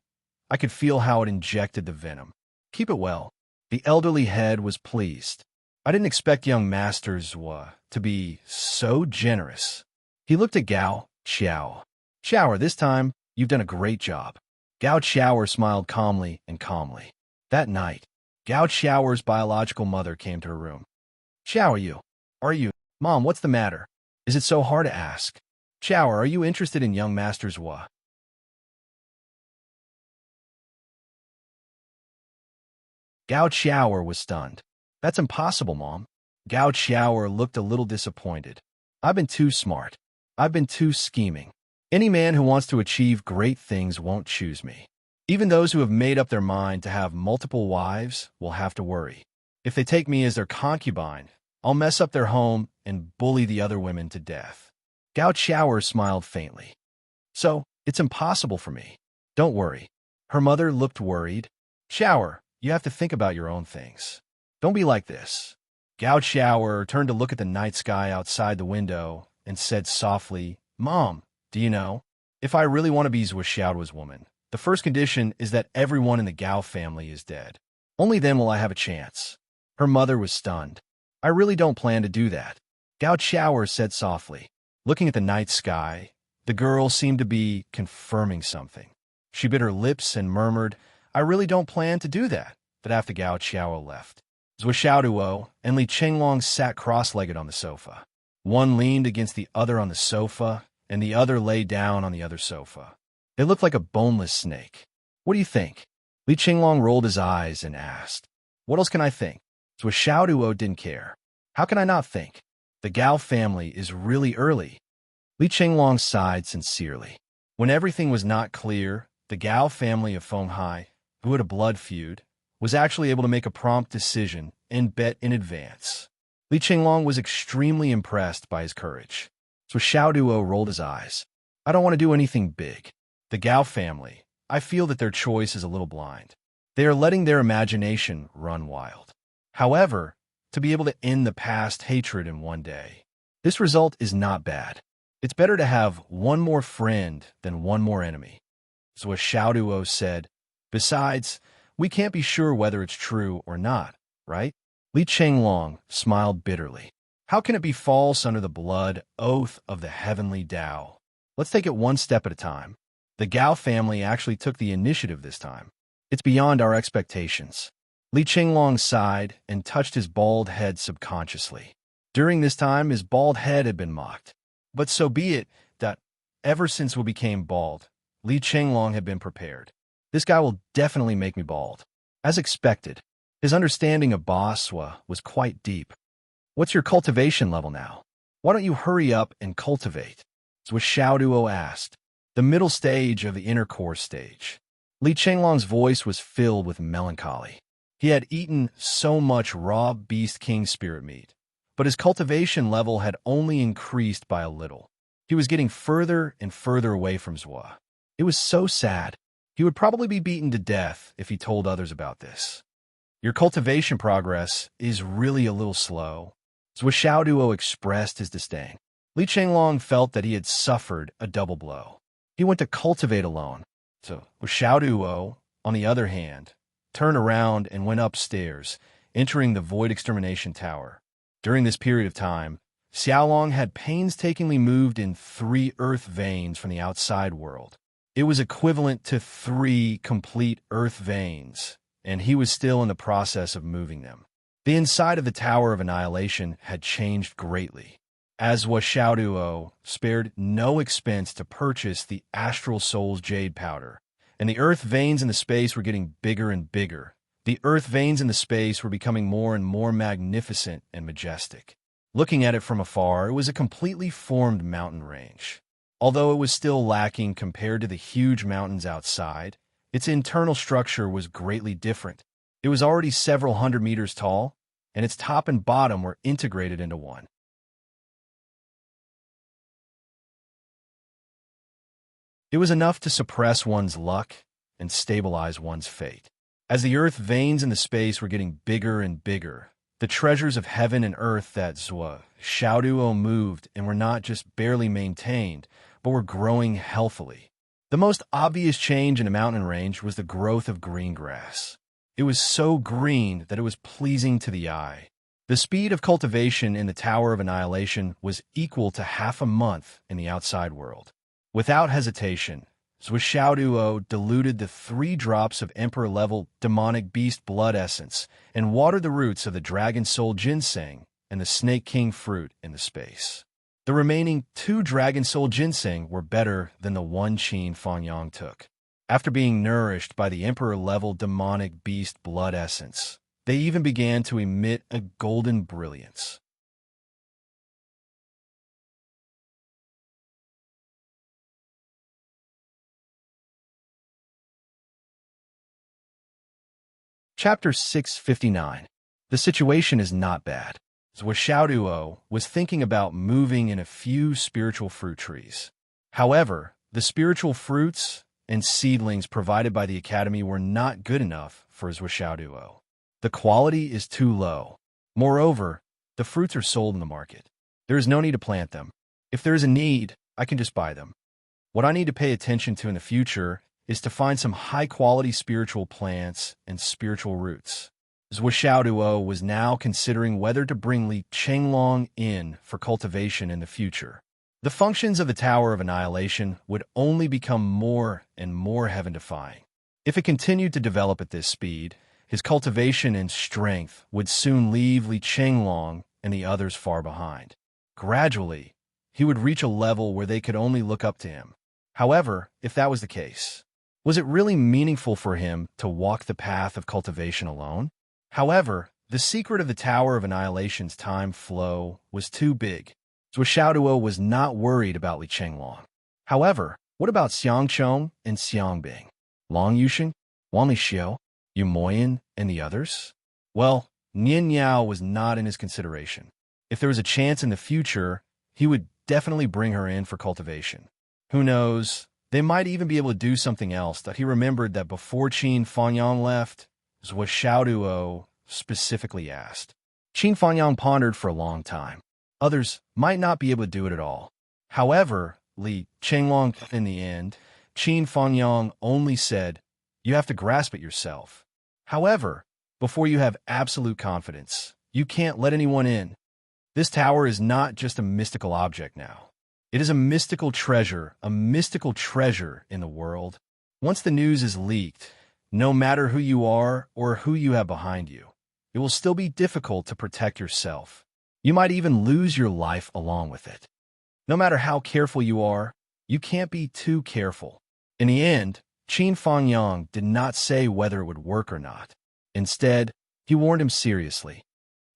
I could feel how it injected the venom. Keep it well. The elderly head was pleased. I didn't expect young Master Zhua to be so generous. He looked at Gao Qiaoer. Qiaoer, this time, you've done a great job. Gao Qiaoer smiled calmly and calmly. That night, Gao Qiaoer's biological mother came to her room. Qiaoer, are you? Mom, what's the matter? Is it so hard to ask? Qiaoer, are you interested in young Master Zhua? Gao Qiaoer was stunned. That's impossible, Mom. Gao Qiaoer looked a little disappointed. I've been too smart. I've been too scheming. Any man who wants to achieve great things won't choose me. Even those who have made up their mind to have multiple wives will have to worry. If they take me as their concubine, I'll mess up their home and bully the other women to death. Gao Qiaoer smiled faintly. So, it's impossible for me. Don't worry. Her mother looked worried. Qiaoer, you have to think about your own things. Don't be like this. Gao Qiaoer turned to look at the night sky outside the window and said softly, Mom, do you know? If I really want to be Zhua Xiaoduo's woman, the first condition is that everyone in the Gao family is dead. Only then will I have a chance. Her mother was stunned. I really don't plan to do that. Gao Qiaoer said softly. Looking at the night sky, the girl seemed to be confirming something. She bit her lips and murmured, I really don't plan to do that. But after Gao Qiaoer left, Zhua Xiaoduo and Li Qinglong sat cross-legged on the sofa. One leaned against the other on the sofa, and the other lay down on the other sofa. They looked like a boneless snake. What do you think? Li Qinglong rolled his eyes and asked. What else can I think? Zhua Xiaoduo didn't care. How can I not think? The Gao family is really early. Li Qinglong sighed sincerely. When everything was not clear, the Gao family of Fenghai, who had a blood feud, was actually able to make a prompt decision and bet in advance. Li Qinglong was extremely impressed by his courage. So Xiaoduo rolled his eyes. I don't want to do anything big. The Gao family, I feel that their choice is a little blind. They are letting their imagination run wild. However, to be able to end the past hatred in one day, this result is not bad. It's better to have one more friend than one more enemy. So Xiaoduo said, besides, we can't be sure whether it's true or not, right? Li Qinglong smiled bitterly. How can it be false under the blood oath of the heavenly Tao? Let's take it one step at a time. The Gao family actually took the initiative this time. It's beyond our expectations. Li Qinglong sighed and touched his bald head subconsciously. During this time, his bald head had been mocked. But so be it that, ever since we became bald, Li Qinglong had been prepared. This guy will definitely make me bald. As expected, his understanding of Baswa was quite deep. What's your cultivation level now? Why don't you hurry up and cultivate? Zhua Xiaoduo asked. The middle stage of the inner core stage. Li Qinglong's voice was filled with melancholy. He had eaten so much raw beast king spirit meat, but his cultivation level had only increased by a little. He was getting further and further away from Zhua. It was so sad. He would probably be beaten to death if he told others about this. Your cultivation progress is really a little slow. Zhua Xiaoduo expressed his disdain. Li Qinglong felt that he had suffered a double blow. He went to cultivate alone. So Xiaoduo, on the other hand, turned around and went upstairs, entering the Void Extermination Tower. During this period of time, Xiaolong had painstakingly moved in 3 earth veins from the outside world. It was equivalent to 3 complete earth veins, and he was still in the process of moving them. The inside of the Tower of Annihilation had changed greatly. as was Xiaoduo, spared no expense to purchase the Astral Soul's jade powder, and the earth veins in the space were getting bigger and bigger. The earth veins in the space were becoming more and more magnificent and majestic. Looking at it from afar, it was a completely formed mountain range. Although it was still lacking compared to the huge mountains outside, its internal structure was greatly different. It was already several hundred meters tall, and its top and bottom were integrated into one. It was enough to suppress one's luck and stabilize one's fate. As the earth veins in the space were getting bigger and bigger, the treasures of heaven and earth that Xiaoduo moved and were not just barely maintained, but were growing healthily. The most obvious change in a mountain range was the growth of green grass. It was so green that it was pleasing to the eye. The speed of cultivation in the Tower of Annihilation was equal to half a month in the outside world. Without hesitation, Xiaoduo diluted the 3 drops of Emperor-level demonic beast blood essence and watered the roots of the Dragon Soul ginseng and the Snake King fruit in the space. The remaining 2 Dragon Soul ginseng were better than the 1 Qin Fangyang took. After being nourished by the Emperor-level demonic beast blood essence, they even began to emit a golden brilliance. Chapter 659. The situation is not bad. Xiaoduo was thinking about moving in a few spiritual fruit trees. However, the spiritual fruits and seedlings provided by the Academy were not good enough for Xiaoduo. The quality is too low. Moreover, the fruits are sold in the market. There is no need to plant them. If there is a need, I can just buy them. What I need to pay attention to in the future is to find some high-quality spiritual plants and spiritual roots. Xiaoduo was now considering whether to bring Li Chenglong in for cultivation in the future. The functions of the Tower of Annihilation would only become more and more heaven-defying. If it continued to develop at this speed, his cultivation and strength would soon leave Li Chenglong and the others far behind. Gradually, he would reach a level where they could only look up to him. However, if that was the case, was it really meaningful for him to walk the path of cultivation alone? However, the secret of the Tower of Annihilation's time flow was too big. Xiaoduo was not worried about Li Chenglong. However, what about Xiangchong and Xiangbing? Long Yusheng, Wang Lixiu, Yu Moyan, and the others? Well, Nian Yao was not in his consideration. If there was a chance in the future, he would definitely bring her in for cultivation. Who knows? They might even be able to do something else that he remembered that before Qin Fangyang left, Xiaoduo specifically asked. Qin Fangyang pondered for a long time. Others might not be able to do it at all. However, Li Chenglong, in the end, Qin Fangyang only said, "You have to grasp it yourself. However, before you have absolute confidence, you can't let anyone in. This tower is not just a mystical object now. It is a mystical treasure in the world. Once the news is leaked, no matter who you are or who you have behind you, it will still be difficult to protect yourself. You might even lose your life along with it. No matter how careful you are, you can't be too careful." In the end, Qin Fangyang did not say whether it would work or not. Instead, he warned him seriously.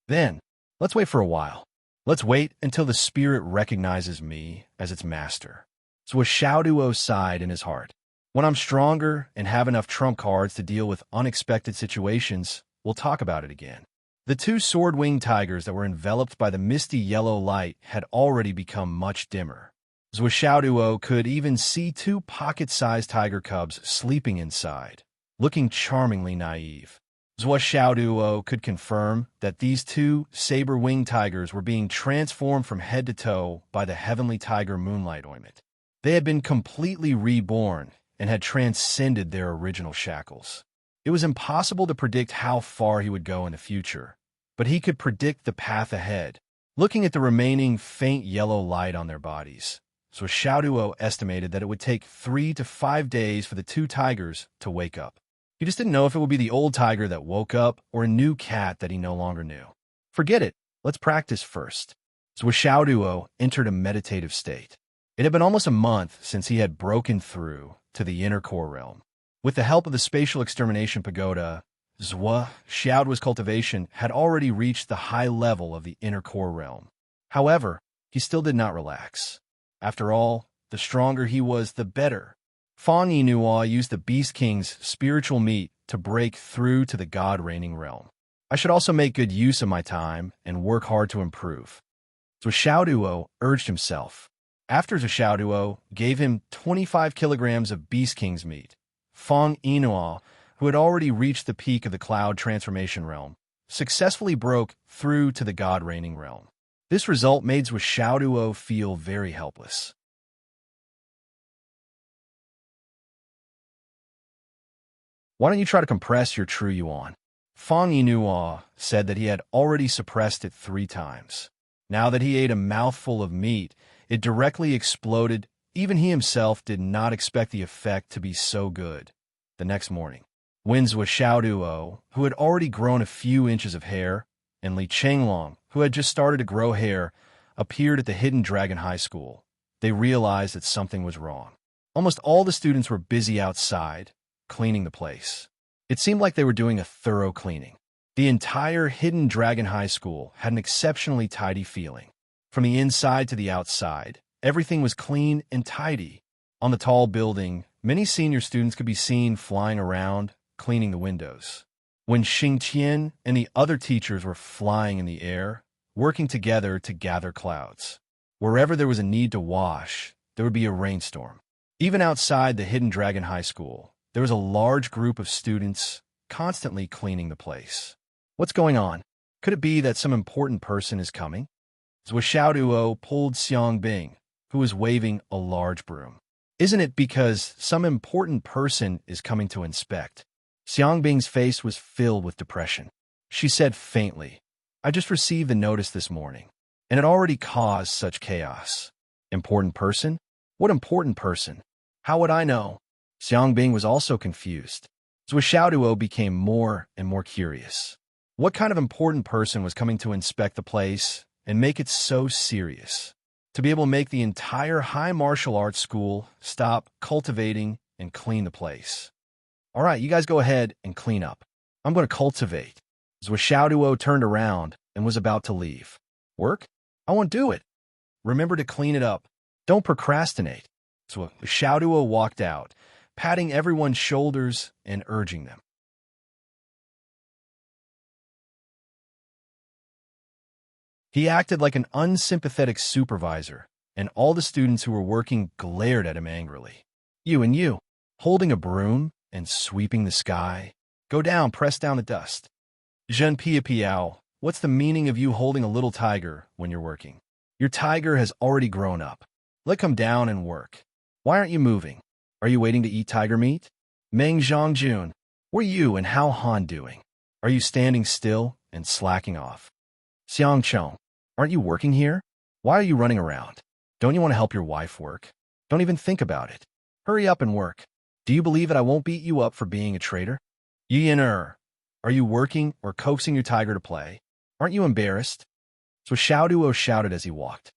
"Then, let's wait for a while. Let's wait until the spirit recognizes me as its master." Xiaoduo sighed in his heart. "When I'm stronger and have enough trump cards to deal with unexpected situations, we'll talk about it again." The 2 sword-winged tigers that were enveloped by the misty yellow light had already become much dimmer. Xiaoduo could even see 2 pocket-sized tiger cubs sleeping inside, looking charmingly naive. Xiaoduo could confirm that these 2 saber-winged tigers were being transformed from head to toe by the Heavenly Tiger Moonlight Ointment. They had been completely reborn and had transcended their original shackles. It was impossible to predict how far he would go in the future, but he could predict the path ahead. Looking at the remaining faint yellow light on their bodies, Xiaoduo estimated that it would take 3 to 5 days for the 2 tigers to wake up. He just didn't know if it would be the old tiger that woke up or a new cat that he no longer knew. "Forget it. Let's practice first." Duo entered a meditative state. It had been almost a month since he had broken through to the inner core realm. With the help of the spatial extermination pagoda, Xiaoduo's cultivation had already reached the high level of the inner core realm. However, he still did not relax. After all, the stronger he was, the better. Fang Yinhua used the Beast King's spiritual meat to break through to the God-reigning realm. I should also make good use of my time and work hard to improve. Duo urged himself. After Duo gave him 25 kilograms of Beast King's meat, Fang Yinhua, who had already reached the peak of the cloud transformation realm, successfully broke through to the God-reigning realm. This result made Duo feel very helpless. Why don't you try to compress your true yuan? Fang Yinhua said that he had already suppressed it 3 times. Now that he ate a mouthful of meat, it directly exploded. Even he himself did not expect the effect to be so good. The next morning, when Duo, who had already grown a few inches of hair, and Li Chenglong, who had just started to grow hair, appeared at the Hidden Dragon High School, they realized that something was wrong. Almost all the students were busy outside, cleaning the place. It seemed like they were doing a thorough cleaning. The entire Hidden Dragon High School had an exceptionally tidy feeling. From the inside to the outside, everything was clean and tidy. On the tall building, many senior students could be seen flying around, cleaning the windows. When Xingqian and the other teachers were flying in the air, working together to gather clouds. Wherever there was a need to wash, there would be a rainstorm. Even outside the Hidden Dragon High School, there was a large group of students constantly cleaning the place. What's going on? Could it be that some important person is coming? Duo pulled Xiang Bing, who was waving a large broom. Isn't it because some important person is coming to inspect? Xiang Bing's face was filled with depression. She said faintly, I just received the notice this morning, and it already caused such chaos. Important person? What important person? How would I know? Xiang Bing was also confused. Duo became more and more curious. What kind of important person was coming to inspect the place and make it so serious? To be able to make the entire high martial arts school stop cultivating and clean the place. All right, you guys go ahead and clean up. I'm going to cultivate. Duo turned around and was about to leave. Work? I won't do it. Remember to clean it up. Don't procrastinate. Duo walked out, patting everyone's shoulders and urging them. He acted like an unsympathetic supervisor, and all the students who were working glared at him angrily. You, holding a broom and sweeping the sky. Go down, press down the dust. Zhen Piao, what's the meaning of you holding a little tiger when you're working? Your tiger has already grown up. Let him down and work. Why aren't you moving? Are you waiting to eat tiger meat? Meng Zhongjun, what are you and Hao Han doing? Are you standing still and slacking off? Xiang Chong, aren't you working here? Why are you running around? Don't you want to help your wife work? Don't even think about it. Hurry up and work. Do you believe that I won't beat you up for being a traitor? Yin are you working or coaxing your tiger to play? Aren't you embarrassed? Duo shouted as he walked.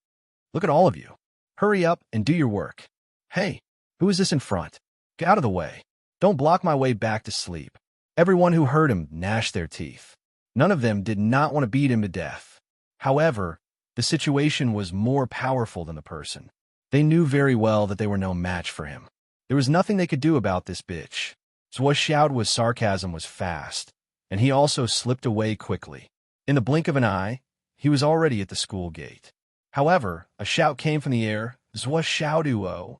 Look at all of you. Hurry up and do your work. Hey, who is this in front? Get out of the way. Don't block my way back to sleep. Everyone who heard him gnashed their teeth. None of them did not want to beat him to death. However, the situation was more powerful than the person. They knew very well that they were no match for him. There was nothing they could do about this bitch. Duo's sarcasm was fast, and he also slipped away quickly. In the blink of an eye, he was already at the school gate. However, a shout came from the air, Duo.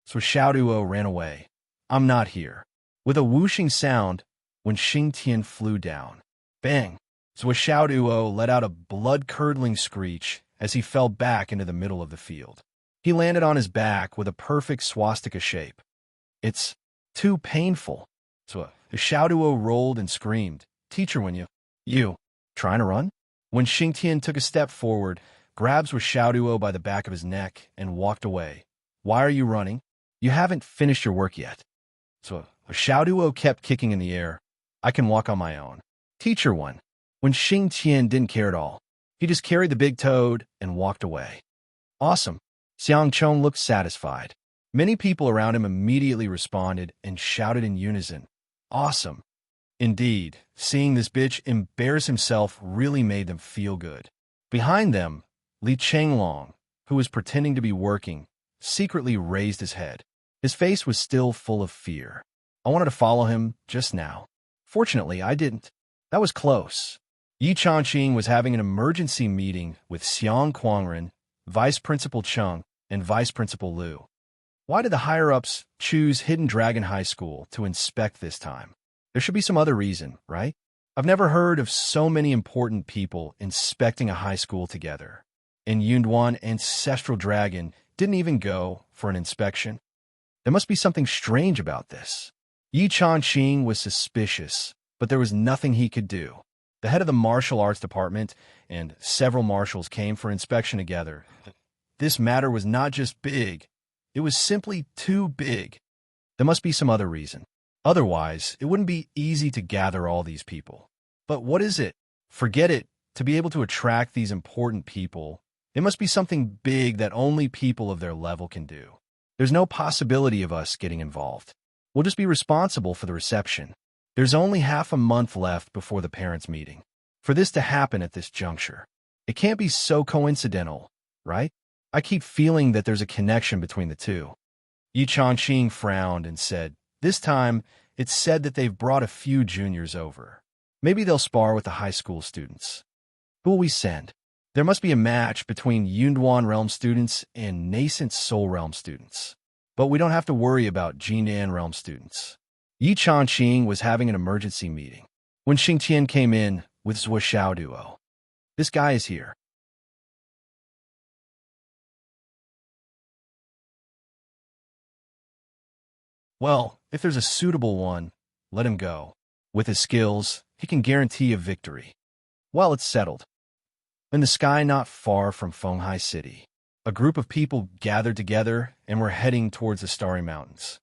Duo ran away. I'm not here. With a whooshing sound, when Xingtian flew down. Bang! Duo let out a blood-curdling screech as he fell back into the middle of the field. He landed on his back with a perfect swastika shape. It's too painful. Duo rolled and screamed, Teacher, when you trying to run? When Xingtian took a step forward, grabs Duo by the back of his neck and walked away. Why are you running? You haven't finished your work yet. Duo kept kicking in the air. I can walk on my own. Teacher, when Xingtian didn't care at all. He just carried the big toad and walked away. Awesome. Xiang Chong looked satisfied. Many people around him immediately responded and shouted in unison, "Awesome." Indeed, seeing this bitch embarrass himself really made them feel good. Behind them, Li Chenglong, who was pretending to be working, secretly raised his head. His face was still full of fear. I wanted to follow him just now. Fortunately, I didn't. That was close. Yi Changqing was having an emergency meeting with Xiang Quangren, Vice Principal Cheng, and Vice Principal Liu. Why did the higher-ups choose Hidden Dragon High School to inspect this time? There should be some other reason, right? I've never heard of so many important people inspecting a high school together. And Yunduan Ancestral Dragon didn't even go for an inspection. There must be something strange about this. Yi Changqing was suspicious, but there was nothing he could do. The head of the martial arts department and several marshals came for inspection together. This matter was not just big, it was simply too big. There must be some other reason. Otherwise, it wouldn't be easy to gather all these people. But what is it? Forget it. To be able to attract these important people, it must be something big that only people of their level can do. There's no possibility of us getting involved. We'll just be responsible for the reception. There's only half a month left before the parents' meeting. For this to happen at this juncture, it can't be so coincidental, right? I keep feeling that there's a connection between the two. Yi Changqing frowned and said, "This time, it's said that they've brought a few juniors over. Maybe they'll spar with the high school students. Who will we send? There must be a match between Yunduan Realm students and nascent Soul Realm students. But we don't have to worry about Jinan Realm students." Yi Changqing was having an emergency meeting when Xingtian came in with Zhuo Xiao Duo. "This guy is here." "Well, if there's a suitable one, let him go. With his skills, he can guarantee a victory." Well, it's settled. In the sky not far from Fenghai City, a group of people gathered together and were heading towards the Starry Mountains.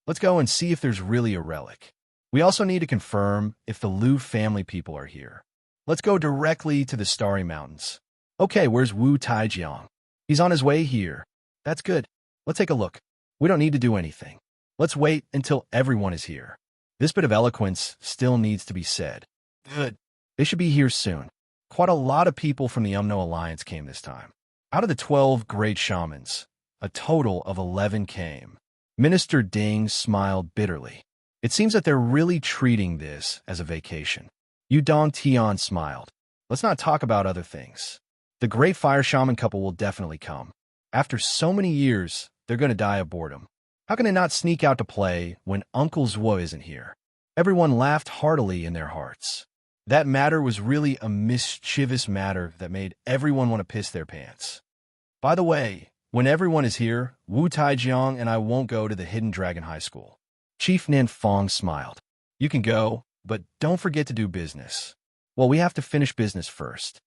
Let's go and see if there's really a relic. We also need to confirm if the Liu family people are here. Let's go directly to the Starry Mountains. Okay, where's Wu Taijiang? He's on his way here. That's good. Let's take a look. We don't need to do anything. Let's wait until everyone is here. This bit of eloquence still needs to be said. Good. They should be here soon. Quite a lot of people from the Umno Alliance came this time. Out of the 12 great shamans, a total of 11 came. Minister Ding smiled bitterly. It seems that they're really treating this as a vacation. Yudong Tian smiled. Let's not talk about other things. The great fire shaman couple will definitely come. After so many years, they're going to die of boredom. How can they not sneak out to play when Uncle Zhuo isn't here? Everyone laughed heartily in their hearts. That matter was really a mischievous matter that made everyone want to piss their pants. By the way, when everyone is here, Wu Taijiang and I won't go to the Hidden Dragon High School. Chief Nanfang smiled. You can go, but don't forget to do business. Well, we have to finish business first.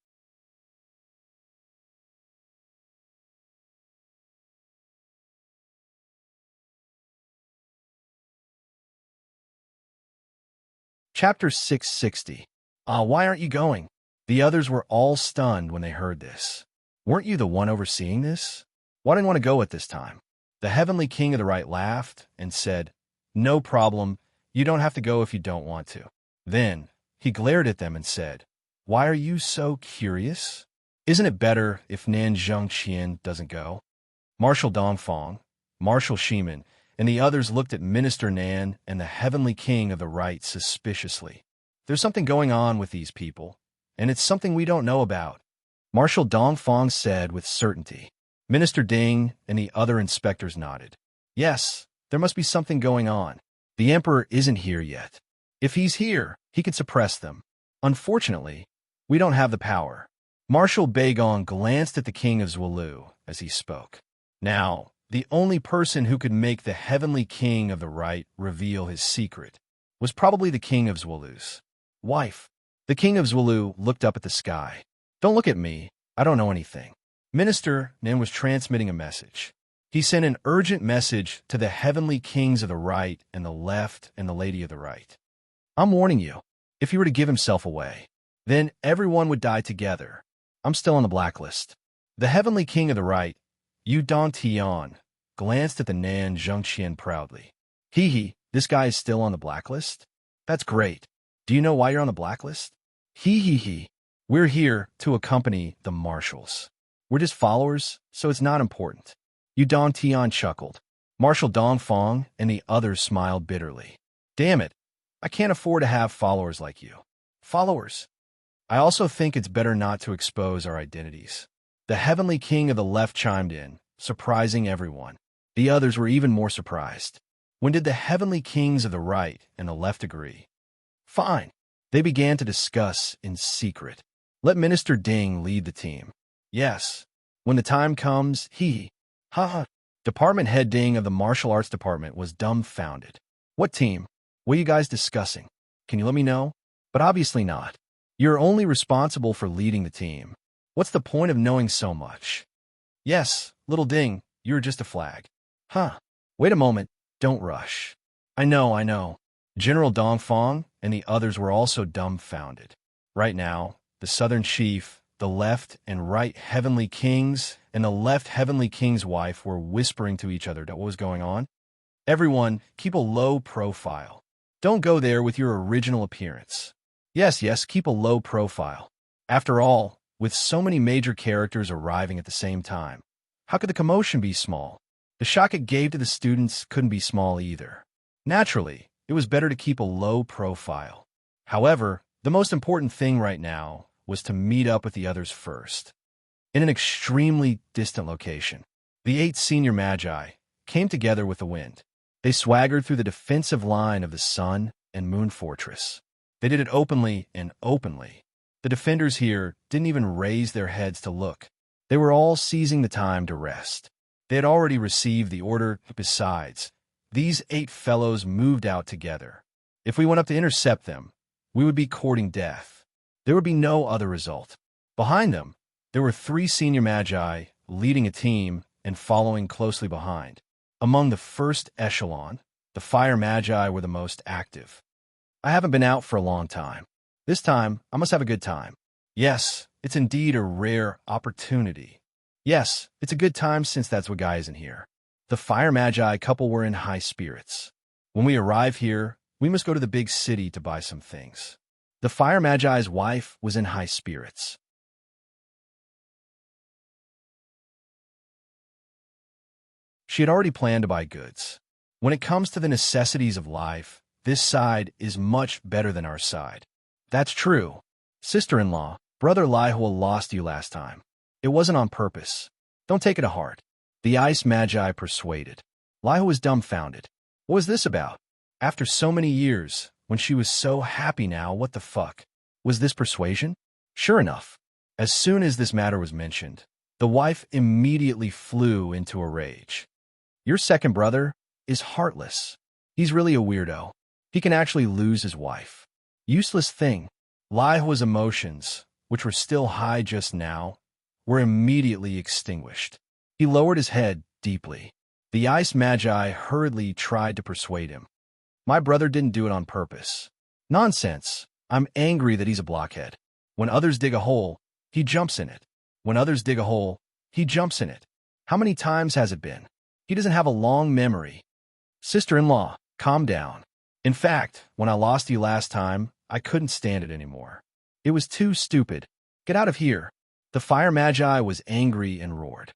Chapter 660. Why aren't you going? The others were all stunned when they heard this. Weren't you the one overseeing this? Why didn't want to go at this time? The Heavenly King of the Right laughed and said, "No problem. You don't have to go if you don't want to." Then he glared at them and said, "Why are you so curious? Isn't it better if Nan Zhengqian doesn't go?" Marshal Dongfang, Marshal Shiman, and the others looked at Minister Nan and the Heavenly King of the Right suspiciously. There's something going on with these people, and it's something we don't know about, Marshal Dongfang said with certainty. Minister Ding and the other inspectors nodded. Yes, there must be something going on. The Emperor isn't here yet. If he's here, he could suppress them. Unfortunately, we don't have the power. Marshal Beigong glanced at the King of Zhuolu as he spoke. Now, the only person who could make the Heavenly King of the Right reveal his secret was probably the King of Zhuolu's wife. The King of Zhuolu looked up at the sky. Don't look at me. I don't know anything. Minister Nin was transmitting a message. He sent an urgent message to the Heavenly Kings of the Right and the Left and the Lady of the Right. I'm warning you, if he were to give himself away, then everyone would die together. I'm still on the blacklist. The heavenly king of the right, Yu Don Tian, glanced at the Nan Zhengqian proudly. Hee hee, this guy is still on the blacklist? That's great. Do you know why you're on the blacklist? Hee hee hee. We're here to accompany the marshals. We're just followers, so it's not important. Yu Don Tian chuckled. Marshal Dong Fong and the others smiled bitterly. Damn it. I can't afford to have followers like you. Followers. I also think it's better not to expose our identities. The heavenly king of the left chimed in, surprising everyone. The others were even more surprised. When did the heavenly kings of the right and the left agree? Fine. They began to discuss in secret. Let Minister Ding lead the team. Yes. When the time comes, ha. Department head Ding of the martial arts department was dumbfounded. What team? What are you guys discussing? Can you let me know? But obviously not. You're only responsible for leading the team. What's the point of knowing so much? Yes, little Ding, you're just a flag. Huh. Wait a moment. Don't rush. I know. General Dongfang and the others were also dumbfounded. Right now, the Southern Chief, the left and right heavenly kings, and the left heavenly king's wife were whispering to each other what was going on. Everyone, keep a low profile. Don't go there with your original appearance. Yes, keep a low profile. After all, with so many major characters arriving at the same time, how could the commotion be small? The shock it gave to the students couldn't be small either. Naturally, it was better to keep a low profile. However, the most important thing right now was to meet up with the others first. In an extremely distant location, the 8 senior magi came together with the wind. They swaggered through the defensive line of the Sun and Moon Fortress. They did it openly and openly. The defenders here didn't even raise their heads to look. They were all seizing the time to rest. They had already received the order. Besides, these 8 fellows moved out together. If we went up to intercept them, we would be courting death. There would be no other result. Behind them, there were 3 senior magi leading a team and following closely behind. Among the first echelon, the fire magi were the most active. I haven't been out for a long time. This time, I must have a good time. Yes, it's indeed a rare opportunity. Yes, it's a good time since that's what guy isn't here. The fire magi couple were in high spirits. When we arrive here, we must go to the big city to buy some things. The fire magi's wife was in high spirits. She had already planned to buy goods. When it comes to the necessities of life, this side is much better than our side. That's true. Sister-in-law, Brother Lihua lost you last time. It wasn't on purpose. Don't take it to heart. The ice magi persuaded. Lihua was dumbfounded. What was this about? After so many years, when she was so happy now, what the fuck? Was this persuasion? Sure enough, as soon as this matter was mentioned, the wife immediately flew into a rage. Your second brother is heartless. He's really a weirdo. He can actually lose his wife. Useless thing. Lihua's emotions, which were still high just now, were immediately extinguished. He lowered his head deeply. The ice magi hurriedly tried to persuade him. My brother didn't do it on purpose. Nonsense. I'm angry that he's a blockhead. When others dig a hole, he jumps in it. When others dig a hole, he jumps in it. How many times has it been? He doesn't have a long memory. Sister-in-law, calm down. In fact, when I lost you last time, I couldn't stand it anymore. It was too stupid. Get out of here. The fire magi was angry and roared.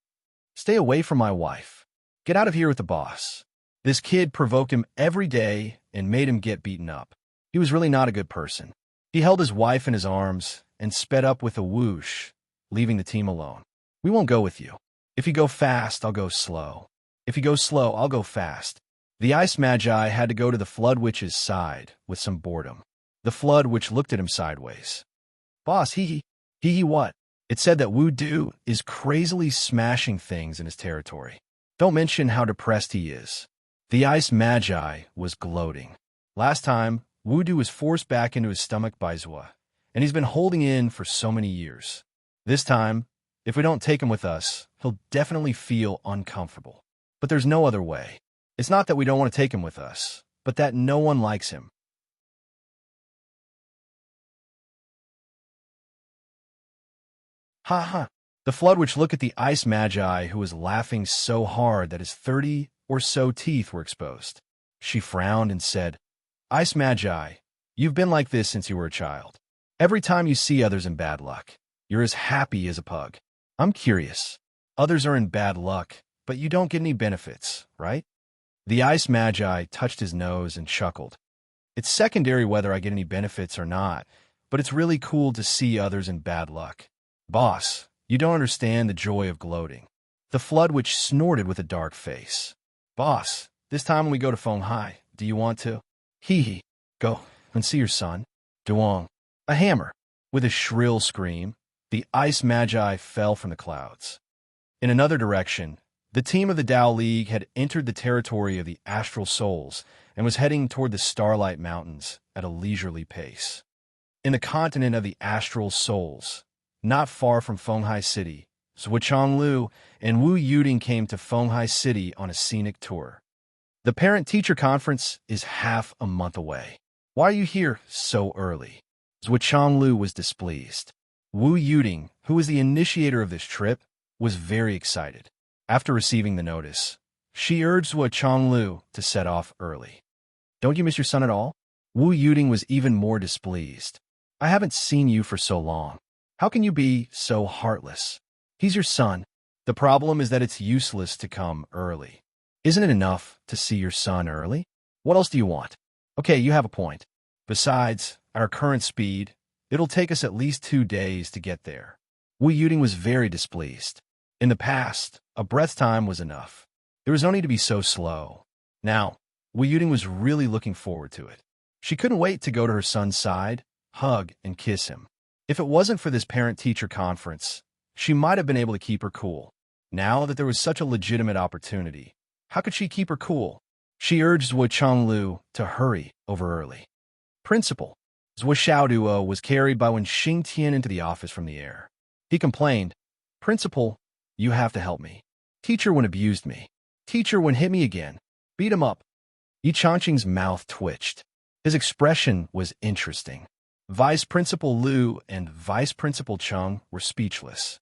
Stay away from my wife. Get out of here with the boss. This kid provoked him every day and made him get beaten up. He was really not a good person. He held his wife in his arms and sped up with a whoosh, leaving the team alone. We won't go with you. If you go fast, I'll go slow. If you go slow, I'll go fast. The ice magi had to go to the flood witch's side with some boredom. The flood witch looked at him sideways. Boss, what? It said that Wu Du is crazily smashing things in his territory. Don't mention how depressed he is. The ice magi was gloating. Last time, Wu Du was forced back into his stomach by Zua, and he's been holding in for so many years. This time, if we don't take him with us, he'll definitely feel uncomfortable. But there's no other way. It's not that we don't want to take him with us, but that no one likes him. Ha ha. The flood which looked at the ice magi who was laughing so hard that his 30 or so teeth were exposed. She frowned and said, Ice magi, you've been like this since you were a child. Every time you see others in bad luck, you're as happy as a pug. I'm curious. Others are in bad luck, but you don't get any benefits, right? The ice magi touched his nose and chuckled. It's secondary whether I get any benefits or not, but it's really cool to see others in bad luck. Boss, you don't understand the joy of gloating. The flood which snorted with a dark face. Boss, this time when we go to Fenghai, do you want to? Hee hee. Go and see your son. Duong. A hammer. With a shrill scream, the ice magi fell from the clouds. In another direction, the team of the Tao League had entered the territory of the astral souls and was heading toward the Starlight Mountains at a leisurely pace. In the continent of the astral souls, not far from Fenghai City, Zhuochang Lu and Wu Yuding came to Fenghai City on a scenic tour. The parent-teacher conference is half a month away. Why are you here so early? Zhuochang Lu was displeased. Wu Yuding, who was the initiator of this trip, was very excited. After receiving the notice, she urged Zhuochang Lu to set off early. Don't you miss your son at all? Wu Yuding was even more displeased. I haven't seen you for so long. How can you be so heartless? He's your son. The problem is that it's useless to come early. Isn't it enough to see your son early? What else do you want? Okay, you have a point. Besides, at our current speed, it'll take us at least 2 days to get there. Wu Yuding was very displeased. In the past, a breath's time was enough. There was no need to be so slow. Now, Wu Yuding was really looking forward to it. She couldn't wait to go to her son's side, hug, and kiss him. If it wasn't for this parent-teacher conference, she might have been able to keep her cool. Now that there was such a legitimate opportunity, how could she keep her cool? She urged Zhuochang Lu to hurry over early. Principal, Zhuo Xiaoduo was carried by Wen Xingtian into the office from the air. He complained, Principal, you have to help me. Teacher Wen abused me. Teacher Wen hit me again. Beat him up. Yi Changqing's mouth twitched. His expression was interesting. Vice Principal Liu and Vice Principal Cheng were speechless.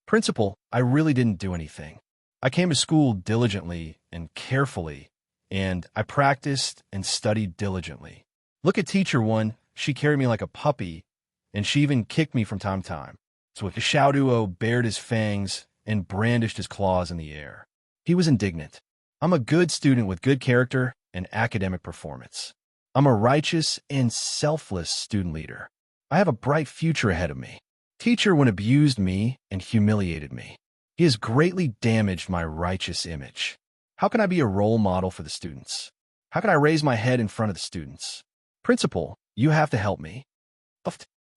Principal, I really didn't do anything. I came to school diligently and carefully, and I practiced and studied diligently. Look at Teacher Wen, she carried me like a puppy, and she even kicked me from time to time. So Xiaoduo bared his fangs and brandished his claws in the air. He was indignant. I'm a good student with good character and academic performance. I'm a righteous and selfless student leader. I have a bright future ahead of me. Teacher Wen abused me and humiliated me. He has greatly damaged my righteous image. How can I be a role model for the students? How can I raise my head in front of the students? Principal, you have to help me.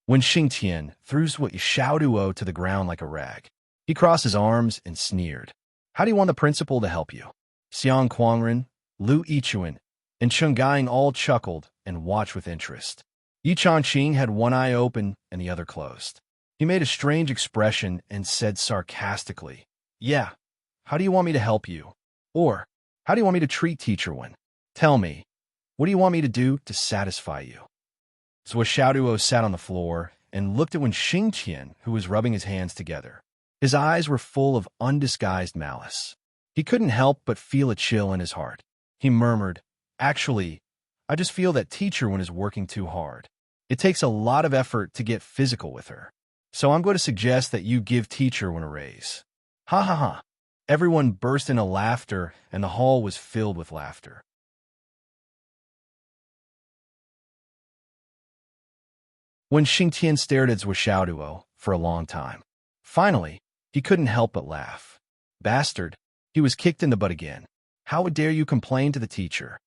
Wen Xingtian threw Xiaoduo to the ground like a rag. He crossed his arms and sneered. How do you want the principal to help you? Xiang Quangren, Lu Yichuan, and Cheng Gaiying all chuckled and watched with interest. Yi Changqing had one eye open and the other closed. He made a strange expression and said sarcastically, Yeah, how do you want me to help you? Or, how do you want me to treat Teacher Wen? Tell me, what do you want me to do to satisfy you? So Xiaoduo sat on the floor and looked at Wen Xingtian, who was rubbing his hands together. His eyes were full of undisguised malice. He couldn't help but feel a chill in his heart. He murmured, Actually, I just feel that Teacher Wen is working too hard. It takes a lot of effort to get physical with her. So I'm going to suggest that you give Teacher Wen a raise. Ha ha ha. Everyone burst into laughter, and the hall was filled with laughter. Wen Xingtian stared at Zhuo Xiaoduo for a long time. Finally, he couldn't help but laugh. Bastard, he was kicked in the butt again. How dare you complain to the teacher?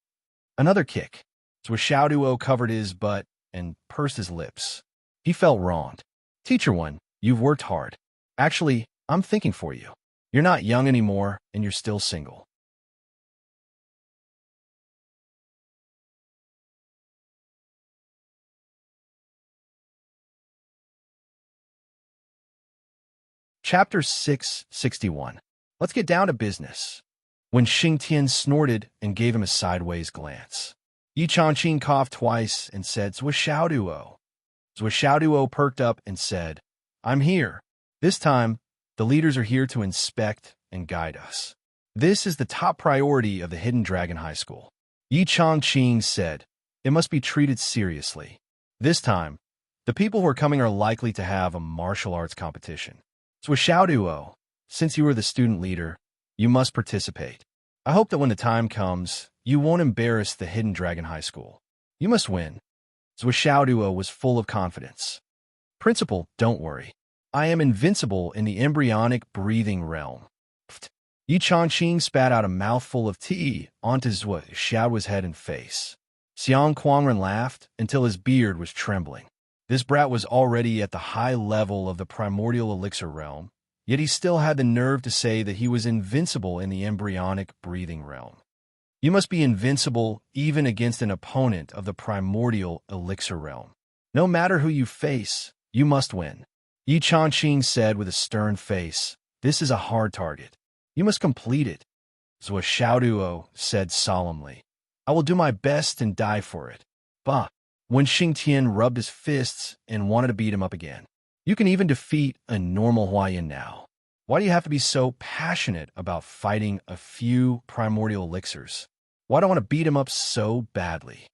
Another kick. Zhuo Xiaoduo covered his butt and pursed his lips. He felt wronged. Teacher Wen, you've worked hard. Actually, I'm thinking for you. You're not young anymore, and you're still single. Chapter 661. Let's get down to business. When Xingtian snorted and gave him a sideways glance. Yi Changqing coughed twice and said, Zhuo Xiaoduo. Zhuo Xiaoduo perked up and said, I'm here. This time, the leaders are here to inspect and guide us. This is the top priority of the Hidden Dragon High School. Yi Changqing said, it must be treated seriously. This time, the people who are coming are likely to have a martial arts competition. So Xiaoduo, since you are the student leader, you must participate. I hope that when the time comes, you won't embarrass the Hidden Dragon High School. You must win. So Xiaoduo was full of confidence. Principal, don't worry. I am invincible in the embryonic breathing realm. Yi Changqing spat out a mouthful of tea onto Xiaoduo's head and face. Xiang Quangren laughed until his beard was trembling. This brat was already at the high level of the primordial elixir realm, yet he still had the nerve to say that he was invincible in the embryonic breathing realm. You must be invincible even against an opponent of the primordial elixir realm. No matter who you face, you must win. Yi Changqing said with a stern face, this is a hard target. You must complete it. Zhou Xiaoduo said solemnly, I will do my best and die for it. Bah! When Xingtian rubbed his fists and wanted to beat him up again. You can even defeat a normal Huayan now. Why do you have to be so passionate about fighting a few primordial elixirs? Why do I want to beat him up so badly?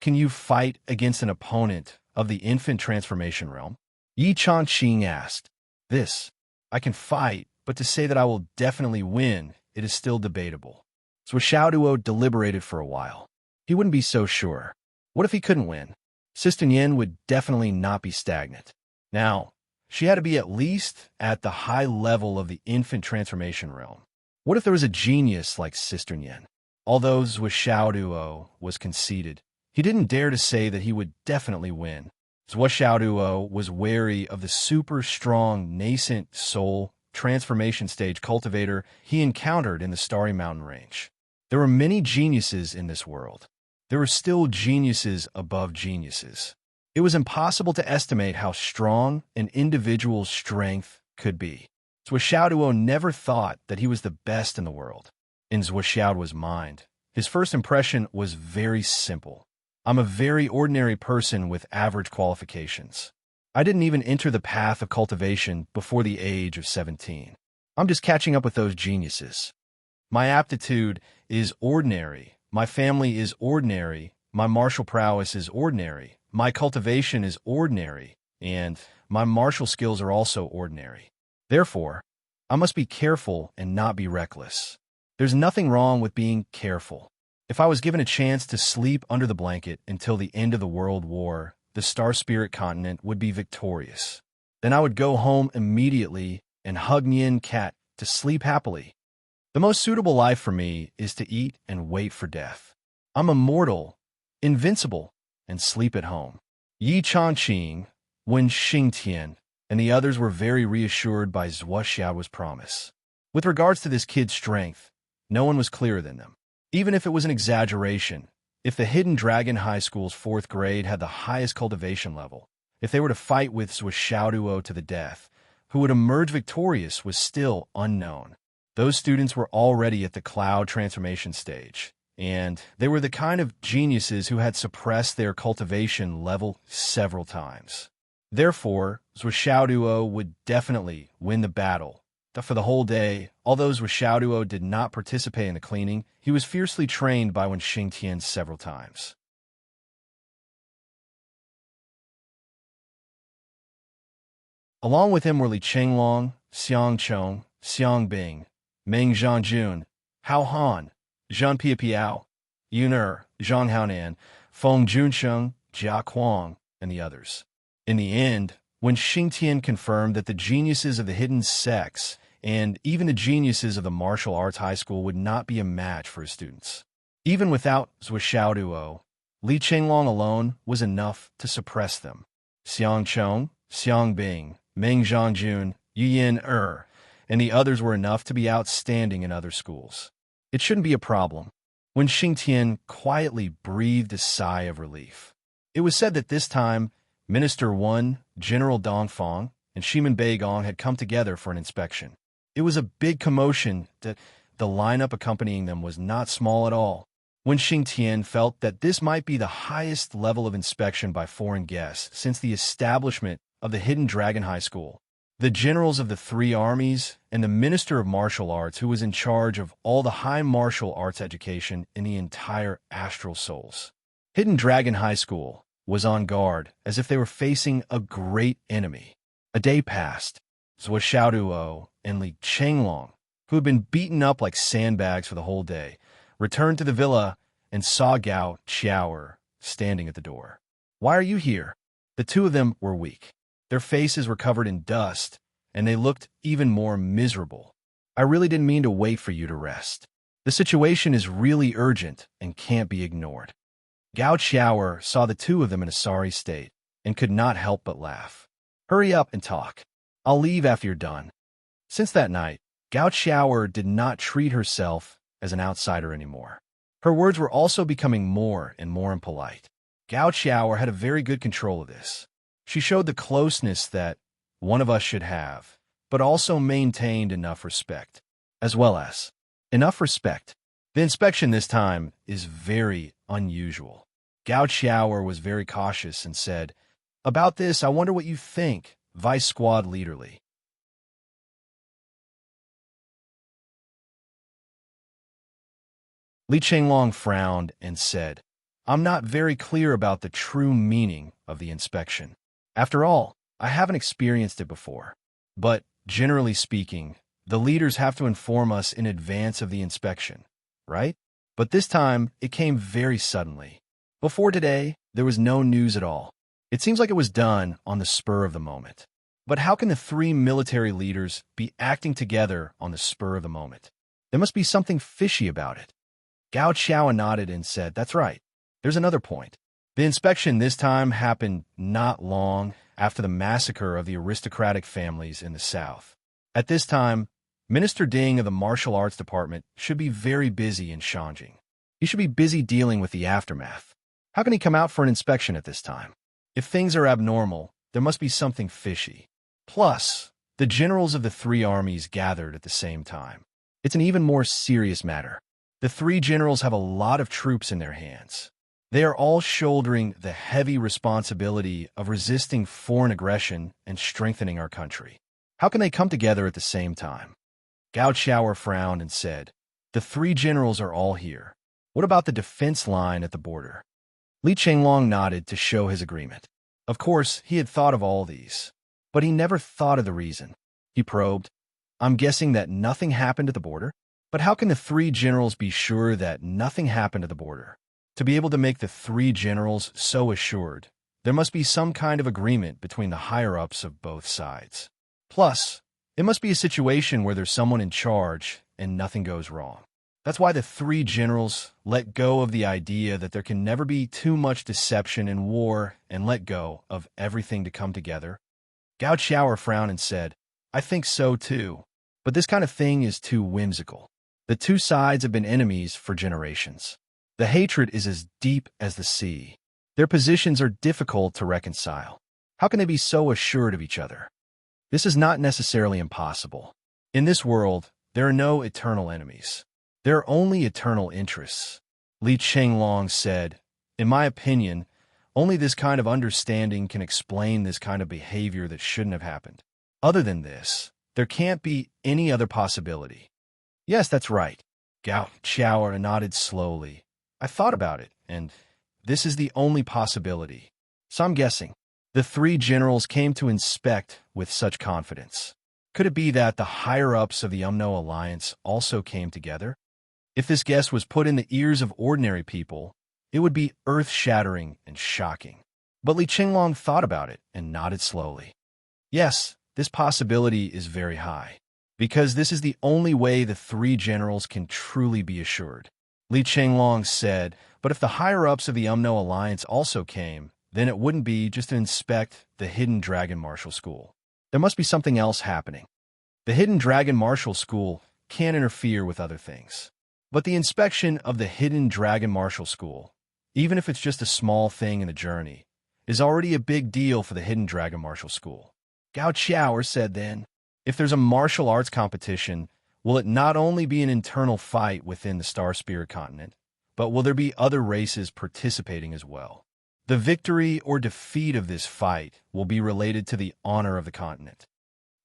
Can you fight against an opponent of the infant transformation realm? Yi Changqing asked. This, I can fight, but to say that I will definitely win, it is still debatable. So Xiaoduo deliberated for a while. He wouldn't be so sure. What if he couldn't win? Sister Yin would definitely not be stagnant. Now, she had to be at least at the high level of the infant transformation realm. What if there was a genius like Sister Yin? Although Zhou Xiaoduo was conceited, he didn't dare to say that he would definitely win. Zhou Xiaoduo was wary of the super strong nascent soul transformation stage cultivator he encountered in the Starry Mountain Range. There were many geniuses in this world. There were still geniuses above geniuses. It was impossible to estimate how strong an individual's strength could be. Zhou Xiaoduo never thought that he was the best in the world. In Zhou Xiaoduo's mind, his first impression was very simple. I'm a very ordinary person with average qualifications. I didn't even enter the path of cultivation before the age of 17. I'm just catching up with those geniuses. My aptitude is ordinary. My family is ordinary, my martial prowess is ordinary, my cultivation is ordinary, and my martial skills are also ordinary. Therefore, I must be careful and not be reckless. There's nothing wrong with being careful. If I was given a chance to sleep under the blanket until the end of the World War, the Star Spirit continent would be victorious. Then I would go home immediately and hug Nyan Cat to sleep happily. The most suitable life for me is to eat and wait for death. I'm immortal, invincible, and sleep at home. Yi Changqing, Wen Xingtian, and the others were very reassured by Zhou Xiaoduo's promise. With regards to this kid's strength, no one was clearer than them. Even if it was an exaggeration, if the Hidden Dragon High School's 4th grade had the highest cultivation level, if they were to fight with Zhou Xiaoduo to the death, who would emerge victorious was still unknown. Those students were already at the cloud transformation stage, and they were the kind of geniuses who had suppressed their cultivation level several times. Therefore, Zhou Xiaoduo would definitely win the battle. For the whole day, although Zhou Xiaoduo did not participate in the cleaning, he was fiercely trained by Wen Xingtian several times. Along with him were Li Chenglong, Xiang Chong, Xiang Bing, Meng Zhangjun, Hao Han, Zhan Piapiao, Yuner, Zhang Haonan, Feng Junsheng, Jia Kuang, and the others. In the end, when Xingtian confirmed that the geniuses of the hidden sects and even the geniuses of the martial arts high school would not be a match for his students. Even without Zhou Xiaoduo, Li Chenglong alone was enough to suppress them. Xiang Chong, Xiang Bing, Meng Zhangjun, Yuyin and the others were enough to be outstanding in other schools. It shouldn't be a problem. When Xingtian quietly breathed a sigh of relief. It was said that this time, Minister 1, General Dongfang, and Shiman Beigong had come together for an inspection. It was a big commotion that the lineup accompanying them was not small at all. When Xingtian felt that this might be the highest level of inspection by foreign guests since the establishment of the Hidden Dragon High School, the generals of the three armies, and the minister of martial arts who was in charge of all the high martial arts education in the entire astral souls. Hidden Dragon High School was on guard as if they were facing a great enemy. A day passed. So was Xiaoduo and Li Chenglong, who had been beaten up like sandbags for the whole day, returned to the villa and saw Gao Xiaoer standing at the door. "Why are you here?" The two of them were weak. Their faces were covered in dust, and they looked even more miserable. "I really didn't mean to wait for you to rest. The situation is really urgent and can't be ignored." Gao Xiaoer saw the two of them in a sorry state and could not help but laugh. "Hurry up and talk. I'll leave after you're done." Since that night, Gao Xiaoer did not treat herself as an outsider anymore. Her words were also becoming more and more impolite. Gao Xiaoer had a very good control of this. She showed the closeness that one of us should have, but also maintained enough respect, as well as enough respect. The inspection this time is very unusual. Gao Xiaoer was very cautious and said, "About this, I wonder what you think, Vice Squad Leader Li." Li Chenglong frowned and said, "I'm not very clear about the true meaning of the inspection. After all, I haven't experienced it before. But, generally speaking, the leaders have to inform us in advance of the inspection, right? But this time, it came very suddenly. Before today, there was no news at all. It seems like it was done on the spur of the moment. But how can the three military leaders be acting together on the spur of the moment? There must be something fishy about it." Gao Xiao nodded and said, "That's right. There's another point. The inspection this time happened not long after the massacre of the aristocratic families in the south. At this time, Minister Ding of the Martial Arts Department should be very busy in Shanjing. He should be busy dealing with the aftermath. How can he come out for an inspection at this time? If things are abnormal, there must be something fishy. Plus, the generals of the three armies gathered at the same time. It's an even more serious matter. The three generals have a lot of troops in their hands. They are all shouldering the heavy responsibility of resisting foreign aggression and strengthening our country. How can they come together at the same time?" Gao Xiaoer frowned and said, "The three generals are all here. What about the defense line at the border?" Li Chenglong nodded to show his agreement. Of course, he had thought of all these, but he never thought of the reason. He probed, "I'm guessing that nothing happened at the border? But how can the three generals be sure that nothing happened at the border? To be able to make the three generals so assured, there must be some kind of agreement between the higher-ups of both sides. Plus, it must be a situation where there's someone in charge and nothing goes wrong. That's why the three generals let go of the idea that there can never be too much deception in war and let go of everything to come together." Gao Xiaoer frowned and said, "I think so too, but this kind of thing is too whimsical. The two sides have been enemies for generations. The hatred is as deep as the sea. Their positions are difficult to reconcile. How can they be so assured of each other? This is not necessarily impossible. In this world, there are no eternal enemies. There are only eternal interests." Li Chenglong said, "In my opinion, only this kind of understanding can explain this kind of behavior that shouldn't have happened. Other than this, there can't be any other possibility." "Yes, that's right." Gao Xiaoer nodded slowly. "I thought about it, and this is the only possibility. So I'm guessing the three generals came to inspect with such confidence. Could it be that the higher-ups of the UMNO alliance also came together? If this guess was put in the ears of ordinary people, it would be earth-shattering and shocking." But Li Chenglong thought about it and nodded slowly. "Yes, this possibility is very high, because this is the only way the three generals can truly be assured." Li Chenglong said, "But if the higher-ups of the UMNO alliance also came, then it wouldn't be just to inspect the Hidden Dragon Martial School. There must be something else happening. The Hidden Dragon Martial School can't interfere with other things. But the inspection of the Hidden Dragon Martial School, even if it's just a small thing in the journey, is already a big deal for the Hidden Dragon Martial School." Gao Xiaoer said then, "If there's a martial arts competition, will it not only be an internal fight within the Star Spirit continent, but will there be other races participating as well? The victory or defeat of this fight will be related to the honor of the continent.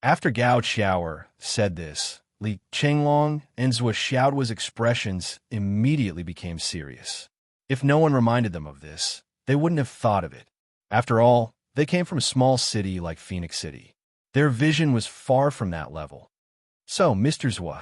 After Gao Xiao said this, Li Chenglong and Zhou Xiao's expressions immediately became serious. If no one reminded them of this, they wouldn't have thought of it. After all, they came from a small city like Phoenix City. Their vision was far from that level. So, Mr. Zhou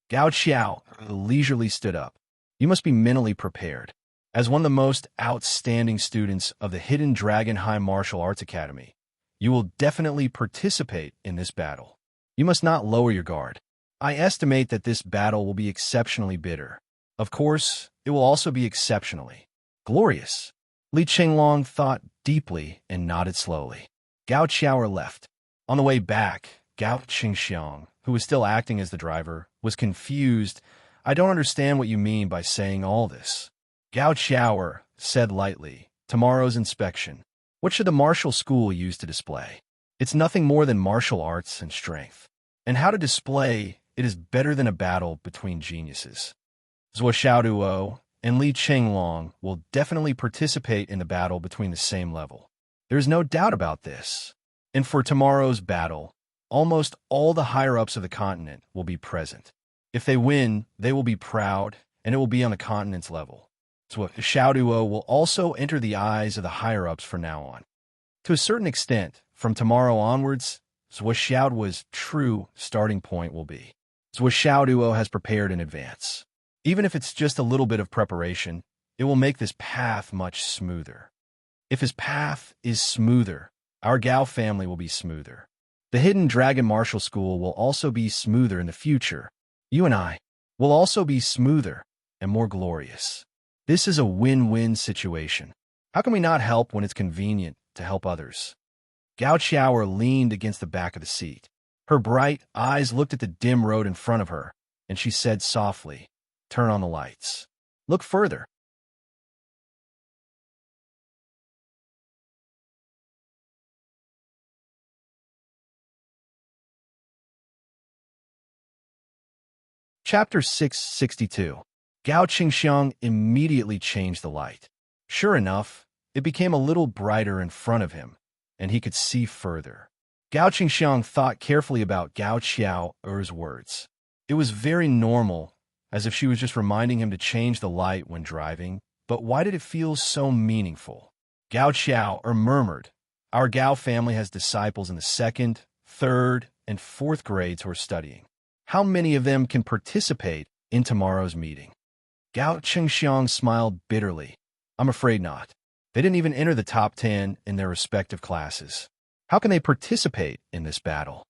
Gao Xiao leisurely stood up. You must be mentally prepared. As one of the most outstanding students of the Hidden Dragon High Martial Arts Academy, you will definitely participate in this battle. You must not lower your guard. I estimate that this battle will be exceptionally bitter. Of course, it will also be exceptionally glorious. Li Chenglong thought deeply and nodded slowly. Gao Xiao left. On the way back, Gao Qingxiang, who was still acting as the driver, was confused. I don't understand what you mean by saying all this. Gao Xiao said lightly, tomorrow's inspection. What should the martial school use to display? It's nothing more than martial arts and strength. And how to display it is better than a battle between geniuses. Zhou Xiaoduo and Li Chenglong will definitely participate in the battle between the same level. There's no doubt about this. And for tomorrow's battle, almost all the higher-ups of the continent will be present. If they win, they will be proud, and it will be on the continent's level. So Xiaoduo will also enter the eyes of the higher-ups from now on. To a certain extent, from tomorrow onwards, Zhou Xiaoduo's true starting point will be. Zhou Xiaoduo has prepared in advance. Even if it's just a little bit of preparation, it will make this path much smoother. If his path is smoother, our Gao family will be smoother. The Hidden Dragon Martial School will also be smoother in the future. You and I will also be smoother and more glorious. This is a win-win situation. How can we not help when it's convenient to help others? Gao Xiao leaned against the back of the seat. Her bright eyes looked at the dim road in front of her, and she said softly, turn on the lights. Look further. Chapter 662. Gao Qingxiang immediately changed the light. Sure enough, it became a little brighter in front of him, and he could see further. Gao Qingxiang thought carefully about Gao Xiao's words. It was very normal, as if she was just reminding him to change the light when driving, but why did it feel so meaningful? Gao Xiao murmured, our Gao family has disciples in the 2nd, 3rd, and 4th grades who are studying. How many of them can participate in tomorrow's meeting? Gao Qingxiang smiled bitterly. I'm afraid not. They didn't even enter the top 10 in their respective classes. How can they participate in this battle?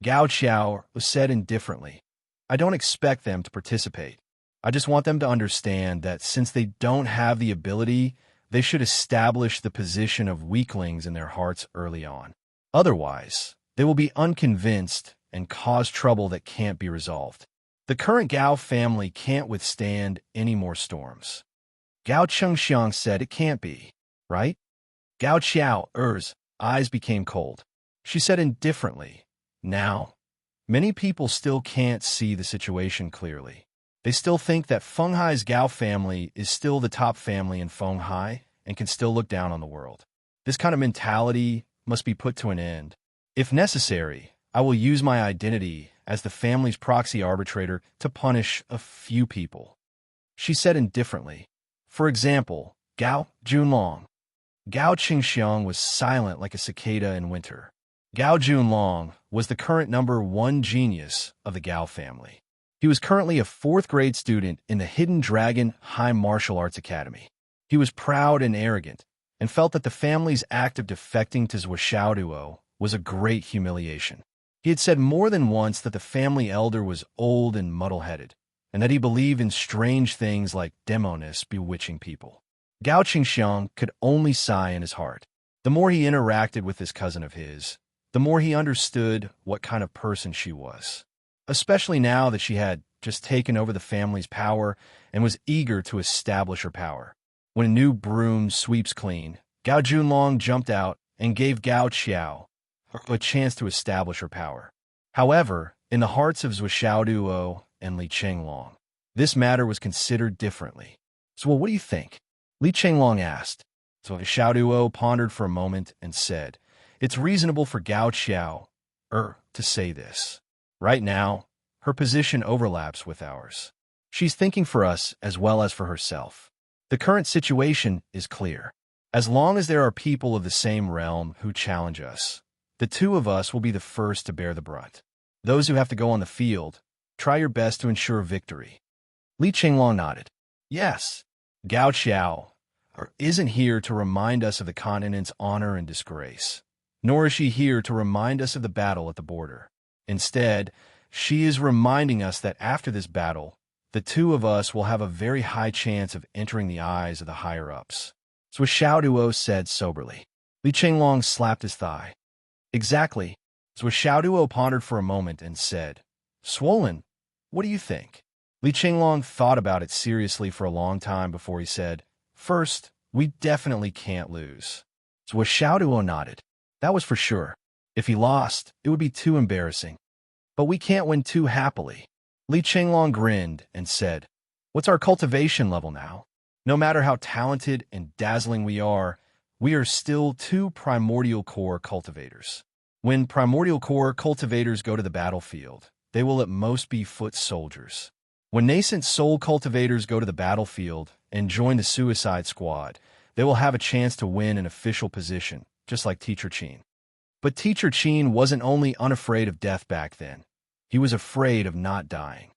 Gao Xiao said indifferently, I don't expect them to participate. I just want them to understand that since they don't have the ability, they should establish the position of weaklings in their hearts early on. Otherwise, they will be unconvinced and cause trouble that can't be resolved. The current Gao family can't withstand any more storms. Gao Qingxiang said it can't be, right? Gao Xiao's eyes became cold. She said indifferently, now, many people still can't see the situation clearly. They still think that Fenghai's Gao family is still the top family in Fenghai and can still look down on the world. This kind of mentality must be put to an end. If necessary, I will use my identity as the family's proxy arbitrator to punish a few people. She said indifferently. For example, Gao Junlong. Gao Qingxiang was silent like a cicada in winter. Gao Junlong was the current #1 genius of the Gao family. He was currently a 4th grade student in the Hidden Dragon High Martial Arts Academy. He was proud and arrogant, and felt that the family's act of defecting to Zhou Xiaoduo was a great humiliation. He had said more than once that the family elder was old and muddle-headed, and that he believed in strange things like demonists bewitching people. Gao Qingxiang could only sigh in his heart. The more he interacted with this cousin of his, the more he understood what kind of person she was, especially now that she had just taken over the family's power and was eager to establish her power. When a new broom sweeps clean, Gao Junlong jumped out and gave Gao Xiao a chance to establish her power. However, in the hearts of Zhou Xiaoduo and Li Chenglong, this matter was considered differently. So, well, what do you think? Li Chenglong asked. So Xiao Duo pondered for a moment and said, "It's reasonable for Gao Xiao, to say this. Right now, her position overlaps with ours. She's thinking for us as well as for herself. The current situation is clear. As long as there are people of the same realm who challenge us, the two of us will be the first to bear the brunt. Those who have to go on the field, try your best to ensure victory." Li Qinglong nodded. Yes, Gao Xiao isn't here to remind us of the continent's honor and disgrace, nor is she here to remind us of the battle at the border. Instead, she is reminding us that after this battle, the two of us will have a very high chance of entering the eyes of the higher-ups. So Xiao Duo said soberly. Li Qinglong slapped his thigh. Exactly. So Xiao Duo pondered for a moment and said, "Swollen, what do you think?" Li Qinglong thought about it seriously for a long time before he said, "First, we definitely can't lose." So Xiao Duo nodded. That was for sure. If he lost, it would be too embarrassing. But we can't win too happily. Li Qinglong grinned and said, "What's our cultivation level now? No matter how talented and dazzling we are still two primordial core cultivators. When primordial core cultivators go to the battlefield, they will at most be foot soldiers. When nascent soul cultivators go to the battlefield and join the suicide squad, they will have a chance to win an official position, just like Teacher Qin. But Teacher Qin wasn't only unafraid of death back then, he was afraid of not dying.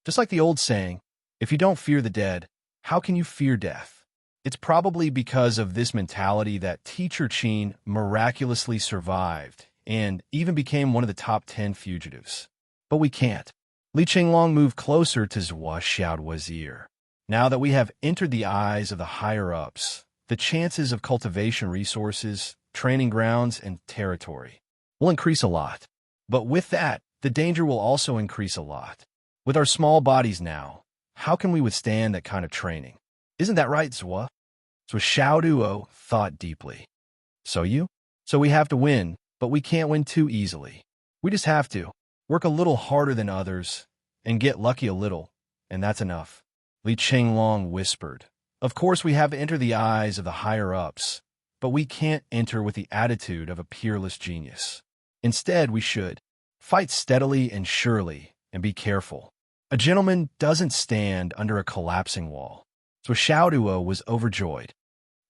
Just like the old saying, if you don't fear the dead, how can you fear death? It's probably because of this mentality that Teacher Qin miraculously survived and even became one of the top 10 fugitives. But we can't. Li Qinglong moved closer to Zhua Xiaoduo's ear. Now that we have entered the eyes of the higher-ups, the chances of cultivation resources, training grounds, and territory will increase a lot. But with that, the danger will also increase a lot. With our small bodies now, how can we withstand that kind of training? Isn't that right, Zhua? So Xiao Duo thought deeply. So we have to win, but we can't win too easily. We just have to work a little harder than others and get lucky a little, and that's enough. Li Qinglong whispered. Of course we have to enter the eyes of the higher-ups, but we can't enter with the attitude of a peerless genius. Instead, we should fight steadily and surely and be careful. A gentleman doesn't stand under a collapsing wall. So Xiao Duo was overjoyed.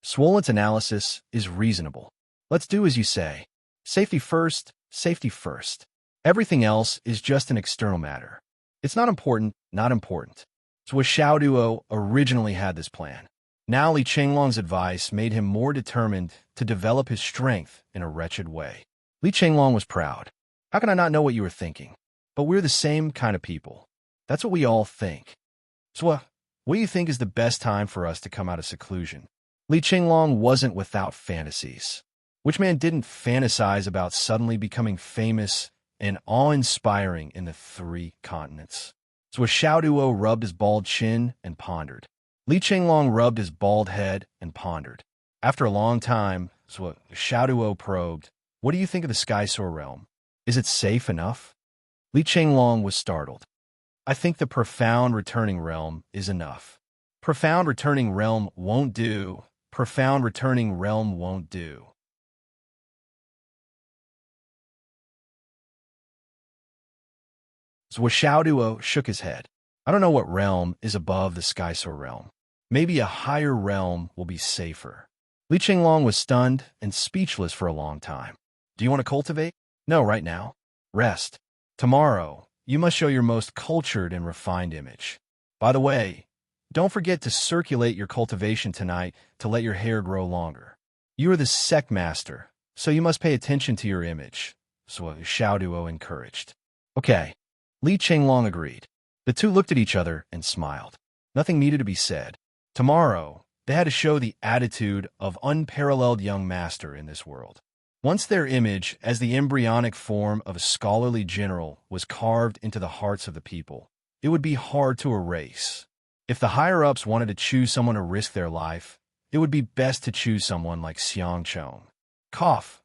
Swollen's analysis is reasonable. Let's do as you say. Safety first, safety first. Everything else is just an external matter. It's not important, not important. So Xiao Duo originally had this plan. Now Li Qinglong's advice made him more determined to develop his strength in a wretched way. Li Qinglong was proud. How can I not know what you were thinking? But we're the same kind of people. That's what we all think. So what do you think is the best time for us to come out of seclusion? Li Qinglong wasn't without fantasies. Which man didn't fantasize about suddenly becoming famous and awe-inspiring in the 3 continents? So Xiao Duo rubbed his bald chin and pondered. Li Qinglong rubbed his bald head and pondered. After a long time, so Xiao Duo probed, "What do you think of the Skysoar realm? Is it safe enough?" Li Qinglong was startled. "I think the profound returning realm is enough." Profound returning realm won't do. Profound returning realm won't do. So Xiao Duo shook his head. I don't know what realm is above the Skysoar realm. Maybe a higher realm will be safer. Li Qinglong was stunned and speechless for a long time. Do you want to cultivate? No, right now. Rest. Tomorrow, you must show your most cultured and refined image. By the way, don't forget to circulate your cultivation tonight to let your hair grow longer. You are the sect master, so you must pay attention to your image. So Xiao Duo encouraged. Okay. Li Qinglong agreed. The two looked at each other and smiled. Nothing needed to be said. Tomorrow, they had to show the attitude of unparalleled young master in this world. Once their image as the embryonic form of a scholarly general was carved into the hearts of the people, it would be hard to erase. If the higher-ups wanted to choose someone to risk their life, it would be best to choose someone like Xiang Chong.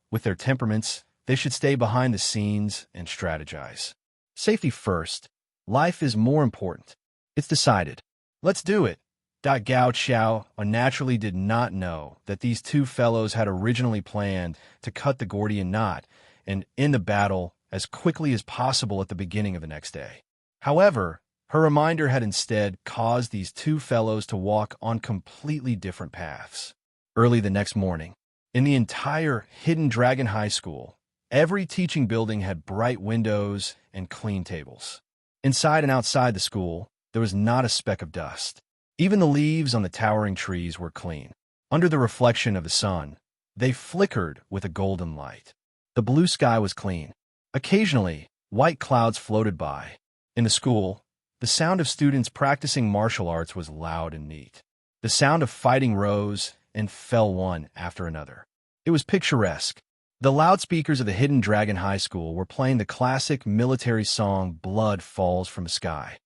With their temperaments, they should stay behind the scenes and strategize. Safety first. Life is more important. It's decided. Let's do it. Gao Xiao unnaturally did not know that these two fellows had originally planned to cut the Gordian knot and end the battle as quickly as possible at the beginning of the next day. However, her reminder had instead caused these two fellows to walk on completely different paths. Early the next morning, in the entire Hidden Dragon High School, every teaching building had bright windows and clean tables. Inside and outside the school, there was not a speck of dust. Even the leaves on the towering trees were clean. Under the reflection of the sun, they flickered with a golden light. The blue sky was clean. Occasionally, white clouds floated by. In the school, the sound of students practicing martial arts was loud and neat. The sound of fighting rose and fell one after another. It was picturesque. The loudspeakers of the Hidden Dragon High School were playing the classic military song Blood Falls from the Sky.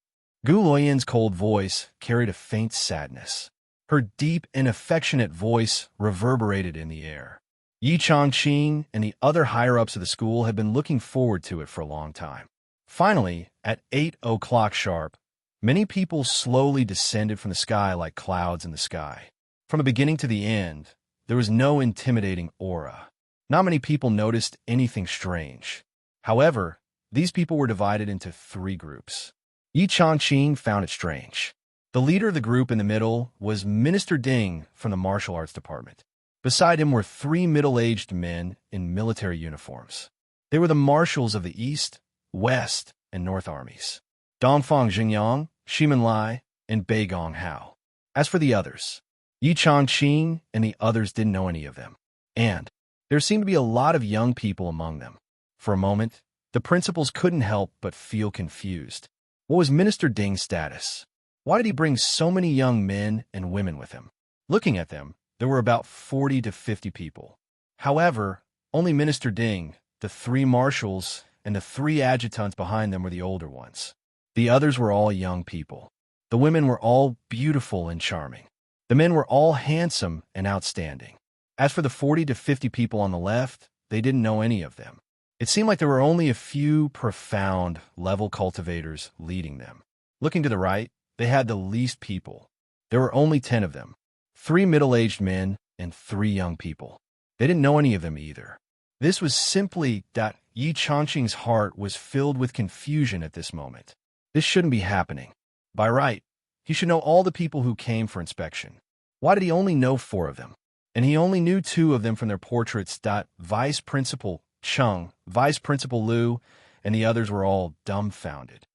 Gu Luoyan's cold voice carried a faint sadness. Her deep and affectionate voice reverberated in the air. Yi Changqing and the other higher-ups of the school had been looking forward to it for a long time. Finally, at 8 o'clock sharp, many people slowly descended from the sky like clouds in the sky. From the beginning to the end, there was no intimidating aura. Not many people noticed anything strange. However, these people were divided into three groups. Yi Changqing found it strange. The leader of the group in the middle was Minister Ding from the martial arts department. Beside him were three middle-aged men in military uniforms. They were the marshals of the East, West, and North armies. Dongfang Jingyang, Shimen Lai, and Beigong Hao. As for the others, Yi Changqing and the others didn't know any of them. And there seemed to be a lot of young people among them. For a moment, the principals couldn't help but feel confused. What was Minister Ding's status? Why did he bring so many young men and women with him? Looking at them, there were about 40 to 50 people. However, only Minister Ding, the three marshals, and the three adjutants behind them were the older ones. The others were all young people. The women were all beautiful and charming. The men were all handsome and outstanding. As for the 40 to 50 people on the left, they didn't know any of them. It seemed like there were only a few profound level cultivators leading them. Looking to the right, they had the least people. There were only 10 of them, 3 middle-aged men and 3 young people. They didn't know any of them either. This was simply that Yi Changqing's heart was filled with confusion at this moment. This shouldn't be happening. By right, he should know all the people who came for inspection. Why did he only know 4 of them? And he only knew 2 of them from their portraits. Vice Principal Chung, Vice Principal Liu, and the others were all dumbfounded.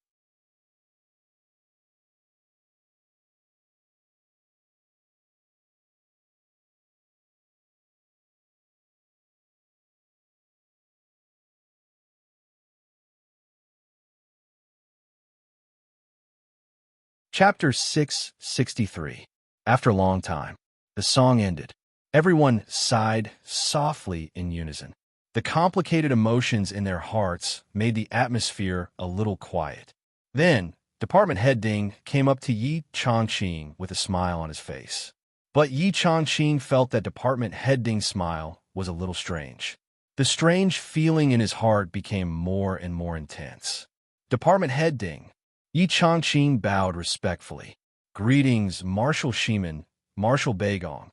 Chapter 663. After a long time, the song ended. Everyone sighed softly in unison. The complicated emotions in their hearts made the atmosphere a little quiet. Then, Department Head Ding came up to Yi Changqing with a smile on his face. But Yi Changqing felt that Department Head Ding's smile was a little strange. The strange feeling in his heart became more and more intense. Department Head Ding. Yi Changqing bowed respectfully. Greetings, Marshal Shimen, Marshal Beigong.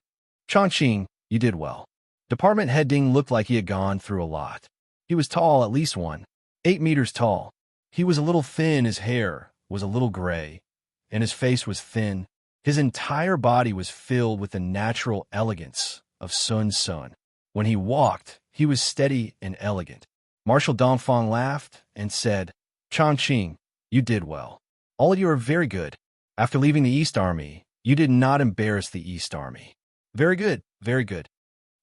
Changqing, you did well. Department Head Ding looked like he had gone through a lot. He was tall, at least 8 meters tall. He was a little thin, his hair was a little gray, and his face was thin. His entire body was filled with the natural elegance of Sun Sun. When he walked, he was steady and elegant. Marshal Dongfang laughed and said, Changqing, you did well. All of you are very good. After leaving the East Army, you did not embarrass the East Army. Very good, very good.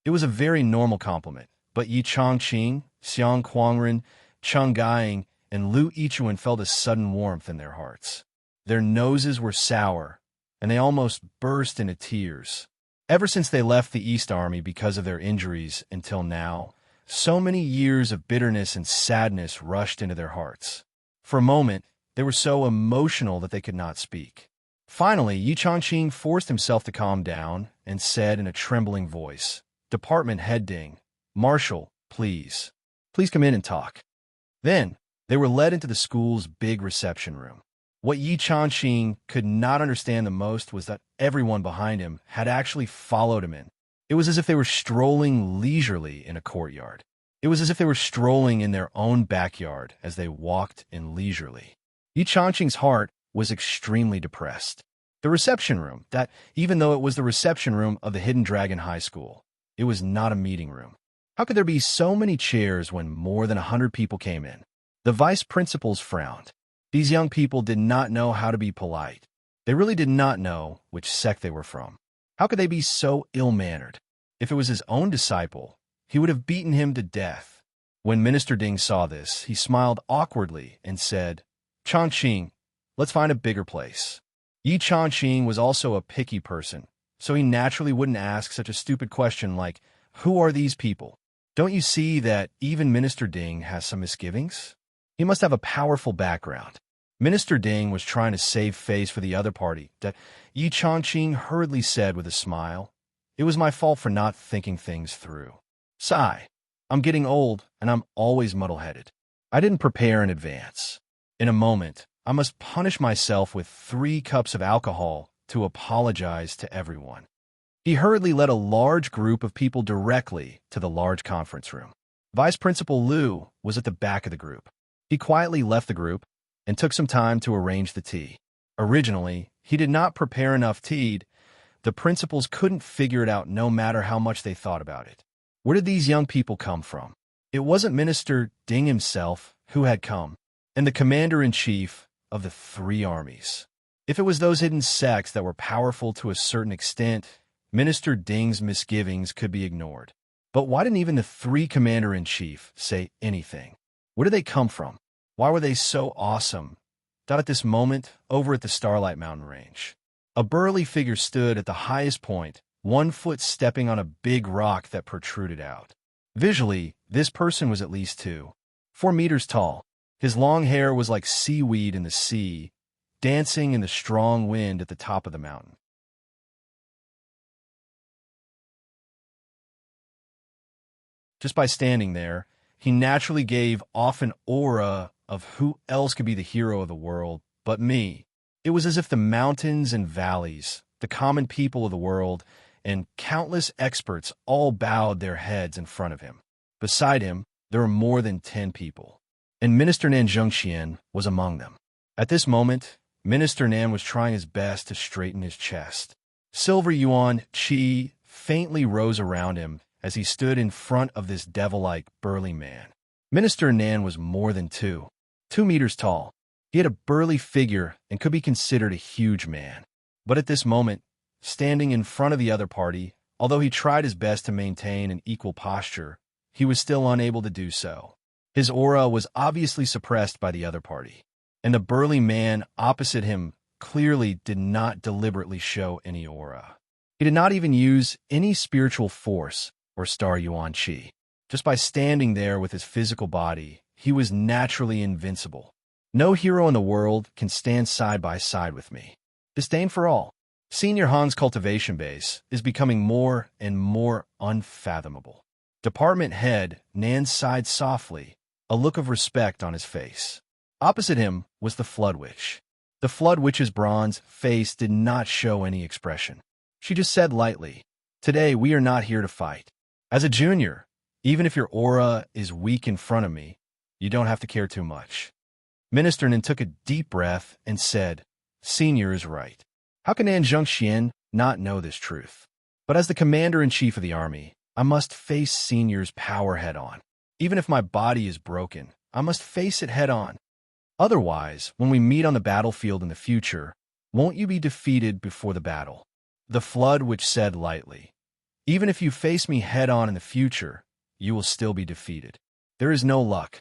It was a very normal compliment, but Yi Changqing, Xiang Quangren, Cheng Gaiying, and Lu Yichuan felt a sudden warmth in their hearts. Their noses were sour, and they almost burst into tears. Ever since they left the East Army because of their injuries until now, so many years of bitterness and sadness rushed into their hearts. For a moment, they were so emotional that they could not speak. Finally, Yi Changqing forced himself to calm down and said in a trembling voice, Department Head Ding, Marshal, please come in and talk. Then, they were led into the school's big reception room. What Yi Changqing could not understand the most was that everyone behind him had actually followed him in. It was as if they were strolling leisurely in a courtyard. It was as if they were strolling in their own backyard as they walked in leisurely. Yi Changqing's heart was extremely depressed. The reception room, that even though it was the reception room of the Hidden Dragon High School, it was not a meeting room. How could there be so many chairs when more than 100 people came in? The vice principals frowned. These young people did not know how to be polite. They really did not know which sect they were from. How could they be so ill-mannered? If it was his own disciple, he would have beaten him to death. When Minister Ding saw this, he smiled awkwardly and said, "Changqing, let's find a bigger place." Yi Changqing was also a picky person, so he naturally wouldn't ask such a stupid question like, "Who are these people?" Don't you see that even Minister Ding has some misgivings? He must have a powerful background. Minister Ding was trying to save face for the other party that Yi Changqing hurriedly said with a smile, "It was my fault for not thinking things through. Sigh. I'm getting old, and I'm always muddle-headed. I didn't prepare in advance. In a moment, I must punish myself with 3 cups of alcohol to apologize to everyone." He hurriedly led a large group of people directly to the large conference room. Vice Principal Liu was at the back of the group. He quietly left the group and took some time to arrange the tea. Originally, he did not prepare enough tea. The principals couldn't figure it out no matter how much they thought about it. Where did these young people come from? It wasn't Minister Ding himself who had come, and the commander-in-chief of the 3 armies. If it was those hidden sects that were powerful to a certain extent, Minister Ding's misgivings could be ignored. But why didn't even the 3 commander-in-chief say anything? Where did they come from? Why were they so awesome? At this moment, over at the Starlight Mountain Range, a burly figure stood at the highest point, 1 foot stepping on a big rock that protruded out. Visually, this person was at least 4 meters tall. His long hair was like seaweed in the sea, dancing in the strong wind at the top of the mountain. Just by standing there, he naturally gave off an aura of who else could be the hero of the world but me. It was as if the mountains and valleys, the common people of the world, and countless experts all bowed their heads in front of him. Beside him, there were more than 10 people, and Minister Nan Zhengxian was among them. At this moment, Minister Nan was trying his best to straighten his chest. Silver Yuan Qi faintly rose around him as he stood in front of this devil-like burly man. Minister Nan was more than 2 meters tall. He had a burly figure and could be considered a huge man. But at this moment, standing in front of the other party, although he tried his best to maintain an equal posture, he was still unable to do so. His aura was obviously suppressed by the other party, and the burly man opposite him clearly did not deliberately show any aura. He did not even use any spiritual force or Star Yuan Qi. Just by standing there with his physical body, he was naturally invincible. No hero in the world can stand side by side with me. Disdain for all. Senior Han's cultivation base is becoming more and more unfathomable. Department head Nan sighed softly, a look of respect on his face. Opposite him was the Flood Witch. The Flood Witch's bronze face did not show any expression. She just said lightly, "Today we are not here to fight. As a junior, even if your aura is weak in front of me, you don't have to care too much." Minister Nan took a deep breath and said, "Senior is right. How can Nan Zhengxian not know this truth? But as the commander-in-chief of the army, I must face Senior's power head-on. Even if my body is broken, I must face it head-on. Otherwise, when we meet on the battlefield in the future, won't you be defeated before the battle?" The Flood Witch said lightly, "Even if you face me head-on in the future, you will still be defeated. There is no luck."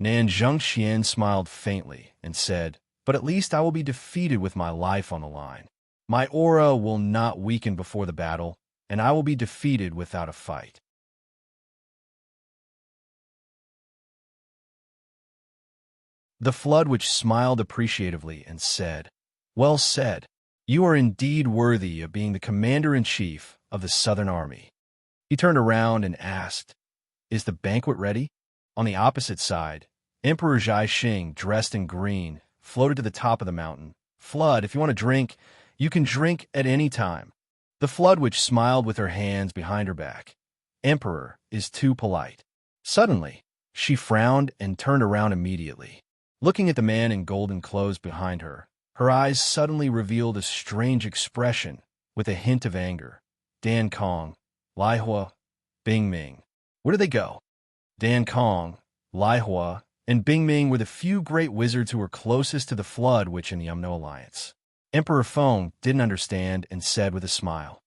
Nan Zhengxian smiled faintly and said, "But at least I will be defeated with my life on the line. My aura will not weaken before the battle, and I will be defeated without a fight." The Flood Witch smiled appreciatively and said, "Well said. You are indeed worthy of being the commander-in-chief of the Southern Army." He turned around and asked, "Is the banquet ready?" On the opposite side, Emperor Zhaixing, dressed in green, floated to the top of the mountain. Flood, if you want to drink, you can drink at any time. The Flood Witch smiled with her hands behind her back. Emperor is too polite. Suddenly, she frowned and turned around immediately. Looking at the man in golden clothes behind her, her eyes suddenly revealed a strange expression with a hint of anger. Dan Kong, Lai Hua, Bing Ming. Where did they go? Dan Kong, Lai Hua, and Bing Ming were the few great wizards who were closest to the Flood Witch in the Umno Alliance. Emperor Feng didn't understand and said with a smile,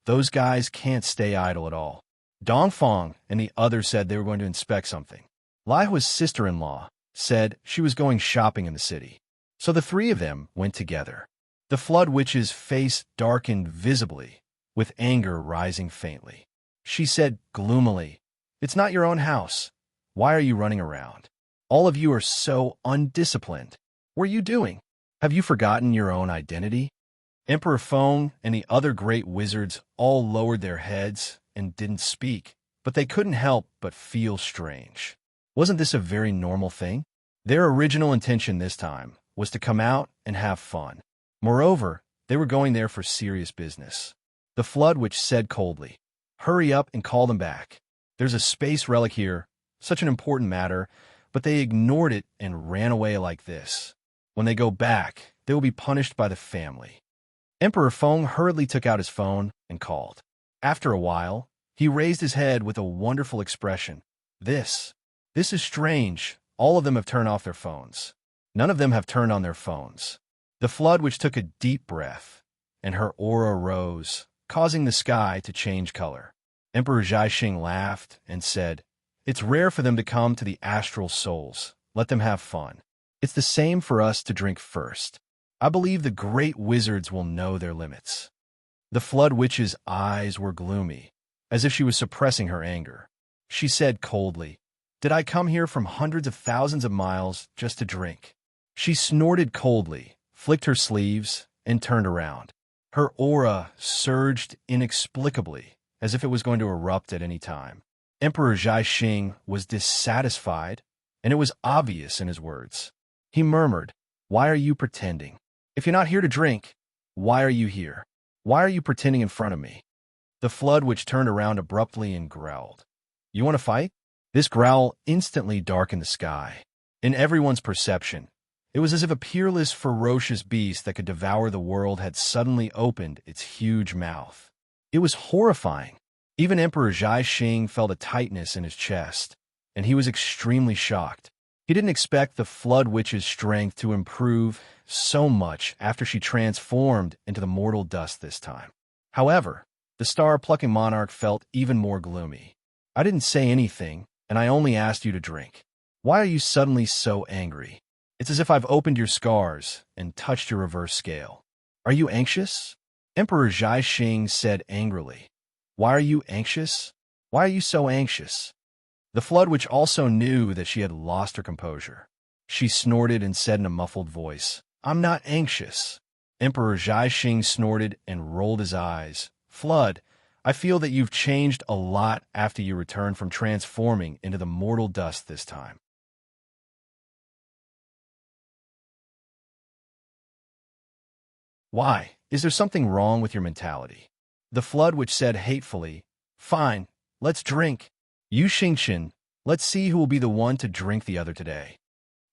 "Those guys can't stay idle at all." Dong Feng and the others said they were going to inspect something. Lai Hua's sister-in-law said she was going shopping in the city. So the three of them went together. The Flood Witch's face darkened visibly, with anger rising faintly. She said gloomily, "It's not your own house. Why are you running around? All of you are so undisciplined. What are you doing? Have you forgotten your own identity?" Emperor Feng and the other great wizards all lowered their heads and didn't speak, but they couldn't help but feel strange. Wasn't this a very normal thing? Their original intention this time was to come out and have fun. Moreover, they were going there for serious business. The Flood Witch said coldly, "Hurry up and call them back. There's a space relic here, such an important matter," but they ignored it and ran away like this. When they go back, they will be punished by the family. Emperor Feng hurriedly took out his phone and called. After a while, he raised his head with a wonderful expression. This is strange. All of them have turned off their phones. None of them have turned on their phones." The Flood Witch took a deep breath, and her aura rose, causing the sky to change color. Emperor Zhaixing laughed and said, "It's rare for them to come to the astral souls. Let them have fun. It's the same for us to drink first. I believe the great wizards will know their limits." The Flood Witch's eyes were gloomy, as if she was suppressing her anger. She said coldly, "Did I come here from hundreds of thousands of miles just to drink?" She snorted coldly, flicked her sleeves, and turned around. Her aura surged inexplicably, as if it was going to erupt at any time. Emperor Zhaixing was dissatisfied, and it was obvious in his words. He murmured, "Why are you pretending? If you're not here to drink, why are you here? Why are you pretending in front of me?" The Flood Witch turned around abruptly and growled, "You want to fight?" This growl instantly darkened the sky. In everyone's perception, it was as if a peerless, ferocious beast that could devour the world had suddenly opened its huge mouth. It was horrifying. Even Emperor Zhaixing felt a tightness in his chest, and he was extremely shocked. He didn't expect the Flood Witch's strength to improve so much after she transformed into the mortal dust this time. However, the star-plucking monarch felt even more gloomy. "I didn't say anything, and I only asked you to drink. Why are you suddenly so angry? It's as if I've opened your scars and touched your reverse scale. Are you anxious?" Emperor Zhaixing said angrily. "Why are you anxious? Why are you so anxious?" The Flood Witch also knew that she had lost her composure. She snorted and said in a muffled voice, "I'm not anxious." Emperor Zhaixing snorted and rolled his eyes. "Flood, I feel that you've changed a lot after you returned from transforming into the mortal dust this time." "Why? Is there something wrong with your mentality?" The Flood Witch said hatefully, "Fine, let's drink. You Xingqian, let's see who will be the one to drink the other today."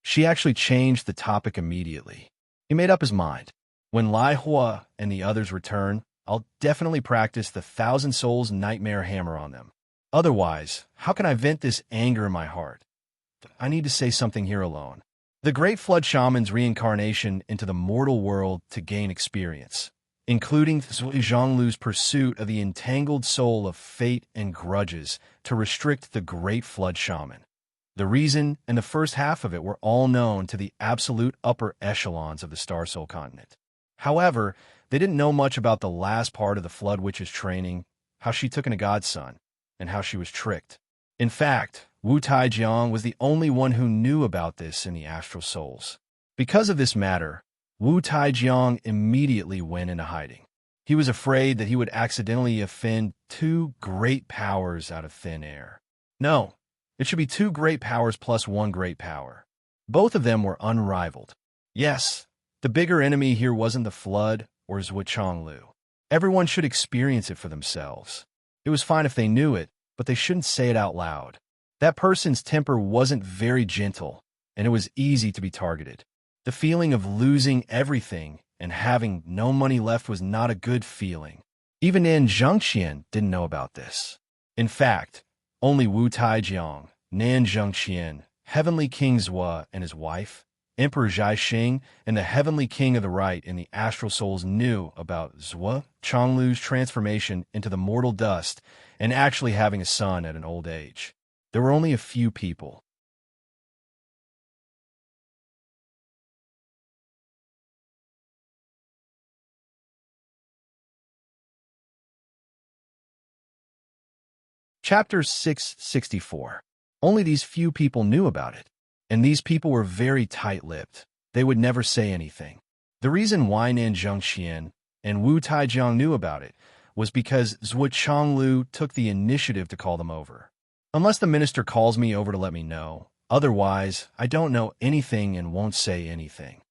She actually changed the topic immediately. He made up his mind. When Lai Hua and the others return, I'll definitely practice the Thousand Souls Nightmare Hammer on them. Otherwise, how can I vent this anger in my heart? I need to say something here alone. The Great Flood Shaman's reincarnation into the mortal world to gain experience, including Zhonglu's pursuit of the entangled soul of fate and grudges to restrict the Great Flood Shaman. The reason and the first half of it were all known to the absolute upper echelons of the Star Soul continent. However, they didn't know much about the last part of the Flood Witch's training, how she took in a godson, and how she was tricked. In fact, Wu Taijiang was the only one who knew about this in the Astral Souls. Because of this matter, Wu Taijiang immediately went into hiding. He was afraid that he would accidentally offend two great powers out of thin air. No, it should be two great powers plus one great power. Both of them were unrivaled. Yes, the bigger enemy here wasn't the flood or Zhuo. Everyone should experience it for themselves. It was fine if they knew it, but they shouldn't say it out loud. That person's temper wasn't very gentle, and it was easy to be targeted. The feeling of losing everything and having no money left was not a good feeling. Even Nan Zhengqian didn't know about this. In fact, only Wu Taijiang, Nan Zhengqian, Heavenly King Zhuo and his wife, Emperor Zhaixing, and the Heavenly King of the Right in the Astral Souls knew about Zhuo Chonglu's transformation into the mortal dust and actually having a son at an old age. There were only a few people. Chapter 664. Only these few people knew about it. And these people were very tight-lipped. They would never say anything. The reason why Nan Zhengqian and Wu Taijiang knew about it was because Zhuo Chonglu took the initiative to call them over. Unless the minister calls me over to let me know, otherwise, I don't know anything and won't say anything.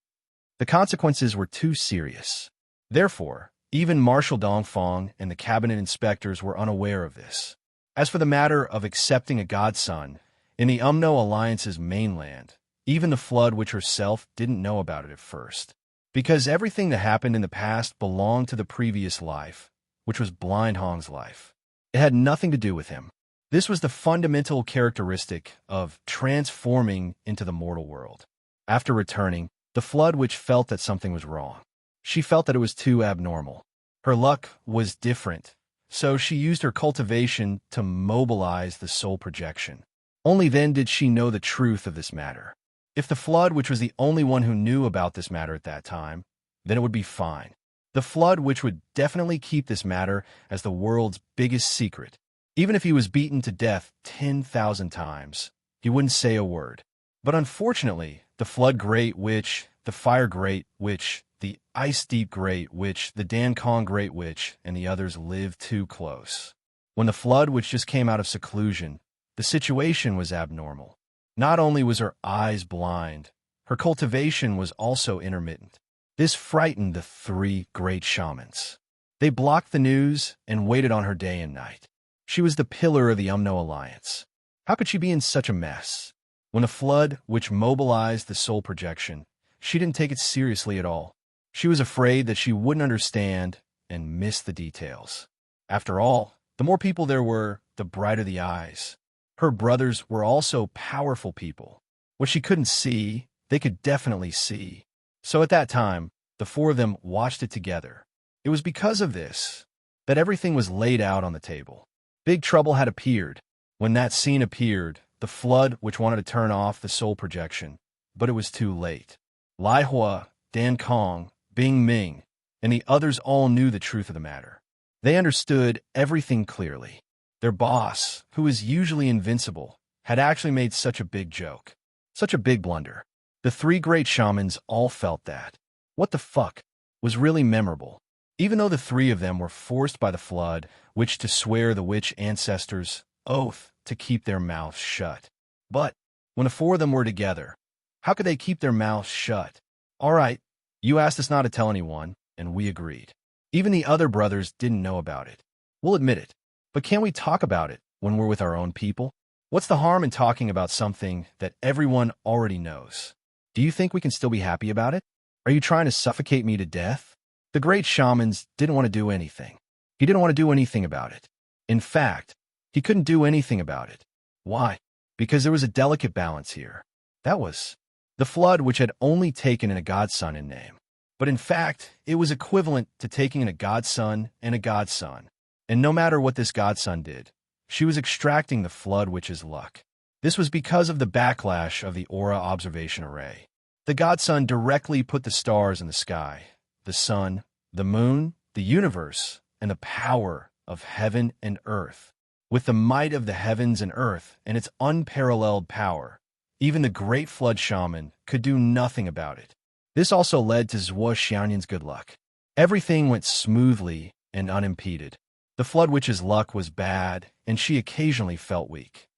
The consequences were too serious. Therefore, even Marshal Dongfang and the cabinet inspectors were unaware of this. As for the matter of accepting a godson, in the Umno Alliance's mainland, even the Flood Witch herself didn't know about it at first. Because everything that happened in the past belonged to the previous life, which was Blind Hong's life. It had nothing to do with him. This was the fundamental characteristic of transforming into the mortal world. After returning, the Flood Witch felt that something was wrong. She felt that it was too abnormal. Her luck was different, so she used her cultivation to mobilize the soul projection. Only then did she know the truth of this matter. If the Flood Witch was the only one who knew about this matter at that time, then it would be fine. The Flood Witch would definitely keep this matter as the world's biggest secret. Even if he was beaten to death 10,000 times, he wouldn't say a word. But unfortunately, the Flood Great Witch, the Fire Great Witch, the Ice Deep Great Witch, the Dankong Great Witch, and the others lived too close. When the Flood Witch just came out of seclusion, the situation was abnormal. Not only was her eyes blind, her cultivation was also intermittent. This frightened the three great shamans. They blocked the news and waited on her day and night. She was the pillar of the Umno Alliance. How could she be in such a mess? When the Flood Witch mobilized the soul projection, she didn't take it seriously at all. She was afraid that she wouldn't understand and miss the details. After all, the more people there were, the brighter the eyes. Her brothers were also powerful people. What she couldn't see, they could definitely see. So at that time, the four of them watched it together. It was because of this that everything was laid out on the table. Big trouble had appeared. When that scene appeared, the Flood Witch wanted to turn off the soul projection, but it was too late. Lai Hua, Dan Kong, Bing Ming, and the others all knew the truth of the matter. They understood everything clearly. Their boss, who is usually invincible, had actually made such a big joke. Such a big blunder. The three great shamans all felt that. What the fuck was really memorable. Even though the three of them were forced by the Flood Witch to swear the witch ancestors' oath to keep their mouths shut. But when the four of them were together, how could they keep their mouths shut? All right, you asked us not to tell anyone, and we agreed. Even the other brothers didn't know about it. We'll admit it. But can't we talk about it when we're with our own people? What's the harm in talking about something that everyone already knows? Do you think we can still be happy about it? Are you trying to suffocate me to death? The great shamans didn't want to do anything. He didn't want to do anything about it. In fact, he couldn't do anything about it. Why? Because there was a delicate balance here. That was the Flood Witch had only taken in a godson in name. But in fact, it was equivalent to taking in a godson and a godson. And no matter what this godson did, she was extracting the Flood Witch's luck. This was because of the backlash of the Aura Observation Array. The godson directly put the stars in the sky, the sun, the moon, the universe, and the power of heaven and earth. With the might of the heavens and earth and its unparalleled power, even the great flood shaman could do nothing about it. This also led to Zhuo Xianyan's good luck. Everything went smoothly and unimpeded. The Flood Witch's luck was bad, and she occasionally felt weak.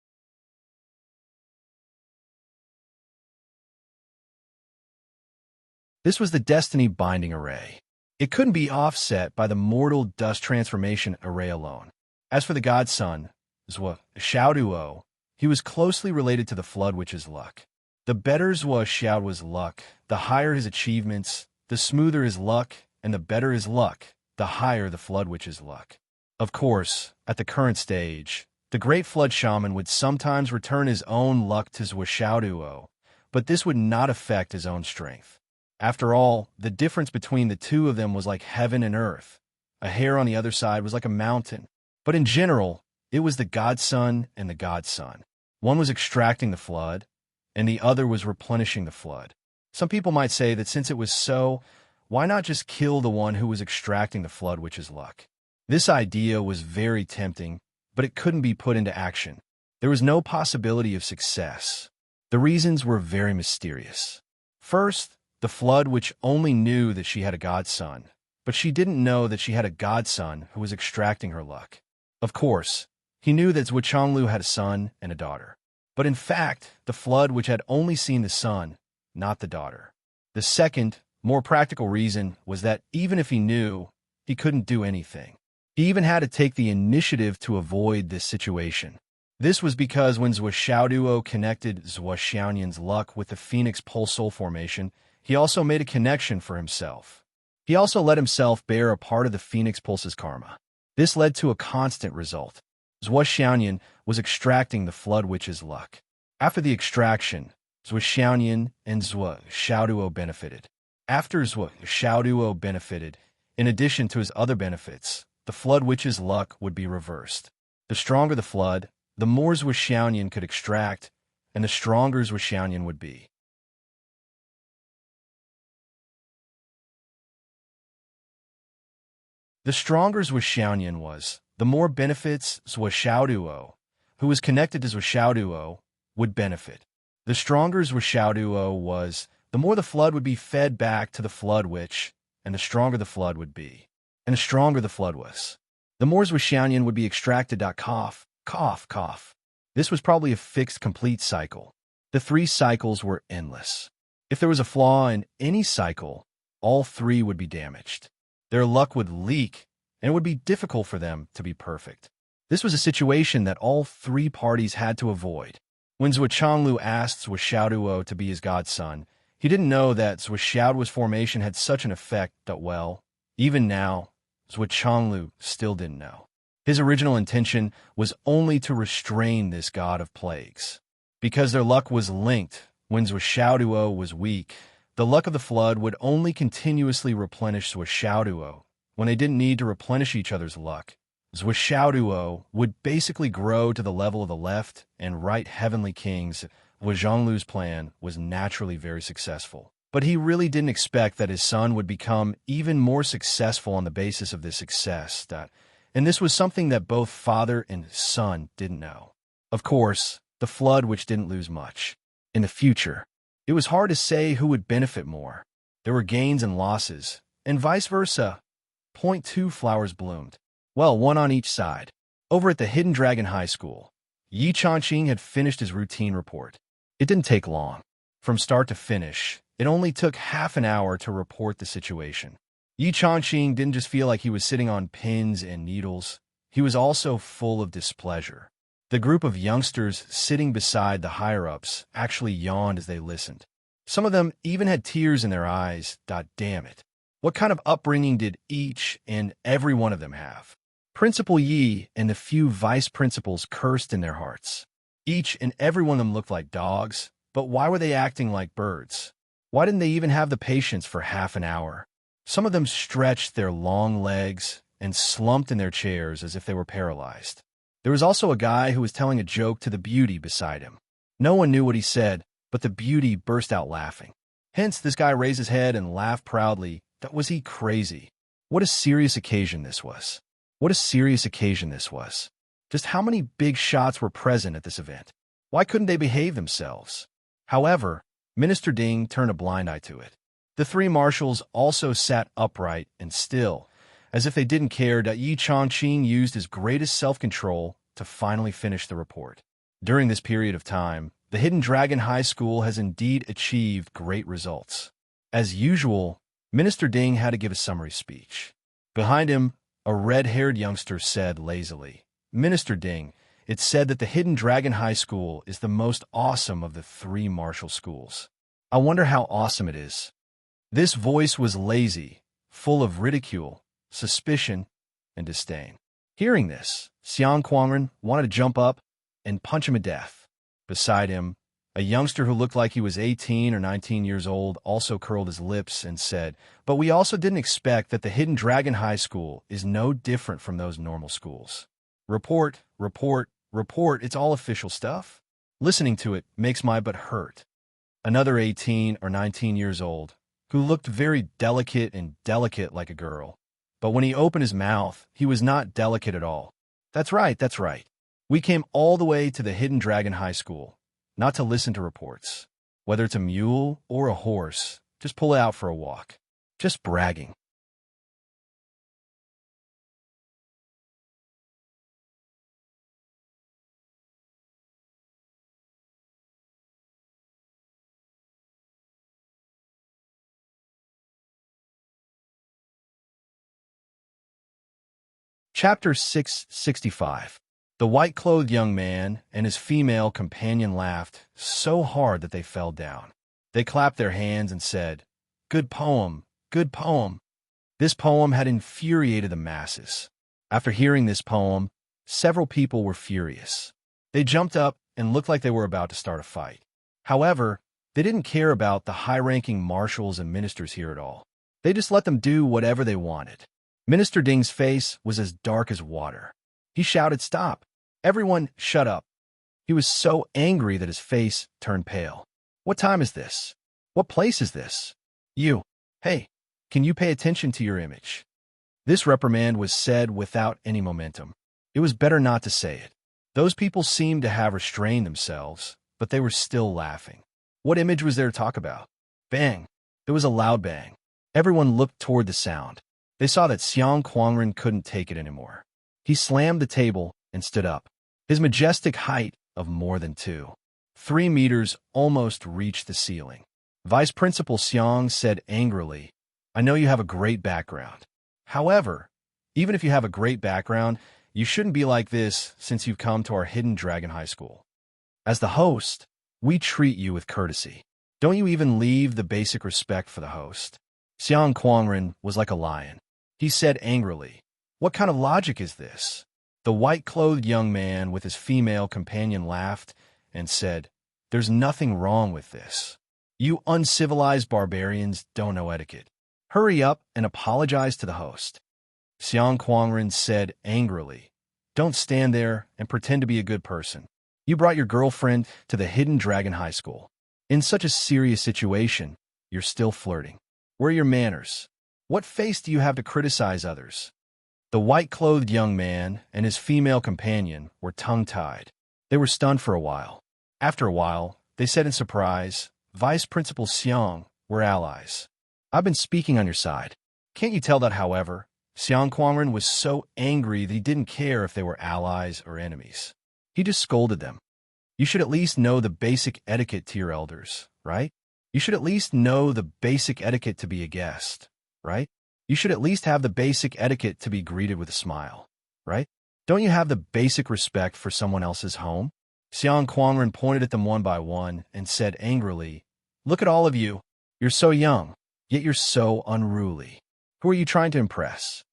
This was the destiny-binding array. It couldn't be offset by the mortal dust transformation array alone. As for the godson, Zwa Xiaoduo, he was closely related to the Flood Witch's luck. The better Zwa Xiaoduo's luck, the higher his achievements, the smoother his luck, and the better his luck, the higher the Flood Witch's luck. Of course, at the current stage, the Great Flood Shaman would sometimes return his own luck to Zwa Xiaoduo, but this would not affect his own strength. After all, the difference between the two of them was like heaven and earth. A hair on the other side was like a mountain. But in general, it was the godson and the godson. One was extracting the flood, and the other was replenishing the flood. Some people might say that since it was so, why not just kill the one who was extracting the Flood Witch's luck? This idea was very tempting, but it couldn't be put into action. There was no possibility of success. The reasons were very mysterious. First, the Flood Witch only knew that she had a godson, but she didn't know that she had a godson who was extracting her luck. Of course, he knew that Zwa Chonglu had a son and a daughter. But in fact, the Flood Witch had only seen the son, not the daughter. The second, more practical reason was that even if he knew, he couldn't do anything. He even had to take the initiative to avoid this situation. This was because when Zwa Xiaoduo connected Zwa Xiaoyan's luck with the Phoenix Pole Soul formation, he also made a connection for himself. He also let himself bear a part of the Phoenix Pulse's karma. This led to a constant result. Zwa Xiaoyan was extracting the Flood Witch's luck. After the extraction, Zwa Xiaoyan and Zwa Xiaoduo benefited. After Zwa Xiaoduo benefited, in addition to his other benefits, the Flood Witch's luck would be reversed. The stronger the flood, the more Zwa Xiaoyan could extract, and the stronger Zwa Xiaoyan would be. The stronger Zwa Xiaoyan was, the more benefits Zwa Xiaoduo, who was connected to Zwa Xiaoduo, would benefit. The stronger Zwa Xiaoduo was, the more the flood would be fed back to the Flood Witch, and the stronger the flood would be. And the stronger the flood was, the more Zwa Xiaoyan would be extracted. Cough, cough, cough. This was probably a fixed complete cycle. The 3 cycles were endless. If there was a flaw in any cycle, all 3 would be damaged. Their luck would leak, and it would be difficult for them to be perfect. This was a situation that all 3 parties had to avoid. When Zwa Chonglu asked Zwa Xiaoduo to be his godson, he didn't know that Zwa Xiaoduo's formation had such an effect that, well, even now, Zwa Chonglu still didn't know. His original intention was only to restrain this god of plagues. Because their luck was linked, when Zwa Xiaoduo was weak, the luck of the flood would only continuously replenish Zwa Xiaoduo. When they didn't need to replenish each other's luck, Zwa Xiaoduo would basically grow to the level of the left and right heavenly kings. Zwa Zhonglu's plan was naturally very successful. But he really didn't expect that his son would become even more successful on the basis of this success. And this was something that both father and son didn't know. Of course, the Flood Witch didn't lose much. In the future, it was hard to say who would benefit more. There were gains and losses, and vice versa. 2 flowers bloomed. Well, one on each side. Over at the Hidden Dragon High School, Yi Changqing had finished his routine report. It didn't take long. From start to finish, it only took half an hour to report the situation. Yi Changqing didn't just feel like he was sitting on pins and needles. He was also full of displeasure. The group of youngsters sitting beside the higher-ups actually yawned as they listened. Some of them even had tears in their eyes. Damn it. What kind of upbringing did each and every one of them have? Principal Yi and the few vice principals cursed in their hearts. Each and every one of them looked like dogs, but why were they acting like birds? Why didn't they even have the patience for half an hour? Some of them stretched their long legs and slumped in their chairs as if they were paralyzed. There was also a guy who was telling a joke to the beauty beside him. No one knew what he said, but the beauty burst out laughing. Hence, this guy raised his head and laughed proudly. Was he crazy? What a serious occasion this was. What a serious occasion this was. Just how many big shots were present at this event? Why couldn't they behave themselves? However, Minister Ding turned a blind eye to it. The 3 marshals also sat upright and still, as if they didn't care. Yi Changqing used his greatest self-control to finally finish the report. During this period of time, the Hidden Dragon High School has indeed achieved great results. As usual, Minister Ding had to give a summary speech. Behind him, a red-haired youngster said lazily, "Minister Ding, it's said that the Hidden Dragon High School is the most awesome of the 3 martial schools. I wonder how awesome it is." This voice was lazy, full of ridicule, suspicion, and disdain. Hearing this, Xiang Quangren wanted to jump up and punch him to death. Beside him, a youngster who looked like he was 18 or 19 years old also curled his lips and said, "But we also didn't expect that the Hidden Dragon High School is no different from those normal schools. Report, report, report, it's all official stuff. Listening to it makes my butt hurt." Another 18 or 19 years old, who looked very delicate like a girl. But when he opened his mouth, he was not delicate at all. That's right, that's right. We came all the way to the Hidden Dragon High School, not to listen to reports. Whether it's a mule or a horse, just pull it out for a walk. Just bragging. Chapter 665. The white-clothed young man and his female companion laughed so hard that they fell down. They clapped their hands and said, "Good poem, good poem." This poem had infuriated the masses. After hearing this poem, several people were furious. They jumped up and looked like they were about to start a fight. However, they didn't care about the high-ranking marshals and ministers here at all. They just let them do whatever they wanted. Minister Ding's face was as dark as water. He shouted, "Stop! Everyone, shut up!" He was so angry that his face turned pale. "What time is this? What place is this? You! Hey, can you pay attention to your image?" This reprimand was said without any momentum. It was better not to say it. Those people seemed to have restrained themselves, but they were still laughing. What image was there to talk about? Bang! There was a loud bang. Everyone looked toward the sound. They saw that Xiang Quangren couldn't take it anymore. He slammed the table and stood up. His majestic height of more than 3 meters almost reached the ceiling. Vice Principal Xiang said angrily, "I know you have a great background. However, even if you have a great background, you shouldn't be like this since you've come to our Hidden Dragon High School. As the host, we treat you with courtesy. Don't you even leave the basic respect for the host?" Xiang Quangren was like a lion. He said angrily, "What kind of logic is this?" The white-clothed young man with his female companion laughed and said, "There's nothing wrong with this. You uncivilized barbarians don't know etiquette. Hurry up and apologize to the host." Xiang Quangren said angrily, "Don't stand there and pretend to be a good person. You brought your girlfriend to the Hidden Dragon High School. In such a serious situation, you're still flirting. Where are your manners? What face do you have to criticize others?" The white-clothed young man and his female companion were tongue-tied. They were stunned for a while. After a while, they said in surprise, "Vice Principal Xiang, we're allies. I've been speaking on your side. Can't you tell that?" However, Xiang Quangren was so angry that he didn't care if they were allies or enemies. He just scolded them. "You should at least know the basic etiquette to your elders, right? You should at least know the basic etiquette to be a guest, right? You should at least have the basic etiquette to be greeted with a smile, right? Don't you have the basic respect for someone else's home?" Xiang Quangren pointed at them one by one and said angrily, "Look at all of you. You're so young, yet you're so unruly. Who are you trying to impress?"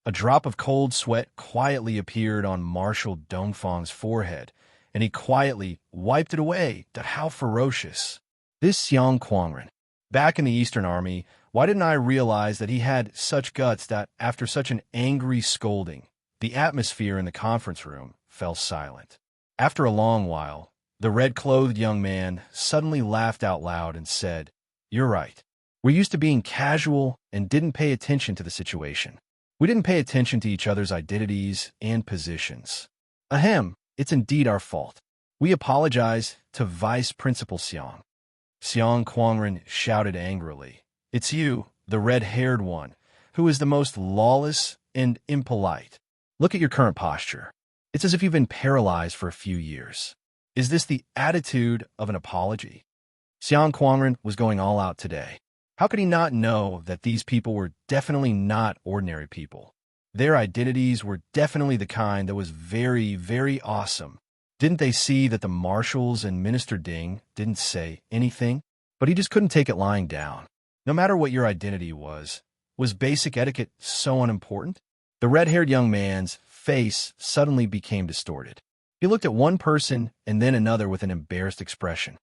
A drop of cold sweat quietly appeared on Marshal Dongfang's forehead, and he quietly wiped it away. How ferocious. This Xiang Quangren. Back in the Eastern Army, why didn't I realize that he had such guts that, after such an angry scolding, the atmosphere in the conference room fell silent. After a long while, the red-clothed young man suddenly laughed out loud and said, "You're right. We're used to being casual and didn't pay attention to the situation. We didn't pay attention to each other's identities and positions. Ahem, it's indeed our fault. We apologize to Vice Principal Xiang." Xiang Quangren shouted angrily, "It's you, the red-haired one, who is the most lawless and impolite. Look at your current posture. It's as if you've been paralyzed for a few years. Is this the attitude of an apology?" Xiang Quangren was going all out today. How could he not know that these people were definitely not ordinary people? Their identities were definitely the kind that was very, very awesome. Didn't they see that the marshals and Minister Ding didn't say anything? But he just couldn't take it lying down. No matter what your identity was basic etiquette so unimportant? The red-haired young man's face suddenly became distorted. He looked at one person and then another with an embarrassed expression.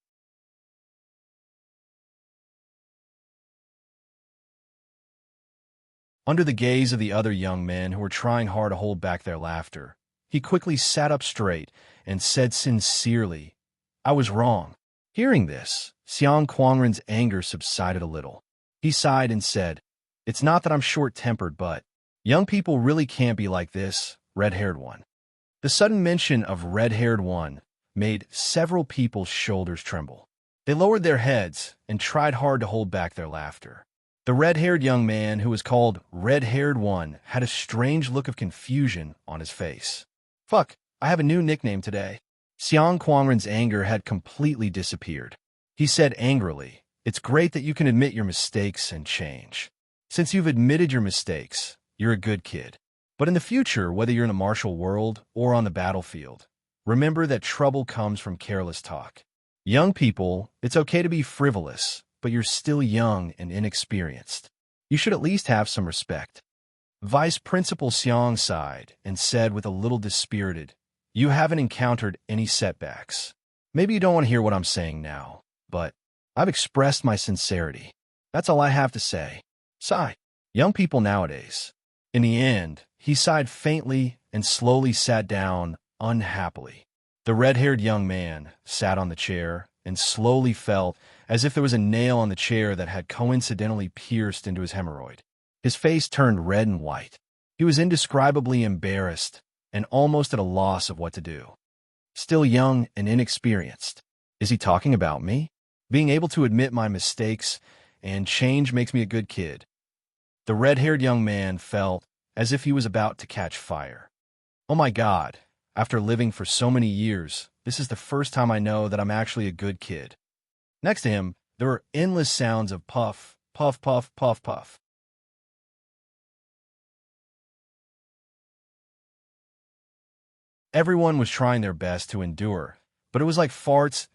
Under the gaze of the other young men who were trying hard to hold back their laughter, he quickly sat up straight and said sincerely, "I was wrong." Hearing this, Xiang Quangren's anger subsided a little. He sighed and said, "It's not that I'm short-tempered, but young people really can't be like this, red-haired one." The sudden mention of red-haired one made several people's shoulders tremble. They lowered their heads and tried hard to hold back their laughter. The red-haired young man who was called Red-Haired One had a strange look of confusion on his face. "Fuck, I have a new nickname today." Xiang Quangren's anger had completely disappeared. He said angrily, "It's great that you can admit your mistakes and change. Since you've admitted your mistakes, you're a good kid. But in the future, whether you're in the martial world or on the battlefield, remember that trouble comes from careless talk. Young people, it's okay to be frivolous, but you're still young and inexperienced. You should at least have some respect." Vice Principal Xiang sighed and said with a little dispirited, "You haven't encountered any setbacks. Maybe you don't want to hear what I'm saying now, but I've expressed my sincerity. That's all I have to say. Sigh. Young people nowadays." In the end, he sighed faintly and slowly sat down unhappily. The red-haired young man sat on the chair and slowly felt as if there was a nail on the chair that had coincidentally pierced into his hemorrhoid. His face turned red and white. He was indescribably embarrassed and almost at a loss of what to do. Still young and inexperienced. Is he talking about me? Being able to admit my mistakes and change makes me a good kid. The red-haired young man felt as if he was about to catch fire. Oh my God, after living for so many years, this is the first time I know that I'm actually a good kid. Next to him, there were endless sounds of puff, puff, puff, puff, puff. Everyone was trying their best to endure, but it was like farts.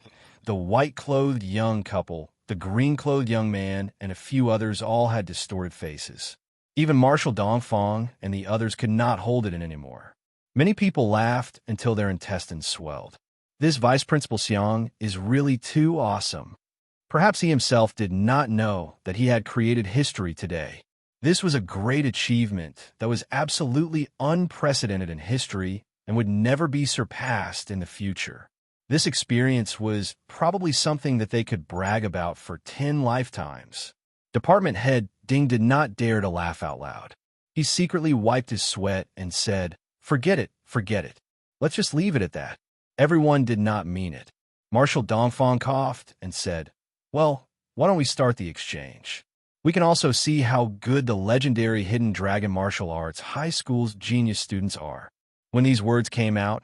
The white-clothed young couple, the green-clothed young man, and a few others all had distorted faces. Even Marshal Dongfang and the others could not hold it in anymore. Many people laughed until their intestines swelled. This Vice Principal Xiang is really too awesome. Perhaps he himself did not know that he had created history today. This was a great achievement that was absolutely unprecedented in history and would never be surpassed in the future. This experience was probably something that they could brag about for 10 lifetimes. Department head Ding did not dare to laugh out loud. He secretly wiped his sweat and said, forget it. Let's just leave it at that." Everyone did not mean it. Marshal Dongfang coughed and said, "Well, why don't we start the exchange? We can also see how good the legendary Hidden Dragon Martial Arts High School's genius students are." When these words came out,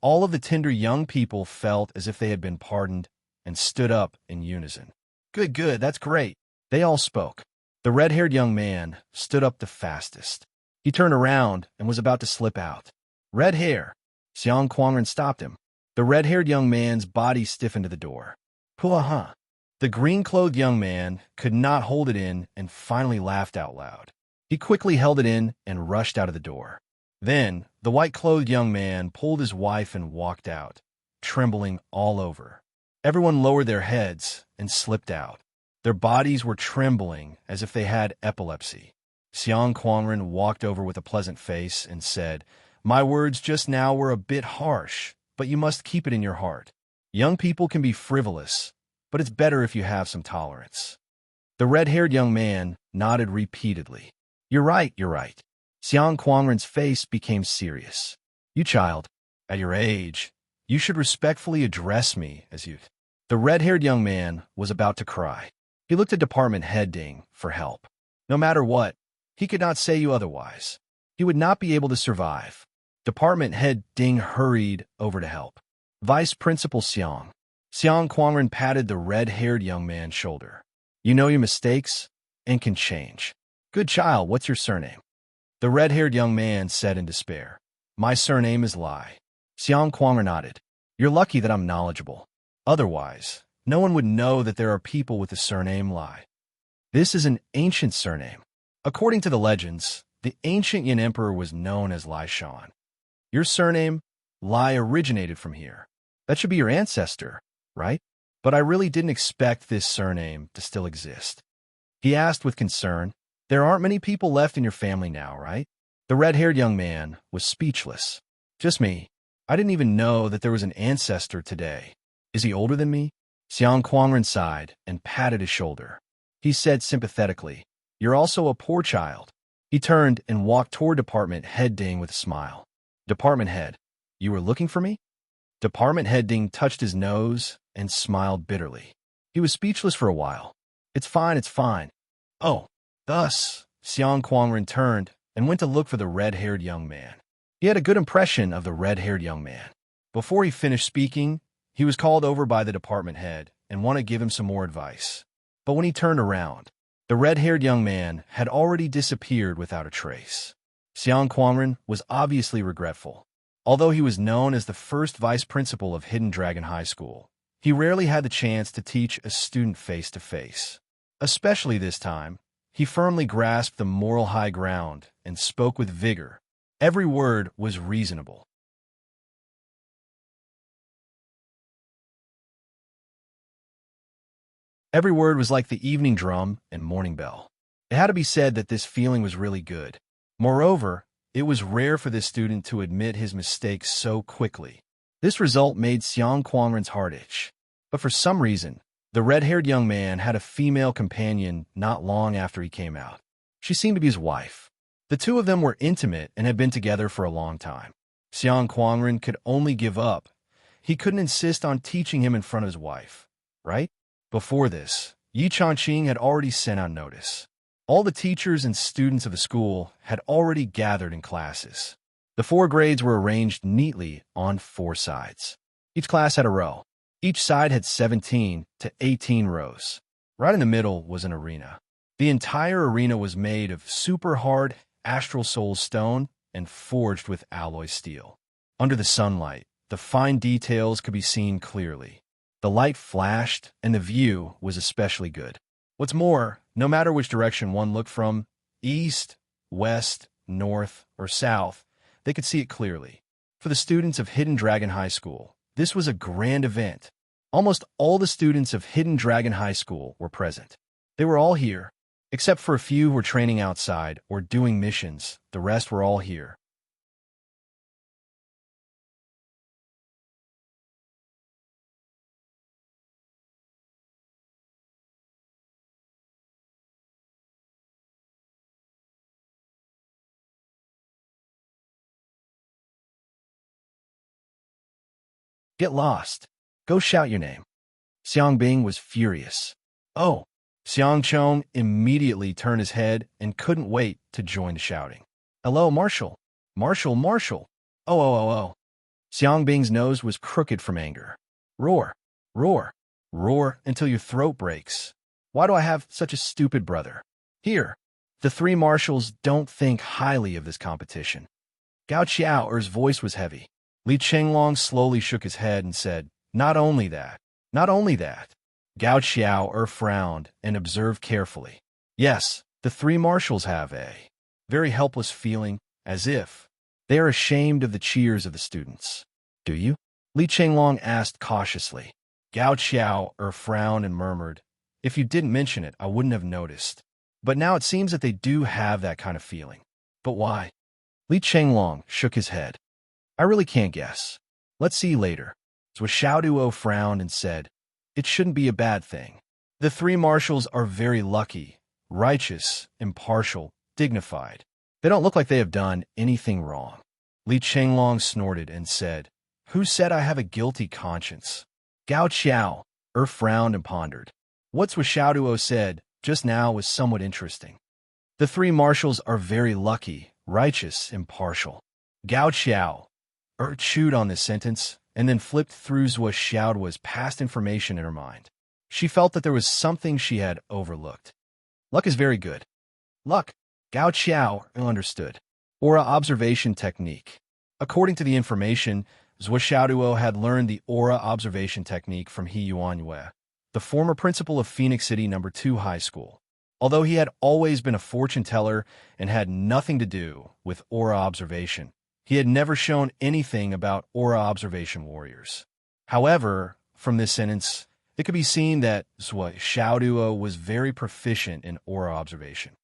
all of the tender young people felt as if they had been pardoned and stood up in unison. Good, that's great." They all spoke. The red-haired young man stood up the fastest. He turned around and was about to slip out. "Red hair." Xiang Quangren stopped him. The red-haired young man's body stiffened to the door. "Puah-huh." The green-clothed young man could not hold it in and finally laughed out loud. He quickly held it in and rushed out of the door. Then, the white-clothed young man pulled his wife and walked out, trembling all over. Everyone lowered their heads and slipped out. Their bodies were trembling as if they had epilepsy. Xiang Quangren walked over with a pleasant face and said, "My words just now were a bit harsh, but you must keep it in your heart. Young people can be frivolous, but it's better if you have some tolerance." The red-haired young man nodded repeatedly. You're right. Xiang Quangren's face became serious. "You child, at your age, you should respectfully address me as you..." The red-haired young man was about to cry. He looked at Department Head Ding for help. No matter what, he could not say you otherwise. He would not be able to survive. Department Head Ding hurried over to help. Vice Principal Xiang. Xiang Quangren patted the red-haired young man's shoulder. "You know your mistakes? and can change. Good child, what's your surname? The red-haired young man said in despair. My surname is Lai. Xiang Kuang nodded. You're lucky that I'm knowledgeable. Otherwise, no one would know that there are people with the surname Lai. This is an ancient surname. According to the legends, the ancient Yin emperor was known as Lai Shan. Your surname, Lai, originated from here. That should be your ancestor, right? But I really didn't expect this surname to still exist. He asked with concern. There aren't many people left in your family now, right? The red-haired young man was speechless. Just me. I didn't even know that there was an ancestor today. Is he older than me? Xiang Kuangren sighed and patted his shoulder. He said sympathetically, You're also a poor child. He turned and walked toward Department Head Ding with a smile. Department Head, you were looking for me? Department Head Ding touched his nose and smiled bitterly. He was speechless for a while. It's fine, it's fine. Oh, thus, Xiang Kuangren turned and went to look for the red-haired young man. He had a good impression of the red-haired young man. Before he finished speaking, he was called over by the department head and wanted to give him some more advice. But when he turned around, the red-haired young man had already disappeared without a trace. Xiang Kuangren was obviously regretful. Although he was known as the first vice principal of Hidden Dragon High School, he rarely had the chance to teach a student face-to-face. Especially this time, he firmly grasped the moral high ground and spoke with vigor. Every word was reasonable. Every word was like the evening drum and morning bell. It had to be said that this feeling was really good. Moreover, it was rare for this student to admit his mistakes so quickly. This result made Xiang Kuangren's heart itch. But for some reason, the red-haired young man had a female companion not long after he came out. She seemed to be his wife. The two of them were intimate and had been together for a long time. Xiang Kuangren could only give up. He couldn't insist on teaching him in front of his wife, right? Before this, Yi Changqing had already sent out notice. All the teachers and students of the school had already gathered in classes. The 4 grades were arranged neatly on 4 sides. Each class had a row. Each side had 17 to 18 rows. Right in the middle was an arena. The entire arena was made of super hard astral soul stone and forged with alloy steel. Under the sunlight, the fine details could be seen clearly. The light flashed, and the view was especially good. What's more, no matter which direction one looked from, east, west, north, or south, they could see it clearly. For the students of Hidden Dragon High School, this was a grand event. Almost all the students of Hidden Dragon High School were present. They were all here, except for a few who were training outside or doing missions. The rest were all here. Get lost. Go shout your name. Xiang Bing was furious. Oh! Xiang Chong immediately turned his head and couldn't wait to join the shouting. Hello, Marshal! Marshal, Marshal! Oh, oh, oh, oh! Xiang Bing's nose was crooked from anger. Roar! Roar! Roar until your throat breaks. Why do I have such a stupid brother? Here! The 3 marshals don't think highly of this competition. Gao Qiao's voice was heavy. Li Chenglong slowly shook his head and said, Not only that. Not only that. Gao Qiao frowned and observed carefully. Yes, the 3 marshals have a very helpless feeling, as if they are ashamed of the cheers of the students. Do you? Li Chenglong asked cautiously. Gao Qiao frowned and murmured, If you didn't mention it, I wouldn't have noticed. But now it seems that they do have that kind of feeling. But why? Li Chenglong shook his head. I really can't guess. Let's see later. So Xiao Duo frowned and said, It shouldn't be a bad thing. The 3 marshals are very lucky, righteous, impartial, dignified. They don't look like they have done anything wrong. Li Chenglong snorted and said, Who said I have a guilty conscience? Gao Qiao frowned and pondered. What Xiao Duo said just now was somewhat interesting. The 3 marshals are very lucky, righteous, impartial. Gao Qiao chewed on this sentence and then flipped through Zhua Xiaoduo's past information in her mind. She felt that there was something she had overlooked. Luck is very good. Luck. Gao Qiao understood. Aura observation technique. According to the information, Zhou Xiaoduo had learned the aura observation technique from He Yuanyue, the former principal of Phoenix City No. 2 High School. Although he had always been a fortune teller and had nothing to do with aura observation, he had never shown anything about aura observation warriors. However, from this sentence, it could be seen that Zhou Xiaoduo was very proficient in aura observation.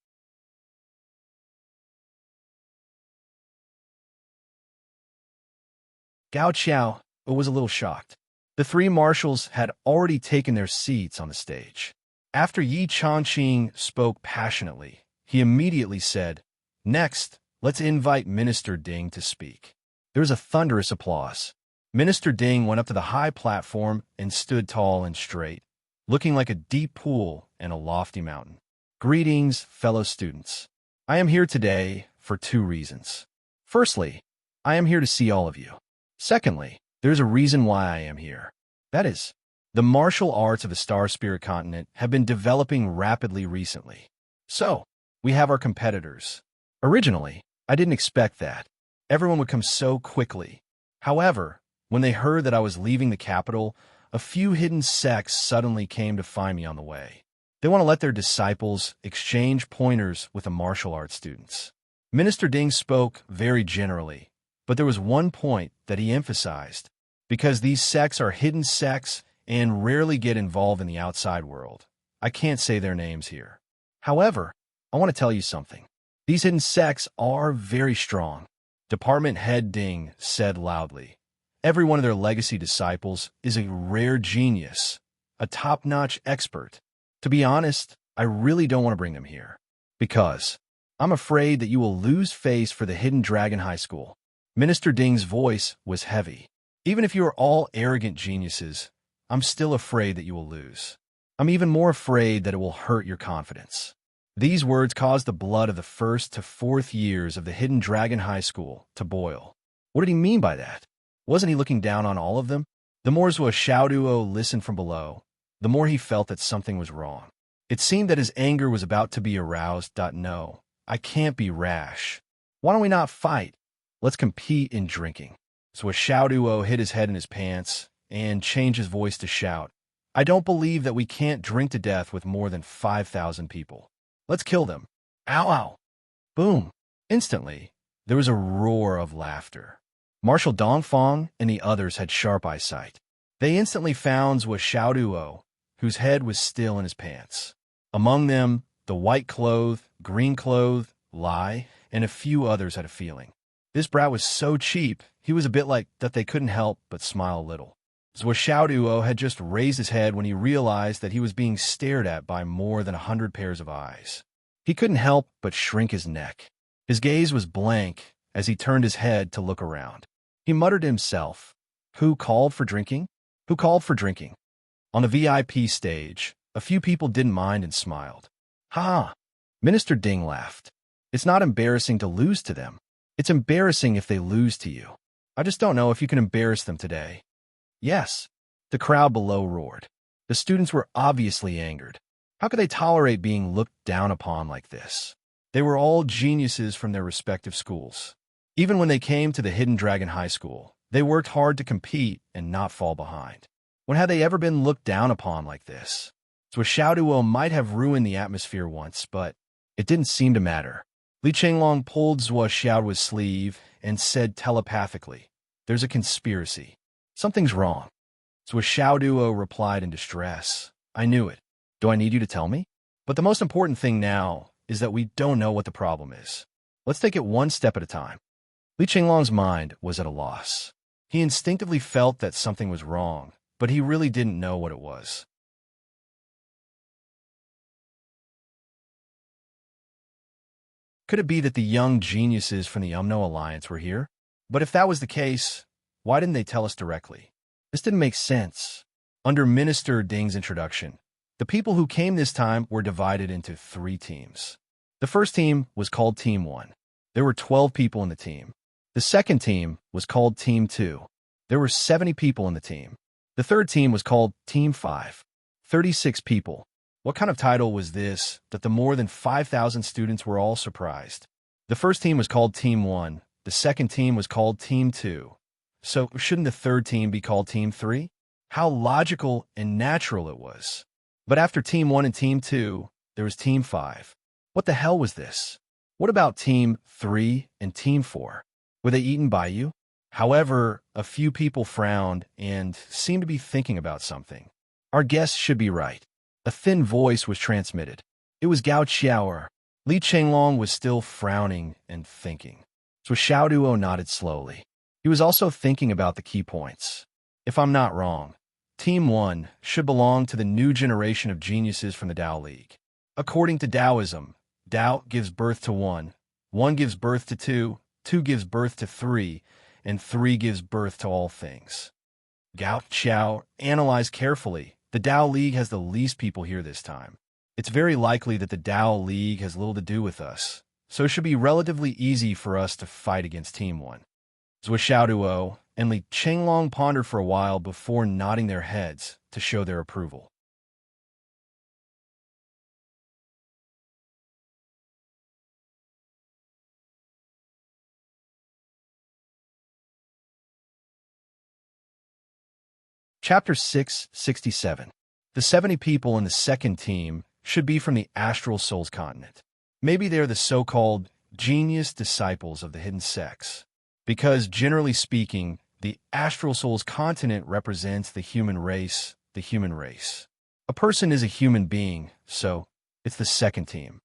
Gao Qiao was a little shocked. The three marshals had already taken their seats on the stage. After Yi Changqing spoke passionately, he immediately said, "Next, let's invite Minister Ding to speak." There was a thunderous applause. Minister Ding went up to the high platform and stood tall and straight, looking like a deep pool and a lofty mountain. "Greetings, fellow students. I am here today for two reasons. Firstly, I am here to see all of you. Secondly, there's a reason why I am here. That is, the martial arts of the Star Spirit continent have been developing rapidly recently. So, we have our competitors. Originally, I didn't expect that. Everyone would come so quickly. However, when they heard that I was leaving the capital, a few hidden sects suddenly came to find me on the way. They want to let their disciples exchange pointers with the martial arts students." Minister Ding spoke very generally, but there was one point that he emphasized. Because these sects are hidden sects and rarely get involved in the outside world, I can't say their names here. However, I want to tell you something. These hidden sects are very strong. Department Head Ding said loudly. Every one of their legacy disciples is a rare genius, a top-notch expert. To be honest, I really don't want to bring them here. Because I'm afraid that you will lose face for the Hidden Dragon High School. Minister Ding's voice was heavy. Even if you are all arrogant geniuses, I'm still afraid that you will lose. I'm even more afraid that it will hurt your confidence. These words caused the blood of the first to fourth years of the Hidden Dragon High School to boil. What did he mean by that? Wasn't he looking down on all of them? The more Zhou Xiaoduo listened from below, the more he felt that something was wrong. It seemed that his anger was about to be aroused. No, I can't be rash. Why don't we not fight? Let's compete in drinking. So Xiaoduo hid his head in his pants and changed his voice to shout, "I don't believe that we can't drink to death with more than 5,000 people. Let's kill them." Ow, ow. Boom. Instantly, there was a roar of laughter. Marshal Dongfang and the others had sharp eyesight. They instantly found Zhou Xiaoduo, whose head was still in his pants. Among them, the white-clothed, green-clothed, Lai, and a few others had a feeling. This brat was so cheap, he was a bit like that they couldn't help but smile a little. Zhou Xiaoduo had just raised his head when he realized that he was being stared at by more than 100 pairs of eyes. He couldn't help but shrink his neck. His gaze was blank as he turned his head to look around. He muttered to himself, "Who called for drinking? Who called for drinking?" On the VIP stage, a few people didn't mind and smiled. "Ha!" Minister Ding laughed. "It's not embarrassing to lose to them. It's embarrassing if they lose to you. I just don't know if you can embarrass them today." "Yes." The crowd below roared. The students were obviously angered. How could they tolerate being looked down upon like this? They were all geniuses from their respective schools. Even when they came to the Hidden Dragon High School, they worked hard to compete and not fall behind. When had they ever been looked down upon like this? So Xiaoduo might have ruined the atmosphere once, but it didn't seem to matter. Li Chenglong pulled Zhou Xiaoduo's sleeve and said telepathically, "There's a conspiracy. Something's wrong." Zhou Xiaoduo replied in distress, "I knew it. Do I need you to tell me? But the most important thing now is that we don't know what the problem is. Let's take it one step at a time." Li Chenglong's mind was at a loss. He instinctively felt that something was wrong, but he really didn't know what it was. Could it be that the young geniuses from the Umno Alliance were here? But if that was the case, why didn't they tell us directly? This didn't make sense. Under Minister Ding's introduction, the people who came this time were divided into 3 teams. The first team was called Team 1. There were 12 people in the team. The second team was called Team 2. There were 70 people in the team. The third team was called Team 5. 36 people. What kind of title was this that the more than 5,000 students were all surprised? The first team was called Team 1. The second team was called Team 2. So shouldn't the third team be called Team 3? How logical and natural it was. But after Team 1 and Team 2, there was Team 5. What the hell was this? What about Team 3 and Team 4? Were they eaten by you? However, a few people frowned and seemed to be thinking about something. Our guess should be right. A thin voice was transmitted. It was Gao Xiao. Li Chenglong was still frowning and thinking. So Xiao Duo nodded slowly. He was also thinking about the key points. If I'm not wrong, Team 1 should belong to the new generation of geniuses from the Tao League. According to Taoism, Tao gives birth to 1, 1 gives birth to 2, 2 gives birth to 3, and 3 gives birth to all things. Gao Xiao analyzed carefully. The Tao League has the least people here this time. It's very likely that the Tao League has little to do with us, so it should be relatively easy for us to fight against Team 1. Zhou Xiaoduo and Li Chenglong pondered for a while before nodding their heads to show their approval. Chapter 667. The 70 people in the second team should be from the Astral Souls continent. Maybe they're the so-called genius disciples of the hidden sects, because generally speaking, the Astral Souls continent represents the human race, A person is a human being, so it's the second team.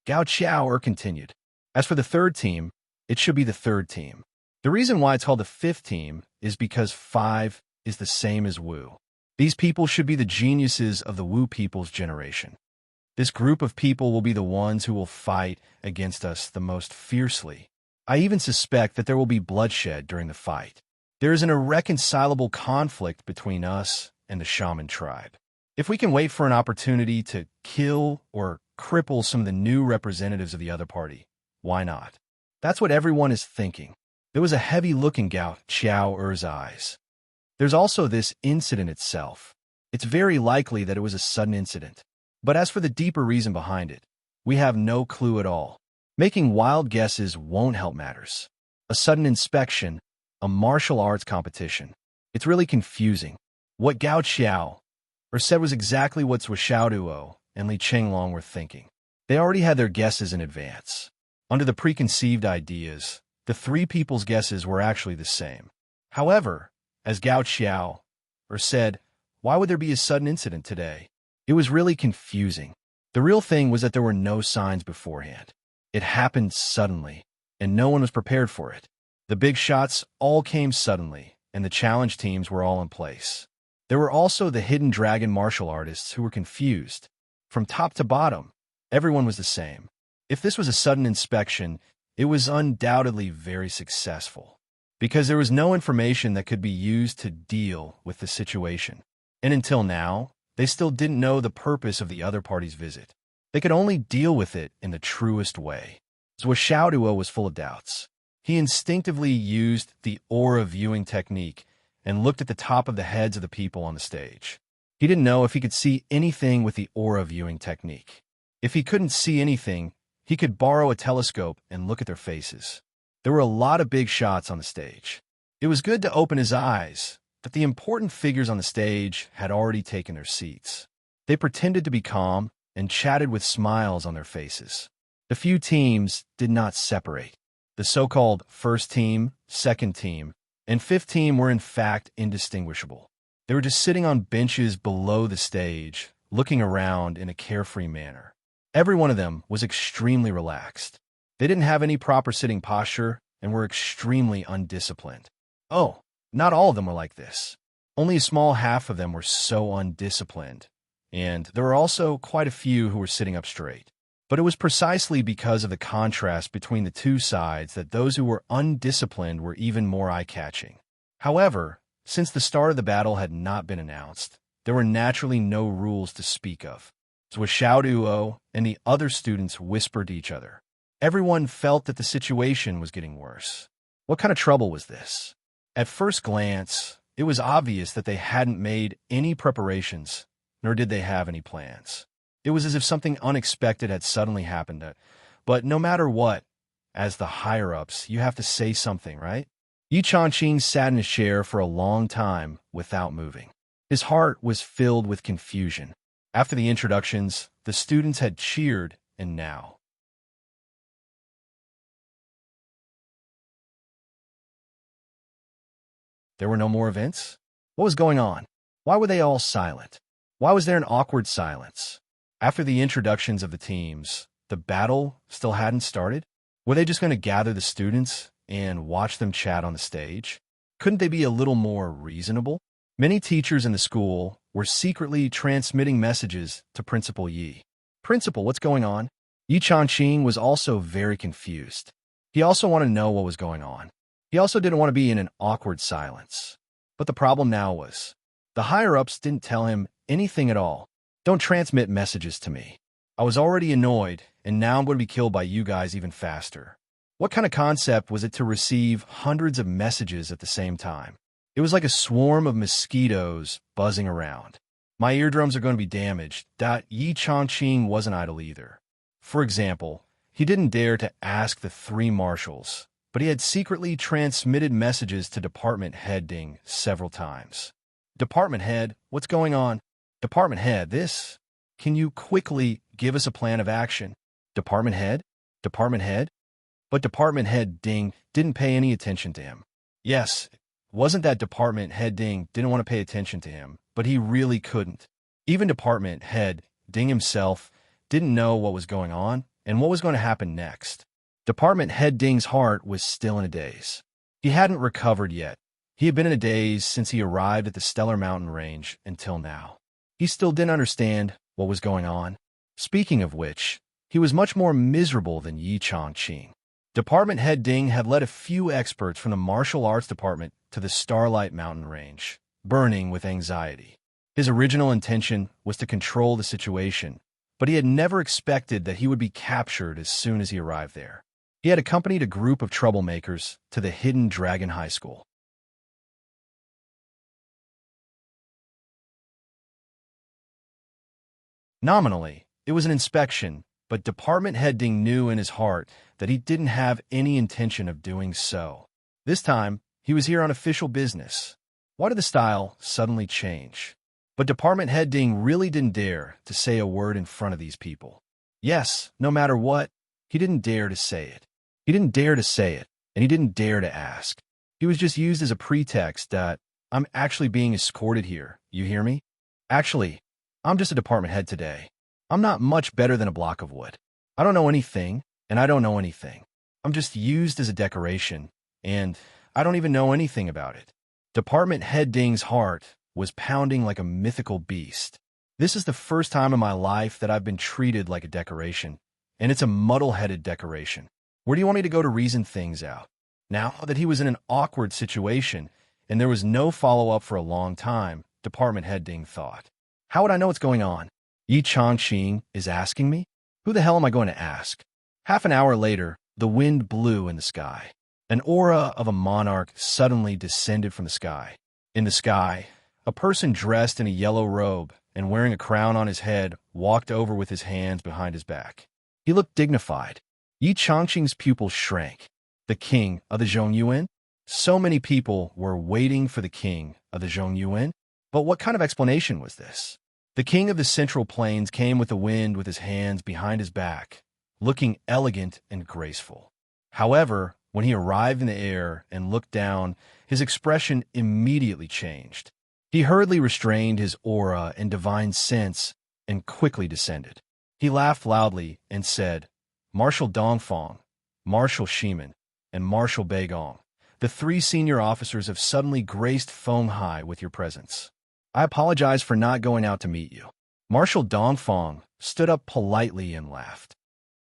Gao Qiao continued. As for the third team, it should be the third team. The reason why it's called the fifth team is because 5 is the same as Wu. These people should be the geniuses of the Wu people's generation. This group of people will be the ones who will fight against us the most fiercely. I even suspect that there will be bloodshed during the fight. There is an irreconcilable conflict between us and the shaman tribe. If we can wait for an opportunity to kill or cripple some of the new representatives of the other party, why not? That's what everyone is thinking. There was a heavy look in Gao Qiao's eyes. There's also this incident itself. It's very likely that it was a sudden incident. But as for the deeper reason behind it, we have no clue at all. Making wild guesses won't help matters. A sudden inspection, a martial arts competition. It's really confusing. What Gao Qiao said was exactly what Zhou Xiaoduo and Li Chenglong were thinking. They already had their guesses in advance. Under the preconceived ideas, the three people's guesses were actually the same. However, as Gao Qiao said, why would there be a sudden incident today? It was really confusing. The real thing was that there were no signs beforehand. It happened suddenly, and no one was prepared for it. The big shots all came suddenly, and the challenge teams were all in place. There were also the hidden dragon martial artists who were confused. From top to bottom, everyone was the same. If this was a sudden inspection, it was undoubtedly very successful, because there was no information that could be used to deal with the situation. And until now, they still didn't know the purpose of the other party's visit. They could only deal with it in the truest way. Zhou Xiaoduo was full of doubts. He instinctively used the aura viewing technique and looked at the top of the heads of the people on the stage. He didn't know if he could see anything with the aura viewing technique. If he couldn't see anything, he could borrow a telescope and look at their faces. There were a lot of big shots on the stage. It was good to open his eyes, but the important figures on the stage had already taken their seats. They pretended to be calm and chatted with smiles on their faces. The few teams did not separate. The so-called first team, second team, and fifth team were in fact indistinguishable. They were just sitting on benches below the stage, looking around in a carefree manner. Every one of them was extremely relaxed. They didn't have any proper sitting posture and were extremely undisciplined. Oh, not all of them were like this. Only a small half of them were so undisciplined, and there were also quite a few who were sitting up straight. But it was precisely because of the contrast between the two sides that those who were undisciplined were even more eye-catching. However, since the start of the battle had not been announced, there were naturally no rules to speak of. So Xiaoduo and the other students whispered to each other. Everyone felt that the situation was getting worse. What kind of trouble was this? At first glance, it was obvious that they hadn't made any preparations, nor did they have any plans. It was as if something unexpected had suddenly happened. But no matter what, as the higher-ups, you have to say something, right? Yi Changqing sat in his chair for a long time without moving. His heart was filled with confusion. After the introductions, the students had cheered, and now there were no more events? What was going on? Why were they all silent? Why was there an awkward silence? After the introductions of the teams, the battle still hadn't started? Were they just going to gather the students and watch them chat on the stage? Couldn't they be a little more reasonable? Many teachers in the school were secretly transmitting messages to Principal Yi. Principal, what's going on? Yi Changqing was also very confused. He also wanted to know what was going on. He also didn't want to be in an awkward silence. But the problem now was, the higher-ups didn't tell him anything at all. Don't transmit messages to me. I was already annoyed, and now I'm going to be killed by you guys even faster. What kind of concept was it to receive hundreds of messages at the same time? It was like a swarm of mosquitoes buzzing around. My eardrums are going to be damaged. Yi Changqing wasn't idle either. For example, he didn't dare to ask the three marshals, but he had secretly transmitted messages to Department Head Ding several times. Department Head, what's going on? Department Head, this? Can you quickly give us a plan of action? Department Head? Department Head? But Department Head Ding didn't pay any attention to him. Yes, it wasn't that Department Head Ding didn't want to pay attention to him, but he really couldn't. Even Department Head Ding himself didn't know what was going on and what was going to happen next. Department Head Ding's heart was still in a daze. He hadn't recovered yet. He had been in a daze since he arrived at the Stellar Mountain Range until now. He still didn't understand what was going on. Speaking of which, he was much more miserable than Yi Changqing. Department Head Ding had led a few experts from the martial arts department to the Starlight Mountain Range, burning with anxiety. His original intention was to control the situation, but he had never expected that he would be captured as soon as he arrived there. He had accompanied a group of troublemakers to the Hidden Dragon High School. Nominally, it was an inspection, but Department Head Ding knew in his heart that he didn't have any intention of doing so. This time, he was here on official business. Why did the style suddenly change? But Department Head Ding really didn't dare to say a word in front of these people. Yes, no matter what, he didn't dare to say it. He didn't dare to say it, and he didn't dare to ask. He was just used as a pretext that, I'm actually being escorted here, you hear me? Actually, I'm just a department head today. I'm not much better than a block of wood. I don't know anything, and I don't know anything. I'm just used as a decoration, and I don't even know anything about it. Department Head Ding's heart was pounding like a mythical beast. This is the first time in my life that I've been treated like a decoration, and it's a muddle-headed decoration. Where do you want me to go to reason things out? Now that he was in an awkward situation, and there was no follow-up for a long time, Department Head Ding thought. How would I know what's going on? Yi Changqing is asking me? Who the hell am I going to ask? Half an hour later, the wind blew in the sky. An aura of a monarch suddenly descended from the sky. In the sky, a person dressed in a yellow robe and wearing a crown on his head walked over with his hands behind his back. He looked dignified. Yi Changqing's pupils shrank. The king of the Zhongyuan? So many people were waiting for the king of the Zhongyuan. But what kind of explanation was this? The king of the Central Plains came with the wind with his hands behind his back, looking elegant and graceful. However, when he arrived in the air and looked down, his expression immediately changed. He hurriedly restrained his aura and divine sense and quickly descended. He laughed loudly and said, Marshal Dongfang, Marshal Shimen, and Marshal Beigong, the three senior officers have suddenly graced Fenghai with your presence. I apologize for not going out to meet you. Marshal Dongfang stood up politely and laughed.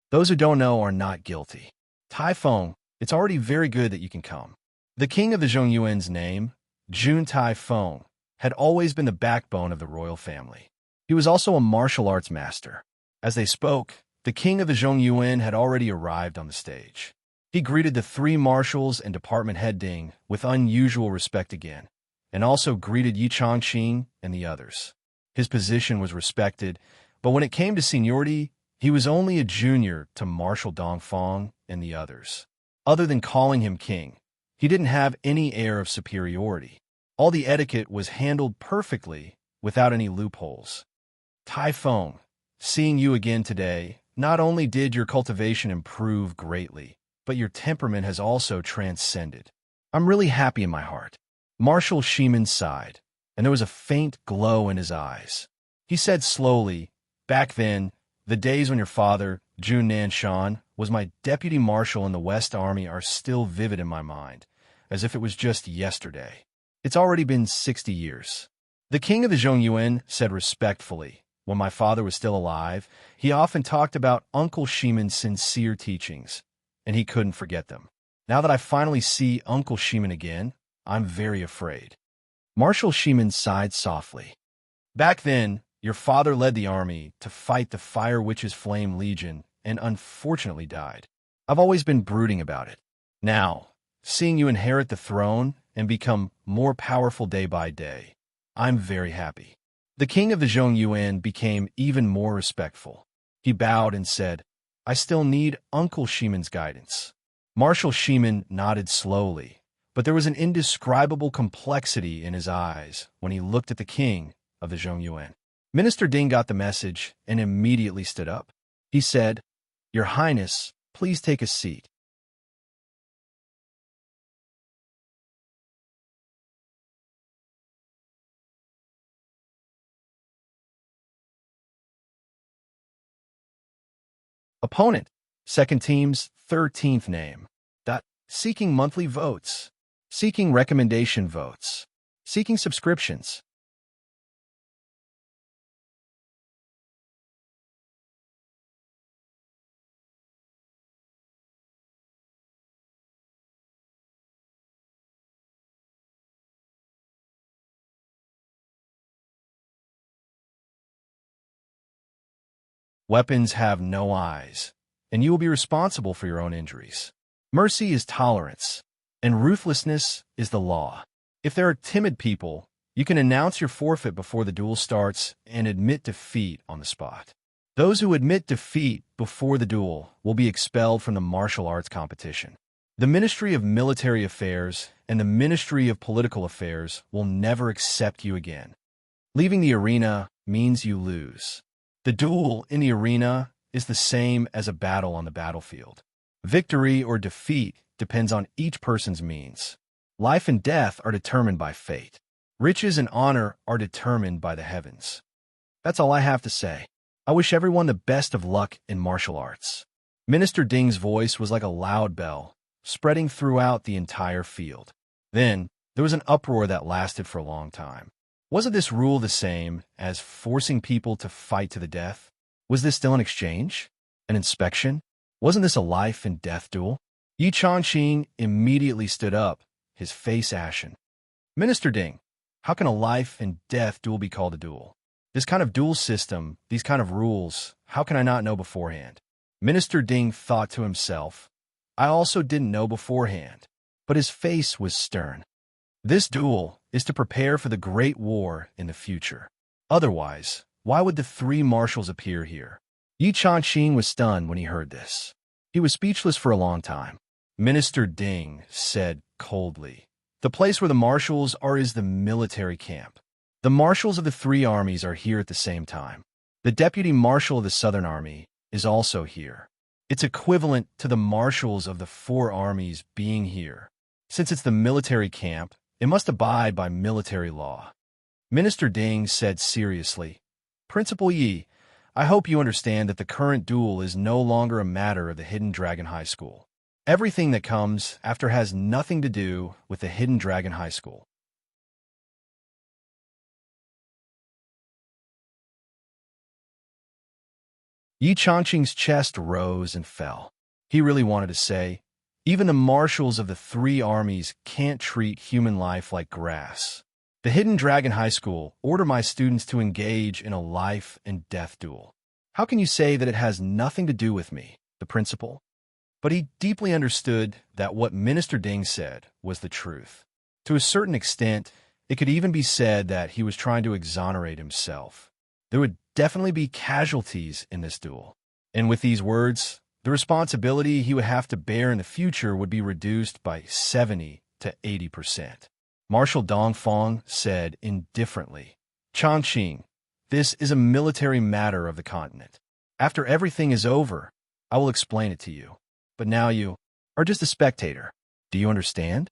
Those who don't know are not guilty. Tai Feng, it's already very good that you can come. The king of the Zhongyuan's name, Jun Tai Feng, had always been the backbone of the royal family. He was also a martial arts master. As they spoke, the king of the Zhongyuan had already arrived on the stage. He greeted the three marshals and department head Ding with unusual respect again, and also greeted Yi Changqing and the others. His position was respected, But when it came to seniority, he was only a junior to Marshal Dongfang and the others. Other than calling him king, he didn't have any air of superiority. All the etiquette was handled perfectly without any loopholes. Typhon, seeing you again today, not only did your cultivation improve greatly, but your temperament has also transcended. I'm really happy in my heart. Marshal Shimen sighed, and there was a faint glow in his eyes. He said slowly, back then, the days when your father, Jun Nanshan, was my deputy marshal in the West Army are still vivid in my mind, as if it was just yesterday. It's already been 60 years. The king of the Zhongyuan said respectfully, when my father was still alive, he often talked about Uncle Shimen's sincere teachings, and he couldn't forget them. Now that I finally see Uncle Shimen again, I'm very afraid. Marshal Shimen sighed softly. Back then, your father led the army to fight the Fire Witch's Flame Legion and unfortunately died. I've always been brooding about it. Now, seeing you inherit the throne and become more powerful day by day, I'm very happy. The king of the Zhongyuan became even more respectful. He bowed and said, I still need Uncle Shimen's guidance. Marshal Shimen nodded slowly, but there was an indescribable complexity in his eyes when he looked at the king of the Zhongyuan. Minister Ding got the message and immediately stood up. He said, Your Highness, please take a seat. Opponent, second team's 13th name. Seeking monthly votes. Seeking recommendation votes. Seeking subscriptions. Weapons have no eyes, and you will be responsible for your own injuries. Mercy is tolerance, and ruthlessness is the law. If there are timid people, you can announce your forfeit before the duel starts and admit defeat on the spot. Those who admit defeat before the duel will be expelled from the martial arts competition. The Ministry of Military Affairs and the Ministry of Political Affairs will never accept you again. Leaving the arena means you lose. The duel in the arena is the same as a battle on the battlefield. Victory or defeat depends on each person's means. Life and death are determined by fate. Riches and honor are determined by the heavens. That's all I have to say. I wish everyone the best of luck in martial arts. Minister Ding's voice was like a loud bell, spreading throughout the entire field. Then, there was an uproar that lasted for a long time. Wasn't this rule the same as forcing people to fight to the death? Was this still an exchange? An inspection? Wasn't this a life and death duel? Yi Changqing immediately stood up, his face ashen. Minister Ding, how can a life and death duel be called a duel? This kind of duel system, these kind of rules, how can I not know beforehand? Minister Ding thought to himself, I also didn't know beforehand, but his face was stern. This duel is to prepare for the great war in the future. Otherwise, why would the three marshals appear here? Yi Changqing was stunned when he heard this. He was speechless for a long time. Minister Ding said coldly, The place where the marshals are is the military camp. The marshals of the three armies are here at the same time. The deputy marshal of the Southern Army is also here. It's equivalent to the marshals of the four armies being here. Since it's the military camp, it must abide by military law. Minister Ding said seriously, Principal Yi, I hope you understand that the current duel is no longer a matter of the Hidden Dragon High School. Everything that comes after has nothing to do with the Hidden Dragon High School. Yi Changqing's chest rose and fell. He really wanted to say, even the marshals of the three armies can't treat human life like grass. The Hidden Dragon High School order my students to engage in a life and death duel. How can you say that it has nothing to do with me, the principal? But he deeply understood that what Minister Ding said was the truth. To a certain extent, it could even be said that he was trying to exonerate himself. There would definitely be casualties in this duel. And with these words, the responsibility he would have to bear in the future would be reduced by 70 to 80%. Marshal Dongfang said indifferently, Chongqing, this is a military matter of the continent. After everything is over, I will explain it to you. But now you are just a spectator. Do you understand?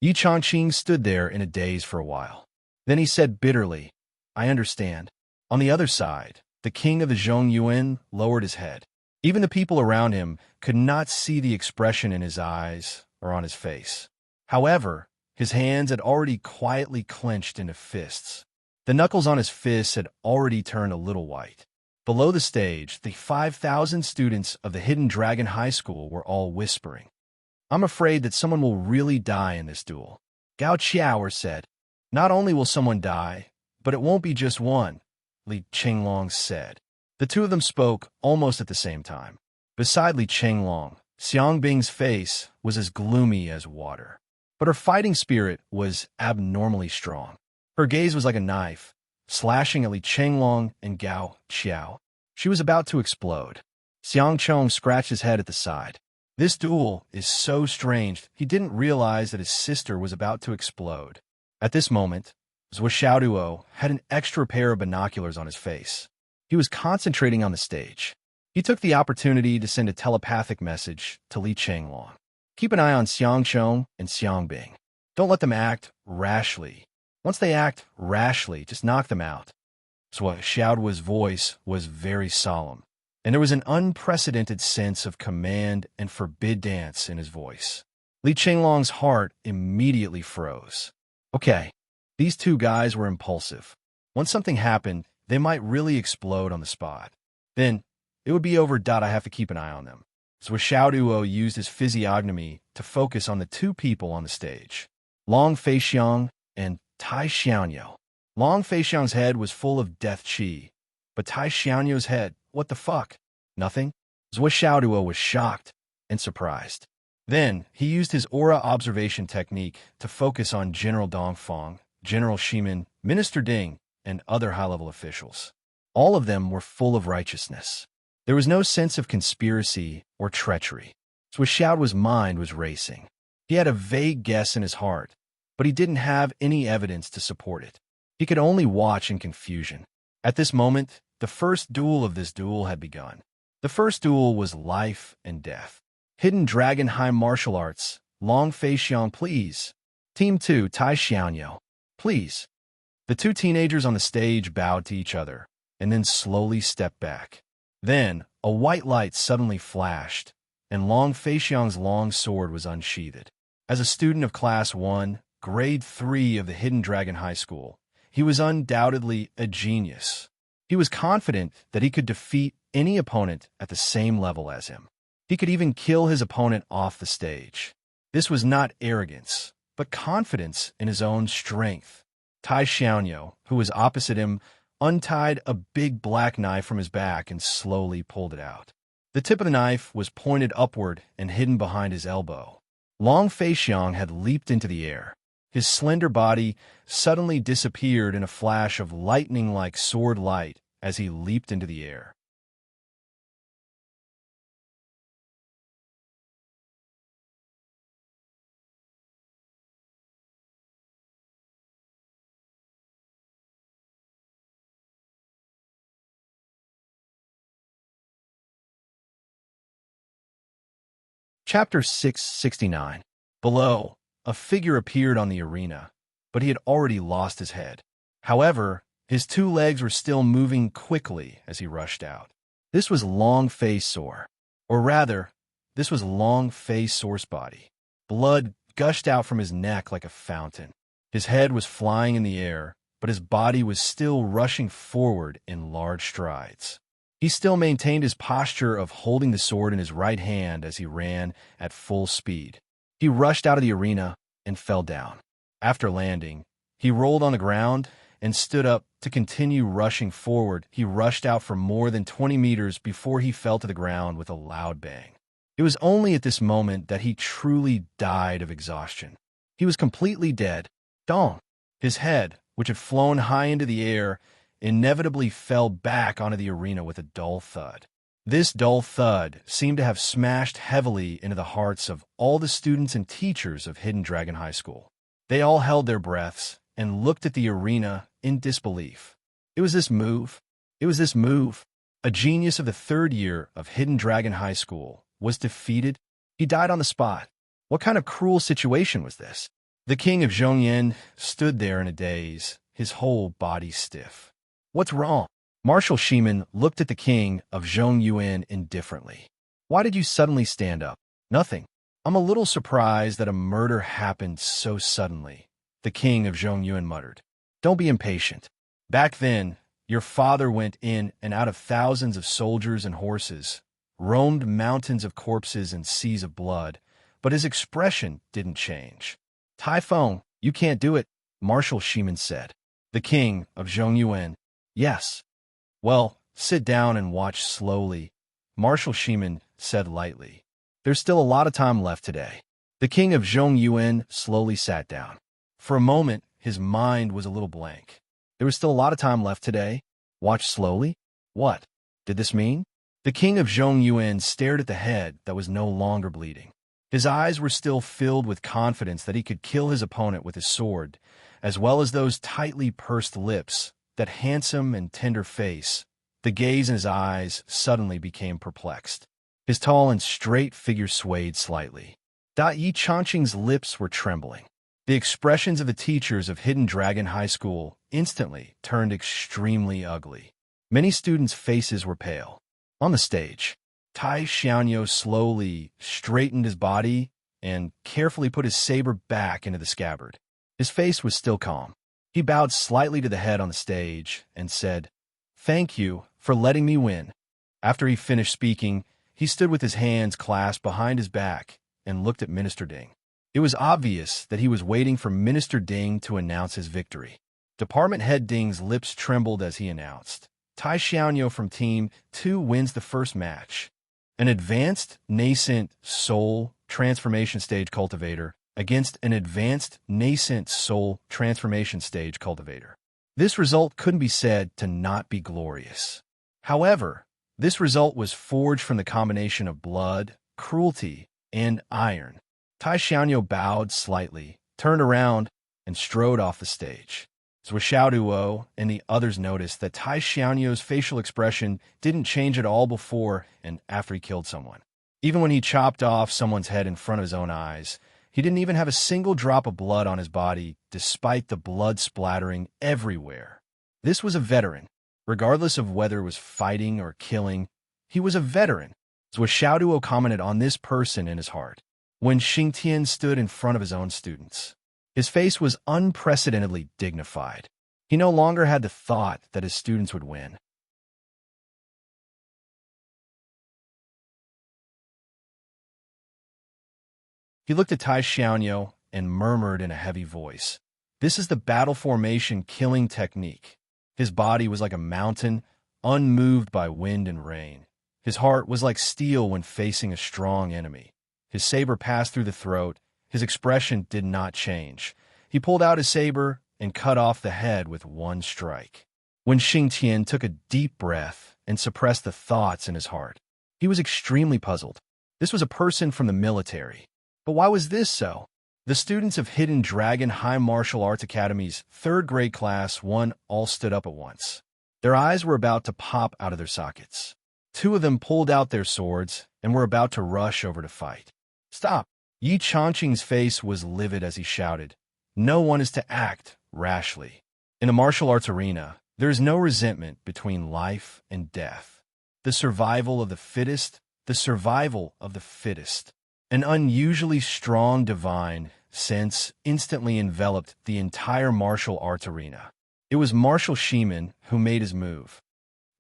Yi Chongqing stood there in a daze for a while. Then he said bitterly, I understand. On the other side, the king of the Zhongyuan lowered his head. Even the people around him could not see the expression in his eyes or on his face. However, his hands had already quietly clenched into fists. The knuckles on his fists had already turned a little white. Below the stage, the 5,000 students of the Hidden Dragon High School were all whispering. I'm afraid that someone will really die in this duel. Gao Qiao said, Not only will someone die, but it won't be just one, Li Qinglong said. The two of them spoke almost at the same time. Beside Li Qinglong, Xiang Bing's face was as gloomy as water. But her fighting spirit was abnormally strong. Her gaze was like a knife, slashing at Li Qinglong and Gao Qiao. She was about to explode. Xiang Chong scratched his head at the side. This duel is so strange, he didn't realize that his sister was about to explode. At this moment, Zhou Xiaoduo had an extra pair of binoculars on his face. He was concentrating on the stage. He took the opportunity to send a telepathic message to Li Qinglong. Keep an eye on Xiang Chong and Xiang Bing. Don't let them act rashly. Once they act rashly, just knock them out. Zhou Xiaoduo's voice was very solemn, and there was an unprecedented sense of command and forbid dance in his voice. Li Qinglong's heart immediately froze. Okay, these two guys were impulsive. Once something happened, they might really explode on the spot. Then, it would be over. I have to keep an eye on them. So Xiaoduo used his physiognomy to focus on the two people on the stage, Long Feixiang and Tai Xiaonyou. Long Feixiang's head was full of death qi, but Tai Xiaonyou's head, what the fuck? Nothing? Zhou Xiaoduo was shocked and surprised. Then, he used his aura observation technique to focus on General Dongfang, General Shimin, Minister Ding, and other high-level officials. All of them were full of righteousness. There was no sense of conspiracy or treachery. Zhou Xiaoduo's mind was racing. He had a vague guess in his heart, but he didn't have any evidence to support it. He could only watch in confusion. At this moment, the first duel of this duel had begun. The first duel was life and death. Hidden Dragon High Martial Arts, Long Feixiang, please. Team 2, Tai Xiaonyou, please. The two teenagers on the stage bowed to each other, and then slowly stepped back. Then, a white light suddenly flashed, and Long Feixiang's long sword was unsheathed. As a student of Class 1, Grade 3 of the Hidden Dragon High School, he was undoubtedly a genius. He was confident that he could defeat any opponent at the same level as him. He could even kill his opponent off the stage. This was not arrogance, but confidence in his own strength. Tai Xiaonyou, who was opposite him, untied a big black knife from his back and slowly pulled it out. The tip of the knife was pointed upward and hidden behind his elbow. Long Feixiang had leaped into the air. His slender body suddenly disappeared in a flash of lightning-like sword light as he leaped into the air. Chapter 669. Below, a figure appeared on the arena, but he had already lost his head. However, his two legs were still moving quickly as he rushed out. This was Long Fei Soar, or rather, this was Long Fei Soar's body. Blood gushed out from his neck like a fountain. His head was flying in the air, but his body was still rushing forward in large strides. He still maintained his posture of holding the sword in his right hand as he ran at full speed. He rushed out of the arena and fell down. After landing, he rolled on the ground and stood up to continue rushing forward. He rushed out for more than 20 meters before he fell to the ground with a loud bang. It was only at this moment that he truly died of exhaustion. He was completely dead. Dong! His head, which had flown high into the air, inevitably fell back onto the arena with a dull thud. This dull thud seemed to have smashed heavily into the hearts of all the students and teachers of Hidden Dragon High School. They all held their breaths and looked at the arena in disbelief. It was this move. It was this move. A genius of the third year of Hidden Dragon High School was defeated. He died on the spot. What kind of cruel situation was this? The king of Zhongyan stood there in a daze, his whole body stiff. What's wrong? Marshal Shiman looked at the king of Zhongyuan indifferently. Why did you suddenly stand up? Nothing. I'm a little surprised that a murder happened so suddenly, the king of Zhongyuan muttered. Don't be impatient. Back then, your father went in and out of thousands of soldiers and horses, roamed mountains of corpses and seas of blood, but his expression didn't change. Typhon, you can't do it, Marshal Shiman said. The king of Zhongyuan. Yes. Well, sit down and watch slowly, Marshal Shiman said lightly. There's still a lot of time left today. The king of Zhongyuan slowly sat down. For a moment, his mind was a little blank. There was still a lot of time left today. Watch slowly? What did this mean? The king of Zhongyuan stared at the head that was no longer bleeding. His eyes were still filled with confidence that he could kill his opponent with his sword, as well as those tightly pursed lips, that handsome and tender face. The gaze in his eyes suddenly became perplexed. His tall and straight figure swayed slightly. Yi Changqing's lips were trembling. The expressions of the teachers of Hidden Dragon High School instantly turned extremely ugly. Many students' faces were pale. On the stage, Tai Xianyo slowly straightened his body and carefully put his saber back into the scabbard. His face was still calm. He bowed slightly to the head on the stage and said, "Thank you for letting me win." After he finished speaking, he stood with his hands clasped behind his back and looked at Minister Ding. It was obvious that he was waiting for Minister Ding to announce his victory. Department Head Ding's lips trembled as he announced, Tai Xiaoyo from Team 2 wins the first match. An advanced, nascent soul transformation stage cultivator against an advanced, nascent soul transformation stage cultivator. This result couldn't be said to not be glorious. However, this result was forged from the combination of blood, cruelty, and iron. Tai Xiaoyo bowed slightly, turned around, and strode off the stage. Zhou Xiaoduo and the others noticed that Tai Xiaoyo's facial expression didn't change at all before and after he killed someone. Even when he chopped off someone's head in front of his own eyes, he didn't even have a single drop of blood on his body, despite the blood splattering everywhere. This was a veteran. Regardless of whether it was fighting or killing, he was a veteran. Zhou Xiaoduo commented on this person in his heart. When Xingtian stood in front of his own students, his face was unprecedentedly dignified. He no longer had the thought that his students would win. He looked at Tai Xiaoyo and murmured in a heavy voice, "This is the battle formation killing technique." His body was like a mountain, unmoved by wind and rain. His heart was like steel when facing a strong enemy. His saber passed through the throat. His expression did not change. He pulled out his saber and cut off the head with one strike. When Xingtian took a deep breath and suppressed the thoughts in his heart, he was extremely puzzled. This was a person from the military. But why was this so? The students of Hidden Dragon High Martial Arts Academy's third grade class 1 all stood up at once. Their eyes were about to pop out of their sockets. Two of them pulled out their swords and were about to rush over to fight. "Stop!" Yi Changqing's face was livid as he shouted, "No one is to act rashly. In a martial arts arena, there is no resentment between life and death. The survival of the fittest, the survival of the fittest." An unusually strong divine sense instantly enveloped the entire martial arts arena. It was Marshal Shiman who made his move.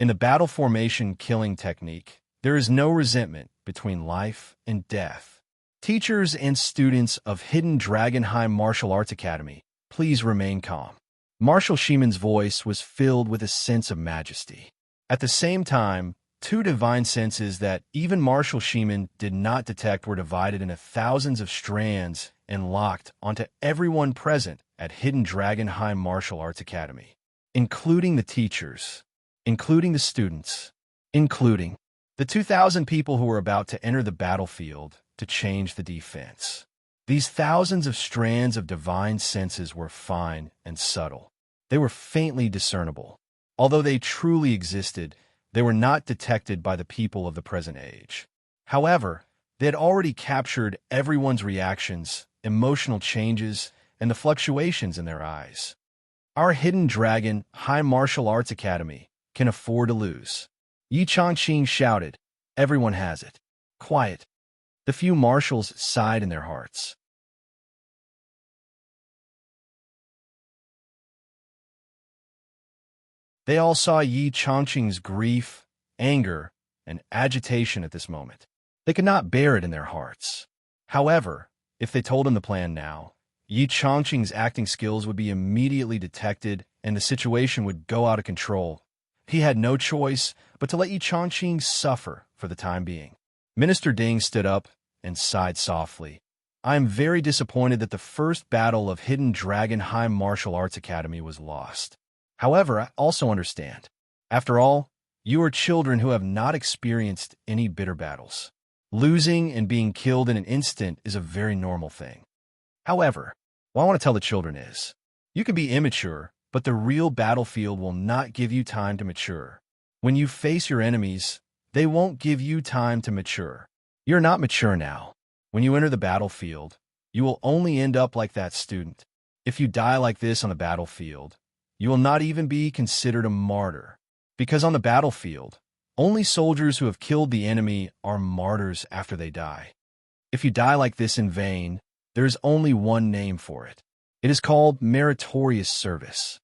In the battle formation killing technique, there is no resentment between life and death. Teachers and students of Hidden Dragon High Martial Arts Academy, please remain calm. Marshal Shiman's voice was filled with a sense of majesty. At the same time, two divine senses that even Marshal Shiman did not detect were divided into thousands of strands and locked onto everyone present at Hidden Dragon High Martial Arts Academy. including the teachers, including the students, including the 2,000 people who were about to enter the battlefield to change the defense. These thousands of strands of divine senses were fine and subtle. They were faintly discernible. Although they truly existed, they were not detected by the people of the present age. However, they had already captured everyone's reactions, emotional changes, and the fluctuations in their eyes. Our Hidden Dragon High Martial Arts Academy can afford to lose. Yi Changqing shouted, "Everyone has it." Quiet. The few marshals sighed in their hearts. They all saw Yi Changqing's grief, anger, and agitation at this moment. They could not bear it in their hearts. However, if they told him the plan now, Yi Changqing's acting skills would be immediately detected and the situation would go out of control. He had no choice but to let Yi Changqing suffer for the time being. Minister Ding stood up and sighed softly. "I am very disappointed that the first battle of Hidden Dragon High Martial Arts Academy was lost. However, I also understand. After all, you are children who have not experienced any bitter battles. Losing and being killed in an instant is a very normal thing. However, what I want to tell the children is, you can be immature, but the real battlefield will not give you time to mature. When you face your enemies, they won't give you time to mature. You're not mature now. When you enter the battlefield, you will only end up like that student. If you die like this on the battlefield, you will not even be considered a martyr. Because on the battlefield, only soldiers who have killed the enemy are martyrs after they die. If you die like this in vain, there is only one name for it. It is called meritorious service."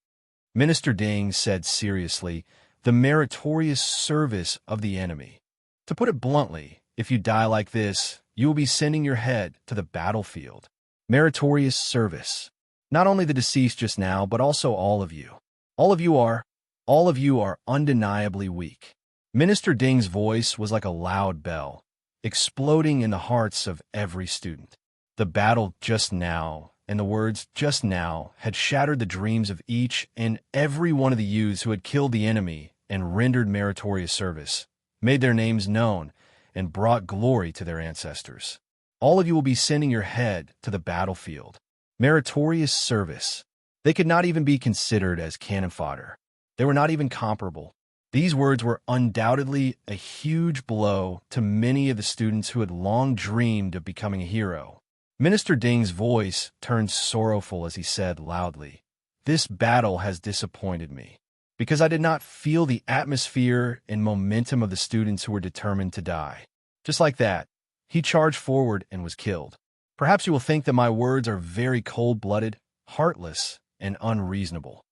Minister Ding said seriously, "The meritorious service of the enemy. To put it bluntly, if you die like this, you will be sending your head to the battlefield. Meritorious service. Not only the deceased just now, but also all of you. All of you are undeniably weak." Minister Ding's voice was like a loud bell, exploding in the hearts of every student. The battle just now, and the words just now, had shattered the dreams of each and every one of the youths who had killed the enemy and rendered meritorious service, made their names known, and brought glory to their ancestors. All of you will be sending your head to the battlefield. Meritorious service. They could not even be considered as cannon fodder. They were not even comparable. These words were undoubtedly a huge blow to many of the students who had long dreamed of becoming a hero. Minister Ding's voice turned sorrowful as he said loudly, "This battle has disappointed me, because I did not feel the atmosphere and momentum of the students who were determined to die." Just like that, he charged forward and was killed. Perhaps you will think that my words are very cold-blooded, heartless, and unreasonable.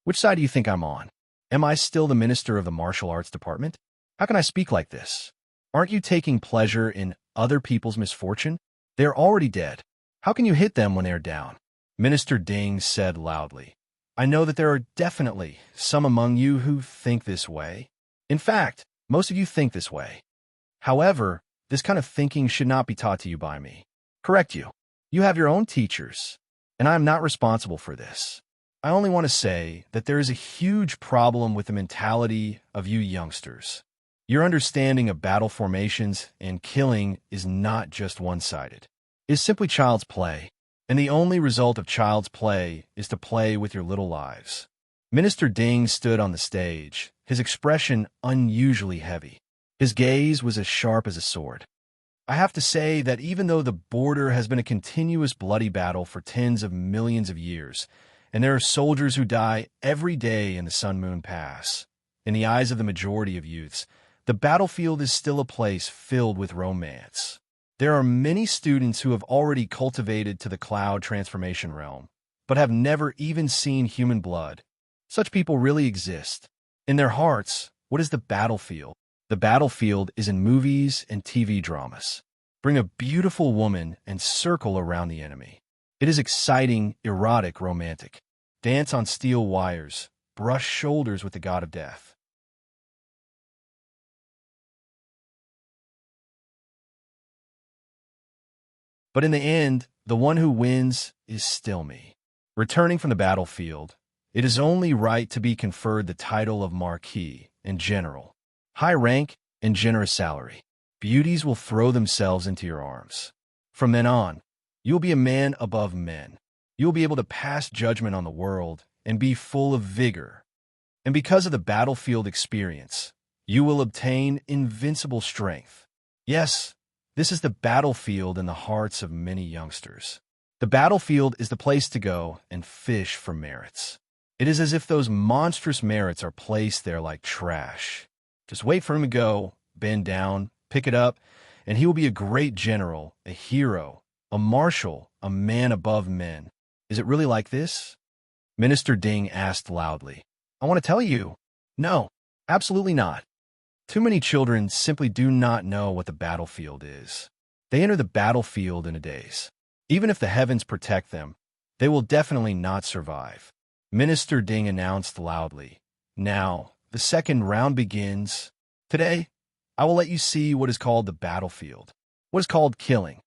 Which side do you think I'm on? Am I still the minister of the martial arts department? How can I speak like this? Aren't you taking pleasure in other people's misfortune? They are already dead. How can you hit them when they are down? Minister Ding said loudly, "I know that there are definitely some among you who think this way. In fact, most of you think this way. However, this kind of thinking should not be taught to you by me. Correct you. You have your own teachers, and I am not responsible for this. I only want to say that there is a huge problem with the mentality of you youngsters. Your understanding of battle formations and killing is not just one-sided. It is simply child's play, and the only result of child's play is to play with your little lives." Minister Ding stood on the stage, his expression unusually heavy. His gaze was as sharp as a sword. "I have to say that even though the border has been a continuous bloody battle for tens of millions of years, and there are soldiers who die every day in the Sun Moon Pass, in the eyes of the majority of youths, the battlefield is still a place filled with romance. There are many students who have already cultivated to the cloud transformation realm, but have never even seen human blood. Such people really exist. In their hearts, what is the battlefield? The battlefield is in movies and TV dramas. Bring a beautiful woman and circle around the enemy. It is exciting, erotic, romantic. Dance on steel wires, brush shoulders with the god of death. But in the end, the one who wins is still me. Returning from the battlefield, It is only right to be conferred the title of Marquis and General, high rank and generous salary. Beauties will throw themselves into your arms. From then on, you'll be a man above men. You'll be able to pass judgment on the world and be full of vigor. And because of the battlefield experience, you will obtain invincible strength. Yes, this is the battlefield in the hearts of many youngsters. The battlefield is the place to go and fish for merits. It is as if those monstrous merits are placed there like trash. Just wait for him to go, bend down, pick it up, and he will be a great general, a hero, a marshal, a man above men. Is it really like this? Minister Ding asked loudly. I want to tell you, no, absolutely not. Too many children simply do not know what the battlefield is. They enter the battlefield in a daze. Even if the heavens protect them, they will definitely not survive. Minister Ding announced loudly. Now, the second round begins. Today, I will let you see what is called the battlefield, what is called killing.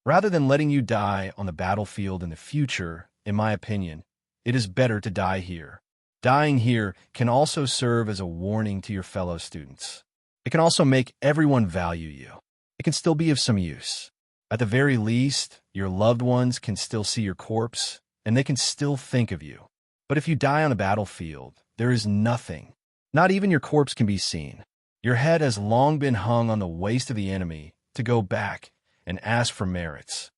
Rather than letting you die on the battlefield in the future, in my opinion, it is better to die here. Dying here can also serve as a warning to your fellow students. It can also make everyone value you. It can still be of some use. At the very least, your loved ones can still see your corpse, and they can still think of you. But if you die on a battlefield, there is nothing. Not even your corpse can be seen. Your head has long been hung on the waist of the enemy to go back and ask for merits.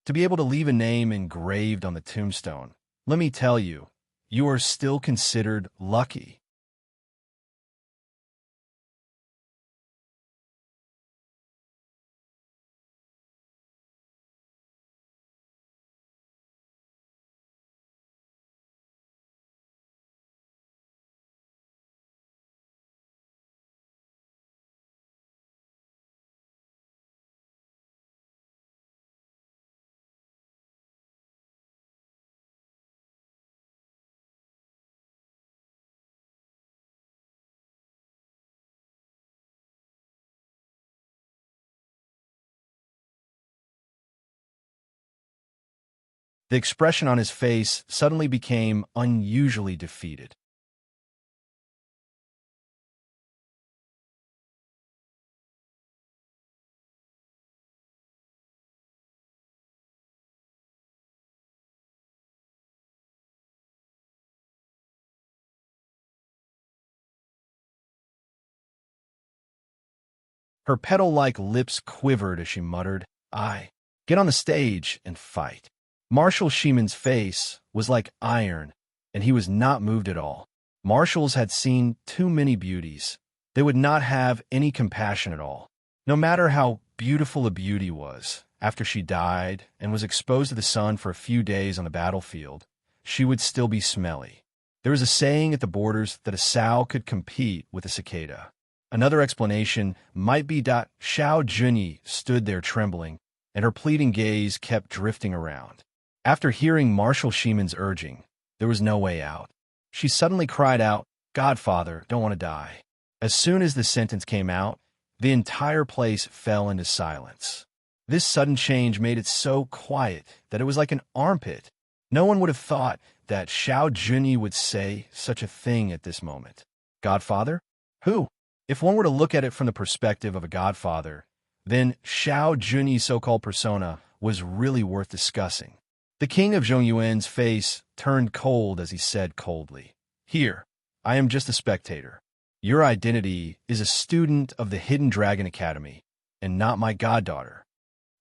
To be able to leave a name engraved on the tombstone, let me tell you, you are still considered lucky. The expression on his face suddenly became unusually defeated. Her petal-like lips quivered as she muttered, "I get on the stage and fight." Marshal Sheeman's face was like iron, and he was not moved at all. Marshals had seen too many beauties. They would not have any compassion at all. No matter how beautiful a beauty was, after she died and was exposed to the sun for a few days on the battlefield, she would still be smelly. There was a saying at the borders that a sow could compete with a cicada. Another explanation might be that Xiao Junyi stood there trembling, and her pleading gaze kept drifting around. After hearing Marshal Sheeman's urging, there was no way out. She suddenly cried out, "Godfather, don't want to die." As soon as the sentence came out, the entire place fell into silence. This sudden change made it so quiet that it was like an armpit. No one would have thought that Xiao Junyi would say such a thing at this moment. Godfather? Who? If one were to look at it from the perspective of a godfather, then Xiao Junyi's so-called persona was really worth discussing. The king of Zhongyuan's face turned cold as he said coldly, "Here, I am just a spectator. Your identity is a student of the Hidden Dragon Academy, and not my goddaughter."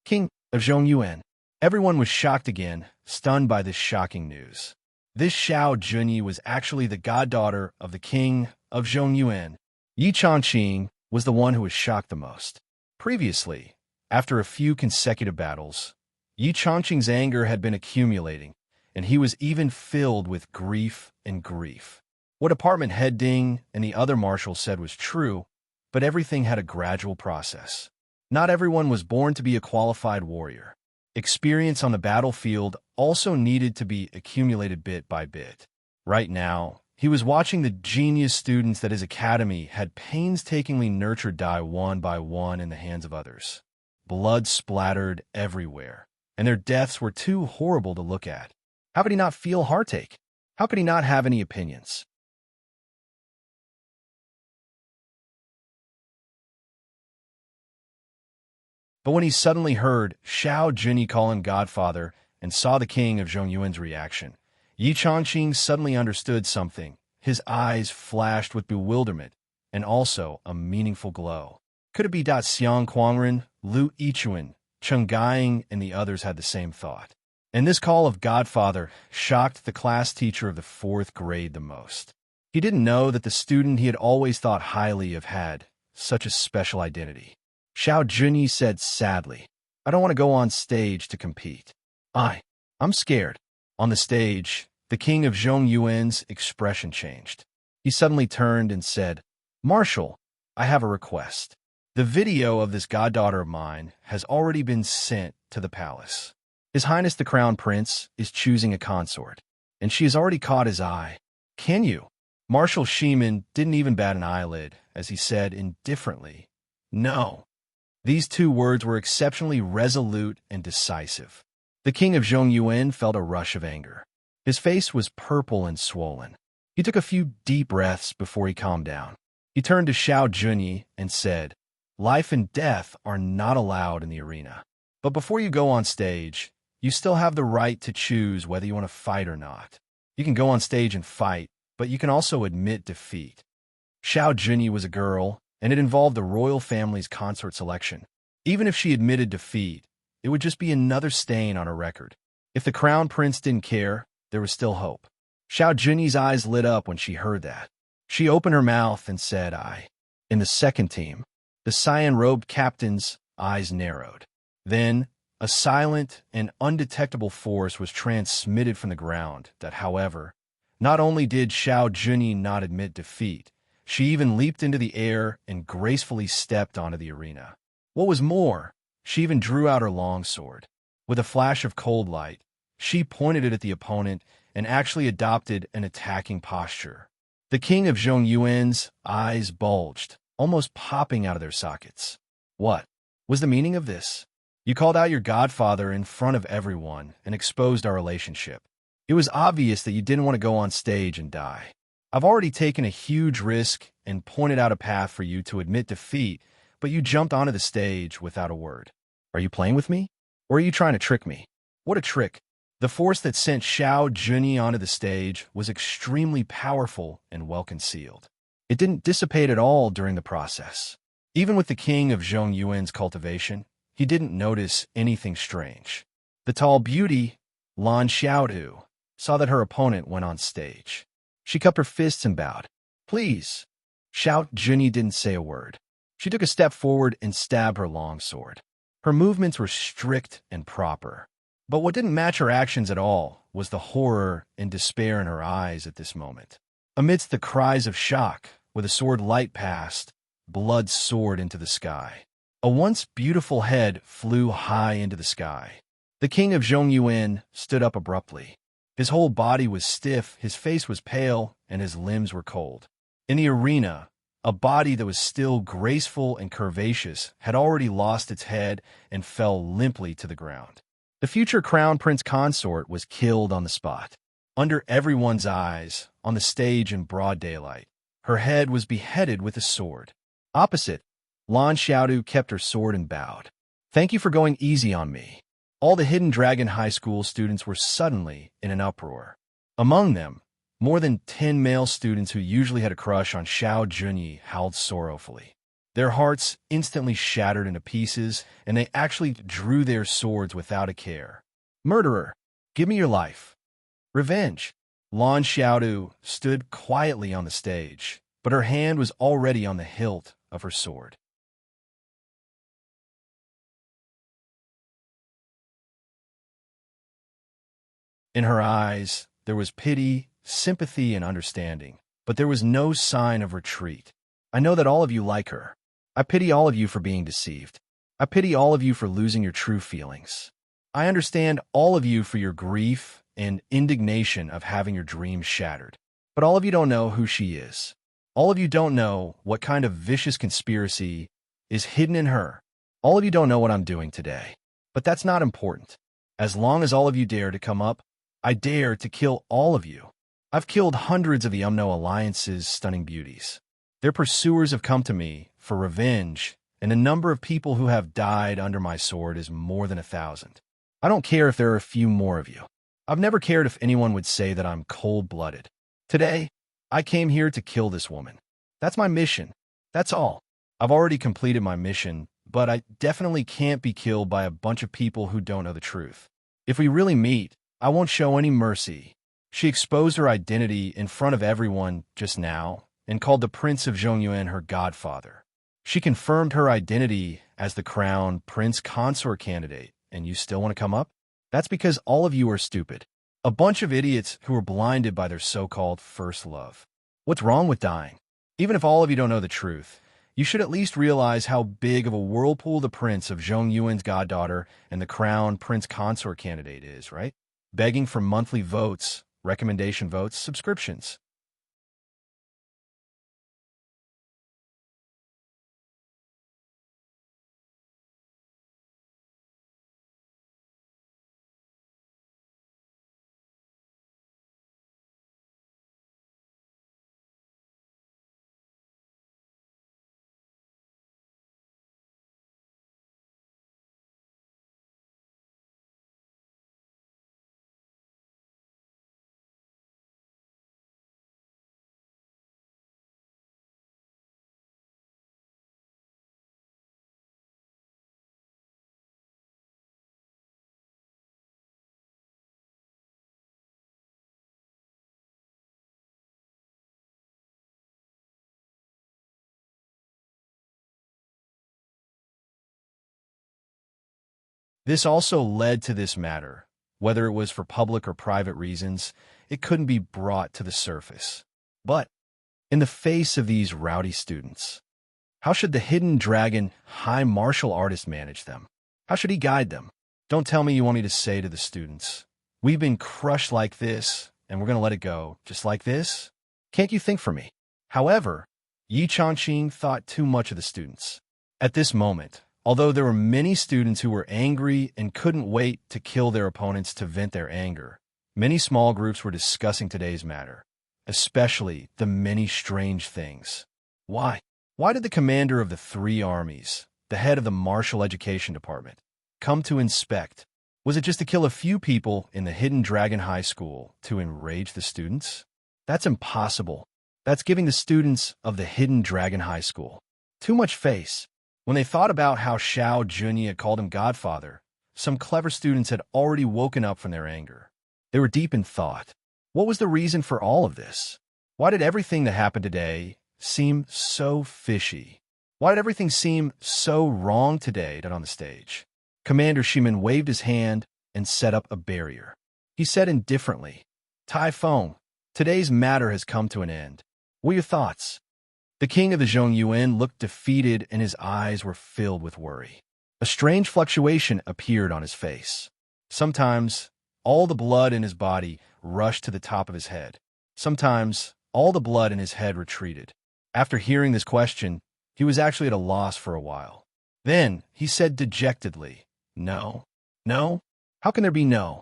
King of Zhongyuan. Everyone was shocked again, stunned by this shocking news. This Xiao Junyi was actually the goddaughter of the king of Zhongyuan. Yi Changqing was the one who was shocked the most. Previously, after a few consecutive battles, Yi Changqing's anger had been accumulating, and he was even filled with grief and grief. What Department Head Ding and the other marshals said was true, but everything had a gradual process. Not everyone was born to be a qualified warrior. Experience on the battlefield also needed to be accumulated bit by bit. Right now, he was watching the genius students that his academy had painstakingly nurtured die one by one in the hands of others. Blood splattered everywhere, and their deaths were too horrible to look at. How could he not feel heartache? How could he not have any opinions? But when he suddenly heard Xiao Junyi call him godfather and saw the king of Zhongyuan's reaction, Yi Changqing suddenly understood something. His eyes flashed with bewilderment and also a meaningful glow. Could it be that Xiang Kuangren, Lu Yichuan, Cheng Gaiying, and the others had the same thought? And this call of godfather shocked the class teacher of the 4th grade the most. He didn't know that the student he had always thought highly of had such a special identity. Xiao Junyi said sadly, "I don't want to go on stage to compete. I'm scared." On the stage, the king of Zhongyuan's expression changed. He suddenly turned and said, "Marshal, I have a request. The video of this goddaughter of mine has already been sent to the palace. His Highness the Crown Prince is choosing a consort, and she has already caught his eye. Can you?" Marshal Shiman didn't even bat an eyelid as he said indifferently, "No." These 2 words were exceptionally resolute and decisive. The king of Zhongyuan felt a rush of anger. His face was purple and swollen. He took a few deep breaths before he calmed down. He turned to Xiao Junyi and said, "Life and death are not allowed in the arena. But before you go on stage, you still have the right to choose whether you want to fight or not. You can go on stage and fight, but you can also admit defeat." Xiao Junyi was a girl, and it involved the royal family's consort selection. Even if she admitted defeat, it would just be another stain on her record. If the crown prince didn't care, there was still hope. Xiao Junyi's eyes lit up when she heard that. She opened her mouth and said, "I." In the second team, the cyan-robed captain's eyes narrowed. Then, a silent and undetectable force was transmitted from the ground that, however, not only did Xiao Junyi not admit defeat, she even leaped into the air and gracefully stepped onto the arena. What was more, she even drew out her longsword. With a flash of cold light, she pointed it at the opponent and actually adopted an attacking posture. The king of Zhongyuan's eyes bulged, almost popping out of their sockets. What was the meaning of this? You called out your godfather in front of everyone and exposed our relationship. It was obvious that you didn't want to go on stage and die. I've already taken a huge risk and pointed out a path for you to admit defeat, but you jumped onto the stage without a word. Are you playing with me? Or are you trying to trick me? What a trick. The force that sent Xiao Junyi onto the stage was extremely powerful and well-concealed. It didn't dissipate at all during the process. Even with the king of Zhongyuan's cultivation, he didn't notice anything strange. The tall beauty, Lan Xiaodu, saw that her opponent went on stage. She cupped her fists and bowed. "Please." Xiao Junyi didn't say a word. She took a step forward and stabbed her longsword. Her movements were strict and proper. But what didn't match her actions at all was the horror and despair in her eyes at this moment. Amidst the cries of shock, with a sword light past, blood soared into the sky. A once beautiful head flew high into the sky. The king of Zhongyuan stood up abruptly. His whole body was stiff, his face was pale, and his limbs were cold. In the arena, a body that was still graceful and curvaceous had already lost its head and fell limply to the ground. The future crown prince consort was killed on the spot. Under everyone's eyes, on the stage in broad daylight, her head was beheaded with a sword. Opposite, Lan Xiaodu kept her sword and bowed. "Thank you for going easy on me." All the Hidden Dragon High School students were suddenly in an uproar. Among them, more than 10 male students who usually had a crush on Xiao Junyi howled sorrowfully. Their hearts instantly shattered into pieces, and they actually drew their swords without a care. "Murderer, give me your life." "Revenge." Lan Xiaodu stood quietly on the stage, but her hand was already on the hilt of her sword. In her eyes, there was pity, sympathy, and understanding, but there was no sign of retreat. "I know that all of you like her. I pity all of you for being deceived. I pity all of you for losing your true feelings. I understand all of you for your grief and indignation of having your dreams shattered. But all of you don't know who she is. All of you don't know what kind of vicious conspiracy is hidden in her. All of you don't know what I'm doing today. But that's not important. As long as all of you dare to come up, I dare to kill all of you." I've killed hundreds of the Alliance's stunning beauties. Their pursuers have come to me for revenge, and the number of people who have died under my sword is more than 1,000. I don't care if there are a few more of you. I've never cared if anyone would say that I'm cold-blooded. Today, I came here to kill this woman. That's my mission. That's all. I've already completed my mission, but I definitely can't be killed by a bunch of people who don't know the truth. If we really meet, I won't show any mercy. She exposed her identity in front of everyone just now and called the Prince of Zhongyuan her godfather. She confirmed her identity as the crown prince consort candidate, and you still want to come up? That's because all of you are stupid. A bunch of idiots who are blinded by their so-called first love. What's wrong with dying? Even if all of you don't know the truth, you should at least realize how big of a whirlpool the Prince of Zhongyuan's goddaughter and the crown prince consort candidate is, right? Begging for monthly votes, recommendation votes, subscriptions. This also led to this matter. Whether it was for public or private reasons, it couldn't be brought to the surface. But, in the face of these rowdy students, how should the hidden dragon high martial artist manage them? How should he guide them? Don't tell me you want me to say to the students, we've been crushed like this, and we're going to let it go, just like this? Can't you think for me? However, Yi Changqing thought too much of the students. At this moment, although there were many students who were angry and couldn't wait to kill their opponents to vent their anger, many small groups were discussing today's matter, especially the many strange things. Why? Why did the commander of the 3 armies, the head of the martial education department, come to inspect? Was it just to kill a few people in the Hidden Dragon High School to enrage the students? That's impossible. That's giving the students of the Hidden Dragon High School too much face. When they thought about how Xiao Junyi had called him godfather, some clever students had already woken up from their anger. They were deep in thought. What was the reason for all of this? Why did everything that happened today seem so fishy? Why did everything seem so wrong today on the stage? Commander Shimin waved his hand and set up a barrier. He said indifferently, Typhoon, today's matter has come to an end. What are your thoughts? The king of the Zhongyuan looked defeated and his eyes were filled with worry. A strange fluctuation appeared on his face. Sometimes, all the blood in his body rushed to the top of his head. Sometimes, all the blood in his head retreated. After hearing this question, he was actually at a loss for a while. Then, he said dejectedly, No? No? How can there be no?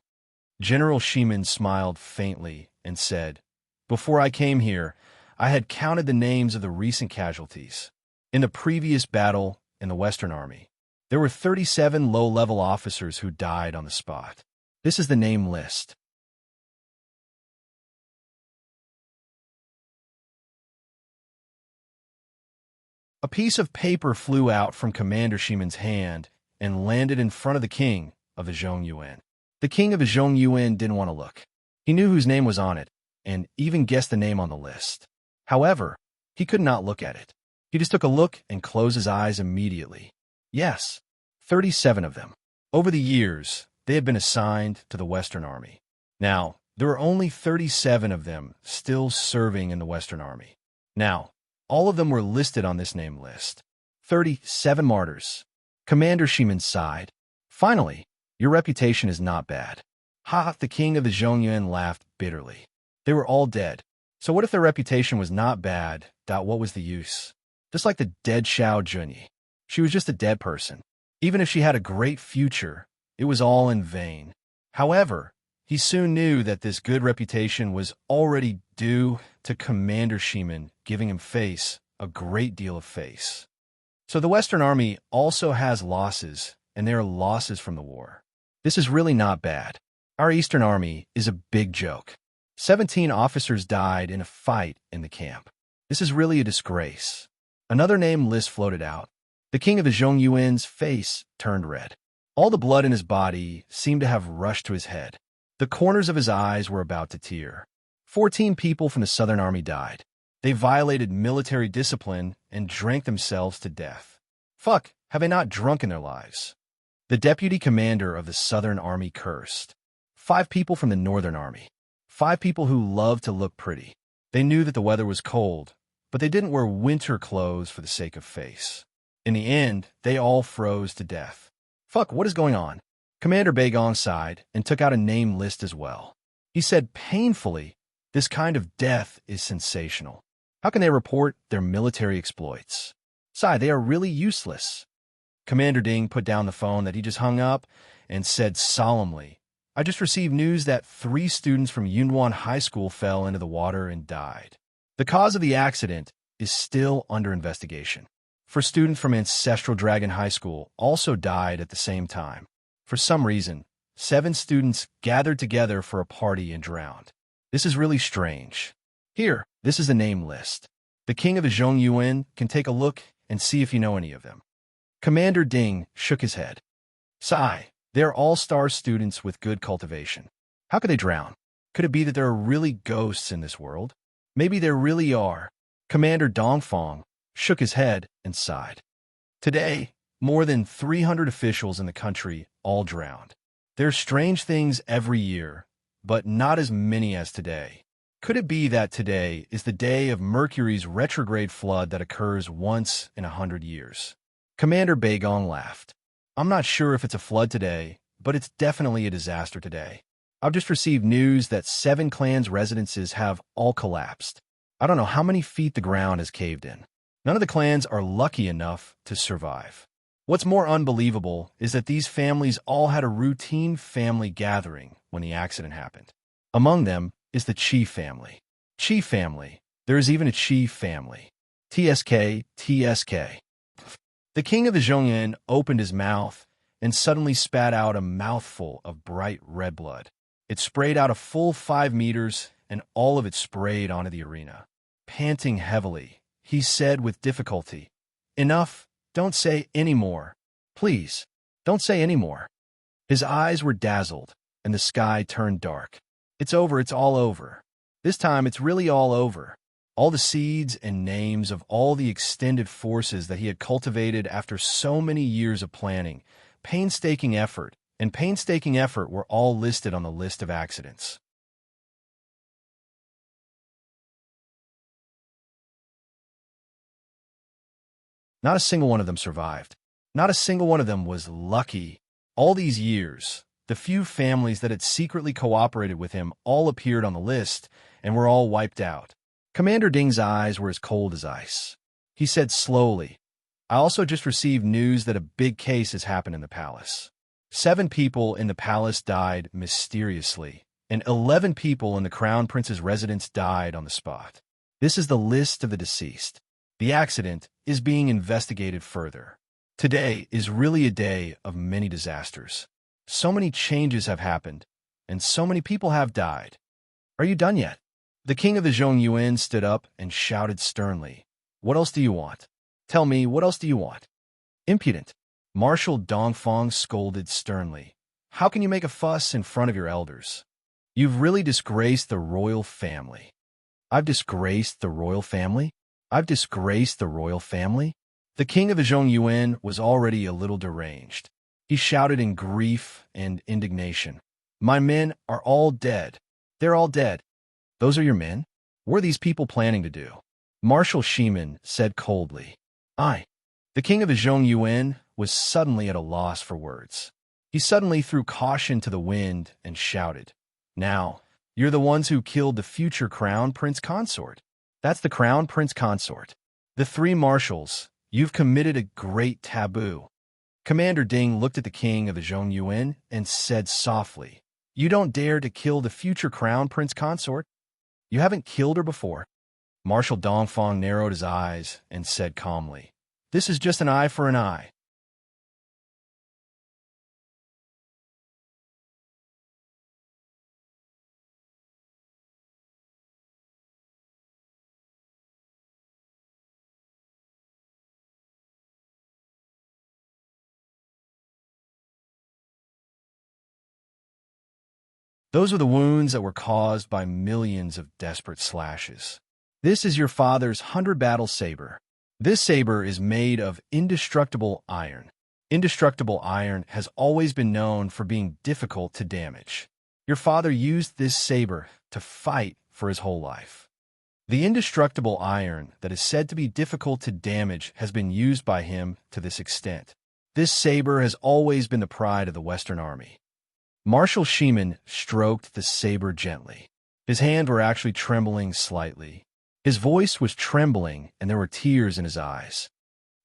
General Shimin smiled faintly and said, Before I came here, I had counted the names of the recent casualties. In the previous battle in the Western Army, there were 37 low-level officers who died on the spot. This is the name list. A piece of paper flew out from Commander Shimin's hand and landed in front of the king of the Zhongyuan. The king of the Zhongyuan didn't want to look. He knew whose name was on it and even guessed the name on the list. However, he could not look at it. He just took a look and closed his eyes immediately. Yes, 37 of them. Over the years, they had been assigned to the Western Army. Now, there were only 37 of them still serving in the Western Army. Now, all of them were listed on this name list. 37 martyrs. Commander Shimin sighed. Finally, your reputation is not bad. Ha! The king of the Zhongyuan laughed bitterly. They were all dead. So what if their reputation was not bad? What was the use? Just like the dead Xiao Junyi. She was just a dead person. Even if she had a great future, it was all in vain. However, He soon knew that this good reputation was already due to Commander Shiman giving him a great deal of face. So the Western Army also has losses, and there are losses from the war. This is really not bad. Our Eastern Army is a big joke. 17 officers died in a fight in the camp. This is really a disgrace. Another name list floated out. The king of the Zhongyuan's face turned red. All the blood in his body seemed to have rushed to his head. The corners of his eyes were about to tear. 14 people from the Southern Army died. They violated military discipline and drank themselves to death. Fuck, have they not drunk in their lives? The deputy commander of the Southern Army cursed. 5 people from the Northern Army. 5 people who loved to look pretty. They knew that the weather was cold, but they didn't wear winter clothes for the sake of face. In the end, they all froze to death. Fuck, what is going on? Commander Baigong sighed and took out a name list as well. He said painfully, this kind of death is sensational. How can they report their military exploits? Sigh, they are really useless. Commander Ding put down the phone that he just hung up and said solemnly, I just received news that 3 students from Yunwan High School fell into the water and died. The cause of the accident is still under investigation. 4 students from Ancestral Dragon High School also died at the same time. For some reason, 7 students gathered together for a party and drowned. This is really strange. Here, this is the name list. The king of the Zhongyuan can take a look and see if you know any of them. Commander Ding shook his head. Sigh, they are all-star students with good cultivation. How could they drown? Could it be that there are really ghosts in this world? Maybe there really are. Commander Dongfang shook his head and sighed. Today, more than 300 officials in the country all drowned. There are strange things every year, but not as many as today. Could it be that today is the day of Mercury's retrograde flood that occurs once in 100 years? Commander Baigong laughed. I'm not sure if it's a flood today, but it's definitely a disaster today. I've just received news that 7 clans' residences have all collapsed. I don't know how many feet the ground has caved in. None of the clans are lucky enough to survive. What's more unbelievable is that these families all had a routine family gathering when the accident happened. Among them is the Qi family. Qi family. There is even a Qi family. TSK, TSK. The king of the Zhongyan opened his mouth and suddenly spat out a mouthful of bright red blood. It sprayed out a full 5 meters, and all of it sprayed onto the arena. Panting heavily, he said with difficulty, Enough, don't say any more. Please, don't say any more. His eyes were dazzled, and the sky turned dark. It's over, it's all over. This time it's really all over. All the seeds and names of all the extended forces that he had cultivated after so many years of planning, painstaking effort were all listed on the list of accidents. Not a single one of them survived. Not a single one of them was lucky. All these years, the few families that had secretly cooperated with him all appeared on the list and were all wiped out. Commander Ding's eyes were as cold as ice. He said slowly, I also just received news that a big case has happened in the palace. 7 people in the palace died mysteriously, and 11 people in the crown prince's residence died on the spot. This is the list of the deceased. The accident is being investigated further. Today is really a day of many disasters. So many changes have happened, and so many people have died. Are you done yet? The king of the Zhongyuan stood up and shouted sternly, What else do you want? Tell me, what else do you want? Impudent. Marshal Dongfang scolded sternly. How can you make a fuss in front of your elders? You've really disgraced the royal family. I've disgraced the royal family? I've disgraced the royal family? The king of the Zhongyuan was already a little deranged. He shouted in grief and indignation. My men are all dead. They're all dead. Those are your men? What are these people planning to do? Marshal Shiman said coldly. The king of the Zhongyuan was suddenly at a loss for words. He suddenly threw caution to the wind and shouted, Now, you're the ones who killed the future crown prince consort. That's the crown prince consort. The 3 marshals, you've committed a great taboo. Commander Ding looked at the king of the Zhongyuan and said softly, You don't dare to kill the future crown prince consort? You haven't killed her before. Marshal Dongfang narrowed his eyes and said calmly, "This is just an eye for an eye." Those are the wounds that were caused by millions of desperate slashes. This is your father's 100-battle saber. This saber is made of indestructible iron. Indestructible iron has always been known for being difficult to damage. Your father used this saber to fight for his whole life. The indestructible iron that is said to be difficult to damage has been used by him to this extent. This saber has always been the pride of the Western Army. Marshal Sheeman stroked the saber gently. His hands were actually trembling slightly. His voice was trembling, and there were tears in his eyes.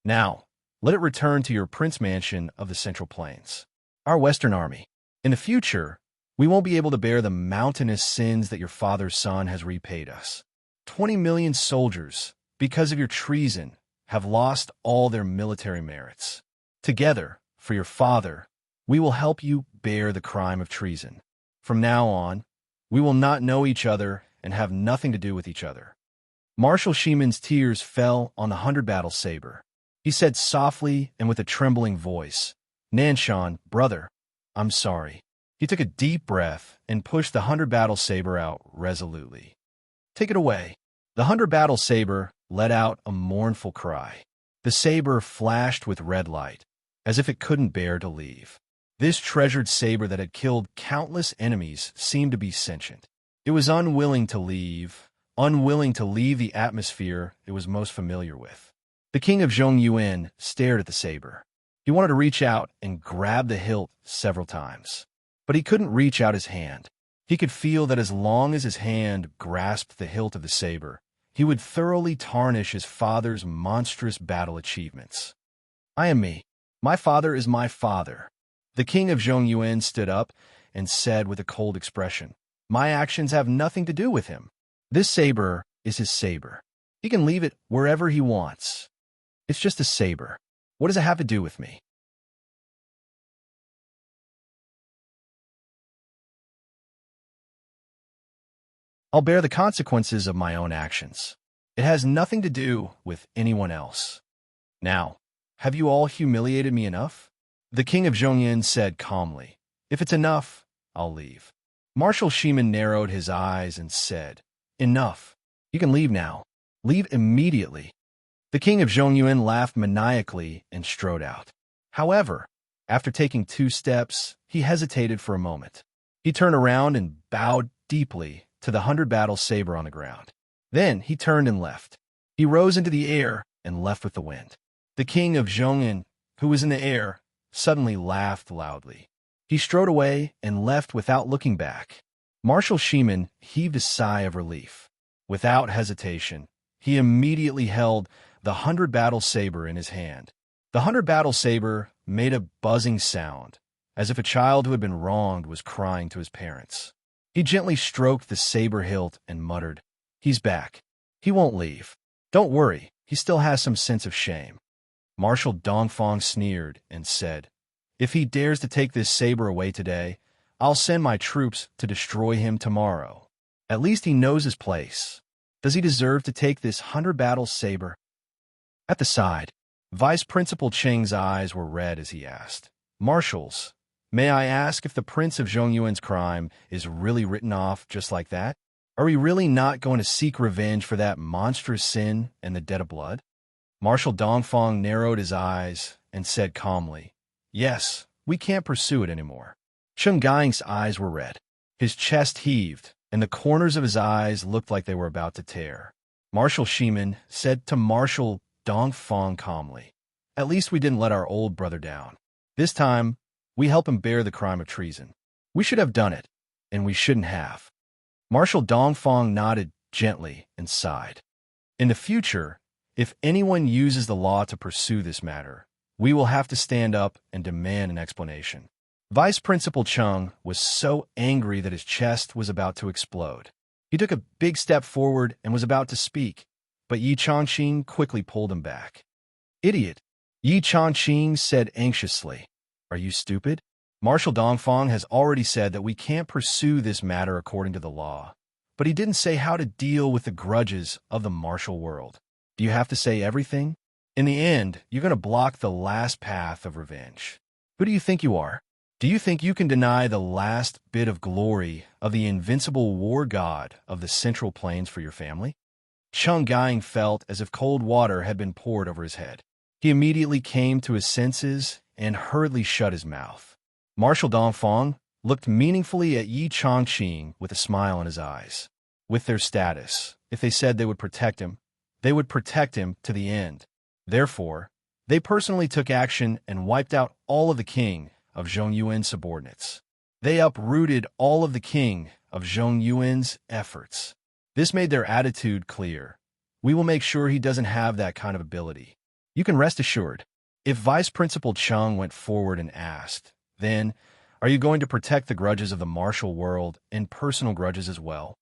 Now, let it return to your prince mansion of the Central Plains. Our Western Army. In the future, we won't be able to bear the mountainous sins that your father's son has repaid us. 20 million soldiers, because of your treason, have lost all their military merits. Together, for your father, we will help you bear the crime of treason. From now on, we will not know each other and have nothing to do with each other. Marshal Sheeman's tears fell on the 100-battle saber. He said softly and with a trembling voice, "Nanshan, brother, I'm sorry." He took a deep breath and pushed the 100-battle saber out resolutely. "Take it away." The 100-battle saber let out a mournful cry. The saber flashed with red light, as if it couldn't bear to leave. This treasured saber that had killed countless enemies seemed to be sentient. It was unwilling to leave the atmosphere it was most familiar with. The king of Zhongyuan stared at the saber. He wanted to reach out and grab the hilt several times, but he couldn't reach out his hand. He could feel that as long as his hand grasped the hilt of the saber, he would thoroughly tarnish his father's monstrous battle achievements. "I am me. My father is my father." The king of Zhongyuan stood up and said with a cold expression, "My actions have nothing to do with him. This saber is his saber. He can leave it wherever he wants. It's just a saber. What does it have to do with me?" "I'll bear the consequences of my own actions. It has nothing to do with anyone else. Now, have you all humiliated me enough?" The king of Zhongyuan said calmly, "If it's enough, I'll leave." Marshal Sheeman narrowed his eyes and said, "Enough. You can leave now. Leave immediately." The king of Zhongyuan laughed maniacally and strode out. However, after taking 2 steps, he hesitated for a moment. He turned around and bowed deeply to the 100-battle saber on the ground. Then he turned and left. He rose into the air and left with the wind. The king of Zhongyuan, who was in the air, suddenly laughed loudly. He strode away and left without looking back. Marshal Sheeman heaved a sigh of relief. Without hesitation, he immediately held the 100-battle saber in his hand. The 100-battle saber made a buzzing sound, as if a child who had been wronged was crying to his parents. He gently stroked the saber hilt and muttered, "He's back. He won't leave. Don't worry, he still has some sense of shame." Marshal Dongfang sneered and said, "If he dares to take this saber away today, I'll send my troops to destroy him tomorrow. At least he knows his place. Does he deserve to take this 100-battle saber?" At the side, Vice Principal Cheng's eyes were red as he asked, "Marshals, may I ask if the Prince of Zhongyuan's crime is really written off just like that? Are we really not going to seek revenge for that monstrous sin and the debt of blood?" Marshal Dongfang narrowed his eyes and said calmly, "Yes, we can't pursue it anymore." Cheng Gaing's eyes were red. His chest heaved, and the corners of his eyes looked like they were about to tear. Marshal Sheeman said to Marshal Dongfang calmly, "At least we didn't let our old brother down. This time, we help him bear the crime of treason. We should have done it, and we shouldn't have." Marshal Dongfang nodded gently and sighed. "In the future, if anyone uses the law to pursue this matter, we will have to stand up and demand an explanation. Vice Principal Chung was so angry that his chest was about to explode. He took a big step forward and was about to speak, but Yi Changqing quickly pulled him back. Idiot, Yi Changqing said anxiously. Are you stupid? Marshal Dongfang has already said that we can't pursue this matter according to the law, but he didn't say how to deal with the grudges of the martial world. Do you have to say everything? In the end, you're going to block the last path of revenge. Who do you think you are? Do you think you can deny the last bit of glory of the invincible war god of the Central Plains for your family? Chung Gang felt as if cold water had been poured over his head. He immediately came to his senses and hurriedly shut his mouth. Marshal Dongfang looked meaningfully at Yi Changqing with a smile in his eyes. With their status, if they said they would protect him, they would protect him to the end. Therefore, they personally took action and wiped out all of the king of Zhongyuan's subordinates. They uprooted all of the king of Zhongyuan's efforts. This made their attitude clear. We will make sure he doesn't have that kind of ability. You can rest assured. If Vice Principal Chung went forward and asked, then, are you going to protect the grudges of the martial world and personal grudges as well?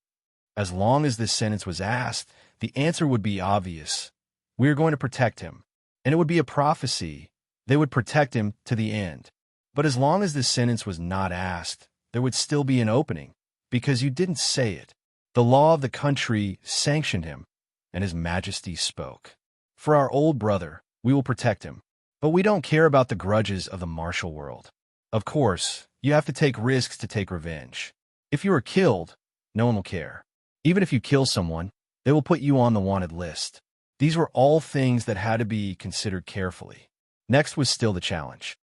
As long as this sentence was asked, the answer would be obvious. We are going to protect him. And it would be a prophecy. They would protect him to the end. But as long as this sentence was not asked, there would still be an opening, because you didn't say it. The law of the country sanctioned him, and His Majesty spoke. For our old brother, we will protect him. But we don't care about the grudges of the martial world. Of course, you have to take risks to take revenge. If you are killed, no one will care. Even if you kill someone, they will put you on the wanted list. These were all things that had to be considered carefully. Next was still the challenge.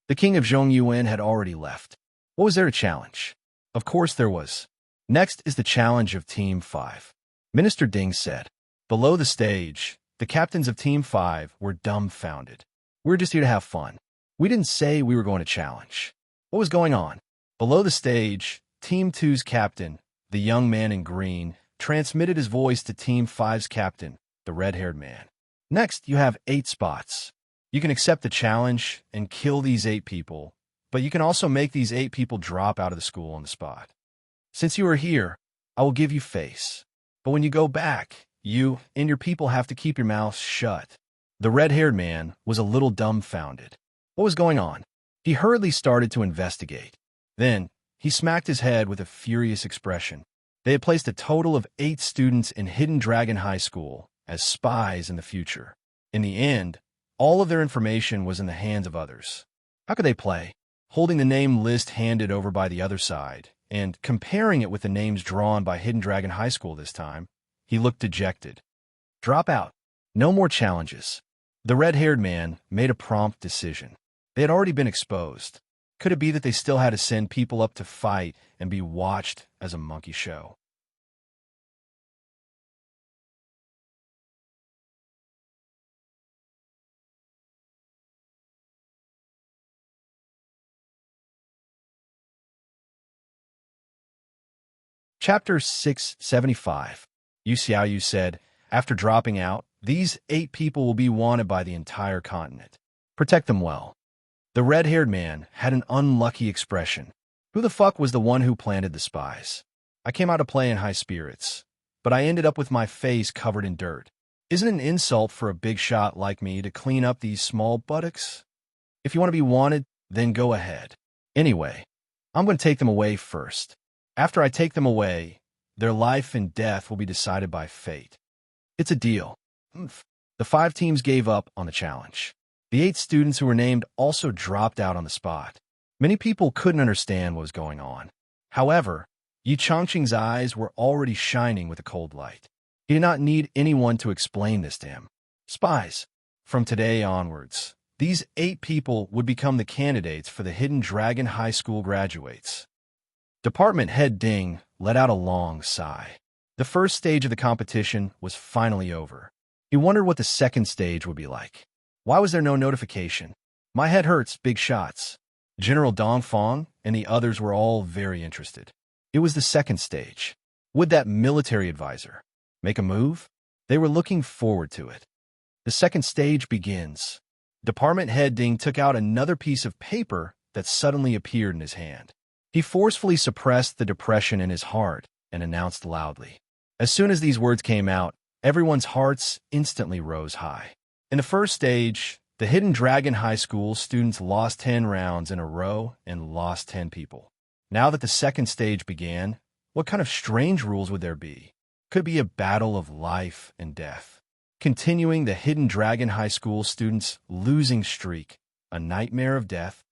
The king of Zhongyuan had already left. What was there to challenge? Of course there was. Next is the challenge of Team 5. Minister Ding said. Below the stage, the captains of Team 5 were dumbfounded. We're just here to have fun. We didn't say we were going to challenge. What was going on? Below the stage, Team 2's captain, the young man in green, transmitted his voice to Team 5's captain, the red-haired man. Next, you have 8 spots. You can accept the challenge and kill these 8 people, but you can also make these 8 people drop out of the school on the spot. Since you are here, I will give you face. But when you go back, you and your people have to keep your mouths shut. The red-haired man was a little dumbfounded. What was going on? He hurriedly started to investigate. Then, he smacked his head with a furious expression. They had placed a total of 8 students in Hidden Dragon High School as spies in the future. In the end, all of their information was in the hands of others. How could they play? Holding the name list handed over by the other side, and comparing it with the names drawn by Hidden Dragon High School this time, he looked dejected. Drop out. No more challenges. The red-haired man made a prompt decision. They had already been exposed. Could it be that they still had to send people up to fight and be watched as a monkey show? Chapter 675. Yu Xiaoyu said, after dropping out, these 8 people will be wanted by the entire continent. Protect them well. The red-haired man had an unlucky expression. Who the fuck was the one who planted the spies? I came out to play in high spirits, but I ended up with my face covered in dirt. Isn't it an insult for a big shot like me to clean up these small buttocks? If you want to be wanted, then go ahead. Anyway, I'm going to take them away first. After I take them away, their life and death will be decided by fate. It's a deal. The 5 teams gave up on the challenge. The 8 students who were named also dropped out on the spot. Many people couldn't understand what was going on. However, Yi Changqing's eyes were already shining with a cold light. He did not need anyone to explain this to him. Spies. From today onwards, these 8 people would become the candidates for the Hidden Dragon High School graduates. Department Head Ding let out a long sigh. The first stage of the competition was finally over. He wondered what the second stage would be like. Why was there no notification? My head hurts, big shots. General Dongfang and the others were all very interested. It was the second stage. Would that military advisor make a move? They were looking forward to it. The second stage begins. Department head Ding took out another piece of paper that suddenly appeared in his hand. He forcefully suppressed the depression in his heart and announced loudly. As soon as these words came out, everyone's hearts instantly rose high. In the first stage, the Hidden Dragon High School students lost 10 rounds in a row and lost 10 people. Now that the second stage began, what kind of strange rules would there be? Could be a battle of life and death. Continuing the Hidden Dragon High School students' losing streak, a nightmare of death.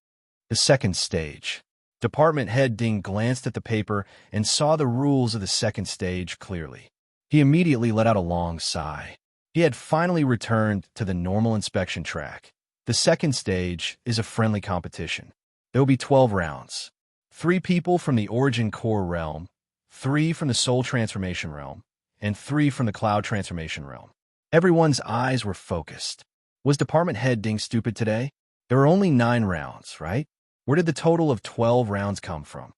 The second stage. Department head Ding glanced at the paper and saw the rules of the second stage clearly. He immediately let out a long sigh. He had finally returned to the normal inspection track. The second stage is a friendly competition. There will be 12 rounds. 3 people from the Origin Core realm, 3 from the Soul Transformation realm, and 3 from the Cloud Transformation realm. Everyone's eyes were focused. Was Department head Ding stupid today? There were only 9 rounds, right? Where did the total of 12 rounds come from?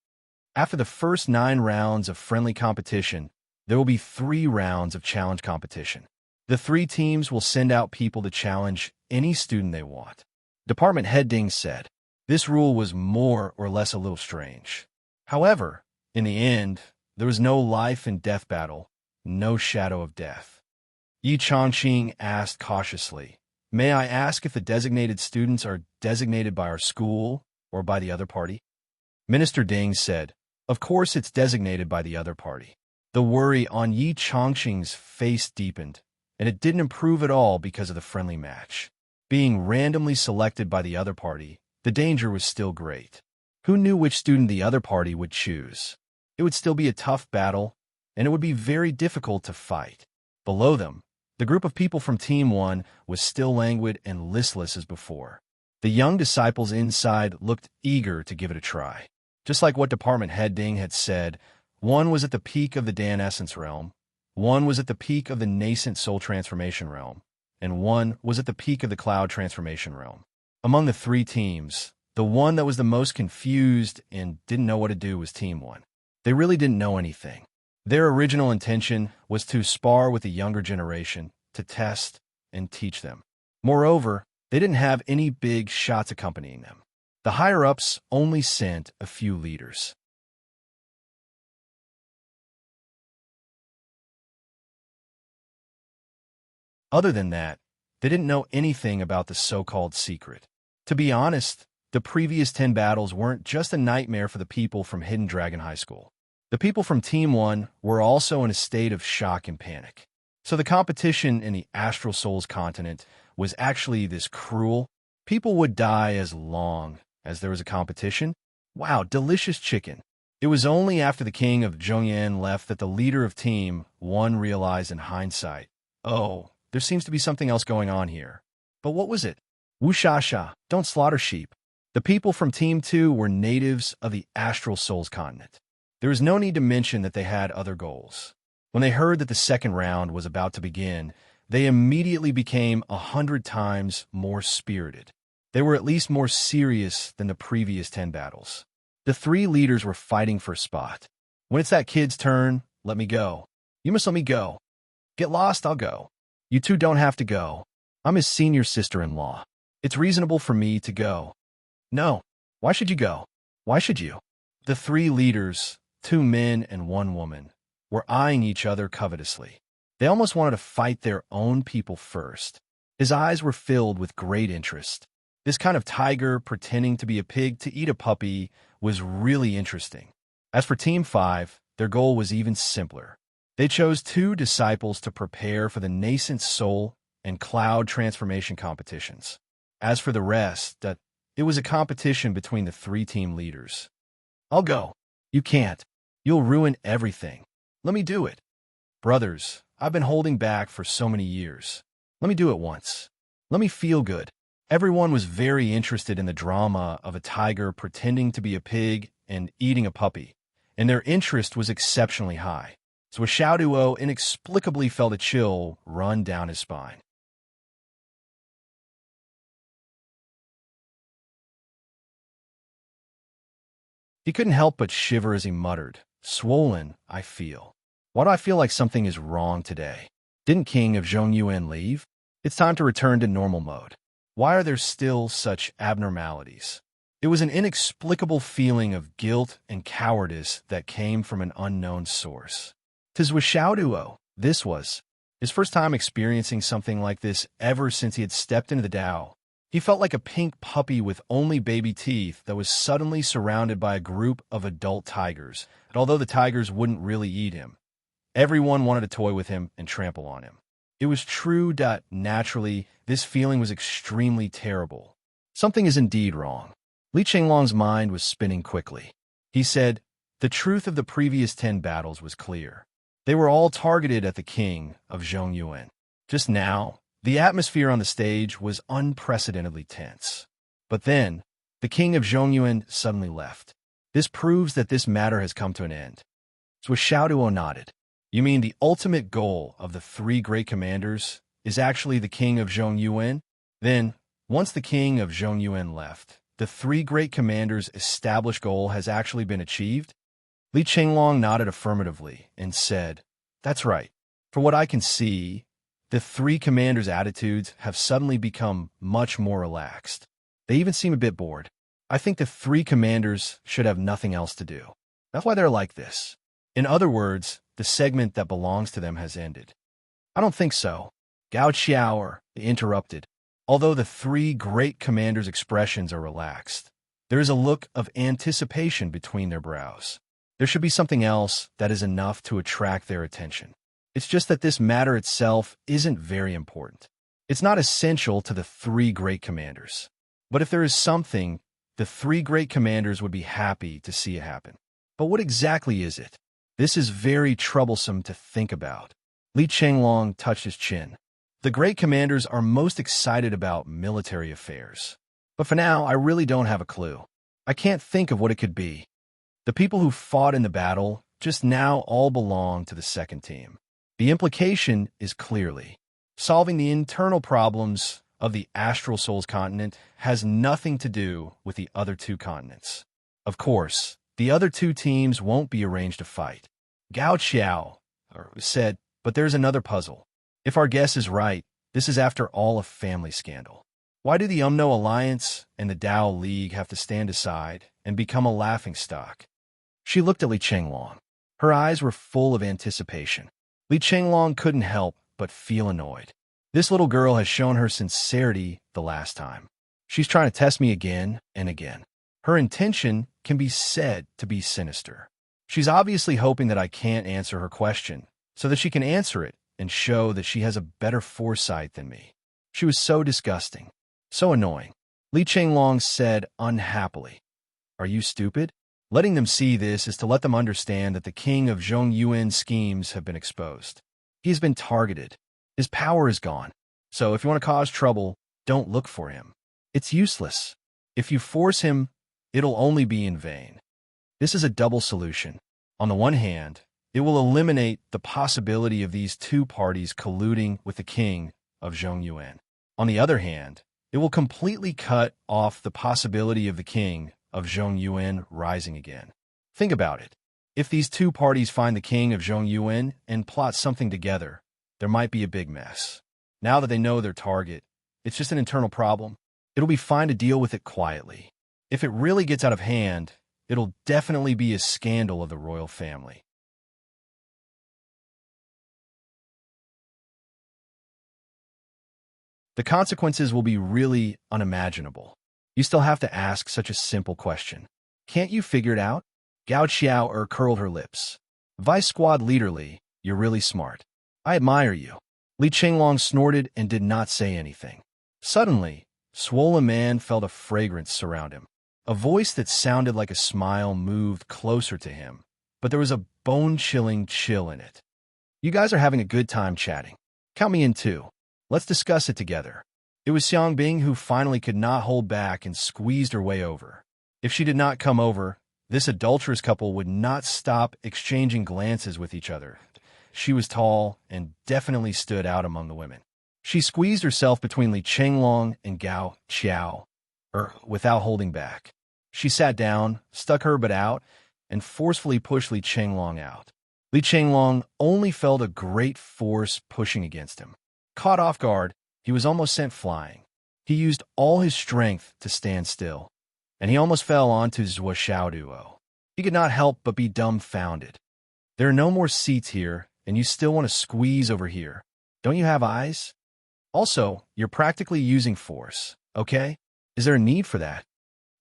After the first 9 rounds of friendly competition, there will be 3 rounds of challenge competition. The 3 teams will send out people to challenge any student they want. Department head Ding said. This rule was more or less a little strange. However, in the end, there was no life and death battle, no shadow of death. Yi Changqing asked cautiously, "May I ask if the designated students are designated by our school or by the other party?" Minister Ding said, "Of course it's designated by the other party." The worry on Yi Changqing's face deepened, and it didn't improve at all because of the friendly match. Being randomly selected by the other party, the danger was still great. Who knew which student the other party would choose? It would still be a tough battle, and it would be very difficult to fight. Below them, the group of people from Team 1 was still languid and listless as before. The young disciples inside looked eager to give it a try. Just like what Department head Ding had said, one was at the peak of the Dan Essence realm, one was at the peak of the nascent Soul Transformation realm, and one was at the peak of the Cloud Transformation realm. Among the 3 teams, the one that was the most confused and didn't know what to do was Team 1. They really didn't know anything. Their original intention was to spar with the younger generation, to test and teach them. Moreover, they didn't have any big shots accompanying them. The higher-ups only sent a few leaders. Other than that, they didn't know anything about the so-called secret. To be honest, the previous 10 battles weren't just a nightmare for the people from Hidden Dragon High School. The people from Team 1 were also in a state of shock and panic. So the competition in the Astral Souls continent was actually this cruel. People would die as long as there was a competition. Wow, delicious chicken. It was only after the king of Zhongyan left that the leader of Team 1 realized in hindsight, oh, there seems to be something else going on here. But what was it? Wushasha, don't slaughter sheep. The people from Team 2 were natives of the Astral Souls continent. There is no need to mention that they had other goals. When they heard that the second round was about to begin, they immediately became 100 times more spirited. They were at least more serious than the previous 10 battles. The 3 leaders were fighting for a spot. When it's that kid's turn, let me go. You must let me go. Get lost, I'll go. You 2 don't have to go. I'm his senior sister-in-law. It's reasonable for me to go. No. Why should you go? Why should you? The 3 leaders, 2 men and 1 woman, were eyeing each other covetously. They almost wanted to fight their own people first. His eyes were filled with great interest. This kind of tiger pretending to be a pig to eat a puppy was really interesting. As for Team 5, their goal was even simpler. They chose 2 disciples to prepare for the nascent soul and cloud transformation competitions. As for the rest, it was a competition between the 3 team leaders. I'll go. You can't. You'll ruin everything. Let me do it. Brothers, I've been holding back for so many years. Let me do it once. Let me feel good. Everyone was very interested in the drama of a tiger pretending to be a pig and eating a puppy, and their interest was exceptionally high. So Xiao Duo inexplicably felt a chill run down his spine. He couldn't help but shiver as he muttered, "Swollen, I feel. Why do I feel like something is wrong today? Didn't King of Zhongyuan leave? It's time to return to normal mode. Why are there still such abnormalities? It was an inexplicable feeling of guilt and cowardice that came from an unknown source. 'Tis with Xiaoduo, this was his first time experiencing something like this ever since he had stepped into the Tao. He felt like a pink puppy with only baby teeth that was suddenly surrounded by a group of adult tigers. And although the tigers wouldn't really eat him, everyone wanted to toy with him and trample on him. It was true that, naturally, this feeling was extremely terrible. Something is indeed wrong. Li Qinglong's mind was spinning quickly. He said, the truth of the previous 10 battles was clear. They were all targeted at the king of Zhongyuan. Just now, the atmosphere on the stage was unprecedentedly tense. But then, the king of Zhongyuan suddenly left. This proves that this matter has come to an end. So Xiaoduo nodded. You mean the ultimate goal of the 3 great commanders is actually the king of Zhongyuan? Then, once the king of Zhongyuan left, the 3 great commanders' established goal has actually been achieved? Li Qinglong nodded affirmatively and said, that's right. For what I can see, the 3 commanders' attitudes have suddenly become much more relaxed. They even seem a bit bored. I think the 3 commanders should have nothing else to do. That's why they're like this. In other words, the segment that belongs to them has ended. I don't think so. Gao Qiao interrupted. Although the 3 great commanders' expressions are relaxed, there is a look of anticipation between their brows. There should be something else that is enough to attract their attention. It's just that this matter itself isn't very important. It's not essential to the 3 great commanders. But if there is something, the 3 great commanders would be happy to see it happen. But what exactly is it? This is very troublesome to think about. Li Qinglong touched his chin. The great commanders are most excited about military affairs. But for now, I really don't have a clue. I can't think of what it could be. The people who fought in the battle just now all belong to the second team. The implication is clearly, solving the internal problems of the Astral Souls continent has nothing to do with the other 2 continents. Of course, the other 2 teams won't be arranged to fight. Gao Qiao said, but there's another puzzle. If our guess is right, this is after all a family scandal. Why do the Umno Alliance and the Dao League have to stand aside and become a laughingstock? She looked at Li Qinglong. Her eyes were full of anticipation. Li Qinglong couldn't help but feel annoyed. This little girl has shown her sincerity the last time. She's trying to test me again and again. Her intention can be said to be sinister. She's obviously hoping that I can't answer her question, so that she can answer it and show that she has a better foresight than me. She was so disgusting, so annoying. Li Qinglong said unhappily, are you stupid? Letting them see this is to let them understand that the king of Zhongyuan's schemes have been exposed. He has been targeted. His power is gone. So if you want to cause trouble, don't look for him. It's useless. If you force him, it'll only be in vain. This is a double solution. On the one hand, it will eliminate the possibility of these 2 parties colluding with the king of Zhongyuan. On the other hand, it will completely cut off the possibility of the king of Zhongyuan rising again. Think about it. If these 2 parties find the king of Zhongyuan and plot something together, there might be a big mess. Now that they know their target, it's just an internal problem. It'll be fine to deal with it quietly. If it really gets out of hand, it'll definitely be a scandal of the royal family. The consequences will be really unimaginable. You still have to ask such a simple question. Can't you figure it out? Gao Qiao curled her lips. Vice Squad Leader Li, you're really smart. I admire you. Li Qinglong snorted and did not say anything. Suddenly, Swollen Man felt a fragrance surround him. A voice that sounded like a smile moved closer to him, but there was a bone-chilling chill in it. You guys are having a good time chatting. Count me in too. Let's discuss it together. It was Xiang Bing who finally could not hold back and squeezed her way over. If she did not come over, this adulterous couple would not stop exchanging glances with each other. She was tall and definitely stood out among the women. She squeezed herself between Li Qinglong and Gao Qiao, without holding back. She sat down, stuck her butt out, and forcefully pushed Li Qinglong out. Li Qinglong only felt a great force pushing against him. Caught off guard, He was almost sent flying. He used all his strength to stand still, and he almost fell onto Duo. He could not help but be dumbfounded. There are no more seats here, and you still want to squeeze over here. Don't you have eyes? Also, you're practically using force, okay? Is there a need for that?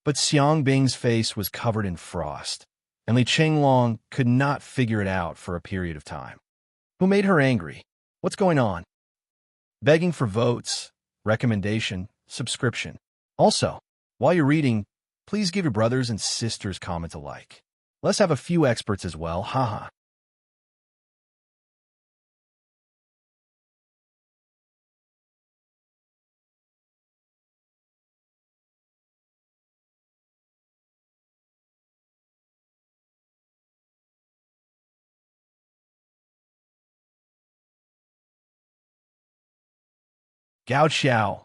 But Xiang Bing's face was covered in frost, and Li Chenglong could not figure it out for a period of time. Who made her angry? What's going on? Begging for votes, recommendation, subscription. Also, while you're reading, please give your brothers and sisters comment alike. Let's have a few experts as well, haha. Gao Xiao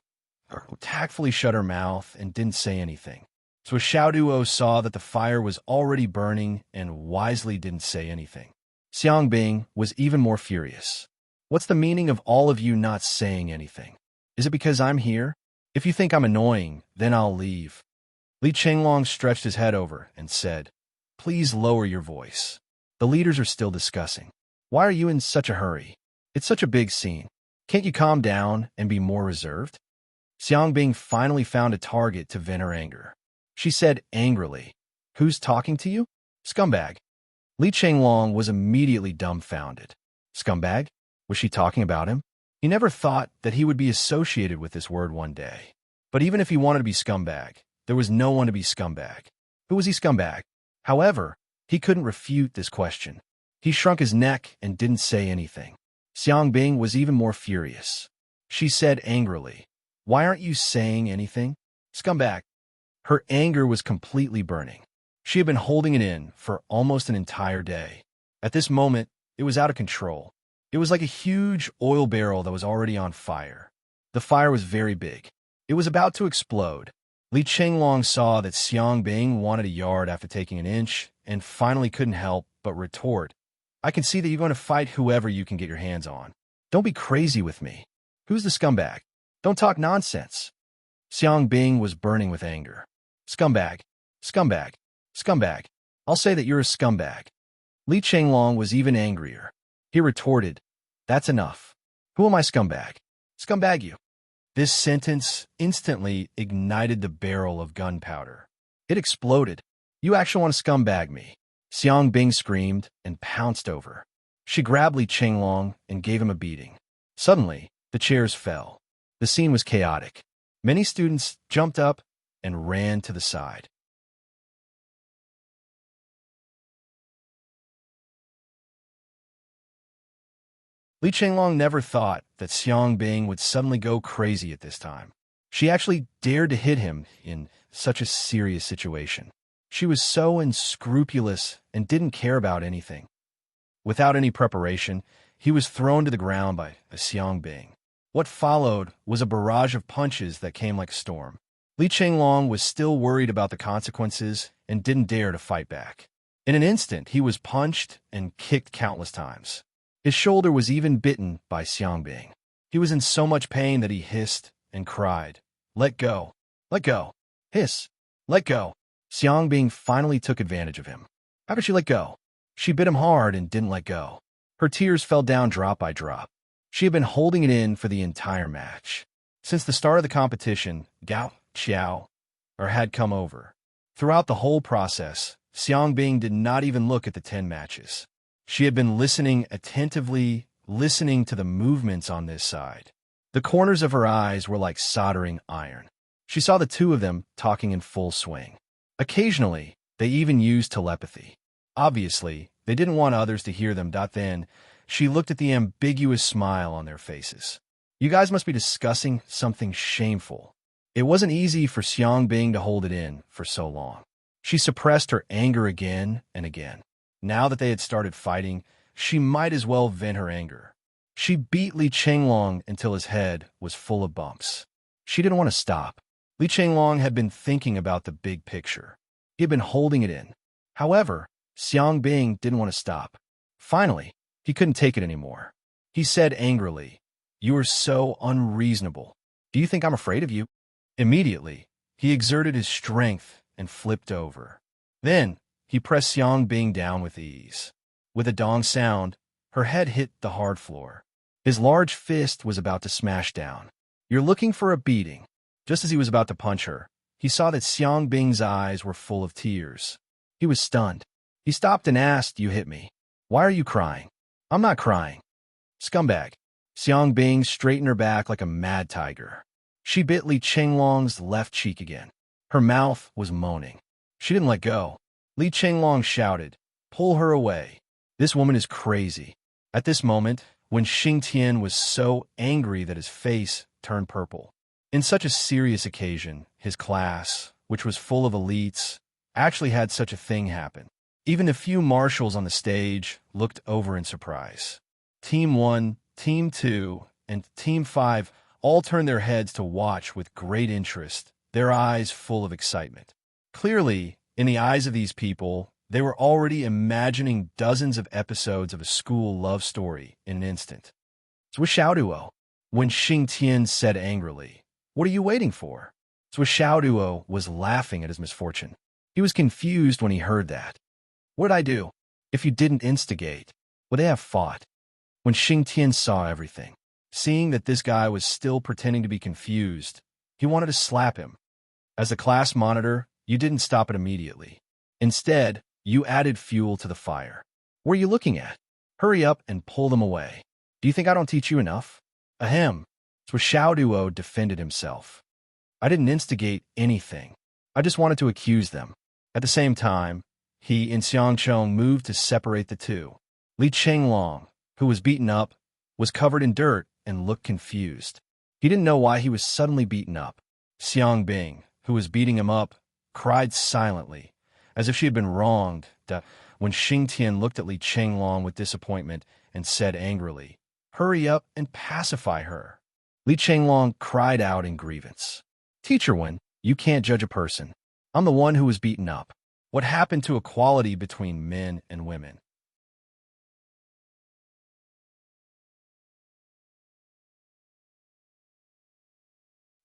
tactfully shut her mouth and didn't say anything. So Xiao Duo saw that the fire was already burning and wisely didn't say anything. Xiang Bing was even more furious. What's the meaning of all of you not saying anything? Is it because I'm here? If you think I'm annoying, then I'll leave. Li Chenglong stretched his head over and said, Please lower your voice. The leaders are still discussing. Why are you in such a hurry? It's such a big scene. Can't you calm down and be more reserved? Xiang Bing finally found a target to vent her anger. She said angrily, Who's talking to you? Scumbag. Li Chenglong was immediately dumbfounded. Scumbag? Was she talking about him? He never thought that he would be associated with this word one day. But even if he wanted to be scumbag, there was no one to be scumbag. Who was he scumbag? However, he couldn't refute this question. He shrunk his neck and didn't say anything. Xiang Bing was even more furious. She said angrily, Why aren't you saying anything? Scumbag. Her anger was completely burning. She had been holding it in for almost an entire day. At this moment, it was out of control. It was like a huge oil barrel that was already on fire. The fire was very big. It was about to explode. Li Chenglong saw that Xiang Bing wanted a yard after taking an inch and finally couldn't help but retort, I can see that you're going to fight whoever you can get your hands on. Don't be crazy with me. Who's the scumbag? Don't talk nonsense. Xiang Bing was burning with anger. Scumbag, scumbag, scumbag. I'll say that you're a scumbag. Li Chenglong was even angrier. He retorted, That's enough. Who am I, scumbag? Scumbag you. This sentence instantly ignited the barrel of gunpowder. It exploded. You actually want to scumbag me? Xiang Bing screamed and pounced over. She grabbed Li Chenglong and gave him a beating. Suddenly, the chairs fell. The scene was chaotic. Many students jumped up and ran to the side. Li Chenglong never thought that Xiang Bing would suddenly go crazy at this time. She actually dared to hit him in such a serious situation. She was so unscrupulous and didn't care about anything. Without any preparation, he was thrown to the ground by Xiang Bing. What followed was a barrage of punches that came like a storm. Li Chenglong was still worried about the consequences and didn't dare to fight back. In an instant, he was punched and kicked countless times. His shoulder was even bitten by Xiang Bing. He was in so much pain that he hissed and cried, Let go! Let go! Hiss! Let go! Xiang Bing finally took advantage of him. How could she let go? She bit him hard and didn't let go. Her tears fell down drop by drop. She had been holding it in for the entire match. Since the start of the competition, Gao Xiao had come over. Throughout the whole process, Xiang Bing did not even look at the 10 matches. She had been listening attentively, listening to the movements on this side. The corners of her eyes were like soldering iron. She saw the two of them talking in full swing. Occasionally, they even used telepathy. Obviously, they didn't want others to hear them. Then, she looked at the ambiguous smile on their faces. You guys must be discussing something shameful. It wasn't easy for Xiang Bing to hold it in for so long. She suppressed her anger again and again. Now that they had started fighting, she might as well vent her anger. She beat Li Chenglong until his head was full of bumps. She didn't want to stop. Li Chenglong had been thinking about the big picture. He had been holding it in. However, Xiang Bing didn't want to stop. Finally, he couldn't take it anymore. He said angrily, You are so unreasonable. Do you think I'm afraid of you? Immediately, he exerted his strength and flipped over. Then, he pressed Xiang Bing down with ease. With a dong sound, her head hit the hard floor. His large fist was about to smash down. You're looking for a beating. Just as he was about to punch her, he saw that Xiang Bing's eyes were full of tears. He was stunned. He stopped and asked, "You hit me. Why are you crying?" "I'm not crying." "Scumbag." Xiang Bing straightened her back like a mad tiger. She bit Li Chenglong's left cheek again. Her mouth was moaning. She didn't let go. Li Chenglong shouted, "Pull her away. This woman is crazy." At this moment, when Xing Tian was so angry that his face turned purple. In such a serious occasion, his class, which was full of elites, actually had such a thing happen. Even a few marshals on the stage looked over in surprise. Team 1, Team 2, and Team 5 all turned their heads to watch with great interest, their eyes full of excitement. Clearly, in the eyes of these people, they were already imagining dozens of episodes of a school love story in an instant. "Zhuo," when Xing Tian said angrily, "What are you waiting for?" Zhuo was laughing at his misfortune. He was confused when he heard that. "What did I do? If you didn't instigate, would they have fought?" When Xing Tian saw everything, seeing that this guy was still pretending to be confused, he wanted to slap him. As the class monitor, you didn't stop it immediately. Instead, you added fuel to the fire. "What are you looking at? Hurry up and pull them away. Do you think I don't teach you enough?" "Ahem." Zhuo defended himself. "I didn't instigate anything. I just wanted to accuse them." At the same time, he and Xiangcheng moved to separate the two. Li Chenglong, who was beaten up, was covered in dirt and looked confused. He didn't know why he was suddenly beaten up. Xiang Bing, who was beating him up, cried silently, as if she had been wronged, when Xing Tian looked at Li Chenglong with disappointment and said angrily, "Hurry up and pacify her." Li Chenglong cried out in grievance. "Teacher Wen, you can't judge a person. I'm the one who was beaten up. What happened to equality between men and women?"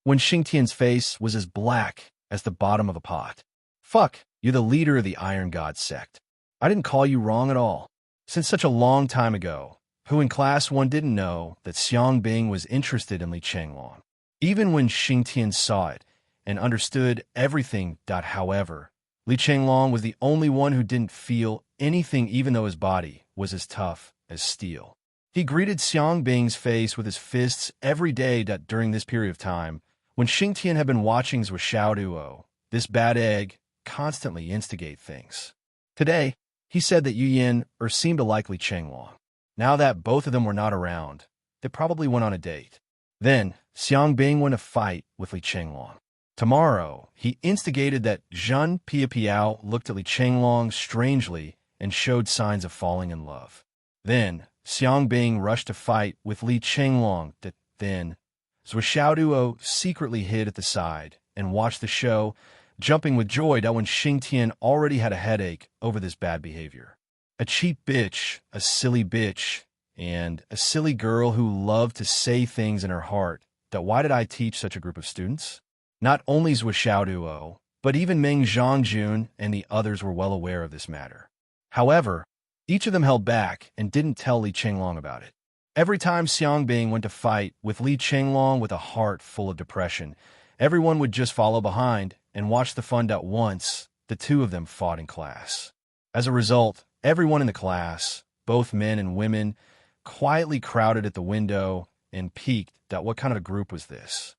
When Xing Tian's face was as black as the bottom of a pot. "Fuck, you're the leader of the Iron God sect. I didn't call you wrong at all. Since such a long time ago, who in class 1 didn't know that Xiang Bing was interested in Li Chenglong. Even when Xing Tian saw it and understood everything. However, Li Chenglong was the only one who didn't feel anything even though his body was as tough as steel. He greeted Xiang Bing's face with his fists every day during this period of time, when Xing Tian had been watching Zhuo, this bad egg, constantly instigate things. Today, he said that Yu Yin seemed to like Li Chenglong. Now that both of them were not around, they probably went on a date. Then, Xiang Bing went to fight with Li Chenglong. Tomorrow, he instigated that Zhen Piao looked at Li Chenglong strangely and showed signs of falling in love. Then, Xiang Bing rushed to fight with Li Chenglong. Then, Zhuo secretly hid at the side and watched the show, jumping with joy when Xing Tian already had a headache over this bad behavior. A cheap bitch, a silly bitch, and a silly girl who loved to say things in her heart. Why did I teach such a group of students? Not only Zhuo, but even Meng Zhongjun and the others were well aware of this matter. However, each of them held back and didn't tell Li Chenglong about it. Every time Xiang Bing went to fight with Li Chenglong with a heart full of depression, everyone would just follow behind and watch the fun. Once, the two of them fought in class. As a result, everyone in the class, both men and women, quietly crowded at the window and peeked at what kind of a group was this.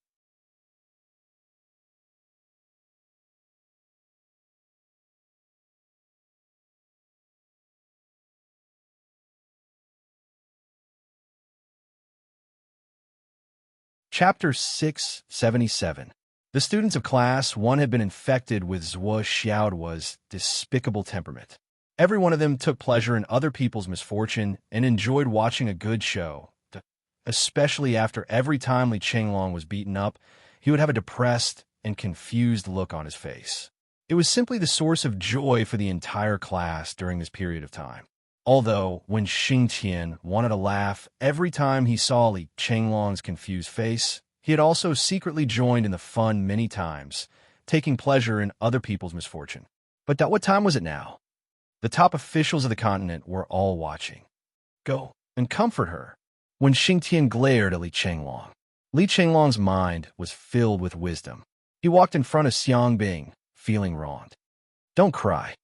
Chapter 677. The students of Class 1 had been infected with Zhuo's despicable temperament. Every one of them took pleasure in other people's misfortune and enjoyed watching a good show. Especially after every time Li Chenglong was beaten up, he would have a depressed and confused look on his face. It was simply the source of joy for the entire class during this period of time. Although, when Xingqian wanted to laugh every time he saw Li Chenglong's confused face, he had also secretly joined in the fun many times, taking pleasure in other people's misfortune. But what time was it now? The top officials of the continent were all watching. Go and comfort her. When Xingqian glared at Li Chenglong, Li Chenglong's mind was filled with wisdom. He walked in front of Xiang Bing, feeling wronged. Don't cry.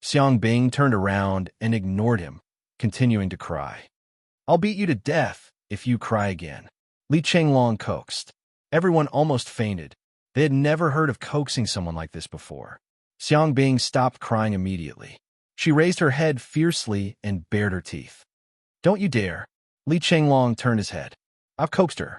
Xiang Bing turned around and ignored him, continuing to cry. I'll beat you to death if you cry again. Li Chenglong coaxed. Everyone almost fainted. They had never heard of coaxing someone like this before. Xiang Bing stopped crying immediately. She raised her head fiercely and bared her teeth. Don't you dare. Li Chenglong turned his head. I've coaxed her.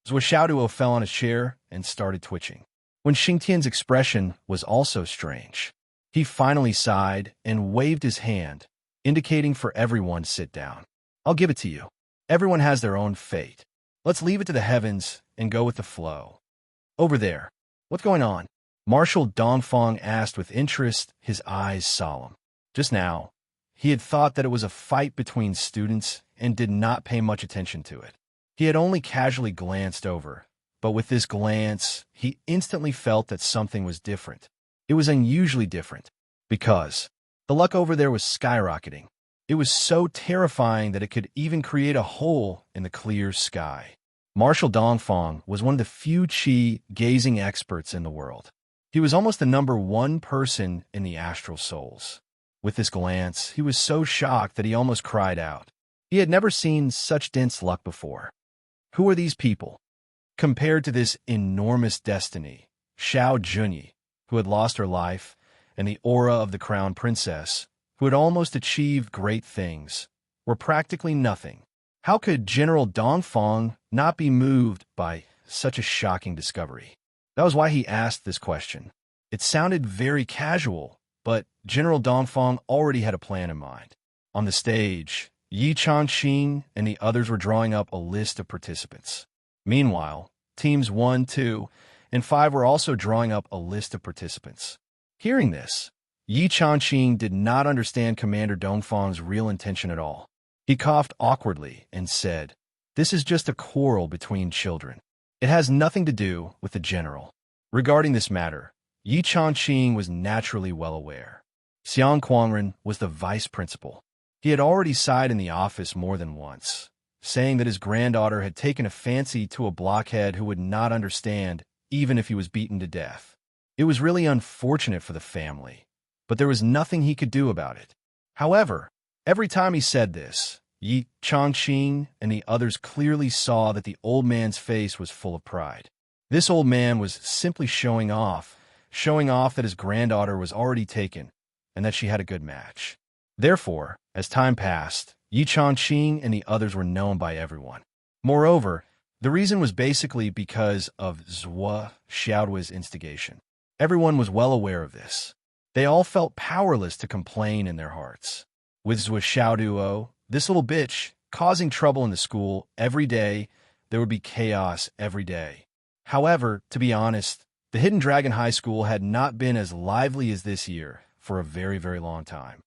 Zhou Xiaoduo fell on his chair and started twitching. When Xingtian's expression was also strange. He finally sighed and waved his hand, indicating for everyone to sit down. I'll give it to you. Everyone has their own fate. Let's leave it to the heavens and go with the flow. Over there, what's going on? Marshal Dongfang asked with interest, his eyes solemn. Just now, he had thought that it was a fight between students and did not pay much attention to it. He had only casually glanced over, but with this glance, he instantly felt that something was different. It was unusually different, because the luck over there was skyrocketing. It was so terrifying that it could even create a hole in the clear sky. Marshal Dongfang was one of the few qi gazing experts in the world. He was almost the #1 person in the astral souls. With this glance, he was so shocked that he almost cried out. He had never seen such dense luck before. Who are these people? Compared to this enormous destiny, Xiao Junyi, who had lost her life, and the aura of the crown princess, who had almost achieved great things, were practically nothing. How could General Dongfang not be moved by such a shocking discovery? That was why he asked this question. It sounded very casual, but General Dongfang already had a plan in mind. On the stage, Yi Changqing and the others were drawing up a list of participants. Meanwhile, teams 1, 2, and 5 were also drawing up a list of participants. Hearing this, Yi Changqing did not understand Commander Dongfang's real intention at all. He coughed awkwardly and said, "This is just a quarrel between children. It has nothing to do with the general." Regarding this matter, Yi Changqing was naturally well aware. Xiang Quangren was the vice principal. He had already sighed in the office more than once, saying that his granddaughter had taken a fancy to a blockhead who would not understand even if he was beaten to death. It was really unfortunate for the family, but there was nothing he could do about it. However, every time he said this, Yi Changqing and the others clearly saw that the old man's face was full of pride. This old man was simply showing off that his granddaughter was already taken and that she had a good match. Therefore, as time passed, Yi Changqing and the others were known by everyone. Moreover, the reason was basically because of Zhou Xiaoduo's instigation. Everyone was well aware of this. They all felt powerless to complain in their hearts. With Zhou Xiaoduo, this little bitch, causing trouble in the school every day, there would be chaos every day. However, to be honest, the Hidden Dragon High School had not been as lively as this year for a very, very long time.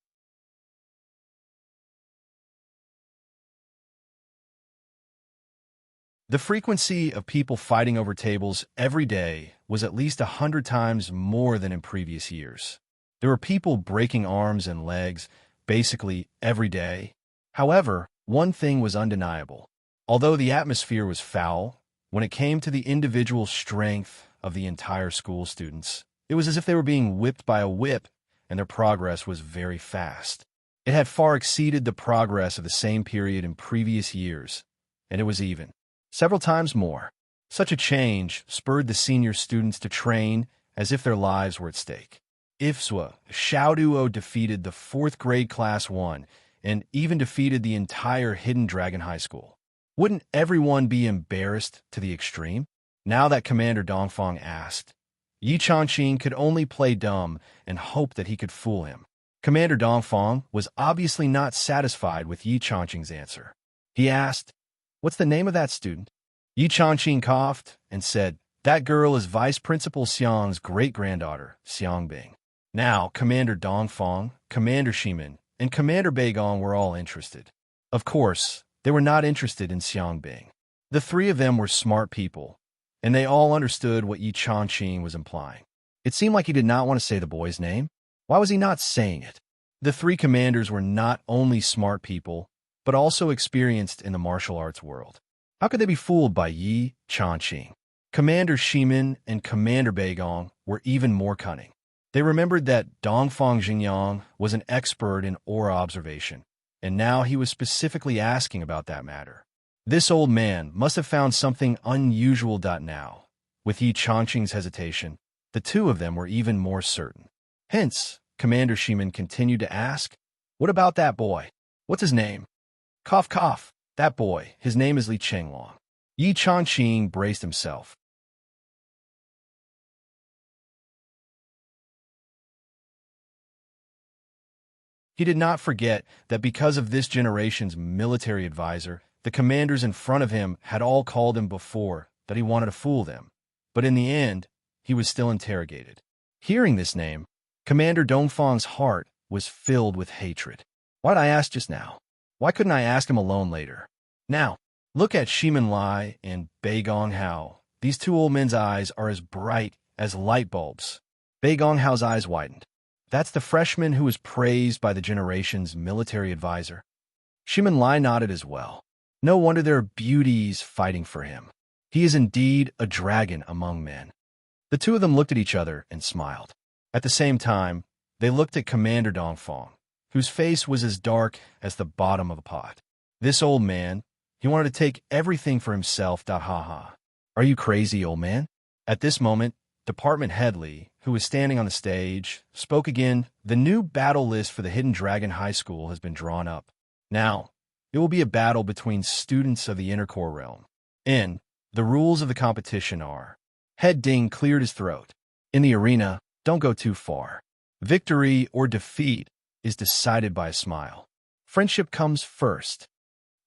The frequency of people fighting over tables every day was at least 100 times more than in previous years. There were people breaking arms and legs basically every day. However, one thing was undeniable. Although the atmosphere was foul, when it came to the individual strength of the entire school students, it was as if they were being whipped by a whip, and their progress was very fast. It had far exceeded the progress of the same period in previous years, and it was even several times more. Such a change spurred the senior students to train as if their lives were at stake. If Zhou Xiaoduo defeated the 4th grade Class 1 and even defeated the entire Hidden Dragon High School, wouldn't everyone be embarrassed to the extreme? Now that Commander Dongfang asked, Yi Changqing could only play dumb and hope that he could fool him. Commander Dongfang was obviously not satisfied with Yi Changqing's answer. He asked, "What's the name of that student?" Yi Changqing coughed and said, "That girl is Vice Principal Xiang's great-granddaughter, Xiang Bing." Now, Commander Dongfang, Commander Shimin, and Commander Beigong were all interested. Of course, they were not interested in Xiangbing. The three of them were smart people, and they all understood what enchanting was implying. It seemed like he did not want to say the boy's name. Why was he not saying it? The three commanders were not only smart people, but also experienced in the martial arts world. How could they be fooled by Yi Changqing? Commander Shimin and Commander Beigong were even more cunning. They remembered that Dongfang Xingyang was an expert in aura observation, and now he was specifically asking about that matter. This old man must have found something unusual. Now, with Yi Changqing's hesitation, the two of them were even more certain. Hence, Commander Shimin continued to ask, "What about that boy? What's his name?" "Cough, cough. That boy. His name is Li Chenglong." Yi Changqing braced himself. He did not forget that because of this generation's military advisor, the commanders in front of him had all called him before that he wanted to fool them. But in the end, he was still interrogated. Hearing this name, Commander Dongfang's heart was filled with hatred. Why did I ask just now? Why couldn't I ask him alone later? Now, look at Shimin Lai and Beigong Hao. These two old men's eyes are as bright as light bulbs. Beigong Hao's eyes widened. That's the freshman who was praised by the generation's military advisor. Shimin Lai nodded as well. No wonder there are beauties fighting for him. He is indeed a dragon among men. The two of them looked at each other and smiled. At the same time, they looked at Commander Dongfang, whose face was as dark as the bottom of a pot. This old man, he wanted to take everything for himself. Ha ha. Are you crazy, old man? At this moment, Department Headley, who was standing on the stage, spoke again. The new battle list for the Hidden Dragon High School has been drawn up. Now, it will be a battle between students of the Inner Core Realm. And the rules of the competition are: Head Ding cleared his throat. In the arena, don't go too far. Victory or defeat is decided by a smile. Friendship comes first.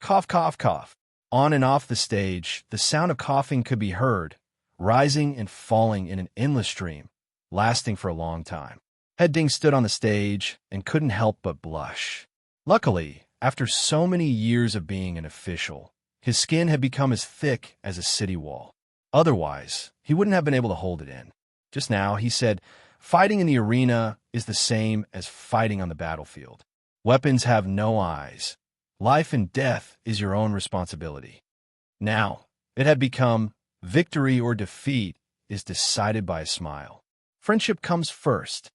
Cough, cough, cough. On and off the stage, the sound of coughing could be heard, rising and falling in an endless stream, lasting for a long time. Head Ding stood on the stage and couldn't help but blush. Luckily, after so many years of being an official, his skin had become as thick as a city wall. Otherwise, he wouldn't have been able to hold it in. Just now, he said, fighting in the arena is the same as fighting on the battlefield. Weapons have no eyes. Life and death is your own responsibility. Now, it had become victory or defeat is decided by a smile. Friendship comes first.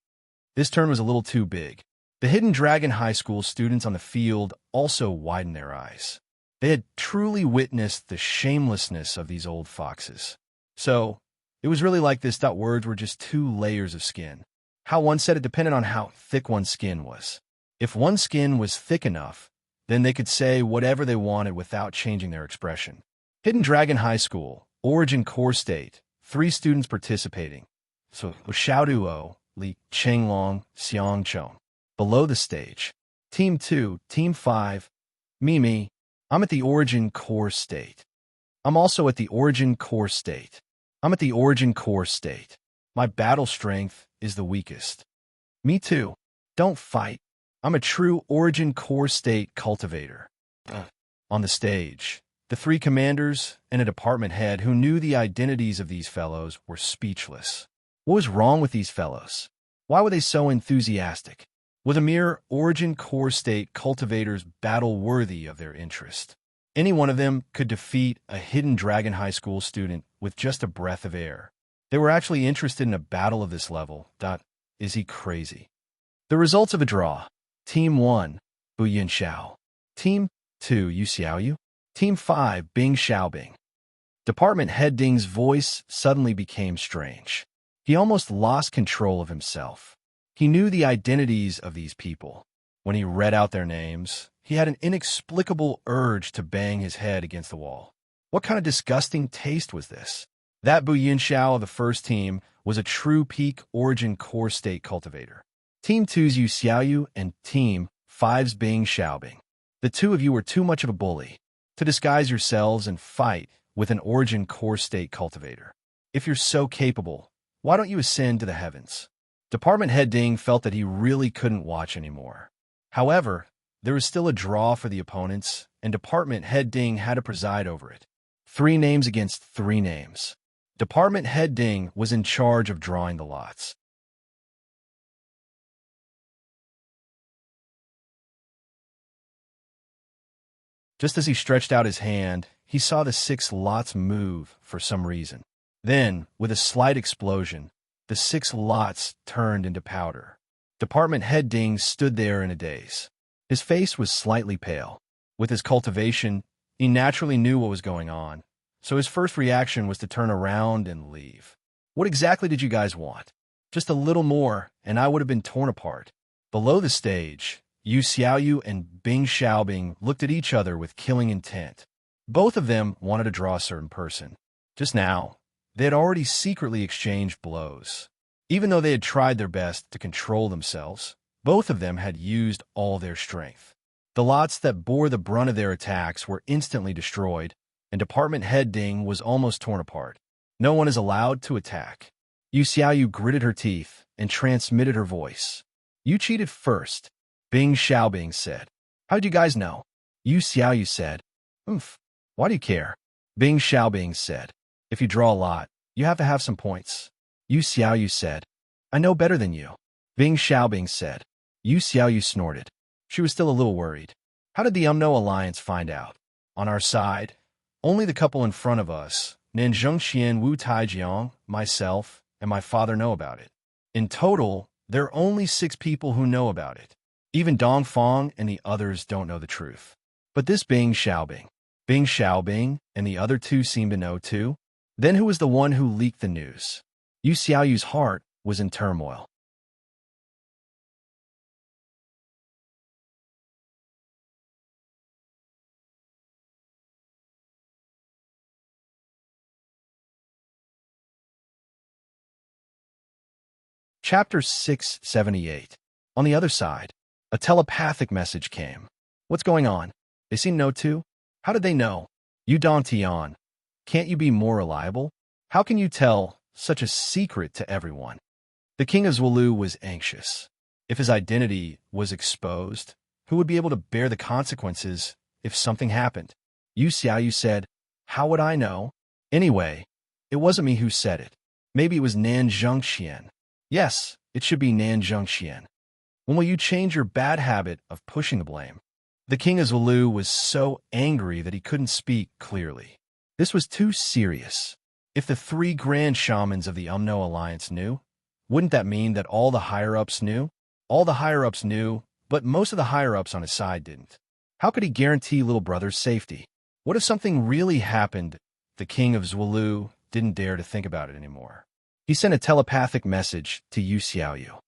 This turn was a little too big. The Hidden Dragon High School students on the field also widened their eyes. They had truly witnessed the shamelessness of these old foxes. So, it was really like this. Words were just two layers of skin. How one said it depended on how thick one's skin was. If one's skin was thick enough, then they could say whatever they wanted without changing their expression. Hidden Dragon High School, Origin Core State, 3 students participating. So, Xiaoduo, Li Chenglong, Xiang Chong. Below the stage, Team 2, Team 5, me. I'm at the Origin Core State. I'm also at the Origin Core State. I'm at the Origin Core State. My battle strength is the weakest. Me too. Don't fight. I'm a true Origin Core State cultivator. On the stage, the 3 commanders and a department head who knew the identities of these fellows were speechless. What was wrong with these fellows? Why were they so enthusiastic? Was a mere Origin Core State cultivator's battle worthy of their interest? Any one of them could defeat a Hidden Dragon High School student with just a breath of air. They were actually interested in a battle of this level. Is he crazy? The results of a draw. Team 1, Bu Yinxiao. Team 2, Yu Xiaoyu. Team 5, Bing Xiaobing. Department Head Ding's voice suddenly became strange. He almost lost control of himself. He knew the identities of these people. When he read out their names, he had an inexplicable urge to bang his head against the wall. What kind of disgusting taste was this? That Bu Yinxiao of the first team was a true peak Origin Core State cultivator. Team 2's Yu Xiaoyu and Team 5's Bing Xiaobing. The two of you were too much of a bully to disguise yourselves and fight with an Origin Core State cultivator. If you're so capable, why don't you ascend to the heavens? Department Head Ding felt that he really couldn't watch anymore. However, there was still a draw for the opponents, and Department Head Ding had to preside over it. 3 names against 3 names. Department Head Ding was in charge of drawing the lots. Just as he stretched out his hand, he saw the 6 lots move for some reason. Then, with a slight explosion, the 6 lots turned into powder. Department Head Ding stood there in a daze. His face was slightly pale. With his cultivation, he naturally knew what was going on, so his first reaction was to turn around and leave. What exactly did you guys want? Just a little more, and I would have been torn apart. Below the stage, Yu Xiaoyu and Bing Xiaobing looked at each other with killing intent. Both of them wanted to draw a certain person. Just now, they had already secretly exchanged blows. Even though they had tried their best to control themselves, both of them had used all their strength. The lots that bore the brunt of their attacks were instantly destroyed, and Department Head Ding was almost torn apart. No one is allowed to attack. Yu Xiaoyu gritted her teeth and transmitted her voice. You cheated first, Bing Xiaobing said. How'd you guys know? Yu Xiaoyu said. Why do you care? Bing Xiaobing said. If you draw a lot, you have to have some points. Yu Xiaoyu said. I know better than you. Bing Xiaobing said. Yu Xiaoyu snorted. She was still a little worried. How did the Alliance find out? On our side, only the couple in front of us, Nanzheng Qian, Wu Taijiang, myself, and my father know about it. In total, there are only 6 people who know about it. Even Dong Fong and the others don't know the truth. But this Bing Xiaobing and the other 2 seem to know too. Then who was the one who leaked the news? Yu Xiaoyu's heart was in turmoil. Chapter 678. On the other side, a telepathic message came. What's going on? They seem to know too. How did they know? You Don Tian. Can't you be more reliable? How can you tell such a secret to everyone? The king of Zhuolu was anxious. If his identity was exposed, who would be able to bear the consequences if something happened? Yu Xiaoyu said, how would I know? Anyway, it wasn't me who said it. Maybe it was Nanzheng Qian. Yes, it should be Nanzheng Qian. When will you change your bad habit of pushing the blame? The king of Zhuolu was so angry that he couldn't speak clearly. This was too serious. If the 3 grand shamans of the Alliance knew, wouldn't that mean that all the higher-ups knew? All the higher-ups knew, but most of the higher-ups on his side didn't. How could he guarantee little brother's safety? What if something really happened? The king of Zhuolu didn't dare to think about it anymore. He sent a telepathic message to Yu Xiaoyu.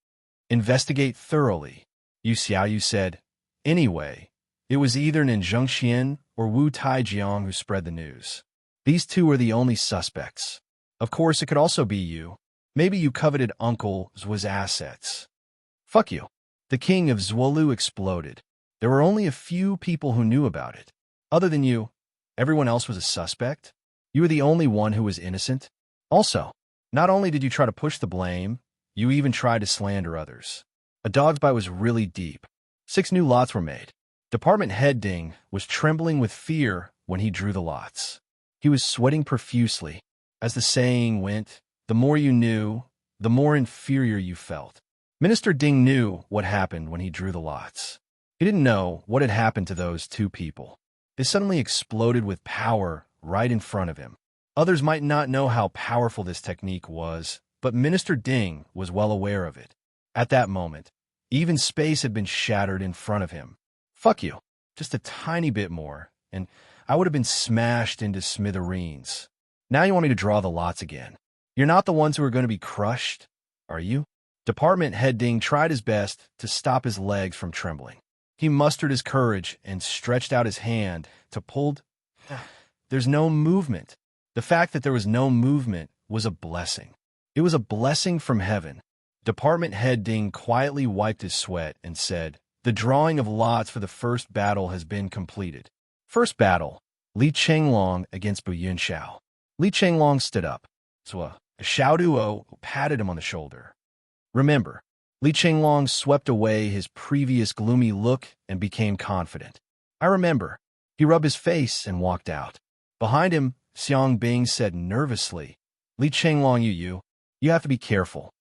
Investigate thoroughly, Yu Xiaoyu said. Anyway, it was either Nanzheng Qian or Wu Taijiang who spread the news. These 2 are the only suspects. Of course, it could also be you. Maybe you coveted Uncle Zhuo's assets. Fuck you. The king of Zhuolu exploded. There were only a few people who knew about it. Other than you, everyone else was a suspect. You were the only one who was innocent. Also, not only did you try to push the blame, you even tried to slander others. A dog's bite was really deep. 6 new lots were made. Department Head Ding was trembling with fear when he drew the lots. He was sweating profusely. As the saying went, the more you knew, the more inferior you felt. Minister Ding knew what happened when he drew the lots. He didn't know what had happened to those 2 people. They suddenly exploded with power right in front of him. Others might not know how powerful this technique was, but Minister Ding was well aware of it. At that moment, even space had been shattered in front of him. Fuck you. Just a tiny bit more, and I would have been smashed into smithereens. Now you want me to draw the lots again. You're not the ones who are going to be crushed, are you? Department Head Ding tried his best to stop his legs from trembling. He mustered his courage and stretched out his hand to pull. There's no movement. The fact that there was no movement was a blessing. It was a blessing from heaven. Department Head Ding quietly wiped his sweat and said, the drawing of lots for the first battle has been completed. First battle, Li Chenglong against Bu Yunxiao. Li Chenglong stood up. So a Xiao Duo patted him on the shoulder. Remember, Li Qinglong swept away his previous gloomy look and became confident. I remember. He rubbed his face and walked out. Behind him, Xiang Bing said nervously, Li Qinglong, you have to be careful.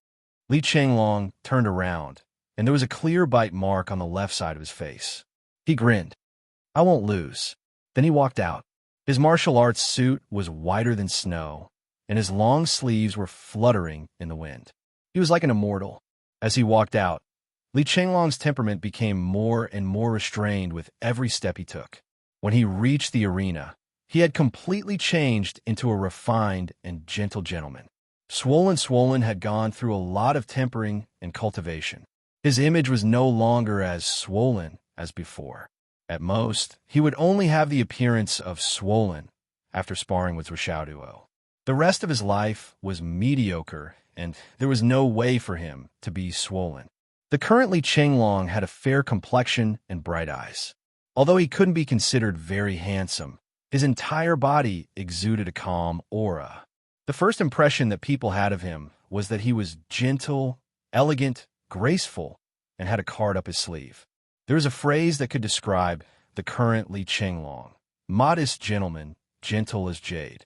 Li Qinglong turned around, and there was a clear bite mark on the left side of his face. He grinned. I won't lose. Then he walked out. His martial arts suit was whiter than snow, and his long sleeves were fluttering in the wind. He was like an immortal. As he walked out, Li Qinglong's temperament became more and more restrained with every step he took. When he reached the arena, he had completely changed into a refined and gentle gentleman. Swollen had gone through a lot of tempering and cultivation. His image was no longer as swollen as before. At most, he would only have the appearance of swollen after sparring with Duo. The rest of his life was mediocre, and there was no way for him to be swollen. The current Li Qinglong had a fair complexion and bright eyes. Although he couldn't be considered very handsome, his entire body exuded a calm aura. The first impression that people had of him was that he was gentle, elegant, graceful, and had a card up his sleeve. There is a phrase that could describe the current Li Qinglong: modest gentleman, gentle as jade.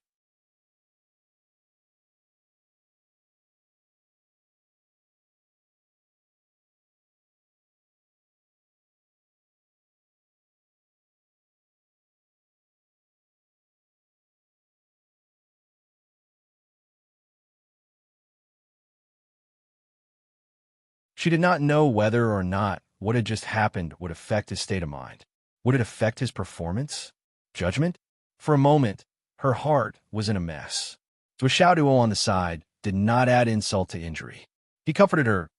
She did not know whether or not what had just happened would affect his state of mind. Would it affect his performance? Judgment? For a moment, her heart was in a mess. Duo on the side did not add insult to injury. He comforted her.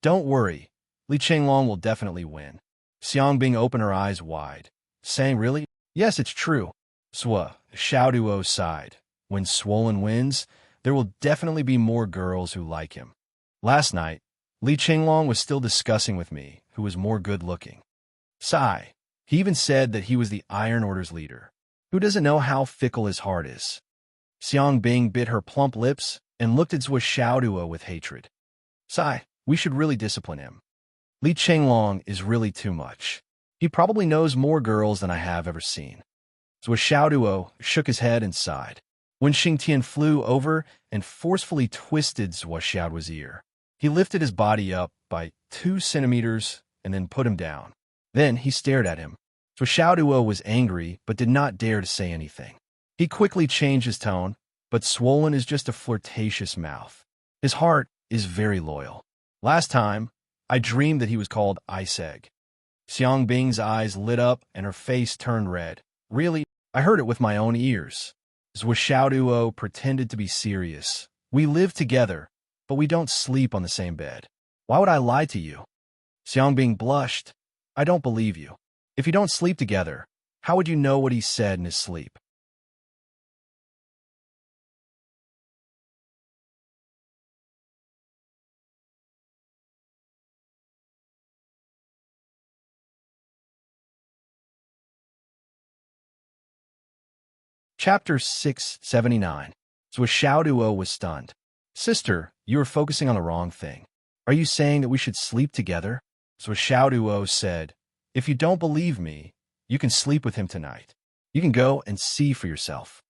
Don't worry, Li Qinglong will definitely win. Xiang Bing opened her eyes wide, saying, really? Yes, it's true. Duo sighed. When Swollen wins, there will definitely be more girls who like him. Last night, Li Qinglong was still discussing with me who was more good-looking. Sigh. He even said that he was the Iron Order's leader. Who doesn't know how fickle his heart is? Xiang Bing bit her plump lips and looked at Duo with hatred. Sigh, we should really discipline him. Li Qinglong is really too much. He probably knows more girls than I have ever seen. Duo shook his head and sighed. When Xingtian flew over and forcefully twisted Duo's ear, he lifted his body up by 2 centimeters and then put him down. Then he stared at him. Duo was angry but did not dare to say anything. He quickly changed his tone, but Swollen is just a flirtatious mouth. His heart is very loyal. Last time, I dreamed that he was called Ice Egg. Xiang Bing's eyes lit up and her face turned red. Really? I heard it with my own ears. Duo pretended to be serious. We live together, but we don't sleep on the same bed. Why would I lie to you? Xiang Bing blushed. I don't believe you. If you don't sleep together, how would you know what he said in his sleep? Chapter 679. Duo was stunned. Sister, you are focusing on the wrong thing. Are you saying that we should sleep together? Duo said, if you don't believe me, you can sleep with him tonight. You can go and see for yourself.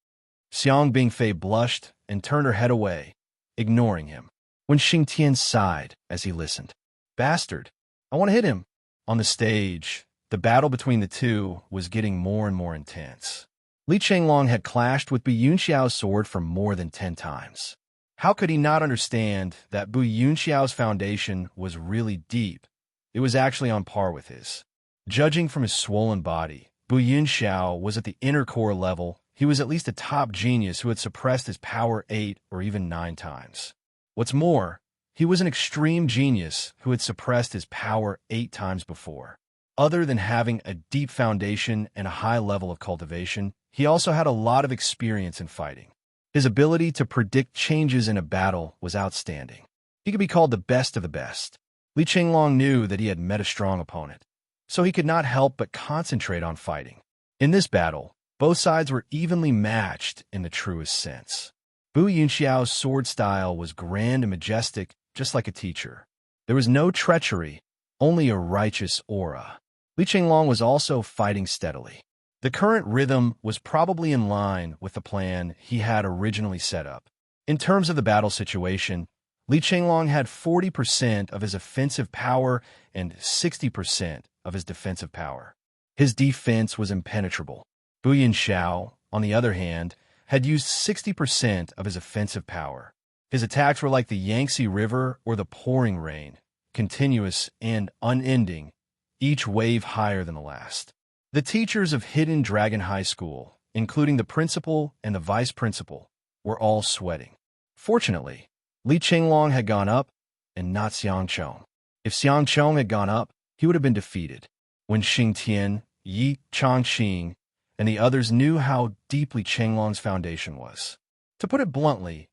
Xiang Bingfei blushed and turned her head away, ignoring him. When Xingtian sighed as he listened. Bastard, I want to hit him. On the stage, the battle between the two was getting more and more intense. Li Qinglong had clashed with Bu Yunxiao's sword for more than 10 times. How could he not understand that Bu Yunxiao's foundation was really deep? It was actually on par with his. Judging from his swollen body, Bu Yunxiao was at the inner core level. He was at least a top genius who had suppressed his power 8 or even 9 times. What's more, he was an extreme genius who had suppressed his power 8 times before. Other than having a deep foundation and a high level of cultivation, he also had a lot of experience in fighting. His ability to predict changes in a battle was outstanding. He could be called the best of the best. Li Qinglong knew that he had met a strong opponent, so he could not help but concentrate on fighting. In this battle, both sides were evenly matched in the truest sense. Bu Yunxiao's sword style was grand and majestic, just like a teacher. There was no treachery, only a righteous aura. Li Qinglong was also fighting steadily. The current rhythm was probably in line with the plan he had originally set up. In terms of the battle situation, Li Qinglong had 40% of his offensive power and 60% of his defensive power. His defense was impenetrable. Bu Yinxiao, on the other hand, had used 60% of his offensive power. His attacks were like the Yangtze River or the pouring rain, continuous and unending, each wave higher than the last. The teachers of Hidden Dragon High School, including the principal and the vice principal, were all sweating. Fortunately, Li Qinglong had gone up and not Xiang Chong. If Xiang Chong had gone up, he would have been defeated. When Xing Tian, Yi Changqing, and the others knew how deeply Qinglong's foundation was. To put it bluntly,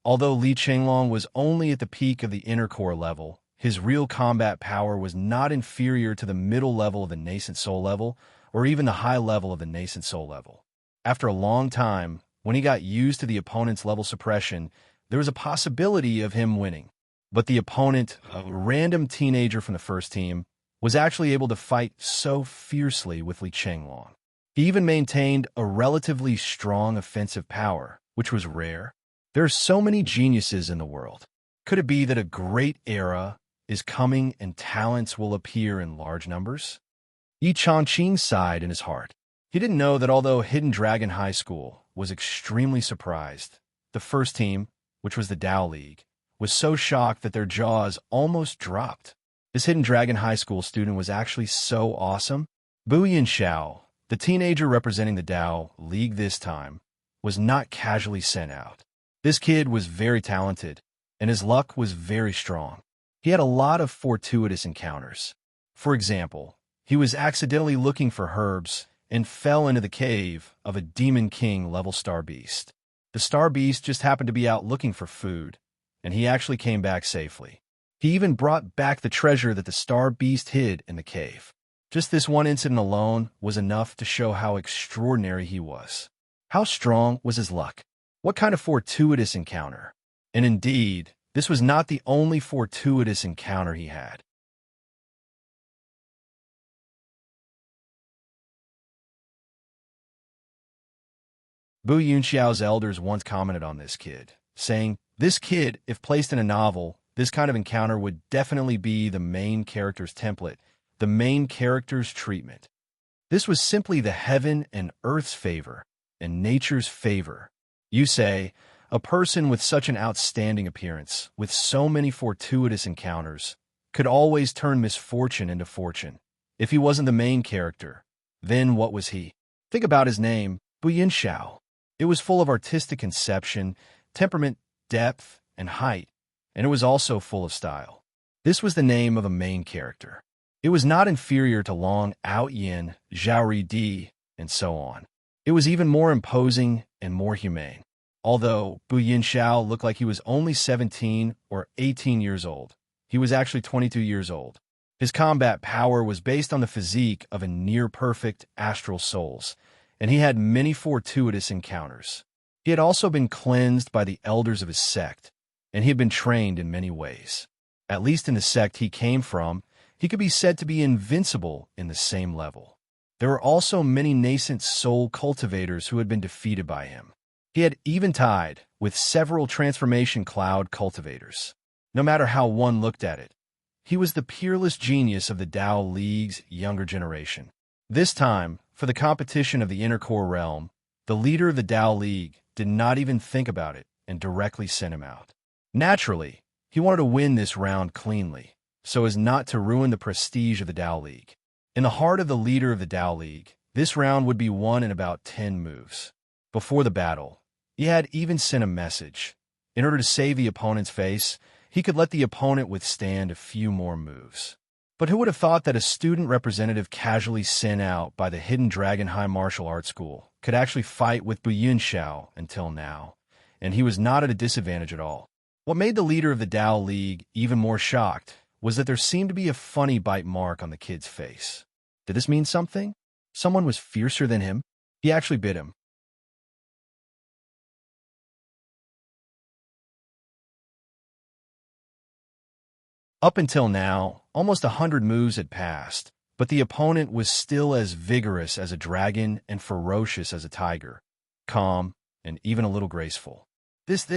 although Li Qinglong was only at the peak of the inner core level, his real combat power was not inferior to the middle level of the nascent soul level, or even the high level of the nascent soul level. After a long time, when he got used to the opponent's level suppression, there was a possibility of him winning. But the opponent, a random teenager from the first team, was actually able to fight so fiercely with Li Qinglong. He even maintained a relatively strong offensive power, which was rare. There are so many geniuses in the world. Could it be that a great era is coming and talents will appear in large numbers? Yi Changqing sighed in his heart. He didn't know that although Hidden Dragon High School was extremely surprised, the first team, which was the Dao League, was so shocked that their jaws almost dropped. This Hidden Dragon High School student was actually so awesome. Bu Yinxiao, the teenager representing the Dao League this time, was not casually sent out. This kid was very talented, and his luck was very strong. He had a lot of fortuitous encounters. For example, he was accidentally looking for herbs and fell into the cave of a Demon King level Star Beast. The Star Beast just happened to be out looking for food, and he actually came back safely. He even brought back the treasure that the Star Beast hid in the cave. Just this one incident alone was enough to show how extraordinary he was. How strong was his luck? What kind of fortuitous encounter? And indeed, this was not the only fortuitous encounter he had. Bu Yunxiao's elders once commented on this kid, saying, "This kid, if placed in a novel, this kind of encounter would definitely be the main character's template, the main character's treatment." This was simply the heaven and earth's favor, and nature's favor. You say, a person with such an outstanding appearance, with so many fortuitous encounters, could always turn misfortune into fortune. If he wasn't the main character, then what was he? Think about his name, Bu Yinxiao. It was full of artistic conception, temperament, depth, and height, and it was also full of style. This was the name of a main character. It was not inferior to Long Outyin, Zhaori Di, and so on. It was even more imposing and more humane. Although Bu Yinxiao looked like he was only 17 or 18 years old, he was actually 22 years old. His combat power was based on the physique of a near-perfect astral souls, and he had many fortuitous encounters. He had also been cleansed by the elders of his sect, and he had been trained in many ways. At least in the sect he came from, he could be said to be invincible in the same level. There were also many nascent soul cultivators who had been defeated by him. He had even tied with several transformation cloud cultivators. No matter how one looked at it, he was the peerless genius of the Dao League's younger generation. This time, for the competition of the inner core realm, the leader of the Dao League did not even think about it and directly sent him out. Naturally, he wanted to win this round cleanly, so as not to ruin the prestige of the Dao League. In the heart of the leader of the Dao League, this round would be won in about 10 moves. Before the battle, he had even sent a message. In order to save the opponent's face, he could let the opponent withstand a few more moves. But who would have thought that a student representative casually sent out by the Hidden Dragon High Martial Arts School could actually fight with Bu Yunxiao until now, and he was not at a disadvantage at all. What made the leader of the Dao League even more shocked was that there seemed to be a funny bite mark on the kid's face. Did this mean something? Someone was fiercer than him? He actually bit him. Up until now, almost 100 moves had passed, but the opponent was still as vigorous as a dragon and ferocious as a tiger, calm and even a little graceful. This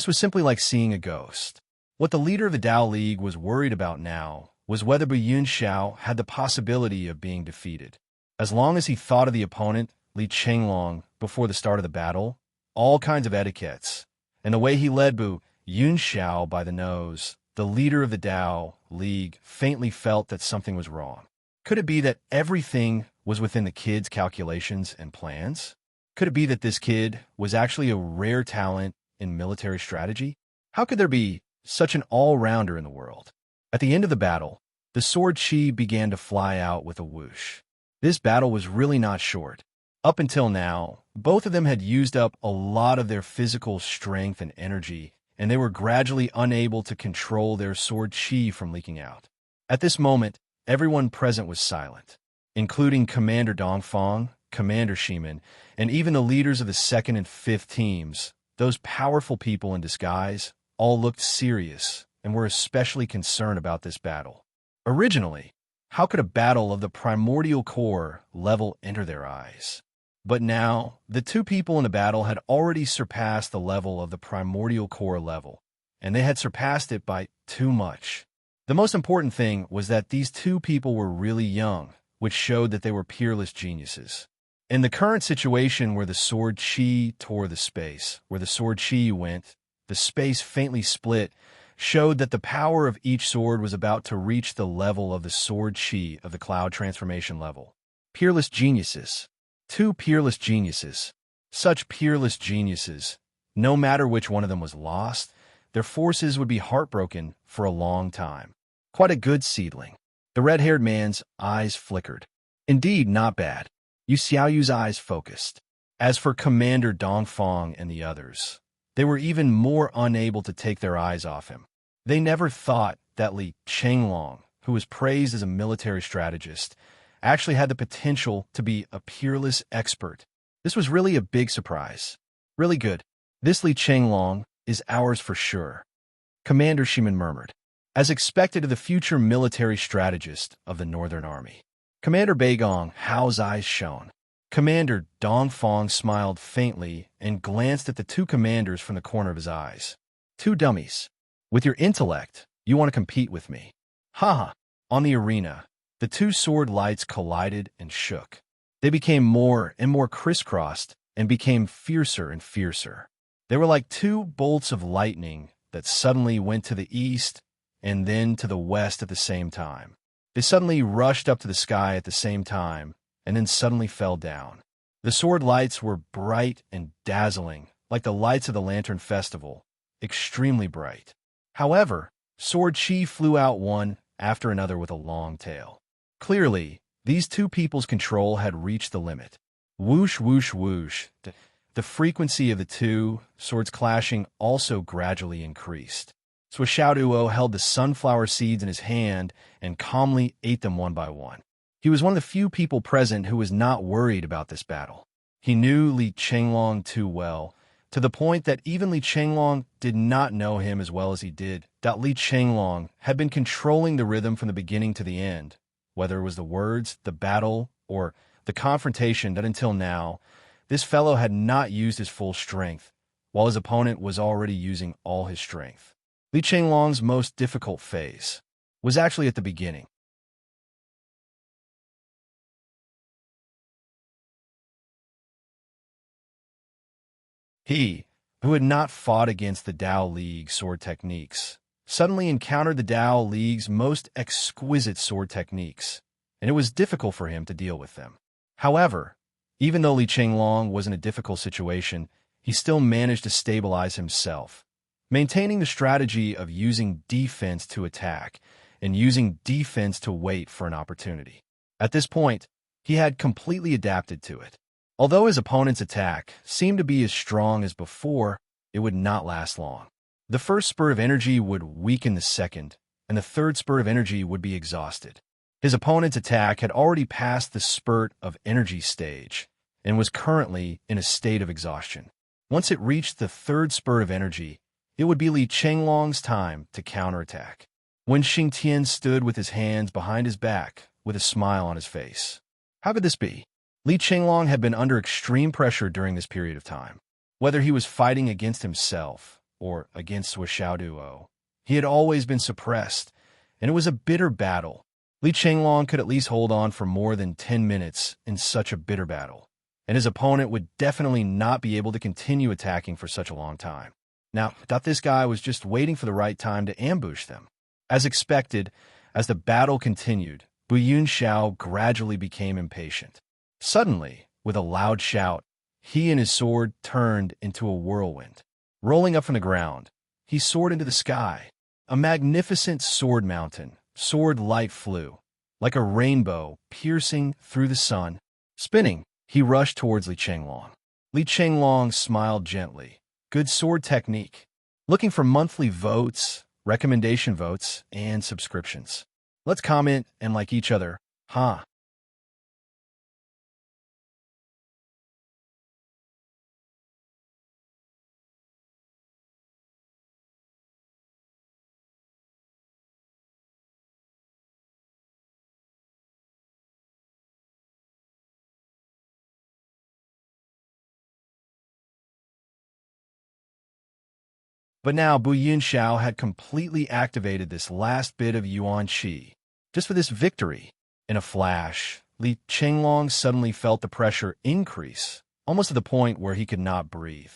was simply like seeing a ghost. What the leader of the Tao League was worried about now was whether Yun Xiao had the possibility of being defeated. As long as he thought of the opponent, Li Chenglong, before the start of the battle, all kinds of etiquettes, and the way he led Yun Xiao by the nose, the leader of the Tao League faintly felt that something was wrong. Could it be that everything was within the kid's calculations and plans? Could it be that this kid was actually a rare talent in military strategy? How could there be such an all-rounder in the world? At the end of the battle, the sword chi began to fly out with a whoosh. This battle was really not short. Up until now, both of them had used up a lot of their physical strength and energy, and they were gradually unable to control their sword chi from leaking out. At this moment, everyone present was silent, including Commander Dongfang, Commander Shimin, and even the leaders of the 2nd and 5th teams. Those powerful people in disguise all looked serious and were especially concerned about this battle. Originally, how could a battle of the primordial core level enter their eyes? But now, the two people in the battle had already surpassed the level of the primordial core level, and they had surpassed it by too much. The most important thing was that these two people were really young, which showed that they were peerless geniuses. In the current situation where the sword chi tore the space, where the sword chi went, the space faintly split, showed that the power of each sword was about to reach the level of the sword chi of the cloud transformation level. Peerless geniuses. Two peerless geniuses. Such peerless geniuses. No matter which one of them was lost, their forces would be heartbroken for a long time. Quite a good seedling. The red-haired man's eyes flickered. Indeed, not bad. Yu Xiaoyu's eyes focused. As for Commander Dongfang and the others, they were even more unable to take their eyes off him. They never thought that Li Chenglong, who was praised as a military strategist, actually had the potential to be a peerless expert. This was really a big surprise. Really good. This Li Chenglong is ours for sure, Commander Shimin murmured, as expected of the future military strategist of the Northern Army. Commander Beigong Hao's eyes shone. Commander Dongfang smiled faintly and glanced at the two commanders from the corner of his eyes. Two dummies. With your intellect, you want to compete with me. Haha. On the arena, the two sword lights collided and shook. They became more and more crisscrossed and became fiercer and fiercer. They were like two bolts of lightning that suddenly went to the east and then to the west at the same time. They suddenly rushed up to the sky at the same time and then suddenly fell down. The sword lights were bright and dazzling, like the lights of the Lantern Festival, extremely bright. However, sword chi flew out one after another with a long tail. Clearly, these two people's control had reached the limit. Whoosh, whoosh, whoosh. The frequency of the two swords clashing also gradually increased. Xiaoduo held the sunflower seeds in his hand and calmly ate them one by one. He was one of the few people present who was not worried about this battle. He knew Li Chenglong too well, to the point that even Li Chenglong did not know him as well as he did. That Li Chenglong had been controlling the rhythm from the beginning to the end, whether it was the words, the battle, or the confrontation, that until now, this fellow had not used his full strength, while his opponent was already using all his strength. Li Chenglong's most difficult phase was actually at the beginning. He, who had not fought against the Tao League sword techniques, suddenly encountered the Tao League's most exquisite sword techniques, and it was difficult for him to deal with them. However, even though Li Chenglong was in a difficult situation, he still managed to stabilize himself, maintaining the strategy of using defense to attack and using defense to wait for an opportunity. At this point, he had completely adapted to it. Although his opponent's attack seemed to be as strong as before, it would not last long. The first spurt of energy would weaken the second, and the third spurt of energy would be exhausted. His opponent's attack had already passed the spurt of energy stage and was currently in a state of exhaustion. Once it reached the third spurt of energy, it would be Li Chenglong's time to counterattack. Wen Xingtian stood with his hands behind his back, with a smile on his face. How could this be? Li Qinglong had been under extreme pressure during this period of time. Whether he was fighting against himself or against Xiao Duo, he had always been suppressed, and it was a bitter battle. Li Qinglong could at least hold on for more than 10 minutes in such a bitter battle, and his opponent would definitely not be able to continue attacking for such a long time. Now, this guy was just waiting for the right time to ambush them. As expected, as the battle continued, Bu Yunxiao gradually became impatient. Suddenly, with a loud shout, he and his sword turned into a whirlwind. Rolling up from the ground, he soared into the sky. A magnificent sword mountain, sword light flew, like a rainbow piercing through the sun. Spinning, he rushed towards Li Qinglong. Li Qinglong smiled gently. Good sword technique. Looking for monthly votes, recommendation votes, and subscriptions. Let's comment and like each other, huh? But now Bu Yunxiao had completely activated this last bit of Yuan Qi. Just for this victory. In a flash, Li Qinglong suddenly felt the pressure increase, almost to the point where he could not breathe.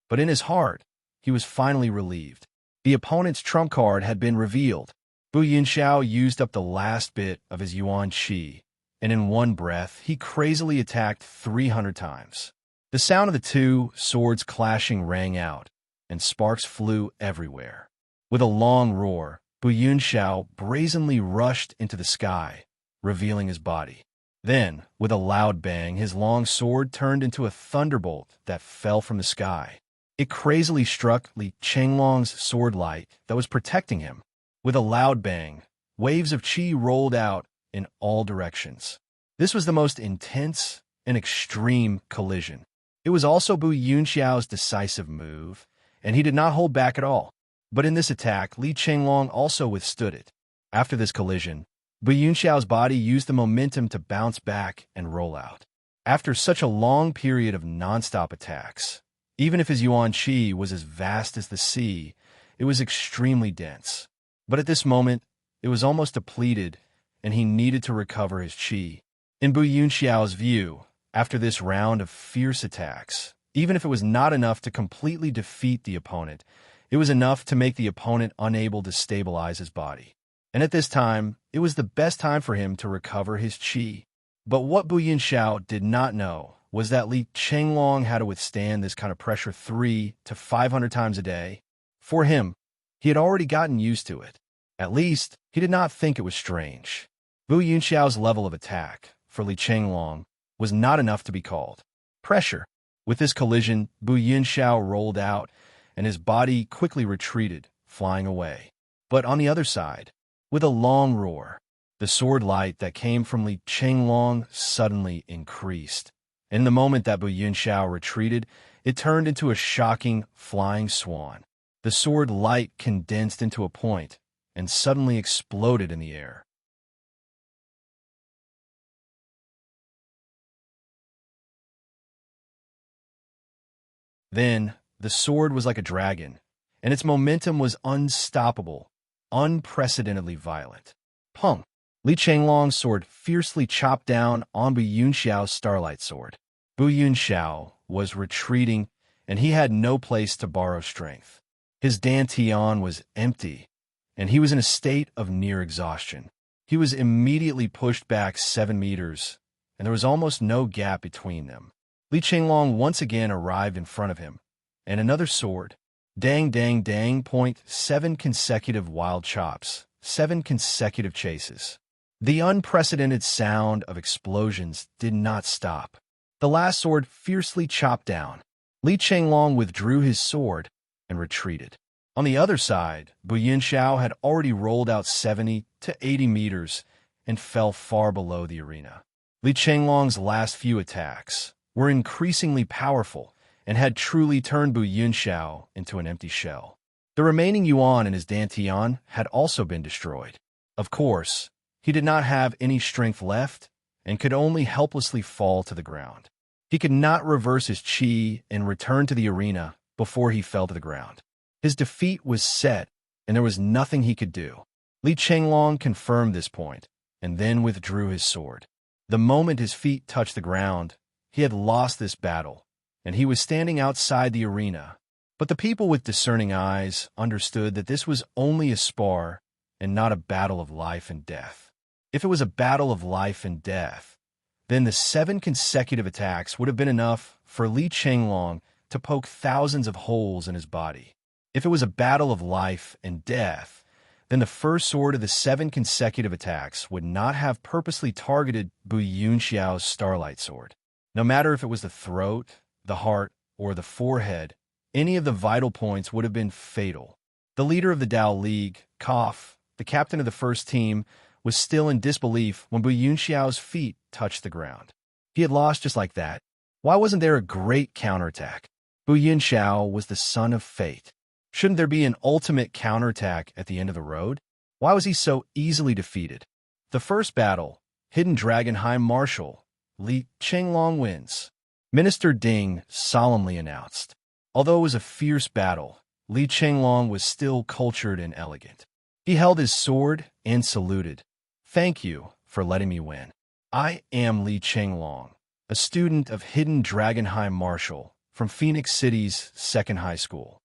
But in his heart, he was finally relieved. The opponent's trump card had been revealed. Bu Yunxiao used up the last bit of his Yuan Qi, and in one breath, he crazily attacked 300 times. The sound of the two swords clashing rang out, and sparks flew everywhere. With a long roar, Bu Yunxiao brazenly rushed into the sky, revealing his body. Then, with a loud bang, his long sword turned into a thunderbolt that fell from the sky. It crazily struck Li Qinglong's sword light that was protecting him. With a loud bang, waves of qi rolled out in all directions. This was the most intense and extreme collision. It was also Bu Yunxiao's decisive move, and he did not hold back at all. But in this attack, Li Qinglong also withstood it. After this collision, Bu Yunxiao's body used the momentum to bounce back and roll out. After such a long period of non-stop attacks, even if his Yuan Qi was as vast as the sea, it was extremely dense. But at this moment, it was almost depleted, and he needed to recover his Qi. In Bu Yunxiao's view, after this round of fierce attacks, even if it was not enough to completely defeat the opponent, it was enough to make the opponent unable to stabilize his body. And at this time, it was the best time for him to recover his qi. But what Bu Yunxiao did not know was that Li Qinglong had to withstand this kind of pressure 300 to 500 times a day. For him, he had already gotten used to it. At least, he did not think it was strange. Bu Yunxiao's level of attack for Li Qinglong was not enough to be called pressure. With this collision, Bu Yunxiao rolled out, and his body quickly retreated, flying away. But on the other side, with a long roar, the sword light that came from Li Qinglong suddenly increased. In the moment that Bu Yunxiao retreated, it turned into a shocking flying swan. The sword light condensed into a point and suddenly exploded in the air. Then, the sword was like a dragon, and its momentum was unstoppable, unprecedentedly violent. Pung! Li Qinglong's sword fiercely chopped down on Bu Yunxiao's starlight sword. Bu Yunxiao was retreating, and he had no place to borrow strength. His dantian was empty, and he was in a state of near exhaustion. He was immediately pushed back 7 meters, and there was almost no gap between them. Li Qinglong once again arrived in front of him, and another sword. Dang, dang, dang, 7 consecutive wild chops, 7 consecutive chases. The unprecedented sound of explosions did not stop. The last sword fiercely chopped down. Li Qinglong withdrew his sword and retreated. On the other side, Bu Yunxiao had already rolled out 70 to 80 meters and fell far below the arena. Li Qinglong's last few attacks were increasingly powerful and had truly turned Bu Yunxiao into an empty shell. The remaining yuan in his dantian had also been destroyed. Of course, he did not have any strength left and could only helplessly fall to the ground. He could not reverse his chi and return to the arena before he fell to the ground. His defeat was set, and there was nothing he could do. Li Chenglong confirmed this point, and then withdrew his sword. The moment his feet touched the ground, he had lost this battle, and he was standing outside the arena. But the people with discerning eyes understood that this was only a spar and not a battle of life and death. If it was a battle of life and death, then the 7 consecutive attacks would have been enough for Li Chenglong to poke thousands of holes in his body. If it was a battle of life and death, then the first sword of the 7 consecutive attacks would not have purposely targeted Bu Yunxiao's Starlight Sword. No matter if it was the throat, the heart, or the forehead, any of the vital points would have been fatal. The leader of the Dao League, Koff, the captain of the first team, was still in disbelief when Bu Yunxiao's feet touched the ground. He had lost just like that. Why wasn't there a great counterattack? Bu Yunxiao was the son of fate. Shouldn't there be an ultimate counterattack at the end of the road? Why was he so easily defeated? The first battle, Hidden Dragon High Marshal, Li Chenglong wins. Minister Ding solemnly announced. Although it was a fierce battle, Li Chenglong was still cultured and elegant. He held his sword and saluted. "Thank you for letting me win. I am Li Chenglong, a student of Hidden Dragon High Marshal from Phoenix City's second high school."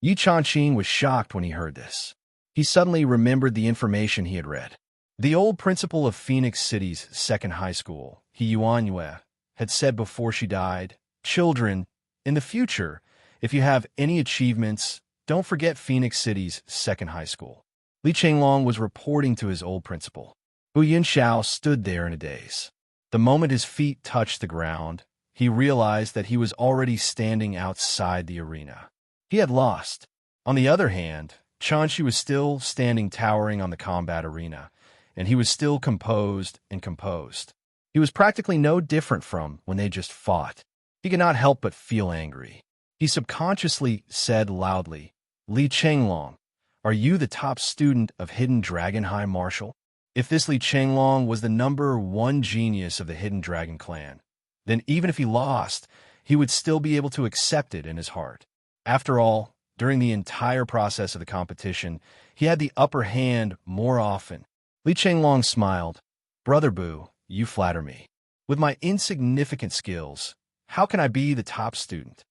Yi Changqing was shocked when he heard this. He suddenly remembered the information he had read. The old principal of Phoenix City's second high school, He Yuanyue, had said before she died, "Children, in the future, if you have any achievements, don't forget Phoenix City's second high school." Li Chenglong was reporting to his old principal. Bu Yunxiao stood there in a daze. The moment his feet touched the ground, he realized that he was already standing outside the arena. He had lost. On the other hand, Chanshi was still standing towering on the combat arena, and he was still composed and composed. He was practically no different from when they just fought. He could not help but feel angry. He subconsciously said loudly, "Li Chenglong, are you the top student of Hidden Dragon High Marshal?" If this Li Chenglong was the #1 genius of the Hidden Dragon clan, then even if he lost, he would still be able to accept it in his heart. After all, during the entire process of the competition, he had the upper hand more often. Li Chenglong smiled. "Brother Bu, you flatter me. With my insignificant skills, how can I be the top student?"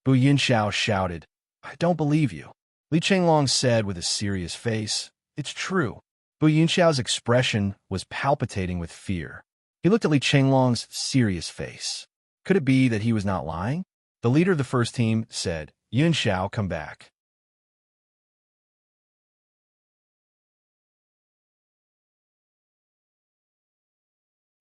Bu Yunxiao shouted, "I don't believe you." Li Chenglong said with a serious face, "It's true." Bu Yunxiao's expression was palpitating with fear. He looked at Li Chenglong's serious face. Could it be that he was not lying? The leader of the first team said, "Yunxiao, come back."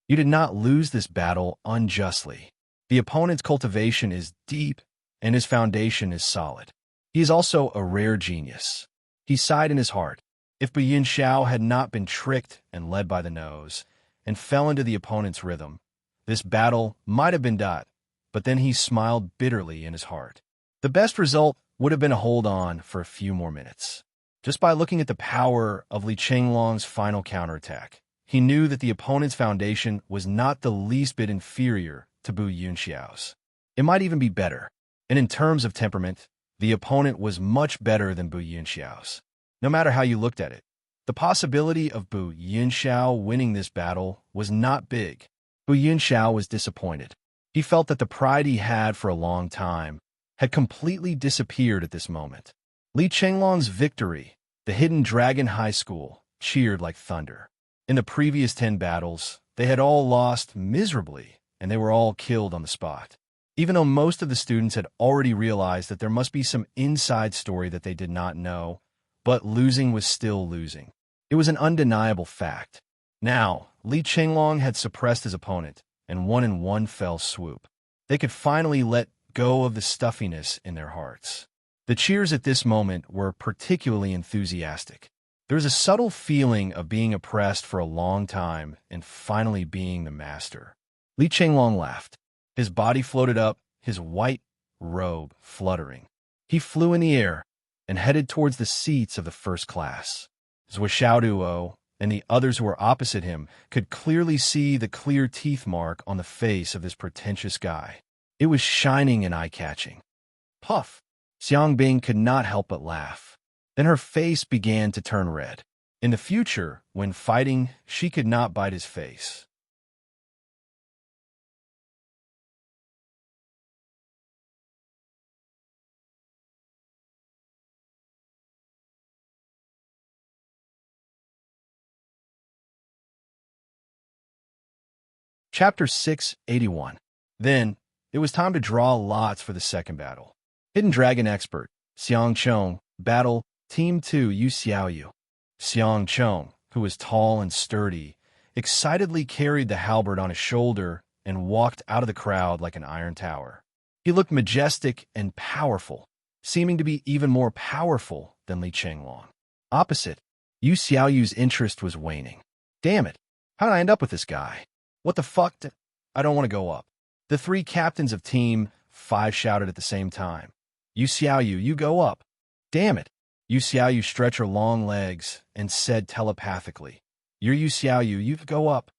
You did not lose this battle unjustly. The opponent's cultivation is deep, and his foundation is solid. He is also a rare genius. He sighed in his heart. If Bu Yunxiao had not been tricked and led by the nose, and fell into the opponent's rhythm, this battle might have been done, but then he smiled bitterly in his heart. The best result would have been a hold on for a few more minutes. Just by looking at the power of Li Chenglong's final counterattack, he knew that the opponent's foundation was not the least bit inferior to Bu Yunxiao's. It might even be better. And in terms of temperament, the opponent was much better than Bu Yunxiao's. No matter how you looked at it, the possibility of Bu Yunxiao winning this battle was not big. Bu Yunxiao was disappointed. He felt that the pride he had for a long time had completely disappeared at this moment. Li Chenglong's victory, the Hidden Dragon High School, cheered like thunder. In the previous 10 battles, they had all lost miserably, and they were all killed on the spot. Even though most of the students had already realized that there must be some inside story that they did not know, but losing was still losing. It was an undeniable fact. Now, Li Chenglong had suppressed his opponent and won in one fell swoop. They could finally let go of the stuffiness in their hearts. The cheers at this moment were particularly enthusiastic. There was a subtle feeling of being oppressed for a long time and finally being the master. Li Chenglong laughed. His body floated up, his white robe fluttering. He flew in the air. and headed towards the seats of the first class. Zhuo and the others who were opposite him could clearly see the clear teeth mark on the face of this pretentious guy. It was shining and eye-catching. Puff! Xiangbing could not help but laugh. Then her face began to turn red. In the future, when fighting, she could not bite his face. Chapter 681. Then, it was time to draw lots for the second battle. Hidden Dragon Expert, Xiang Chong, battle, Team 2 Yu Xiaoyu. Xiang Chong, who was tall and sturdy, excitedly carried the halberd on his shoulder and walked out of the crowd like an iron tower. He looked majestic and powerful, seeming to be even more powerful than Li Chenglong. Opposite, Yu Xiaoyu's interest was waning. Damn it, how did I end up with this guy? What the fuck? I don't want to go up. The three captains of Team 5 shouted at the same time. Yu Xiaoyu, you go up. Damn it. Yu Xiaoyu stretched her long legs and said telepathically, You're Yu Xiaoyu, you go up.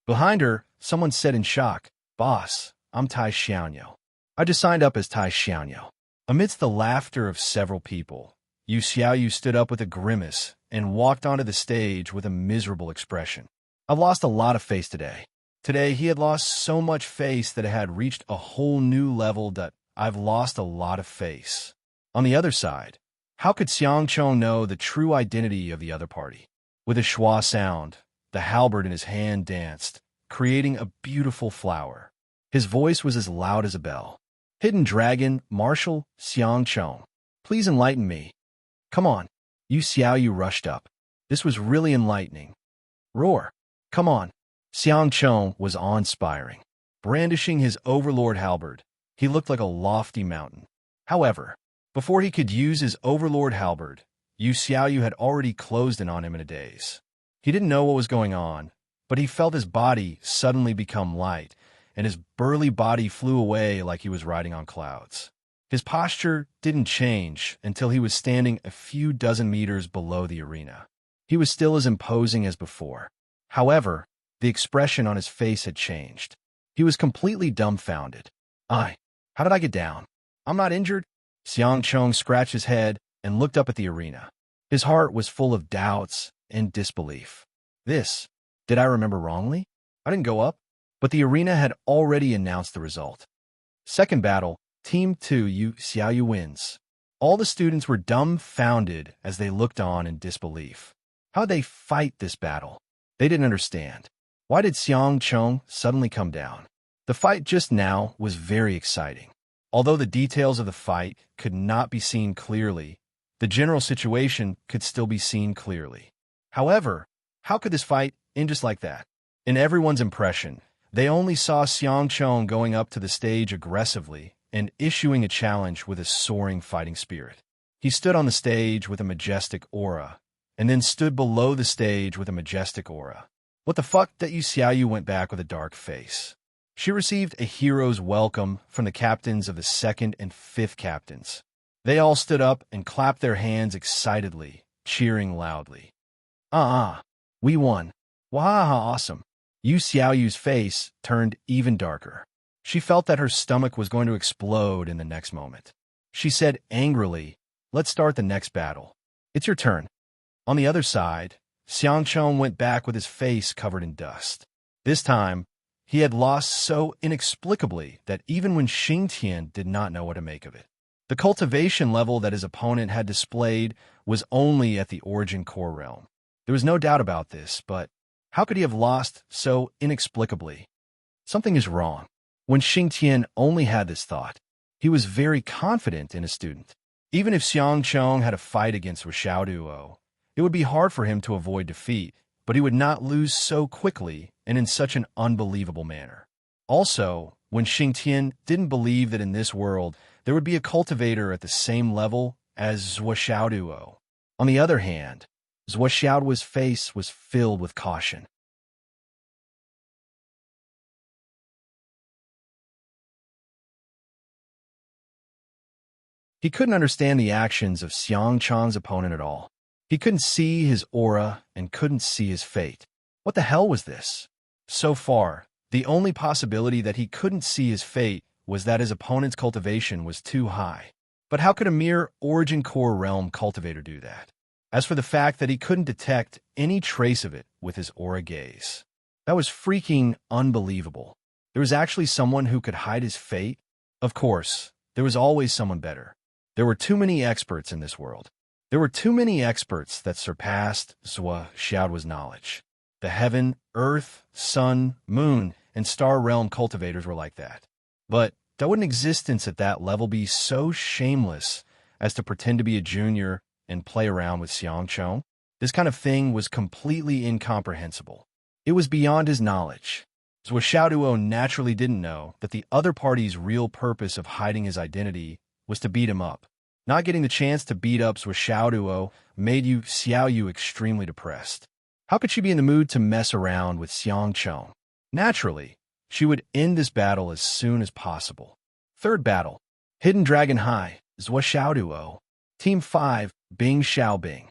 Behind her, someone said in shock, Boss, I'm Tai Xiaoyu. I just signed up as Tai Xiaoyu. Amidst the laughter of several people, Yu Xiaoyu stood up with a grimace and walked onto the stage with a miserable expression. I've lost a lot of face today. Today, he had lost so much face that it had reached a whole new level that I've lost a lot of face. On the other side, how could Xiang Chong know the true identity of the other party? With a schwa sound, the halberd in his hand danced, creating a beautiful flower. His voice was as loud as a bell. Hidden Dragon, Marshal, Xiang Chong. Please enlighten me. Come on. Yu Xiaoyu rushed up. This was really enlightening. Roar. Come on. Xiang Chong was awe-inspiring. Brandishing his overlord halberd, he looked like a lofty mountain. However, before he could use his overlord halberd, Yu Xiaoyu had already closed in on him in a daze. He didn't know what was going on, but he felt his body suddenly become light, and his burly body flew away like he was riding on clouds. His posture didn't change until he was standing a few dozen meters below the arena. He was still as imposing as before. However, the expression on his face had changed. He was completely dumbfounded. How did I get down? I'm not injured? Xiang Chong scratched his head and looked up at the arena. His heart was full of doubts and disbelief. Did I remember wrongly? I didn't go up, but the arena had already announced the result. Second battle, Team 2 Yu Xiaoyu wins. All the students were dumbfounded as they looked on in disbelief. How'd they fight this battle? They didn't understand. Why did Xiang Chong suddenly come down? The fight just now was very exciting. Although the details of the fight could not be seen clearly, the general situation could still be seen clearly. However, how could this fight end just like that? In everyone's impression, they only saw Xiang Chong going up to the stage aggressively and issuing a challenge with a soaring fighting spirit. He stood on the stage with a majestic aura, and then stood below the stage with a majestic aura. What the fuck? That Yu Xiaoyu went back with a dark face. She received a hero's welcome from the captains of the 2nd and 5th captains. They all stood up and clapped their hands excitedly, cheering loudly. We won. Wahaha, awesome. Yu Xiaoyu's face turned even darker. She felt that her stomach was going to explode in the next moment. She said angrily, Let's start the next battle. It's your turn. On the other side, Xiang Chong went back with his face covered in dust. This time, he had lost so inexplicably that even when Xingtian did not know what to make of it. The cultivation level that his opponent had displayed was only at the origin core realm. There was no doubt about this, but how could he have lost so inexplicably? Something is wrong. When Xingtian only had this thought, he was very confident in his student. Even if Xiang Chong had a fight against Xiaoduo, it would be hard for him to avoid defeat, but he would not lose so quickly and in such an unbelievable manner. Also, when Xingtian didn't believe that in this world there would be a cultivator at the same level as Xiaoduo. On the other hand, Xiaoduo's face was filled with caution. He couldn't understand the actions of Xiang Chang's opponent at all. He couldn't see his aura and couldn't see his fate. What the hell was this? So far, the only possibility that he couldn't see his fate was that his opponent's cultivation was too high. But how could a mere Origin Core Realm cultivator do that? As for the fact that he couldn't detect any trace of it with his aura gaze, that was freaking unbelievable. There was actually someone who could hide his fate? Of course, there was always someone better. There were too many experts in this world. There were too many experts that surpassed Zhou Xiaoduo's knowledge. The heaven, earth, sun, moon, and star realm cultivators were like that. But wouldn't existence at that level be so shameless as to pretend to be a junior and play around with Xiang Chong? This kind of thing was completely incomprehensible. It was beyond his knowledge. Zhou Xiaoduo naturally didn't know that the other party's real purpose of hiding his identity was to beat him up. Not getting the chance to beat up Zhou Xiaoduo made Xiaoyu extremely depressed. How could she be in the mood to mess around with Xiang Chong? Naturally, she would end this battle as soon as possible. Third battle, Hidden Dragon High, Zhou Xiaoduo. Team 5, Bing Xiaobing.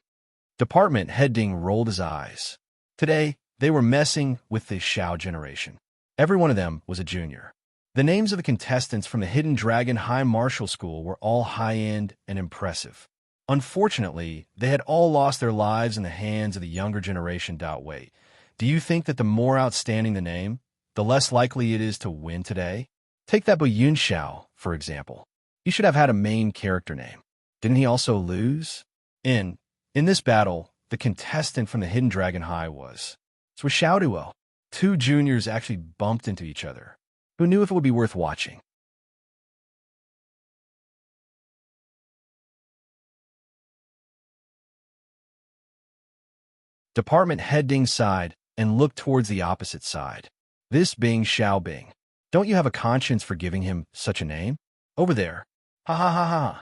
Department Head Ding rolled his eyes. Today, they were messing with the Xiao generation. Every one of them was a junior. The names of the contestants from the Hidden Dragon High Martial School were all high-end and impressive. Unfortunately, they had all lost their lives in the hands of the younger generation. Wait, do you think that the more outstanding the name, the less likely it is to win today? Take that Yun Xiao, for example. He should have had a main character name. Didn't he also lose? In this battle, the contestant from the Hidden Dragon High was Zhou Xiaoduo. Two juniors actually bumped into each other. Who knew if it would be worth watching? Department Head Ding sighed and looked towards the opposite side. This Bing Xiaobing. Don't you have a conscience for giving him such a name? Over there. Ha ha ha ha.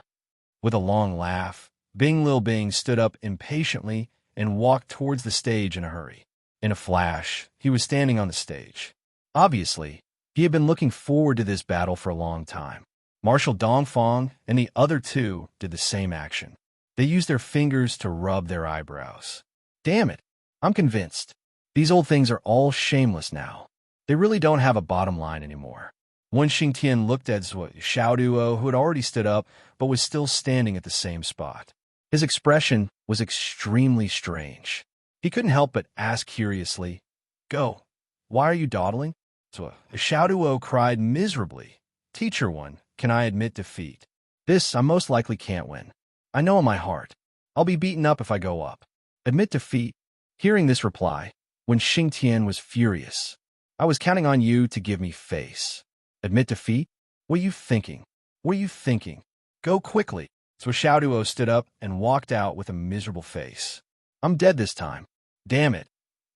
With a long laugh, Bing Lil Bing stood up impatiently and walked towards the stage in a hurry. In a flash, he was standing on the stage. Obviously, he had been looking forward to this battle for a long time. Marshal Dongfang and the other two did the same action. They used their fingers to rub their eyebrows. Damn it, I'm convinced. These old things are all shameless now. They really don't have a bottom line anymore. Wen Xingtian looked at Zhou Xiaoduo, who had already stood up but was still standing at the same spot. His expression was extremely strange. He couldn't help but ask curiously, "Go, why are you dawdling?" Zhou Xiaoduo cried miserably. "Teacher Wen, can I admit defeat? This I most likely can't win. I know in my heart. I'll be beaten up if I go up. Admit defeat?" Hearing this reply, Wen Xingtian was furious. "I was counting on you to give me face. Admit defeat? What are you thinking? What are you thinking? Go quickly." So Xiaoduo stood up and walked out with a miserable face. "I'm dead this time. Damn it.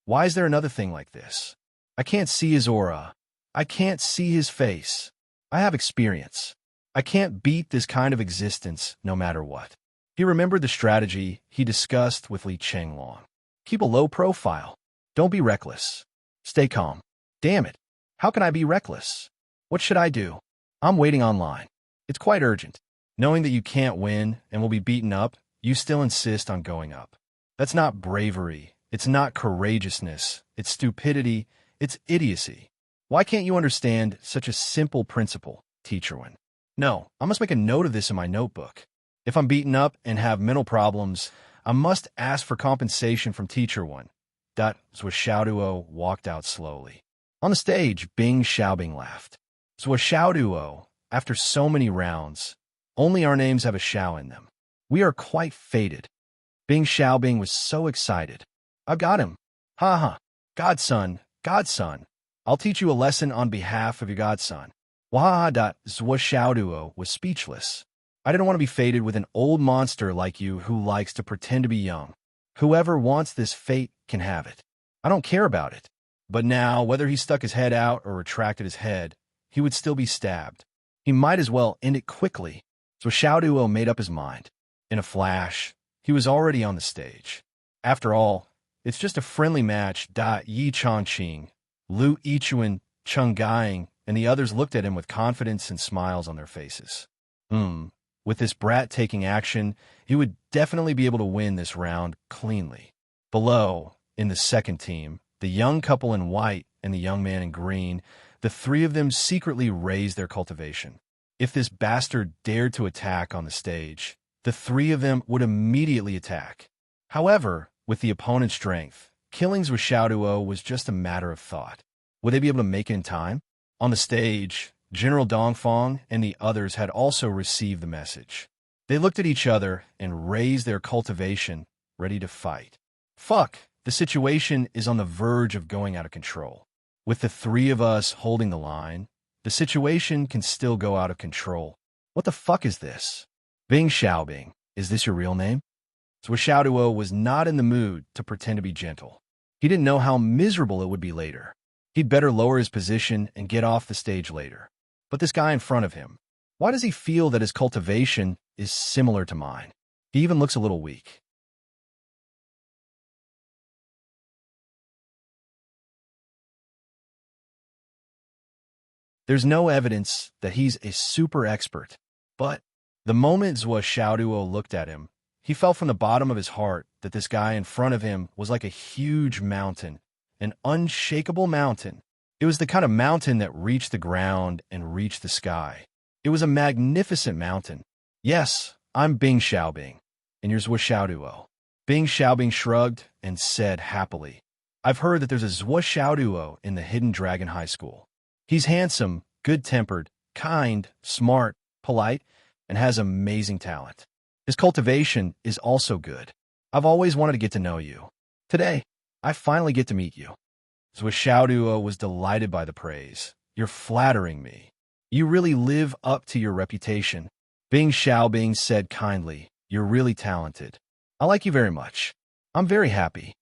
Why is there another thing like this? I can't see his aura. I can't see his face. I have experience. I can't beat this kind of existence no matter what." He remembered the strategy he discussed with Li Chenglong. Keep a low profile. Don't be reckless. Stay calm. Damn it. How can I be reckless? What should I do? I'm waiting online. It's quite urgent. Knowing that you can't win and will be beaten up, you still insist on going up. That's not bravery. It's not courageousness. It's stupidity. It's idiocy. Why can't you understand such a simple principle, Teacher Wen? No, I must make a note of this in my notebook. If I'm beaten up and have mental problems, I must ask for compensation from Teacher Wen. Zhou Xiaoduo walked out slowly. On the stage, Bing Xiaobing laughed. Zhou Xiaoduo, after so many rounds, only our names have a Xiao in them. We are quite fated. Bing Xiaobing was so excited. "I've got him. Ha ha. Godson, godson. I'll teach you a lesson on behalf of your godson." Wahaha. Zhou Xiaoduo was speechless. "I didn't want to be fated with an old monster like you who likes to pretend to be young. Whoever wants this fate can have it. I don't care about it." But now, whether he stuck his head out or retracted his head, he would still be stabbed. He might as well end it quickly. So Xiaoduo made up his mind. In a flash, he was already on the stage. After all, it's just a friendly match. Yi Chongqing, Lu Yichuan, Cheng Gaiying, and the others looked at him with confidence and smiles on their faces. With this brat taking action, he would definitely be able to win this round cleanly. Below, in the second team, the young couple in white and the young man in green, the three of them secretly raised their cultivation. If this bastard dared to attack on the stage, the three of them would immediately attack. However, with the opponent's strength, killings with Xiaoduo was just a matter of thought. Would they be able to make it in time? On the stage, General Dongfang and the others had also received the message. They looked at each other and raised their cultivation, ready to fight. Fuck, the situation is on the verge of going out of control. With the three of us holding the line, the situation can still go out of control. What the fuck is this? Bing Xiaobing, is this your real name? So Xiaoduo was not in the mood to pretend to be gentle. He didn't know how miserable it would be later. He'd better lower his position and get off the stage later. But this guy in front of him, why does he feel that his cultivation is similar to mine? He even looks a little weak. There's no evidence that he's a super expert, but the moment Zhuo Xiaoduo looked at him, he felt from the bottom of his heart that this guy in front of him was like a huge mountain, an unshakable mountain. It was the kind of mountain that reached the ground and reached the sky. It was a magnificent mountain. Yes, I'm Bing Xiaobing, and you're Zhuo Xiaoduo. Bing Xiaobing shrugged and said happily, I've heard that there's a Zhuo Xiaoduo in the Hidden Dragon High School. He's handsome, good-tempered, kind, smart, polite, and has amazing talent. His cultivation is also good. I've always wanted to get to know you. Today, I finally get to meet you. Zhuo Xiaoduo was delighted by the praise. You're flattering me. You really live up to your reputation. Bing Xiaobing said kindly, you're really talented. I like you very much. I'm very happy.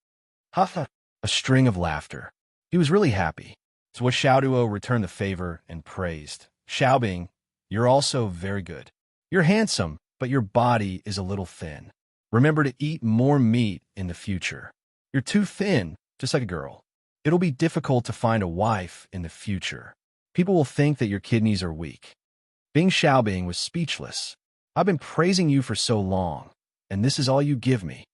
Ha ha. A string of laughter. He was really happy. Zhuo Xiaoduo returned the favor and praised. Xiaobing, you're also very good. You're handsome, but your body is a little thin. Remember to eat more meat in the future. You're too thin, just like a girl. It'll be difficult to find a wife in the future. People will think that your kidneys are weak. Bing Xiaobing was speechless. I've been praising you for so long, and this is all you give me.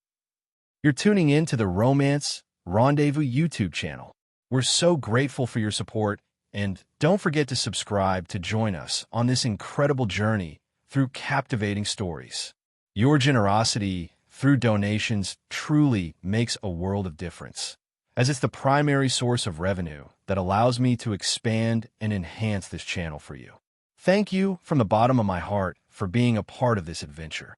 You're tuning in to the Romance Rendezvous YouTube channel. We're so grateful for your support, and don't forget to subscribe to join us on this incredible journey through captivating stories. Your generosity through donations truly makes a world of difference, as it's the primary source of revenue that allows me to expand and enhance this channel for you. Thank you from the bottom of my heart for being a part of this adventure.